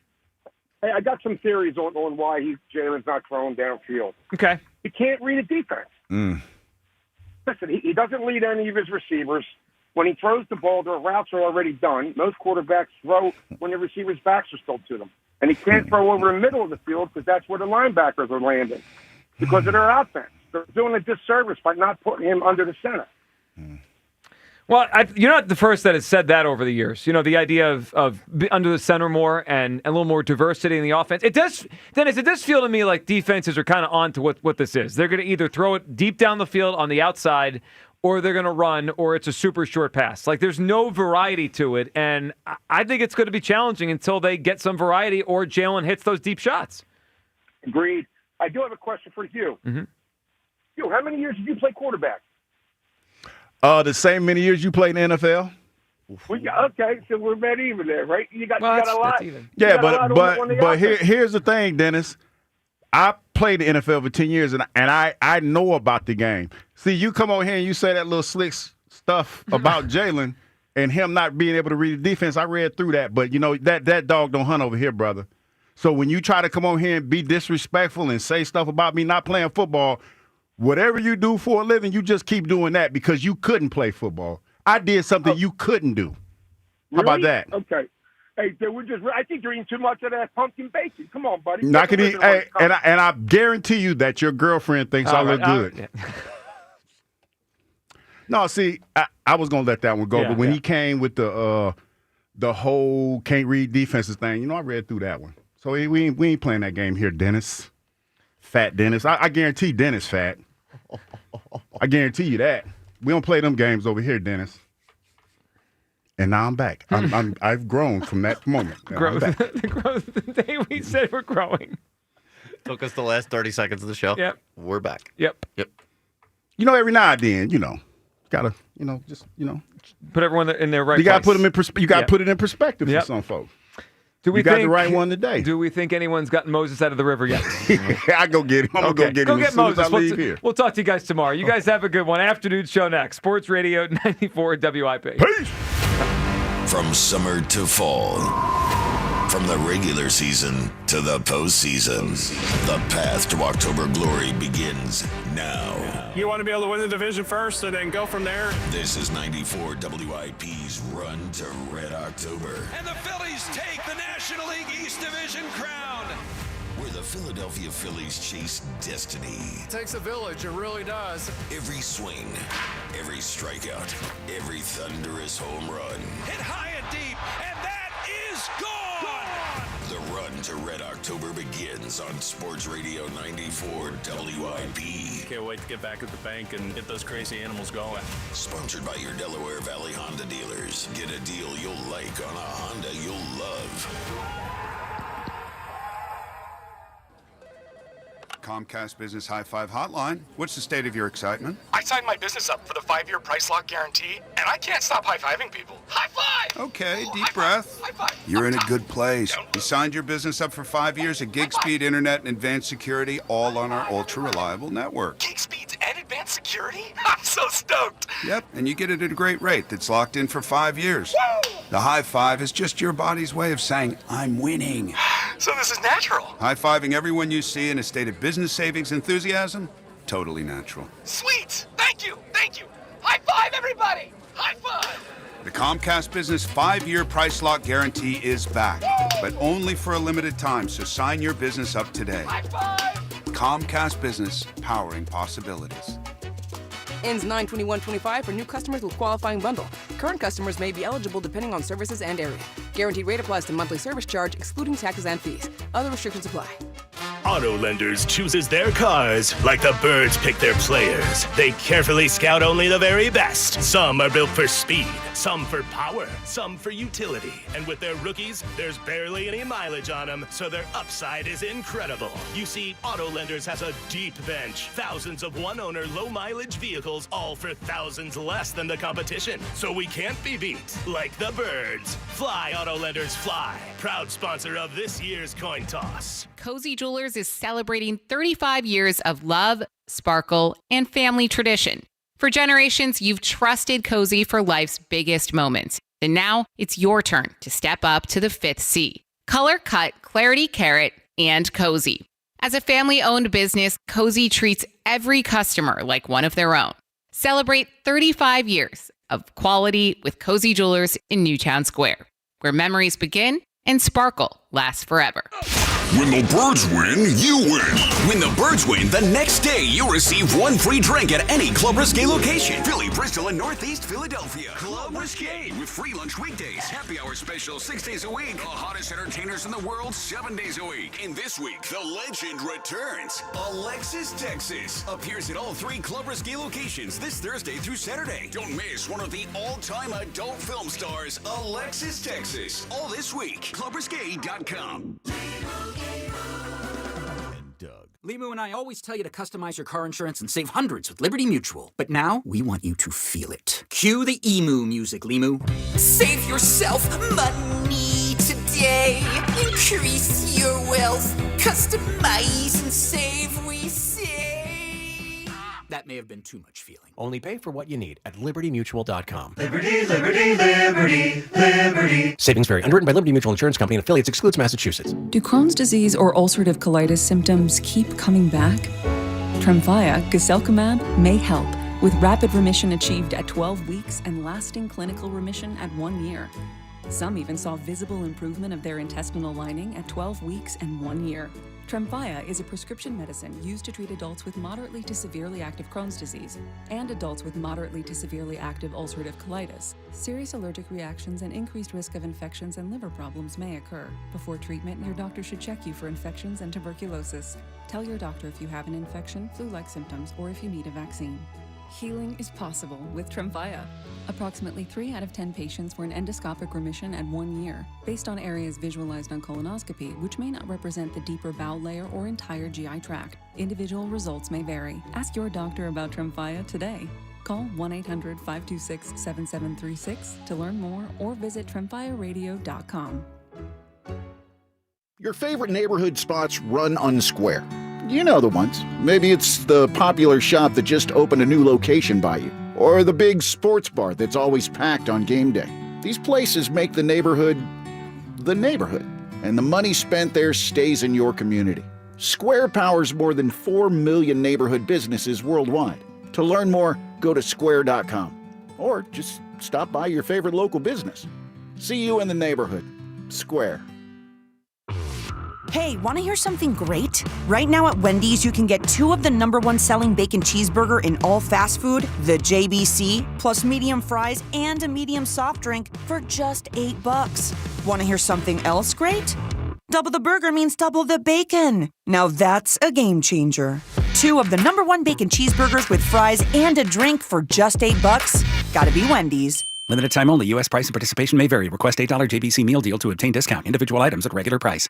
Hey, I got some theories on why Jalen's not throwing downfield. Okay. He can't read a defense. Listen, he doesn't lead any of his receivers. When he throws the ball, their routes are already done. Most quarterbacks throw when the receivers' backs are still to them. And he can't throw over the middle of the field because that's where the linebackers are landing because of their offense. They're doing a disservice by not putting him under the center. Well, you're not the first that has said that over the years. You know, the idea of under the center more and a little more diversity in the offense. It does, Dennis, it does feel to me like defenses are kind of on to what this is. They're going to either throw it deep down the field on the outside or they're going to run or it's a super short pass. Like, there's no variety to it, and I think it's going to be challenging until they get some variety or Jalen hits those deep shots. Agreed. I do have a question for you. Mm-hmm. Hugh, how many years did you play quarterback? The same many years you played in the NFL? Okay, so we're about even there, right? You got a lot. Yeah, but here's the thing, Dennis. I played the NFL for 10 years, and I know about the game. See, you come over here and you say that little slick stuff about Jalen and him not being able to read the defense. I read through that, but, you know, that dog don't hunt over here, brother. So when you try to come over here and be disrespectful and say stuff about me not playing football, whatever you do for a living, you just keep doing that because you couldn't play football. I did something you couldn't do. How about that? Okay. Hey, I think you're eating too much of that pumpkin bacon. Come on, buddy. And I guarantee you that your girlfriend thinks I look good. No, see, I was gonna let that one go, but when he came with the whole can't read defenses thing, you know, I read through that one. So we ain't playing that game here, Dennis. Fat Dennis. I guarantee Dennis fat. I guarantee you that. We don't play them games over here, Dennis. And now I'm back. I've grown from that moment. Growth. The growth the day we said we're growing. Took us the last 30 seconds of the show. Yep. We're back. Yep. You know, every now and then, you know, gotta, you know, just, you know, put everyone in their right. You gotta place. put them in. You gotta put it in perspective for some folks. You got the right one today. Do we think anyone's gotten Moses out of the river yet? I go get him. I'm gonna go get him. As soon as I leave here. We'll talk to you guys tomorrow. You guys have a good one. Afternoon show next. Sports Radio 94 WIP. Peace. From summer to fall, from the regular season to the postseason, the path to October glory begins now. You want to be able to win the division first and then go from there? This is 94 WIP's run to Red October. And the Phillies take the National League East Division crown. Where the Philadelphia Phillies chase destiny. It takes a village, it really does. Every swing, every strikeout, every thunderous home run. Hit high and deep, and that is gone! The run to Red October begins on Sports Radio 94 WIP. Can't wait to get back at the bank and get those crazy animals going. Sponsored by your Delaware Valley Honda dealers. Get a deal you'll like on a Honda you'll love. Comcast Business High Five Hotline. What's the state of your excitement? I signed my business up for the 5-year price lock guarantee, and I can't stop high-fiving people. High five! Okay, deep breath. High five. You're in a good place. You signed your business up for 5 years of gig speed internet and advanced security, all on our ultra-reliable network. Gig speeds and advanced security? I'm so stoked. Yep, and you get it at a great rate that's locked in for 5 years. Woo! The high five is just your body's way of saying, I'm winning. So this is natural. High-fiving everyone you see in a state of business savings enthusiasm? Totally natural. Sweet! Thank you! High five, everybody! High five! The Comcast Business 5-year price lock guarantee is back, but only for a limited time, so sign your business up today. High five! Comcast Business, powering possibilities. Ends 9/21/25 for new customers with qualifying bundle. Current customers may be eligible depending on services and area. Guaranteed rate applies to monthly service charge, excluding taxes and fees. Other restrictions apply. Auto Lenders chooses their cars like the birds pick their players. They carefully scout only the very best. Some are built for speed, some for power, some for utility. And with their rookies, there's barely any mileage on them, so their upside is incredible. You see, Auto Lenders has a deep bench. Thousands of one-owner, low-mileage vehicles, all for thousands less than the competition. So we can't be beat like the birds. Fly, Auto Lenders, fly. Proud sponsor of this year's coin toss. Cozy Jewelers is celebrating 35 years of love, sparkle, and family tradition. For generations, you've trusted Cozy for life's biggest moments. And now it's your turn to step up to the fifth C. Color cut, clarity carrot, and Cozy. As a family-owned business, Cozy treats every customer like one of their own. Celebrate 35 years of quality with Cozy Jewelers in Newtown Square, where memories begin and sparkle lasts forever. When the birds win, you win. When the birds win, the next day you receive one free drink at any Club Risque location. Philly, Bristol, and Northeast Philadelphia. Club Risque with free lunch weekdays. Happy hour special 6 days a week. The hottest entertainers in the world 7 days a week. And this week, the legend returns. Alexis Texas appears at all 3 Club Risque locations this Thursday through Saturday. Don't miss one of the all-time adult film stars, Alexis Texas. All this week. ClubRisque.com. Limu and I always tell you to customize your car insurance and save hundreds with Liberty Mutual. But now, we want you to feel it. Cue the emu music, Limu. Save yourself money today. Increase your wealth. Customize and save, we say. That may have been too much feeling. Only pay for what you need at libertymutual.com. Liberty, liberty, liberty, liberty. Savings vary. Underwritten by Liberty Mutual Insurance Company and affiliates. Excludes Massachusetts. Do Crohn's disease or ulcerative colitis symptoms keep coming back? Tremfya, guselkumab, may help, with rapid remission achieved at 12 weeks and lasting clinical remission at 1 year. Some even saw visible improvement of their intestinal lining at 12 weeks and 1 year. Tremfya is a prescription medicine used to treat adults with moderately to severely active Crohn's disease and adults with moderately to severely active ulcerative colitis. Serious allergic reactions and increased risk of infections and liver problems may occur. Before treatment, your doctor should check you for infections and tuberculosis. Tell your doctor if you have an infection, flu-like symptoms, or if you need a vaccine. Healing is possible with Tremfya. Approximately 3 out of 10 patients were in endoscopic remission at 1 year, based on areas visualized on colonoscopy, which may not represent the deeper bowel layer or entire GI tract. Individual results may vary. Ask your doctor about Tremfya today. Call 1-800-526-7736 to learn more or visit tremfyaradio.com. Your favorite neighborhood spots run unsquare. You know the ones. Maybe it's the popular shop that just opened a new location by you, or the big sports bar that's always packed on game day. These places make the neighborhood, and the money spent there stays in your community. Square powers more than 4 million neighborhood businesses worldwide. To learn more, go to square.com, or just stop by your favorite local business. See you in the neighborhood. Square. Hey, want to hear something great? Right now at Wendy's, you can get 2 of the #1 selling bacon cheeseburger in all fast food, the JBC, plus medium fries and a medium soft drink for just $8. Want to hear something else great? Double the burger means double the bacon. Now that's a game changer. 2 of the #1 bacon cheeseburgers with fries and a drink for just $8. Gotta be Wendy's. Limited time only. U.S. price and participation may vary. Request $8 JBC meal deal to obtain discount. Individual items at regular price.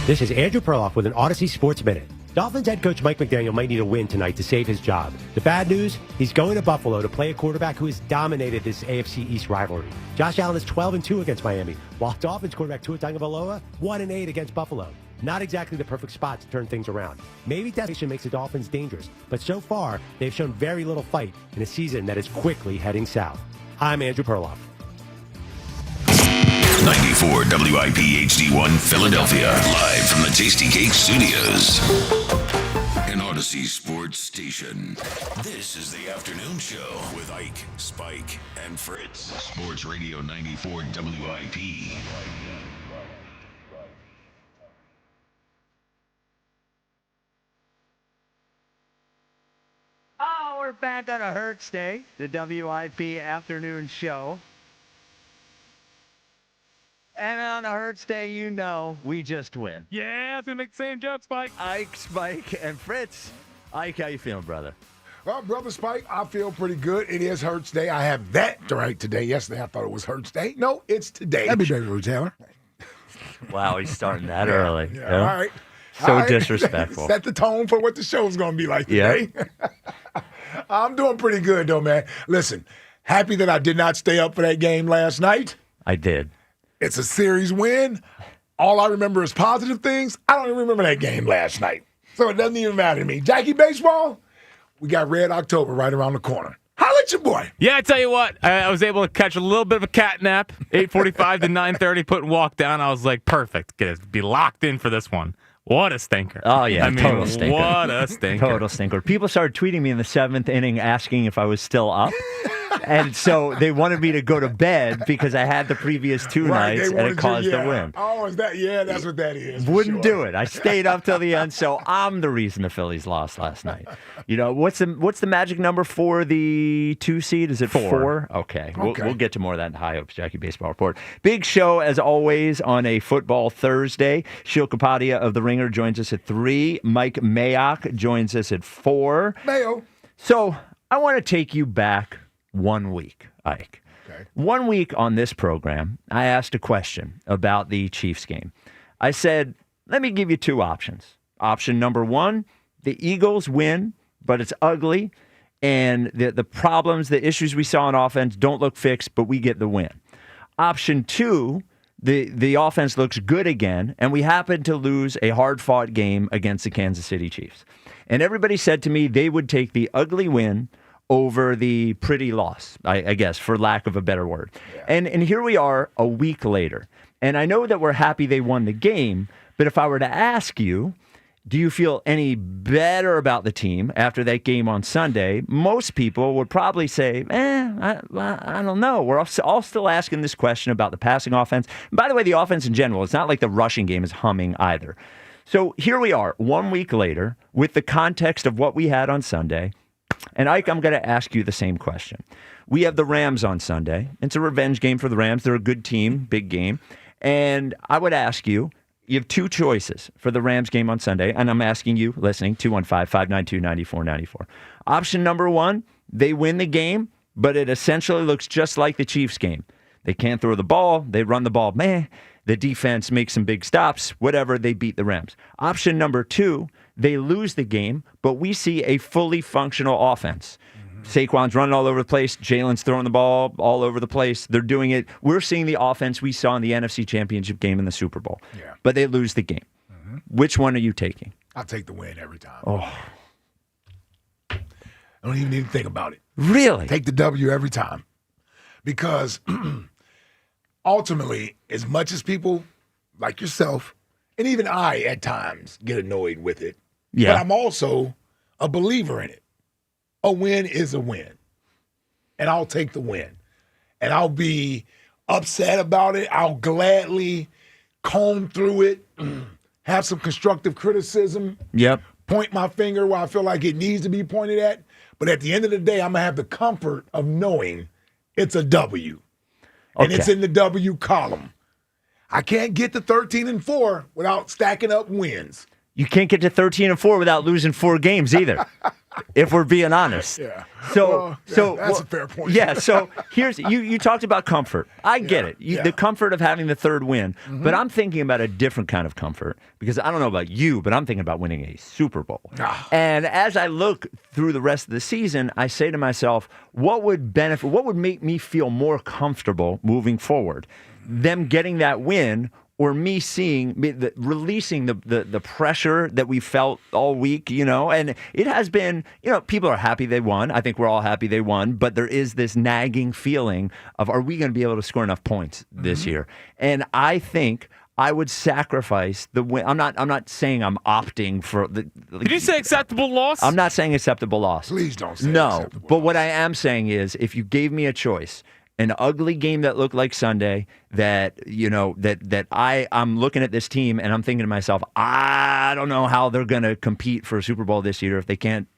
This is Andrew Perloff with an Odyssey Sports Minute. Dolphins head coach Mike McDaniel might need a win tonight to save his job. The bad news, he's going to Buffalo to play a quarterback who has dominated this AFC East rivalry. Josh Allen is 12-2 against Miami, while Dolphins quarterback Tua Tagovailoa 1-8 against Buffalo. Not exactly the perfect spot to turn things around. Maybe desperation makes the Dolphins dangerous, but so far, they've shown very little fight in a season that is quickly heading south. I'm Andrew Perloff. 94 WIP HD1 Philadelphia, live from the Tasty Cake Studios. An Odyssey Sports Station. This is the afternoon show with Ike, Spike, and Fritz. Sports Radio 94 WIP. Oh, we're back on a Hertz Day, the WIP afternoon show. And on a Hurts day, you know, we just win. Yeah, I was going to make the same joke, Spike. Ike, Spike, and Fritz. Ike, how you feeling, brother? Well, Brother Spike, I feel pretty good. It is Hurts Day. I have that right today. Yesterday, I thought it was Hurts Day. No, it's today. Happy day, Rue Taylor. Wow, he's starting that early. Yeah. All right. So all right. disrespectful. Set the tone for what the show's going to be like today. Yeah. I'm doing pretty good, though, man. Listen, happy that I did not stay up for that game last night. I did. It's a series win. All I remember is positive things. I don't even remember that game last night. So it doesn't even matter to me. Jackie Baseball, we got Red October right around the corner. Holla at your boy. Yeah, I tell you what, I was able to catch a little bit of a cat nap, 8:45 to 9:30, put and walk down. I was like, perfect. Get it, be locked in for this one. What a stinker. Oh, yeah, I mean, total stinker. What a stinker. Total stinker. People started tweeting me in the 7th inning asking if I was still up. And so they wanted me to go to bed because I had the previous two nights and it caused the win. Oh, is that? Yeah, that's what that is. Wouldn't do it. I stayed up till the end, so I'm the reason the Phillies lost last night. You know, what's the magic number for the 2 seed? Is it 4? Okay. We'll get to more of that in High Hopes, Jackie Baseball Report. Big show, as always, on a football Thursday. Sheil Kapadia of The Ringer joins us at 3. Mike Mayock joins us at 4. Mayo. So I want to take you back 1 week, Ike. Okay. 1 week on this program, I asked a question about the Chiefs game. I said, let me give you 2 options. Option number 1, the Eagles win, but it's ugly, and the problems, the issues we saw on offense don't look fixed, but we get the win. Option 2, the offense looks good again, and we happen to lose a hard-fought game against the Kansas City Chiefs. And everybody said to me they would take the ugly win over the pretty loss, I guess, for lack of a better word. Yeah. And here we are a week later. And I know that we're happy they won the game, but if I were to ask you, do you feel any better about the team after that game on Sunday? Most people would probably say, I don't know. We're all still asking this question about the passing offense. And by the way, the offense in general, it's not like the rushing game is humming either. So here we are 1 week later with the context of what we had on Sunday. And Ike, I'm going to ask you the same question. We have the Rams on Sunday. It's a revenge game for the Rams. They're a good team, big game. And I would ask you, you have 2 choices for the Rams game on Sunday. And I'm asking you, listening, 215-592-9494. Option number 1, they win the game, but it essentially looks just like the Chiefs game. They can't throw the ball. They run the ball. The defense makes some big stops. Whatever, they beat the Rams. Option number 2, they lose the game, but we see a fully functional offense. Saquon's running all over the place. Jalen's throwing the ball all over the place. They're doing it. We're seeing the offense we saw in the NFC Championship game in the Super Bowl. Yeah. But they lose the game. Which one are you taking? I'll take the win every time. Oh. I don't even need to think about it. Really? Take the W every time. Because ultimately, as much as people like yourself, and even I at times get annoyed with it, but I'm also a believer in it. A win is a win. And I'll take the win. And I'll be upset about it. I'll gladly comb through it, have some constructive criticism, point my finger where I feel like it needs to be pointed at. But at the end of the day, I'm going to have the comfort of knowing it's a W. And it's in the W column. I can't get to 13-4 without stacking up wins. You can't get to 13-4 without losing 4 games either, if we're being honest. Yeah. So that's a fair point. Yeah. So here's you talked about comfort. I get it. The comfort of having the 3rd win. But I'm thinking about a different kind of comfort because I don't know about you, but I'm thinking about winning a Super Bowl. And as I look through the rest of the season, I say to myself, what would make me feel more comfortable moving forward? Them getting that win, or me releasing the pressure that we felt all week, and it has been, people are happy they won. I think we're all happy they won, but there is this nagging feeling of, are we going to be able to score enough points this year? And I think I would sacrifice the win. I'm not saying I'm opting for the. Did you say acceptable loss? I'm not saying acceptable loss. Please don't say acceptable loss. What I am saying is, if you gave me a choice, an ugly game that looked like Sunday, that I'm looking at this team and I'm thinking to myself, I don't know how they're going to compete for a Super Bowl this year if they can't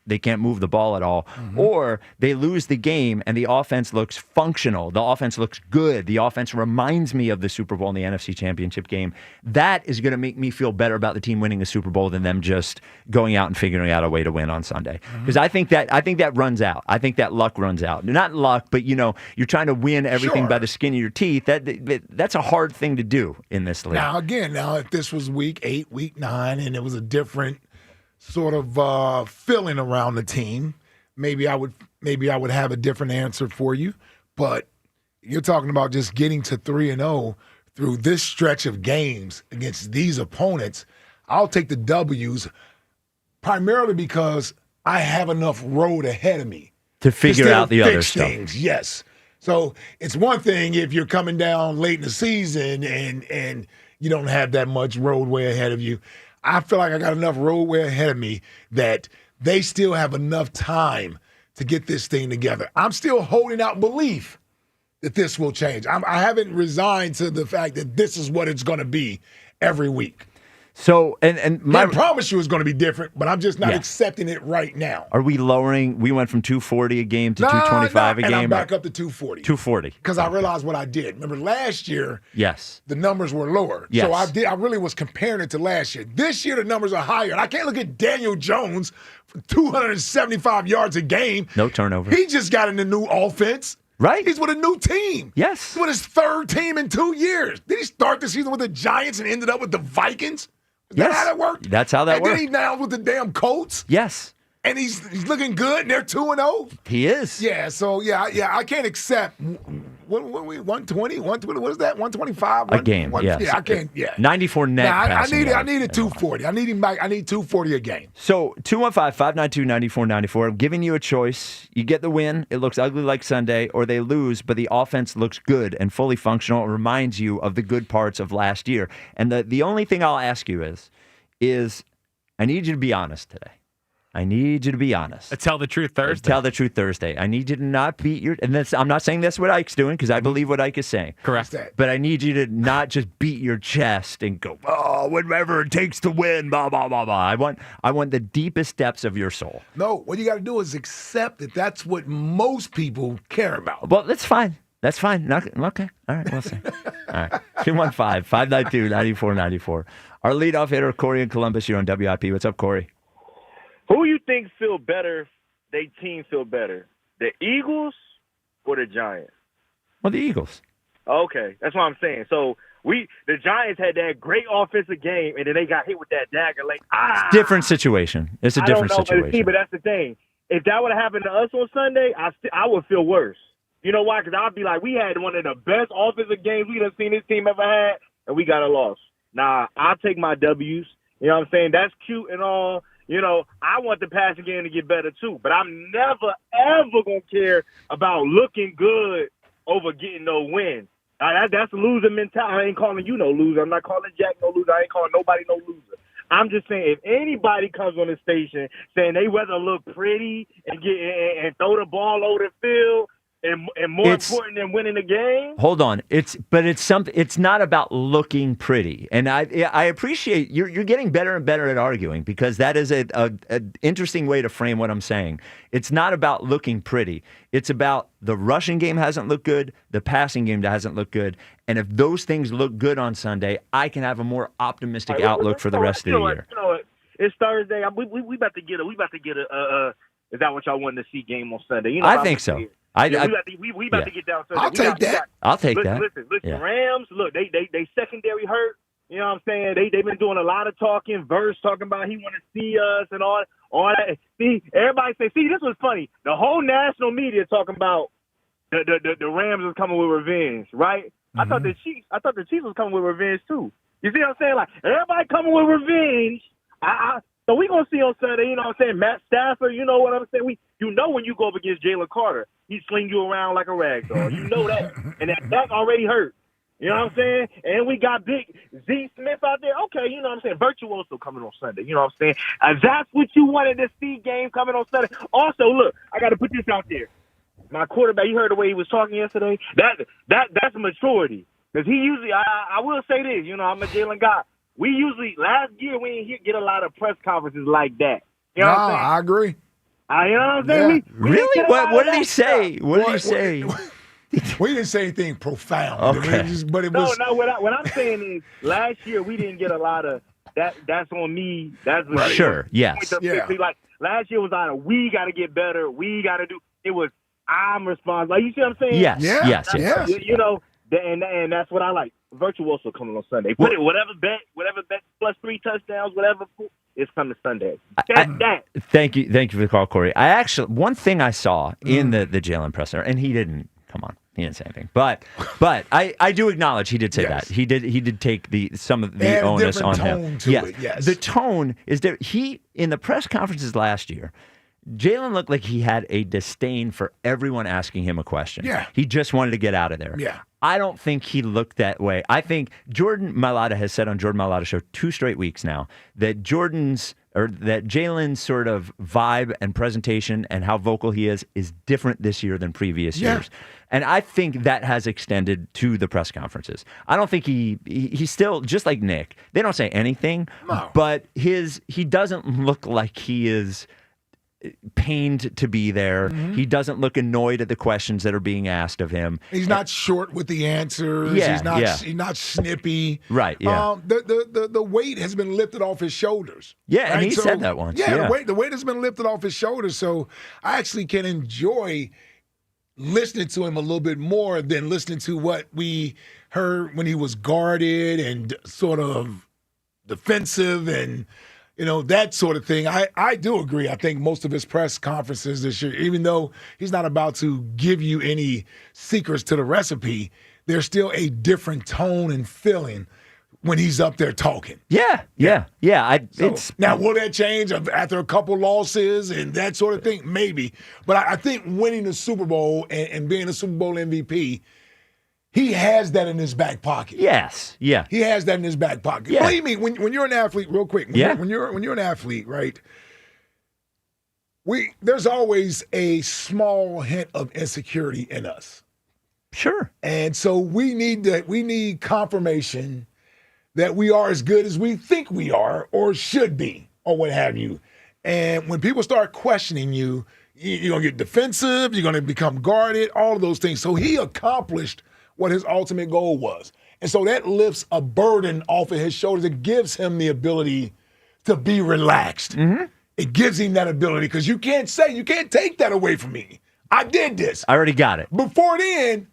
move the ball at all. Or they lose the game and the offense looks functional. The offense looks good. The offense reminds me of the Super Bowl in the NFC Championship game. That is going to make me feel better about the team winning a Super Bowl than them just going out and figuring out a way to win on Sunday. Because I think that runs out. I think that luck runs out. Not luck, but you're trying to win everything by the skin of your teeth. That's a hard thing to do in this league. Now if this was week 8, week 9, and it was a different sort of feeling around the team, maybe I would have a different answer for you. But you're talking about just getting to 3-0 through this stretch of games against these opponents. I'll take the W's primarily because I have enough road ahead of me to figure out the other stuff. Yes. So it's one thing if you're coming down late in the season and you don't have that much roadway ahead of you. I feel like I got enough roadway ahead of me that they still have enough time to get this thing together. I'm still holding out belief that this will change. I haven't resigned to the fact that this is what it's going to be every week. So, and I promise you it's going to be different, but I'm just not accepting it right now. Are we lowering? We went from 240 a game to 225 a game. And I'm back up to 240. 240. Because I realized what I did. Remember last year, yes, the numbers were lower. Yes. So I really was comparing it to last year. This year the numbers are higher. And I can't look at Daniel Jones for 275 yards a game. No turnover. He just got in the new offense. Right. He's with a new team. Yes. He's with his third team in 2 years. Did he start the season with the Giants and ended up with the Vikings? Is that how that worked? That's how that worked. And then he now with the damn Colts? Yes. And he's looking good, and they're 2-0? He is. Yeah, so, I can't accept, what 120? What is that, 125? A game, yes. Yeah, I can't, 94 net passing I yards. needed 240. I need him back. I need 240 a game. So 215-592-9494. I'm giving you a choice. You get the win. It looks ugly like Sunday, or they lose, but the offense looks good and fully functional. It reminds you of the good parts of last year. And the only thing I'll ask you is I need you to be honest today. I need you to be honest. Tell the truth Thursday. Tell the truth Thursday. I need you to not beat your... And I'm not saying that's what Ike's doing, because I believe what Ike is saying. Correct. But I need you to not just beat your chest and go, whatever it takes to win, blah, blah, blah, blah. I want the deepest depths of your soul. No, what you got to do is accept that that's what most people care about. Well, that's fine. That's fine. Okay. All right. We'll see. All right. 215-592-9494. Our leadoff hitter, Corey in Columbus, here on WIP. What's up, Corey? Who you think feel better, they team feel better, the Eagles or the Giants? Well, the Eagles. Okay, that's what I'm saying. So the Giants had that great offensive game, and then they got hit with that dagger. Different situation. It's a different situation. But that's the thing. If that would have happened to us on Sunday, I would feel worse. You know why? Because I'd be like, we had one of the best offensive games we'd have seen this team ever had, and we got a loss. Nah, I'll take my W's. You know what I'm saying? That's cute and all. You know, I want the passing game to get better too, but I'm never, ever going to care about looking good over getting no win. That's a loser mentality. I ain't calling you no loser. I'm not calling Jack no loser. I ain't calling nobody no loser. I'm just saying, if anybody comes on the station saying they rather look pretty and throw the ball over the field, and more important than winning the game. Hold on, it's something. It's not about looking pretty, and I appreciate you're getting better and better at arguing, because that is an interesting way to frame what I'm saying. It's not about looking pretty. It's about the rushing game hasn't looked good, the passing game hasn't looked good, and if those things look good on Sunday, I can have a more optimistic outlook for the rest of the year. You know what? It's Thursday. We about to get a. Is that what y'all wanted to see game on Sunday? You know, I think so. We about to get down Sunday. I'll take that. I'll take that. Listen, Yeah. Rams, look, they secondary hurt. You know what I'm saying? They've been doing a lot of talking, talking about he want to see us and all that. See, everybody say, this was funny. The whole national media talking about the Rams is coming with revenge, right? Mm-hmm. I thought the Chiefs was coming with revenge too. You see what I'm saying? Like, everybody coming with revenge. So we going to see on Sunday, you know what I'm saying, Matt Stafford, you know what I'm saying? You know when you go up against Jalen Carter, he sling you around like a rag doll. You know that. And that back already hurt. You know what I'm saying? And we got big Z Smith out there. Okay, you know what I'm saying? Virtuoso coming on Sunday. You know what I'm saying? That's what you wanted to see game coming on Sunday. Also, look, I got to put this out there. My quarterback, you heard the way he was talking yesterday? That's maturity. Because he usually, I will say this, I'm a Jalen guy. We usually, last year, we didn't get a lot of press conferences like that. You know what I'm saying? I agree. You know what I'm saying? Yeah. Really? What did he say? What did he say? We didn't say anything profound. Okay. But it was. No, what I'm saying is last year we didn't get a lot of that. That's on me. That's Right. Sure. Yes. Yeah. Like last year was on we got to get better. We got to do. It was I'm responsible. Like, you see what I'm saying? Yes. Yeah. Yes. And that's what I like. Virtuoso coming on Sunday. Put it whatever bet plus 3 touchdowns, whatever. It's coming Sunday. That. Thank you for the call, Corey. One thing I saw in the Jalen presser, and he didn't. Come on, he didn't say anything. But I do acknowledge he did say that. He did take some of the onus on him. Yes. The tone is different. He in the press conferences last year, Jalen looked like he had a disdain for everyone asking him a question. Yeah. He just wanted to get out of there. Yeah. I don't think he looked that way. I think Jordan Mailata has said on Jordan Mailata's show 2 straight weeks now that Jalen's sort of vibe and presentation and how vocal he is different this year than previous years. And I think that has extended to the press conferences. I don't think he's still, just like Nick, they don't say anything, but he doesn't look like he is pained to be there. Mm-hmm. He doesn't look annoyed at the questions that are being asked of him. He's not short with the answers. He's not snippy. Right. Yeah. The weight has been lifted off his shoulders. Yeah, and he said that once. Yeah, the weight has been lifted off his shoulders. So I actually can enjoy listening to him a little bit more than listening to what we heard when he was guarded and sort of defensive and that sort of thing. I do agree. I think most of his press conferences this year, even though he's not about to give you any secrets to the recipe, there's still a different tone and feeling when he's up there talking. Yeah. Now, will that change after a couple losses and that sort of thing? Maybe. But I think winning the Super Bowl and being a Super Bowl MVP, he has that in his back pocket. Yes. Yeah. He has that in his back pocket. Yeah. Believe me, when you're an athlete, real quick, when you're an athlete, right? There's always a small hint of insecurity in us. Sure. And so we need confirmation that we are as good as we think we are or should be or what have you. And when people start questioning you, you're going to get defensive, you're going to become guarded, all of those things. So he accomplished what his ultimate goal was. And so that lifts a burden off of his shoulders. It gives him the ability to be relaxed. Mm-hmm. It gives him that ability because you can't take that away from me. I did this. I already got it. Before then,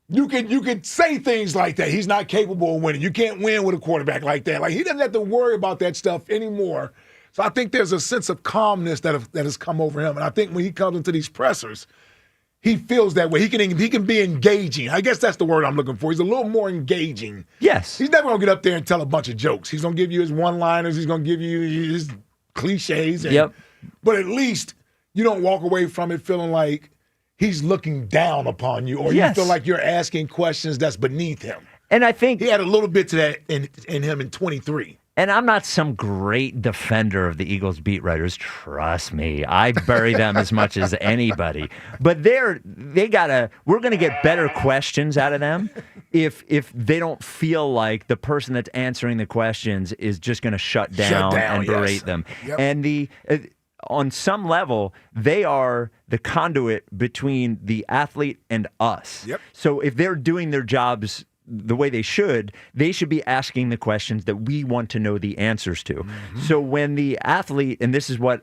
you could say things like that. He's not capable of winning. You can't win with a quarterback like that. Like, he doesn't have to worry about that stuff anymore. So I think there's a sense of calmness that has come over him. And I think when he comes into these pressers, he feels that way. He can be engaging. I guess that's the word I'm looking for. He's a little more engaging. Yes. He's never going to get up there and tell a bunch of jokes. He's going to give you his one-liners. He's going to give you his cliches. But at least you don't walk away from it feeling like he's looking down upon you or you feel like you're asking questions that's beneath him. And I think he had a little bit to that in him in 23. And I'm not some great defender of the Eagles beat writers. Trust me, I bury them as much as anybody. But we're going to get better questions out of them if they don't feel like the person that's answering the questions is just going to shut down and berate them. Yep. And on some level, they are the conduit between the athlete and us. Yep. So if they're doing their jobs the way they should be asking the questions that we want to know the answers to. Mm-hmm. So when the athlete, and this is why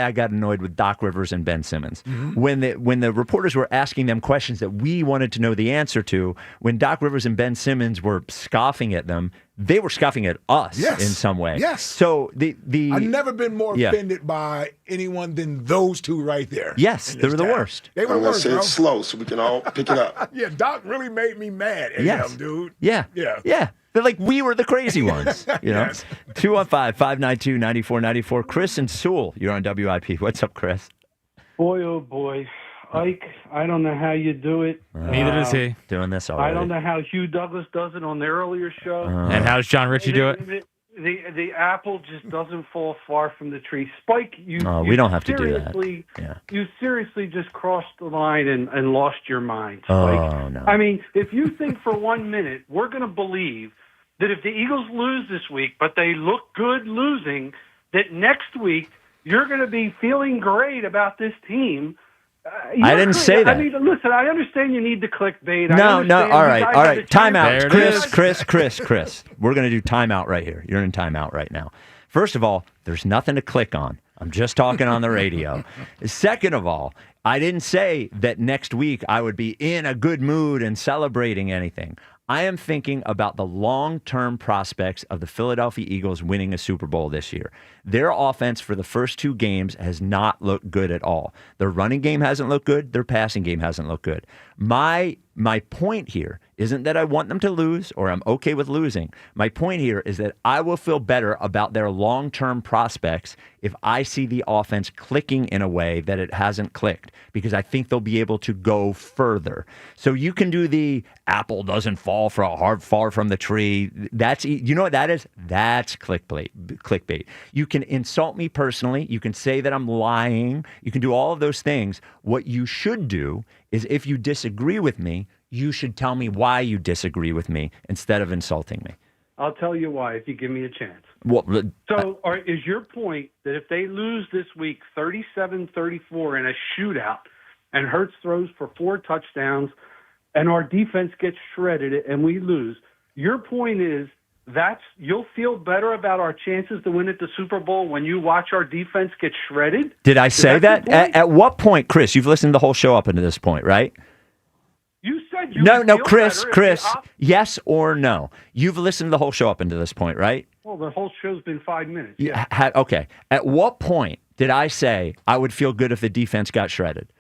I got annoyed with Doc Rivers and Ben Simmons, mm-hmm. when the reporters were asking them questions that we wanted to know the answer to, when Doc Rivers and Ben Simmons were scoffing at them, they were scoffing at us in some way. Yes. So I've never been more offended by anyone than those two right there. Yes, they were the worst. They were the worst, bro. Slow so we can all pick it up. Yeah, Doc really made me mad at him, dude. Yeah. They're like, we were the crazy ones. You know? Yes. 215-592-9494. Chris and Sewell, you're on WIP. What's up, Chris? Boy, oh boy. Ike, I don't know how you do it. Neither does he. Doing this already. I don't know how Hugh Douglas does it on the earlier show. And how does John Ritchie do it? The apple just doesn't fall far from the tree. Spike, we don't have to do that. Yeah. You seriously just crossed the line and lost your mind, Spike. Oh, no. I mean, if you think for 1 minute we're going to believe that if the Eagles lose this week, but they look good losing, that next week you're going to be feeling great about this team. I didn't say that. I mean, listen, I understand you need the clickbait. No. All right. Timeout. Chris. Chris. We're going to do timeout right here. You're in timeout right now. First of all, there's nothing to click on. I'm just talking on the radio. Second of all, I didn't say that next week I would be in a good mood and celebrating anything. I am thinking about the long-term prospects of the Philadelphia Eagles winning a Super Bowl this year. Their offense for the first 2 games has not looked good at all. Their running game hasn't looked good. Their passing game hasn't looked good. My point here isn't that I want them to lose or I'm okay with losing. My point here is that I will feel better about their long-term prospects if I see the offense clicking in a way that it hasn't clicked, because I think they'll be able to go further. So you can do the apple doesn't fall far from the tree. You know what that is? That's clickbait. You can insult me personally. You can say that I'm lying. You can do all of those things. What you should do is, if you disagree with me, you should tell me why you disagree with me instead of insulting me. I'll tell you why if you give me a chance. Well, is your point that if they lose this week 37-34 in a shootout and Hurts throws for 4 touchdowns and our defense gets shredded and we lose, your point is you'll feel better about our chances to win at the Super Bowl when you watch our defense get shredded? Did I say that? At what point, Chris? You've listened to the whole show up until this point, right? You said you No, Chris, yes or no? You've listened to the whole show up until this point, right? Well, the whole show's been 5 minutes. Yeah. Okay. At what point did I say I would feel good if the defense got shredded?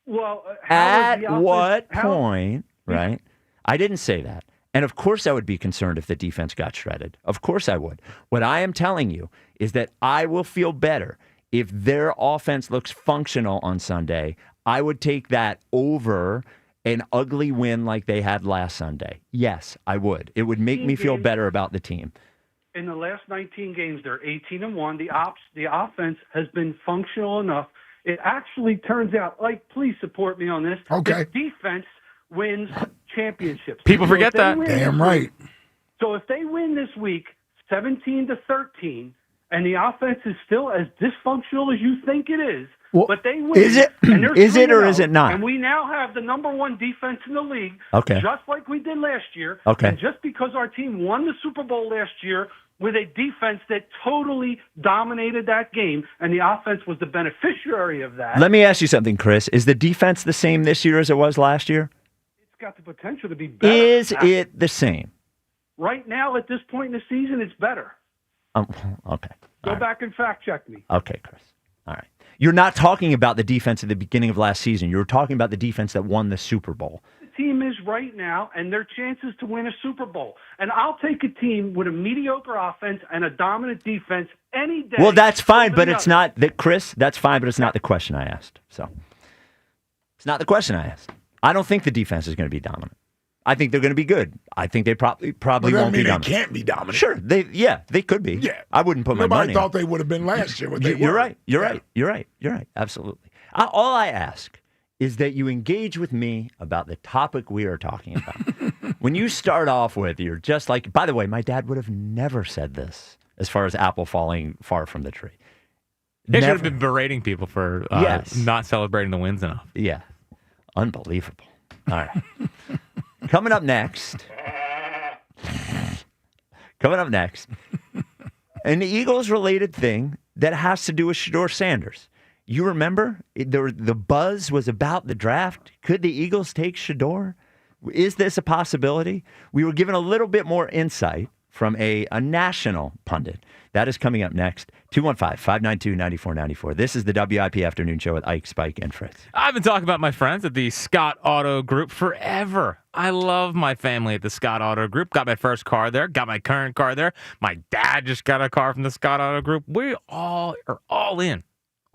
Well, at what point, right? I didn't say that. And of course I would be concerned if the defense got shredded. Of course I would. What I am telling you is that I will feel better if their offense looks functional on Sunday. I would take that over an ugly win like they had last Sunday. Yes, I would. It would make me feel better about the team. In the last 19 games, they're 18-1. The offense has been functional enough. It actually turns out, please support me on this. Okay. The defense wins championships. People forget that. Damn right. So if they win this week 17-13, and the offense is still as dysfunctional as you think it is, but they win. Is it or is it not? And we now have the number 1 defense in the league, just like we did last year. Okay. And just because our team won the Super Bowl last year with a defense that totally dominated that game, and the offense was the beneficiary of that. Let me ask you something, Chris. Is the defense the same this year as it was last year? It's got the potential to be better. Is it the same? Right now, at this point in the season, it's better. Okay. Go back and fact check me. Okay, Chris. All right. You're not talking about the defense at the beginning of last season. You were talking about the defense that won the Super Bowl. The team is right now, and their chances to win a Super Bowl. And I'll take a team with a mediocre offense and a dominant defense any day. Well, that's fine, but it's not that, Chris. That's fine, but it's not the question I asked. So it's not the question I asked. I don't think the defense is going to be dominant. I think they're going to be good. I think they probably won't be dominant. They can't be dominant. Sure, they could be. Yeah, I wouldn't put my money. Nobody thought they would have been last year. You're right. You're right. Absolutely. All I ask is that you engage with me about the topic we are talking about. When you start off with, you're just like. By the way, my dad would have never said this as far as apple falling far from the tree. They should have been berating people for not celebrating the wins enough. Yeah, unbelievable. All right. Coming up next, an Eagles-related thing that has to do with Shadur Sanders. You remember the buzz was about the draft. Could the Eagles take Shadur? Is this a possibility? We were given a little bit more insight from a national pundit. That is coming up next. 215-592-9494. This is the WIP Afternoon Show with Ike, Spike, and Fritz. I've been talking about my friends at the Scott Auto Group forever. I love my family at the Scott Auto Group. Got my first car there. Got my current car there. My dad just got a car from the Scott Auto Group. We all are all in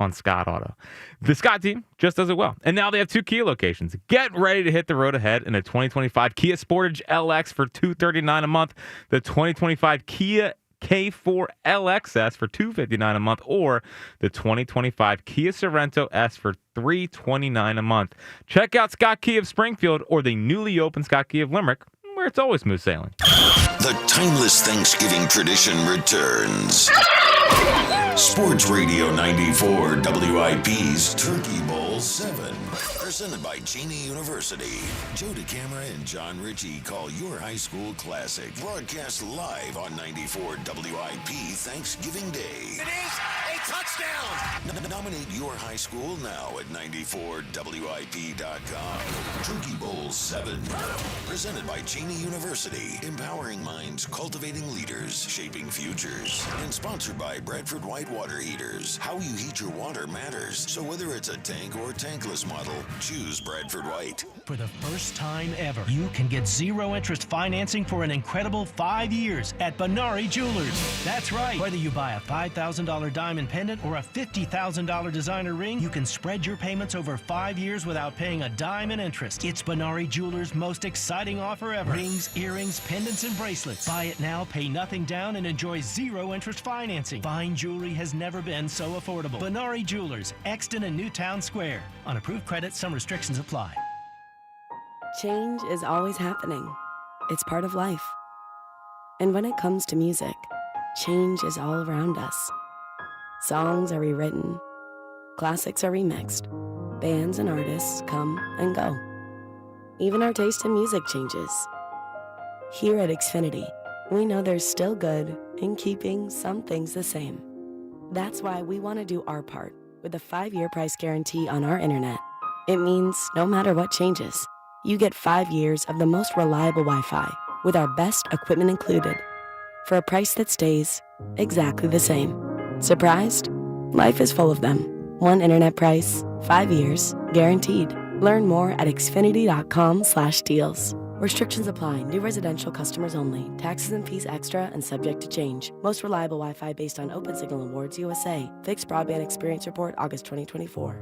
on Scott Auto. The Scott team just does it well. And now they have 2 Kia locations. Get ready to hit the road ahead in a 2025 Kia Sportage LX for $239 a month. The 2025 Kia K4 LXS for $259 a month, or the 2025 Kia Sorento S for $329 a month. Check out Scott Key of Springfield or the newly opened Scott Key of Limerick, where it's always smooth sailing. The timeless Thanksgiving tradition returns. Sports Radio 94 WIP's Turkey Bowl 7. Presented by Cheney University. Joe DeCamera and John Ritchie call your high school classic. Broadcast live on 94 WIP Thanksgiving Day. It is a touchdown! Nominate your high school now at 94WIP.com. Turkey Bowl 7. Presented by Cheney University. Empowering minds, cultivating leaders, shaping futures. And sponsored by Bradford White Water Heaters. How you heat your water matters. So whether it's a tank or tankless model, choose Bradford White. For the first time ever, you can get zero-interest financing for an incredible 5 years at Benari Jewelers. That's right. Whether you buy a $5,000 diamond pendant or a $50,000 designer ring, you can spread your payments over 5 years without paying a dime in interest. It's Benari Jewelers' most exciting offer ever. Rings, earrings, pendants, and bracelets. Buy it now, pay nothing down, and enjoy zero-interest financing. Fine jewelry has never been so affordable. Benari Jewelers, Exton and Newtown Square. On approved credit, some restrictions apply. Change is always happening. It's part of life. And when it comes to music, change is all around us. Songs are rewritten. Classics are remixed. Bands and artists come and go. Even our taste in music changes. Here at Xfinity, we know there's still good in keeping some things the same. That's why we want to do our part with a 5-year price guarantee on our internet. It means no matter what changes, you get 5 years of the most reliable Wi-Fi with our best equipment included for a price that stays exactly the same. Surprised? Life is full of them. One internet price, 5 years, guaranteed. Learn more at xfinity.com/deals. Restrictions apply. New residential customers only. Taxes and fees extra and subject to change. Most reliable Wi-Fi based on Open Signal Awards USA. Fixed Broadband Experience Report, August 2024.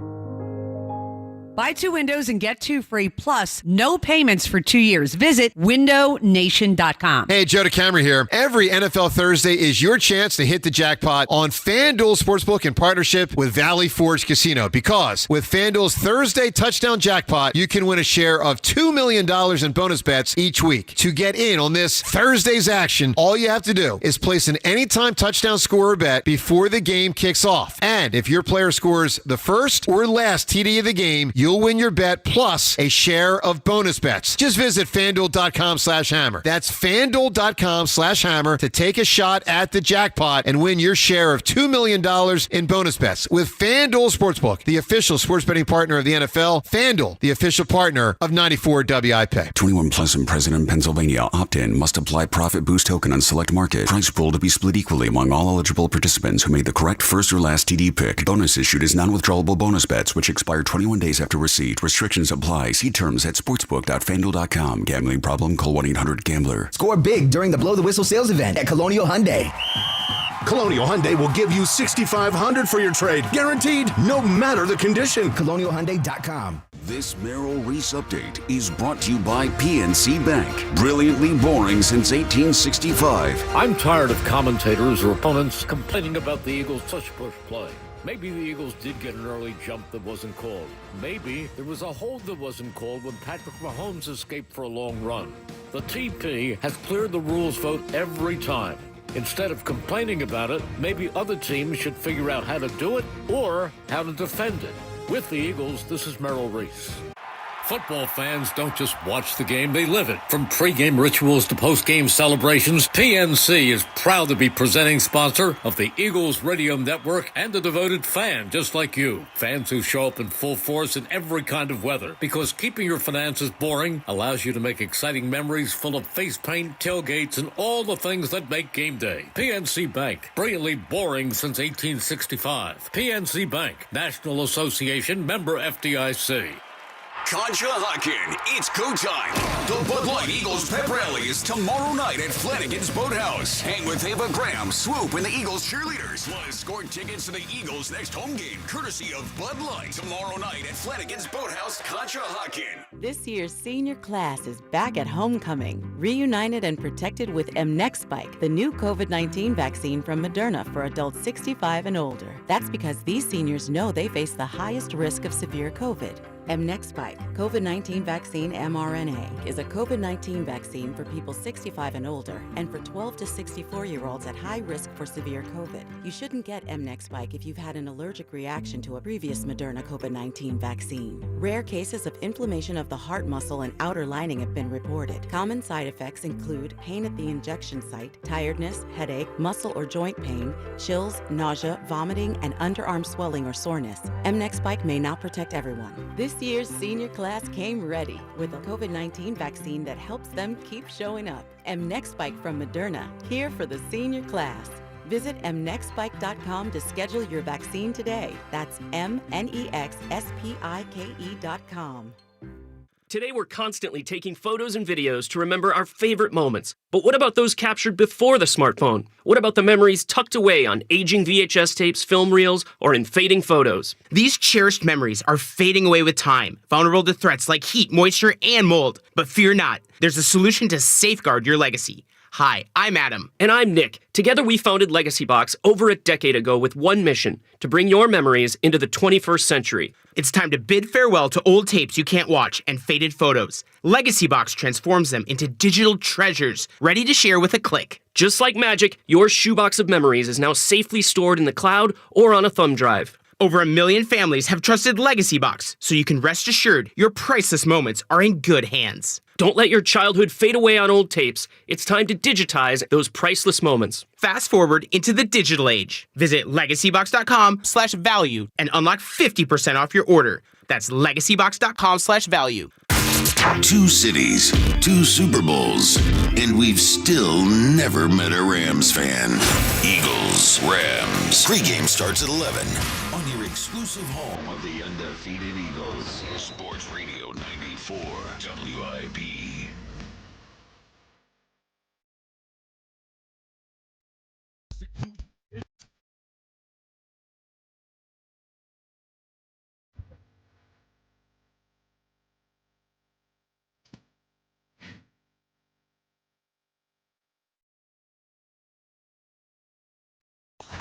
Buy 2 windows and get 2 free, plus no payments for 2 years. Visit windownation.com. Hey, Joe DeCamera here. Every NFL Thursday is your chance to hit the jackpot on FanDuel Sportsbook in partnership with Valley Forge Casino. Because with FanDuel's Thursday touchdown jackpot, you can win a share of $2 million in bonus bets each week. To get in on this Thursday's action, all you have to do is place an anytime touchdown scorer bet before the game kicks off. And if your player scores the first or last TD of the game, you'll win your bet plus a share of bonus bets. Just visit FanDuel.com/hammer. That's FanDuel.com/hammer to take a shot at the jackpot and win your share of $2 million in bonus bets with FanDuel Sportsbook, the official sports betting partner of the NFL. FanDuel, the official partner of 94 WIP. 21 plus and present in Pennsylvania. Opt-in. Must apply profit boost token on select market. Price pool to be split equally among all eligible participants who made the correct first or last TD pick. Bonus issued is non-withdrawable bonus bets, which expire 21 days after receipt. Restrictions apply. See terms at sportsbook.fanduel.com. Gambling problem? Call 1-800-GAMBLER. Score big during the Blow the Whistle sales event at Colonial Hyundai. Colonial Hyundai will give you $6,500 for your trade. Guaranteed, no matter the condition. ColonialHyundai.com. This Merrill Reese update is brought to you by PNC Bank. Brilliantly boring since 1865. I'm tired of commentators or opponents complaining about the Eagles' tush-push play. Maybe the Eagles did get an early jump that wasn't called. Maybe there was a hold that wasn't called when Patrick Mahomes escaped for a long run. The TP has cleared the rules vote every time. Instead of complaining about it, maybe other teams should figure out how to do it or how to defend it. With the Eagles, this is Merrill Reese. Football fans don't just watch the game, they live it. From pre-game rituals to post-game celebrations, PNC is proud to be presenting sponsor of the Eagles Radio Network and a devoted fan just like you. Fans who show up in full force in every kind of weather, because keeping your finances boring allows you to make exciting memories full of face paint, tailgates, and all the things that make game day. PNC Bank, brilliantly boring since 1865. PNC Bank, National Association, member FDIC. Conshohocken, it's go time. The Bud Light Eagles pep rally is tomorrow night at Flanagan's Boathouse. Hang with Ava Graham, Swoop, and the Eagles cheerleaders. Plus, score tickets to the Eagles' next home game, courtesy of Bud Light. Tomorrow night at Flanagan's Boathouse, Conshohocken. This year's senior class is back at homecoming, reunited and protected with mNEXSpike, the new COVID-19 vaccine from Moderna for adults 65 and older. That's because these seniors know they face the highest risk of severe COVID. mNEXSpike, COVID-19 vaccine mRNA, is a COVID-19 vaccine for people 65 and older and for 12 to 64-year-olds at high risk for severe COVID. You shouldn't get mNEXSpike if you've had an allergic reaction to a previous Moderna COVID-19 vaccine. Rare cases of inflammation of the heart muscle and outer lining have been reported. Common side effects include pain at the injection site, tiredness, headache, muscle or joint pain, chills, nausea, vomiting, and underarm swelling or soreness. mNEXSpike may not protect everyone. This year's senior class came ready with a COVID-19 vaccine that helps them keep showing up. mNEXSpike from Moderna, here for the senior class. Visit mnexspike.com to schedule your vaccine today. That's mnexspike.com. Today we're constantly taking photos and videos to remember our favorite moments. But what about those captured before the smartphone? What about the memories tucked away on aging VHS tapes, film reels, or in fading photos? These cherished memories are fading away with time, vulnerable to threats like heat, moisture, and mold. But fear not, there's a solution to safeguard your legacy. Hi, I'm Adam. And I'm Nick. Together we founded Legacy Box over a decade ago with one mission, to bring your memories into the 21st century. It's time to bid farewell to old tapes you can't watch and faded photos. Legacy Box transforms them into digital treasures, ready to share with a click. Just like magic, your shoebox of memories is now safely stored in the cloud or on a thumb drive. Over 1 million families have trusted Legacy Box, so you can rest assured your priceless moments are in good hands. Don't let your childhood fade away on old tapes. It's time to digitize those priceless moments. Fast forward into the digital age. Visit legacybox.com/value and unlock 50% off your order. That's legacybox.com/value. 2 cities, 2 Super Bowls, and we've still never met a Rams fan. Eagles, Rams. Pre-game starts at 11 on your exclusive home of the undefeated Eagles. Sports Radio 94 WIP.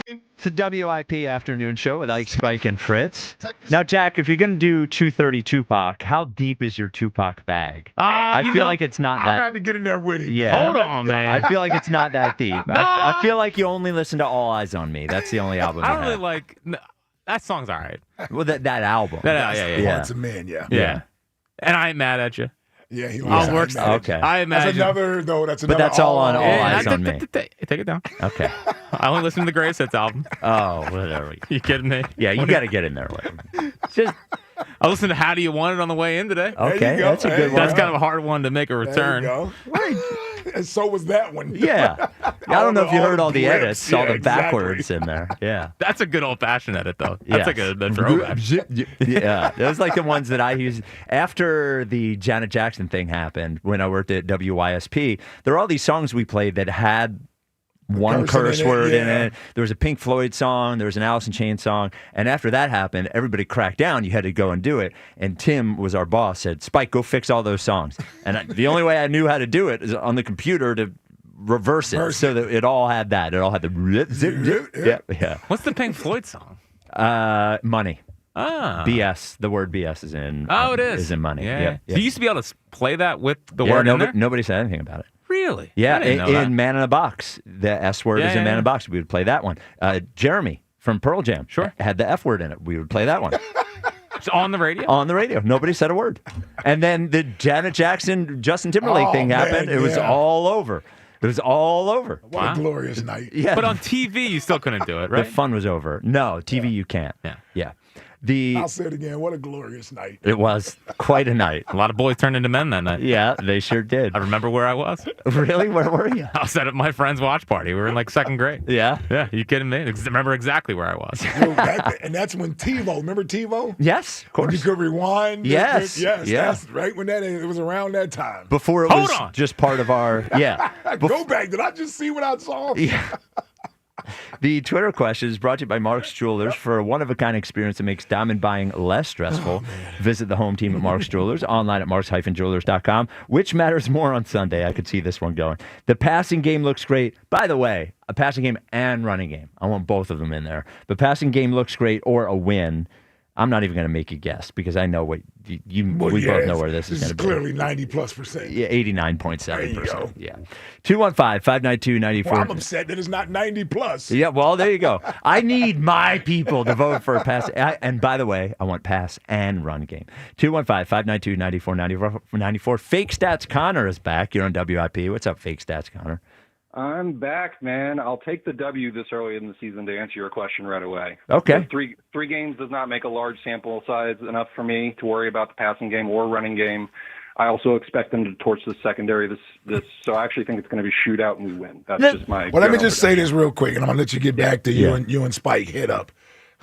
It's a WIP afternoon show with Ike, Spike, and Fritz. Now, Jack, if you're going to do 230 Tupac, how deep is your Tupac bag? I feel like it's not that. I had to get in there with it. Yeah. Hold on, man. I feel like it's not that deep. I feel like you only listen to All Eyes on Me. That's the only album I you don't really have. like. No, that song's all right. Well, that album. Yeah. Hearts of Men, yeah. And I ain't mad at you. Yeah, I'll work. Okay. I imagine. That's another, though. That's But another. that's all on All Eyes on Me. Take it down. Okay. I only listen to the Greatest Hits album. Oh, whatever. You kidding me? Yeah, you got to get in there with it. Just. I listened to How Do You Want It on the way in today. Okay, that's a good one. That's kind of a hard one to make a return. There you go. Right. And so was that one. Yeah. I don't know if you heard all the blips. edits, all the exactly. backwards in there. Yeah. That's a good old-fashioned edit, though. That's Yes. a good throwback. Yeah. Those like the ones that I used after the Janet Jackson thing happened when I worked at WYSP. There are all these songs we played that had one curse word in it. There was a Pink Floyd song. There was an Alice in Chains song. And after that happened, everybody cracked down. You had to go and do it. And Tim was our boss, said, Spike, go fix all those songs. And the only way I knew how to do it is on the computer to reverse it so that it all had that. It all had the zip. Yeah. What's the Pink Floyd song? Money. Ah. BS. The word BS is in. Oh, it is. Is in money. Yeah. Yep. So you used to be able to play that with the word in there? Nobody said anything about it. Really? Yeah, I didn't know that. in Man in a Box, the S word is in Man in a Box. We would play that one. Jeremy from Pearl Jam had the F word in it. We would play that one. It's on the radio? On the radio. Nobody said a word. And then the Janet Jackson, Justin Timberlake thing happened. It was all over. It was all over. What a glorious night. Yeah. But on TV, you still couldn't do it, right? The fun was over. No, TV you can't. Yeah. I'll say it again. What a glorious night. It was quite a night. A lot of boys turned into men that night. Yeah, they sure did. I remember where I was. Really? Where were you? I was at my friend's watch party. We were in like second grade. Yeah? Yeah, you kidding me? I remember exactly where I was. And that's when TiVo, remember TiVo? Yes, of course. When you could rewind. Yes. Yes. Yeah. That's right when it was around that time. Before it was just part of our, Go back. Did I just see what I saw? Yeah. The Twitter question is brought to you by Mark's Jewelers. For a one-of-a-kind experience that makes diamond buying less stressful, visit the home team at Mark's Jewelers, online at marks-jewelers.com. Which matters more on Sunday? I could see this one going. The passing game looks great. By the way, a passing game and running game. I want both of them in there. The passing game looks great or a win. I'm not even going to make a guess because I know what we both know where this is going to be. Clearly 90+%. Yeah, 89.7%. Yeah. 215-592-94. Well, I'm upset that it's not 90+. Yeah, well, there you go. I need my people to vote for a pass. And by the way, I want pass and run game. 215-592-9494. Fake Stats Connor is back. You're on WIP. What's up, Fake Stats Connor? I'm back, man. I'll take the W this early in the season to answer your question right away. Okay. Three games does not make a large sample size enough for me to worry about the passing game or running game. I also expect them to torch the secondary this so I actually think it's going to be shootout and we win. That's just my. Well, let me just say this real quick, and I'm going to let you get back to you and Spike hit up.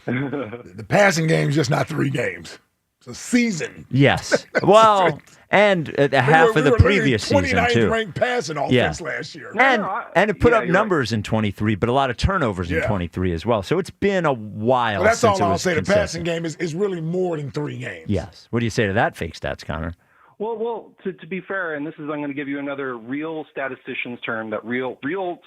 The passing game is just not 3 games. It's a season. Yes. Well, and half of the previous season, too. 29th ranked passing offense last year. And it put up numbers in 23, but a lot of turnovers in 23 as well. So it's been a while Well, that's since all it I'll was say. consistent. The passing game is really more than 3 games. Yes. What do you say to that, Fake Stats, Connor? Well, to be fair, and this is I'm going to give you another real statistician's term that real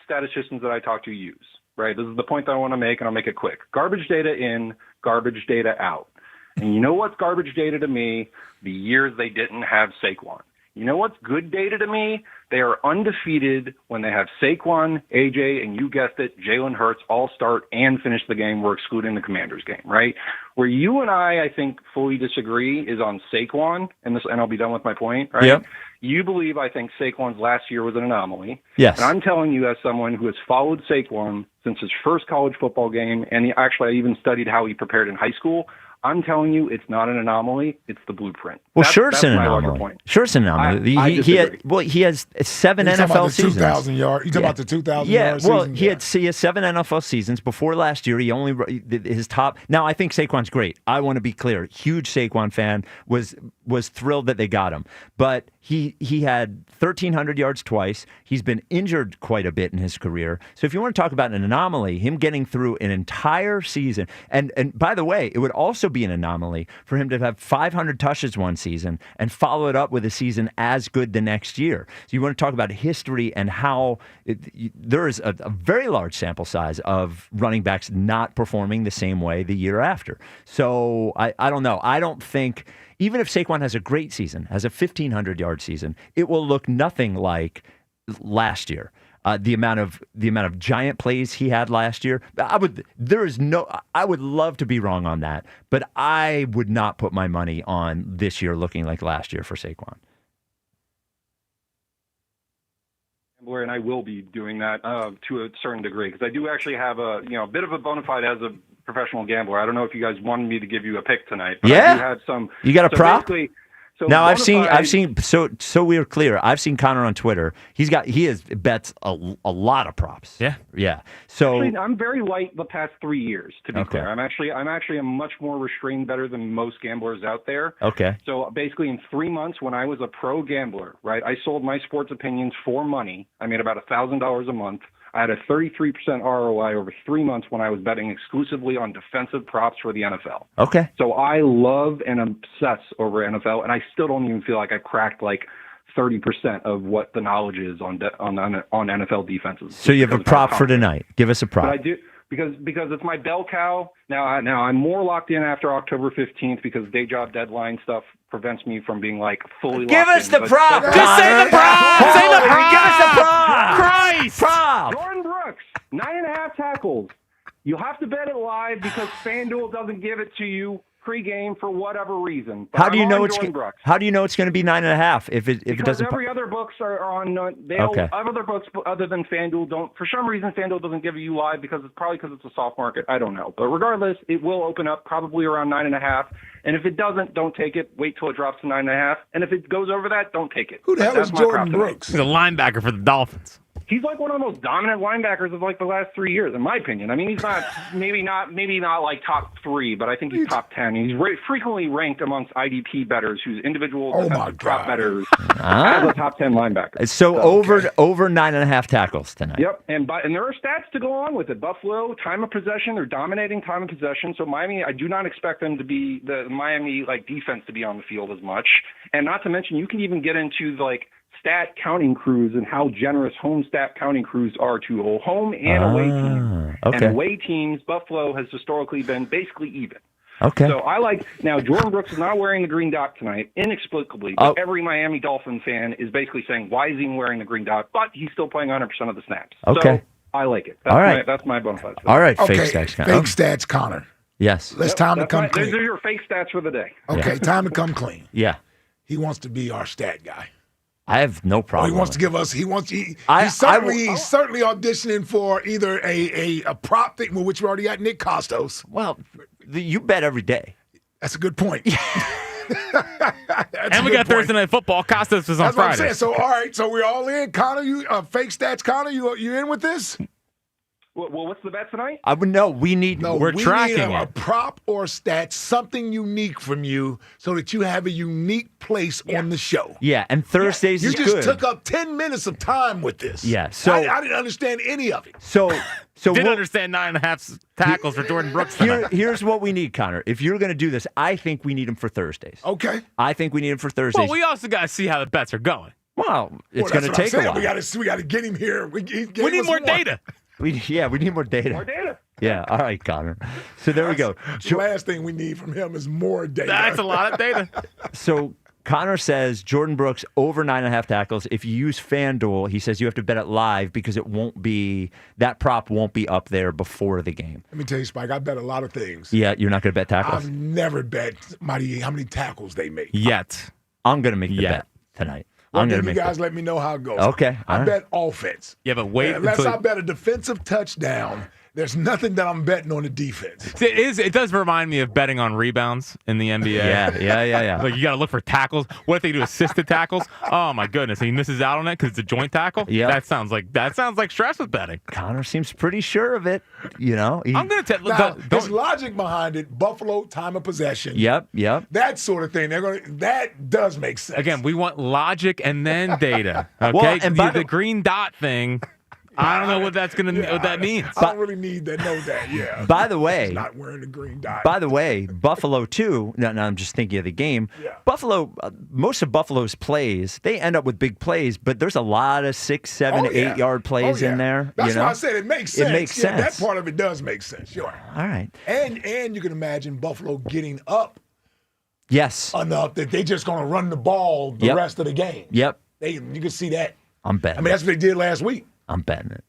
statisticians that I talk to use. Right. This is the point that I want to make, and I'll make it quick. Garbage data in, garbage data out. And you know what's garbage data to me? The years they didn't have Saquon. You know what's good data to me? They are undefeated when they have Saquon, AJ, and you guessed it, Jalen Hurts all start and finish the game. We're excluding the Commanders game, right? Where you and I think, fully disagree is on Saquon, and I'll be done with my point, right? Yep. You believe I think Saquon's last year was an anomaly. Yes. And I'm telling you as someone who has followed Saquon since his first college football game, and I even studied how he prepared in high school, I'm telling you, it's not an anomaly. It's the blueprint. Well, That's it's an my larger anomaly. point. Sure, it's an anomaly. He has 7 NFL seasons. 2,000 yards. You talking about the 2,000 yard well, season? he had 7 NFL seasons. Before last year, he only his top. Now, I think Saquon's great. I want to be clear. Huge Saquon fan. Was thrilled that they got him. But he had 1,300 yards twice. He's been injured quite a bit in his career. So if you want to talk about an anomaly, him getting through an entire season, and by the way, it would also be an anomaly for him to have 500 touches one season and follow it up with a season as good the next year. So you want to talk about history and how there is a very large sample size of running backs not performing the same way the year after. So I don't know. I don't think, even if Saquon has a great season, has a 1,500-yard season, it will look nothing like last year. The amount of giant plays he had last year, I would love to be wrong on that, but I would not put my money on this year looking like last year for Saquon. And I will be doing that to a certain degree because I do actually have a bit of a bona fide as a professional gambler. I don't know if you guys wanted me to give you a pick tonight, but I do have some. You got a prop? So now I've seen so we're clear. I've seen Connor on Twitter. He has bets a lot of props. Yeah. So actually, I'm very light the past 3 years. To be clear, I'm actually a much more restrained better than most gamblers out there. Okay. So basically, in 3 months, when I was a pro gambler, right, I sold my sports opinions for money. I made about $1,000 a month. I had a 33% ROI over 3 months when I was betting exclusively on defensive props for the NFL. Okay. So I love and obsess over NFL, and I still don't even feel like I cracked like 30% of what the knowledge is on NFL defenses. So you have a prop for tonight. Give us a prop. But I do because it's my bell cow. Now I'm more locked in after October 15th because day job deadline stuff prevents me from being like fully Give locked us in. the prop. Just say the prop. Say the prop. Give us the prop. Christ. Prop. Jordan Brooks, 9.5 tackles. You have to bet it live because FanDuel doesn't give it to you pregame for whatever reason. But How do you know it's Jordan Brooks. How do you know it's going to be 9.5 if it Because doesn't? every other books are on. Okay. Other books other than FanDuel don't. For some reason, FanDuel doesn't give you live because it's a soft market. I don't know. But regardless, it will open up probably around 9.5. And if it doesn't, don't take it. Wait till it drops to 9.5. And if it goes over that, don't take it. Who the hell is Jordan Brooks? He's a linebacker for the Dolphins. He's like one of the most dominant linebackers of like the last 3 years, in my opinion. I mean, he's not maybe not like top 3, but I think he's top 10. He's frequently ranked amongst IDP bettors, whose individual defensive prop bettors as a top 10 linebacker. So over 9.5 tackles tonight. Yep, and there are stats to go along with it. Buffalo, time of possession, they're dominating time of possession. So Miami, I do not expect them to be the Miami defense to be on the field as much. And not to mention, you can even get into stat counting crews and how generous home stat counting crews are to home and away teams. Okay. And away teams, Buffalo has historically been basically even. Okay. So now Jordan Brooks is not wearing the green dot tonight, inexplicably. But every Miami Dolphin fan is basically saying, why is he wearing the green dot? But he's still playing 100% of the snaps. Okay. So I like it. That's All right. That's my bona fide. All right, Okay, fake stats. fake stats, Connor. Yes. Time to come Those clean. are your fake stats for the day. Okay, time to come clean. Yeah. He wants to be our stat guy. I have no problem. He wants to give us. He's certainly auditioning for either a prop thing, which we already got Nick Costos. Well, you bet every day. That's a good point. And we got Thursday Night Football. Costos is on That's what I'm Friday. saying. So all right, so we're all in. Connor, you fake stats. Connor, you in with this? Well, what's the bet tonight? We're tracking a it. prop or stat, something unique from you, so that you have a unique place on the show. Yeah, and Thursdays You is just good. took up 10 minutes of time with this. Yeah, so I didn't understand any of it. So didn't understand 9.5 tackles for Jordan Brooks tonight. Here's what we need, Connor. If you're going to do this, I think we need him for Thursdays. Okay. I think we need him for Thursdays. Well, we also got to see how the bets are going. Well, it's going to take a while. We got to get him here. We need more data. We need more data. More data. Yeah, all right, Connor. So there we go. The last thing we need from him is more data. That's a lot of data. So Connor says Jordan Brooks over 9.5 tackles. If you use FanDuel, he says you have to bet it live because that prop won't be up there before the game. Let me tell you, Spike, I bet a lot of things. Yeah, you're not going to bet tackles? I've never bet how many tackles they make. Yet. I'm going to make the bet tonight. Well, I'm going then to you make guys let me know how it goes. Okay. I bet offense. Yeah, but wait. Unless I bet a defensive touchdown, there's nothing that I'm betting on the defense. It does remind me of betting on rebounds in the NBA. Yeah. Like you got to look for tackles. What if they do assisted tackles? Oh my goodness, he misses out on it because it's a joint tackle. Yeah, that sounds like stress with betting. Connor seems pretty sure of it. I'm going to tell. There's logic behind it. Buffalo time of possession. Yep. That sort of thing. That does make sense. Again, we want logic and then data. Okay, Well, and by the green dot thing. I don't know what what that means. I don't really need to know that. Yeah. By the way, he's not wearing the green dot. By the way, Buffalo too. No, I'm just thinking of the game. Yeah. Buffalo. Most of Buffalo's plays, they end up with big plays, but there's a lot of 6, 7, 8 yard plays in there. That's why I said it makes sense. It makes sense. That part of it does make sense. Sure. All right. And you can imagine Buffalo getting up. Yes. Enough that they're just going to run the ball the rest of the game. Yep. You can see that. I'm betting. I mean, that's what they did last week. I'm betting it.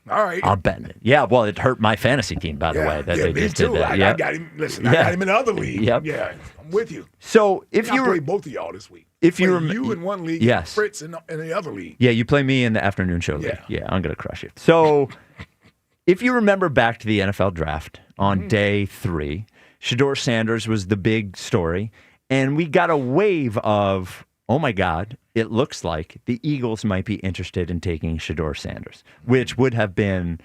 All right. I'm betting it. Yeah, well, it hurt my fantasy team, by the way. That they me just too. did that. I got him. Listen, I got him in the other league. Yep. Yeah, I'm with you. So if I you play both of y'all this week. If you you in one league, yes, Fritz in the other league. Yeah, you play me in the afternoon show league. Yeah, I'm gonna crush you. So if you remember back to the NFL draft on day 3, Shadur Sanders was the big story, and we got a wave of, oh my God, it looks like the Eagles might be interested in taking Shadur Sanders, which would have been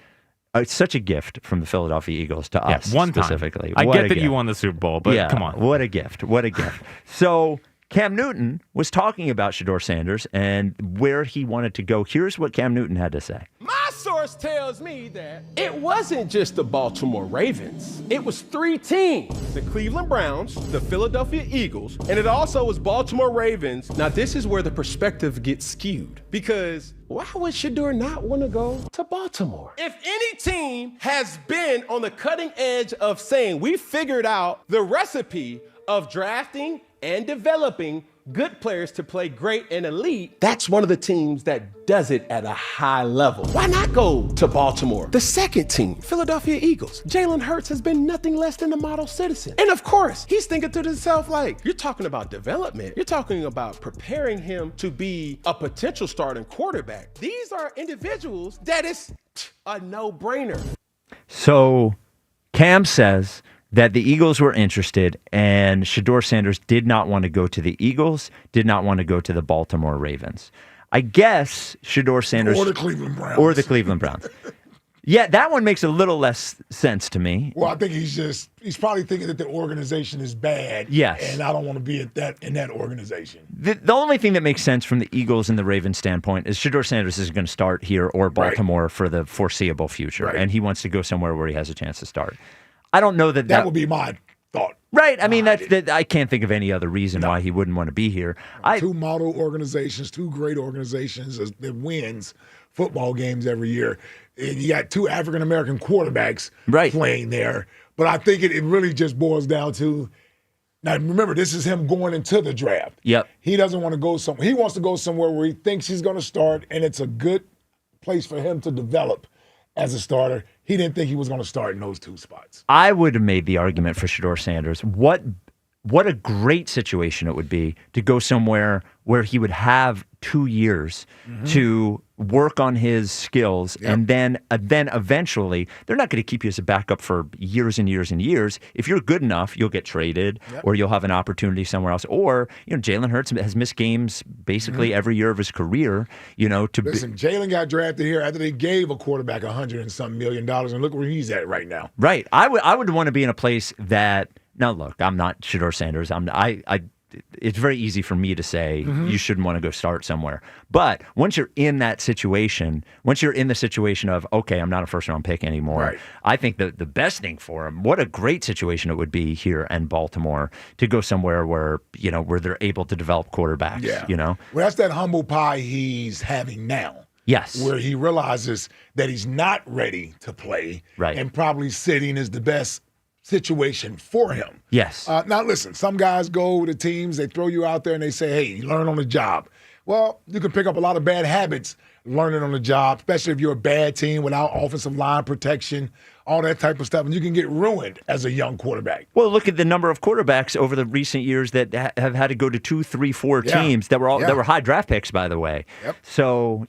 such a gift from the Philadelphia Eagles to us one specifically. Time. I get that gift. you won the Super Bowl, but come on. What a gift. What a gift. So Cam Newton was talking about Shadur Sanders and where he wanted to go. Here's what Cam Newton had to say. My source tells me that it wasn't just the Baltimore Ravens. It was 3 teams, the Cleveland Browns, the Philadelphia Eagles, and it also was Baltimore Ravens. Now, this is where the perspective gets skewed because why would Shadur not want to go to Baltimore? If any team has been on the cutting edge of saying we figured out the recipe of drafting and developing good players to play great and elite, that's one of the teams that does it at a high level. Why not go to Baltimore? The second team, Philadelphia Eagles. Jalen Hurts has been nothing less than a model citizen. And of course, he's thinking to himself like, you're talking about development. You're talking about preparing him to be a potential starting quarterback. These are individuals that is a no-brainer. So Cam says that the Eagles were interested, and Shadur Sanders did not want to go to the Eagles, did not want to go to the Baltimore Ravens. I guess Shadur Sanders... Or the Cleveland Browns. Or the Cleveland Browns. Yeah, that one makes a little less sense to me. Well, I think he's probably thinking that the organization is bad. Yes. And I don't want to be in that organization. The only thing that makes sense from the Eagles and the Ravens standpoint is Shadur Sanders is going to start here or Baltimore for the foreseeable future, and he wants to go somewhere where he has a chance to start. I don't know that that would be my thought. Right. I mean, I can't think of any other reason why he wouldn't want to be here. Two model organizations, two great organizations that wins football games every year. And you got two African-American quarterbacks playing there. But I think it really just boils down to, now remember, this is him going into the draft. Yep. He doesn't want to go somewhere. He wants to go somewhere where he thinks he's going to start, and it's a good place for him to develop as a starter. He didn't think he was going to start in those two spots. I would have made the argument for Shadur Sanders. What a great situation it would be to go somewhere where he would have 2 years to work on his skills, and then eventually they're not going to keep you as a backup for years and years and years. If you're good enough, you'll get traded, or you'll have an opportunity somewhere else. Or Jalen Hurts has missed games basically every year of his career. Listen, Jalen got drafted here after they gave a quarterback $100 and some million, and look where he's at right now. Right. I would want to be in a place that. Now, look, I'm not Shadur Sanders. It's very easy for me to say you shouldn't want to go start somewhere. But once you're in that situation, once you're in the situation of, okay, I'm not a first-round pick anymore, I think the best thing for him, what a great situation it would be here in Baltimore to go somewhere where they're able to develop quarterbacks. Well, that's that humble pie he's having now. Yes. Where he realizes that he's not ready to play, and probably sitting is the best situation for him. Yes. Now, listen, some guys go to teams, they throw you out there and they say, hey, learn on the job. Well, you can pick up a lot of bad habits learning on the job, especially if you're a bad team without offensive line protection, all that type of stuff, and you can get ruined as a young quarterback. Well, look at the number of quarterbacks over the recent years that have had to go to 2, 3, 4 teams that were high draft picks, by the way. So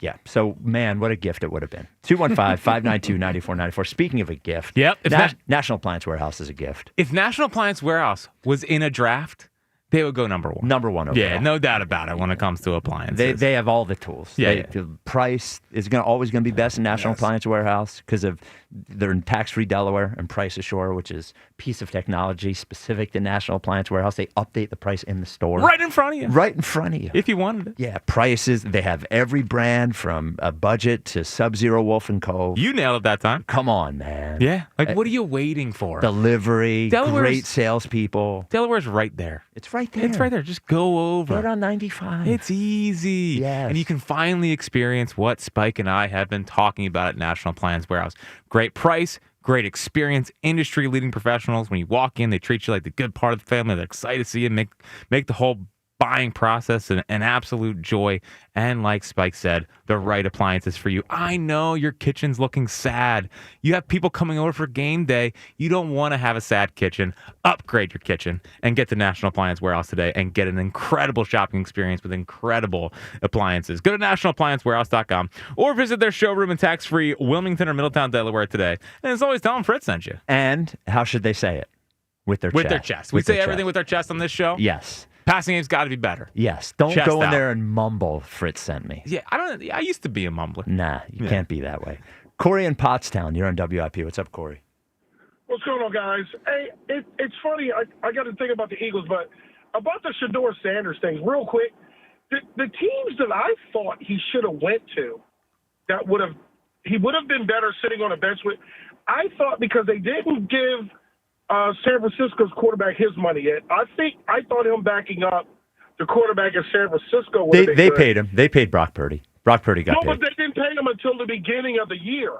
man, what a gift it would have been. 215-592-9494. Speaking of a gift, National Appliance Warehouse is a gift. If National Appliance Warehouse was in a draft, they would go number one. Number one overall. Yeah, no doubt about it when it comes to appliances. They have all the tools. The price is always going to be best in National Appliance Warehouse because of they're in tax-free Delaware and Price Assure, which is a piece of technology specific to National Appliance Warehouse. They update the price in the store. Right in front of you. Right in front of you. If you wanted it. Yeah, prices. They have every brand from a budget to Sub-Zero, Wolf & Co. You nailed it that time. Come on, man. Yeah. What are you waiting for? Delivery, great salespeople. Delaware's right there. It's right there. It's right there. Just go over. Right on 95. It's easy. Yes. And you can finally experience what Spike and I have been talking about at National Appliance Warehouse. Great price, great experience, industry-leading professionals. When you walk in, they treat you like the good part of the family. They're excited to see you, make the whole buying process an absolute joy. And like Spike said, the right appliances for you. I know your kitchen's looking sad. You have people coming over for game day. You don't want to have a sad kitchen. Upgrade your kitchen and get to National Appliance Warehouse today and get an incredible shopping experience with incredible appliances. Go to nationalappliancewarehouse.com or visit their showroom in tax-free Wilmington or Middletown, Delaware today. And as always, tell them Fritz sent you. And how should they say it? With their chest. We say everything with our chest on this show? Yes. Passing game's got to be better. Yes. Don't Chest go in out. there and mumble, Fritz sent me. Yeah, I used to be a mumbler. Nah, you can't be that way. Corey in Pottstown, you're on WIP. What's up, Corey? What's going on, guys? Hey, it's funny. I got to think about the Eagles, but about the Shadur Sanders thing, real quick. The teams that I thought he should have went to, he would have been better sitting on a bench with. I thought because they didn't give San Francisco's quarterback his money yet. I thought him backing up the quarterback in San Francisco would have been They good. paid him. They paid Brock Purdy. Brock Purdy got paid. No, but they didn't pay him until the beginning of the year.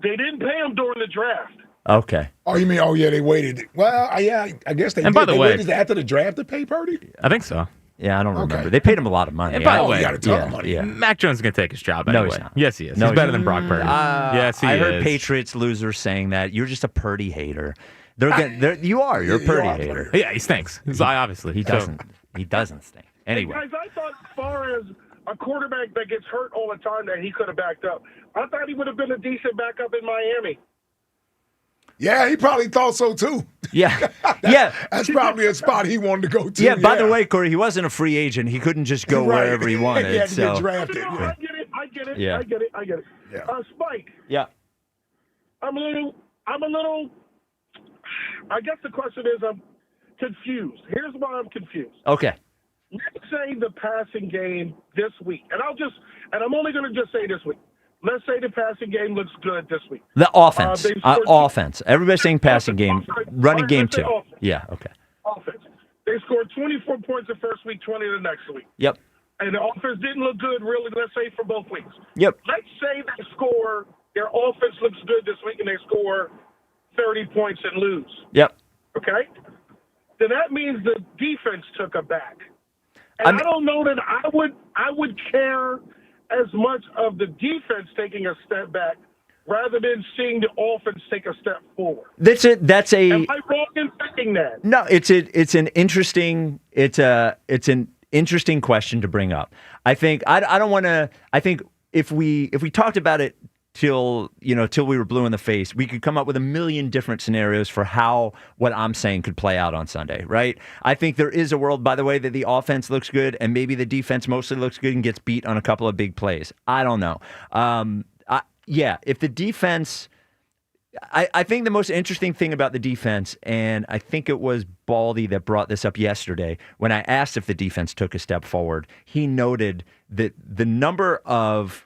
They didn't pay him during the draft. Okay. Oh, you mean? Oh, yeah, they waited. Well, yeah, I guess they. And did. by the they way, waited after the draft to pay Purdy. I think so. Yeah, I don't remember. Okay. They paid him a lot of money. And by the Oh, way, he got a ton of money. Yeah. Mac Jones is going to take his job No, anyway. he's not. Yes, he is. No, he's better than Brock Purdy. Yes, he I is. heard Patriots losers saying that you're just a Purdy hater. You are. You're a Purdy hater. Yeah, he stinks. Obviously. He doesn't. He doesn't stink. Anyway. Hey, guys, I thought as far as a quarterback that gets hurt all the time that he could have backed up. I thought he would have been a decent backup in Miami. Yeah, he probably thought so too. Yeah. Yeah. That's probably a spot he wanted to go to. Yeah, by the way, Corey, he wasn't a free agent. He couldn't just go Right. wherever he wanted. He had to so. get drafted. No, Yeah. I get it. Yeah. I get it. Yeah. Spike, Yeah. I'm a little, I guess the question is I'm confused. Here's why I'm confused. Okay. Let's say the passing game this week, and I'm only going to just say this week. Let's say the passing game looks good this week. The offense. They scored Offense. Everybody's saying passing game. Running game let's say too. offense. Yeah, okay. Offense. They scored 24 points the first week, 20 the next week. Yep. And the offense didn't look good, really, let's say, for both weeks. Yep. Let's say their offense looks good this week and they score 30 points and lose. Yep. Okay? Then that means the defense took a back. And I don't know that I would care as much of the defense taking a step back rather than seeing the offense take a step forward. That's it. Am I wrong in thinking that? No, it's an interesting question to bring up. I think I don't want to. I think if we talked about it till we were blue in the face, we could come up with a million different scenarios for how what I'm saying could play out on Sunday, right? I think there is a world, by the way, that the offense looks good and maybe the defense mostly looks good and gets beat on a couple of big plays. I don't know. If the defense, I think the most interesting thing about the defense, and I think it was Baldy that brought this up yesterday, when I asked if the defense took a step forward, he noted that the number of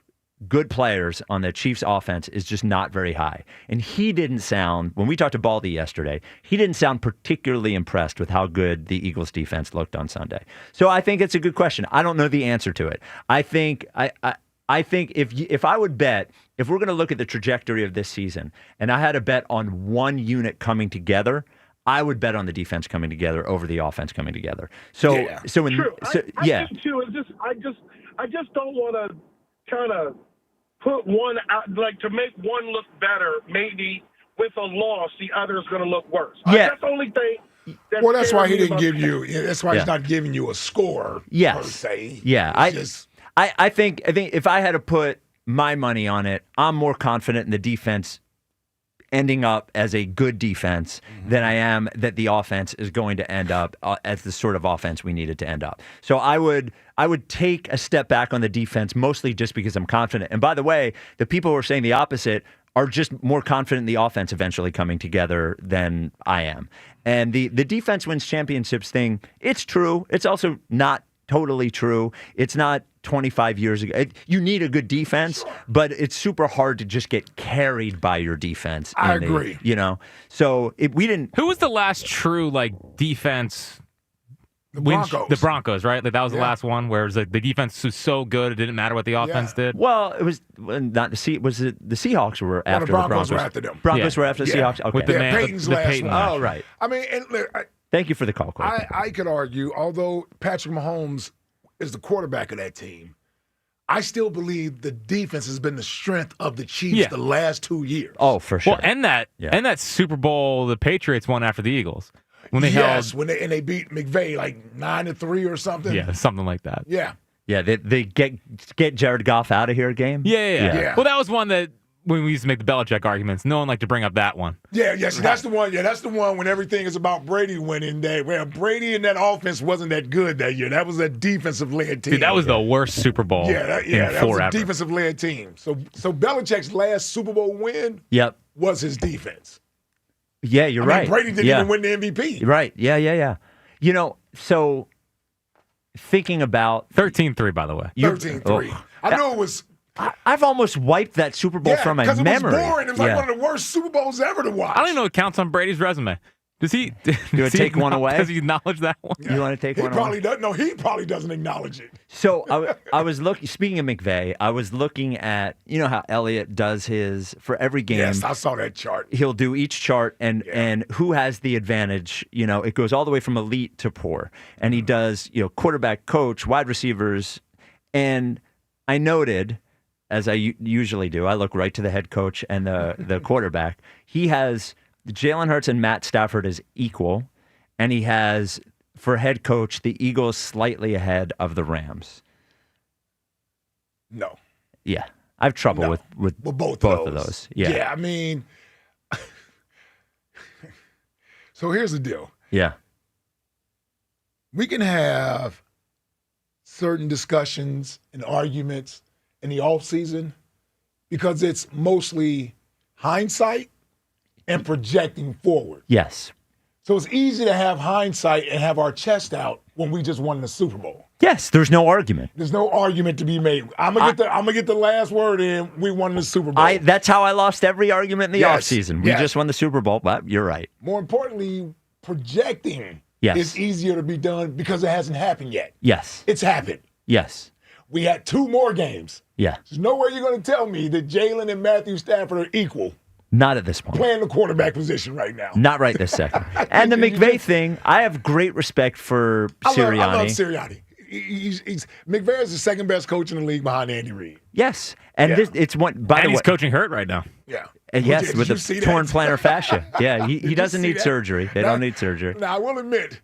good players on the Chiefs offense is just not very high. And he didn't sound, when we talked to Baldy yesterday, he didn't sound particularly impressed with how good the Eagles defense looked on Sunday. So I think it's a good question. I don't know the answer to it. I think if I would bet, if we're going to look at the trajectory of this season, and I had a bet on one unit coming together, I would bet on the defense coming together over the offense coming together. So True. I do too. I just don't want to kind of put one out, like to make one look better. Maybe with a loss, the other is going to look worse. Yeah. That's the only thing. That's why he didn't give you. That's why he's not giving you a score. Yes. Per se. Yeah. I think if I had to put my money on it, I'm more confident in the defense ending up as a good defense than I am that the offense is going to end up as the sort of offense we needed to end up. So I would take a step back on the defense, mostly just because I'm confident. And by the way, the people who are saying the opposite are just more confident in the offense eventually coming together than I am. And the defense wins championships thing, it's true. It's also not totally true. It's not 25 years ago. You need a good defense, but it's super hard to just get carried by your defense. I agree. So we didn't. Who was the last true defense? The Broncos. The Broncos, right? Like that was the last one where it was like the defense was so good it didn't matter what the offense did. Well, it was not the Seahawks were after the Broncos. Were after them. Broncos were after the Seahawks. Okay. With the Peyton's last Peyton one. match. Oh, right. I mean, and look, Thank you for the call, Corey. I could argue, although Patrick Mahomes is the quarterback of that team, I still believe the defense has been the strength of the Chiefs the last 2 years. Oh, for sure. Well, and that Super Bowl the Patriots won after the Eagles. When they they beat McVay like 9-3 or something. Yeah, something like that. Yeah. Yeah, they get Jared Goff out of here game. Yeah. Well, that was one that when we used to make the Belichick arguments, no one liked to bring up that one. Yeah, so that's the one. Yeah, that's the one when everything is about Brady winning day. Well, Brady and that offense wasn't that good that year. That was a defensive-led team. Dude, that was the worst Super Bowl that was a defensive-led team. So Belichick's last Super Bowl win was his defense. Yeah, you're right. Brady didn't even win the MVP. Right. Yeah. So thinking about 13-3, by the way. 13-3. I know it was. I've almost wiped that Super Bowl from my memory. It was boring. It was like one of the worst Super Bowls ever to watch. I don't even know what counts on Brady's resume. Does he? You want to take one away? Does he acknowledge that one? You want to take one away? He probably doesn't acknowledge it. So I was looking. Speaking of McVay, I was looking at how Elliott does his for every game. Yes, I saw that chart. He'll do each chart and who has the advantage. It goes all the way from elite to poor, and he does quarterback, coach, wide receivers, and I noted, as I usually do, I look right to the head coach and the quarterback. He has Jalen Hurts and Matt Stafford is equal, and he has, for head coach, the Eagles slightly ahead of the Rams. No. Yeah. I have trouble with both of those. Yeah. Yeah, I mean, so here's the deal. Yeah. We can have certain discussions and arguments in the offseason because it's mostly hindsight and projecting forward. Yes. So it's easy to have hindsight and have our chest out when we just won the Super Bowl. Yes, there's no argument. There's no argument to be made. I'm gonna get the last word in. We won the Super Bowl. That's how I lost every argument in the Yes, offseason. We just won the Super Bowl, but you're right. More importantly, projecting is easier to be done because it hasn't happened yet. Yes. It's happened. Yes. We had 2 more games. Yeah. There's no way you're going to tell me that Jalen and Matthew Stafford are equal. Not at this point. Playing the quarterback position right now. Not right this second. And the McVay thing, I have great respect for Sirianni. I love Sirianni. McVay is the second best coach in the league behind Andy Reid. Yes. And it's one, by the way. He's coaching Hurt right now. Yeah. Yes, with the torn plantar fascia. Yeah, he doesn't need surgery. They don't need surgery. Now, I will admit,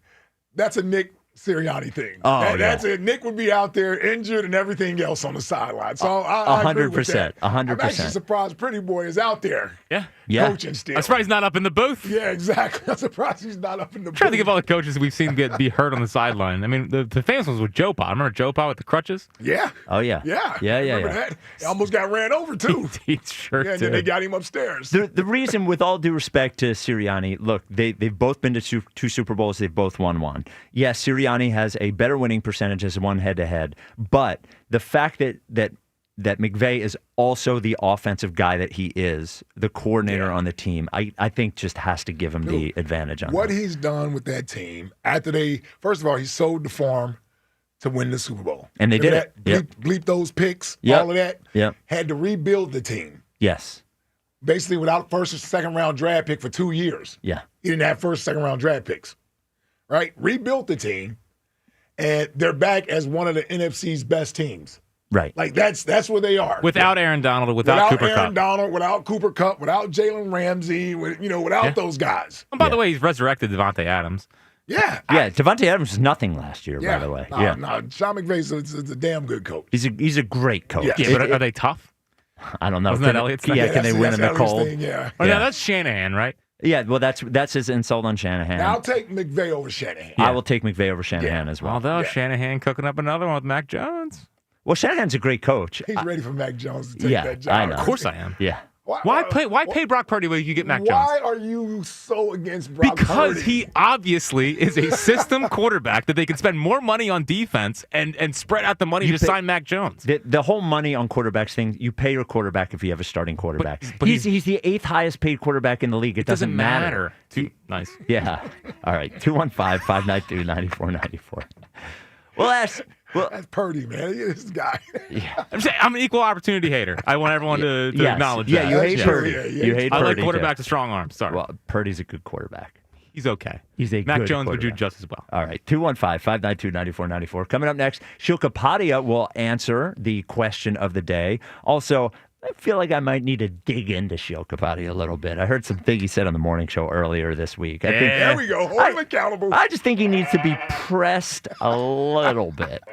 that's a Nick Sirianni thing. Oh, that's it. Nick would be out there injured and everything else on the sideline. So I agree with that. 100%. I'm actually surprised Pretty Boy is out there. Yeah. Coaching still. I'm surprised he's not up in the booth. Yeah, exactly. I'm surprised he's not up in the booth. I'm trying to think of all the coaches we've seen be hurt on the sideline. I mean, the famous ones with Joe Pa. Remember Joe Pa with the crutches? Yeah. Oh, yeah. Yeah. Yeah. Remember that? He almost got ran over, too. He sure Yeah, and did. then they got him upstairs. The reason, with all due respect to Sirianni, look, they've both been to 2 Super Bowls. They've both won one. Yes, Sirianni has a better winning percentage as one head-to-head, but the fact that McVay is also the offensive guy that he is, the coordinator on the team, I think just has to give him the advantage on what that. he's done with that team after first of all, he sold the farm to win the Super Bowl. And they did that? it. Bleep those picks, Yep. all of that. Yep. Had to rebuild the team. Yes. Basically without first or second round draft pick for 2 years. Yeah. He didn't have first, second round draft picks. Right? Rebuilt the team, and they're back as one of the NFC's best teams. Right. Like that's where they are. Without Aaron Donald, without Cooper Aaron Kupp. Donald, without Cooper Kupp, without Jalen Ramsey, without those guys. And by the way, he's resurrected Devontae Adams. Yeah. Yeah, Devontae Adams was nothing last year, Yeah. by the way. No, Sean McVay's is a damn good coach. He's a great coach. Yeah. Yeah, but are they tough? I don't know. Wasn't that Elliott's thing? Can they win in the Elliott's cold? thing, yeah. Oh, no, that's Shanahan, right? Yeah, well, that's his insult on Shanahan. Now I'll take McVay over Shanahan. I will take McVay over Shanahan as well. Although Shanahan cooking up another one with Mac Jones. Well, Shanahan's a great coach. He's ready for Mac Jones to take Yeah, that job. I know. Of course I am. Yeah. Why pay Brock Purdy when you get Mac Jones? Why are you so against Brock Because Purdy? he obviously is a system quarterback that they can spend more money on defense and spread out the money to sign Mac Jones. The whole money on quarterbacks thing, you pay your quarterback if you have a starting quarterback. But he's the 8th highest paid quarterback in the league. It doesn't matter. Nice. Yeah. All right. 215-592-9494. Well, that's Purdy, man. This guy. Yeah. I'm an equal opportunity hater. I want everyone to Yes. acknowledge Yeah, that. you hate Purdy. You hate I like Purdy, quarterbacks too. with strong arms. Sorry. Well, Purdy's a good quarterback. He's okay. He's a Mac good Jones would do quarterback. just as well. All right. 215-592-9494. Coming up next, Sheil Kapadia will answer the question of the day. Also, I feel like I might need to dig into Sheil Kapadia a little bit. I heard something he said on the morning show earlier this week. I think There we go. Hold him accountable. I just think he needs to be pressed a little bit.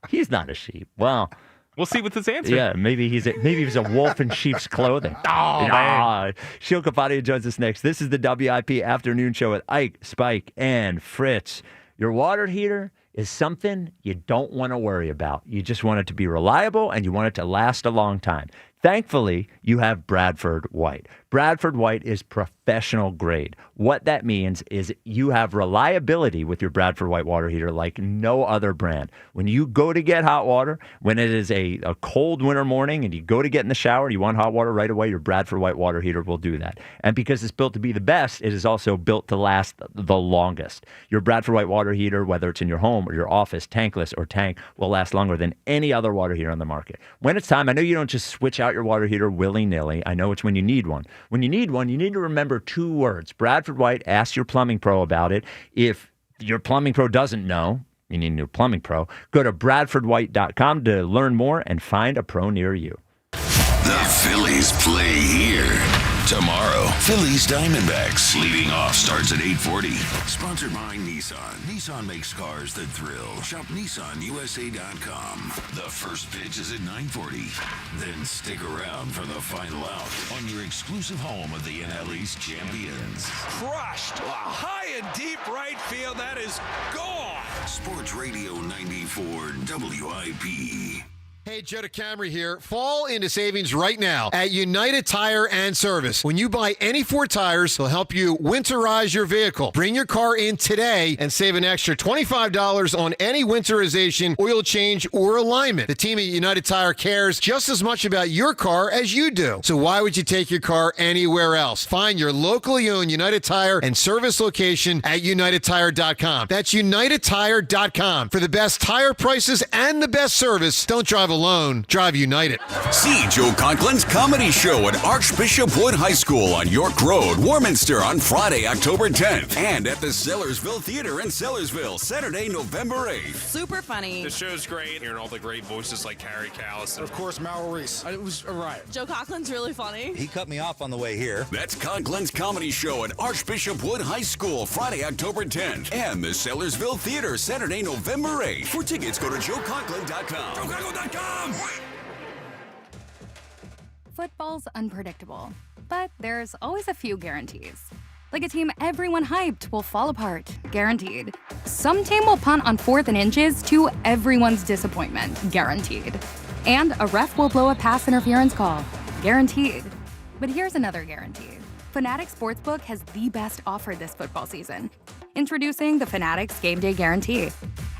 He's not a sheep. Well, we'll see with his answer. Yeah, maybe he's a wolf in sheep's clothing. Oh, man. Sheil Kapadia joins us next. This is the WIP Afternoon Show with Ike, Spike, and Fritz. Your water heater is something you don't want to worry about. You just want it to be reliable and you want it to last a long time. Thankfully, you have Bradford White. Bradford White is professional grade. What that means is you have reliability with your Bradford White water heater like no other brand. When you go to get hot water, when it is a cold winter morning and you go to get in the shower, you want hot water right away, your Bradford White water heater will do that. And because it's built to be the best, it is also built to last the longest. Your Bradford White water heater, whether it's in your home or your office, tankless or tank, will last longer than any other water heater on the market. When it's time, I know you don't just switch out your water heater willy-nilly. I know it's when you need one. When you need one, you need to remember 2 words. Bradford White, ask your plumbing pro about it. If your plumbing pro doesn't know, you need a new plumbing pro, go to bradfordwhite.com to learn more and find a pro near you. The Phillies play here. Tomorrow, Phillies Diamondbacks. Leading off starts at 8:40. Sponsored by Nissan. Nissan makes cars that thrill. Shop NissanUSA.com. The first pitch is at 9:40. Then stick around for the final out on your exclusive home of the NL East champions. Crushed. High and deep right field. That is gone. Sports Radio 94 WIP. Hey, Joe DeCamry here. Fall into savings right now at United Tire and Service. When you buy any 4 tires, they'll help you winterize your vehicle. Bring your car in today and save an extra $25 on any winterization, oil change, or alignment. The team at United Tire cares just as much about your car as you do. So why would you take your car anywhere else? Find your locally owned United Tire and Service location at UnitedTire.com. That's UnitedTire.com. For the best tire prices and the best service, don't drive alone. Drive United. See Joe Conklin's comedy show at Archbishop Wood High School on York Road, Warminster on Friday, October 10th. And at the Sellersville Theater in Sellersville, Saturday, November 8th. Super funny. The show's great. Hearing all the great voices like Harry Callis. Of course, Mal Reese. It was a riot. Joe Conklin's really funny. He cut me off on the way here. That's Conklin's comedy show at Archbishop Wood High School, Friday, October 10th. And the Sellersville Theater, Saturday, November 8th. For tickets, go to joeconklin.com. JoeConklin.com. Football's unpredictable, but there's always a few guarantees. Like a team everyone hyped will fall apart, guaranteed. Some team will punt on 4th and inches to everyone's disappointment, guaranteed. And a ref will blow a pass interference call, guaranteed. But here's another guarantee. Fanatics Sportsbook has the best offer this football season. Introducing the Fanatics Game Day Guarantee.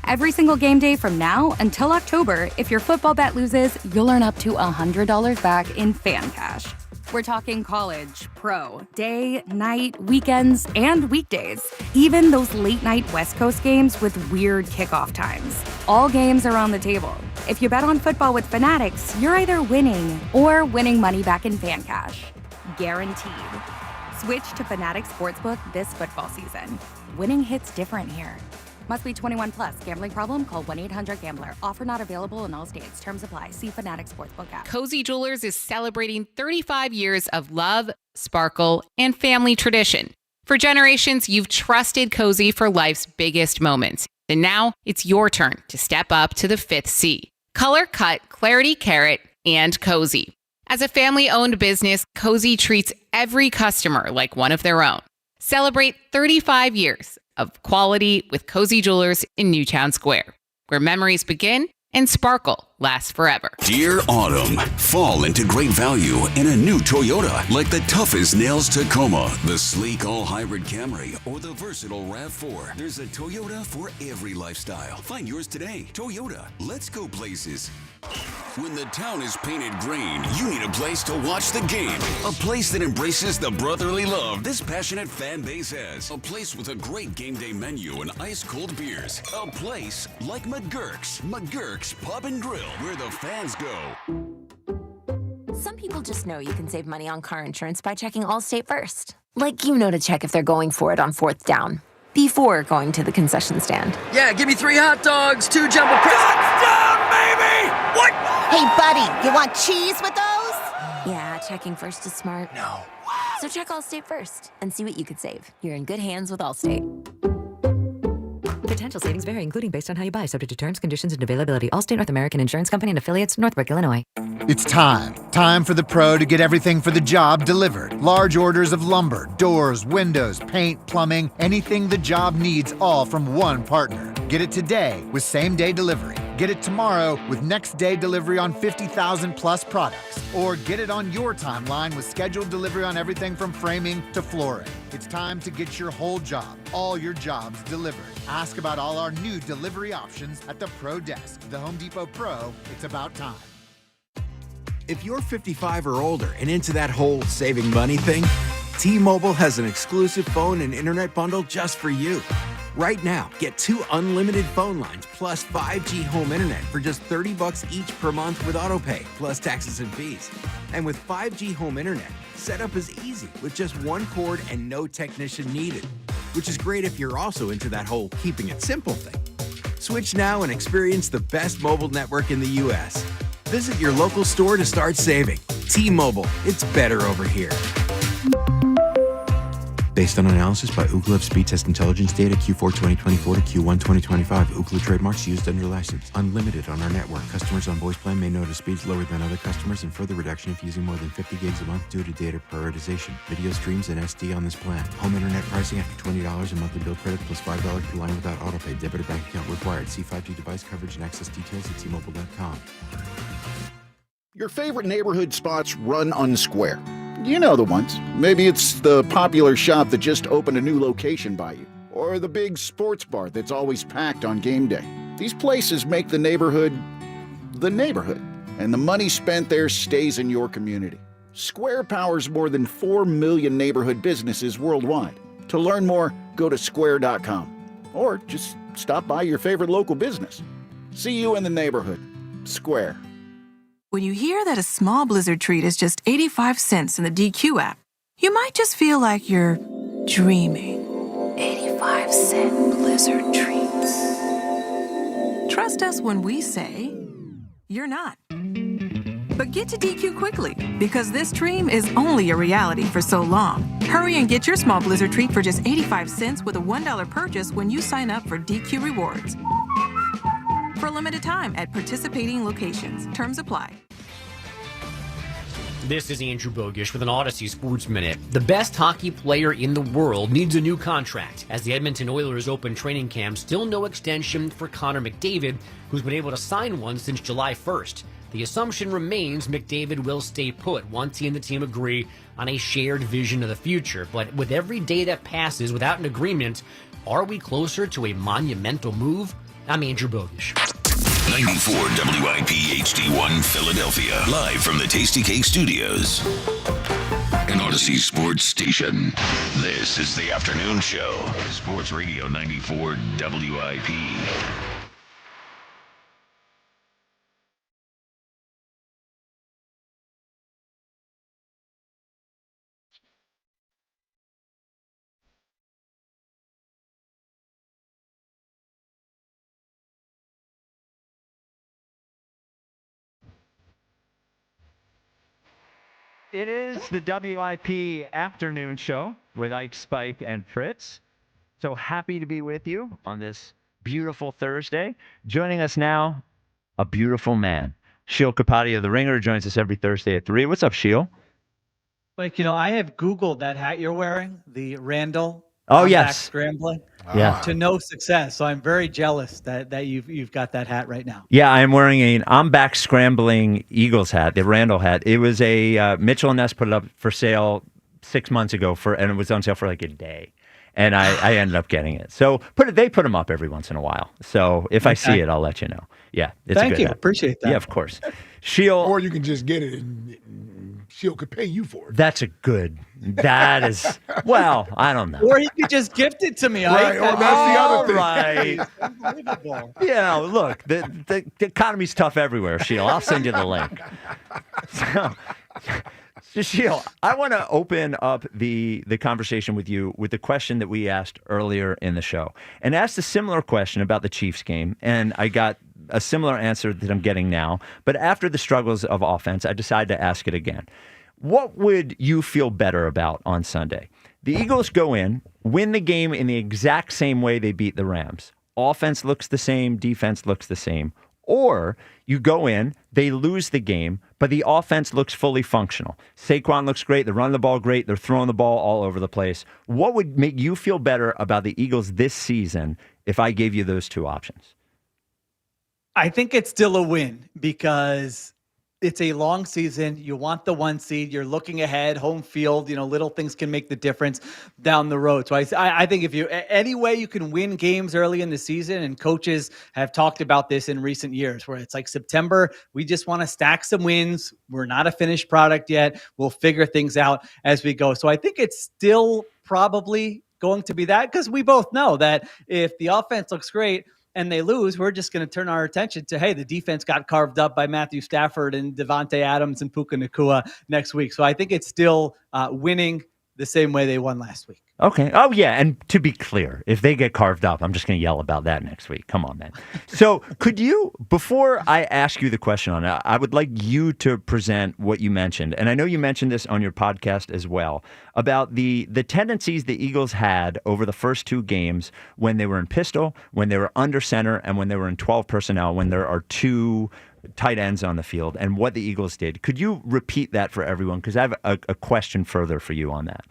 Every single game day from now until October, if your football bet loses, you'll earn up to $100 back in fan cash. We're talking college, pro, day, night, weekends, and weekdays. Even those late-night West Coast games with weird kickoff times. All games are on the table. If you bet on football with Fanatics, you're either winning or winning money back in fan cash. Guaranteed. Switch to Fanatics Sportsbook this football season. Winning hits different here. Must be 21 plus. Gambling problem? Call 1-800-GAMBLER. Offer not available in all states. Terms apply. See Fanatics Sportsbook app. Cozy Jewelers is celebrating 35 years of love, sparkle, and family tradition. For generations, you've trusted Cozy for life's biggest moments. And now it's your turn to step up to the 5th C. Color cut, clarity carrot, and Cozy. As a family-owned business, Cozy treats every customer like one of their own. Celebrate 35 years of quality with Cozy Jewelers in Newtown Square, where memories begin and sparkle lasts forever. Dear Autumn, fall into great value in a new Toyota, like the toughest nails Tacoma, the sleek all-hybrid Camry, or the versatile RAV4. There's a Toyota for every lifestyle. Find yours today. Toyota, let's go places. When the town is painted green, you need a place to watch the game. A place that embraces the brotherly love this passionate fan base has. A place with a great game day menu and ice-cold beers. A place like McGurk's. McGurk's Pub and Grill, where the fans go. Some people just know you can save money on car insurance by checking Allstate first. Like you know to check if they're going for it on 4th down, before going to the concession stand. Yeah, give me 3 hot dogs, 2 jumbo Touchdown, baby! What? Hey, buddy, you want cheese with those? Yeah, checking first is smart. No. So check Allstate first and see what you could save. You're in good hands with Allstate. Potential savings vary, including based on how you buy, subject to terms, conditions, and availability. Allstate North American Insurance Company and affiliates, Northbrook, Illinois. It's time. Time for the pro to get everything for the job delivered. Large orders of lumber, doors, windows, paint, plumbing, anything the job needs, all from one partner. Get it today with same-day delivery. Get it tomorrow with next-day delivery on 50,000 plus products. Or get it on your timeline with scheduled delivery on everything from framing to flooring. It's time to get your whole job, all your jobs delivered. Ask about all our new delivery options at the Pro Desk. The Home Depot Pro, it's about time. If you're 55 or older and into that whole saving money thing, T-Mobile has an exclusive phone and internet bundle just for you. Right now, get 2 unlimited phone lines plus 5G home internet for just $30 each per month with AutoPay, plus taxes and fees. And with 5G home internet, setup is easy with just one cord and no technician needed, which is great if you're also into that whole keeping it simple thing. Switch now and experience the best mobile network in the U.S. Visit your local store to start saving. T-Mobile, it's better over here. Based on analysis by Ookla of Speed Test Intelligence data Q4 2024 to Q1 2025. Ookla trademarks used under license. Unlimited on our network. Customers on voice plan may notice speeds lower than other customers and further reduction if using more than 50 gigs a month due to data prioritization. Video streams and SD on this plan. Home internet pricing after $20 a monthly bill credit plus $5 per line without autopay. Debit or bank account required. See 5G device coverage and access details at T-Mobile.com. Your favorite neighborhood spots run unsquare. You know the ones. Maybe it's the popular shop that just opened a new location by you, or the big sports bar that's always packed on game day. These places make the neighborhood, and the money spent there stays in your community. Square powers more than 4 million neighborhood businesses worldwide. To learn more, go to square.com, or just stop by your favorite local business. See you in the neighborhood. Square. When you hear that a small Blizzard treat is just 85 cents in the DQ app, you might just feel like you're dreaming. 85-cent Blizzard treats. Trust us when we say you're not. But get to DQ quickly, because this dream is only a reality for so long. Hurry and get your small Blizzard treat for just 85 cents with a $1 purchase when you sign up for DQ Rewards. For a limited time at participating locations. Terms apply. This is Andrew Bogish with an Odyssey Sports Minute. The best hockey player in the world needs a new contract. As the Edmonton Oilers open training camp, still no extension for Connor McDavid, who's been able to sign one since July 1st. The assumption remains McDavid will stay put once he and the team agree on a shared vision of the future. But with every day that passes without an agreement, are we closer to a monumental move? I'm Andrew Bogish. 94 WIP HD1 Philadelphia. Live from the Tasty Cake Studios. An Odyssey Sports Station. This is the afternoon show. Sports Radio 94 WIP. It is the WIP afternoon show with Ike, Spike, and Fritz. So happy to be with you on this beautiful Thursday. Joining us now, a beautiful man. Sheil Kapadia of The Ringer joins us every Thursday at 3. What's up, Sheil? Like, I have Googled that hat you're wearing, the Randall. Oh, yes. Scrambling. Yeah. To no success. So I'm very jealous that you've got that hat right now. Yeah, I'm wearing an I'm Back Scrambling Eagles hat, the Randall hat. It was a Mitchell & Ness put it up for sale 6 months ago, and it was on sale for like a day. And I ended up getting it. So they put them up every once in a while. So if I see it, I'll let you know. Yeah, it's Thank a good you. hat. Appreciate that. Yeah, of course. Sheil. Or you can just get it and Sheil could pay you for it. That is, well, I don't know. Or you could just gift it to me. Right, that's the other thing. Right. Unbelievable. Yeah, look, the economy's tough everywhere, Sheil. I'll send you the link. So Sheil, I want to open up the conversation with you with the question that we asked earlier in the show, and asked a similar question about the Chiefs game, and I got a similar answer that I'm getting now. But after the struggles of offense, I decided to ask it again. What would you feel better about on Sunday? The Eagles go in, win the game in the exact same way they beat the Rams. Offense looks the same, defense looks the same. Or you go in, they lose the game, but the offense looks fully functional. Saquon looks great. They're running the ball great. They're throwing the ball all over the place. What would make you feel better about the Eagles this season if I gave you those two options? I think it's still a win because it's a long season. You want the 1 seed. You're looking ahead, home field. Little things can make the difference down the road. So I think if you any way you can win games early in the season, and coaches have talked about this in recent years, where it's like September, we just want to stack some wins. We're not a finished product yet. We'll figure things out as we go. So I think it's still probably going to be that, because we both know that if the offense looks great and they lose, we're just going to turn our attention to, hey, the defense got carved up by Matthew Stafford and Devontae Adams and Puka Nacua next week. So I think it's still winning the same way they won last week. Okay. Oh, yeah. And to be clear, if they get carved up, I'm just going to yell about that next week. Come on, man. So could you, before I ask you the question on it, I would like you to present what you mentioned. And I know you mentioned this on your podcast as well, about the tendencies the Eagles had over the first 2 games when they were in pistol, when they were under center, and when they were in 12 personnel, when there are 2 tight ends on the field, and what the Eagles did. Could you repeat that for everyone? Because I have a question further for you on that.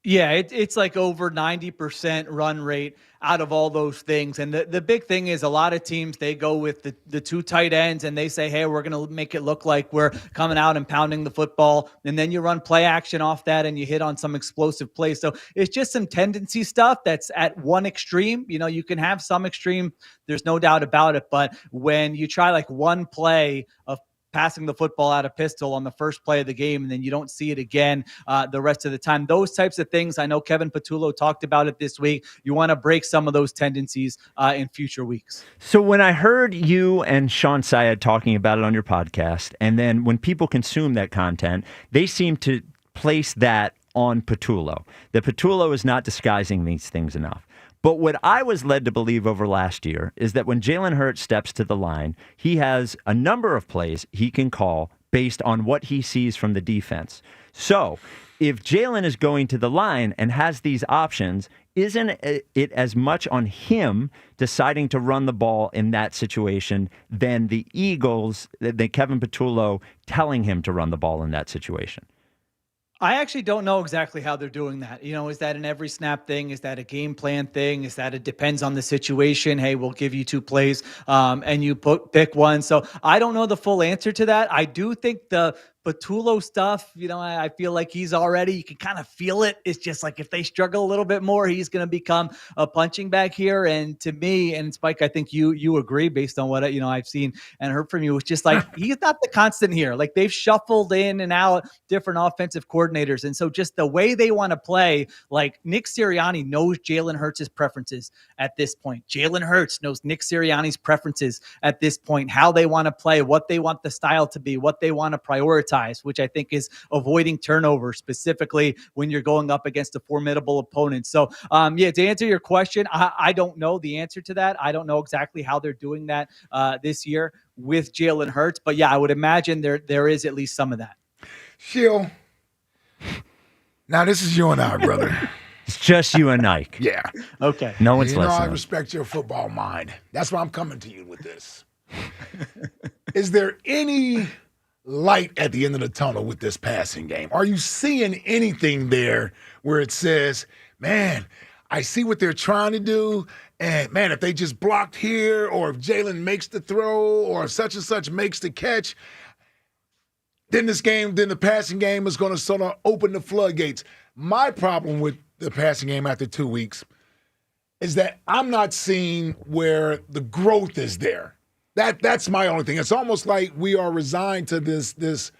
Yeah, it's like over 90% run rate out of all those things. And the big thing is a lot of teams, they go with the 2 tight ends and they say, hey, we're going to make it look like we're coming out and pounding the football. And then you run play action off that and you hit on some explosive plays. So it's just some tendency stuff that's at one extreme. You can have some extreme. There's no doubt about it. But when you try like one play of passing the football out of pistol on the first play of the game, and then you don't see it again the rest of the time. Those types of things, I know Kevin Patullo talked about it this week. You want to break some of those tendencies in future weeks. So when I heard you and Sean Syed talking about it on your podcast, and then when people consume that content, they seem to place that on Patullo. That Patullo is not disguising these things enough. But what I was led to believe over last year is that when Jalen Hurts steps to the line, he has a number of plays he can call based on what he sees from the defense. So if Jalen is going to the line and has these options, isn't it as much on him deciding to run the ball in that situation than the Eagles, than Kevin Patullo telling him to run the ball in that situation? I actually don't know exactly how they're doing that. Is that an every snap thing? Is that a game plan thing? Is that it depends on the situation? Hey, we'll give you 2 plays and you pick one. So I don't know the full answer to that. I do think the Patullo stuff, I feel like he's already, you can kind of feel it. It's just like if they struggle a little bit more, he's going to become a punching bag here. And to me, and Spike, I think you agree based on what I've seen and heard from you. It's just like he's not the constant here. Like they've shuffled in and out different offensive coordinators. And so just the way they want to play, like Nick Sirianni knows Jalen Hurts' preferences at this point. Jalen Hurts knows Nick Sirianni's preferences at this point, how they want to play, what they want the style to be, what they want to prioritize, which I think is avoiding turnover, specifically when you're going up against a formidable opponent. So, to answer your question, I don't know the answer to that. I don't know exactly how they're doing that this year with Jalen Hurts. But yeah, I would imagine there is at least some of that. Sheil, now this is you and I, brother. It's just you and Ike. Yeah. Okay. No one's listening. I respect your football mind. That's why I'm coming to you with this. Is there any light at the end of the tunnel with this passing game? Are you seeing anything there where it says, man, I see what they're trying to do, and man, if they just blocked here, or if Jalen makes the throw, or if such and such makes the catch, then the passing game is going to sort of open the floodgates. My problem with the passing game after 2 weeks is that I'm not seeing where the growth is there. That's my only thing. It's almost like we are resigned to this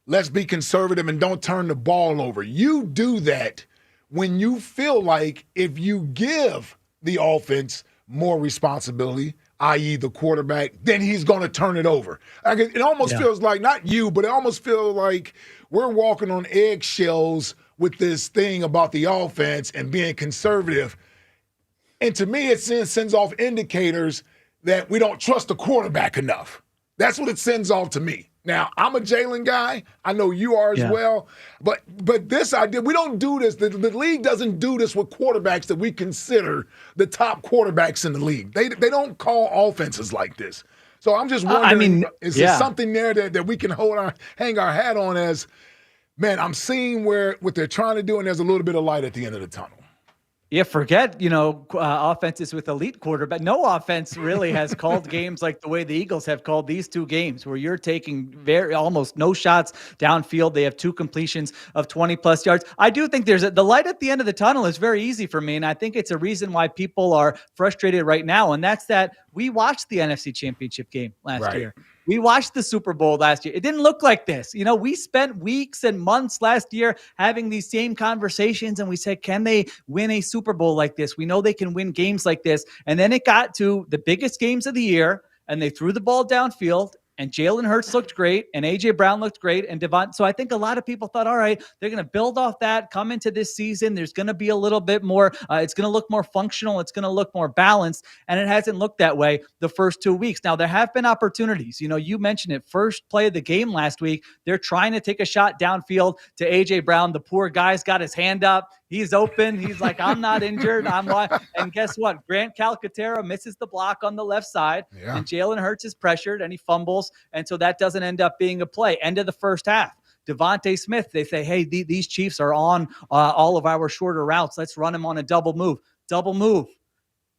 let's be conservative and don't turn the ball over. You do that when you feel like if you give the offense more responsibility, i.e. the quarterback, then he's going to turn it over. It almost feels like, not you, but it almost feels like we're walking on eggshells with this thing about the offense and being conservative. And to me, it sends off indicators that we don't trust the quarterback enough. That's what it sends off to me. Now, I'm a Jalen guy. I know you are as well. But this idea, we don't do this. The league doesn't do this with quarterbacks that we consider the top quarterbacks in the league. They don't call offenses like this. So I'm just wondering, is there something there that we can hang our hat on as, man, I'm seeing what they're trying to do, and there's a little bit of light at the end of the tunnel. Yeah, forget, offenses with elite quarterback. No offense really has called games like the way the Eagles have called these two games, where you're taking almost no shots downfield. They have 2 completions of 20-plus yards. I do think the light at the end of the tunnel is very easy for me, and I think it's a reason why people are frustrated right now, and that's that we watched the NFC Championship game last year. We watched the Super Bowl last year. It didn't look like this. We spent weeks and months last year having these same conversations, and we said, can they win a Super Bowl like this? We know they can win games like this. And then it got to the biggest games of the year, and they threw the ball downfield, and Jalen Hurts looked great, and A.J. Brown looked great, and Devon. So I think a lot of people thought, all right, they're going to build off that, come into this season. There's going to be a little bit more. It's going to look more functional. It's going to look more balanced, and it hasn't looked that way the first 2 weeks. Now, there have been opportunities. You mentioned it. First play of the game last week, they're trying to take a shot downfield to A.J. Brown. The poor guy's got his hand up. He's open. He's like, I'm not injured. And guess what? Grant Calcaterra misses the block on the left side, and Jalen Hurts is pressured, and he fumbles. And so that doesn't end up being a play. End of the first half. Devontae Smith, they say, hey, these Chiefs are on all of our shorter routes. Let's run him on a double move. Double move.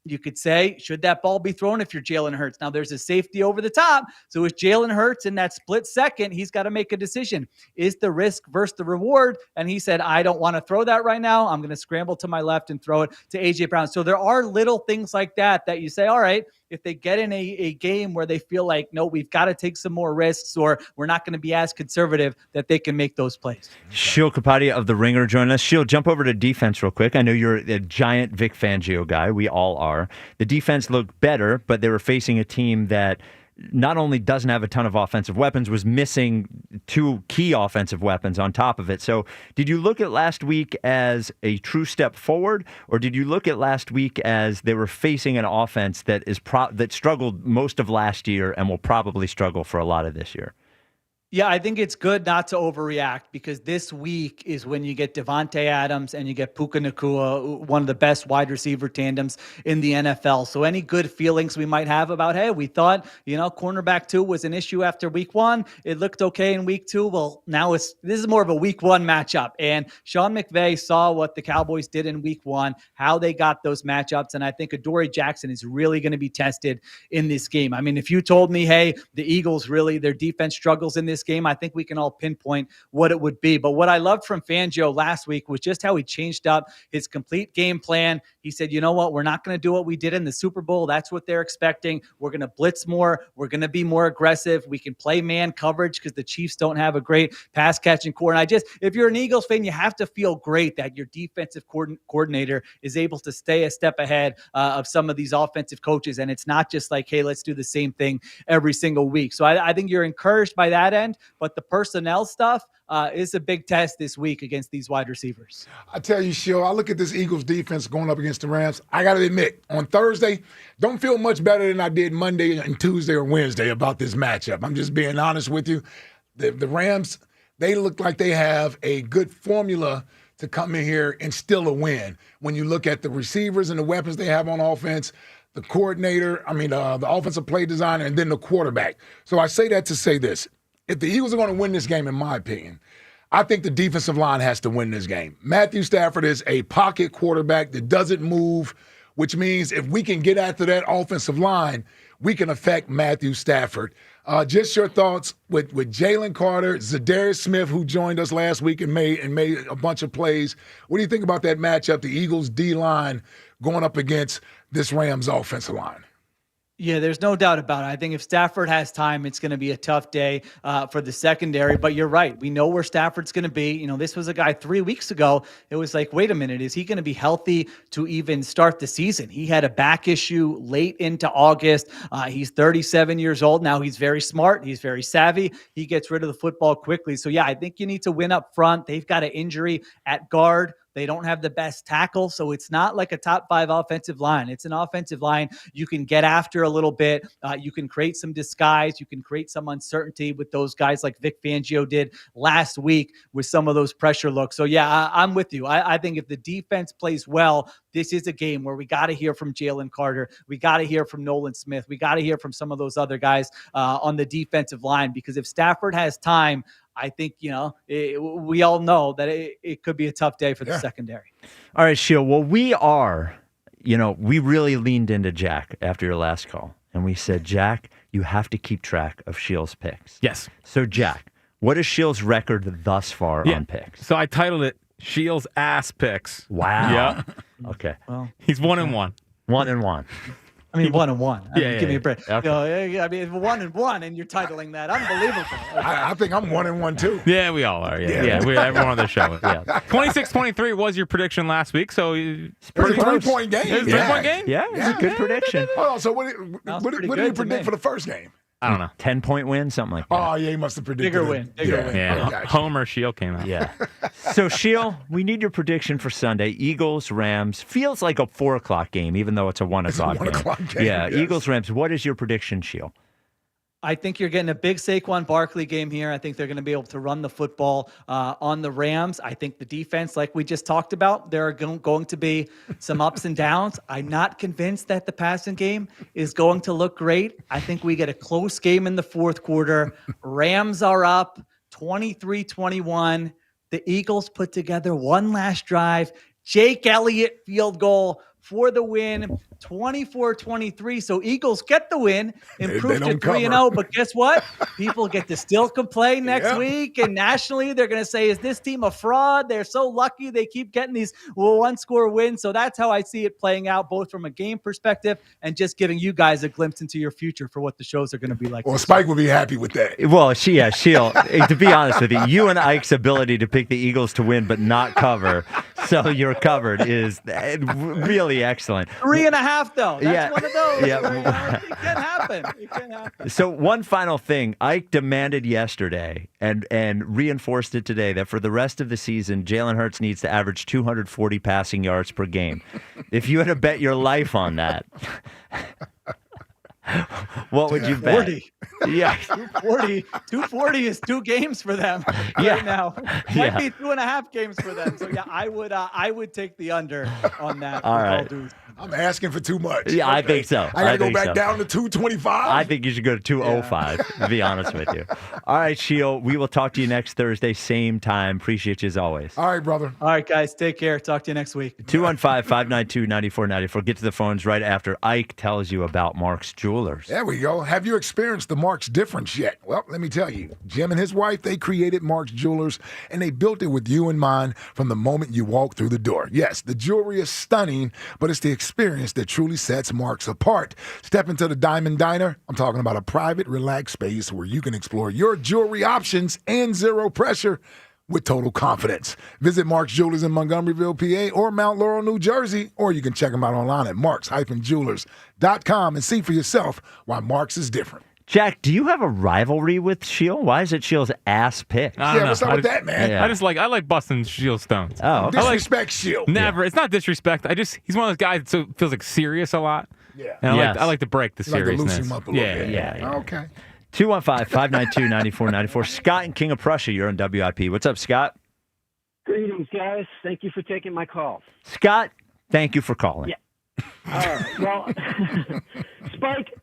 You could say, should that ball be thrown if you're Jalen Hurts? Now, there's a safety over the top. So if Jalen Hurts in that split second, he's got to make a decision. Is the risk versus the reward? And he said, I don't want to throw that right now. I'm going to scramble to my left and throw it to A.J. Brown. So there are little things like that you say, all right, if they get in a game where they feel like, no, we've got to take some more risks, or we're not going to be as conservative, that they can make those plays. Sheil Kapadia of The Ringer joining us. Sheil, jump over to defense real quick. I know you're a giant Vic Fangio guy. We all are. The defense looked better, but they were facing a team that not only doesn't have a ton of offensive weapons, was missing 2 key offensive weapons on top of it. So did you look at last week as a true step forward, or did you look at last week as they were facing an offense that that struggled most of last year and will probably struggle for a lot of this year? Yeah, I think it's good not to overreact, because this week is when you get Devontae Adams and you get Puka Nacua, one of the best wide receiver tandems in the NFL. So any good feelings we might have about, hey, we thought, cornerback 2 was an issue after week 1. It looked okay in week 2. Well, now this is more of a week 1 matchup. And Sean McVay saw what the Cowboys did in week 1, how they got those matchups. And I think Adoree Jackson is really going to be tested in this game. I mean, if you told me, hey, the Eagles really, their defense struggles in this game, I think we can all pinpoint what it would be. But what I loved from Fangio last week was just how he changed up his complete game plan. He said, you know what? We're not going to do what we did in the Super Bowl. That's what they're expecting. We're going to blitz more. We're going to be more aggressive. We can play man coverage because the Chiefs don't have a great pass catching core. And if you're an Eagles fan, you have to feel great that your defensive coordinator is able to stay a step ahead of some of these offensive coaches. And it's not just like, hey, let's do the same thing every single week. So I think you're encouraged by that end. But the personnel stuff is a big test this week against these wide receivers. I tell you, Sheil, I look at this Eagles defense going up against the Rams. I got to admit, on Thursday, don't feel much better than I did Monday and Tuesday or Wednesday about this matchup. I'm just being honest with you. The Rams, they look like they have a good formula to come in here and still a win. When you look at the receivers and the weapons they have on offense, the coordinator, the offensive play designer, and then the quarterback. So I say that to say this. If the Eagles are going to win this game, in my opinion, I think the defensive line has to win this game. Matthew Stafford is a pocket quarterback that doesn't move, which means if we can get after that offensive line, we can affect Matthew Stafford. Just your thoughts with Jalen Carter, Zadarius Smith, who joined us last week and made a bunch of plays. What do you think about that matchup, the Eagles D-line going up against this Rams offensive line? Yeah, there's no doubt about it. I think if Stafford has time, it's going to be a tough day for the secondary. But you're right. We know where Stafford's going to be. This was a guy 3 weeks ago. It was like, wait a minute, is he going to be healthy to even start the season? He had a back issue late into August. He's 37 years old. Now he's very smart. He's very savvy. He gets rid of the football quickly. So, yeah, I think you need to win up front. They've got an injury at guard. They don't have the best tackle, so it's not like a top 5 offensive line. It's an offensive line you can get after a little bit. You can create some disguise. You can create some uncertainty with those guys like Vic Fangio did last week with some of those pressure looks. So, yeah, I'm with you. I think if the defense plays well, this is a game where we got to hear from Jalen Carter. We got to hear from Nolan Smith. We got to hear from some of those other guys on the defensive line, because if Stafford has time, I think, we all know that it could be a tough day for the secondary. All right, Sheil. Well, we really leaned into Jack after your last call. And we said, Jack, you have to keep track of Sheil's picks. Yes. So, Jack, what is Sheil's record thus far on picks? So I titled it Sheil's Ass Picks. Wow. Yeah. Okay. Well, he's 1-1. 1-1. I mean, 1-1. Yeah, give me a break. Okay. I mean, 1-1, and you're titling that. Unbelievable. Okay. I think I'm 1-1 too. Yeah, we all are. Yeah. Everyone on the show. Yeah. 26-23 was your prediction last week, so It's a 3-point game. It was a 3-point game? Yeah, it was a good prediction. Hold on. So what did you predict for the first game? I don't know. 10-point win, something like that. Oh, yeah, he must have predicted Bigger win. Yeah. Gotcha. Homer Sheil came out. Yeah. So, Sheil, we need your prediction for Sunday. Eagles, Rams. Feels like a 4 o'clock game, even though it's a 1 o'clock game. 1 o'clock game. Yeah, yes. Eagles, Rams. What is your prediction, Sheil? I think you're getting a big Saquon Barkley game here. I think they're going to be able to run the football on the Rams. I think the defense, like we just talked about, there are going to be some ups and downs. I'm not convinced that the passing game is going to look great. I think we get a close game in the fourth quarter. Rams are up 23-21. The Eagles put together one last drive. Jake Elliott field goal for the win, 24-23. So Eagles get the win, improved to 3-0. But guess what? People get to still complain next week. And nationally, they're going to say, is this team a fraud? They're so lucky they keep getting these one-score wins. So that's how I see it playing out, both from a game perspective and just giving you guys a glimpse into your future for what the shows are going to be like. Well, Spike will be happy with that. Well, Sheil, to be honest with you and Ike's ability to pick the Eagles to win but not cover, so you're covered, is really excellent. 3.5, though. That's one of those. Yeah. It can happen. It can happen. So one final thing. Ike demanded yesterday and reinforced it today that for the rest of the season, Jalen Hurts needs to average 240 passing yards per game. If you had to bet your life on that, what would you bet? 40. Yeah. 240 is 2 games for them right now. Might be 2.5 games for them. So yeah, I would take the under on that. All right. I'm asking for too much. Yeah, I think so. I got to go back down to 225. I think you should go to 205, to be honest with you. All right, Sheil, we will talk to you next Thursday, same time. Appreciate you as always. All right, brother. All right, guys, take care. Talk to you next week. 215-592-9494. Get to the phones right after Ike tells you about Mark's Jewelers. There we go. Have you experienced the Mark's difference yet? Well, let me tell you. Jim and his wife, they created Mark's Jewelers, and they built it with you in mind from the moment you walk through the door. Yes, the jewelry is stunning, but it's the experience that truly sets Mark's apart. Step into the Diamond Diner. I'm talking about a private, relaxed space where you can explore your jewelry options and zero pressure with total confidence. Visit Mark's Jewelers in Montgomeryville, PA, or Mount Laurel, New Jersey, or you can check them out online at marks-jewelers.com and see for yourself why Mark's is different. Jack, do you have a rivalry with Sheil? Why is it Sheil's ass pick? What's up with that, man? Yeah. I like busting Sheil stones. Oh, okay. Disrespect Sheil. Never. It's not disrespect. He's one of those guys that feels like serious a lot. Yeah. And I like to break the seriousness. Like to loosen him up a little bit. Yeah. Okay. 215-592-9494. Scott and King of Prussia, you're on WIP. What's up, Scott? Greetings, guys. Thank you for taking my call. Scott, thank you for calling. Yeah. All right. Well, Spike,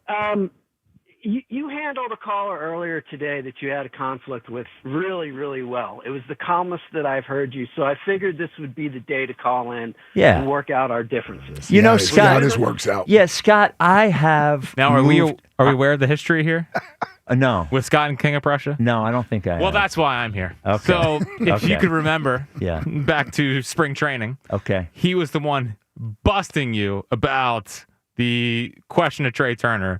you handled a caller earlier today that you had a conflict with really, really well. It was the calmest that I've heard you, so I figured this would be the day to call in and work out our differences. You know, Scott, how this works out. Yeah, Scott, I have. Now, are we aware of the history here? No. With Scott and King of Prussia? No, I don't think I am. Well, that's why I'm here. Okay. So if you could remember back to spring training, he was the one busting you about the question of Trey Turner.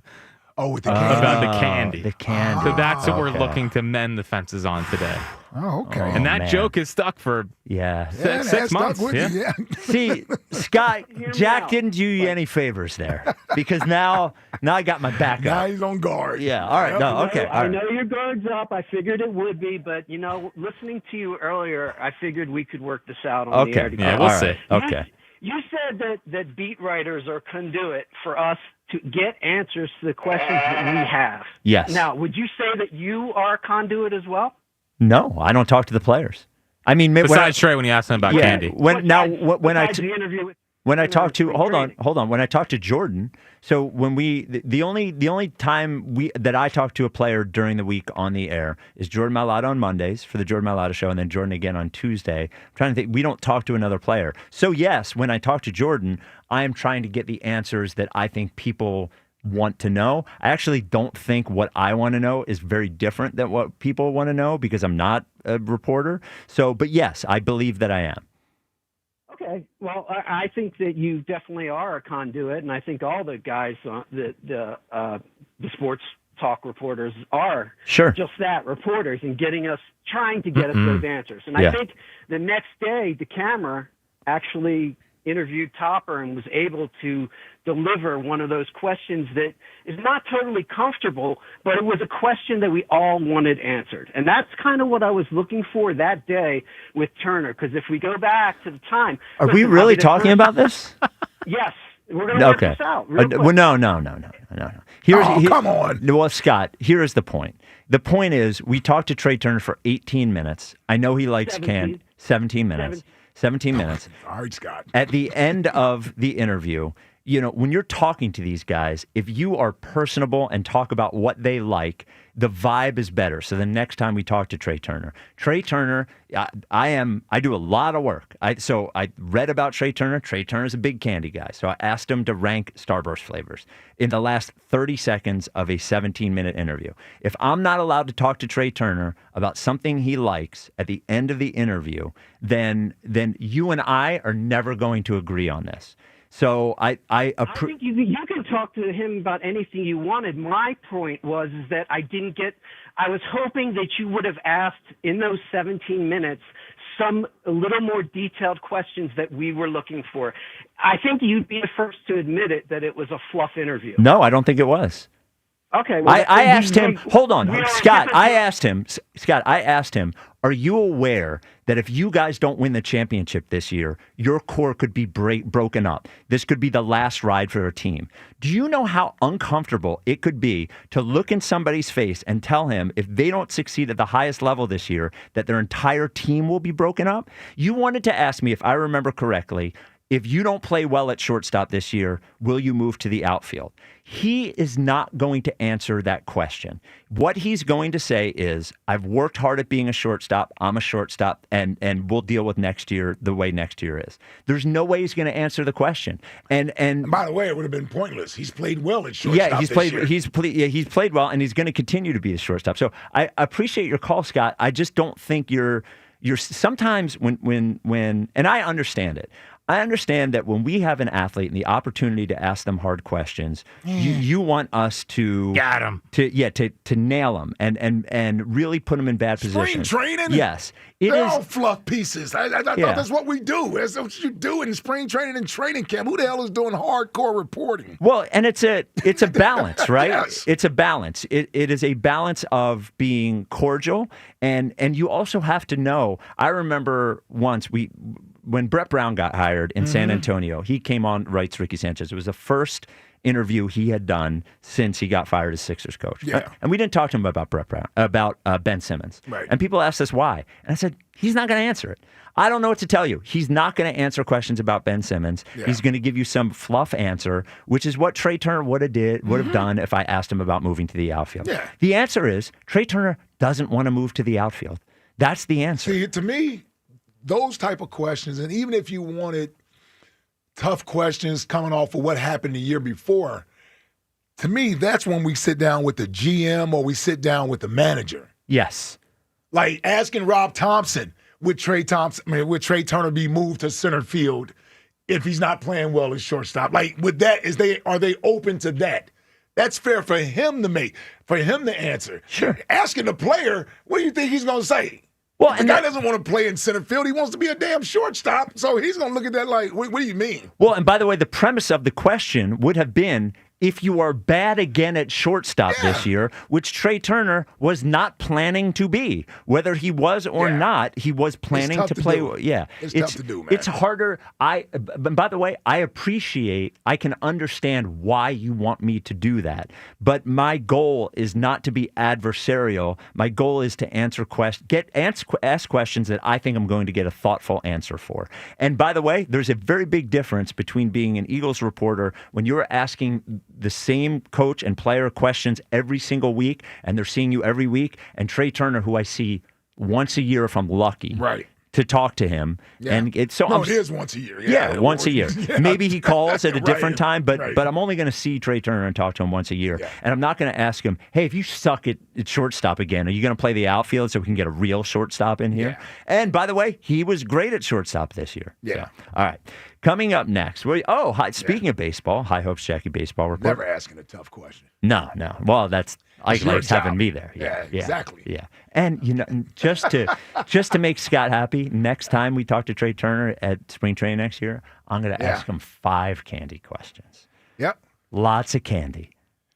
Oh, with the candy. About the candy. The candy. So that's what we're looking to mend the fences on today. Oh, okay. And that joke is stuck for 6 months. Yeah. See, Scott, Jack didn't do you any favors there because now I got my back Now up. he's on guard. Yeah. All right. No. Okay. All I right. know your guard's up. I figured it would be, but, listening to you earlier, I figured we could work this out on the air Okay. together. Yeah, we'll see. Okay. You said that beat writers are conduit for us to get answers to the questions that we have. Yes. Now, would you say that you are a conduit as well? No, I don't talk to the players. I mean, Besides Trey when you asked him about candy. Besides the interview with when I talked to hold on. When I talked to Jordan, so when the only time that I talk to a player during the week on the air is Jordan Mailata on Mondays for the Jordan Mailata show, and then Jordan again on Tuesday. I'm trying to think. We don't talk to another player. So yes, when I talk to Jordan, I am trying to get the answers that I think people want to know. I actually don't think what I want to know is very different than what people want to know because I'm not a reporter. So, but yes, I believe that I am. Okay. Well, I think that you definitely are a conduit, and I think all the guys, the sports talk reporters are just that, reporters, and trying to get us those answers. And I think the next day, the camera actually interviewed Topper and was able to deliver one of those questions that is not totally comfortable, but it was a question that we all wanted answered. And that's kind of what I was looking for that day with Turner, because if we go back to the time... Are we really talking about this? Yes. We're going to work this out. Real quick. Well, no. Come on. Well, Scott, here is the point. The point is we talked to Trey Turner for 18 minutes. I know he likes 17 minutes. 17 minutes. All right, Scott. At the end of the interview, when you're talking to these guys, if you are personable and talk about what they like, the vibe is better. So the next time we talk to Trey Turner, I do a lot of work. So I read about Trey Turner. Trey Turner's a big candy guy. So I asked him to rank Starburst flavors in the last 30 seconds of a 17-minute interview. If I'm not allowed to talk to Trey Turner about something he likes at the end of the interview, then you and I are never going to agree on this. So I think you can talk to him about anything you wanted. My point was that I was hoping that you would have asked in those 17 minutes a little more detailed questions that we were looking for. I think you'd be the first to admit it, that it was a fluff interview. No, I don't think it was. Okay. Well, I asked him, hold on, Scott, I asked him, are you aware that if you guys don't win the championship this year, your core could be broken up? This could be the last ride for a team. Do you know how uncomfortable it could be to look in somebody's face and tell him if they don't succeed at the highest level this year, that their entire team will be broken up? You wanted to ask me, if I remember correctly, if you don't play well at shortstop this year, will you move to the outfield? He is not going to answer that question. What he's going to say is, I've worked hard at being a shortstop. I'm a shortstop, and we'll deal with next year the way next year is. There's no way he's going to answer the question. And by the way, it would have been pointless. He's played well at shortstop. Yeah, he's played well, and he's going to continue to be a shortstop. So I appreciate your call, Scott. I just don't think you're sometimes when and I understand it. I understand that when we have an athlete and the opportunity to ask them hard questions, you want us to got them, to nail them and really put them in bad positions. Spring training, yes, they're all fluff pieces. I thought that's what we do. That's what you do in spring training and training camp. Who the hell is doing hardcore reporting? Well, and it's a balance, right? Yes. It's a balance. It is a balance of being cordial and you also have to know. I remember once when Brett Brown got hired in San Antonio, he came on, writes Ricky Sanchez. It was the first interview he had done since he got fired as Sixers coach. Yeah. And we didn't talk to him about Brett Brown, about Ben Simmons. Right. And people asked us why. And I said, he's not going to answer it. I don't know what to tell you. He's not going to answer questions about Ben Simmons. Yeah. He's going to give you some fluff answer, which is what Trey Turner would have done if I asked him about moving to the outfield. Yeah. The answer is Trey Turner doesn't want to move to the outfield. That's the answer. See, to me, those type of questions, and even if you wanted tough questions coming off of what happened the year before, to me, that's when we sit down with the GM or we sit down with the manager. Yes. Like asking Rob Thompson, would Trey Turner be moved to center field if he's not playing well as shortstop? Like, are they open to that? That's fair for him to answer. Sure. Asking the player, what do you think he's going to say? Well, the guy doesn't want to play in center field. He wants to be a damn shortstop. So he's going to look at that like, what do you mean? Well, and by the way, the premise of the question would have been, if you are bad again at shortstop this year, which Trey Turner was not planning to be, whether he was or not, he was planning to play. It's tough to do, man. It's harder. By the way, I can understand why you want me to do that, but my goal is not to be adversarial. My goal is to ask questions that I think I'm going to get a thoughtful answer for. And by the way, there's a very big difference between being an Eagles reporter when you're asking the same coach and player questions every single week, and they're seeing you every week, and Trey Turner, who I see once a year if I'm lucky. Right. To talk to him, and it is once a year. Once a year. Maybe he calls at a different time, but right. I'm only going to see Trey Turner and talk to him once a year, and I'm not going to ask him, "Hey, if you suck at shortstop again, are you going to play the outfield so we can get a real shortstop in here?" And by the way, he was great at shortstop this year. Yeah. So, all right. Coming up next, speaking of baseball, High Hopes Jackie Baseball Report. Never asking a tough question. No. Well, that's Ike likes having me there. Yeah, exactly. Yeah, and just to make Scott happy, next time we talk to Trey Turner at spring training next year, I'm going to ask him 5 candy questions. Yep. Lots of candy.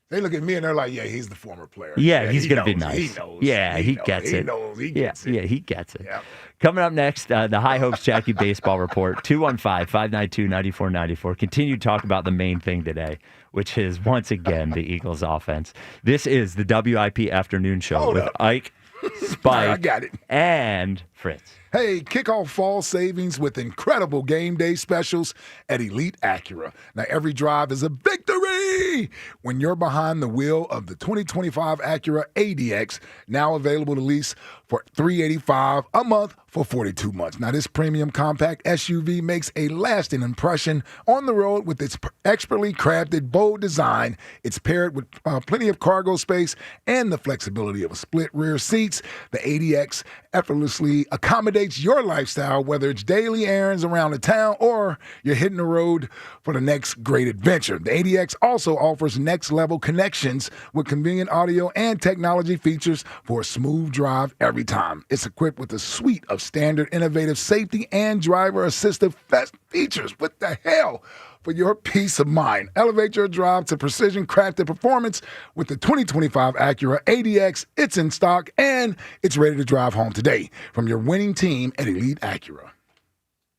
They look at me and they're like, "Yeah, he's the former player. Yeah, he's going to be knows. nice. He knows. Yeah, he gets it. He knows. He gets it. Yeah, he gets it." Yep. Coming up next, the High Hopes Jackie Baseball Report, 215-592-9494. Continue to talk about the main thing today, which is, once again, the Eagles offense. This is the WIP Afternoon Show with Ike, Spike, I got it. and Fritz. Hey, Kickoff fall savings with incredible game day specials at Elite Acura. Now, every drive is a victory when you're behind the wheel of the 2025 Acura ADX, now available to lease for $385 a month for 42 months. Now, this premium compact SUV makes a lasting impression on the road with its expertly crafted, bold design. It's paired with plenty of cargo space and the flexibility of split rear seats. The ADX effortlessly accommodates your lifestyle, whether it's daily errands around the town or you're hitting the road for the next great adventure. The ADX also offers next-level connections with convenient audio and technology features for a smooth drive every time. It's equipped with a suite of standard innovative safety and driver assistive features. What the hell? For your peace of mind. Elevate your drive to precision-crafted performance with the 2025 Acura ADX. It's in stock, and it's ready to drive home today from your winning team at Elite Acura.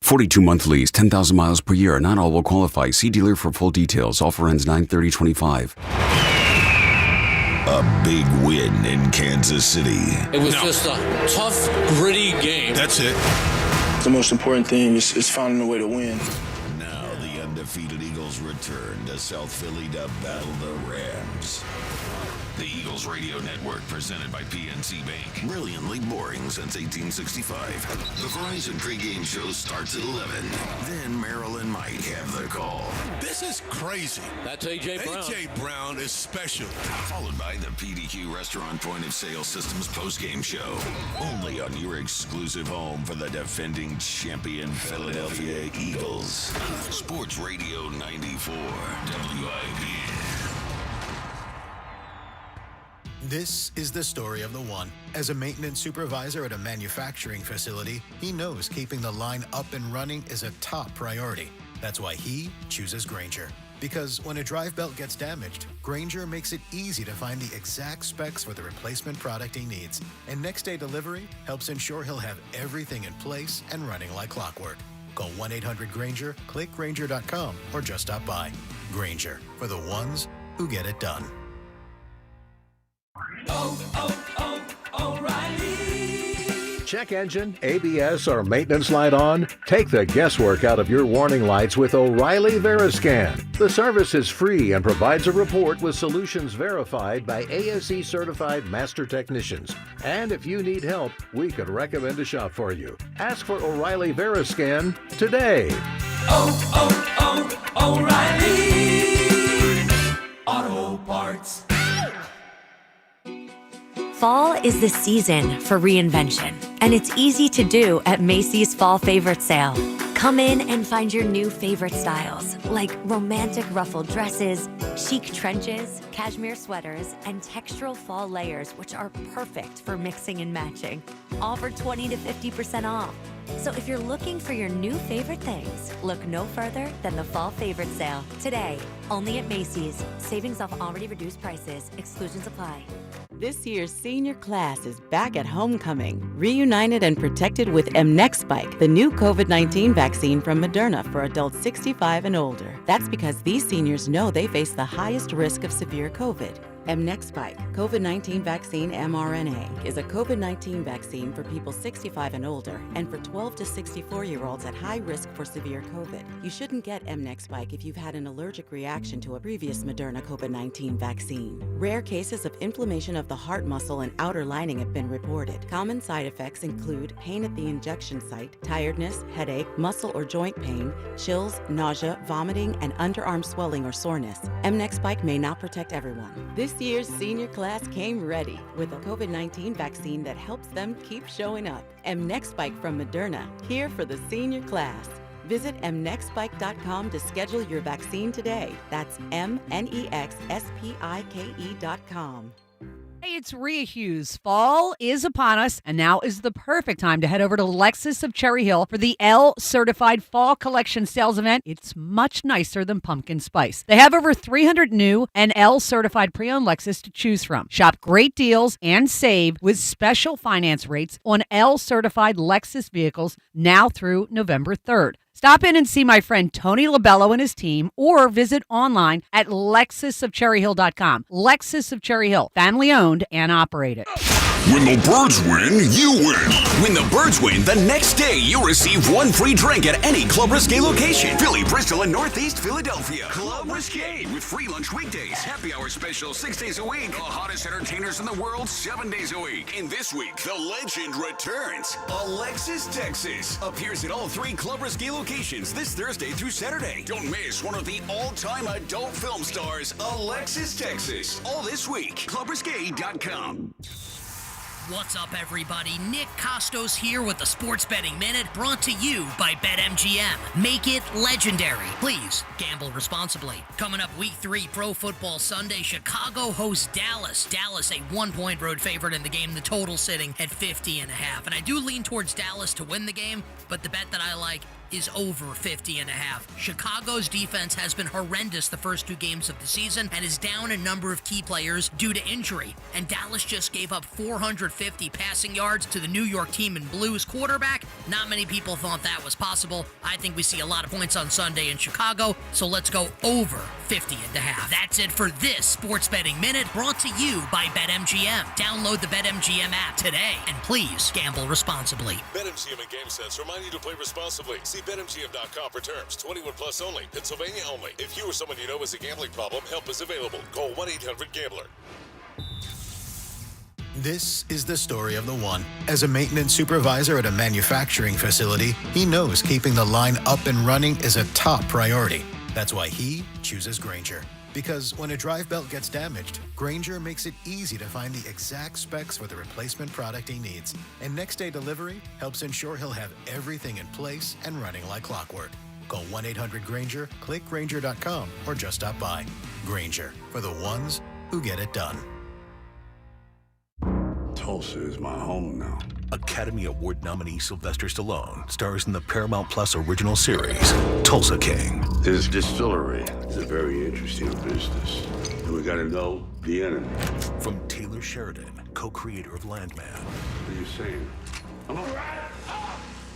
42-month lease, 10,000 miles per year. Not all will qualify. See dealer for full details. Offer ends 9/30/25. A big win in Kansas City. It was just a tough, gritty game. That's it. The most important thing is finding a way to win. Now the undefeated Eagles return to South Philly to battle the Rams. The Eagles Radio Network, presented by PNC Bank. Brilliantly boring since 1865. The Verizon pregame show starts at 11. Then Merrill and Mike have the call. This is crazy. That's A.J. Brown. A.J. Brown is special. Followed by the PDQ Restaurant Point of Sale Systems postgame show. Only on your exclusive home for the defending champion Philadelphia Eagles. Sports Radio 94 WIP. This is the story of the one. As a maintenance supervisor at a manufacturing facility, he knows keeping the line up and running is a top priority. That's why he chooses Grainger. Because when a drive belt gets damaged, Grainger makes it easy to find the exact specs for the replacement product he needs. And next day delivery helps ensure he'll have everything in place and running like clockwork. Call 1-800-GRAINGER, click Grainger.com, or just stop by. Grainger, for the ones who get it done. O'Reilly. Check engine, ABS, or maintenance light on? Take the guesswork out of your warning lights with O'Reilly Veriscan. The service is free and provides a report with solutions verified by ASE certified master technicians. And if you need help, we could recommend a shop for you. Ask for O'Reilly Veriscan today. O'Reilly Auto Parts. Fall is the season for reinvention, and it's easy to do at Macy's Fall Favorite Sale. Come in and find your new favorite styles, like romantic ruffled dresses, chic trenches, cashmere sweaters, and textural fall layers, which are perfect for mixing and matching. All for 20 to 50% off. So if you're looking for your new favorite things, look no further than the Fall Favorite Sale. Today, only at Macy's. Savings off already reduced prices. Exclusions apply. This year's senior class is back at homecoming, reunited and protected with Mnexspike, the new COVID-19 vaccine from Moderna for adults 65 and older. That's because these seniors know they face the highest risk of severe COVID. Mnexspike, COVID-19 vaccine mRNA, is a COVID-19 vaccine for people 65 and older and for 12 to 64-year-olds at high risk for severe COVID. You shouldn't get Mnexspike if you've had an allergic reaction to a previous Moderna COVID-19 vaccine. Rare cases of inflammation of the heart muscle and outer lining have been reported. Common side effects include pain at the injection site, tiredness, headache, muscle or joint pain, chills, nausea, vomiting, and underarm swelling or soreness. Mnexspike may not protect everyone. This year's senior class came ready with a COVID-19 vaccine that helps them keep showing up. Mnexspike from Moderna, here for the senior class. Visit mnexspike.com to schedule your vaccine today. That's mnexspike.com. Hey, it's Rhea Hughes. Fall is upon us, and now is the perfect time to head over to Lexus of Cherry Hill for the L-Certified Fall Collection Sales Event. It's much nicer than pumpkin spice. They have over 300 new and L-Certified pre-owned Lexus to choose from. Shop great deals and save with special finance rates on L-Certified Lexus vehicles now through November 3rd. Stop in and see my friend Tony Labello and his team, or visit online at lexusofcherryhill.com. Lexus of Cherry Hill, family owned and operated. When the Birds win, you win. When the Birds win, the next day you receive one free drink at any Club Risque location. Philly, Bristol, and Northeast Philadelphia. Club Risque with free lunch weekdays. Happy hour special 6 days a week. The hottest entertainers in the world 7 days a week. And this week, the legend returns. Alexis Texas appears at all 3 Club Risque locations this Thursday through Saturday. Don't miss one of the all-time adult film stars, Alexis Texas. All this week. ClubRisque.com. What's up, everybody? Nick Costos here with the Sports Betting Minute, brought to you by BetMGM. Make it legendary. Please gamble responsibly. Coming up week 3, Pro Football Sunday, Chicago hosts Dallas. Dallas, a 1-point road favorite in the game, the total sitting at 50.5. And I do lean towards Dallas to win the game, but the bet that I like is over 50.5. Chicago's defense has been horrendous the first 2 games of the season and is down a number of key players due to injury. And Dallas just gave up 450 passing yards to the New York team in blue's quarterback. Not many people thought that was possible. I think we see a lot of points on Sunday in Chicago, so let's go over 50.5. That's it for this Sports Betting Minute, brought to you by BetMGM. Download the BetMGM app today, and please gamble responsibly. BetMGM and GameSense remind you to play responsibly. See BetMGM.com for terms. 21 plus only. Pennsylvania only. If you or someone you know has a gambling problem, help is available. Call 1-800-GAMBLER. This is the story of the one. As a maintenance supervisor at a manufacturing facility, he knows keeping the line up and running is a top priority. That's why he chooses Grainger. Because when a drive belt gets damaged, Grainger makes it easy to find the exact specs for the replacement product he needs. And next-day delivery helps ensure he'll have everything in place and running like clockwork. Call 1-800-GRAINGER, click Grainger.com, or just stop by. Grainger, for the ones who get it done. Tulsa is my home now. Academy Award nominee Sylvester Stallone stars in the Paramount Plus original series, Tulsa King. This distillery is a very interesting business, and we gotta know the enemy. From Taylor Sheridan, co-creator of Landman. What are you saying? I'm all right.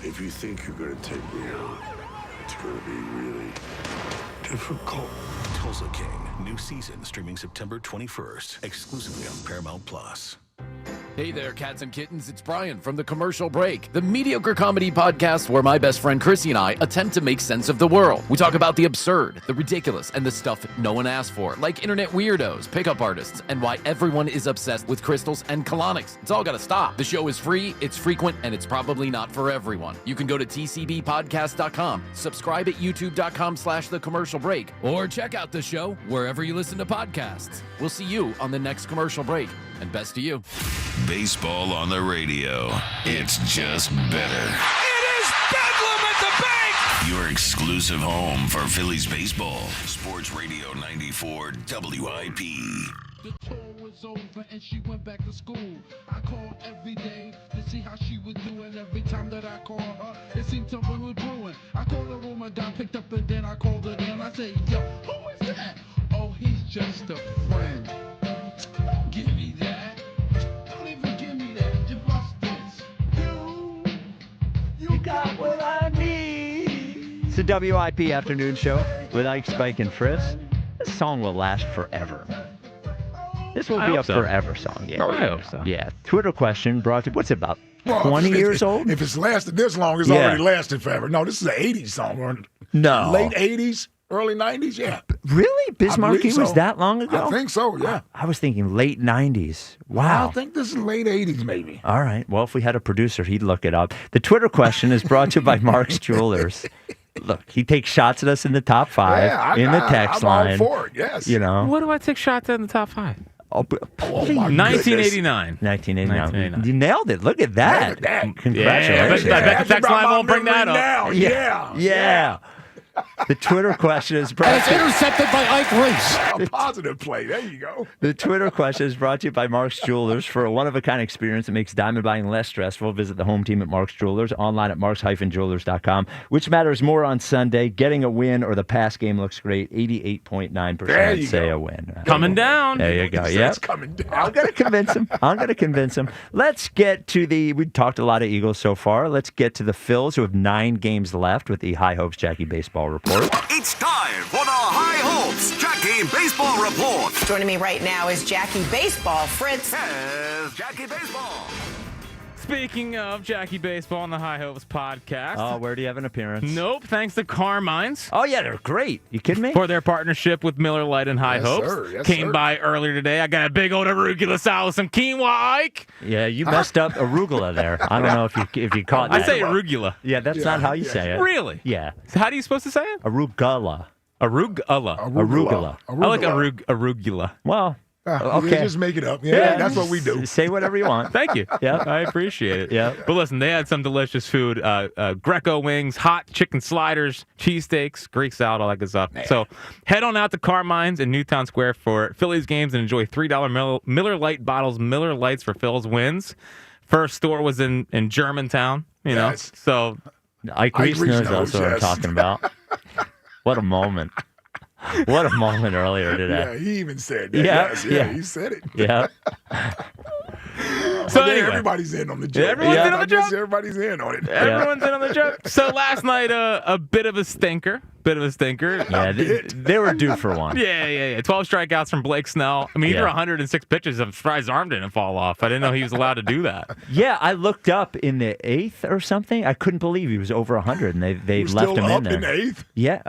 If you think you're gonna take me out, it's gonna be really difficult. Tulsa King, new season streaming September 21st, exclusively on Paramount Plus. Hey there, cats and kittens. It's Brian from The Commercial Break, the mediocre comedy podcast where my best friend Chrissy and I attempt to make sense of the world. We talk about the absurd, the ridiculous, and the stuff no one asked for, like internet weirdos, pickup artists, and why everyone is obsessed with crystals and colonics. It's all gotta stop. The show is free, it's frequent, and it's probably not for everyone. You can go to tcbpodcast.com, subscribe at youtube.com/The Commercial Break, or check out the show wherever you listen to podcasts. We'll see you on the next Commercial Break, and best to you. Baseball on the radio. It's just better. It is bedlam at the bank! exclusive home for Phillies baseball. Sports Radio 94 WIP. The tour was over and she went back to school. I called every day to see how she was doing. Every time that I called her, it seemed something was brewing. I called her room, my down, picked up, and then I called her again. I said, yo, who is that? Oh, he's just a friend. Don't give me that. Don't even give me that. You bust this. You got what I need. It's the WIP afternoon show with Ike, Spike, and Friss. This song will last forever. This will be a forever song. Yeah, I hope so. Yeah. Twitter question brought to, what's it about? 20 years old? If it's lasted this long, it's already lasted forever. No, this is an 80s song. No. Late 80s, early 90s, yeah. Really? Bismarcky was that long ago? I think so, yeah. I was thinking late 90s. Wow. I think this is late 80s, maybe. All right. Well, if we had a producer, he'd look it up. The Twitter question is brought to you by Mark's Jewelers. Look, he takes shots at us in the top 5, in the text line. I'm all for it, yes. You know. What do I take shots at in the top 5? Oh, my 1989. 1989. You nailed it. Look at that. Look at that. Congratulations. I bet the text line won't bring that up. Now. Yeah. The Twitter question is brought And it's intercepted by Ike Reese. A positive play. There you go. The Twitter question is brought to you by Mark's Jewelers. For a one-of-a-kind experience that makes diamond buying less stressful, visit the home team at Mark's Jewelers, online at marks-jewelers.com. Which matters more on Sunday, getting a win or the pass game looks great? 88.9% say a win. Coming down. There you go. It's coming down. I'm going to convince him. Let's get to we talked a lot of Eagles so far. Let's get to the Phils, who have 9 games left with the High Hopes Jackie Baseball Report. It's time for the High Hopes Jackie Baseball Report. Joining me right now is Jackie Baseball. Fritz. Yes, Jackie Baseball. Speaking of Jackie Baseball on the High Hopes podcast. Oh, where do you have an appearance? Nope. Thanks to Carmine's. Oh, yeah, they're great. You kidding me? For their partnership with Miller Lite and High Hopes. Sir. Yes, Came sir. by earlier today. I got a big old arugula salad with some quinoa, Ike. Yeah, you messed up arugula there. I don't know if you caught that. I say arugula. Yeah, that's not how you say it. Really? Yeah. So how do you supposed to say it? Arugula. Arugula. Arugula. I like arugula. Well, Okay. Just make it up. Yeah, that's what we do. Say whatever you want. Thank you. Yeah, I appreciate it. Yeah. But listen, they had some delicious food: Greco wings, hot chicken sliders, cheesesteaks, Greek salad, all that good stuff. So head on out to Carmine's in Newtown Square for Phillies games and enjoy $3 Miller Lite bottles. Miller Lites for Phil's wins. First store was in Germantown. You know, so Ike Reese knows that's what I'm talking about. What a moment. What a moment earlier today. Yeah, he even said that. Yeah, Yes, he said it. Yeah. So anyway, everybody's in on the joke. Everyone's in on the joke. Everybody's in on it. Everyone's in on the joke. So last night, a bit of a stinker. Yeah, they were due for one. Yeah. 12 strikeouts from Blake Snell. I mean, he threw 106 pitches. I'm surprised his arm didn't fall off. I didn't know he was allowed to do that. Yeah, I looked up in the 8th or something. I couldn't believe he was over 100, and they left him in there. In the 8th? Yeah,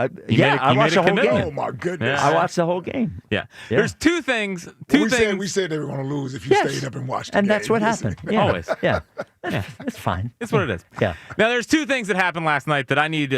I watched the whole game. Oh my goodness! I watched the whole game. Yeah. There's two things. We said they were going to lose if you stayed up and watched. And that's what happened. Yeah. Always. Yeah. It's fine. It's what it is. Yeah. Now, there's two things that happened last night that I need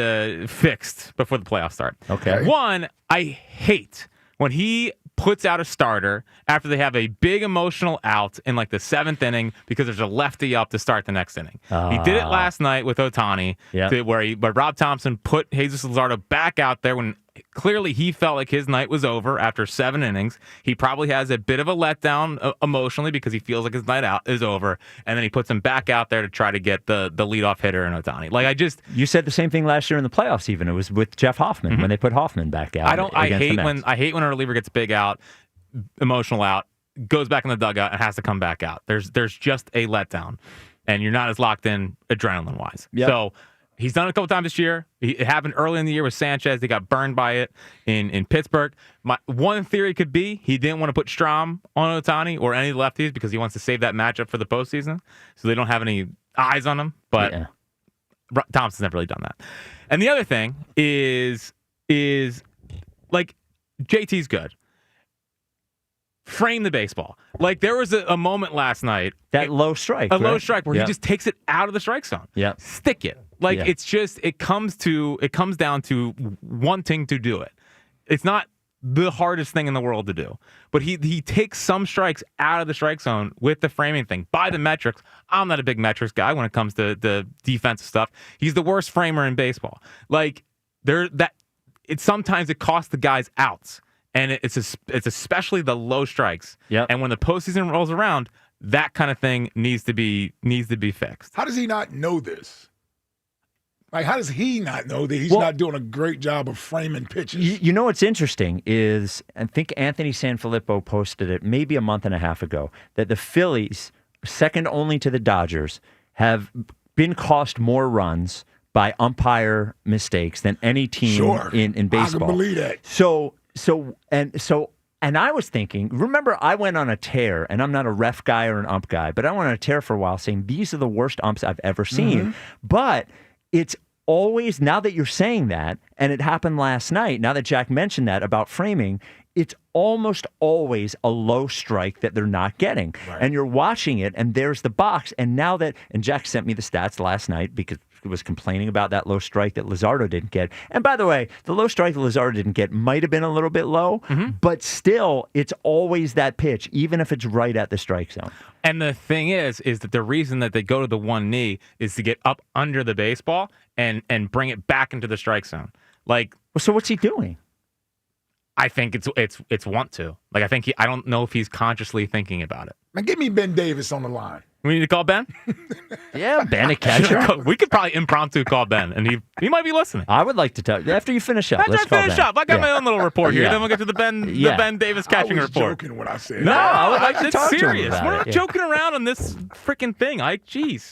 fixed before the playoffs start. Okay. One, I hate when he puts out a starter after they have a big emotional out in like the 7th inning because there's a lefty up to start the next inning. He did it last night with Ohtani, where Rob Thompson put Jesus Luzardo back out there when clearly he felt like his night was over after 7 innings. He probably has a bit of a letdown emotionally because he feels like his night out is over, and then he puts him back out there to try to get the leadoff hitter in Ohtani. You said the same thing last year in the playoffs. Even it was with Jeff Hoffman when they put Hoffman back out. I hate when a reliever gets big out, emotional out, goes back in the dugout and has to come back out. There's just a letdown, and you're not as locked in adrenaline wise. Yep. So. He's done it a couple times this year. It happened early in the year with Sanchez. They got burned by it in Pittsburgh. One theory could be he didn't want to put Strahm on Ohtani or any lefties because he wants to save that matchup for the postseason, so they don't have any eyes on him. But Thompson's never really done that. And the other thing is like JT's good. Frame the baseball. Like there was a moment last night. Low strike. Low strike where he just takes it out of the strike zone. Yeah. Stick it. It's just it comes down to wanting to do it. It's not the hardest thing in the world to do. But he takes some strikes out of the strike zone with the framing thing. By the metrics, I'm not a big metrics guy when it comes to the defensive stuff. He's the worst framer in baseball. Like sometimes it costs the guys outs, and it's especially the low strikes. Yep. And when the postseason rolls around, that kind of thing needs to be fixed. How does he not know this? Like, how does he not know that he's not doing a great job of framing pitches? You know what's interesting is, I think Anthony Sanfilippo posted it maybe a month and a half ago, that the Phillies, second only to the Dodgers, have been cost more runs by umpire mistakes than any team in baseball. I can believe that. And I was thinking, remember, I went on a tear, and I'm not a ref guy or an ump guy, but I went on a tear for a while saying these are the worst umps I've ever seen. Mm-hmm. But it's always, now that you're saying that, and it happened last night, now that Jack mentioned that about framing, it's almost always a low strike that they're not getting. Right. And you're watching it, and there's the box. And now that, and Jack sent me the stats last night because he was complaining about that low strike that Luzardo didn't get. And by the way, the low strike that Luzardo didn't get might have been a little bit low, but still, it's always that pitch, even if it's right at the strike zone. And the thing is that the reason that they go to the one knee is to get up under the baseball and bring it back into the strike zone. Like, so what's he doing? I think it's want to. Like, I don't know if he's consciously thinking about it. Man, get me Ben Davis on the line. We need to call Ben? Yeah, Ben, a catcher. We could probably impromptu call Ben, and he might be listening. I would like to talk. After you finish up, let's call Ben. I got my own little report here. Then we'll get to the Ben Davis catching report. I was joking when I said no, that. I would like to talk talk serious. to him about We're not it. joking around on this freaking thing, Ike. Jeez.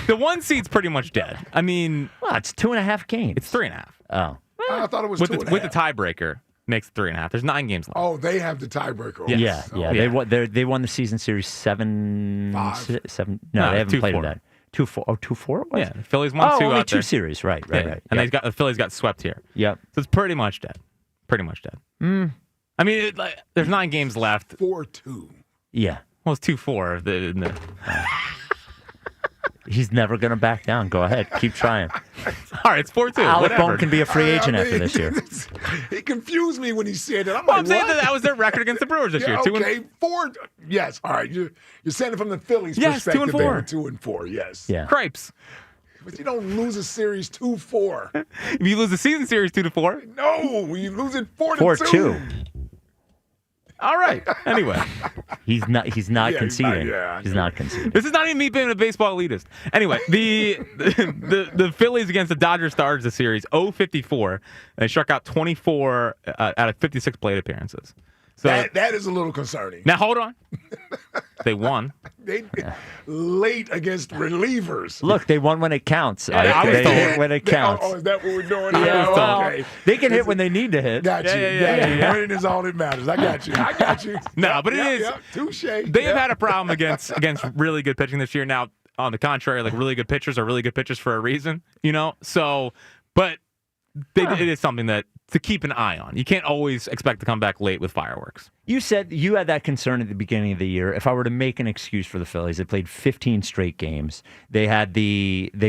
The one seed's pretty much dead. I mean... Well, it's 2.5 games. It's 3.5. Oh. I thought it was with 2.5. With the tiebreaker. Makes 3.5. There's 9 games left. Oh, they have the tiebreaker. Yeah. They won the season series 7. No, they haven't played it. 2-4. Oh, 2-4. Yeah, the Phillies won 2 only out 2 there. series. Right. And the Phillies got swept here. Yep. So it's pretty much dead. I mean, there's 9 games left. 4-2. Yeah. Well, it's 2-4. He's never going to back down. Go ahead. Keep trying. All right, it's 4-2. Alec Bone can be a free agent after this year. He confused me when he said that. I'm saying that was their record against the Brewers this year. Okay, 4. Yes. All right. You're saying it from the Phillies' perspective. 2-4. 2-4. Yes. Yeah. Cripes. But you don't lose a series 2-4. If you lose the season series 2-4. No, you lose it 4-2. 4-2. All right. Anyway, he's not conceding. He's not conceding. This is not even me being a baseball elitist. Anyway, the Phillies against the Dodgers started the series 0-54. They struck out 24 out of 56 plate appearances. So that is a little concerning. Now hold on. They won. They late against relievers. Look, they won when it counts. I was they told. hit when it counts. Oh, is that what we're doing? Yeah, Okay. They can hit when they need to hit. Got you. Yeah. Winning is all that matters. I got you. No, but it is. Touche. They have had a problem against really good pitching this year. Now, on the contrary, like really good pitchers are really good pitchers for a reason, So, but it is something that to keep an eye on. You can't always expect to come back late with fireworks. You said you had that concern at the beginning of the year. If I were to make an excuse for the Phillies, they played 15 straight games. They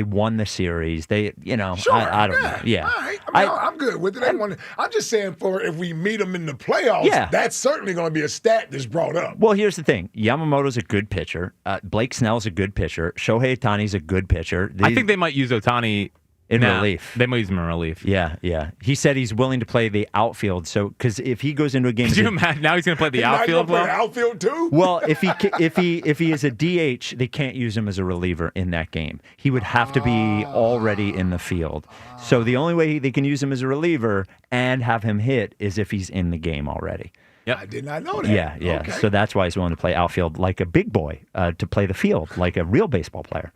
won the series. Sure, I don't know. Yeah. All right. I'm good with it. I'm just saying if we meet them in the playoffs, that's certainly going to be a stat that's brought up. Well, here's the thing. Yamamoto's a good pitcher. Blake Snell's a good pitcher. Shohei Ohtani's a good pitcher. I think they might use Ohtani in relief. They might use him in relief. Yeah. He said he's willing to play the outfield. So, because if he goes into a game, could you imagine? Now he's going to play the outfield. Play the outfield too. Well, if he is a DH, they can't use him as a reliever in that game. He would have to be already in the field. So the only way they can use him as a reliever and have him hit is if he's in the game already. Yep. I did not know that. Yeah. Okay. So that's why he's willing to play outfield like a big boy, to play the field like a real baseball player.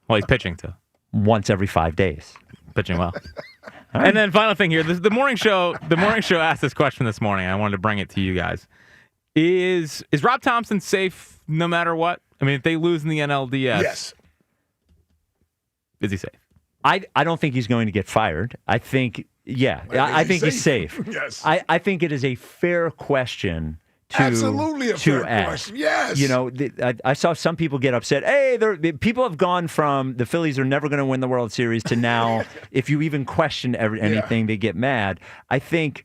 Well, he's pitching too. Once every 5 days. Pitching well. And then final thing here, the morning show asked this question this morning. I wanted to bring it to you guys. Is Rob Thompson safe no matter what? I mean, if they lose in the NLDS, yes. Is he safe? I don't think he's going to get fired. I think, I think he's safe. Yes. I think it is a fair question absolutely a fair question. Yes. I saw some people get upset. Hey, people have gone from the Phillies are never going to win the World Series to now, if you even question anything, they get mad. I think,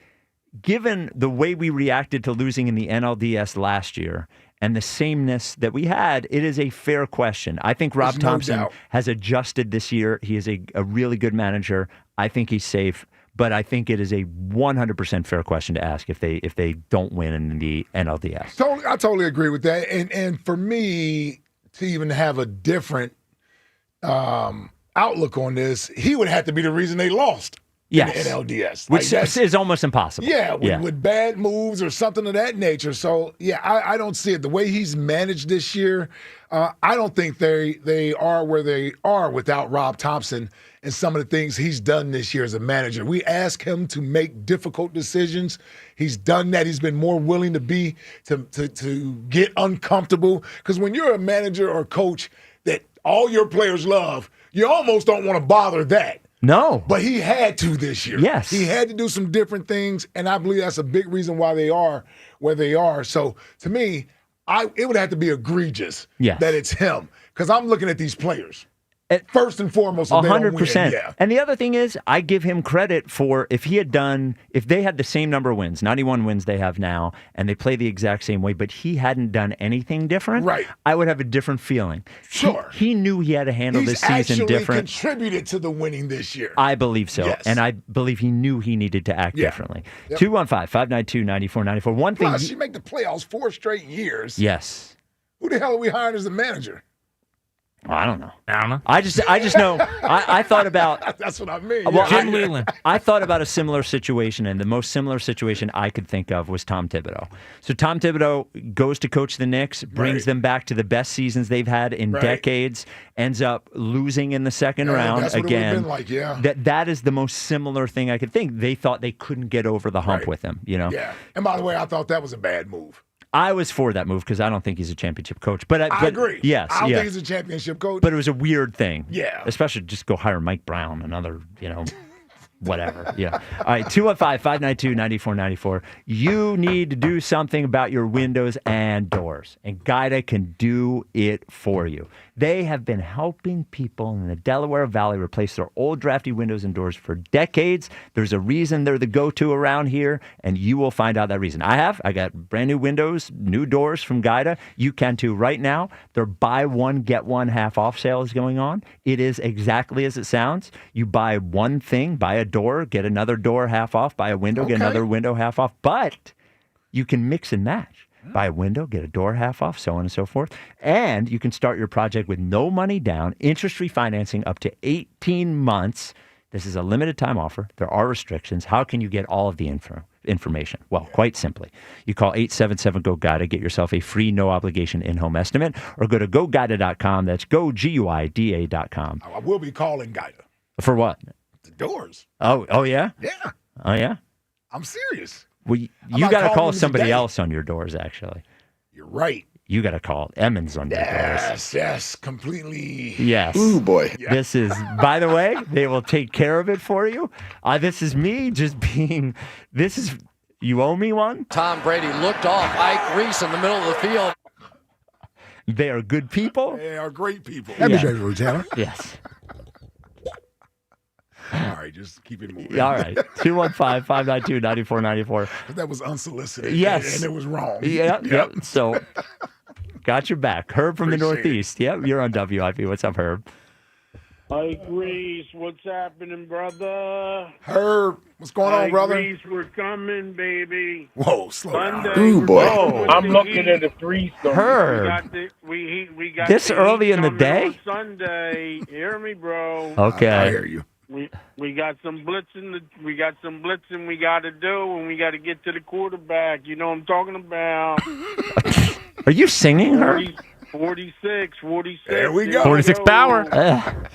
given the way we reacted to losing in the NLDS last year and the sameness that we had, it is a fair question. I think Rob Thompson has adjusted this year. He is a really good manager. I think he's safe. but I think it is a 100% fair question to ask if they don't win in the NLDS. I totally agree with that. And for me to even have a different outlook on this, he would have to be the reason they lost. Yes. In NLDS. Which is almost impossible. Yeah, with bad moves or something of that nature. So, yeah, I don't see it. The way he's managed this year, I don't think they are where they are without Rob Thompson and some of the things he's done this year as a manager. We ask him to make difficult decisions. He's done that. He's been more willing to get uncomfortable. Because when you're a manager or coach that all your players love, you almost don't want to bother that. No. But he had to this year. Yes. He had to do some different things, and I believe that's a big reason why they are where they are. So, to me, it would have to be egregious that it's him, because I'm looking at these players. First and foremost, if 100%. Yeah. And the other thing is, I give him credit for if they had the same number of wins, 91 wins they have now, and they play the exact same way, but he hadn't done anything different, right? I would have a different feeling. Sure. He knew he had to handle this season different. He's actually contributed to the winning this year. I believe so. Yes. And I believe he knew he needed to act differently. 215-592-9494. One thing. Plus, you make the playoffs 4 straight years. Yes. Who the hell are we hiring as the manager? I don't know. I just know. I thought about. That's what I mean. Well, Jim Leland. I thought about a similar situation, and the most similar situation I could think of was Tom Thibodeau. So Tom Thibodeau goes to coach the Knicks, brings them back to the best seasons they've had in decades, ends up losing in the second round that's what again. It would've been like, That is the most similar thing I could think. They thought they couldn't get over the hump with him. Yeah. And by the way, I thought that was a bad move. I was for that move because I don't think he's a championship coach. But I agree. Yes, I don't think he's a championship coach. But it was a weird thing. Yeah. Especially just go hire Mike Brown, another, whatever. Yeah. All right, 215-592-9494. You need to do something about your windows and doors, and Guida can do it for you. They have been helping people in the Delaware Valley replace their old drafty windows and doors for decades. There's a reason they're the go-to around here, and you will find out that reason. I got brand new windows, new doors from Guida. You can too. Right now, their buy one, get one half off sale is going on. It is exactly as it sounds. You buy one thing, buy a door, get another door half off, buy a window, get another window half off. But you can mix and match. Buy a window, get a door half off, so on and so forth. And you can start your project with no money down, interest-free financing up to 18 months. This is a limited time offer. There are restrictions. How can you get all of the information? Well, quite simply. You call 877-GO-GUIDA, get yourself a free no-obligation in-home estimate, or go to GoGuida.com. That's GoGuida.com. I will be calling Guida. For what? The doors. Oh yeah? Yeah. Oh, yeah? I'm serious. Well, you got to call somebody else on your doors, actually. You're right. You got to call Emmons on your doors. Yes, completely. Yes. Ooh, boy. This is, by the way, they will take care of it for you. This is me just being, you owe me one? Tom Brady looked off Ike Reese in the middle of the field. They are good people. They are great people. Yes. All right, just keep it moving. All right. 215-592-9494. That was unsolicited. Yes. And it was wrong. Yep. So, got your back. Herb from the Northeast. Yep, you're on WIP. What's up, Herb? Ike Reese, what's happening, brother? Herb, what's going on, brother? Reese, we're coming, baby. Whoa, slow down. Sunday, Ooh, boy. I'm looking at the three-star. Herb. We got This the early heat in the coming day? on Sunday. Hear me, bro. Okay. I hear you. We got some blitzing. We got to do, and we got to get to the quarterback. You know what I'm talking about. Are you singing, Herb? 46. There we go. 46 power.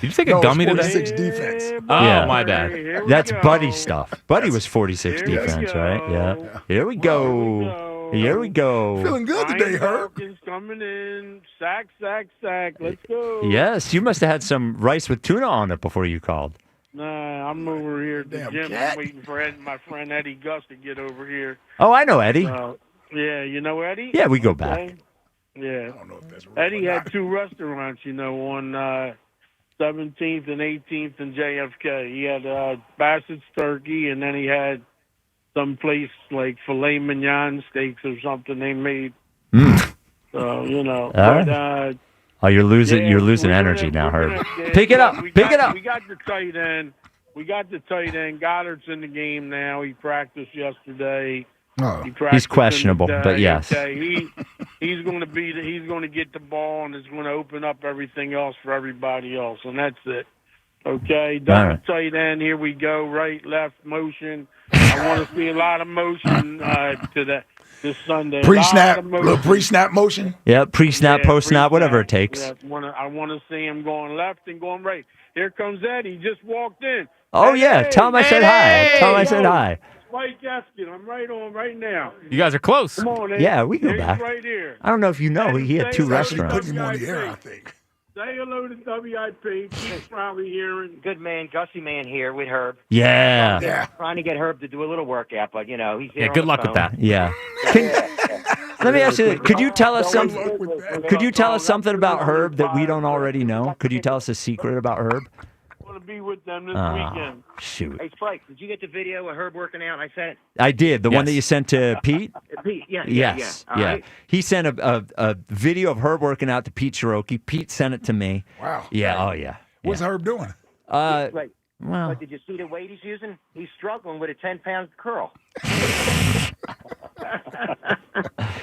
Did you take a dummy today? 46 defense. Oh, my bad. That's Buddy stuff. Buddy was 46 defense, right? Yeah. Here we go. Here we go. Feeling good today, Herb. Perkins coming in. Sack. Let's go. Yes, you must have had some rice with tuna on it before you called. Nah, I'm over here at the gym. cat. I'm waiting for my friend Eddie Gus to get over here. Oh, I know Eddie. Yeah, you know Eddie? Yeah, we go back. Yeah. I don't know if that's real Eddie or had not. 2 restaurants, on 17th and 18th and JFK. He had Bassett's Turkey, and then he had some place like filet mignon steaks or something they made. So, Oh, you're losing we're energy now, Herb. gonna- Pick it up. We Pick it got- up. We got the tight end. We got the tight end. Goddard's in the game now. He practiced yesterday. Oh. He's questionable, but yes. Okay. He's going to get the ball, and it's going to open up everything else for everybody else, and that's it. Okay, double tight end. Here we go. Right, left motion. I want to see a lot of motion this Sunday. Pre-snap, little pre-snap motion. Yeah, pre-snap, post-snap, whatever it takes. Yeah, I want to see him going left and going right. Here comes Eddie. He just walked in. Oh, yeah. Tell him I said hi. Tell him I said hi. Mike Eskin, I'm right on right now. You guys are close. Come on, Eddie. Yeah, we go He's back. right here. I don't know if you know, he had 2 restaurants. Put him on the air, I think. Say hello to WIP. He's probably hearing. Good man, Gussie man here with Herb. Yeah. Trying to get Herb to do a little workout, but, he's here. Yeah, good luck with that. Yeah. Let me ask you, could you tell us something about Herb that we don't already know? Could you tell us a secret about Herb? I want to be with them this weekend. Shoot. Hey, Spike, did you get the video of Herb working out? I sent it. I did. The one that you sent to Pete? Pete, yeah. Yes. All right. He sent a video of Herb working out to Pete Cherokee. Pete sent it to me. Wow. Yeah. Oh, yeah. What's Herb doing? Right. Well, But did you see the weight he's using? He's struggling with a 10-pound curl.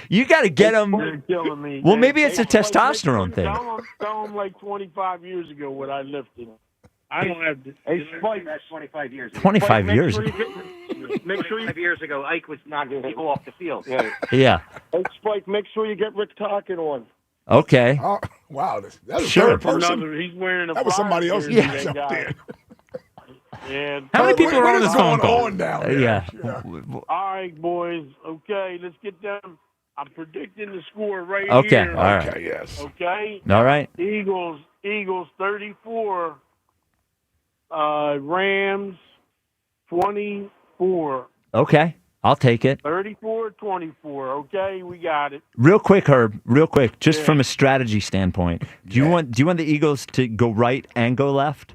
you got to get him. They're killing me. Well, maybe it's a testosterone thing. Tell him like 25 years ago what I lifted. I don't have to. Hey, Spike, that's 25 years ago. 25 years ago. Make sure 5 years ago, Ike was knocking people off the field. Yeah. Hey, Spike, make sure you get Rick Tockett on. Okay. Oh, wow. That was Sure. third person. He's wearing a That was somebody else. Yeah. How many people are on this phone call? Yeah. All right, boys. Okay, let's get them. I'm predicting the score right Okay. here. All right. Okay, yes. Okay. All right. Eagles 34. Rams 24. Okay. I'll take it. 34-24. Okay, we got it. Real quick, Herb. Real quick, just from a strategy standpoint, do you want the Eagles to go right and go left?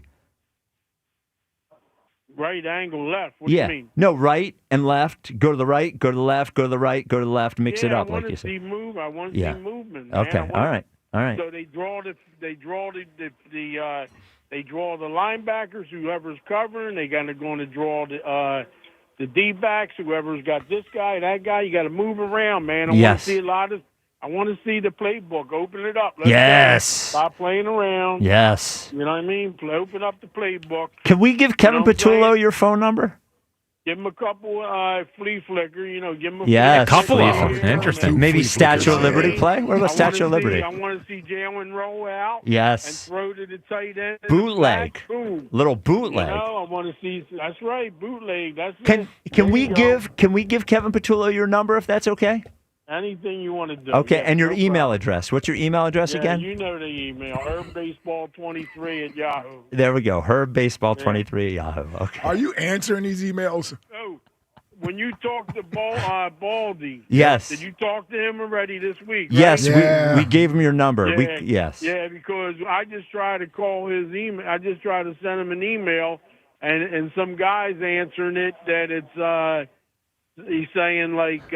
Right angle left. What do you mean? No, right and left. Go to the right. Go to the left. Go to the right. Go to the left. Mix it up, like you said. I want to see movement. Man. Okay. All right. So they draw the linebackers, whoever's covering. They're going to draw the D-backs, whoever's got this guy, that guy. You got to move around, man. I want to see I want to see the playbook. Open it up. Let's go. Stop playing around. Yes. You know what I mean? Open up the playbook. Can we give Kevin Patullo your phone number? Give him a couple flea flicker. Give him a couple of them. Interesting. Maybe Statue of Liberty play? What about Statue of Liberty? I want to see Jalen roll out. Yes. And throw to the tight end. Bootleg. Little bootleg. I want to see. That's right. Bootleg. That's Can we give Kevin Patullo your number if that's okay? Anything you want to do. Okay, yeah, and your email address. What's your email address again? You know the email. HerbBaseball23@Yahoo. There we go. HerbBaseball23@Yahoo. Okay. Are you answering these emails? Oh, when you talk to Baldy. Yes. Did you talk to him already this week? Right? Yes, we gave him your number. Yeah, Yeah, because I just tried to call his email. I just tried to send him an email, and some guy's answering it that it's he's saying like.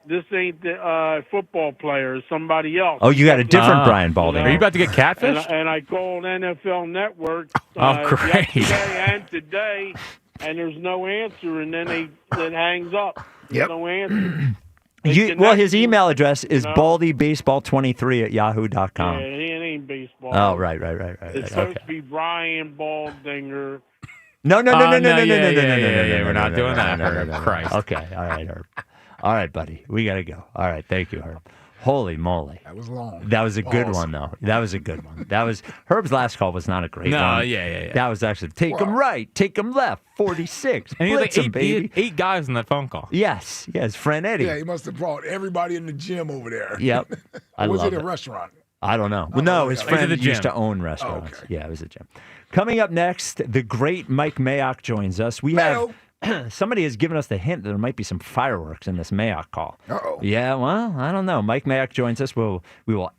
This ain't the football player, it's somebody else. Oh, you got a different Brian Balding. Are you about to get catfished? And I called NFL Network great. yesterday and today, and there's no answer, and then it hangs up. There's no answer. His email address is baldybaseball23@yahoo.com. Yeah, it ain't baseball. Oh, right. It's supposed to be Brian Baldinger. No. Yeah, we're not doing that. Christ. Okay, all right, Herb. All right, buddy. We got to go. All right. Thank you, Herb. Holy moly. That was long. That was a good one, though. That was a good one. Herb's last call was not a great one. No, yeah. That was actually take him right, take him left, 46. And he had Blitz him, baby. eight guys in that phone call. Yes, friend Eddie. Yeah, he must have brought everybody in the gym over there. Yep. Was it a restaurant? I don't know. Well, no, his friend used to own restaurants. Oh, okay. Yeah, it was a gym. Coming up next, the great Mike Mayock joins us. We have somebody has given us the hint that there might be some fireworks in this Mayock call. Uh-oh. Yeah, well, I don't know. Mike Mayock joins us. We will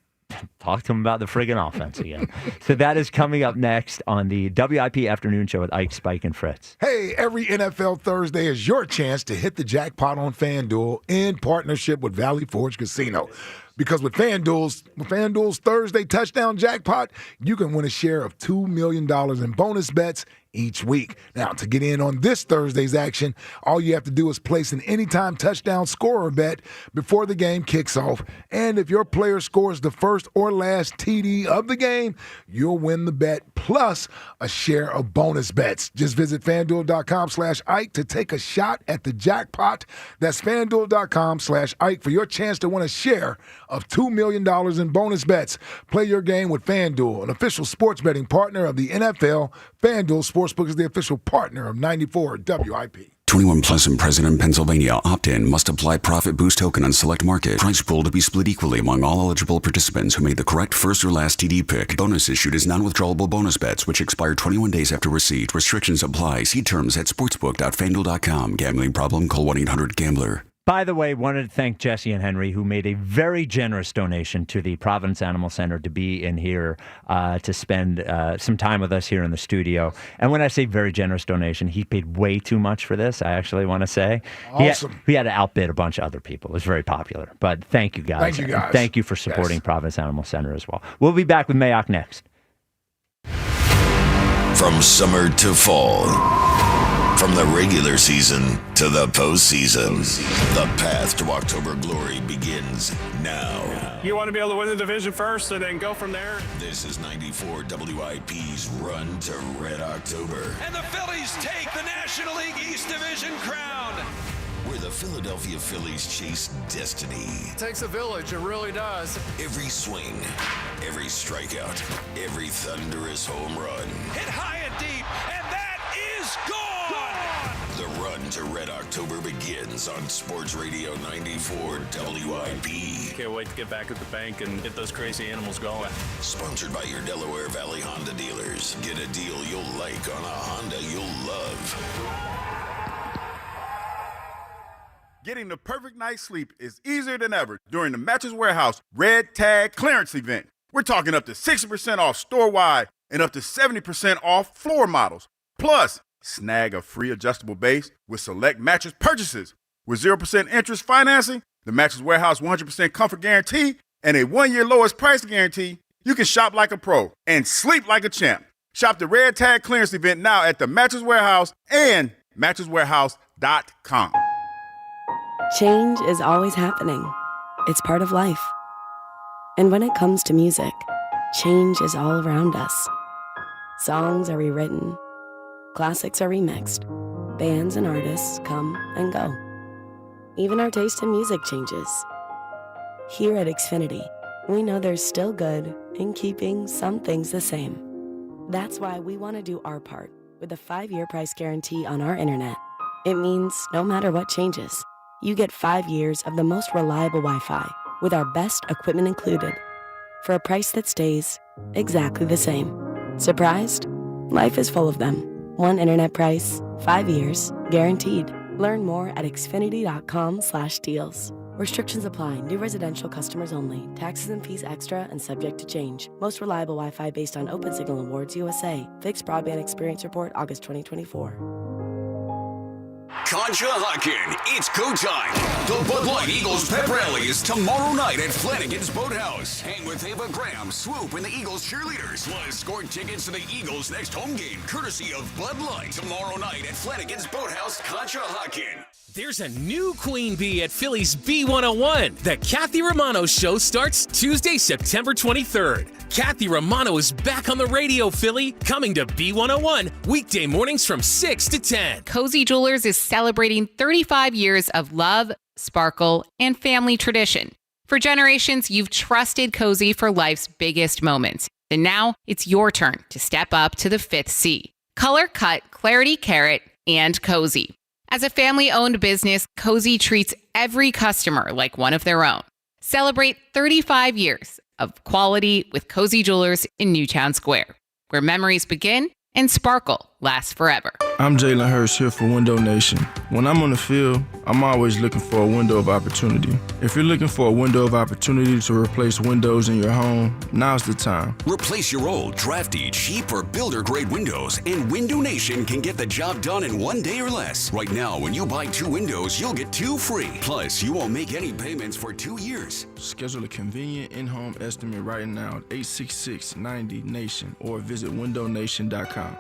talk to him about the friggin' offense again. So that is coming up next on the WIP Afternoon Show with Ike, Spike, and Fritz. Hey, every NFL Thursday is your chance to hit the jackpot on FanDuel in partnership with Valley Forge Casino. Because with FanDuel's Thursday touchdown jackpot, you can win a share of $2 million in bonus bets each week. Now, to get in on this Thursday's action, all you have to do is place an anytime touchdown scorer bet before the game kicks off. And if your player scores the first or last TD of the game, you'll win the bet plus a share of bonus bets. Just visit FanDuel.com/Ike to take a shot at the jackpot. That's FanDuel.com/Ike for your chance to win a share of $2 million in bonus bets. Play your game with FanDuel, an official sports betting partner of the NFL. FanDuel Sportsbook is the official partner of 94 WIP. 21 plus and present in Pennsylvania. Opt-in. Must apply profit boost token on select market. Price pool to be split equally among all eligible participants who made the correct first or last TD pick. Bonus issued as non-withdrawable bonus bets, which expire 21 days after receipt. Restrictions apply. See terms at sportsbook.fanduel.com. Gambling problem? Call 1-800-GAMBLER. By the way, wanted to thank Jesse and Henry, who made a very generous donation to the Providence Animal Center to be in here to spend some time with us here in the studio. And when I say very generous donation, he paid way too much for this, I actually want to say. Awesome. He had to outbid a bunch of other people. It was very popular. But thank you, guys. Thank you, guys. And thank you for supporting Providence Animal Center as well. We'll be back with Mayock next. From summer to fall. From the regular season to the postseason, the path to October glory begins now. You want to be able to win the division first and then go from there? This is 94 WIP's run to Red October, And the Phillies take the National League East Division crown. where the Philadelphia Phillies chase destiny. It takes a village, it really does. Every swing, every strikeout, every thunderous home run. Hit high and deep, and that is gone! The run to Red October begins on Sports Radio 94 WIP. Can't wait to get back at the bank and get those crazy animals going. Sponsored by your Delaware Valley Honda dealers. Get a deal you'll like on a Honda you'll love. Getting the perfect night's sleep is easier than ever during the Mattress Warehouse Red Tag Clearance Event. We're talking up to 60% off store-wide and up to 70% off floor models. Plus, snag a free adjustable base with select mattress purchases. With 0% interest financing, the Mattress Warehouse 100% comfort guarantee, and a 1-year lowest price guarantee, you can shop like a pro and sleep like a champ. Shop the Red Tag Clearance Event now at the Mattress Warehouse and mattresswarehouse.com. Change is always happening. It's part of life. And when it comes to music, change is all around us. Songs are rewritten. Classics are remixed. Bands and artists come and go. Even our taste in music changes. Here at Xfinity, we know there's still good in keeping some things the same. That's why we want to do our part with a 5-year price guarantee on our internet. It means no matter what changes, you get 5 years of the most reliable Wi-Fi with our best equipment included for a price that stays exactly the same. Surprised? Life is full of them. One internet price, 5 years, guaranteed. Learn more at xfinity.com/deals. Restrictions apply. New residential customers only. Taxes and fees extra and subject to change. Most reliable Wi-Fi based on Open Signal Awards USA. Fixed Broadband Experience Report, August 2024. Concha Hawkin, it's go time. The Bud Light Eagles Pep Rally is tomorrow night at Flanagan's Boathouse. Hang with Ava Graham, Swoop, and the Eagles cheerleaders. Plus, score tickets to the Eagles' next home game, courtesy of Bud Light. Tomorrow night at Flanagan's Boathouse, Concha Hawkin. There's a new queen bee at Philly's B101. The Kathy Romano Show starts Tuesday, September 23rd. Kathy Romano is back on the radio, Philly, coming to B101 weekday mornings from 6 to 10. Cozy Jewelers is celebrating 35 years of love, sparkle, and family tradition. For generations, you've trusted Cozy for life's biggest moments. And now it's your turn to step up to the 5th C. Color Cut, Clarity Carrot, and Cozy. As a family-owned business, Cozy treats every customer like one of their own. Celebrate 35 years of quality with Cozy Jewelers in Newtown Square, where memories begin and sparkle lasts forever. I'm Jalen Hurst here for Window Nation. When I'm on the field, I'm always looking for a window of opportunity. If you're looking for a window of opportunity to replace windows in your home, now's the time. Replace your old, drafty, cheap, or builder-grade windows, and Window Nation can get the job done in 1 day or less. Right now, when you buy 2 windows, you'll get 2 free. Plus, you won't make any payments for 2 years. Schedule a convenient in-home estimate right now at 866-90-NATION or visit windownation.com.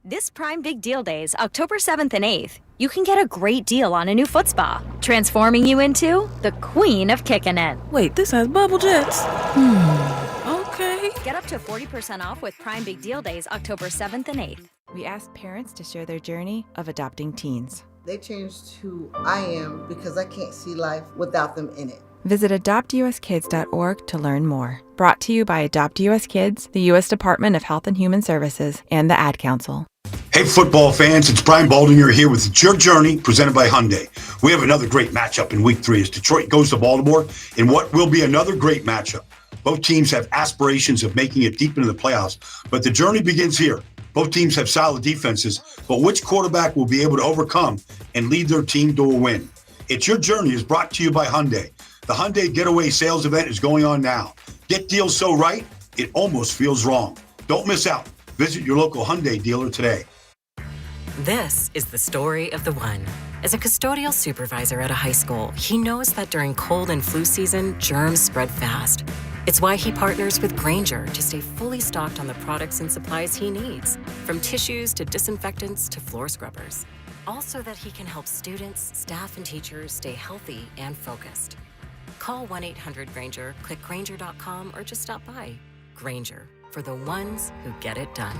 This Prime Big Deal Days, October 7th and 8th, you can get a great deal on a new foot spa, transforming you into the queen of kicking it. Wait, this has bubble jets. Okay. Get up to 40% off with Prime Big Deal Days, October 7th and 8th. We asked parents to share their journey of adopting teens. They changed who I am because I can't see life without them in it. Visit adoptuskids.org to learn more. Brought to you by Adopt US Kids, the U.S. Department of Health and Human Services, and the Ad Council. Hey, football fans, it's Brian Baldinger here with It's Your Journey, presented by Hyundai. We have another great matchup in Week 3 as Detroit goes to Baltimore in what will be another great matchup. Both teams have aspirations of making it deep into the playoffs, but the journey begins here. Both teams have solid defenses, but which quarterback will be able to overcome and lead their team to a win? It's Your Journey is brought to you by Hyundai. The Hyundai Getaway Sales Event is going on now. Get deals so right, it almost feels wrong. Don't miss out. Visit your local Hyundai dealer today. This is the story of the one. As a custodial supervisor at a high school, he knows that during cold and flu season, germs spread fast. It's why he partners with Grainger to stay fully stocked on the products and supplies he needs, from tissues to disinfectants to floor scrubbers. Also that he can help students, staff, and teachers stay healthy and focused. Call 1-800-GRAINGER, click Grainger.com, or just stop by. Grainger, for the ones who get it done.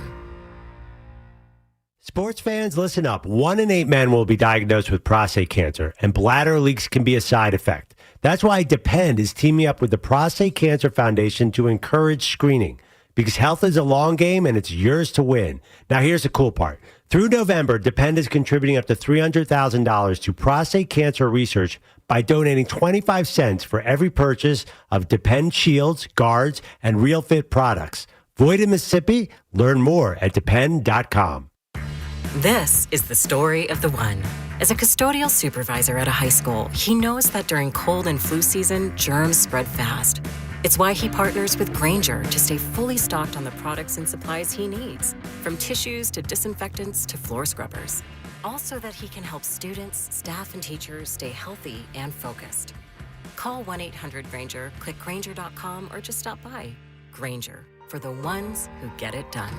Sports fans, listen up. 1 in 8 men will be diagnosed with prostate cancer, and bladder leaks can be a side effect. That's why Depend is teaming up with the Prostate Cancer Foundation to encourage screening, because health is a long game and it's yours to win. Now, here's the cool part. Through November, Depend is contributing up to $300,000 to prostate cancer research by donating 25 cents for every purchase of Depend shields, guards, and Real Fit products. Void in Mississippi? Learn more at depend.com. This is the story of the one. As a custodial supervisor at a high school, he knows that during cold and flu season, germs spread fast. It's why he partners with Grainger to stay fully stocked on the products and supplies he needs, from tissues to disinfectants to floor scrubbers. Also that he can help students, staff, and teachers stay healthy and focused. Call 1-800-GRAINGER, click Grainger.com, or just stop by. Grainger, for the ones who get it done.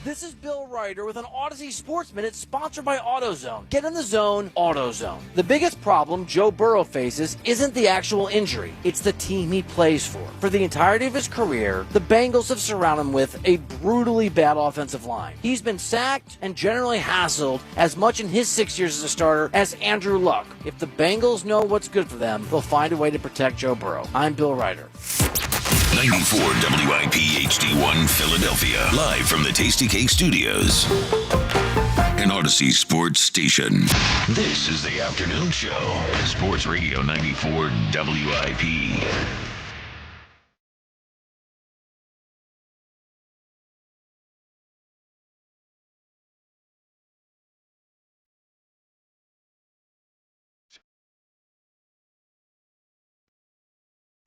This is Bill Ryder with an Odyssey Sports Minute sponsored by AutoZone. Get in the zone, AutoZone. The biggest problem Joe Burrow faces isn't the actual injury, it's the team he plays for. For the entirety of his career, the Bengals have surrounded him with a brutally bad offensive line. He's been sacked and generally hassled as much in his 6 years as a starter as Andrew Luck. If the Bengals know what's good for them, they'll find a way to protect Joe Burrow. I'm Bill Ryder. 94 WIP HD1 Philadelphia, live from the Tasty Cake Studios. An Odyssey Sports Station. This is the afternoon show. Sports Radio 94 WIP.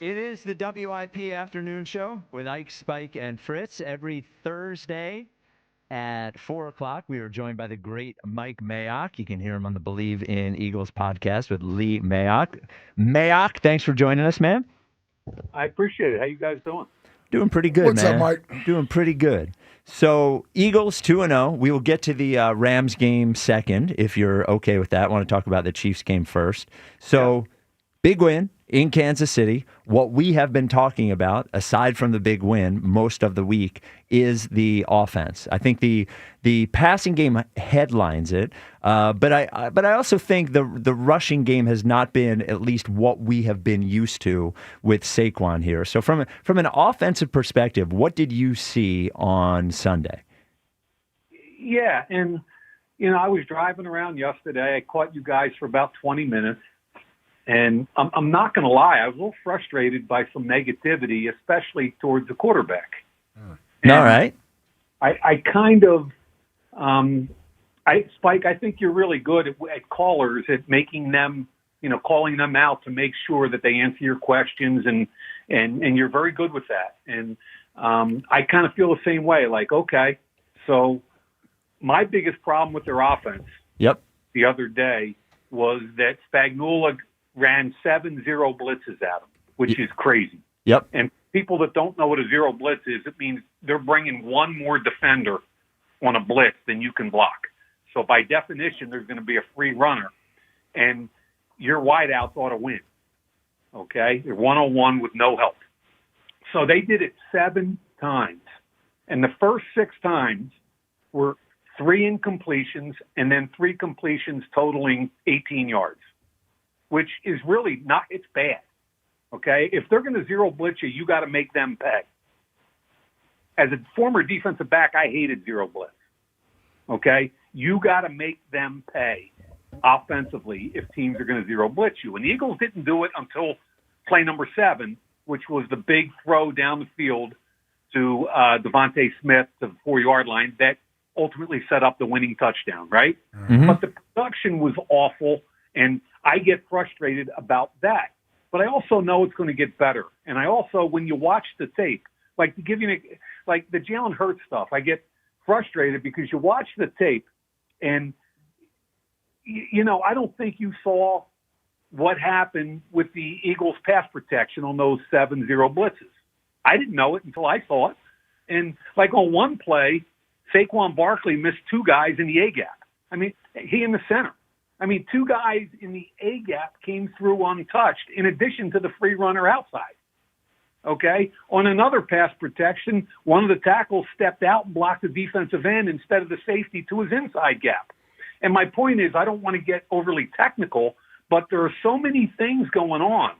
It is the WIP Afternoon Show with Ike, Spike, and Fritz every Thursday at 4 o'clock. We are joined by the great Mike Mayock. You can hear him on the Believe in Eagles podcast with Lee Mayock. Mayock, thanks for joining us, man. I appreciate it. How you guys doing? Doing pretty good, What's man. up, Mike? Doing pretty good. So, Eagles 2-0. We will get to the Rams game second, if you're okay with that. I want to talk about the Chiefs game first. So, big win in Kansas City. What we have been talking about, aside from the big win most of the week, is the offense. I think the passing game headlines it, but I also think the rushing game has not been at least what we have been used to with Saquon here. So from an offensive perspective, what did you see on Sunday? Yeah, and I was driving around yesterday. I caught you guys for about 20 minutes. And I'm not going to lie, I was a little frustrated by some negativity, especially towards the quarterback. All right. I kind of, Spike, I think you're really good at callers, at making them, calling them out to make sure that they answer your questions, and you're very good with that. And I kind of feel the same way. Like, okay, so my biggest problem with their offense the other day was that Spagnuolo ran 7-0 blitzes at him, which is crazy. Yep. And people that don't know what a zero blitz is, it means they're bringing one more defender on a blitz than you can block. So by definition, there's going to be a free runner, and your wideouts ought to win. Okay? They're 1-on-1 with no help. So they did it 7 times. And the first 6 times were 3 incompletions and then 3 completions totaling 18 yards, which is really not, it's bad. Okay? If they're going to zero blitz you, you got to make them pay. As a former defensive back, I hated zero blitz. Okay? You got to make them pay offensively if teams are going to zero blitz you. And the Eagles didn't do it until play number 7, which was the big throw down the field to Devontae Smith to the 4-yard line that ultimately set up the winning touchdown, right? Mm-hmm. But the production was awful, and I get frustrated about that. But I also know it's going to get better. And I also, when you watch the tape, like to give you, like the Jalen Hurts stuff, I get frustrated because you watch the tape and, you know, I don't think you saw what happened with the Eagles pass protection on those 7-0 blitzes. I didn't know it until I saw it. And like on one play, Saquon Barkley missed 2 guys in the A-gap. I mean, he in the center. I mean, 2 guys in the A-gap came through untouched in addition to the free runner outside. Okay? On another pass protection, one of the tackles stepped out and blocked the defensive end instead of the safety to his inside gap. And my point is, I don't want to get overly technical, but there are so many things going on,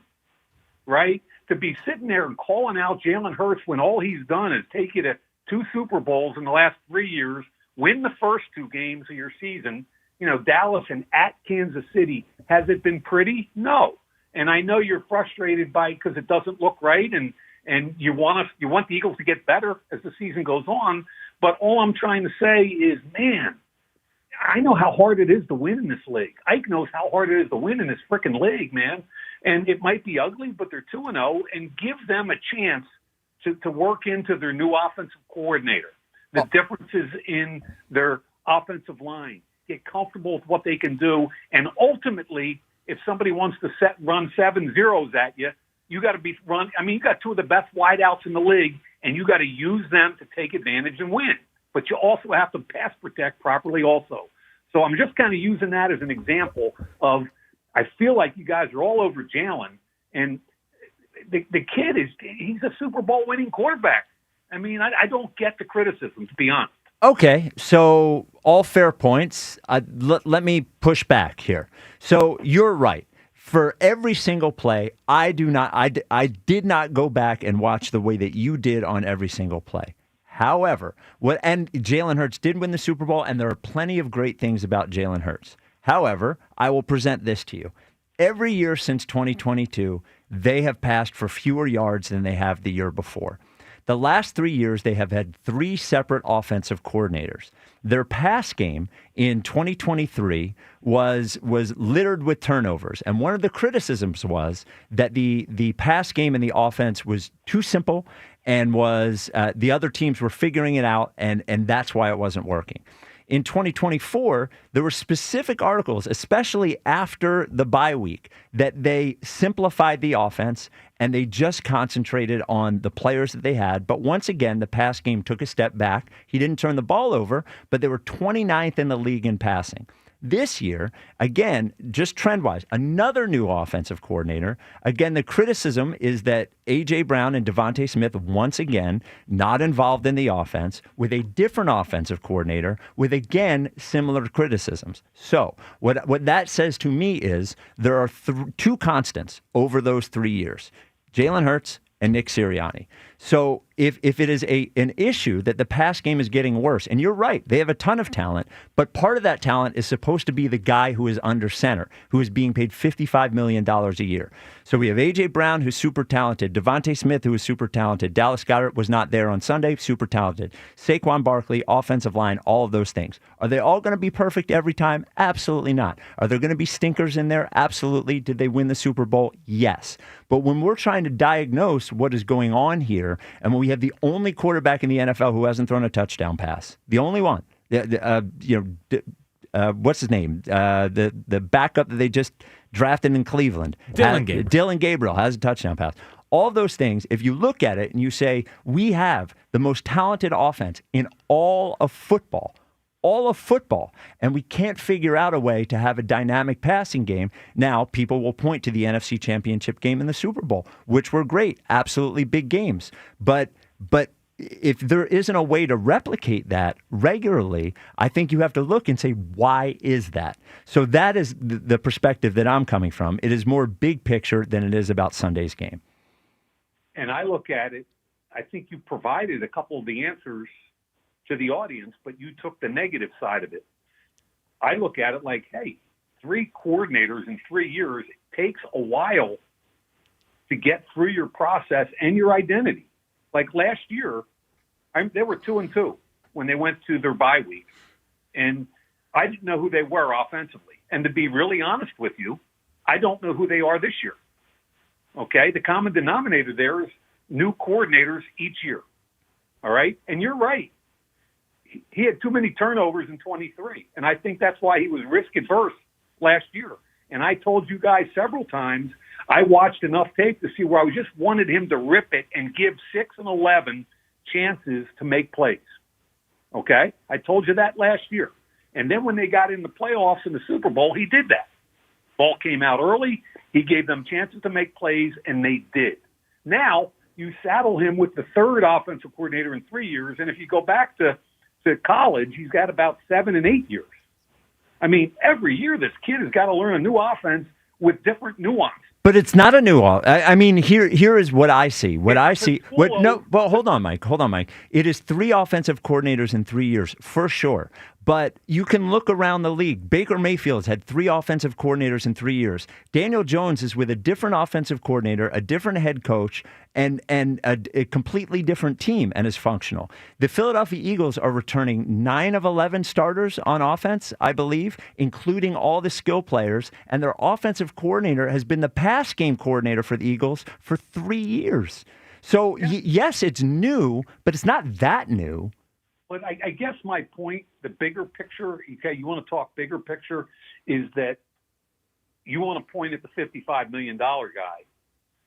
right? To be sitting there and calling out Jalen Hurts when all he's done is take you to 2 Super Bowls in the last 3 years, win the first 2 games of your season, you know, Dallas and at Kansas City. Has it been pretty? No. And I know you're frustrated by it because it doesn't look right, and you want the Eagles to get better as the season goes on. But all I'm trying to say is, man, I know how hard it is to win in this league. Ike knows how hard it is to win in this freaking league, man. And it might be ugly, but they're 2-0, and give them a chance to work into their new offensive coordinator, the differences in their offensive line, get comfortable with what they can do, and ultimately, if somebody wants to run 7-0s at you, you got to be run. I mean, you got 2 of the best wideouts in the league, and you got to use them to take advantage and win. But you also have to pass protect properly also. So I'm just kind of using that as an example of, I feel like you guys are all over Jalen, and the kid he's a Super Bowl winning quarterback. I mean, I don't get the criticism, to be honest. Okay, so all fair points. Let me push back here. So you're right. For every single play, I did not go back and watch the way that you did on every single play. However, and Jalen Hurts did win the Super Bowl, and there are plenty of great things about Jalen Hurts. However, I will present this to you. Every year since 2022, they have passed for fewer yards than they have the year before. The last 3 years, they have had 3 separate offensive coordinators. Their pass game in 2023 was littered with turnovers. And one of the criticisms was that the pass game and the offense was too simple and was the other teams were figuring it out, and that's why it wasn't working. In 2024, there were specific articles, especially after the bye week, that they simplified the offense and they just concentrated on the players that they had. But once again, the pass game took a step back. He didn't turn the ball over, but they were 29th in the league in passing. This year, again, just trend-wise, another new offensive coordinator. Again, the criticism is that A.J. Brown and Devontae Smith, once again, not involved in the offense, with a different offensive coordinator, with, again, similar criticisms. So what that says to me is there are 2 constants over those 3 years. Jalen Hurts and Nick Sirianni. So if it is an issue that the pass game is getting worse, and you're right, they have a ton of talent, but part of that talent is supposed to be the guy who is under center, who is being paid $55 million a year. So we have A.J. Brown, who's super talented, Devontae Smith, who is super talented, Dallas Goedert was not there on Sunday, super talented, Saquon Barkley, offensive line, all of those things. Are they all going to be perfect every time? Absolutely not. Are there going to be stinkers in there? Absolutely. Did they win the Super Bowl? Yes. But when we're trying to diagnose what is going on here, and when we have the only quarterback in the NFL who hasn't thrown a touchdown pass, the only one, what's his name? The backup that they just drafted in Cleveland, Dylan Gabriel has a touchdown pass. All of those things, if you look at it and you say, we have the most talented offense in all of football, and we can't figure out a way to have a dynamic passing game. Now, people will point to the NFC Championship game and the Super Bowl, which were great, absolutely big games. But if there isn't a way to replicate that regularly, I think you have to look and say, why is that? So that is the perspective that I'm coming from. It is more big picture than it is about Sunday's game. And I look at it, I think you provided a couple of the answers to the audience, but you took the negative side of it. I look at it like, hey, 3 coordinators in 3 years, it takes a while to get through your process and your identity. Like last year, they were 2-2 when they went to their bye week, and I didn't know who they were offensively. And to be really honest with you, I don't know who they are this year. Okay? The common denominator there is new coordinators each year. All right? And you're right. He had too many turnovers in 23, and I think that's why he was risk-adverse last year. And I told you guys several times, I watched enough tape to see where I just wanted him to rip it and give 6 and 11 chances to make plays. Okay? I told you that last year. And then when they got in the playoffs in the Super Bowl, he did that. Ball came out early. He gave them chances to make plays, and they did. Now, you saddle him with the 3rd offensive coordinator in 3 years, and if you go back to college, he's got about 7 and 8 years. I mean, every year this kid has got to learn a new offense with different nuance. But it's not a new offense. I mean, here is what I see. Hold on, Mike. It is 3 offensive coordinators in 3 years, for sure. But you can look around the league. Baker Mayfield's had 3 offensive coordinators in 3 years. Daniel Jones is with a different offensive coordinator, a different head coach, and a completely different team, and is functional. The Philadelphia Eagles are returning 9 of 11 starters on offense, I believe, including all the skill players, and their offensive coordinator has been the pass game coordinator for the Eagles for 3 years. So, yes, it's new, but it's not that new. But I guess my point, the bigger picture, okay, you want to talk bigger picture, is that you want to point at the $55 million guy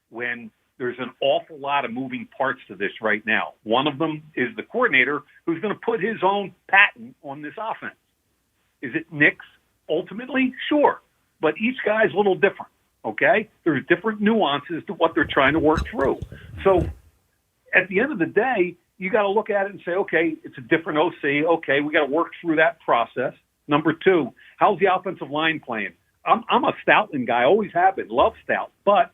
when there's an awful lot of moving parts to this right now. One of them is the coordinator who's going to put his own patent on this offense. Is it Nick's ultimately? Sure. But each guy's a little different, okay? There's different nuances to what they're trying to work through. So at the end of the day, you got to look at it and say, okay, it's a different OC. Okay, we got to work through that process. Number 2, how's the offensive line playing? I'm a Stoutland guy, always have been, love Stout, but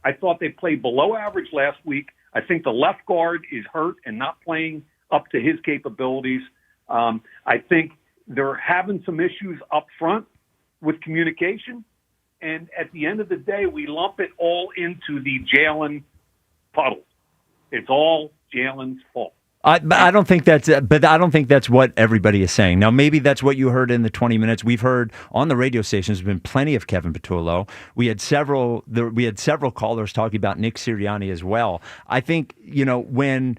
I thought they played below average last week. I think the left guard is hurt and not playing up to his capabilities. I think they're having some issues up front with communication. And at the end of the day, we lump it all into the Jalen puddle. It's all Jalen's fault. I don't think that's what everybody is saying. Now, maybe that's what you heard in the 20 minutes. We've heard on the radio stations. There's been plenty of Kevin Patullo. We had several callers talking about Nick Sirianni as well. I think when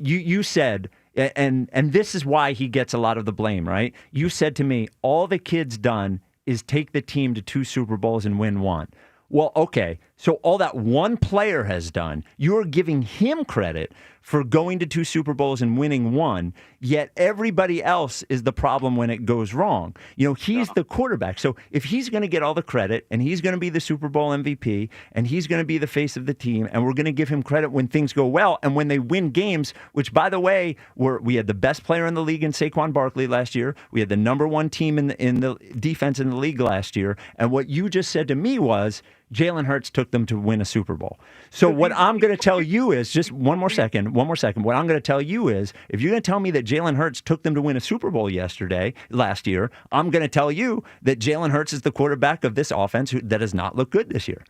you said, and this is why he gets a lot of the blame, right? You said to me, all the kid's done is take the team to 2 Super Bowls and win 1. Well, okay, so all that one player has done, you're giving him credit for going to 2 Super Bowls and winning 1, yet everybody else is the problem when it goes wrong. He's the quarterback. So if he's going to get all the credit and he's going to be the Super Bowl MVP and he's going to be the face of the team and we're going to give him credit when things go well and when they win games, which, by the way, we had the best player in the league in Saquon Barkley last year. We had the number 1 team in the defense in the league last year. And what you just said to me was, Jalen Hurts took them to win a Super Bowl. So what I'm going to tell you is, just one more second. What I'm going to tell you is, if you're going to tell me that Jalen Hurts took them to win a Super Bowl last year, I'm going to tell you that Jalen Hurts is the quarterback of this offense that has not looked good this year.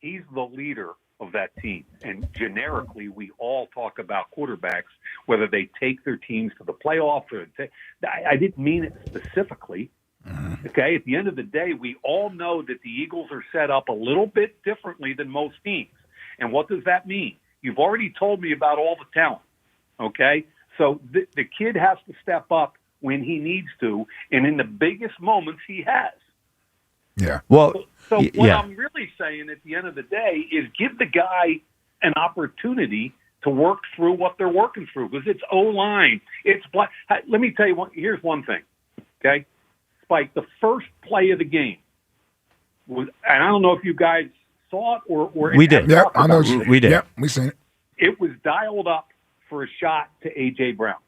He's the leader of that team. And generically, we all talk about quarterbacks, whether they take their teams to the playoffs or I didn't mean it specifically. Okay, at the end of the day, we all know that the Eagles are set up a little bit differently than most teams. And what does that mean? You've already told me about all the talent, okay? So the kid has to step up when he needs to, and in the biggest moments he has. Yeah. Well, so what I'm really saying at the end of the day is give the guy an opportunity to work through what they're working through because it's O-line. Let me tell you, here's one thing, okay? Spike, the first play of the game was, and I don't know if you guys saw it or we did. Yep, I know we did. Yep, we seen it. It was dialed up for a shot to A.J. Brown,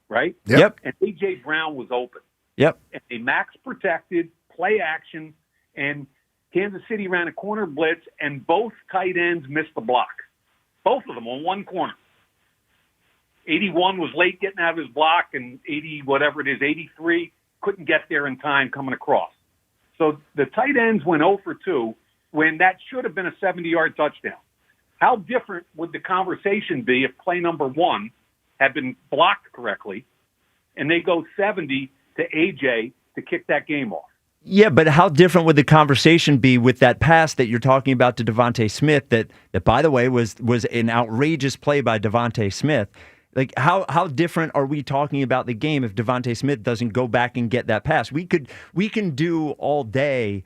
right? Yep. And A.J. Brown was open. Yep. And they max protected, play action, and Kansas City ran a corner blitz, and both tight ends missed the block. Both of them on one corner. 81 was late getting out of his block, and 83 couldn't get there in time coming across. So the tight ends went 0 for 2 when that should have been a 70-yard touchdown. How different would the conversation be if play number 1 had been blocked correctly and they go 70 to AJ to kick that game off? Yeah, but how different would the conversation be with that pass that you're talking about to Devontae Smith that by the way, was an outrageous play by Devontae Smith? Like, how different are we talking about the game if Devontae Smith doesn't go back and get that pass? We can do all day,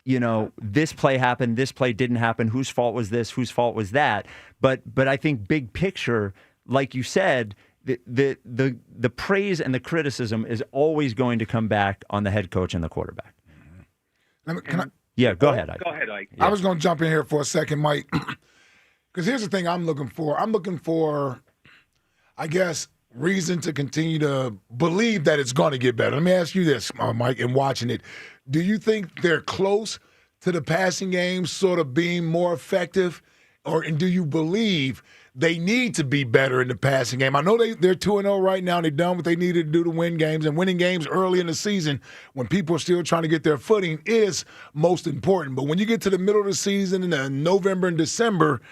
this play happened, this play didn't happen, whose fault was this, whose fault was that. But I think big picture, like you said, the praise and the criticism is always going to come back on the head coach and the quarterback. Yeah, go ahead, Ike. Go ahead, Ike. I was going to jump in here for a second, Mike, because here's the thing I'm looking for. I'm looking for, I guess, reason to continue to believe that it's going to get better. Let me ask you this, Mike, in watching it. Do you think they're close to the passing game sort of being more effective? And do you believe they need to be better in the passing game? I know they're 2-0 right now. They've done what they needed to do to win games. And winning games early in the season when people are still trying to get their footing is most important. But when you get to the middle of the season in November and December,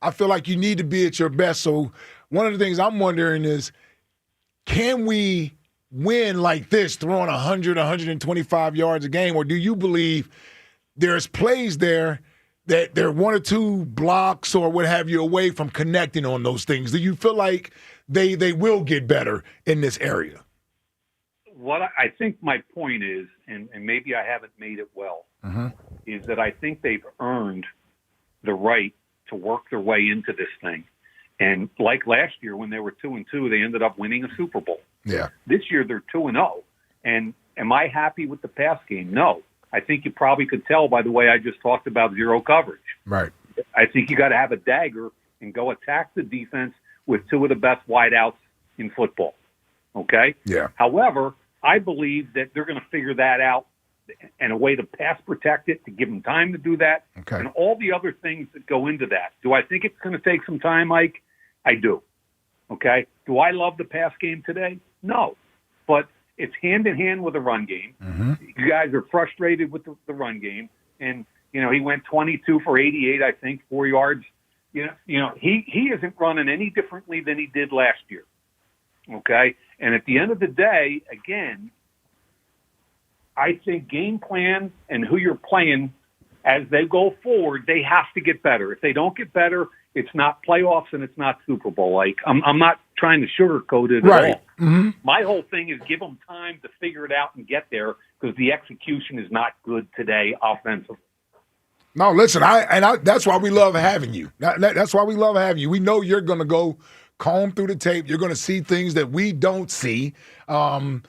I feel like you need to be at your best. So one of the things I'm wondering is, can we win like this, throwing 100, 125 yards a game? Or do you believe there's plays there that they're 1 or 2 blocks or what have you away from connecting on those things? Do you feel like they will get better in this area? What I think my point is, and maybe I haven't made it well, is that I think they've earned the right to work their way into this thing. And like last year when they were 2-2, they ended up winning a Super Bowl. Yeah. This year they're 2-0. And am I happy with the pass game? No. I think you probably could tell by the way I just talked about zero coverage. Right. I think you got to have a dagger and go attack the defense with 2 of the best wideouts in football. Okay? Yeah. However, I believe that they're going to figure that out and a way to pass protect it, to give them time to do that, and all the other things that go into that. Do I think it's going to take some time, Mike? I do. Okay? Do I love the pass game today? No. But it's hand-in-hand with the run game. You guys are frustrated with the run game. And, he went 22 for 88, I think, 4 yards. He isn't running any differently than he did last year. Okay? And at the end of the day, again, I think game plan and who you're playing as they go forward, they have to get better. If they don't get better, it's not playoffs and it's not Super Bowl. Like, I'm not trying to sugarcoat it at all. My whole thing is give them time to figure it out and get there because the execution is not good today offensively. No, listen, that's why we love having you. That's why we love having you. We know you're going to go comb through the tape. You're going to see things that we don't see, and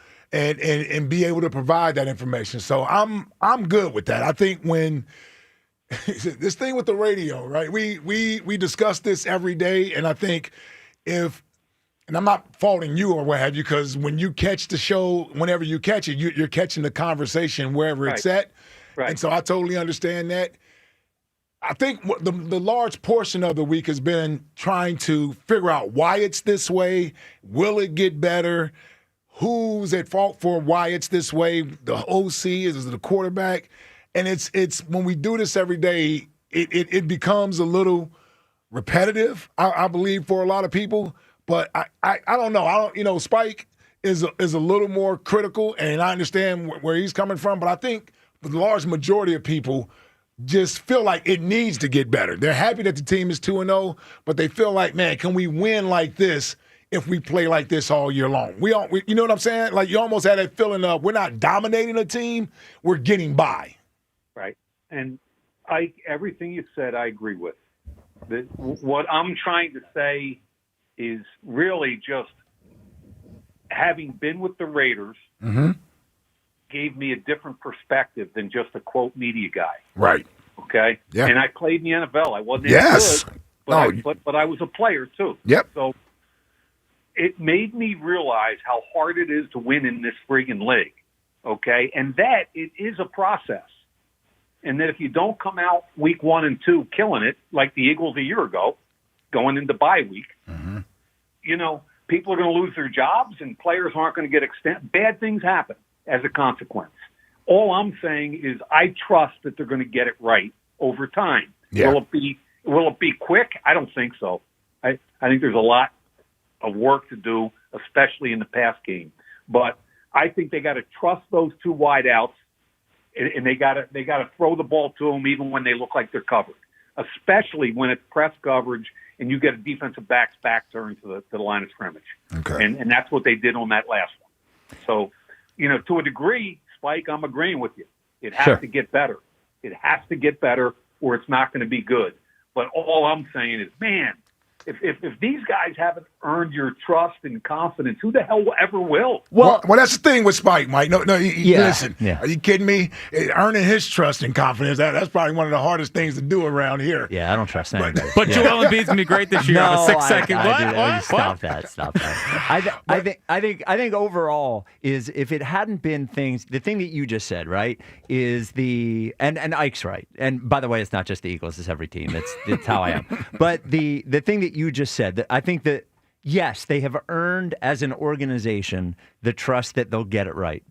be able to provide that information. So I'm good with that. I think when this thing with the radio, right? We discuss this every day, and I think and I'm not faulting you or what have you, because when you catch the show, whenever you catch it, you're catching the conversation wherever it's at. Right. And so I totally understand that. I think the large portion of the week has been trying to figure out why it's this way. Will it get better? Who's at fault for why it's this way? The OC, is it the quarterback? And it's when we do this every day, it becomes a little repetitive, I believe, for a lot of people. But I don't know. Spike is a little more critical, and I understand where he's coming from. But I think the large majority of people just feel like it needs to get better. They're happy that the team is 2-0, but they feel like, man, can we win like this if we play like this all year long? We you know what I'm saying? Like, you almost had that feeling of we're not dominating a team, we're getting by. Right. And everything you said, I agree with. What I'm trying to say is really just having been with the Raiders gave me a different perspective than just a quote media guy. Right. Okay. Yeah. And I played in the NFL. I wasn't Yes. good, but I was a player too. Yep. So it made me realize how hard it is to win in this friggin' league. Okay. And that it is a process. And that if you don't come out week 1 and 2 killing it, like the Eagles a year ago, going into bye week, people are going to lose their jobs and players aren't going to get extended. Bad things happen as a consequence. All I'm saying is I trust that they're going to get it right over time. Yeah. Will it be quick? I don't think so. I think there's a lot of work to do, especially in the pass game. But I think they got to trust those two wideouts, and they got to throw the ball to them even when they look like they're covered, especially when it's press coverage and you get a defensive back's back turn to the line of scrimmage. Okay. And that's what they did on that last one. So, to a degree, Spike, I'm agreeing with you. It has to get better. It has to get better or it's not going to be good. But all I'm saying is, man, if these guys haven't earned your trust and confidence, who the hell ever will? Well, that's the thing with Spike, Mike. No, listen. Are you kidding me? Earning his trust and confidence, that's probably one of the hardest things to do around here. Yeah, I don't trust anybody. But Joel Embiid's going to be great this year. No, a 6-second. What? Stop that. I think overall is if it hadn't been the thing that you just said, right, is and Ike's right. And by the way, it's not just the Eagles, it's every team. It's how I am. But the thing that you just said, that I think that yes, they have earned as an organization the trust that they'll get it right.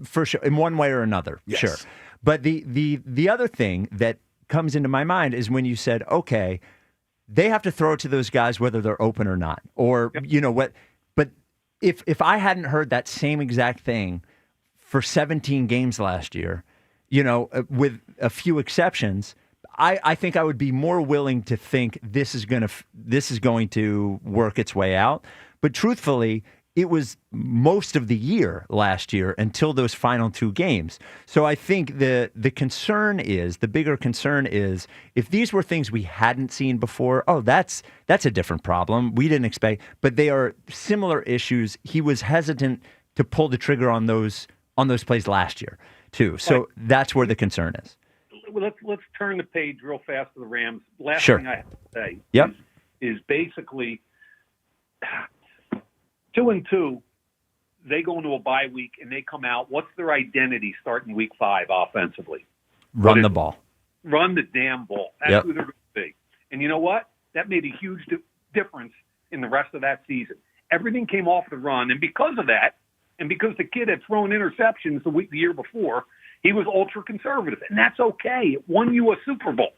For sure, in one way or another. Yes. Sure. But the other thing that comes into my mind is when you said, okay, they have to throw it to those guys whether they're open or not. Or what, but if I hadn't heard that same exact thing for 17 games last year, with a few exceptions, I think I would be more willing to think this is going to work its way out. But truthfully, it was most of the year last year until those final 2 games. So I think the bigger concern is if these were things we hadn't seen before, that's a different problem. We didn't expect, but they are similar issues. He was hesitant to pull the trigger on those plays last year too. So that's where the concern is. Let's turn the page real fast to the Rams. Last Sure. thing I have to say Yep. is basically 2-2. They go into a bye week and they come out. What's their identity starting week 5 offensively? Run the ball. Run the damn ball. That's who they're going to be. And you know what? That made a huge difference in the rest of that season. Everything came off the run, and because of that, and because the kid had thrown interceptions the year before, he was ultra conservative, and that's okay. It won you a Super Bowl,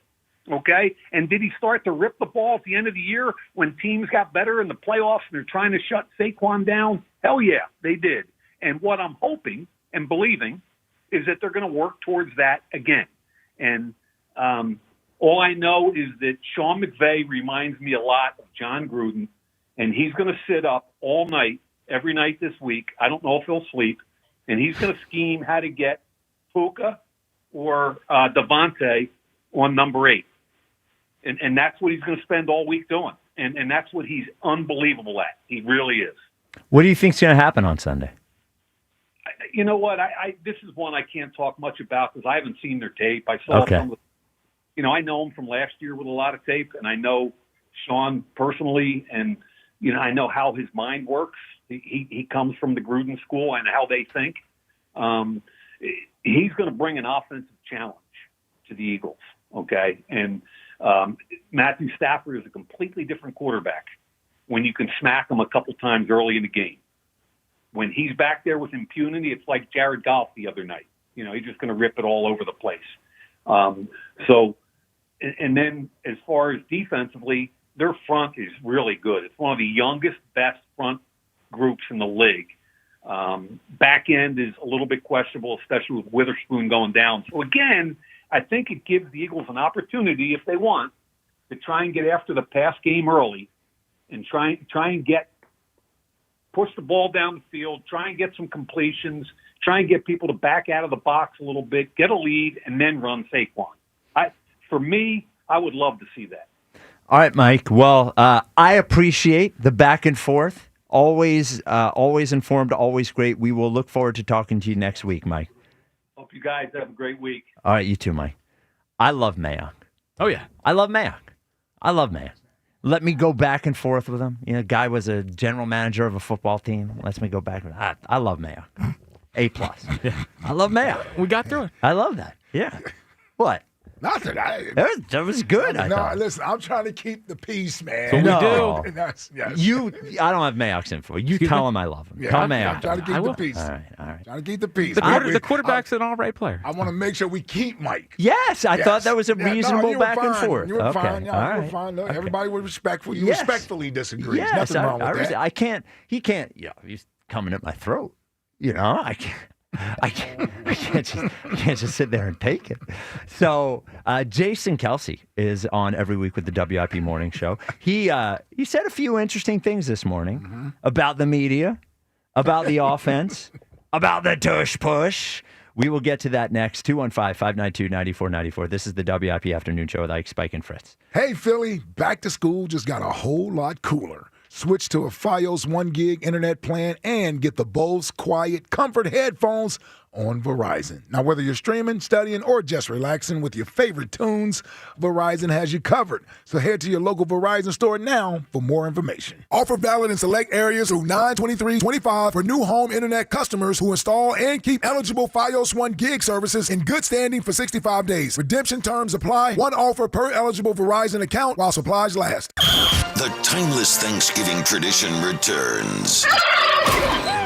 okay? And did he start to rip the ball at the end of the year when teams got better in the playoffs and they're trying to shut Saquon down? Hell yeah, they did. And what I'm hoping and believing is that they're going to work towards that again. And all I know is that Sean McVay reminds me a lot of John Gruden, and he's going to sit up all night, every night this week. I don't know if he'll sleep, and he's going to scheme how to get Puka or Devontae on number 8. And that's what he's going to spend all week doing. And that's what he's unbelievable at. He really is. What do you think's going to happen on Sunday? You know what? This is one I can't talk much about because I haven't seen their tape. I saw some of I know him from last year with a lot of tape, and I know Sean personally, and, I know how his mind works. He comes from the Gruden school and how they think. He's going to bring an offensive challenge to the Eagles, okay? And Matthew Stafford is a completely different quarterback when you can smack him a couple times early in the game. When he's back there with impunity, it's like Jared Goff the other night. He's just going to rip it all over the place. And then as far as defensively, their front is really good. It's one of the youngest, best front groups in the league. Back end is a little bit questionable, especially with Witherspoon going down. So again, I think it gives the Eagles an opportunity, if they want, to try and get after the pass game early and try and push the ball down the field, try and get some completions, try and get people to back out of the box a little bit, get a lead, and then run Saquon. For me, I would love to see that. All right, Mike. Well, I appreciate the back and forth. Always informed, always great. We will look forward to talking to you next week, Mike. Hope you guys have a great week. All right, you too, Mike. I love Mayock. Oh, yeah. I love Mayock. Let me go back and forth with him. You know, guy was a general manager of a football team. Lets me go back. I love Mayock. A+. Yeah. I love Mayock. We got through it. I love that. Yeah. What? Nothing. That was good. I thought. Listen, I'm trying to keep the peace, man. So we do. Yes. I don't have Mayock's info. You tell him I love him. Yeah, Tell I'm Mayock. trying to keep the peace. All right. Trying to keep the peace. The quarterback's an all right player. I want to make sure we keep Mike. Yes, I thought that was a reasonable back and forth. You were fine. All right. You were fine. Look, everybody was respectful. You Yes. respectfully disagree. Yes, Nothing wrong with that. I can't. He can't. Yeah, he's coming at my throat. You know, I can't just sit there and take it. So Jason Kelce is on every week with the WIP Morning Show. He said a few interesting things this morning about the media, about the offense, about the tush push. We will get to that next. 215-592-9494. This is the WIP Afternoon Show with Ike, Spike, and Fritz. Hey, Philly, back to school just got a whole lot cooler. Switch to a Fios 1 gig internet plan and get the Bose Quiet Comfort headphones on Verizon. Now, whether you're streaming, studying, or just relaxing with your favorite tunes, Verizon has you covered. So head to your local Verizon store now for more information. Offer valid in select areas through 9/23/25 for new home internet customers who install and keep eligible Fios 1 gig services in good standing for 65 days. Redemption terms apply. One offer per eligible Verizon account while supplies last. The timeless Thanksgiving tradition returns.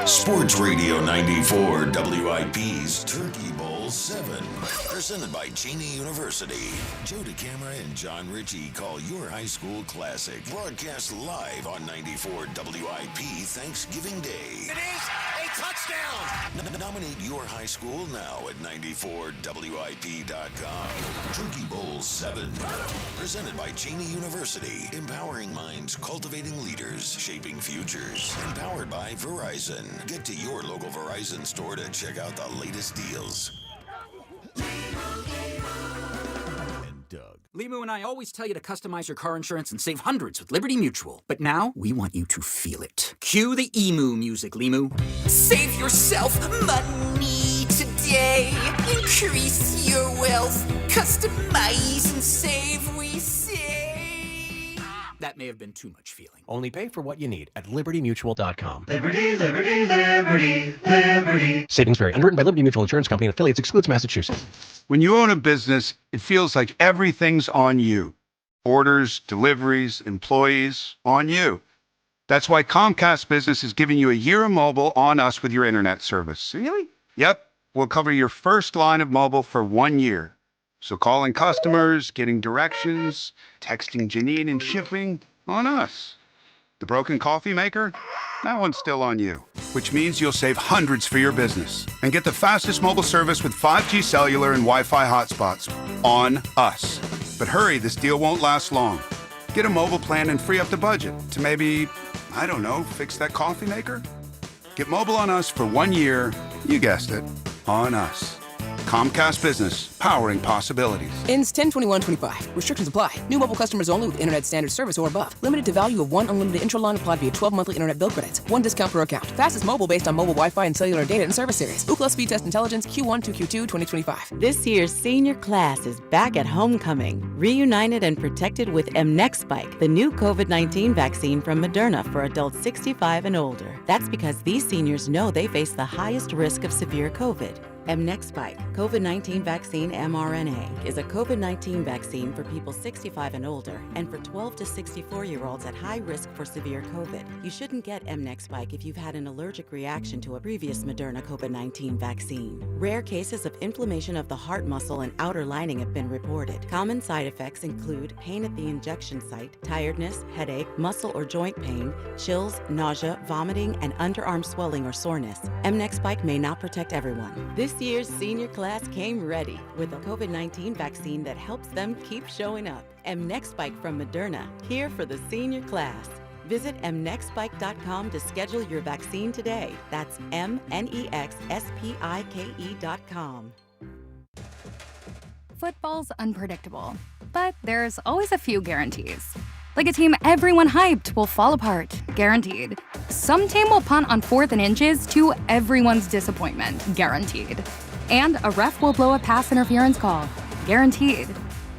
Sports Radio 94 WIP's Turkey Bowl 7. Presented by Cheney University. Joe DeCamera and John Ritchie call your high school classic. Broadcast live on 94 WIP Thanksgiving Day. It is a touchdown. Nominate your high school now at 94WIP.com. Turkey Bowl 7. Presented by Cheney University. Empowering minds, cultivating leaders, shaping futures. Empowered by Verizon. Get to your local Verizon store to check out the latest deals. Limu and I always tell you to customize your car insurance and save hundreds with Liberty Mutual. But now, we want you to feel it. Cue the emu music, Limu. Save yourself money today. Increase your wealth. Customize and save, we say. That may have been too much feeling. Only pay for what you need at libertymutual.com. Liberty, liberty, liberty, liberty. Savings vary. Underwritten by Liberty Mutual Insurance Company and affiliates. Excludes Massachusetts. When you own a business, it feels like everything's on you. Orders, deliveries, employees, on you. That's why Comcast Business is giving you a year of mobile on us with your internet service. Really? Yep. We'll cover your first line of mobile for 1 year. So calling customers, getting directions, texting Janine and shipping, on us. The broken coffee maker? That one's still on you. Which means you'll save hundreds for your business and get the fastest mobile service with 5G cellular and Wi-Fi hotspots on us. But hurry, this deal won't last long. Get a mobile plan and free up the budget to maybe, I don't know, fix that coffee maker? Get mobile on us for 1 year, you guessed it, on us. Comcast Business, powering possibilities. Ends 10/21/25. Restrictions apply. New mobile customers only with internet standard service or above. Limited to value of one unlimited intro line applied via 12 monthly internet bill credits. One discount per account. Fastest mobile based on mobile Wi-Fi and cellular data and service series. Ookla Speed Test Intelligence Q1 to Q2 2025. This year's senior class is back at homecoming, reunited and protected with mNEXSpike, the new COVID-19 vaccine from Moderna for adults 65 and older. That's because these seniors know they face the highest risk of severe COVID. mNEXSpike, COVID-19 vaccine mRNA, is a COVID-19 vaccine for people 65 and older and for 12 to 64-year-olds at high risk for severe COVID. You shouldn't get mNEXSpike if you've had an allergic reaction to a previous Moderna COVID-19 vaccine. Rare cases of inflammation of the heart muscle and outer lining have been reported. Common side effects include pain at the injection site, tiredness, headache, muscle or joint pain, chills, nausea, vomiting, and underarm swelling or soreness. mNEXSpike may not protect everyone. This year's senior class came ready with a COVID-19 vaccine that helps them keep showing up. mNEXSpike from Moderna, here for the senior class. Visit mnexspike.com to schedule your vaccine today. That's mnexspike.com. Football's unpredictable, but there's always a few guarantees. Like a team everyone hyped will fall apart, guaranteed. Some team will punt on 4th and inches to everyone's disappointment, guaranteed. And a ref will blow a pass interference call, guaranteed.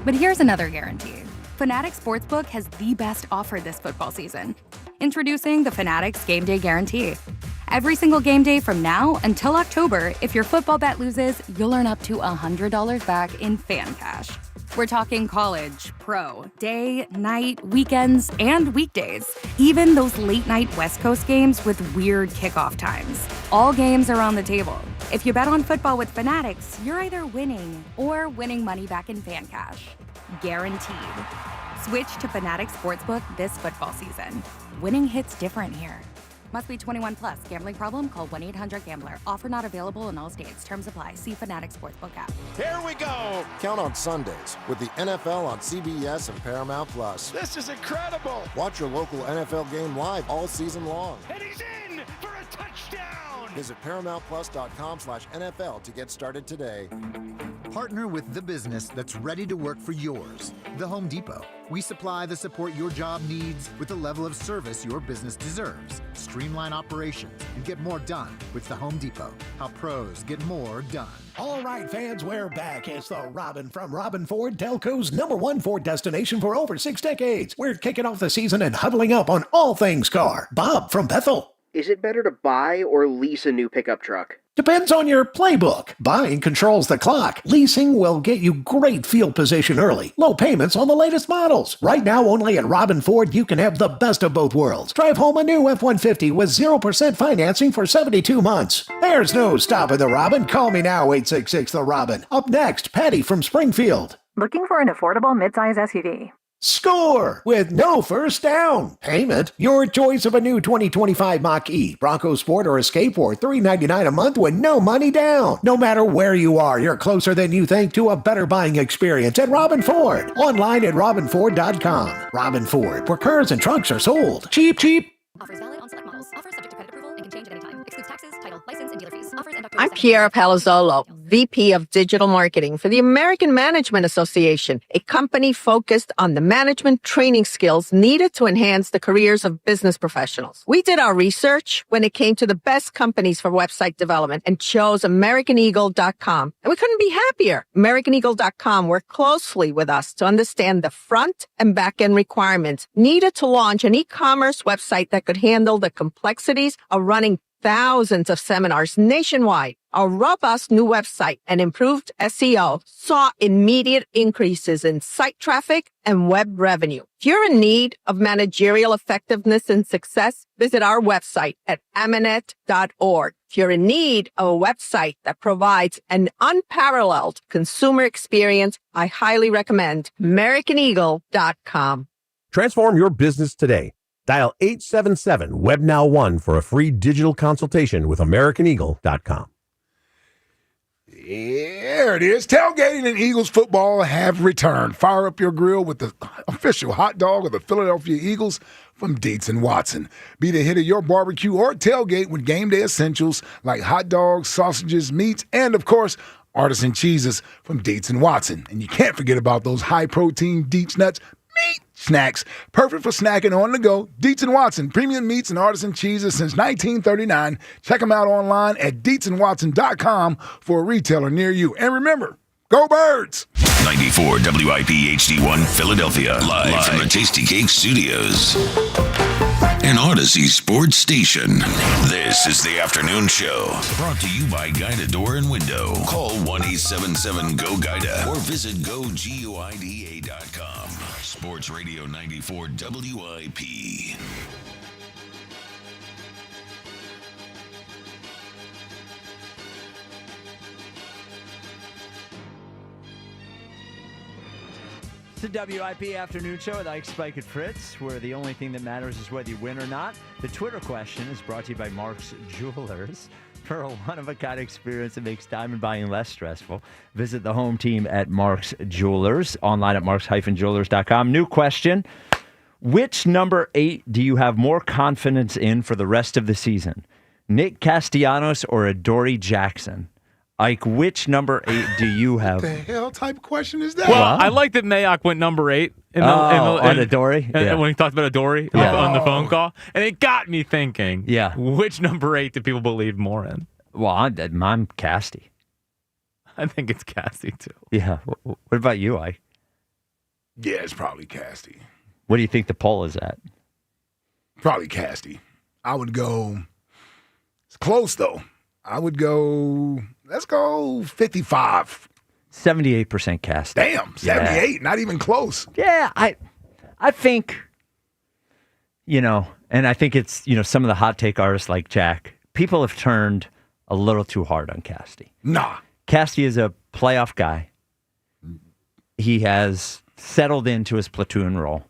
But here's another guarantee. Fanatics Sportsbook has the best offer this football season. Introducing the Fanatics Game Day Guarantee. Every single game day from now until October, if your football bet loses, you'll earn up to $100 back in fan cash. We're talking college, pro, day, night, weekends, and weekdays. Even those late-night West Coast games with weird kickoff times. All games are on the table. If you bet on football with Fanatics, you're either winning or winning money back in fan cash. Guaranteed. Switch to Fanatics Sportsbook this football season. Winning hits different here. Must be 21 plus. Gambling problem? Call 1-800-GAMBLER. Offer not available in all states. Terms apply. See Fanatics Sportsbook app. Here we go. Count on Sundays with the NFL on CBS and Paramount Plus. This is incredible. Watch your local NFL game live all season long. And he's in for a touchdown. Visit ParamountPlus.com/NFL to get started today. Partner with the business that's ready to work for yours. The Home Depot. We supply the support your job needs with the level of service your business deserves. Streamline operations and get more done with the Home Depot. How pros get more done. All right, fans, we're back. It's the Robin from Robin Ford, Telco's #1 Ford destination for over 6 decades. We're kicking off the season and huddling up on all things car. Bob from Bethel. Is it better to buy or lease a new pickup truck? Depends on your playbook. Buying controls the clock. Leasing will get you great field position early. Low payments on the latest models. Right now, only at Robin Ford, you can have the best of both worlds. Drive home a new F-150 with 0% financing for 72 months. There's no stopping the Robin. Call me now, 866-THE-ROBIN. Up next, Patty from Springfield. Looking for an affordable midsize SUV? Score with no first down payment. Your choice of a new 2025 Mach-E, Bronco Sport, or Escape for $399 a month with no money down. No matter where you are, you're closer than you think to a better buying experience at Robin Ford. Online at robinford.com. Robin Ford, where cars and trucks are sold. Cheap, cheap. Offers valid on select models. Offers subject to credit approval and can change at any time. Excludes taxes, title, license, and dealer fees. Offers end October. I'm Kiara Palazzolo, VP of Digital Marketing for the American Management Association, a company focused on the management training skills needed to enhance the careers of business professionals. We did our research when it came to the best companies for website development and chose AmericanEagle.com. And we couldn't be happier. AmericanEagle.com worked closely with us to understand the front and back end requirements needed to launch an e-commerce website that could handle the complexities of running thousands of seminars nationwide. Our robust new website and improved SEO saw immediate increases in site traffic and web revenue. If you're in need of managerial effectiveness and success, visit our website at amanet.org. If you're in need of a website that provides an unparalleled consumer experience, I highly recommend AmericanEagle.com. Transform your business today. Dial 877-WebNow1 for a free digital consultation with AmericanEagle.com. There it is. Tailgating and Eagles football have returned. Fire up your grill with the official hot dog of the Philadelphia Eagles from Dietz & Watson. Be the hit of your barbecue or tailgate with game day essentials like hot dogs, sausages, meats, and, of course, artisan cheeses from Dietz & Watson. And you can't forget about those high-protein Dietz nuts meat snacks. Perfect for snacking on the go. Dietz & Watson, premium meats and artisan cheeses since 1939. Check them out online at DietzandWatson.com for a retailer near you. And remember, go Birds! 94 WIP HD1 Philadelphia. Live from the Tasty Cake Studios. An Odyssey Sports Station. This is the afternoon show. Brought to you by Guida Door and Window. Call 1-877-GO-GUIDA or visit GoGuida.com. Sports Radio 94 WIP. It's the WIP Afternoon Show with Ike, Spike, and Fritz, where the only thing that matters is whether you win or not. The Twitter question is brought to you by Mark's Jewelers. For a one-of-a-kind experience that makes diamond buying less stressful, visit the home team at Mark's Jewelers, online at marks-jewelers.com. New question. Which number 8 do you have more confidence in for the rest of the season? Nick Castellanos or Adoree Jackson? Ike, which number 8 do you have? What the hell type of question is that? Well, I like that Mayock went number 8 on Adoree? Yeah. When he talked about Adoree on the phone call. And it got me thinking, which number 8 do people believe more in? Well, I'm Casty. I think it's Casty, too. Yeah. What about you, Ike? Yeah, it's probably Casty. What do you think the poll is at? Probably Casty. I would go, it's close, though. I would go, let's go 55. 78% Casty. Damn, 78, not even close. Yeah, I think, and I think it's, some of the hot take artists like Jack, people have turned a little too hard on Casty. Nah. Casty is a playoff guy. He has settled into his platoon role.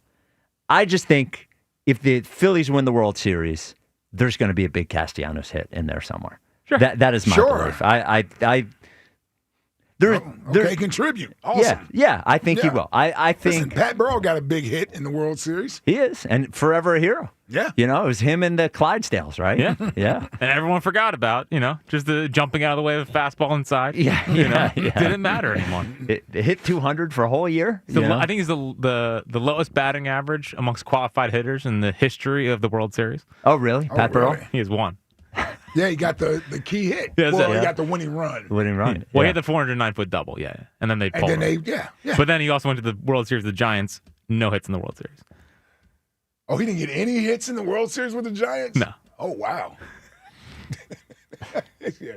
I just think if the Phillies win the World Series, there's going to be a big Castellanos hit in there somewhere. Sure. That is my belief. Okay, contribute. Awesome. Yeah, I think he will. I think Listen, Pat Burrell got a big hit in the World Series. He is, and forever a hero. Yeah. It was him and the Clydesdales, right? Yeah. Yeah. And everyone forgot about, just the jumping out of the way of the fastball inside. Yeah. Didn't matter anymore. It hit 200 for a whole year. I think he's the lowest batting average amongst qualified hitters in the history of the World Series. Oh, really? Pat Burrell? He has one. Yeah, he got the key hit. Yeah, he got the winning run. Winning run. Well, he had the 409-foot double, and then they pulled him. But then he also went to the World Series with the Giants. No hits in the World Series. Oh, he didn't get any hits in the World Series with the Giants? No. Oh, wow.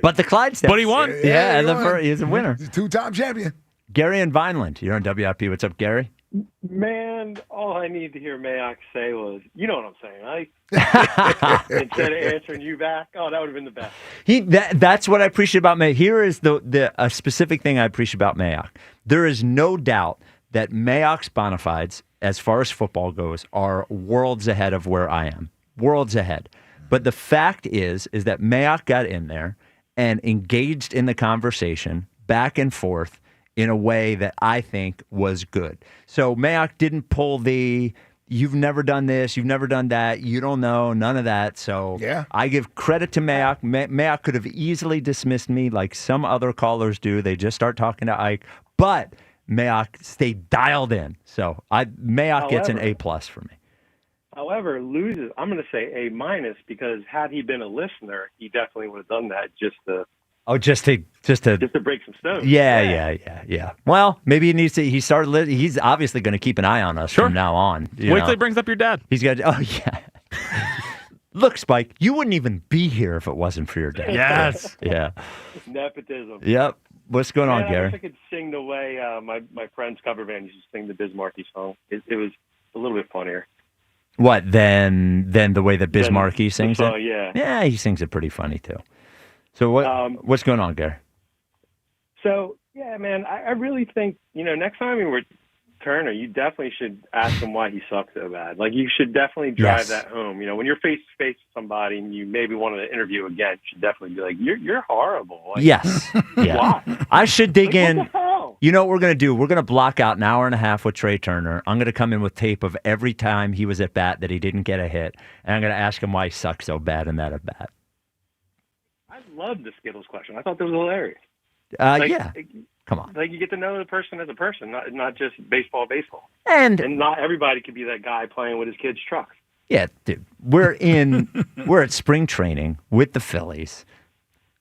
But the Clydesdales. But he won. Yeah, he's a winner. He's a two-time champion. Gary in Vineland. You're on WIP. What's up, Gary? Man, all I need to hear Mayock say was, you know what I'm saying, right? Instead of answering you back, that would have been the best. That's what I appreciate about Mayock. Here is a specific thing I appreciate about Mayock. There is no doubt that Mayock's bona fides, as far as football goes, are worlds ahead of where I am. Worlds ahead. But the fact is that Mayock got in there and engaged in the conversation back and forth in a way that I think was good. So Mayock didn't pull the, you've never done this, you've never done that, you don't know, none of that. So I give credit to Mayock. Mayock could have easily dismissed me like some other callers do. They just start talking to Ike. But Mayock stayed dialed in. So Mayock gets an A+ for me. However, loses, I'm going to say A- because had he been a listener, he definitely would have done that just to break some stones. Yeah. Well, maybe he needs to. He's obviously going to keep an eye on us from now on. Wait till he brings up your dad. He's got. Oh yeah. Look, Spike, you wouldn't even be here if it wasn't for your dad. Yes. Yeah. Nepotism. Yep. What's going on, Gary? I wish I could sing the way my friend's cover band used to sing the Bismarcky song. It was a little bit funnier. What than the way that Bismarcky sings it? Yeah. Yeah, he sings it pretty funny too. So what's going on, Gary? So, yeah, man, I really think, next time you were Turner, you definitely should ask him why he sucks so bad. Like, you should definitely drive that home. When you're face-to-face with somebody and you maybe want to interview again, you should definitely be like, you're horrible. Like, yes. Yeah. Why? I should dig in. What the hell? You know what we're going to do? We're going to block out an hour and a half with Trey Turner. I'm going to come in with tape of every time he was at bat that he didn't get a hit, and I'm going to ask him why he sucks so bad in that at bat. I loved the Skittles question. I thought that was hilarious. Yeah. Come on. Like, you get to know the person as a person, not just baseball. And not everybody could be that guy playing with his kid's truck. Yeah, dude. We're at spring training with the Phillies.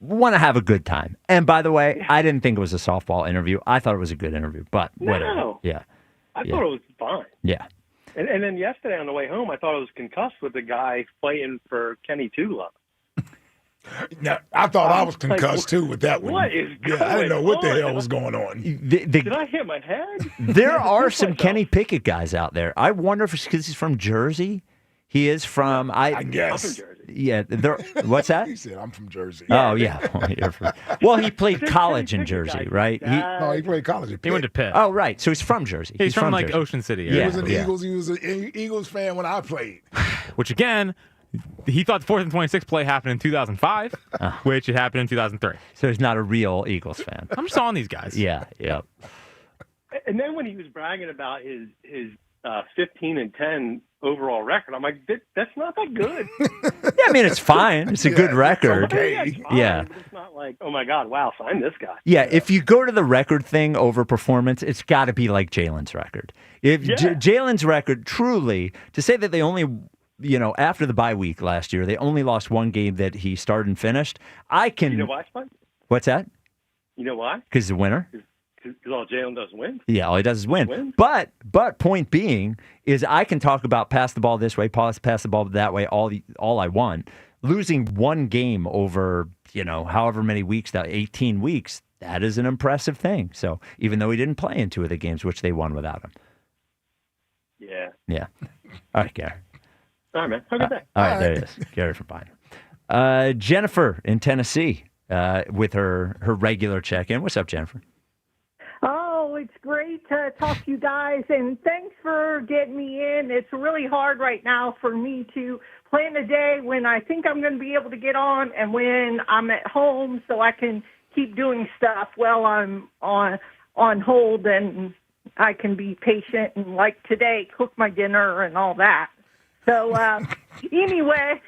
We want to have a good time. And by the way, I didn't think it was a softball interview. I thought it was a good interview, but whatever. No. Yeah. I thought it was fine. Yeah. And then yesterday on the way home, I thought I was concussed with the guy fighting for Kenny Tugler. Now, I thought I was concussed too with that one. What is going on? I didn't know what the hell was going on. Did I hit my head? There are some Kenny Pickett guys out there. I wonder if it's because he's from Jersey. He is from, I guess. I'm from Jersey. Yeah. What's that? He said, I'm from Jersey. Oh, yeah. Well, he played college in Jersey, right? No, he played college at Pitt. He went to Pitt. Oh, right. So he's from Jersey. He's from like Jersey. Ocean City. He was an Eagles. He was an Eagles fan when I played. Which, again, he thought the 4th and 26 play happened in 2005, which it happened in 2003. So he's not a real Eagles fan. I'm just on these guys. Yeah. And then when he was bragging about his 15-10 overall record, I'm like, that's not that good. Yeah, I mean, it's fine. It's a good record. Okay. Yeah. But it's not like, oh my God, wow, sign this guy. Yeah, if you go to the record thing over performance, it's got to be like Jalen's record. If Jalen's record, truly, to say that they only, after the bye week last year, they only lost one game that he started and finished. I can. You know why, Spike? What's that? You know why? Because he's a winner. Because all Jalen does is win. Yeah, all he does is win. But point being is I can talk about pass the ball this way, pass the ball that way, all I want. Losing one game over, however many weeks, 18 weeks, that is an impressive thing. So even though he didn't play in 2 of the games, which they won without him. Yeah. Yeah. All right, Gary. All right, man. Have a good day. All right, there it is. Gary from Pine. Jennifer in Tennessee with her regular check-in. What's up, Jennifer? Oh, it's great to talk to you guys, and thanks for getting me in. It's really hard right now for me to plan a day when I think I'm going to be able to get on and when I'm at home so I can keep doing stuff while I'm on hold and I can be patient and, like today, cook my dinner and all that. So anyway.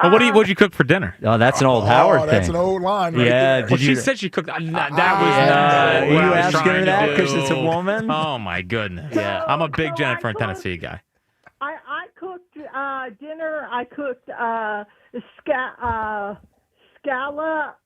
What'd you cook for dinner? Oh, that's an old Howard thing. That's an old line right there. She said she cooked. That was not Are you asking her that because it's a woman? Oh, my goodness. Yeah. I'm a big Jennifer in Tennessee guy. I cooked dinner. I cooked scallops,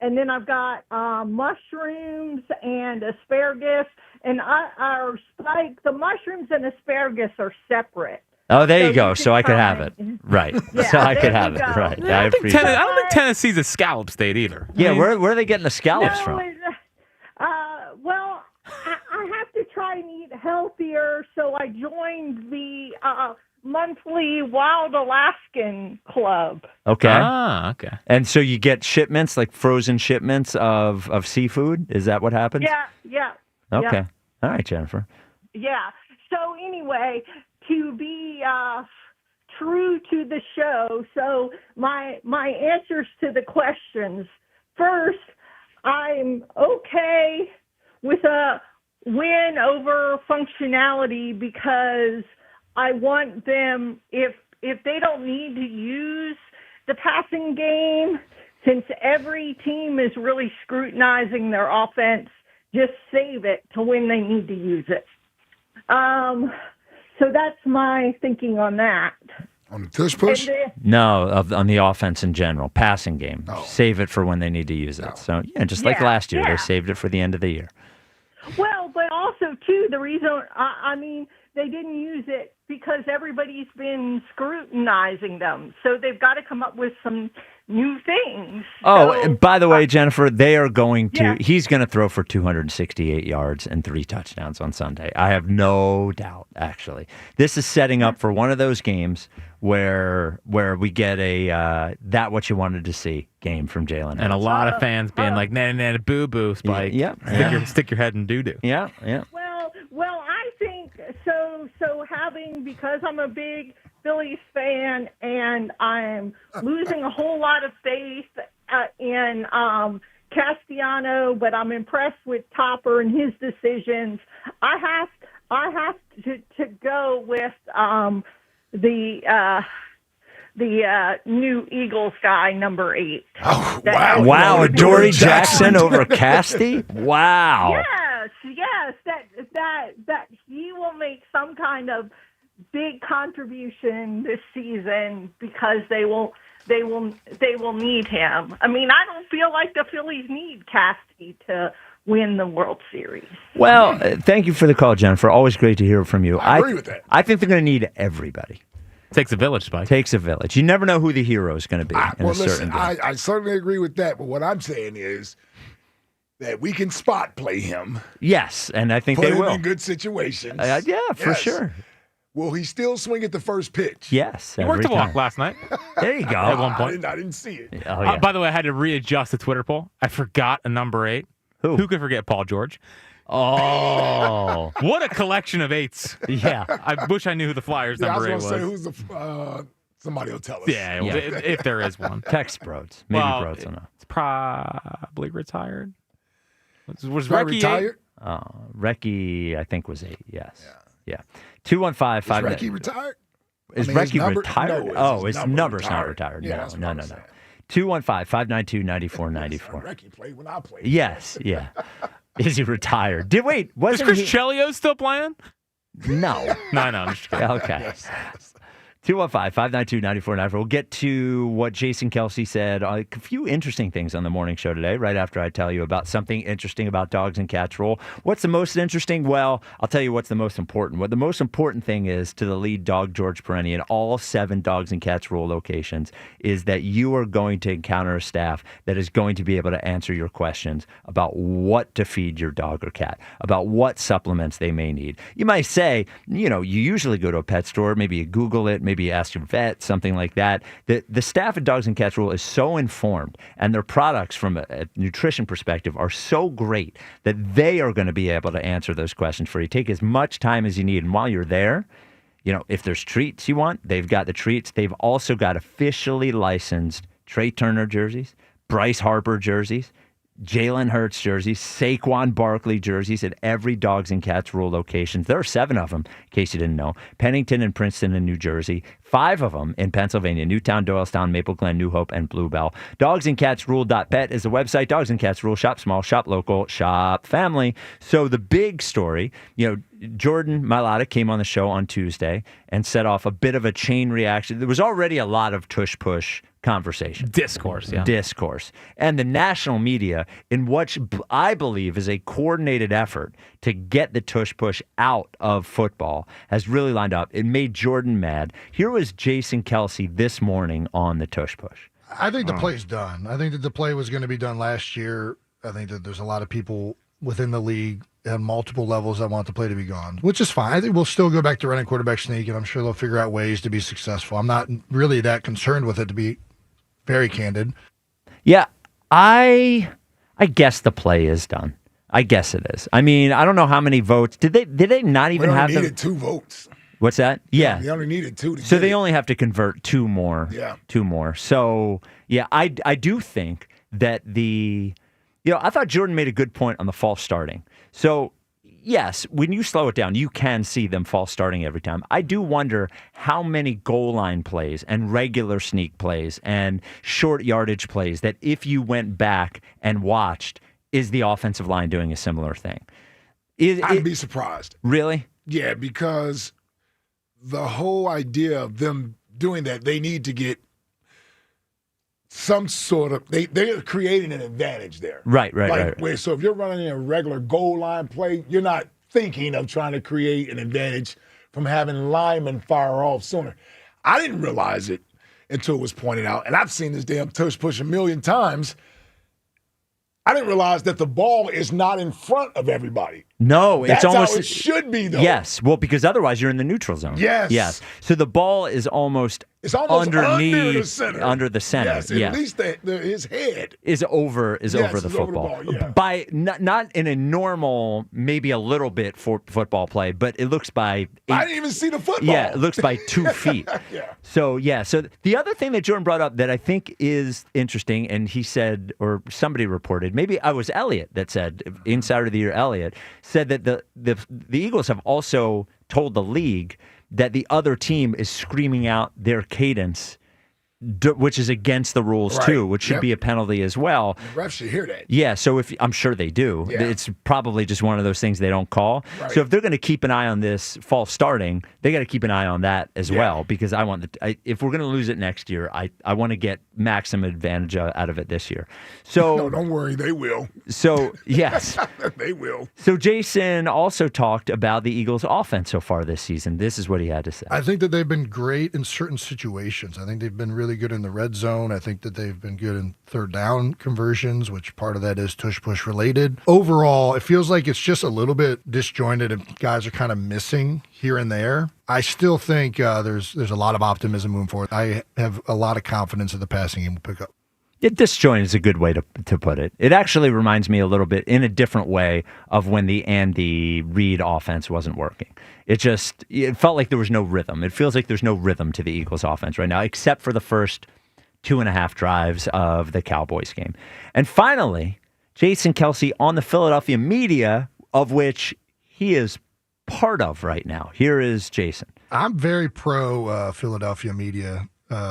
and then I've got mushrooms and asparagus. And the mushrooms and asparagus are separate. Oh, there you go. So I could have it. Right. Yeah, so I could have it. Right. I don't think Tennessee's a scallop state either. Yeah, where are they getting the scallops from? Well, I have to try and eat healthier, so I joined the monthly Wild Alaskan Club. Okay. Okay. And so you get shipments, like frozen shipments of seafood? Is that what happens? Yeah. Okay. Yeah. All right, Jennifer. Yeah. So anyway, to be true to the show, so my answers to the questions. First, I'm okay with a win over functionality because I want them, if they don't need to use the passing game, since every team is really scrutinizing their offense, just save it to when they need to use it. So that's my thinking on that. On the tush push? No, on the offense in general, passing game. Oh. Save it for when they need to use it. So, just like last year, they saved it for the end of the year. Well, but also, too, the reason, they didn't use it because everybody's been scrutinizing them. So they've got to come up with some new things. Oh, and by the way, Jennifer, they are going to, he's going to throw for 268 yards and 3 touchdowns on Sunday. I have no doubt, actually. This is setting up for one of those games where we get a that what you wanted to see game from Jalen. And a lot of fans being like, nah, boo-boo, Spike. Stick your head in doo-doo. Yeah. Well, I think so having, because I'm a big Phillies fan and I'm losing a whole lot of faith in Castellano, but I'm impressed with Topper and his decisions. I have to go with the new Eagles guy, number 8. Oh, wow, Adoree Jackson over Casti? Wow. Yes, that he will make some kind of big contribution this season because they will need him. I mean, I don't feel like the Phillies need Casti to win the World Series. Well, thank you for the call, Jennifer. Always great to hear from you. I agree with that. I think they're going to need everybody. Takes a village, Spike. Takes a village. You never know who the hero is going to be in a certain game. I certainly agree with that, but what I'm saying is that we can spot play him. Yes, and I think they will. Put him in good situations. For sure. Will he still swing at the first pitch? Yes. He worked a walk last night. There you go. At one point. I didn't see it. By the way, I had to readjust the Twitter poll. I forgot a number 8. Who could forget Paul George? Oh. What a collection of 8s. Yeah. I wish I knew who the Flyers number 8 was. I was going to say, who's the... somebody will tell us. Yeah, if there is one. Text Broads. Maybe Broads will know. It's probably retired. Was Recchi retired? Recchi, I think, was 8, yes. Yeah. 215-5... Is Recchi retired? Is Recchi retired? No, his number's not retired. Yeah, No. 215-592-9494. Recky played when I played. Yes, yeah. Is he retired? Wait, Is wasn't Chris he? Chelio still playing? No. No, I'm just kidding. Okay. 215-592-9494. We'll get to what Jason Kelce said. A few interesting things on the morning show today, right after I tell you about something interesting about dogs and cats rule. What's the most interesting? Well, I'll tell you what's the most important. What the most important thing is to the lead dog, George Perenni, in all 7 dogs and cats rule locations is that you are going to encounter a staff that is going to be able to answer your questions about what to feed your dog or cat, about what supplements they may need. You might say, you usually go to a pet store, maybe you Google it, maybe you ask your vet, something like that. The staff at Dogs and Cats Rule is so informed, and their products from a nutrition perspective are so great that they are going to be able to answer those questions for you. Take as much time as you need, and while you're there, if there's treats you want, they've got the treats. They've also got officially licensed Trey Turner jerseys, Bryce Harper jerseys, Jalen Hurts jerseys, Saquon Barkley jerseys at every Dogs and Cats Rule locations. There are 7 of them, in case you didn't know. Pennington and Princeton in New Jersey. 5 of them in Pennsylvania, Newtown, Doylestown, Maple Glen, New Hope, and Bluebell. Dogsandcatsrule.pet is the website. Dogs and Cats Rule. Shop small, shop local, shop family. So the big story, Jordan Mailata came on the show on Tuesday and set off a bit of a chain reaction. There was already a lot of tush-push conversation. Discourse. And the national media, in what I believe is a coordinated effort to get the tush-push out of football, has really lined up. It made Jordan mad. Here was Jason Kelce this morning on the tush-push. I think the play's done. I think that the play was going to be done last year. I think that there's a lot of people within the league at multiple levels that want the play to be gone, which is fine. I think we'll still go back to running quarterback sneak, and I'm sure they'll figure out ways to be successful. I'm not really that concerned with it, to be very candid. Yeah, I guess the play is done. I guess it is. I mean, I don't know how many votes. Did they not even have them? They needed 2 votes. What's that? Yeah. They only needed 2 So they only have to convert 2 more. Yeah. 2 more. So, yeah, I do think that I thought Jordan made a good point on the false starting. So, yes, when you slow it down, you can see them false starting every time. I do wonder how many goal line plays and regular sneak plays and short yardage plays that if you went back and watched, is the offensive line doing a similar thing? I'd be surprised. Really? Yeah, because the whole idea of them doing that, they need to get some sort of they're creating an advantage there. Right. So if you're running a regular goal line play, you're not thinking of trying to create an advantage from having linemen fire off sooner. I didn't realize it until it was pointed out, and I've seen this damn tush push a million times. I didn't realize that the ball is not in front of everybody. No, That's it's almost how it should be, though. Yes, well, because otherwise you're in the neutral zone. Yes. So the ball is almost underneath, under the center. Yes, at least his head is over the football. Over the ball, by not in a normal, maybe a little bit for football play, but it looks by. I didn't even see the football. Yeah, it looks by 2 feet. So the other thing that Jordan brought up that I think is interesting, and he said, or somebody reported, maybe I was Elliott that said, Insider of the Year Elliott, said that the Eagles have also told the league that the other team is screaming out their cadence, which is against the rules too, which should be a penalty as well. The refs should hear that. Yeah, so I'm sure they do. Yeah. It's probably just one of those things they don't call. Right. So if they're going to keep an eye on this false starting, they got to keep an eye on that as well, because I want if we're going to lose it next year, I want to get maximum advantage out of it this year. So no, don't worry, they will. So yes, they will. So Jason also talked about the Eagles' offense so far this season. This is what he had to say. I think that they've been great in certain situations. I think they've been really good in the red zone. I think that they've been good in third down conversions, which part of that is tush-push related. Overall, it feels like it's just a little bit disjointed and guys are kind of missing here and there. I still think there's a lot of optimism moving forward. I have a lot of confidence that the passing game will pick up. Disjoint is a good way to put it. It actually reminds me a little bit in a different way of when the Andy Reid offense wasn't working. It felt like there was no rhythm. It feels like there's no rhythm to the Eagles offense right now, except for the first 2.5 drives of the Cowboys game. And finally, Jason Kelce on the Philadelphia media, of which he is part of right now. Here is Jason. I'm very pro Philadelphia media.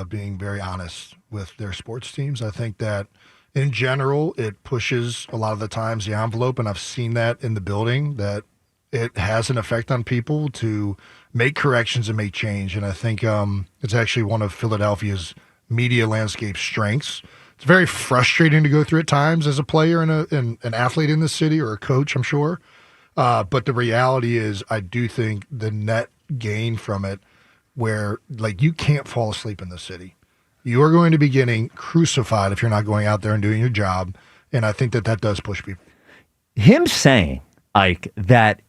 being very honest with their sports teams. I think that in general, it pushes a lot of the times the envelope, and I've seen that in the building, that it has an effect on people to make corrections and make change. And I think it's actually one of Philadelphia's media landscape strengths. It's very frustrating to go through at times as a player and an athlete in the city, or a coach, I'm sure. But the reality is, I do think the net gain from it, where like you can't fall asleep in the city. You are going to be getting crucified if you're not going out there and doing your job. And I think that does push people. Him saying, Ike, that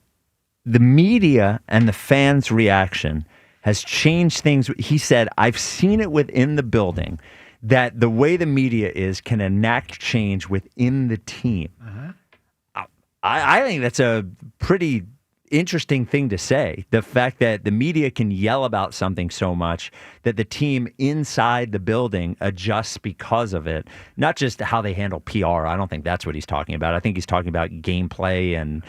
the media and the fans' reaction has changed things. He said, I've seen it within the building, that the way the media is can enact change within the team. I think that's a pretty interesting thing to say. The fact that the media can yell about something so much that the team inside the building adjusts because of it. Not just how they handle PR. I don't think that's what he's talking about. I think he's talking about gameplay and,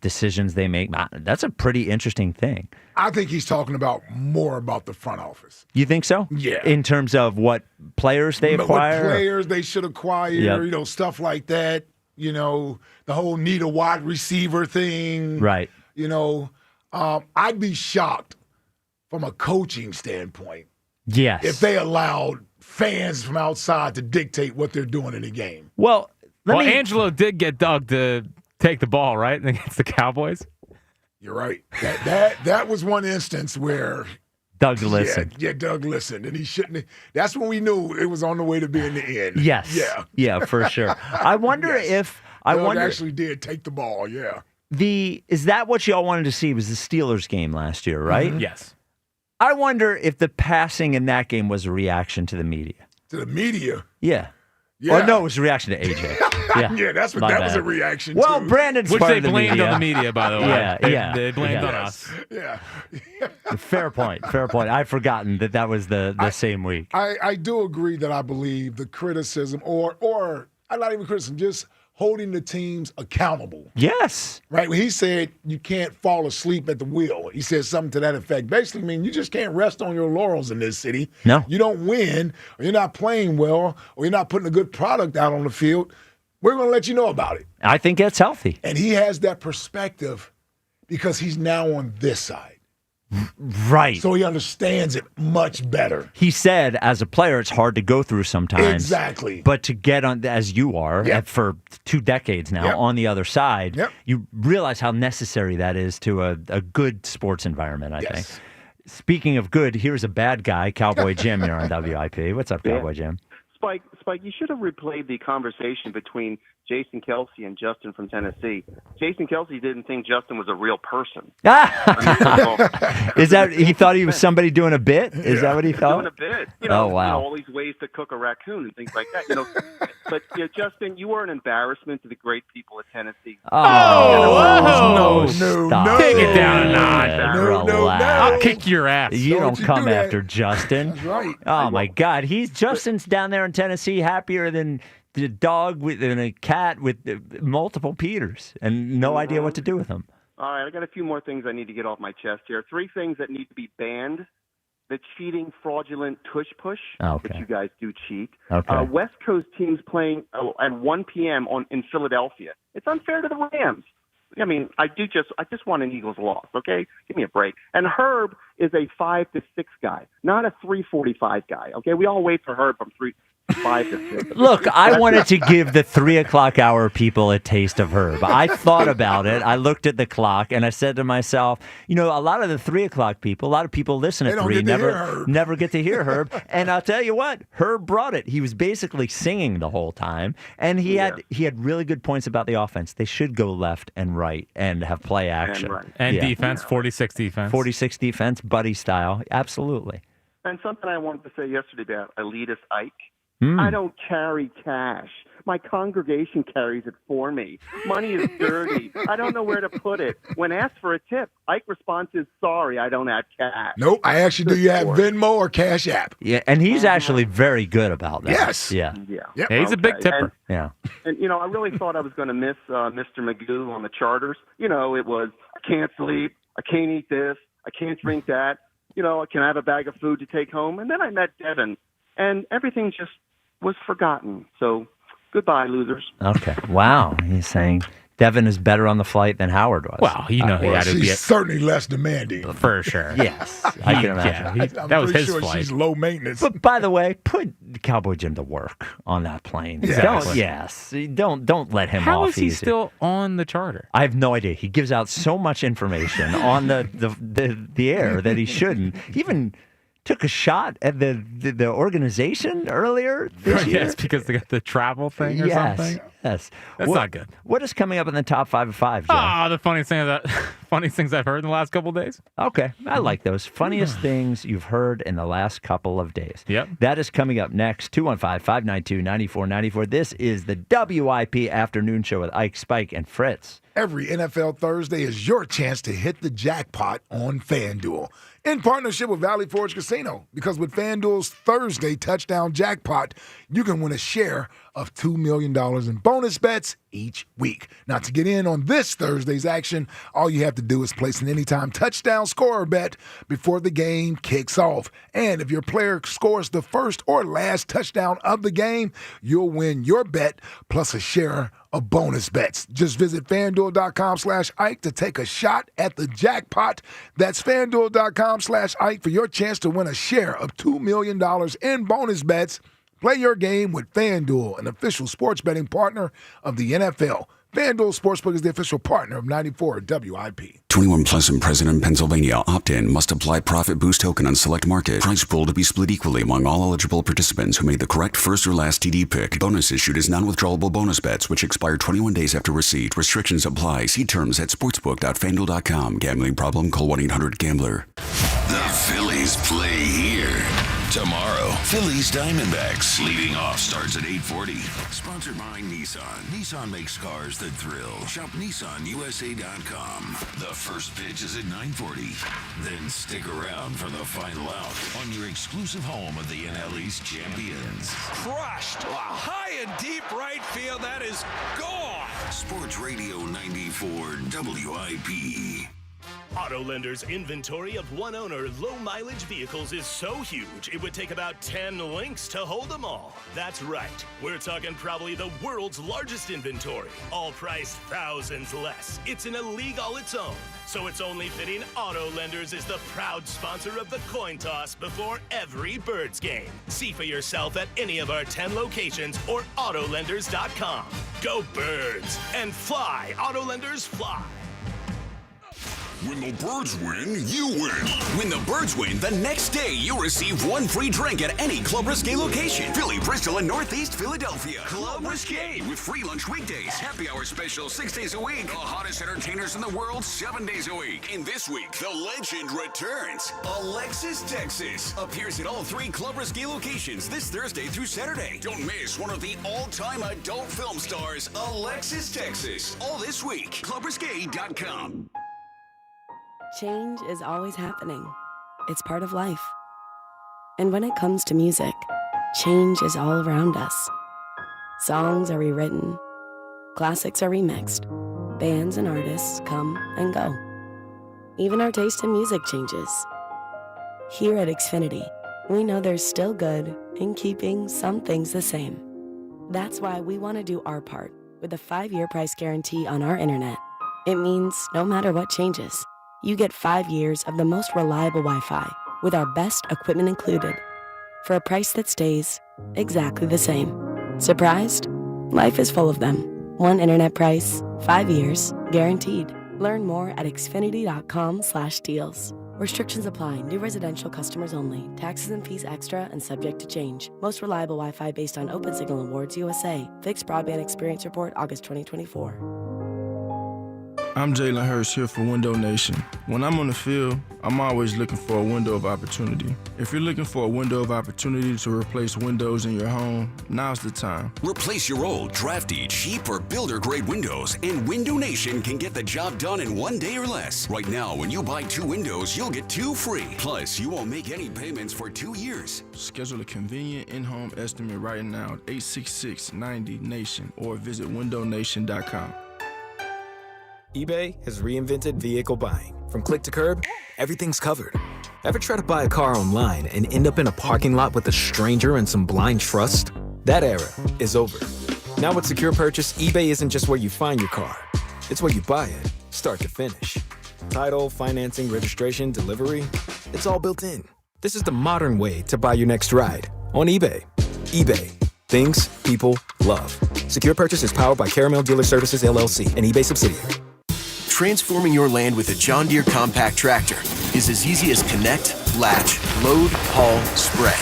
decisions they make. That's a pretty interesting thing. I think he's talking about more about the front office. You think so? Yeah. In terms of what players they acquire? What players they should acquire, stuff like that. The whole need a wide receiver thing. Right. I'd be shocked from a coaching standpoint. Yes. If they allowed fans from outside to dictate what they're doing in the game. Well, Angelo did get Doug to take the ball, right, against the Cowboys. You're right. That was one instance where Doug listened. Yeah, Doug listened, and he shouldn't. That's when we knew it was on the way to being the end. Yes. Yeah, for sure. I wonder if Doug actually did take the ball. Yeah. Is that what y'all wanted to see? Was the Steelers game last year, right? Mm-hmm. Yes. I wonder if the passing in that game was a reaction to the media. To the media? Yeah. Yeah. Or no, it was a reaction to AJ. Yeah, that's what that was a reaction well, to. Brandon's Which part they of the blamed media. on the media, by the way. They blamed on us. Yeah. Fair point. I've forgotten that was the same week. I do agree that I believe the criticism, or not even criticism, just holding the teams accountable. Yes. Right? When he said you can't fall asleep at the wheel, he said something to that effect. Basically, you just can't rest on your laurels in this city. No. You don't win, or you're not playing well, or you're not putting a good product out on the field. We're going to let you know about it. I think that's healthy. And he has that perspective because he's now on this side. Right. So he understands it much better. He said, as a player, it's hard to go through sometimes. Exactly. But to get on, as you are, for 2 decades now, on the other side, you realize how necessary that is to a good sports environment, I think. Speaking of good, here's a bad guy, Cowboy Jim, here on WIP. What's up, Cowboy Jim? Spike, you should have replayed the conversation between Jason Kelce and Justin from Tennessee. Jason Kelce didn't think Justin was a real person. Is that he thought he was somebody doing a bit? Is that what he thought? Doing a bit. Oh, wow. All these ways to cook a raccoon and things like that. But Justin, you were an embarrassment to the great people at Tennessee. No. Stop. Take it down a notch. No. I'll kick your ass. You don't come after Justin. That's right. Oh my God, Justin's down there in Tennessee happier than the dog and a cat with multiple Peters and no idea what to do with them. All right, I got a few more things I need to get off my chest here. 3 things that need to be banned: the cheating, fraudulent tush push, which you guys do cheat. Okay. West Coast teams playing at 1 p.m. in Philadelphia. It's unfair to the Rams. I just want an Eagles loss, okay? Give me a break. And Herb is a 5 to 6 guy, not a 3:45 guy, okay? We all wait for Herb from 5 to 6. Look, I wanted to give the 3 o'clock hour people a taste of Herb. I thought about it. I looked at the clock and I said to myself, a lot of the 3 o'clock people, a lot of people listen at 3 never get to hear Herb. And I'll tell you what, Herb brought it. He was basically singing the whole time, and he had really good points about the offense. They should go left and right and have play action. And defense, 46 defense. 46 defense, buddy style. Absolutely. And something I wanted to say yesterday about elitist Ike. I don't carry cash. My congregation carries it for me. Money is dirty. I don't know where to put it. When asked for a tip, Ike's response is, sorry, I don't have cash. Nope, I actually do. You have Venmo or Cash App? Yeah, and he's actually very good about that. Yes. Yeah. Yeah. He's a big tipper. And I really thought I was going to miss Mr. Magoo on the charters. It was, I can't sleep, I can't eat this, I can't drink that. can I have a bag of food to take home? And then I met Devin, and everything just was forgotten. So goodbye, losers. Okay. Wow. He's saying Devin is better on the flight than Howard was. Well, he had to be certainly less demanding. For sure. Yes. I can imagine. That was his sure flight. She's low maintenance. But by the way, put Cowboy Jim to work on that plane. Exactly. Don't let him How off is he easy. still on the charter? I have no idea. He gives out so much information on the air that he shouldn't. He even took a shot at the organization earlier this year. Yes, because they got the travel thing or something. Yes. That's not good. What is coming up in the top 5 of 5, Joe? The funniest things I've heard in the last couple of days. Okay, I like those. Funniest things you've heard in the last couple of days. Yep. That is coming up next, 215-592-9494. This is the WIP Afternoon Show with Ike, Spike, and Fritz. Every NFL Thursday is your chance to hit the jackpot on FanDuel in partnership with Valley Forge Casino. Because with FanDuel's Thursday touchdown jackpot, you can win a share of $2 million in bonus bets each week. Now, to get in on this Thursday's action, all you have to do is place an anytime touchdown scorer bet before the game kicks off. And if your player scores the first or last touchdown of the game, you'll win your bet plus a share of bonus bets. Just visit FanDuel.com/Ike to take a shot at the jackpot. That's FanDuel.com/Ike for your chance to win a share of $2 million in bonus bets. Play your game with FanDuel, an official sports betting partner of the NFL. FanDuel Sportsbook is the official partner of 94 WIP. 21 plus and present in Pennsylvania. Opt-in. Must apply profit boost token on select market. Prize pool to be split equally among all eligible participants who made the correct first or last TD pick. Bonus issued is non-withdrawable bonus bets which expire 21 days after receipt. Restrictions apply. See terms at sportsbook.fanduel.com. Gambling problem? Call 1-800-GAMBLER. The Phillies play here. Tomorrow, Phillies Diamondbacks. Leading off starts at 8:40. Sponsored by Nissan. Nissan makes cars that thrill. Shop NissanUSA.com. The first pitch is at 9:40. Then stick around for the final out on your exclusive home of the NL East champions. Crushed. High and deep right field. That is gone. Sports Radio 94 WIP. Autolender's inventory of one-owner, low-mileage vehicles is so huge, it would take about 10 links to hold them all. That's right. We're talking probably the world's largest inventory, all priced thousands less. It's in a league all its own. So it's only fitting Autolenders is the proud sponsor of the coin toss before every Birds game. See for yourself at any of our 10 locations or Autolenders.com. Go Birds and fly, Autolenders fly. When the Birds win, you win. When the Birds win, the next day you'll receive one free drink at any Club Risque location. Philly, Bristol, and Northeast Philadelphia. Club Risque with free lunch weekdays. Happy hour special 6 days a week. The hottest entertainers in the world 7 days a week. And this week, the legend returns. Alexis Texas appears at all 3 Club Risque locations this Thursday through Saturday. Don't miss one of the all-time adult film stars, Alexis Texas. All this week. ClubRisque.com. Change is always happening. It's part of life. And when it comes to music, change is all around us. Songs are rewritten. Classics are remixed. Bands and artists come and go. Even our taste in music changes. Here at Xfinity, we know there's still good in keeping some things the same. That's why we want to do our part with a 5-year price guarantee on our internet. It means no matter what changes, you get 5 years of the most reliable Wi-Fi with our best equipment included for a price that stays exactly the same. Surprised? Life is full of them. One internet price, 5 years, guaranteed. Learn more at Xfinity.com/deals. Restrictions apply. New residential customers only. Taxes and fees extra and subject to change. Most reliable Wi-Fi based on Open Signal Awards USA. Fixed Broadband Experience Report, August 2024. I'm Jalen Hurst here for Window Nation. When I'm on the field, I'm always looking for a window of opportunity. If you're looking for a window of opportunity to replace windows in your home, now's the time. Replace your old, drafty, cheap, or builder-grade windows, and Window Nation can get the job done in 1 day or less. Right now, when you buy 2 windows, you'll get 2 free. Plus, you won't make any payments for 2 years. Schedule a convenient in-home estimate right now at 866-90-NATION or visit windownation.com. eBay has reinvented vehicle buying. From click to curb, everything's covered. Ever try to buy a car online and end up in a parking lot with a stranger and some blind trust? That era is over. Now with Secure Purchase, eBay isn't just where you find your car. It's where you buy it, start to finish. Title, financing, registration, delivery, it's all built in. This is the modern way to buy your next ride on eBay. eBay. Things people love. Secure Purchase is powered by Caramel Dealer Services, LLC, an eBay subsidiary. Transforming your land with a John Deere compact tractor is as easy as connect, latch, load, haul, spread.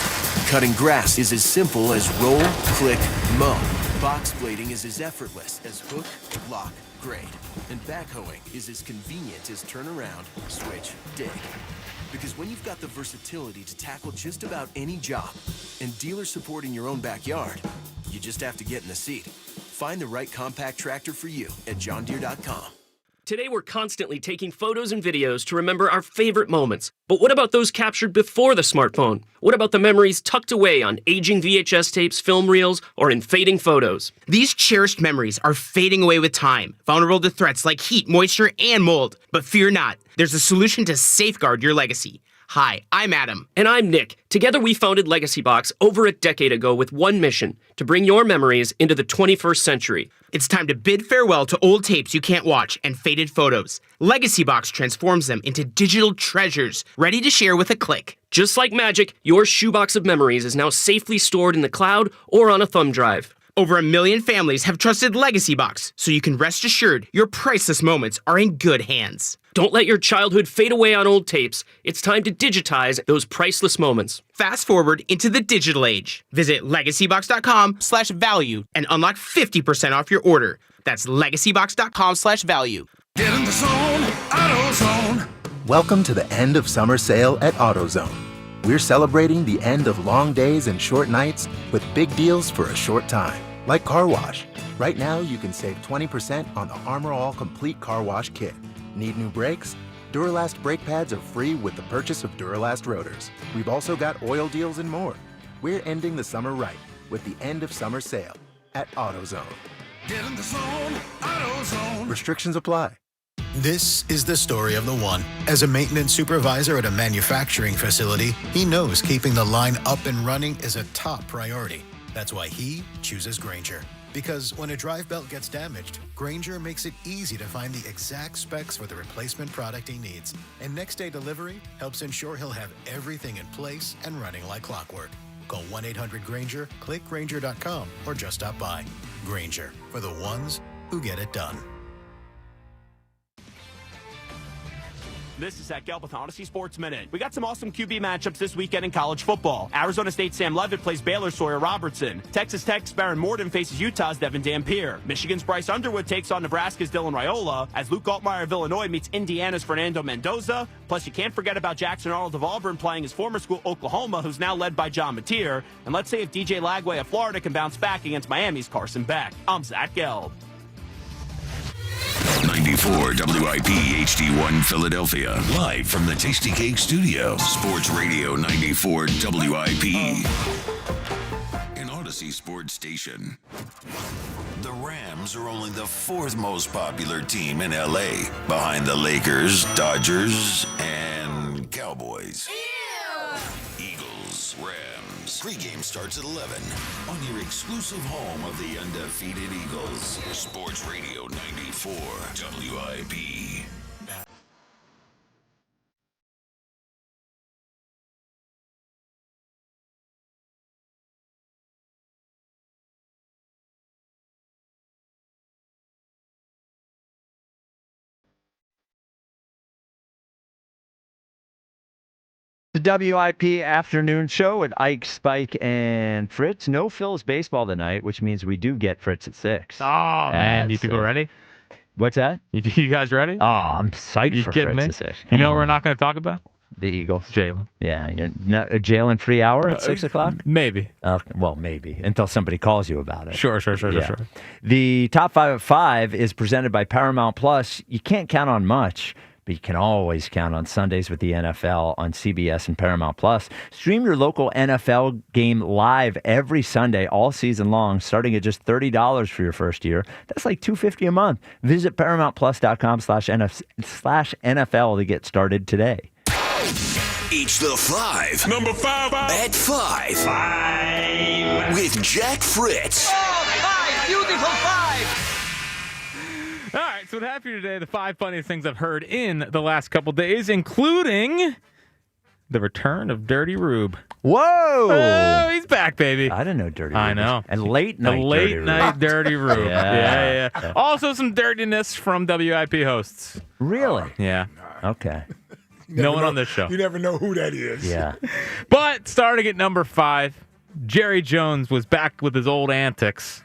Cutting grass is as simple as roll, click, mow. Box blading is as effortless as hook, lock, grade. And backhoeing is as convenient as turn around, switch, dig. Because when you've got the versatility to tackle just about any job and dealer support in your own backyard, you just have to get in the seat. Find the right compact tractor for you at johndeere.com. Today, we're constantly taking photos and videos to remember our favorite moments. But what about those captured before the smartphone? What about the memories tucked away on aging VHS tapes, film reels, or in fading photos? These cherished memories are fading away with time, vulnerable to threats like heat, moisture, and mold. But fear not, there's a solution to safeguard your legacy. Hi, I'm Adam. And I'm Nick. Together we founded Legacy Box over a decade ago with one mission, to bring your memories into the 21st century. It's time to bid farewell to old tapes you can't watch and faded photos. Legacy Box transforms them into digital treasures, ready to share with a click. Just like magic, your shoebox of memories is now safely stored in the cloud or on a thumb drive. Over 1 million families have trusted Legacy Box, so you can rest assured your priceless moments are in good hands. Don't let your childhood fade away on old tapes. It's time to digitize those priceless moments. Fast forward into the digital age. Visit legacybox.com/value and unlock 50% off your order. That's legacybox.com/value. Get in the zone, AutoZone. Welcome to the end of summer sale at AutoZone. We're celebrating the end of long days and short nights with big deals for a short time, like car wash. Right now, you can save 20% on the Armor All Complete Car Wash Kit. Need new brakes? Duralast brake pads are free with the purchase of Duralast rotors. We've also got oil deals and more. We're ending the summer right with the end of summer sale at AutoZone. Get in the zone, AutoZone. Restrictions apply. This is the story of the one. As a maintenance supervisor at a manufacturing facility, he knows keeping the line up and running is a top priority. That's why he chooses Grainger. Because when a drive belt gets damaged, Grainger makes it easy to find the exact specs for the replacement product he needs. And next day delivery helps ensure he'll have everything in place and running like clockwork. Call 1-800-GRAINGER, click Grainger.com, or just stop by. Grainger, for the ones who get it done. This is Zach Gelb with Odyssey Sports Minute. We got some awesome QB matchups this weekend in college football. Arizona State Sam Levitt plays Baylor's Sawyer Robertson. Texas Tech's Baron Morton faces Utah's Devin Dampier. Michigan's Bryce Underwood takes on Nebraska's Dylan Raiola as Luke Altmaier of Illinois meets Indiana's Fernando Mendoza. Plus, you can't forget about Jackson Arnold of Auburn playing his former school Oklahoma, who's now led by John Mateer. And let's see if DJ Lagway of Florida can bounce back against Miami's Carson Beck. I'm Zach Gelb. 94 WIP HD1 Philadelphia. Live from the Tasty Cake Studio. Sports Radio 94 WIP. An Odyssey Sports Station. The Rams are only the fourth most popular team in LA, behind the Lakers, Dodgers, and Cowboys. Eagles, Rams. Pregame starts at 11 on your exclusive home of the undefeated Eagles. Sports Radio 94 WIP. The WIP afternoon show with Ike, Spike, and Fritz. No Phil's baseball tonight, which means we do get Fritz at 6. Oh, man. You think we're ready? What's that? You guys ready? Oh, I'm psyched for kidding Fritz me? at 6. You know what we're not going to talk about? The Eagles. Jalen. Yeah. You're not, a Jalen free hour at 6 o'clock? Maybe. Well, maybe. Until somebody calls you about it. Sure. The Top 5 at 5 is presented by Paramount Plus. You can't count on much, but you can always count on Sundays with the NFL on CBS and Paramount Plus. Stream your local NFL game live every Sunday all season long, starting at just $30 for your first year. That's like $250 a month. Visit ParamountPlus.com/NFL to get started today. It's the 5. Number 5. At 5. 5. With Jack Fritz. Oh, 5. Beautiful 5. All right, so what happened today, the 5 funniest things I've heard in the last couple days, including the return of Dirty Rube. Whoa! Oh, he's back, baby. I didn't know Dirty Rube. I know. And late night Dirty Rube. Yeah. Yeah. Also some dirtiness from WIP hosts. Really? Yeah. Okay. No one on this show. You never know who that is. Yeah. But starting at number 5, Jerry Jones was back with his old antics,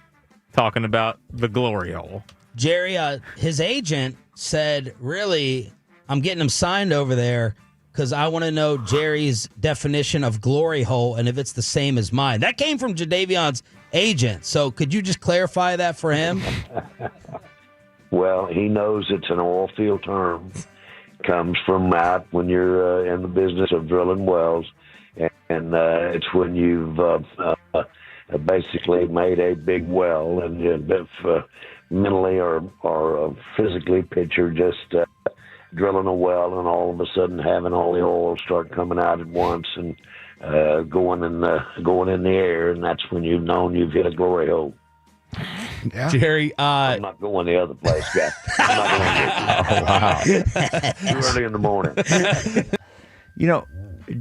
talking about the glory hole. Jerry, his agent said, really, I'm getting him signed over there because I want to know Jerry's definition of glory hole and if it's the same as mine. That came from Jadavion's agent. So could you just clarify that for him? Well, he knows it's an oil field term. Comes from out when you're in the business of drilling wells. And it's when you've basically made a big well and if mentally or physically picture just drilling a well and all of a sudden having all the oil start coming out at once and going in the air, and that's when you've known you've hit a glory hole. Yeah. Jerry, I'm not going the other place, guys. I'm not going too early in the morning. You know,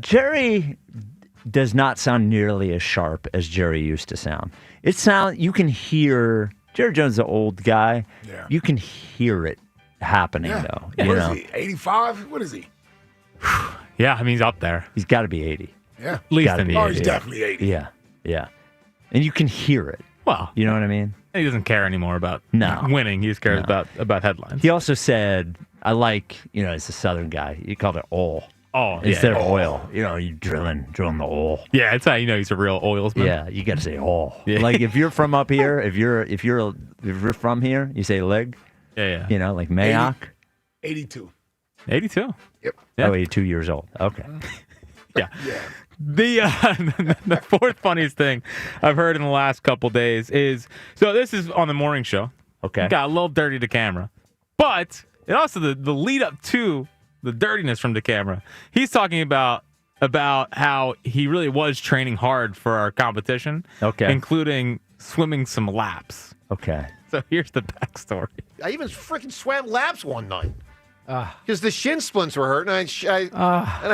Jerry does not sound nearly as sharp as Jerry used to sound. You can hear Jerry Jones is an old guy. Yeah. You can hear it happening, though. What is he, 85? What is he? Yeah, I mean, he's up there. He's got to be 80. Yeah. At least in the 80s. Oh, he's definitely 80. Yeah, yeah. And you can hear it. Well, you know what I mean? He doesn't care anymore about winning. He just cares about headlines. He also said, I like, as a Southern guy, he called it oil. Oh, instead of oil. You drilling the oil. Yeah, it's how you know he's a real oilsman. Yeah, you got to say oil. Yeah. Like if you're from up here, if you're from here, you say leg. Yeah. Like Mayock. 82. 82. Yep. Oh, 82 years old. Okay. Yeah. The fourth funniest thing I've heard in the last couple days is, so this is on the morning show. Okay. Got a little dirty to camera. But it also the lead up to the dirtiness from the camera. He's talking about how he really was training hard for our competition. Okay. Including swimming some laps. Okay. So here's the backstory. I even freaking swam laps one night. Because the shin splints were hurt, and I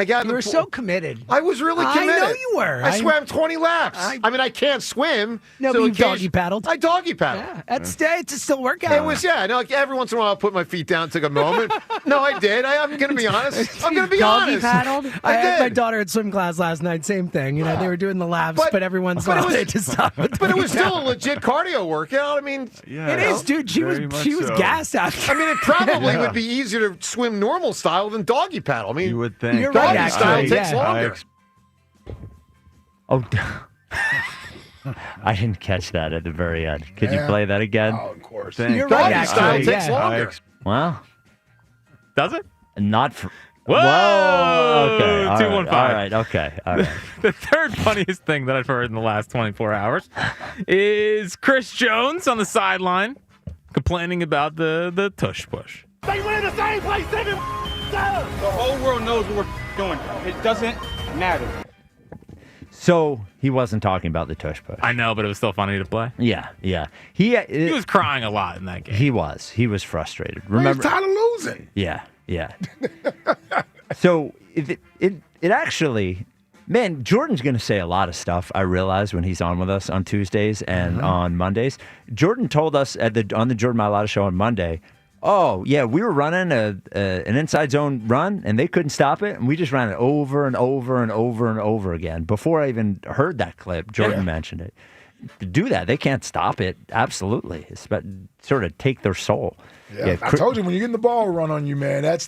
got. You were so committed. I was really committed. I know you were. I swam 20 laps. I mean, I can't swim. No, so but you doggy paddled. I doggy paddled. Yeah, it's still a workout. It was, no, every once in a while I put my feet down, took a moment. No, I did. I'm going to be honest. I'm going to be doggy honest. Paddled? I had did. my daughter at swim class last night. Same thing. They were doing the laps, but every once in a while they just stopped. But it was still a legit cardio workout. I mean, it is, dude. She was gassed out. I mean, it probably would be easier to swim normal style than doggy paddle. I mean, you would think. You're doggy right, style actually, takes longer. I didn't catch that at the very end. Could you play that again? Oh, of course. You're doggy right, style actually, takes longer. Well, does it? Not for. Whoa! Okay. All 215. right. All right. Okay. All right. The third funniest thing that I've heard in the last 24 hours is Chris Jones on the sideline complaining about the tush push. They went in the same place 7 times. The whole world knows what we're doing. It doesn't matter. So he wasn't talking about the tush push. I know, but it was still funny to play. Yeah. He was crying a lot in that game. He was frustrated. Remember, he's tired of losing. Yeah. So it actually, man, Jordan's going to say a lot of stuff. I realize when he's on with us on Tuesdays and on Mondays. Jordan told us on the Jordan Mailata show on Monday. Oh, yeah, we were running an inside zone run, and they couldn't stop it, and we just ran it over and over and over and over again. Before I even heard that clip, Jordan mentioned it. To do that, they can't stop it. Absolutely. It's about, sort of take their soul. Yeah, I told you, when you're getting the ball run on you, man, that's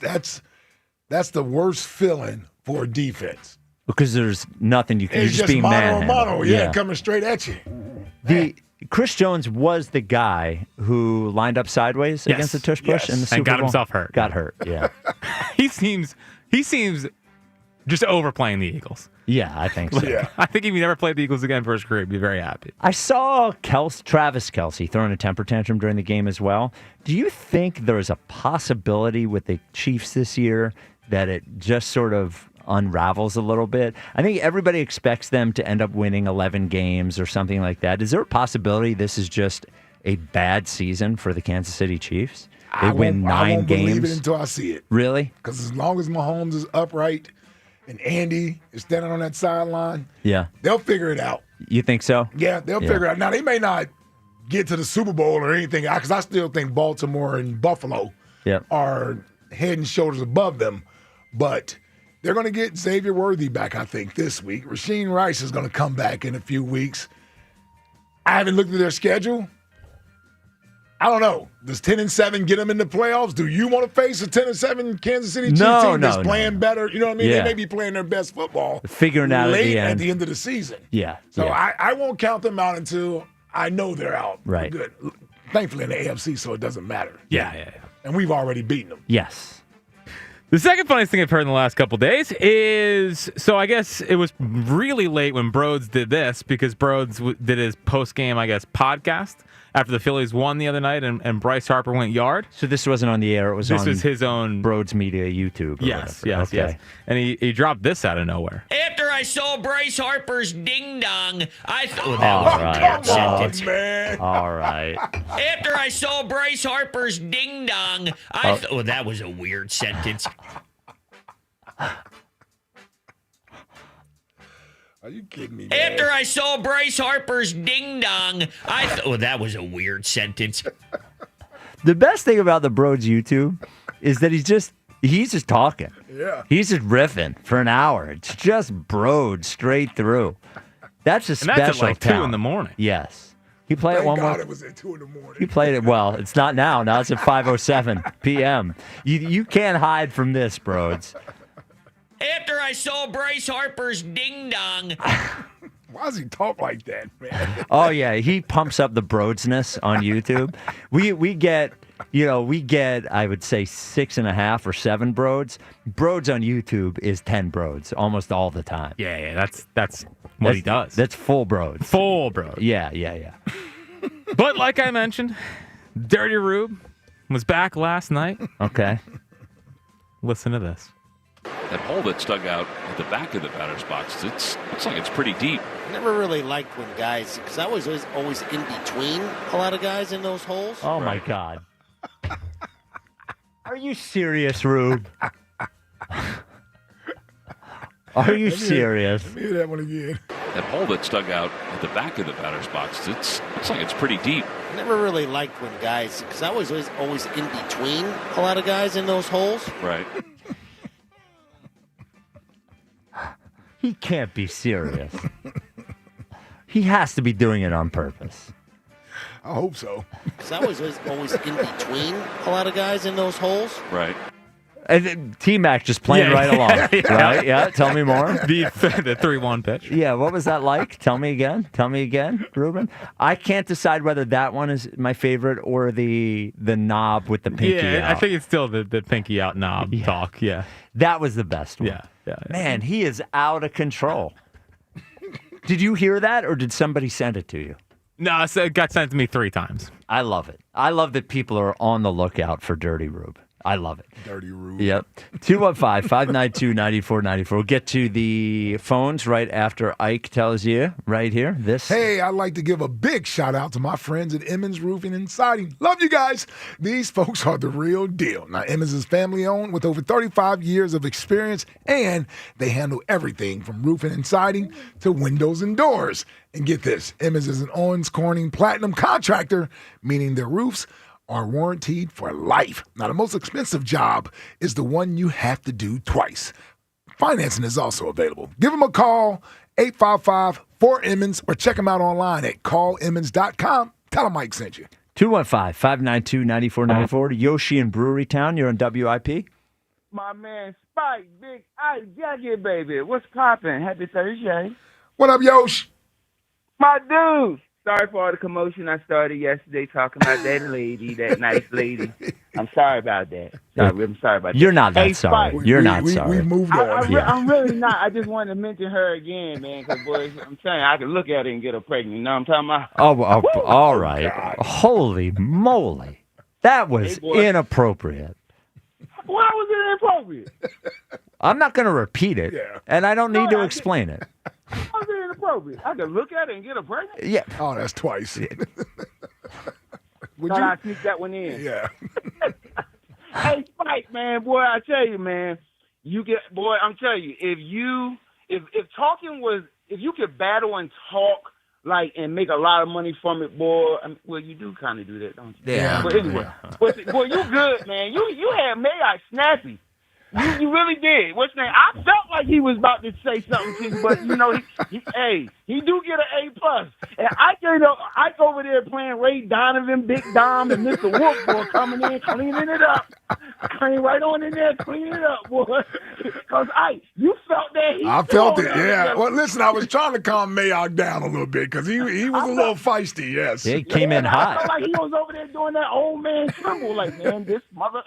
the worst feeling for a defense. Because there's nothing you can do. It's just being mono, coming straight at you. Chris Jones was the guy who lined up sideways against the tush push in the Super Bowl. And got himself hurt. Got hurt, yeah. He seems just overplaying the Eagles. Yeah, I think so. Yeah. I think if he never played the Eagles again for his career, he'd be very happy. I saw Travis Kelce throwing a temper tantrum during the game as well. Do you think there is a possibility with the Chiefs this year that it just sort of unravels a little bit. I think everybody expects them to end up winning 11 games or something like that. Is there a possibility this is just a bad season for the Kansas City Chiefs? They win 9 I won't games. believe it until I see it. Really? Because as long as Mahomes is upright and Andy is standing on that sideline, Yeah. they'll figure it out. You think so? Yeah, they'll figure it out. Now, they may not get to the Super Bowl or anything, because I still think Baltimore and Buffalo are head and shoulders above them. But they're going to get Xavier Worthy back, I think, this week. Rasheed Rice is going to come back in a few weeks. I haven't looked at their schedule. I don't know. Does 10-7 get them in the playoffs? Do you want to face a 10-7 Kansas City Chiefs team that's playing better? You know what I mean? Yeah. They may be playing their best football Figuring out late at the end of the season. Yeah. So I won't count them out until I know they're out. Right. Good. Thankfully in the AFC, so it doesn't matter. Yeah. And we've already beaten them. Yes. The second funniest thing I've heard in the last couple days is, so I guess it was really late when Broads did this, because Broads did his post-game, I guess, podcast after the Phillies won the other night and Bryce Harper went yard. So this wasn't on the air. It was This was his own Broads Media YouTube. Yes. Okay. And he dropped this out of nowhere. After I saw Bryce Harper's ding-dong, I thought All right. sentence. Man. All right. After I saw Bryce Harper's ding-dong, I thought that was a weird sentence. Are you kidding me, man? After I saw Bryce Harper's ding-dong, I thought that was a weird sentence. The best thing about the Broads YouTube is that he's just talking. Yeah. He's just riffing for an hour. It's just Broads straight through. That's a And special that's at like 2 talent. in the morning. Yes. He played it one God more. it was at 2 in the morning. He played it well. It's not now. Now it's at 5:07 p.m. You can't hide from this, Broads. After I saw Bryce Harper's ding-dong. Why does he talk like that, man? Oh yeah, he pumps up the Broadsness on YouTube. We get I would say 6.5 or 7 Broads. Broads on YouTube is 10 Broads almost all the time. Yeah, that's what he does. That's full Broads. Full Broads. Yeah. But like I mentioned, Dirty Rube was back last night. Okay. Listen to this. That hole that's dug out at the back of the batter's box, looks like it's pretty deep. I never really liked when guys, because I was always in between a lot of guys in those holes. Oh, my God. Are you serious, Rube? Are you serious? Let me hear that one again. That hole that's dug out at the back of the batter's box, looks like it's pretty deep. I never really liked when guys, because I was always in between a lot of guys in those holes. Right. He can't be serious. He has to be doing it on purpose. I hope so. Because I was always in between a lot of guys in those holes. Right. And T-Mac just playing right along, right? Yeah, tell me more. The 3-1 pitch. Yeah, what was that like? Tell me again, Ruben. I can't decide whether that one is my favorite or the knob with the pinky out. I think it's still the pinky out knob talk, yeah. That was the best one. Yeah. Man, he is out of control. Did you hear that, or did somebody send it to you? No, it got sent to me 3 times. I love it. I love that people are on the lookout for Dirty Rube. I love it. Dirty Rube. Yep. 215-592-9494. We'll get to the phones right after Ike tells you right here. Hey, I'd like to give a big shout out to my friends at Emmons Roofing and Siding. Love you guys. These folks are the real deal. Now, Emmons is family owned with over 35 years of experience, and they handle everything from roofing and siding to windows and doors. And get this, Emmons is an Owens Corning Platinum contractor, meaning their roofs are warranted for life. Now, the most expensive job is the one you have to do twice. Financing is also available. Give them a call, 855-4-EMMONS, or check them out online at callemmons.com. Tell them Mike sent you. 215-592-9494. Yoshi in Brewery Town. You're on WIP. My man Spike, Big Ice, Jacket, baby. What's poppin'? Happy Thursday. What up, Yosh? My dude. Sorry for all the commotion I started yesterday talking about that lady, that nice lady. I'm sorry about that. I'm sorry about that. You're not that Hey, sorry. Spike. You're not sorry. We moved on. I'm really not. I just wanted to mention her again, man, because, boys, I'm saying I could look at her and get her pregnant. You know what I'm talking about? All right. Holy moly. That was Hey, boy. inappropriate. Why was it inappropriate? I'm not going to repeat it, and I don't need to explain it. How's it inappropriate? I can look at it and get a pregnant? Yeah. Oh, that's twice. Thought I'd sneak that one in. Yeah. Hey, Spike, man, boy, I tell you, man, I'm telling you, if talking was, if you could battle and talk, like, and make a lot of money from it, boy, well, you do kind of do that, don't you? Yeah. But anyway, boy, you good, man. You had Mayock snappy. You really did. What's his name? I felt like he was about to say something to you, but he do get an A+. And I over there playing Ray Donovan, Big Dom, and Mr. Wolf, boy, coming in, cleaning it up. Came right on in there, cleaning it up, boy. Because you felt that. I felt it, yeah. Well, listen, I was trying to calm Mayock down a little bit because he was a little feisty, yes. He came in hot. I felt like he was over there doing that old man tremble, like, man, this mother.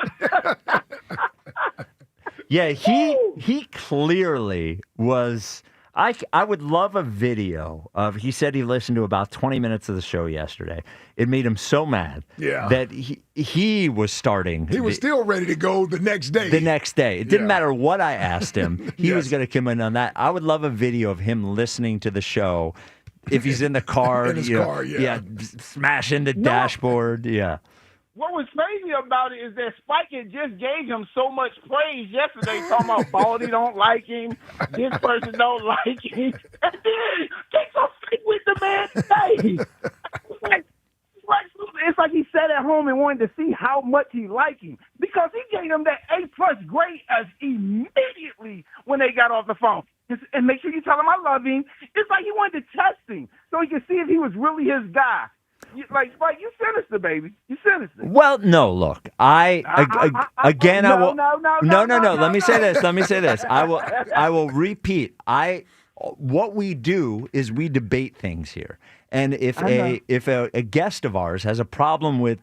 Yeah, he clearly was. I would love a video of. He said he listened to about 20 minutes of the show yesterday. It made him so mad that he was starting. He was still ready to go the next day. It didn't matter what I asked him. He was going to come in on that. I would love a video of him listening to the show. If he's in the car, in his car, smashing the dashboard, What was crazy about it is that Spike had just gave him so much praise yesterday, talking about Baldy don't like him, this person don't like him, and then they so straight with the man today. It's like he sat at home and wanted to see how much he liked him because he gave him that A+ grade as immediately when they got off the phone. And make sure you tell him I love him. It's like he wanted to test him so he could see if he was really his guy. Like, Spike, you sinister, baby. You sinister. Well, no, look, I will. No. Let me say this. I will repeat. What we do is we debate things here. And if a guest of ours has a problem with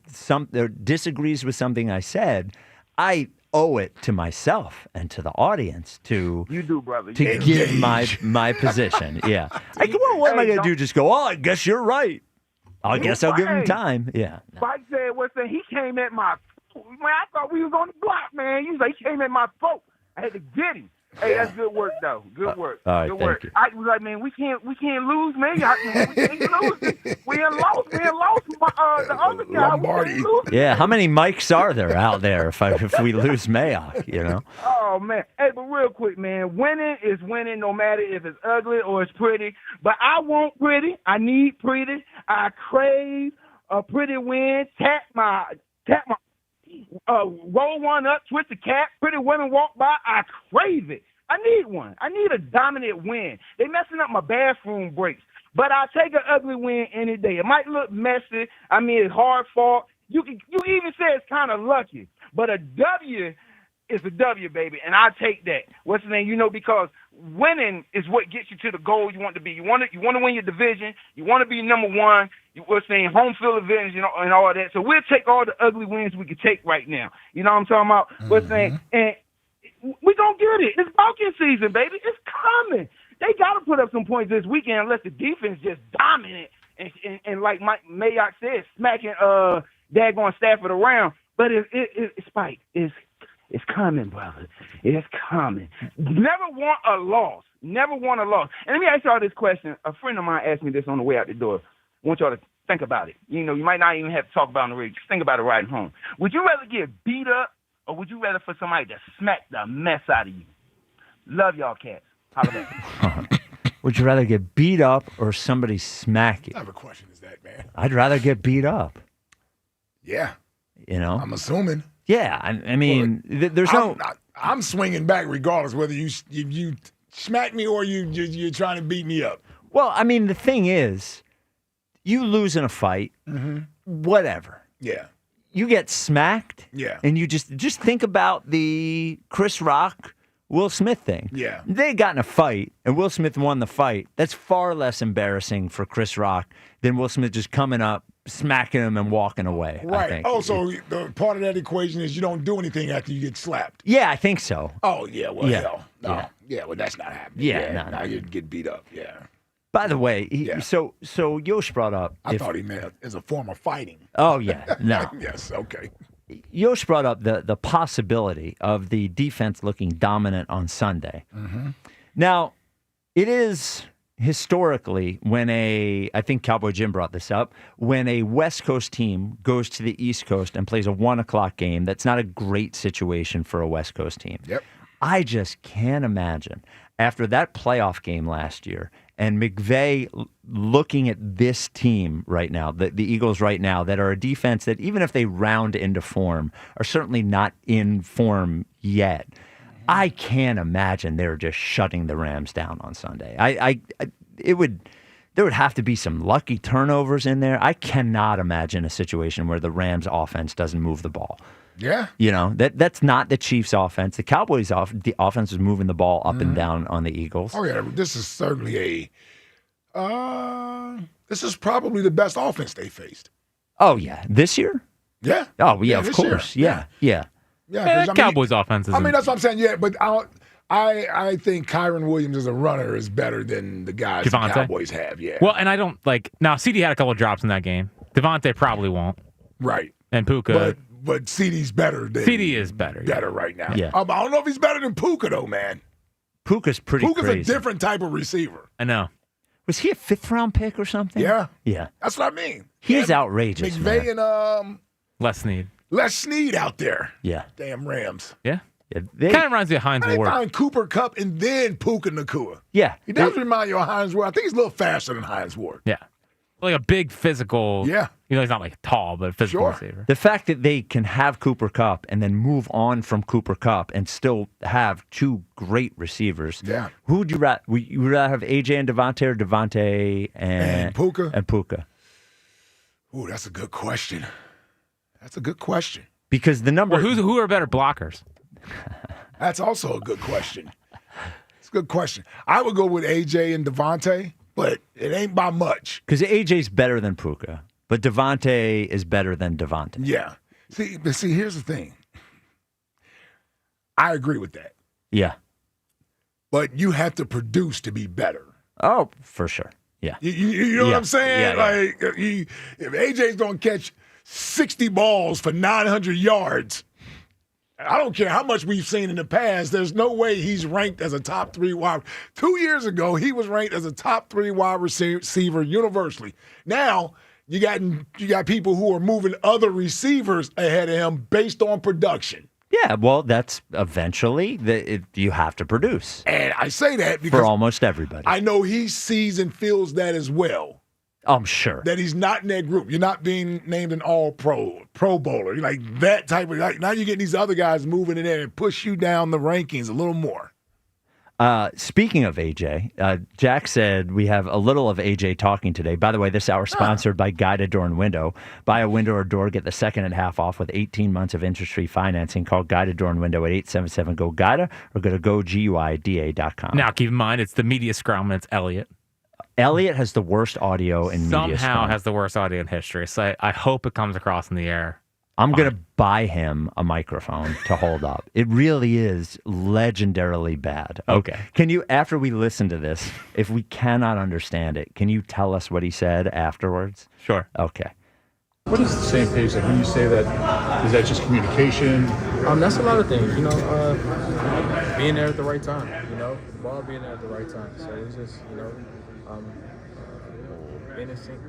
or disagrees with something I said, I owe it to myself and to the audience to give my position. Yeah. What am I going to do? Just go, I guess you're right. I guess I'll give him time. Yeah. Spike said, he came at my man, I thought we was on the block, man. He came at my throat. I had to get him. Hey, that's good work, though. Good work. All right, good work. you. I was like, man, we can't lose, man. We can't lose. We ain't lost. The other guy. Lombardi. Yeah, how many mics are there out there if we lose Mayock, you know? Oh, man. Hey, but real quick, man, winning is winning no matter if it's ugly or it's pretty. But I want pretty. I need pretty. I crave a pretty win. Tap my roll one up, twist the cap, pretty women walk by. I crave it. I need one. I need a dominant win. They messing up my bathroom breaks, but I'll take an ugly win any day. It might look messy. I mean, it's hard fought. You even say it's kind of lucky, but a W is a W, baby, and I take that. What's the name? Because winning is what gets you to the goal you want to be. You want to win your division. You want to be number one. What's the name? Home field advantage, and all that. So we'll take all the ugly wins we can take right now. You know what I'm talking about? Mm-hmm. What's the name? And we're going to get it. It's Falcon season, baby. It's coming. They got to put up some points this weekend unless the defense just dominant and like Mike Mayock said, smacking daggone Stafford around. But it's Spike. It's coming, brother. It's coming. Never want a loss. Never want a loss. And let me ask y'all this question. A friend of mine asked me this on the way out the door. I want y'all to think about it. You might not even have to talk about it on the radio. Just think about it riding home. Would you rather get beat up or would you rather for somebody to smack the mess out of you? Love y'all cats. Holla back. Would you rather get beat up or somebody smack you? What type of question is that, man? I'd rather get beat up. Yeah. I'm assuming. Yeah, I mean, there's I'm swinging back regardless whether you smack me or you're trying to beat me up. Well, I mean, the thing is, you lose in a fight, whatever. Yeah. You get smacked. Yeah. And you just think about the Chris Rock, Will Smith thing. Yeah. They got in a fight, and Will Smith won the fight. That's far less embarrassing for Chris Rock than Will Smith just coming up, smacking him, and walking away. Right. I think. Oh, so the part of that equation is you don't do anything after you get slapped. Yeah, I think so. Oh, yeah. Well, hell. No. Yeah. Yeah, well, that's not happening. Yeah, no. You get beat up. Yeah. By the way, so Yosh brought up. I thought he meant as a form of fighting. Oh, yeah. No. Yes, okay. Yosh brought up the possibility of the defense looking dominant on Sunday. Mm-hmm. Now, it is historically I think Cowboy Jim brought this up, when a West Coast team goes to the East Coast and plays a 1 o'clock game, that's not a great situation for a West Coast team. Yep. I just can't imagine after that playoff game last year and McVay looking at this team right now, the Eagles right now, that are a defense that even if they round into form, are certainly not in form yet. I can't imagine they're just shutting the Rams down on Sunday. There would have to be some lucky turnovers in there. I cannot imagine a situation where the Rams offense doesn't move the ball. Yeah. You know, that's not the Chiefs offense. The Cowboys the offense is moving the ball up and down on the Eagles. Oh, yeah. This is certainly this is probably the best offense they faced. Oh, yeah. This year? Yeah. Oh, yeah, of course. Year. Yeah. Yeah. Cowboys offense is. I mean, that's what I'm saying. Yeah, but I think Kyron Williams as a runner is better than the guys the Cowboys have. Yeah. Well, and I don't now. CD had a couple of drops in that game. Devontae probably won't. Right. And Puka. But CD's better than CD is better. Better right now. Yeah. I don't know if he's better than Puka though, man. Puka's pretty crazy. A different type of receiver. I know. Was he a 5th-round pick or something? Yeah. Yeah. That's what I mean. He's outrageous. McVay and Les Snead. Les Snead out there. Yeah. Damn Rams. Yeah. They kind of reminds me of Hines They Ward. find Cooper Kupp and then Puka Nacua. Yeah. He does remind you of Hines Ward. I think he's a little faster than Hines Ward. Yeah. Like a big physical. Yeah. You know, he's not like tall, but physical receiver. The fact that they can have Cooper Kupp and then move on from Cooper Kupp and still have two great receivers. Yeah. Who would you rather? Would you rather have AJ and Devontae or Devontae and Puka? And Puka. Ooh, that's a good question. That's a good question. Because the number. Well, who are better blockers? That's also a good question. It's a good question. I would go with AJ and Devontae, but it ain't by much. Because AJ's better than Puka, but Devontae is better than Devontae. Yeah. See, here's the thing. I agree with that. Yeah. But you have to produce to be better. Oh, for sure. Yeah. You know what I'm saying? Yeah. Like, if AJ's going to catch 60 balls for 900 yards, I don't care how much we've seen in the past, there's no way he's ranked as a top 3 wide. 2 years ago, he was ranked as a top 3 wide receiver universally. Now, you got people who are moving other receivers ahead of him based on production. Yeah, well, that's eventually you have to produce. And I say that because for almost everybody. I know he sees and feels that as well. I'm sure. That he's not in that group. You're not being named an all-pro, Pro Bowler. You're like that type of, now you're getting these other guys moving in there and push you down the rankings a little more. Speaking of AJ, Jack said we have a little of AJ talking today. By the way, this hour sponsored by Guided Door and Window. Buy a window or door, get the second and half off with 18 months of interest-free financing. Call Guided Door and Window at 877-GO-GUIDA or go to GoGUIDA.com. Now, keep in mind, it's the media scrum and it's Elliot. Elliot has the worst audio in media. Somehow has the worst audio in history. So I hope it comes across in the air. I'm going to buy him a microphone to hold up. It really is legendarily bad. Okay. Can you, after we listen to this, if we cannot understand it, can you tell us what he said afterwards? Sure. Okay. What is the same page? Like when you say that, is that just communication? That's a lot of things, being there at the right time, the ball being there at the right time. So it's just, being in sync.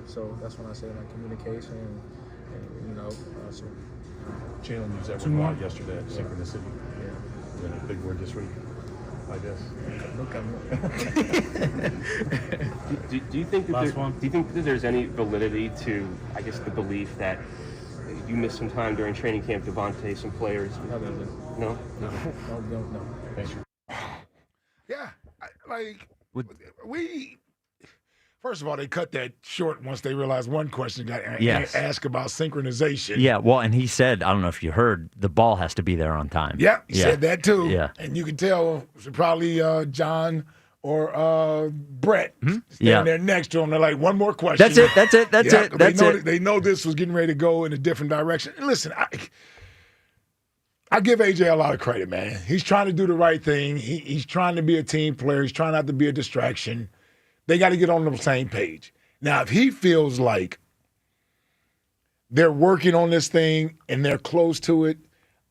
So that's when I say like communication and so. Jalen used that word a lot yesterday, synchronicity. Yeah. A big word this week, I guess. Do you think that there's any validity to, I guess, the belief that you missed some time during training camp, Devontae, some players? No. Thanks. Yeah, First of all, they cut that short once they realized one question got asked about synchronization. Yeah, well, and he said, I don't know if you heard, the ball has to be there on time. Yeah, he said that too. Yeah. And you can tell probably John or Brett standing there next to him. They're like, one more question. That's it. They know this was getting ready to go in a different direction. And listen, I give AJ a lot of credit, man. He's trying to do the right thing. He's trying to be a team player. He's trying not to be a distraction. They got to get on the same page. Now, if he feels like they're working on this thing and they're close to it.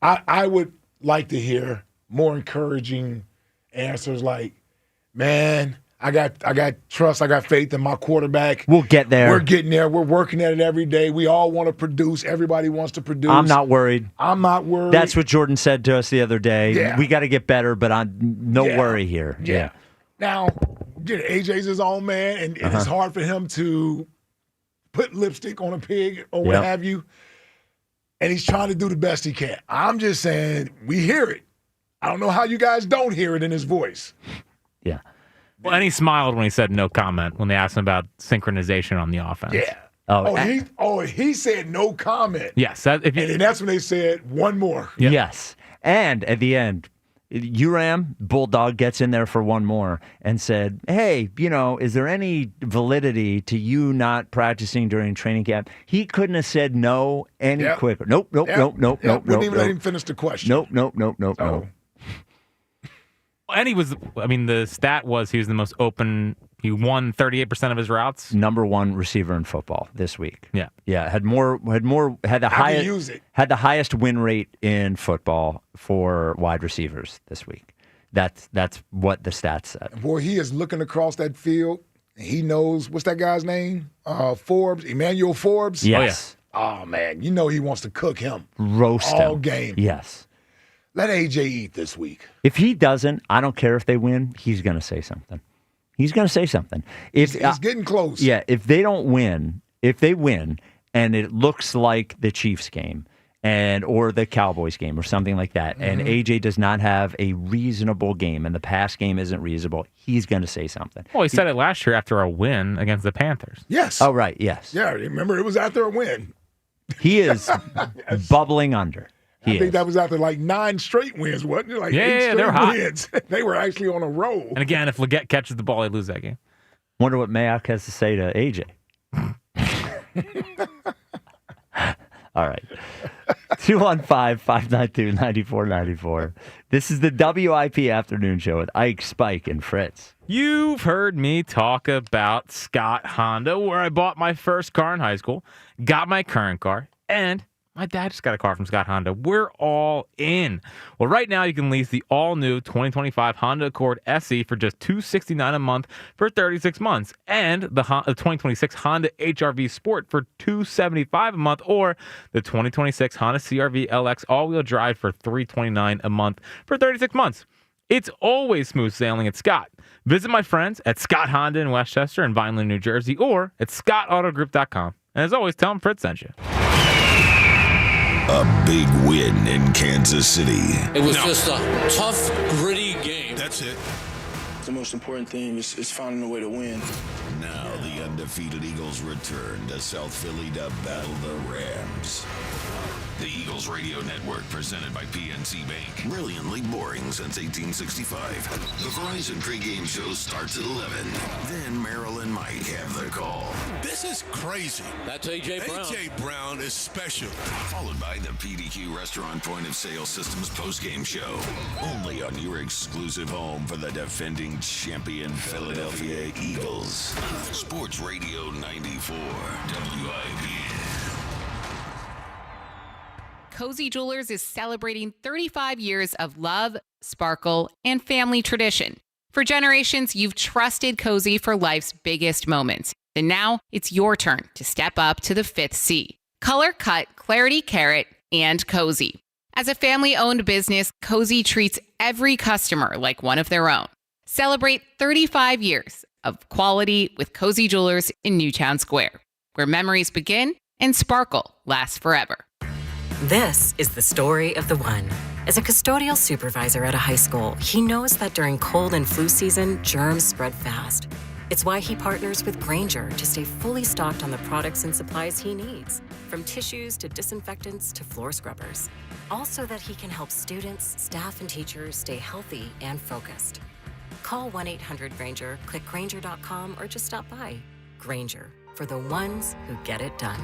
I would like to hear more encouraging answers like, man, I got trust, I got faith in my quarterback. We'll get there. We're getting there. We're working at it every day. We all want to produce. Everybody wants to produce. I'm not worried. That's what Jordan said to us the other day. Yeah. We got to get better, but no worry here. Yeah. Now, AJ's his own man, and it's hard for him to put lipstick on a pig or what have you. And he's trying to do the best he can. I'm just saying, we hear it. I don't know how you guys don't hear it in his voice. Yeah. Well, and he smiled when he said no comment when they asked him about synchronization on the offense. Yeah. He said no comment. Yes. And that's when they said one more. Yep. Yes. And at the end, Uram, Bulldog, gets in there for one more and said, hey, is there any validity to you not practicing during training camp? He couldn't have said no any quicker. Nope. Wouldn't even let him finish the question. Nope. And the stat was he was the most open. He won 38% of his routes. Number one receiver in football this week. Yeah. Had the highest win rate in football for wide receivers this week. That's what the stats said. Boy, he is looking across that field. And he knows, what's that guy's name? Forbes, Emmanuel Forbes. Yes. Oh man, he wants to cook him. Roast all him. game. Yes. Let AJ eat this week. If he doesn't, I don't care if they win. He's going to say something. He's getting close. Yeah, if they win, and it looks like the Chiefs game or the Cowboys game or something like that, and AJ does not have a reasonable game and the pass game isn't reasonable, he's going to say something. Well, he said it last year after a win against the Panthers. Yes. Oh, right, yes. Yeah, remember it was after a win. He is bubbling under. I think that was after like 9 straight wins, wasn't it? Like 8 straight wins. They were actually on a roll. And again, if Leggett catches the ball, they lose that game. Wonder what Mayock has to say to AJ. All right. 215-592-9494. This is the WIP Afternoon Show with Ike, Spike, and Fritz. You've heard me talk about Scott Honda, where I bought my first car in high school, got my current car, and my dad just got a car from Scott Honda. We're all in. Well, right now you can lease the all-new 2025 Honda Accord SE for just $269 a month for 36 months, and the 2026 Honda HR-V Sport for $275 a month, or the 2026 Honda CR-V LX all-wheel drive for $329 a month for 36 months. It's always smooth sailing at Scott. Visit my friends at Scott Honda in Westchester and Vineland, New Jersey, or at scottautogroup.com. And as always, tell them Fritz sent you. A big win in Kansas City. It was just a tough, gritty game. That's it. The most important thing is finding a way to win. Now the undefeated Eagles return to South Philly to battle the Rams. The Eagles Radio Network, presented by PNC Bank. Brilliantly boring since 1865. The Verizon pregame show starts at 11. Then Marilyn might have the call. This is crazy. That's A.J. Brown. A.J. Brown is special. Followed by the PDQ Restaurant Point of Sale Systems postgame show. Only on your exclusive home for the defending champion Philadelphia Eagles. Sports Radio 94 WIP. Cozy Jewelers is celebrating 35 years of love, sparkle, and family tradition. For generations, you've trusted Cozy for life's biggest moments. And now it's your turn to step up to the 5th C. Color Cut, Clarity Carrot, and Cozy. As a family-owned business, Cozy treats every customer like one of their own. Celebrate 35 years of quality with Cozy Jewelers in Newtown Square, where memories begin and sparkle lasts forever. This is the story of the one. As a custodial supervisor at a high school, he knows that during cold and flu season, germs spread fast. It's why he partners with Grainger to stay fully stocked on the products and supplies he needs, from tissues to disinfectants to floor scrubbers. All so that he can help students, staff, and teachers stay healthy and focused. Call 1-800-GRAINGER, click Grainger.com, or just stop by. Grainger, for the ones who get it done.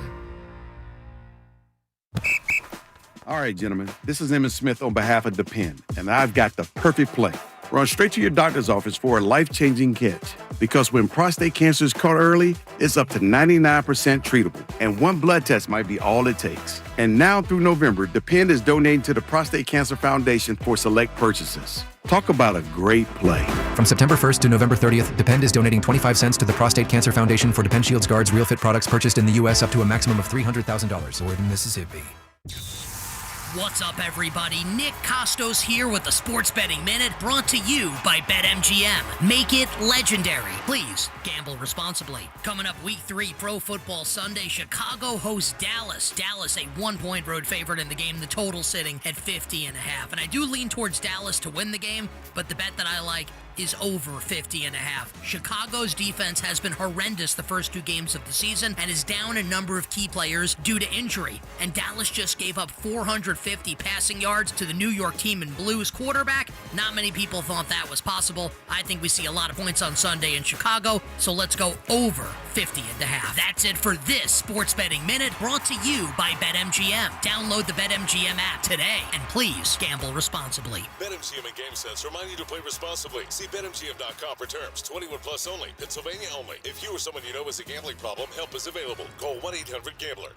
All right, gentlemen, this is Emmitt Smith on behalf of Depend, and I've got the perfect play. run straight to your doctor's office for a life-changing catch. Because when prostate cancer is caught early, it's up to 99% treatable, and one blood test might be all it takes. And now through November, Depend is donating to the Prostate Cancer Foundation for select purchases. Talk about a great play. From September 1st to November 30th, Depend is donating 25 cents to the Prostate Cancer Foundation for Depend Shields Guards Real Fit products purchased in the U.S. up to a maximum of $300,000 or in Mississippi. What's up, everybody? Nick Costos here with the Sports Betting Minute, brought to you by BetMGM. Make it legendary. Please gamble responsibly. Coming up week 3, Pro Football Sunday, Chicago hosts Dallas. Dallas, a 1-point road favorite in the game, the total sitting at 50.5. And I do lean towards Dallas to win the game, but the bet that I like is over 50.5. Chicago's defense has been horrendous the first 2 games of the season and is down a number of key players due to injury. And Dallas just gave up 450 passing yards to the New York team in blue's quarterback. Not many people thought that was possible. I think we see a lot of points on Sunday in Chicago, so let's go over 50.5. That's it for this Sports Betting Minute, brought to you by BetMGM. Download the BetMGM app today, and please gamble responsibly. BetMGM and GameSense remind you to play responsibly. See BetMGM.com for terms. 21 plus only. Pennsylvania only. If you or someone you know has a gambling problem, help is available. Call 1-800-GAMBLER.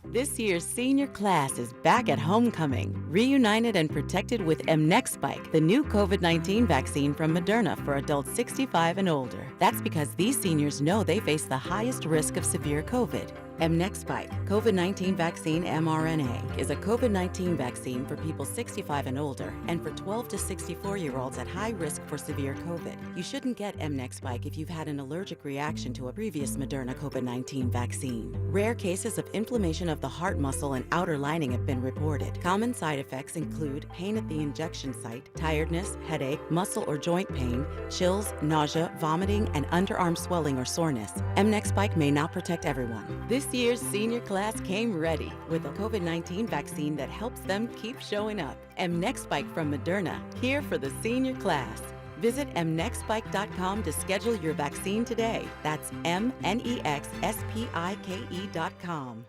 This year's senior class is back at homecoming, reunited and protected with mNEXSpike, the new COVID-19 vaccine from Moderna for adults 65 and older. That's because these seniors know they face the highest risk of severe COVID. mNEXSpike, COVID-19 vaccine mRNA, is a COVID-19 vaccine for people 65 and older and for 12 to 64-year-olds at high risk for severe COVID. You shouldn't get mNEXSpike if you've had an allergic reaction to a previous Moderna COVID-19 vaccine. Rare cases of inflammation of the heart muscle and outer lining have been reported. Common side effects include pain at the injection site, tiredness, headache, muscle or joint pain, chills, nausea, vomiting, and underarm swelling or soreness. mNEXSpike may not protect everyone. This year's senior class came ready with a COVID-19 vaccine that helps them keep showing up. mNEXSpike from Moderna, here for the senior class. Visit mnexspike.com to schedule your vaccine today. That's mnexspike.com.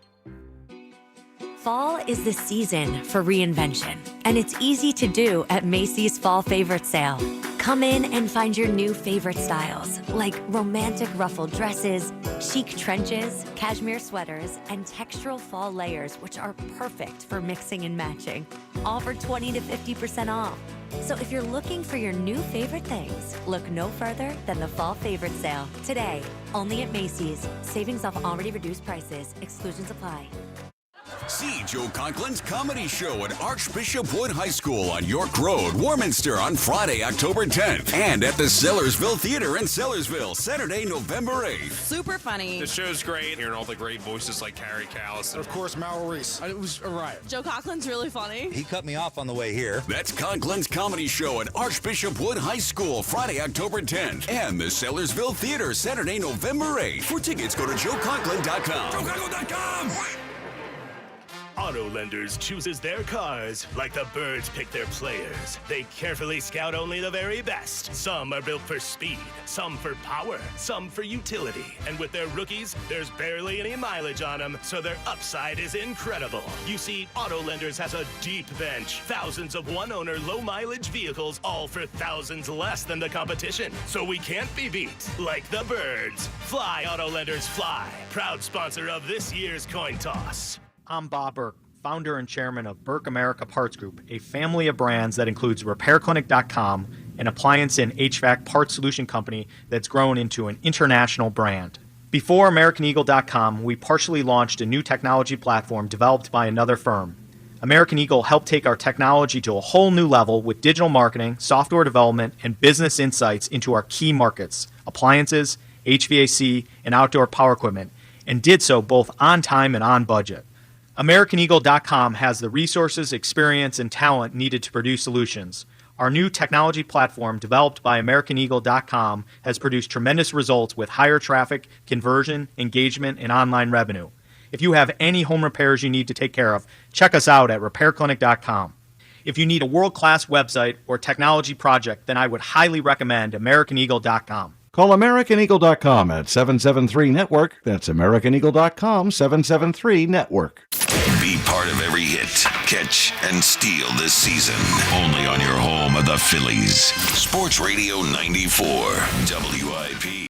Fall is the season for reinvention, and it's easy to do at Macy's Fall Favorite Sale. Come in and find your new favorite styles, like romantic ruffled dresses, chic trenches, cashmere sweaters, and textural fall layers, which are perfect for mixing and matching. All for 20 to 50% off. So if you're looking for your new favorite things, look no further than the Fall Favorite Sale. Today, only at Macy's. Savings off already reduced prices. Exclusions apply. See Joe Conklin's comedy show at Archbishop Wood High School on York Road, Warminster on Friday, October 10th. And at the Sellersville Theater in Sellersville, Saturday, November 8th. Super funny. The show's great. Hearing all the great voices like Carrie Callis. And of course, Mal Reese. It was a riot. Joe Conklin's really funny. He cut me off on the way here. That's Conklin's comedy show at Archbishop Wood High School, Friday, October 10th. And the Sellersville Theater, Saturday, November 8th. For tickets, go to joeconklin.com. JoeConklin.com! Auto Lenders chooses their cars like the birds pick their players. They carefully scout only the very best. Some are built for speed, some for power, some for utility. And with their rookies, there's barely any mileage on them, so their upside is incredible. You see, Auto Lenders has a deep bench. Thousands of one-owner, low-mileage vehicles, all for thousands less than the competition. So we can't be beat, like the birds. Fly, Auto Lenders, fly. Proud sponsor of this year's coin toss. I'm Bob Burke, founder and chairman of Burke America Parts Group, a family of brands that includes RepairClinic.com, an appliance and HVAC parts solution company that's grown into an international brand. Before AmericanEagle.com, we partially launched a new technology platform developed by another firm. American Eagle helped take our technology to a whole new level with digital marketing, software development, and business insights into our key markets, appliances, HVAC, and outdoor power equipment, and did so both on time and on budget. AmericanEagle.com has the resources, experience, and talent needed to produce solutions. Our new technology platform, developed by AmericanEagle.com, has produced tremendous results with higher traffic, conversion, engagement, and online revenue. If you have any home repairs you need to take care of, check us out at RepairClinic.com. If you need a world-class website or technology project, then I would highly recommend AmericanEagle.com. Call AmericanEagle.com at 773-NETWORK. That's AmericanEagle.com, 773-NETWORK. Be part of every hit, catch, and steal this season. Only on your home of the Phillies. Sports Radio 94, WIP.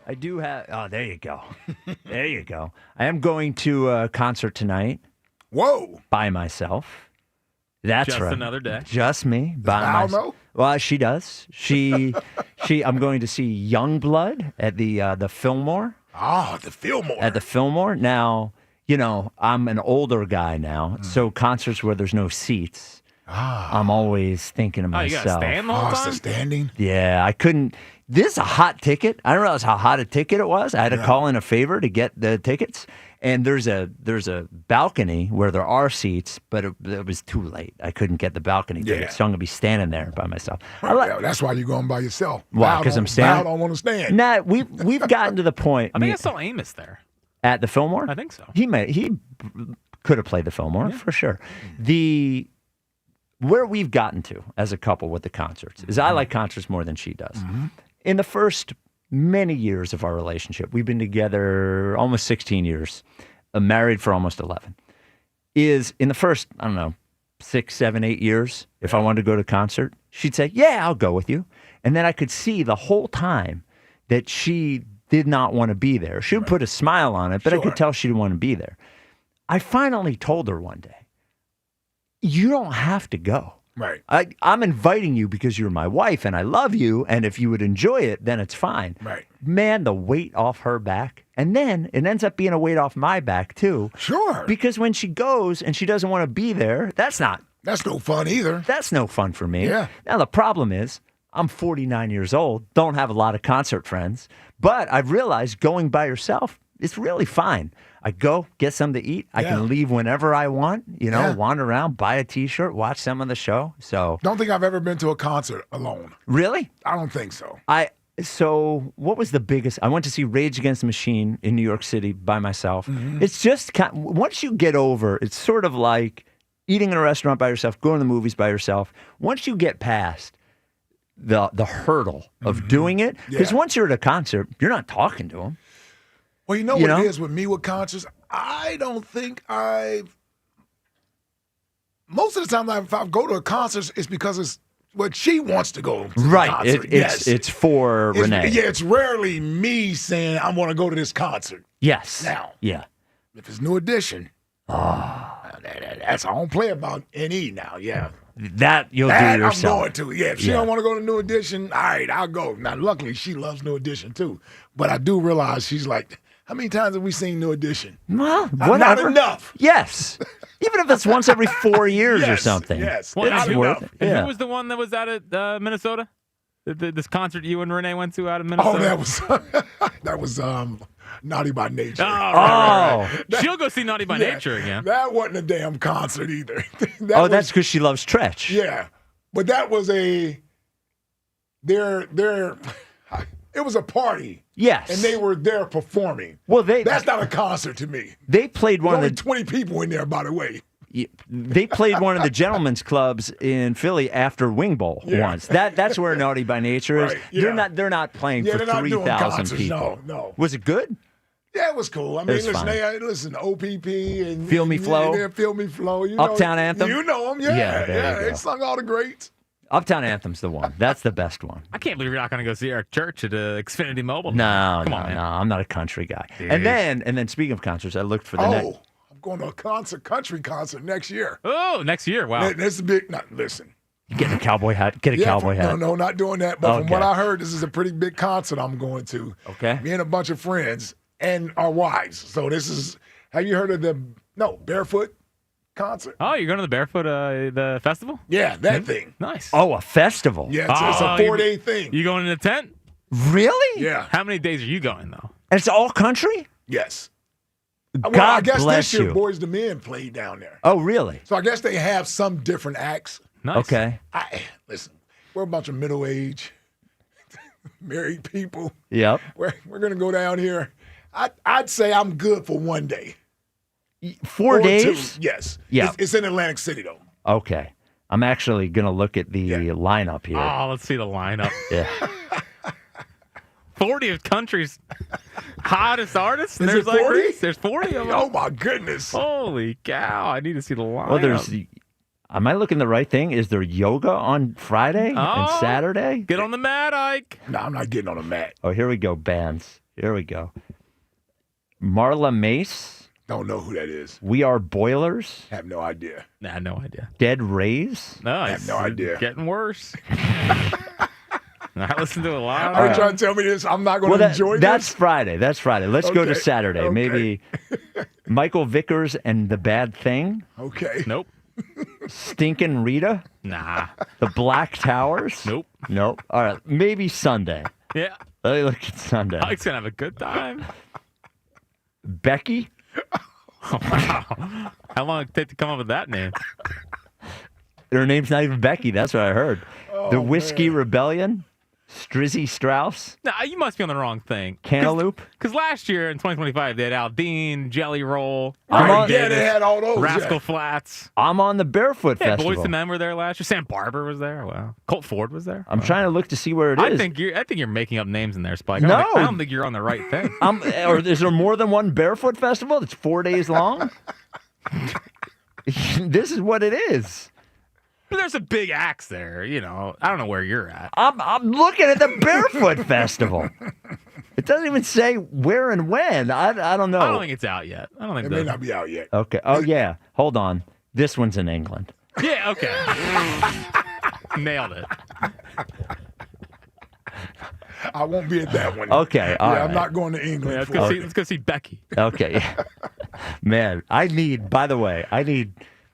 I do have. Oh, there you go. There you go. I am going to a concert tonight. Whoa! By myself. That's Just right. another day. Just me. By myself. Well, she does. She. I'm going to see Youngblood at the Fillmore. Ah, the Fillmore. At the Fillmore. Now, I'm an older guy now, so concerts where there's no seats, I'm always thinking to myself. You gotta stand the whole time? It's the standing? Yeah, I couldn't. This is a hot ticket. I didn't realize how hot a ticket it was. I had to call in a favor to get the tickets. And there's a balcony where there are seats, but it was too late. I couldn't get the balcony tickets, so I'm going to be standing there by myself. That's why you're going by yourself. Why? Because I'm standing? I don't want to stand. Nah, we've gotten to the point. I think I saw Amos there. At the Fillmore? I think so. He could have played the Fillmore, for sure. Where we've gotten to as a couple with the concerts is I like concerts more than she does. Mm-hmm. In the first many years of our relationship, we've been together almost 16 years, married for almost 11, is in the first, 6, 7, 8 years, if I wanted to go to a concert, she'd say, yeah, I'll go with you. And then I could see the whole time that she did not want to be there. She would put a smile on it, but I could tell she didn't want to be there. I finally told her one day, you don't have to go. Right. I'm inviting you because you're my wife and I love you. And if you would enjoy it, then it's fine. Right. Man, the weight off her back. And then it ends up being a weight off my back, too. Sure. Because when she goes and she doesn't want to be there, that's no fun either. That's no fun for me. Yeah. Now, the problem is I'm 49 years old, don't have a lot of concert friends, but I've realized going by yourself is really fine. I go, get something to eat. I can leave whenever I want, wander around, buy a T-shirt, watch some of the show. So don't think I've ever been to a concert alone. Really? I don't think so. So what was the biggest? I went to see Rage Against the Machine in New York City by myself. Mm-hmm. It's just once you get over, it's sort of like eating in a restaurant by yourself, going to the movies by yourself. Once you get past the hurdle of doing it, because once you're at a concert, you're not talking to them. Well, you know what it is with me with concerts? I don't think most of the time if I go to a concert, it's because it's what she wants to go to the concert. It's for Renee. Yeah, it's rarely me saying I want to go to this concert. Yes. Now, yeah. If it's New Edition, that's I don't play about NE now. Yeah. That you'll do yourself. I'm going to. Yeah, if she don't want to go to New Edition, all right, I'll go. Now, luckily, she loves New Edition too. But I do realize she's like, how many times have we seen New Edition? Well, whatever. Not enough. Yes. Even if it's once every 4 years or something. Yes. It's worth it. And who was the one that was out at Minnesota? This concert you and Renee went to out of Minnesota? Oh, that was Naughty by Nature. She'll go see Naughty by Nature again. That wasn't a damn concert either. That's because she loves Tretch. Yeah, but that was it was a party. Yes. And they were there performing. Well, that's not a concert to me. They played one of the 20 people in there, by the way. They played one of the gentlemen's clubs in Philly after Wing Bowl once. That's where Naughty by Nature is. Right, They're not playing for 3,000 people. No. Was it good? Yeah, it was cool. I mean, listen, OPP and Feel Me Flow. Feel Me Flow. Uptown Anthem. You know them, yeah. They sung all the greats. Uptown Anthem's the one. That's the best one. I can't believe you're not going to go see Eric Church at Xfinity Mobile. No, Come on, man. no, I'm not a country guy. Dude. And then speaking of concerts, I looked for the next. I'm going to a country concert next year. Oh, next year. Wow. That's a big. Listen. Get a cowboy hat. Get a cowboy hat. No, not doing that. But from what I heard, this is a pretty big concert I'm going to. Okay. Me and a bunch of friends and our wives. So this is. Have you heard of the Barefoot concert? Oh, you're going to the Barefoot the festival? Yeah, that thing. Nice. Oh, a festival. Yeah, it's a 4-day thing. You going in a tent? Really? Yeah. How many days are you going though? And it's all country? Yes. God Well, I guess bless this year you. Boys to Men played down there. Oh, really? So I guess they have some different acts. Nice. Okay. Listen, we're a bunch of middle-aged, married people. Yep. We're going to go down here. I'd say I'm good for 1 day. 4 Or days? 2, yes. Yeah. It's in Atlantic City, though. Okay. I'm actually going to look at the lineup here. Oh, let's see the lineup. Yeah. 40 of country's hottest artists. Is There's it 40? There's 40 of them. Oh, my goodness. Holy cow. I need to see the lineup. Well, am I looking the right thing? Is there yoga on Friday and Saturday? Get on the mat, Ike. No, I'm not getting on the mat. Oh, here we go, bands. Here we go. Marla Mace. Don't know who that is. We Are Boilers. Have no idea. Nah, no idea. Dead Rays. No, I have no idea. Getting worse. I listen to a lot. Are you trying to tell me this? I'm not going to enjoy this? That's Friday. That's Friday. Let's go to Okay. Saturday. Okay. Maybe Michael Vickers and The Bad Thing. Okay. Nope. Stinkin' Rita. Nah. The Black Towers. Nope. Nope. All right. Maybe Sunday. Yeah. Let me look at Sunday. Ike's going to have a good time. Becky. Oh, wow. How long did it take to come up with that name? Her name's not even Becky. That's what I heard. The Whiskey Rebellion. Strizzy Strauss. Nah, you must be on the wrong thing. Cantaloupe. Because last year in 2025, they had Aldean, Jelly Roll, Right, yeah, they had all those. Rascal yeah. Flats. I'm on the Barefoot Yeah, Festival. Boys to Men were there last year. Sam Barber was there. Wow. Colt Ford was there. I'm trying to look to see where it is. I think you're making up names in there, Spike. No. I don't think you're on the right thing. Or is there more than one Barefoot Festival that's 4 days long? This is what it is. But there's a big axe there. You know, I don't know where you're at. I'm looking at the Barefoot Festival. It doesn't even say where and when. I don't know. I don't think it's out yet. I don't think It may not be out yet. Okay. Oh, yeah. Hold on. This one's in England. Yeah, okay. Nailed it. I won't be at that one. Okay, all I'm right. not going to England. Yeah, for it. let's go see Becky. Okay. Man, I need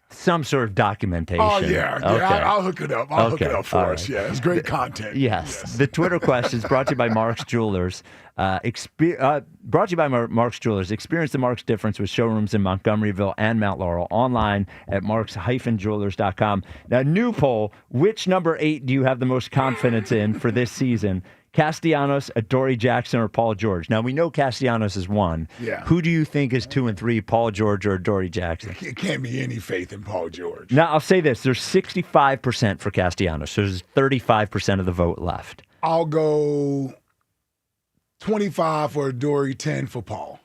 some sort of documentation. Oh, yeah. Okay. I'll hook it up. I'll hook it Okay, up for all us. right. Yeah, it's great content. Yes. The Twitter question is brought to you by Mark's Jewelers. Brought to you by Mark's Jewelers. Experience the Mark's difference with showrooms in Montgomeryville and Mount Laurel. Online at marks-jewelers.com. Now, new poll. Which number 8 do you have the most confidence in for this season? Castellanos, Adoree Jackson, or Paul George? Now, we know Castellanos is 1. Yeah. Who do you think is 2 and 3, Paul George or Adoree Jackson? It can't be any faith in Paul George. Now, I'll say this. There's 65% for Castellanos. So there's 35% of the vote left. I'll go 25 for Dory, 10 for Paul.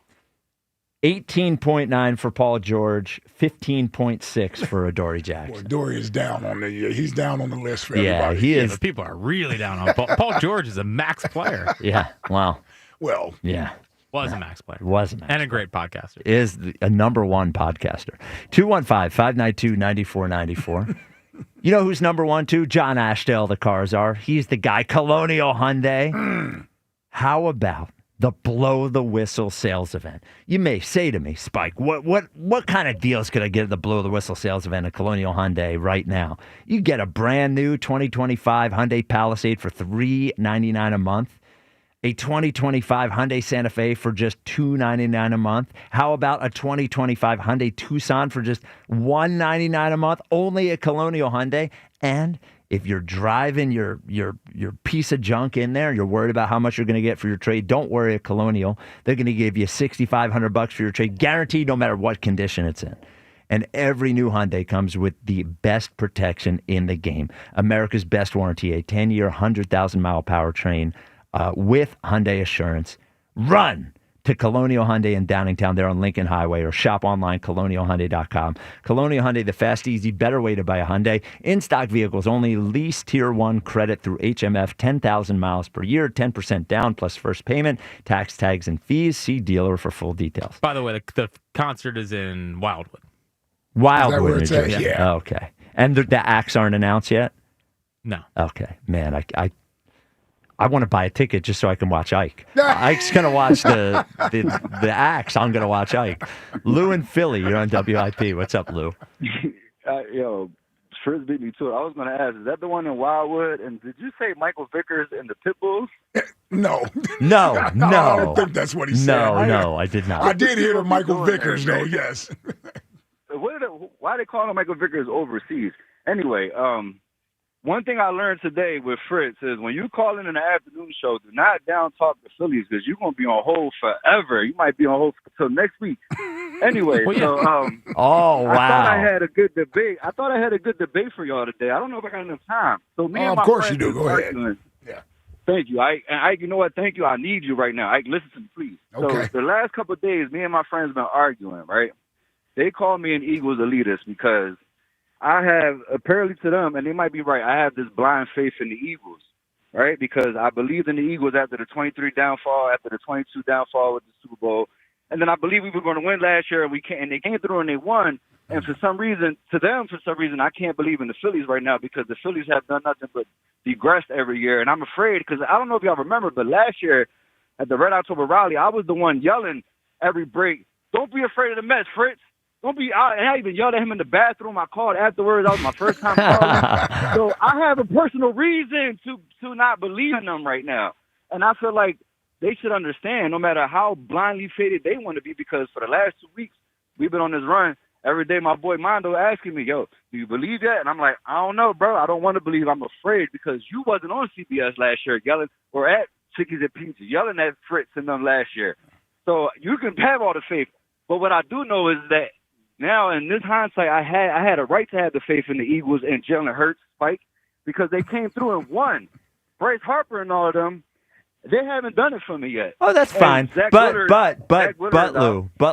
18.9 for Paul George, 15.6 for Adoree Jackson. Boy, Dory is down on he's down on the list for Yeah, everybody. he is. But people are really down on Paul. Paul George is a max player. Yeah, wow. Well, Yeah, Was a max player. was a man. And a great podcaster. Is a number 1 podcaster. 215-592-9494. You know who's number 1 too? John Ashdale, the cars are. He's the guy. Colonial Hyundai. How about the blow the whistle sales event? You may say to me, Spike, what kind of deals could I get at the blow the whistle sales event at Colonial Hyundai right now? You get a brand new 2025 Hyundai Palisade for $399 a month. A 2025 Hyundai Santa Fe for just $299 a month. How about a 2025 Hyundai Tucson for just $199 a month? Only at Colonial Hyundai. And if you're driving your piece of junk in there, you're worried about how much you're going to get for your trade, don't worry at Colonial. They're going to give you $6,500 for your trade, guaranteed no matter what condition it's in. And every new Hyundai comes with the best protection in the game. America's best warranty, a 10-year, 100,000-mile powertrain with Hyundai Assurance. Run to Colonial Hyundai in Downingtown. They're on Lincoln Highway, or shop online, colonialhyundai.com. Colonial Hyundai, the fast, easy, better way to buy a Hyundai. In-stock vehicles, only lease Tier 1 credit through HMF, 10,000 miles per year, 10% down plus first payment, tax, tags, and fees. See dealer for full details. By the way, the concert is in Wildwood. Wildwood, Is that where it's at? Yeah. Okay. And the acts aren't announced yet? No. Okay. Man, I want to buy a ticket just so I can watch Ike. Ike's going to watch the acts. I'm going to watch Ike. Lou in Philly, you're on WIP. What's up, Lou? Yo, Frizz beat me to it. I was going to ask, is that the one in Wildwood? And did you say Michael Vickers and the Pitbulls? No. No. I don't think that's what he said. No, I did not. I did hear the Michael Vickers, though, yes. Why they call him Michael Vickers overseas? Anyway, one thing I learned today with Fritz is when you call in an afternoon show, do not down talk the Phillies because you're going to be on hold forever. You might be on hold until next week. Anyway, oh, wow. I thought I had a good debate. I thought I had a good debate for y'all today. I don't know if I got enough time. So me and my of course friends you do. Go ahead. arguing. Yeah. Thank you, Ike. And Ike, you know what? Thank you. I need you right now. Ike, listen to me, please. Okay. So the last couple of days, me and my friends been arguing, right? They call me an Eagles elitist because I have, apparently to them, and they might be right, I have this blind faith in the Eagles, right? Because I believed in the Eagles after the 23 downfall, after the 22 downfall with the Super Bowl. And then I believe we were going to win last year, and they came through and they won. And for some reason, I can't believe in the Phillies right now because the Phillies have done nothing but digress every year. And I'm afraid because I don't know if y'all remember, but last year at the Red October rally, I was the one yelling every break, "Don't be afraid of the Mets, Fritz. Don't be out." And I even yelled at him in the bathroom. I called afterwards. That was my first time calling. So I have a personal reason to not believe in them right now. And I feel like they should understand no matter how blindly faded they want to be, because for the last 2 weeks, we've been on this run. Every day my boy Mondo asking me, "Yo, do you believe that?" And I'm like, "I don't know, bro. I don't want to believe. I'm afraid because you wasn't on CBS last year yelling, or at Chickies and Pizza, yelling at Fritz and them last year. So you can have all the faith. But what I do know is that now, in this hindsight, I had a right to have the faith in the Eagles and Jalen Hurts, Spike, because they came through and won. Bryce Harper and all of them, they haven't done it for me yet. Oh, that's fine. But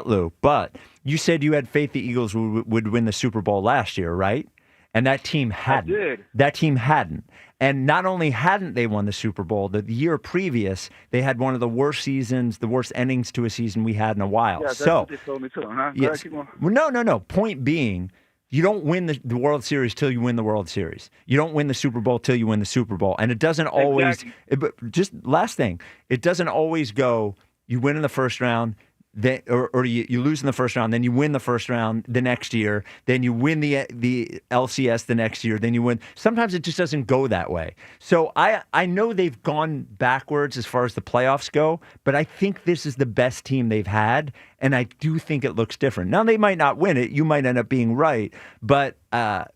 Lou, you said you had faith the Eagles would win the Super Bowl last year, right? And that team hadn't. I did. That team hadn't. And not only hadn't they won the Super Bowl, the year previous, they had one of the worst seasons, the worst endings to a season we had in a while. Yeah, that's what they told me too, huh? Yes. Keep on. Well, no. Point being, you don't win the World Series till you win the World Series. You don't win the Super Bowl till you win the Super Bowl. And it doesn't always, just last thing, it doesn't always go, you win in the first round, then, or you lose in the first round, then you win the first round the next year, then you win the LCS the next year, then you win. Sometimes it just doesn't go that way. So I know they've gone backwards as far as the playoffs go, but I think this is the best team they've had, and I do think it looks different. Now, they might not win it. You might end up being right, but I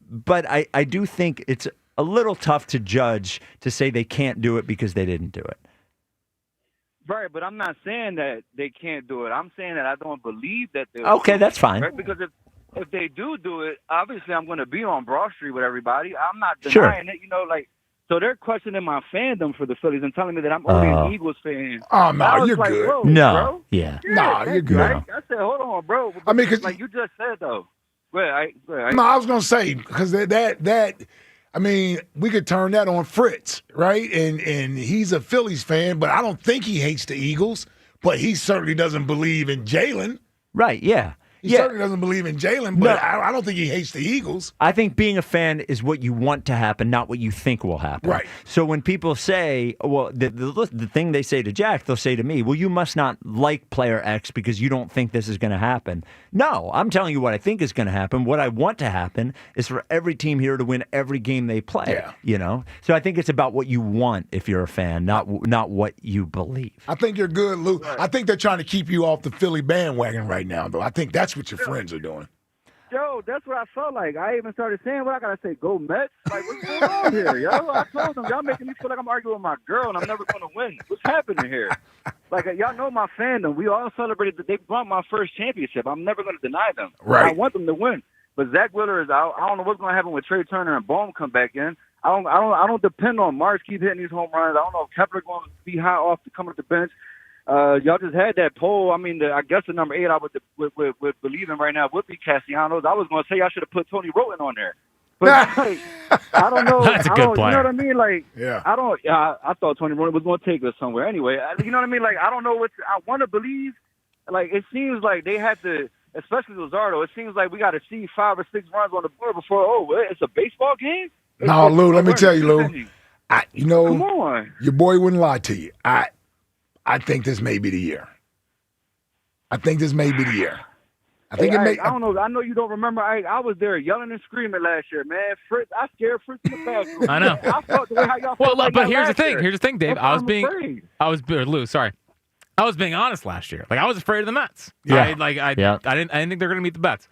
do think it's a little tough to judge to say they can't do it because they didn't do it. Right, but I'm not saying that they can't do it. I'm saying that I don't believe that they'll Okay, that's fine. Right? Because if they do it, obviously I'm going to be on Broad Street with everybody. I'm not denying it. So they're questioning my fandom for the Phillies and telling me that I'm only an Eagles fan. Oh, no, you're like, good. Bro, No, bro. yeah. No, you're good. Right? I said, hold on, bro. I mean, 'cause like you just said, though. Go ahead. No, I was going to say, because that I mean, we could turn that on Fritz, right? And he's a Phillies fan, but I don't think he hates the Eagles, but he certainly doesn't believe in Jalen. Right, yeah. He certainly doesn't believe in Jalen, but I don't think he hates the Eagles. I think being a fan is what you want to happen, not what you think will happen. Right. So when people say, well, the thing they say to Jack, they'll say to me, well, you must not like player X because you don't think this is going to happen. No, I'm telling you what I think is going to happen. What I want to happen is for every team here to win every game they play. Yeah. You know? So I think it's about what you want if you're a fan, not what you believe. I think you're good, Lou. Right. I think they're trying to keep you off the Philly bandwagon right now, though. I think that's what your friends are doing. Yo, that's what I felt like. I even started saying what I gotta say. Go Mets! Like, what's going on here, yo? I told them, y'all making me feel like I'm arguing with my girl and I'm never gonna win. What's happening here? Like, y'all know my fandom. We all celebrated that they won my first championship. I'm never gonna deny them. Right. I want them to win. But Zach Wheeler is out. I don't know what's gonna happen with Trey Turner and Bohm come back in. I don't depend on Mars keep hitting these home runs. I don't know if Kepler going to be high off to come off the bench. y'all just had that poll. I mean, I guess the number 8 I would believe in right now would be Castellanos. I was going to say I should have put Tony Roten on there. But like, I don't know. That's a good player. You know what I mean? Like, yeah. I don't. I thought Tony Roten was going to take us somewhere anyway. You know what I mean? Like, I don't know I want to believe. Like, it seems like they had to, especially Luzardo. It seems like we got to see 5 or 6 runs on the board before. It's a baseball game. No, Lou. Let me tell you, Lou. Come on. Your boy wouldn't lie to you. I think this may be the year. I think I don't know. I know you don't remember. I was there yelling and screaming last year, man. Fritz, I scared Fritz in the bathroom. I know. I felt the way how y'all Well, felt like but that here's the last thing. year. Here's the thing, Dave. That's why I'm afraid. Lou, sorry. I was being honest last year. Like, I was afraid of the Mets. Yeah. I didn't think they're going to meet the Mets.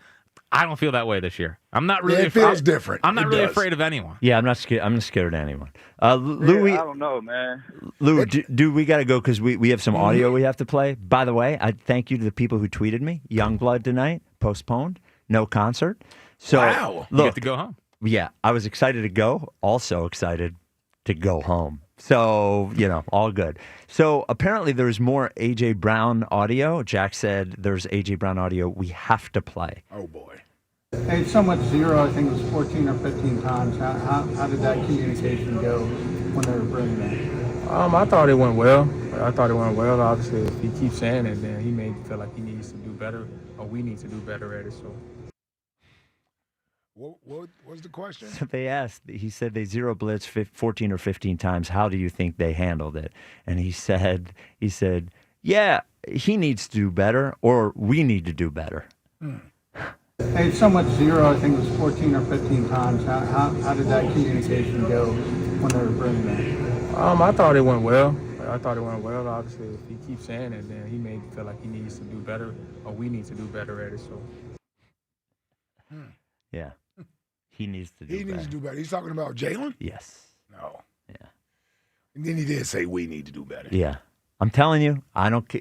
I don't feel that way this year. I'm not really. It feels different. I'm not really does. afraid of anyone. Yeah, I'm not scared. I'm not scared of anyone. Louis, I don't know, man. Lou, do we got to go because we have some audio we have to play. By the way, I thank you to the people who tweeted me. Youngblood tonight postponed, no concert. So wow, you get to go home. Yeah, I was excited to go. Also excited to go home. So, all good. So apparently there's more A.J. Brown audio. Jack said there's A.J. Brown audio we have to play. Oh, boy. Hey, somewhat 0, I think it was 14 or 15 times. How did that communication go when they were bringing it? I thought it went well. Obviously, if he keeps saying it, then he may feel like he needs to do better, or we need to do better at it. So. What was the question? So they asked, he said they zero blitz 14 or 15 times. How do you think they handled it? And he said, yeah, he needs to do better, or we need to do better. Hey, somewhat 0, I think it was 14 or 15 times. How did that communication go when they were bringing it? I thought it went well. Obviously, if he keeps saying it, then he may feel like he needs to do better, or we need to do better at it. So. Yeah. He needs to do better. He's talking about Jalen? Yes. No. Yeah. And then he did say we need to do better. Yeah. I'm telling you, I don't care.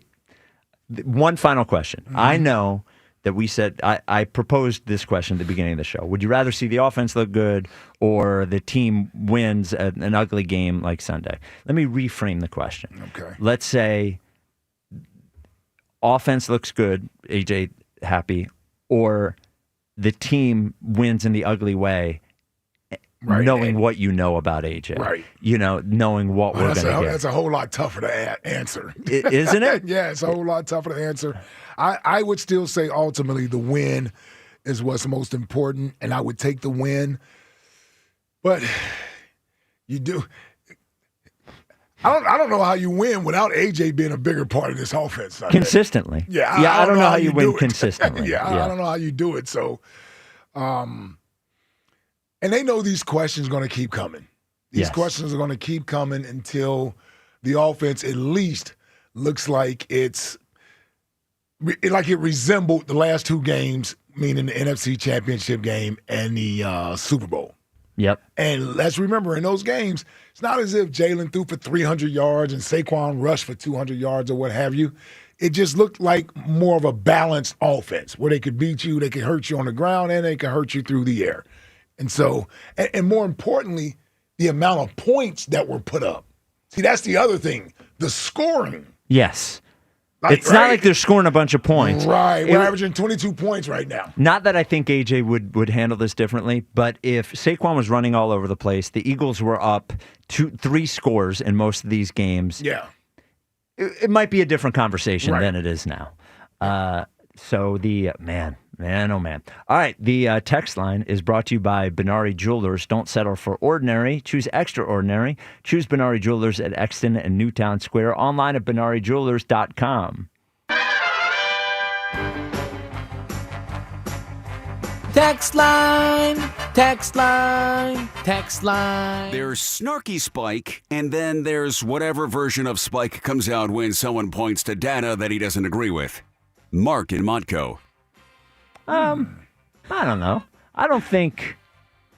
One final question. I know that we said, I proposed this question at the beginning of the show. Would you rather see the offense look good or the team wins an ugly game like Sunday? Let me reframe the question. Okay. Let's say offense looks good, AJ happy, or the team wins in the ugly way, knowing what you know about AJ. Right. Knowing what we're going to get. That's a whole lot tougher to answer. Isn't it? Yeah, it's a whole lot tougher to answer. I would still say ultimately the win is what's most important, and I would take the win. But you do. I don't know how you win without AJ being a bigger part of this offense. Consistently. Yeah, I don't know how you win consistently. I don't know how you do it. So, and they know these questions are going to keep coming. These questions are going to keep coming until the offense at least looks like it resembled the last 2 games, meaning the NFC Championship game and the Super Bowl. Yep. And let's remember, in those games, it's not as if Jalen threw for 300 yards and Saquon rushed for 200 yards or what have you. It just looked like more of a balanced offense where they could beat you, they could hurt you on the ground, and they could hurt you through the air. And so, and more importantly, the amount of points that were put up. See, that's the other thing, the scoring. Yes. It's not like they're scoring a bunch of points. Right. We're averaging 22 points right now. Not that I think AJ would handle this differently, but if Saquon was running all over the place, the Eagles were up 3 scores in most of these games. Yeah. It might be a different conversation than it is now. So the man. All right, the text line is brought to you by Benari Jewelers. Don't settle for ordinary. Choose extraordinary. Choose Benari Jewelers at Exton and Newtown Square. Online at BenariJewelers.com. Text line. There's Snarky Spike, and then there's whatever version of Spike comes out when someone points to data that he doesn't agree with. Mark in Montco. I don't know. I don't think.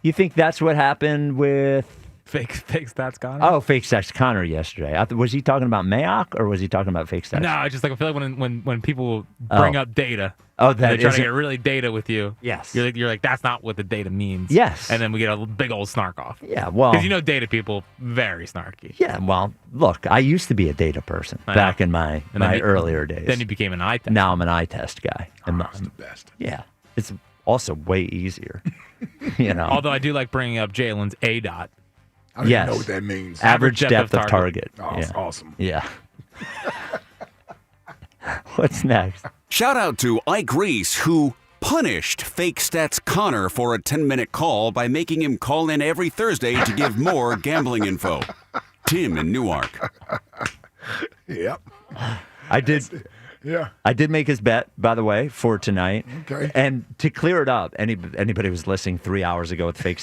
You think that's what happened with Fake stats, Connor? Oh, fake stats Connor yesterday. Was he talking about Mayock or was he talking about fake stats? No, I just like I feel like when people bring up data. Oh, they try is to get really data with you. Yes. You're like that's not what the data means. Yes. And then we get a big old snark off. Yeah, well, because data people very snarky. Yeah, well, look, I used to be a data person back in my earlier days. Then you became an eye test. Now I'm an eye test guy. That's the best. Yeah, it's also way easier. Although I do like bringing up Jalen's ADOT. I don't even know what that means. Average depth of target. Oh, yeah. Awesome. Yeah. What's next? Shout out to Ike Reese, who punished Fake Stats Connor for a 10-minute call by making him call in every Thursday to give more gambling info. Tim in Newark. Yep. I did. Yeah. I did make his bet, by the way, for tonight. Okay. And to clear it up, anybody who was listening 3 hours ago with fake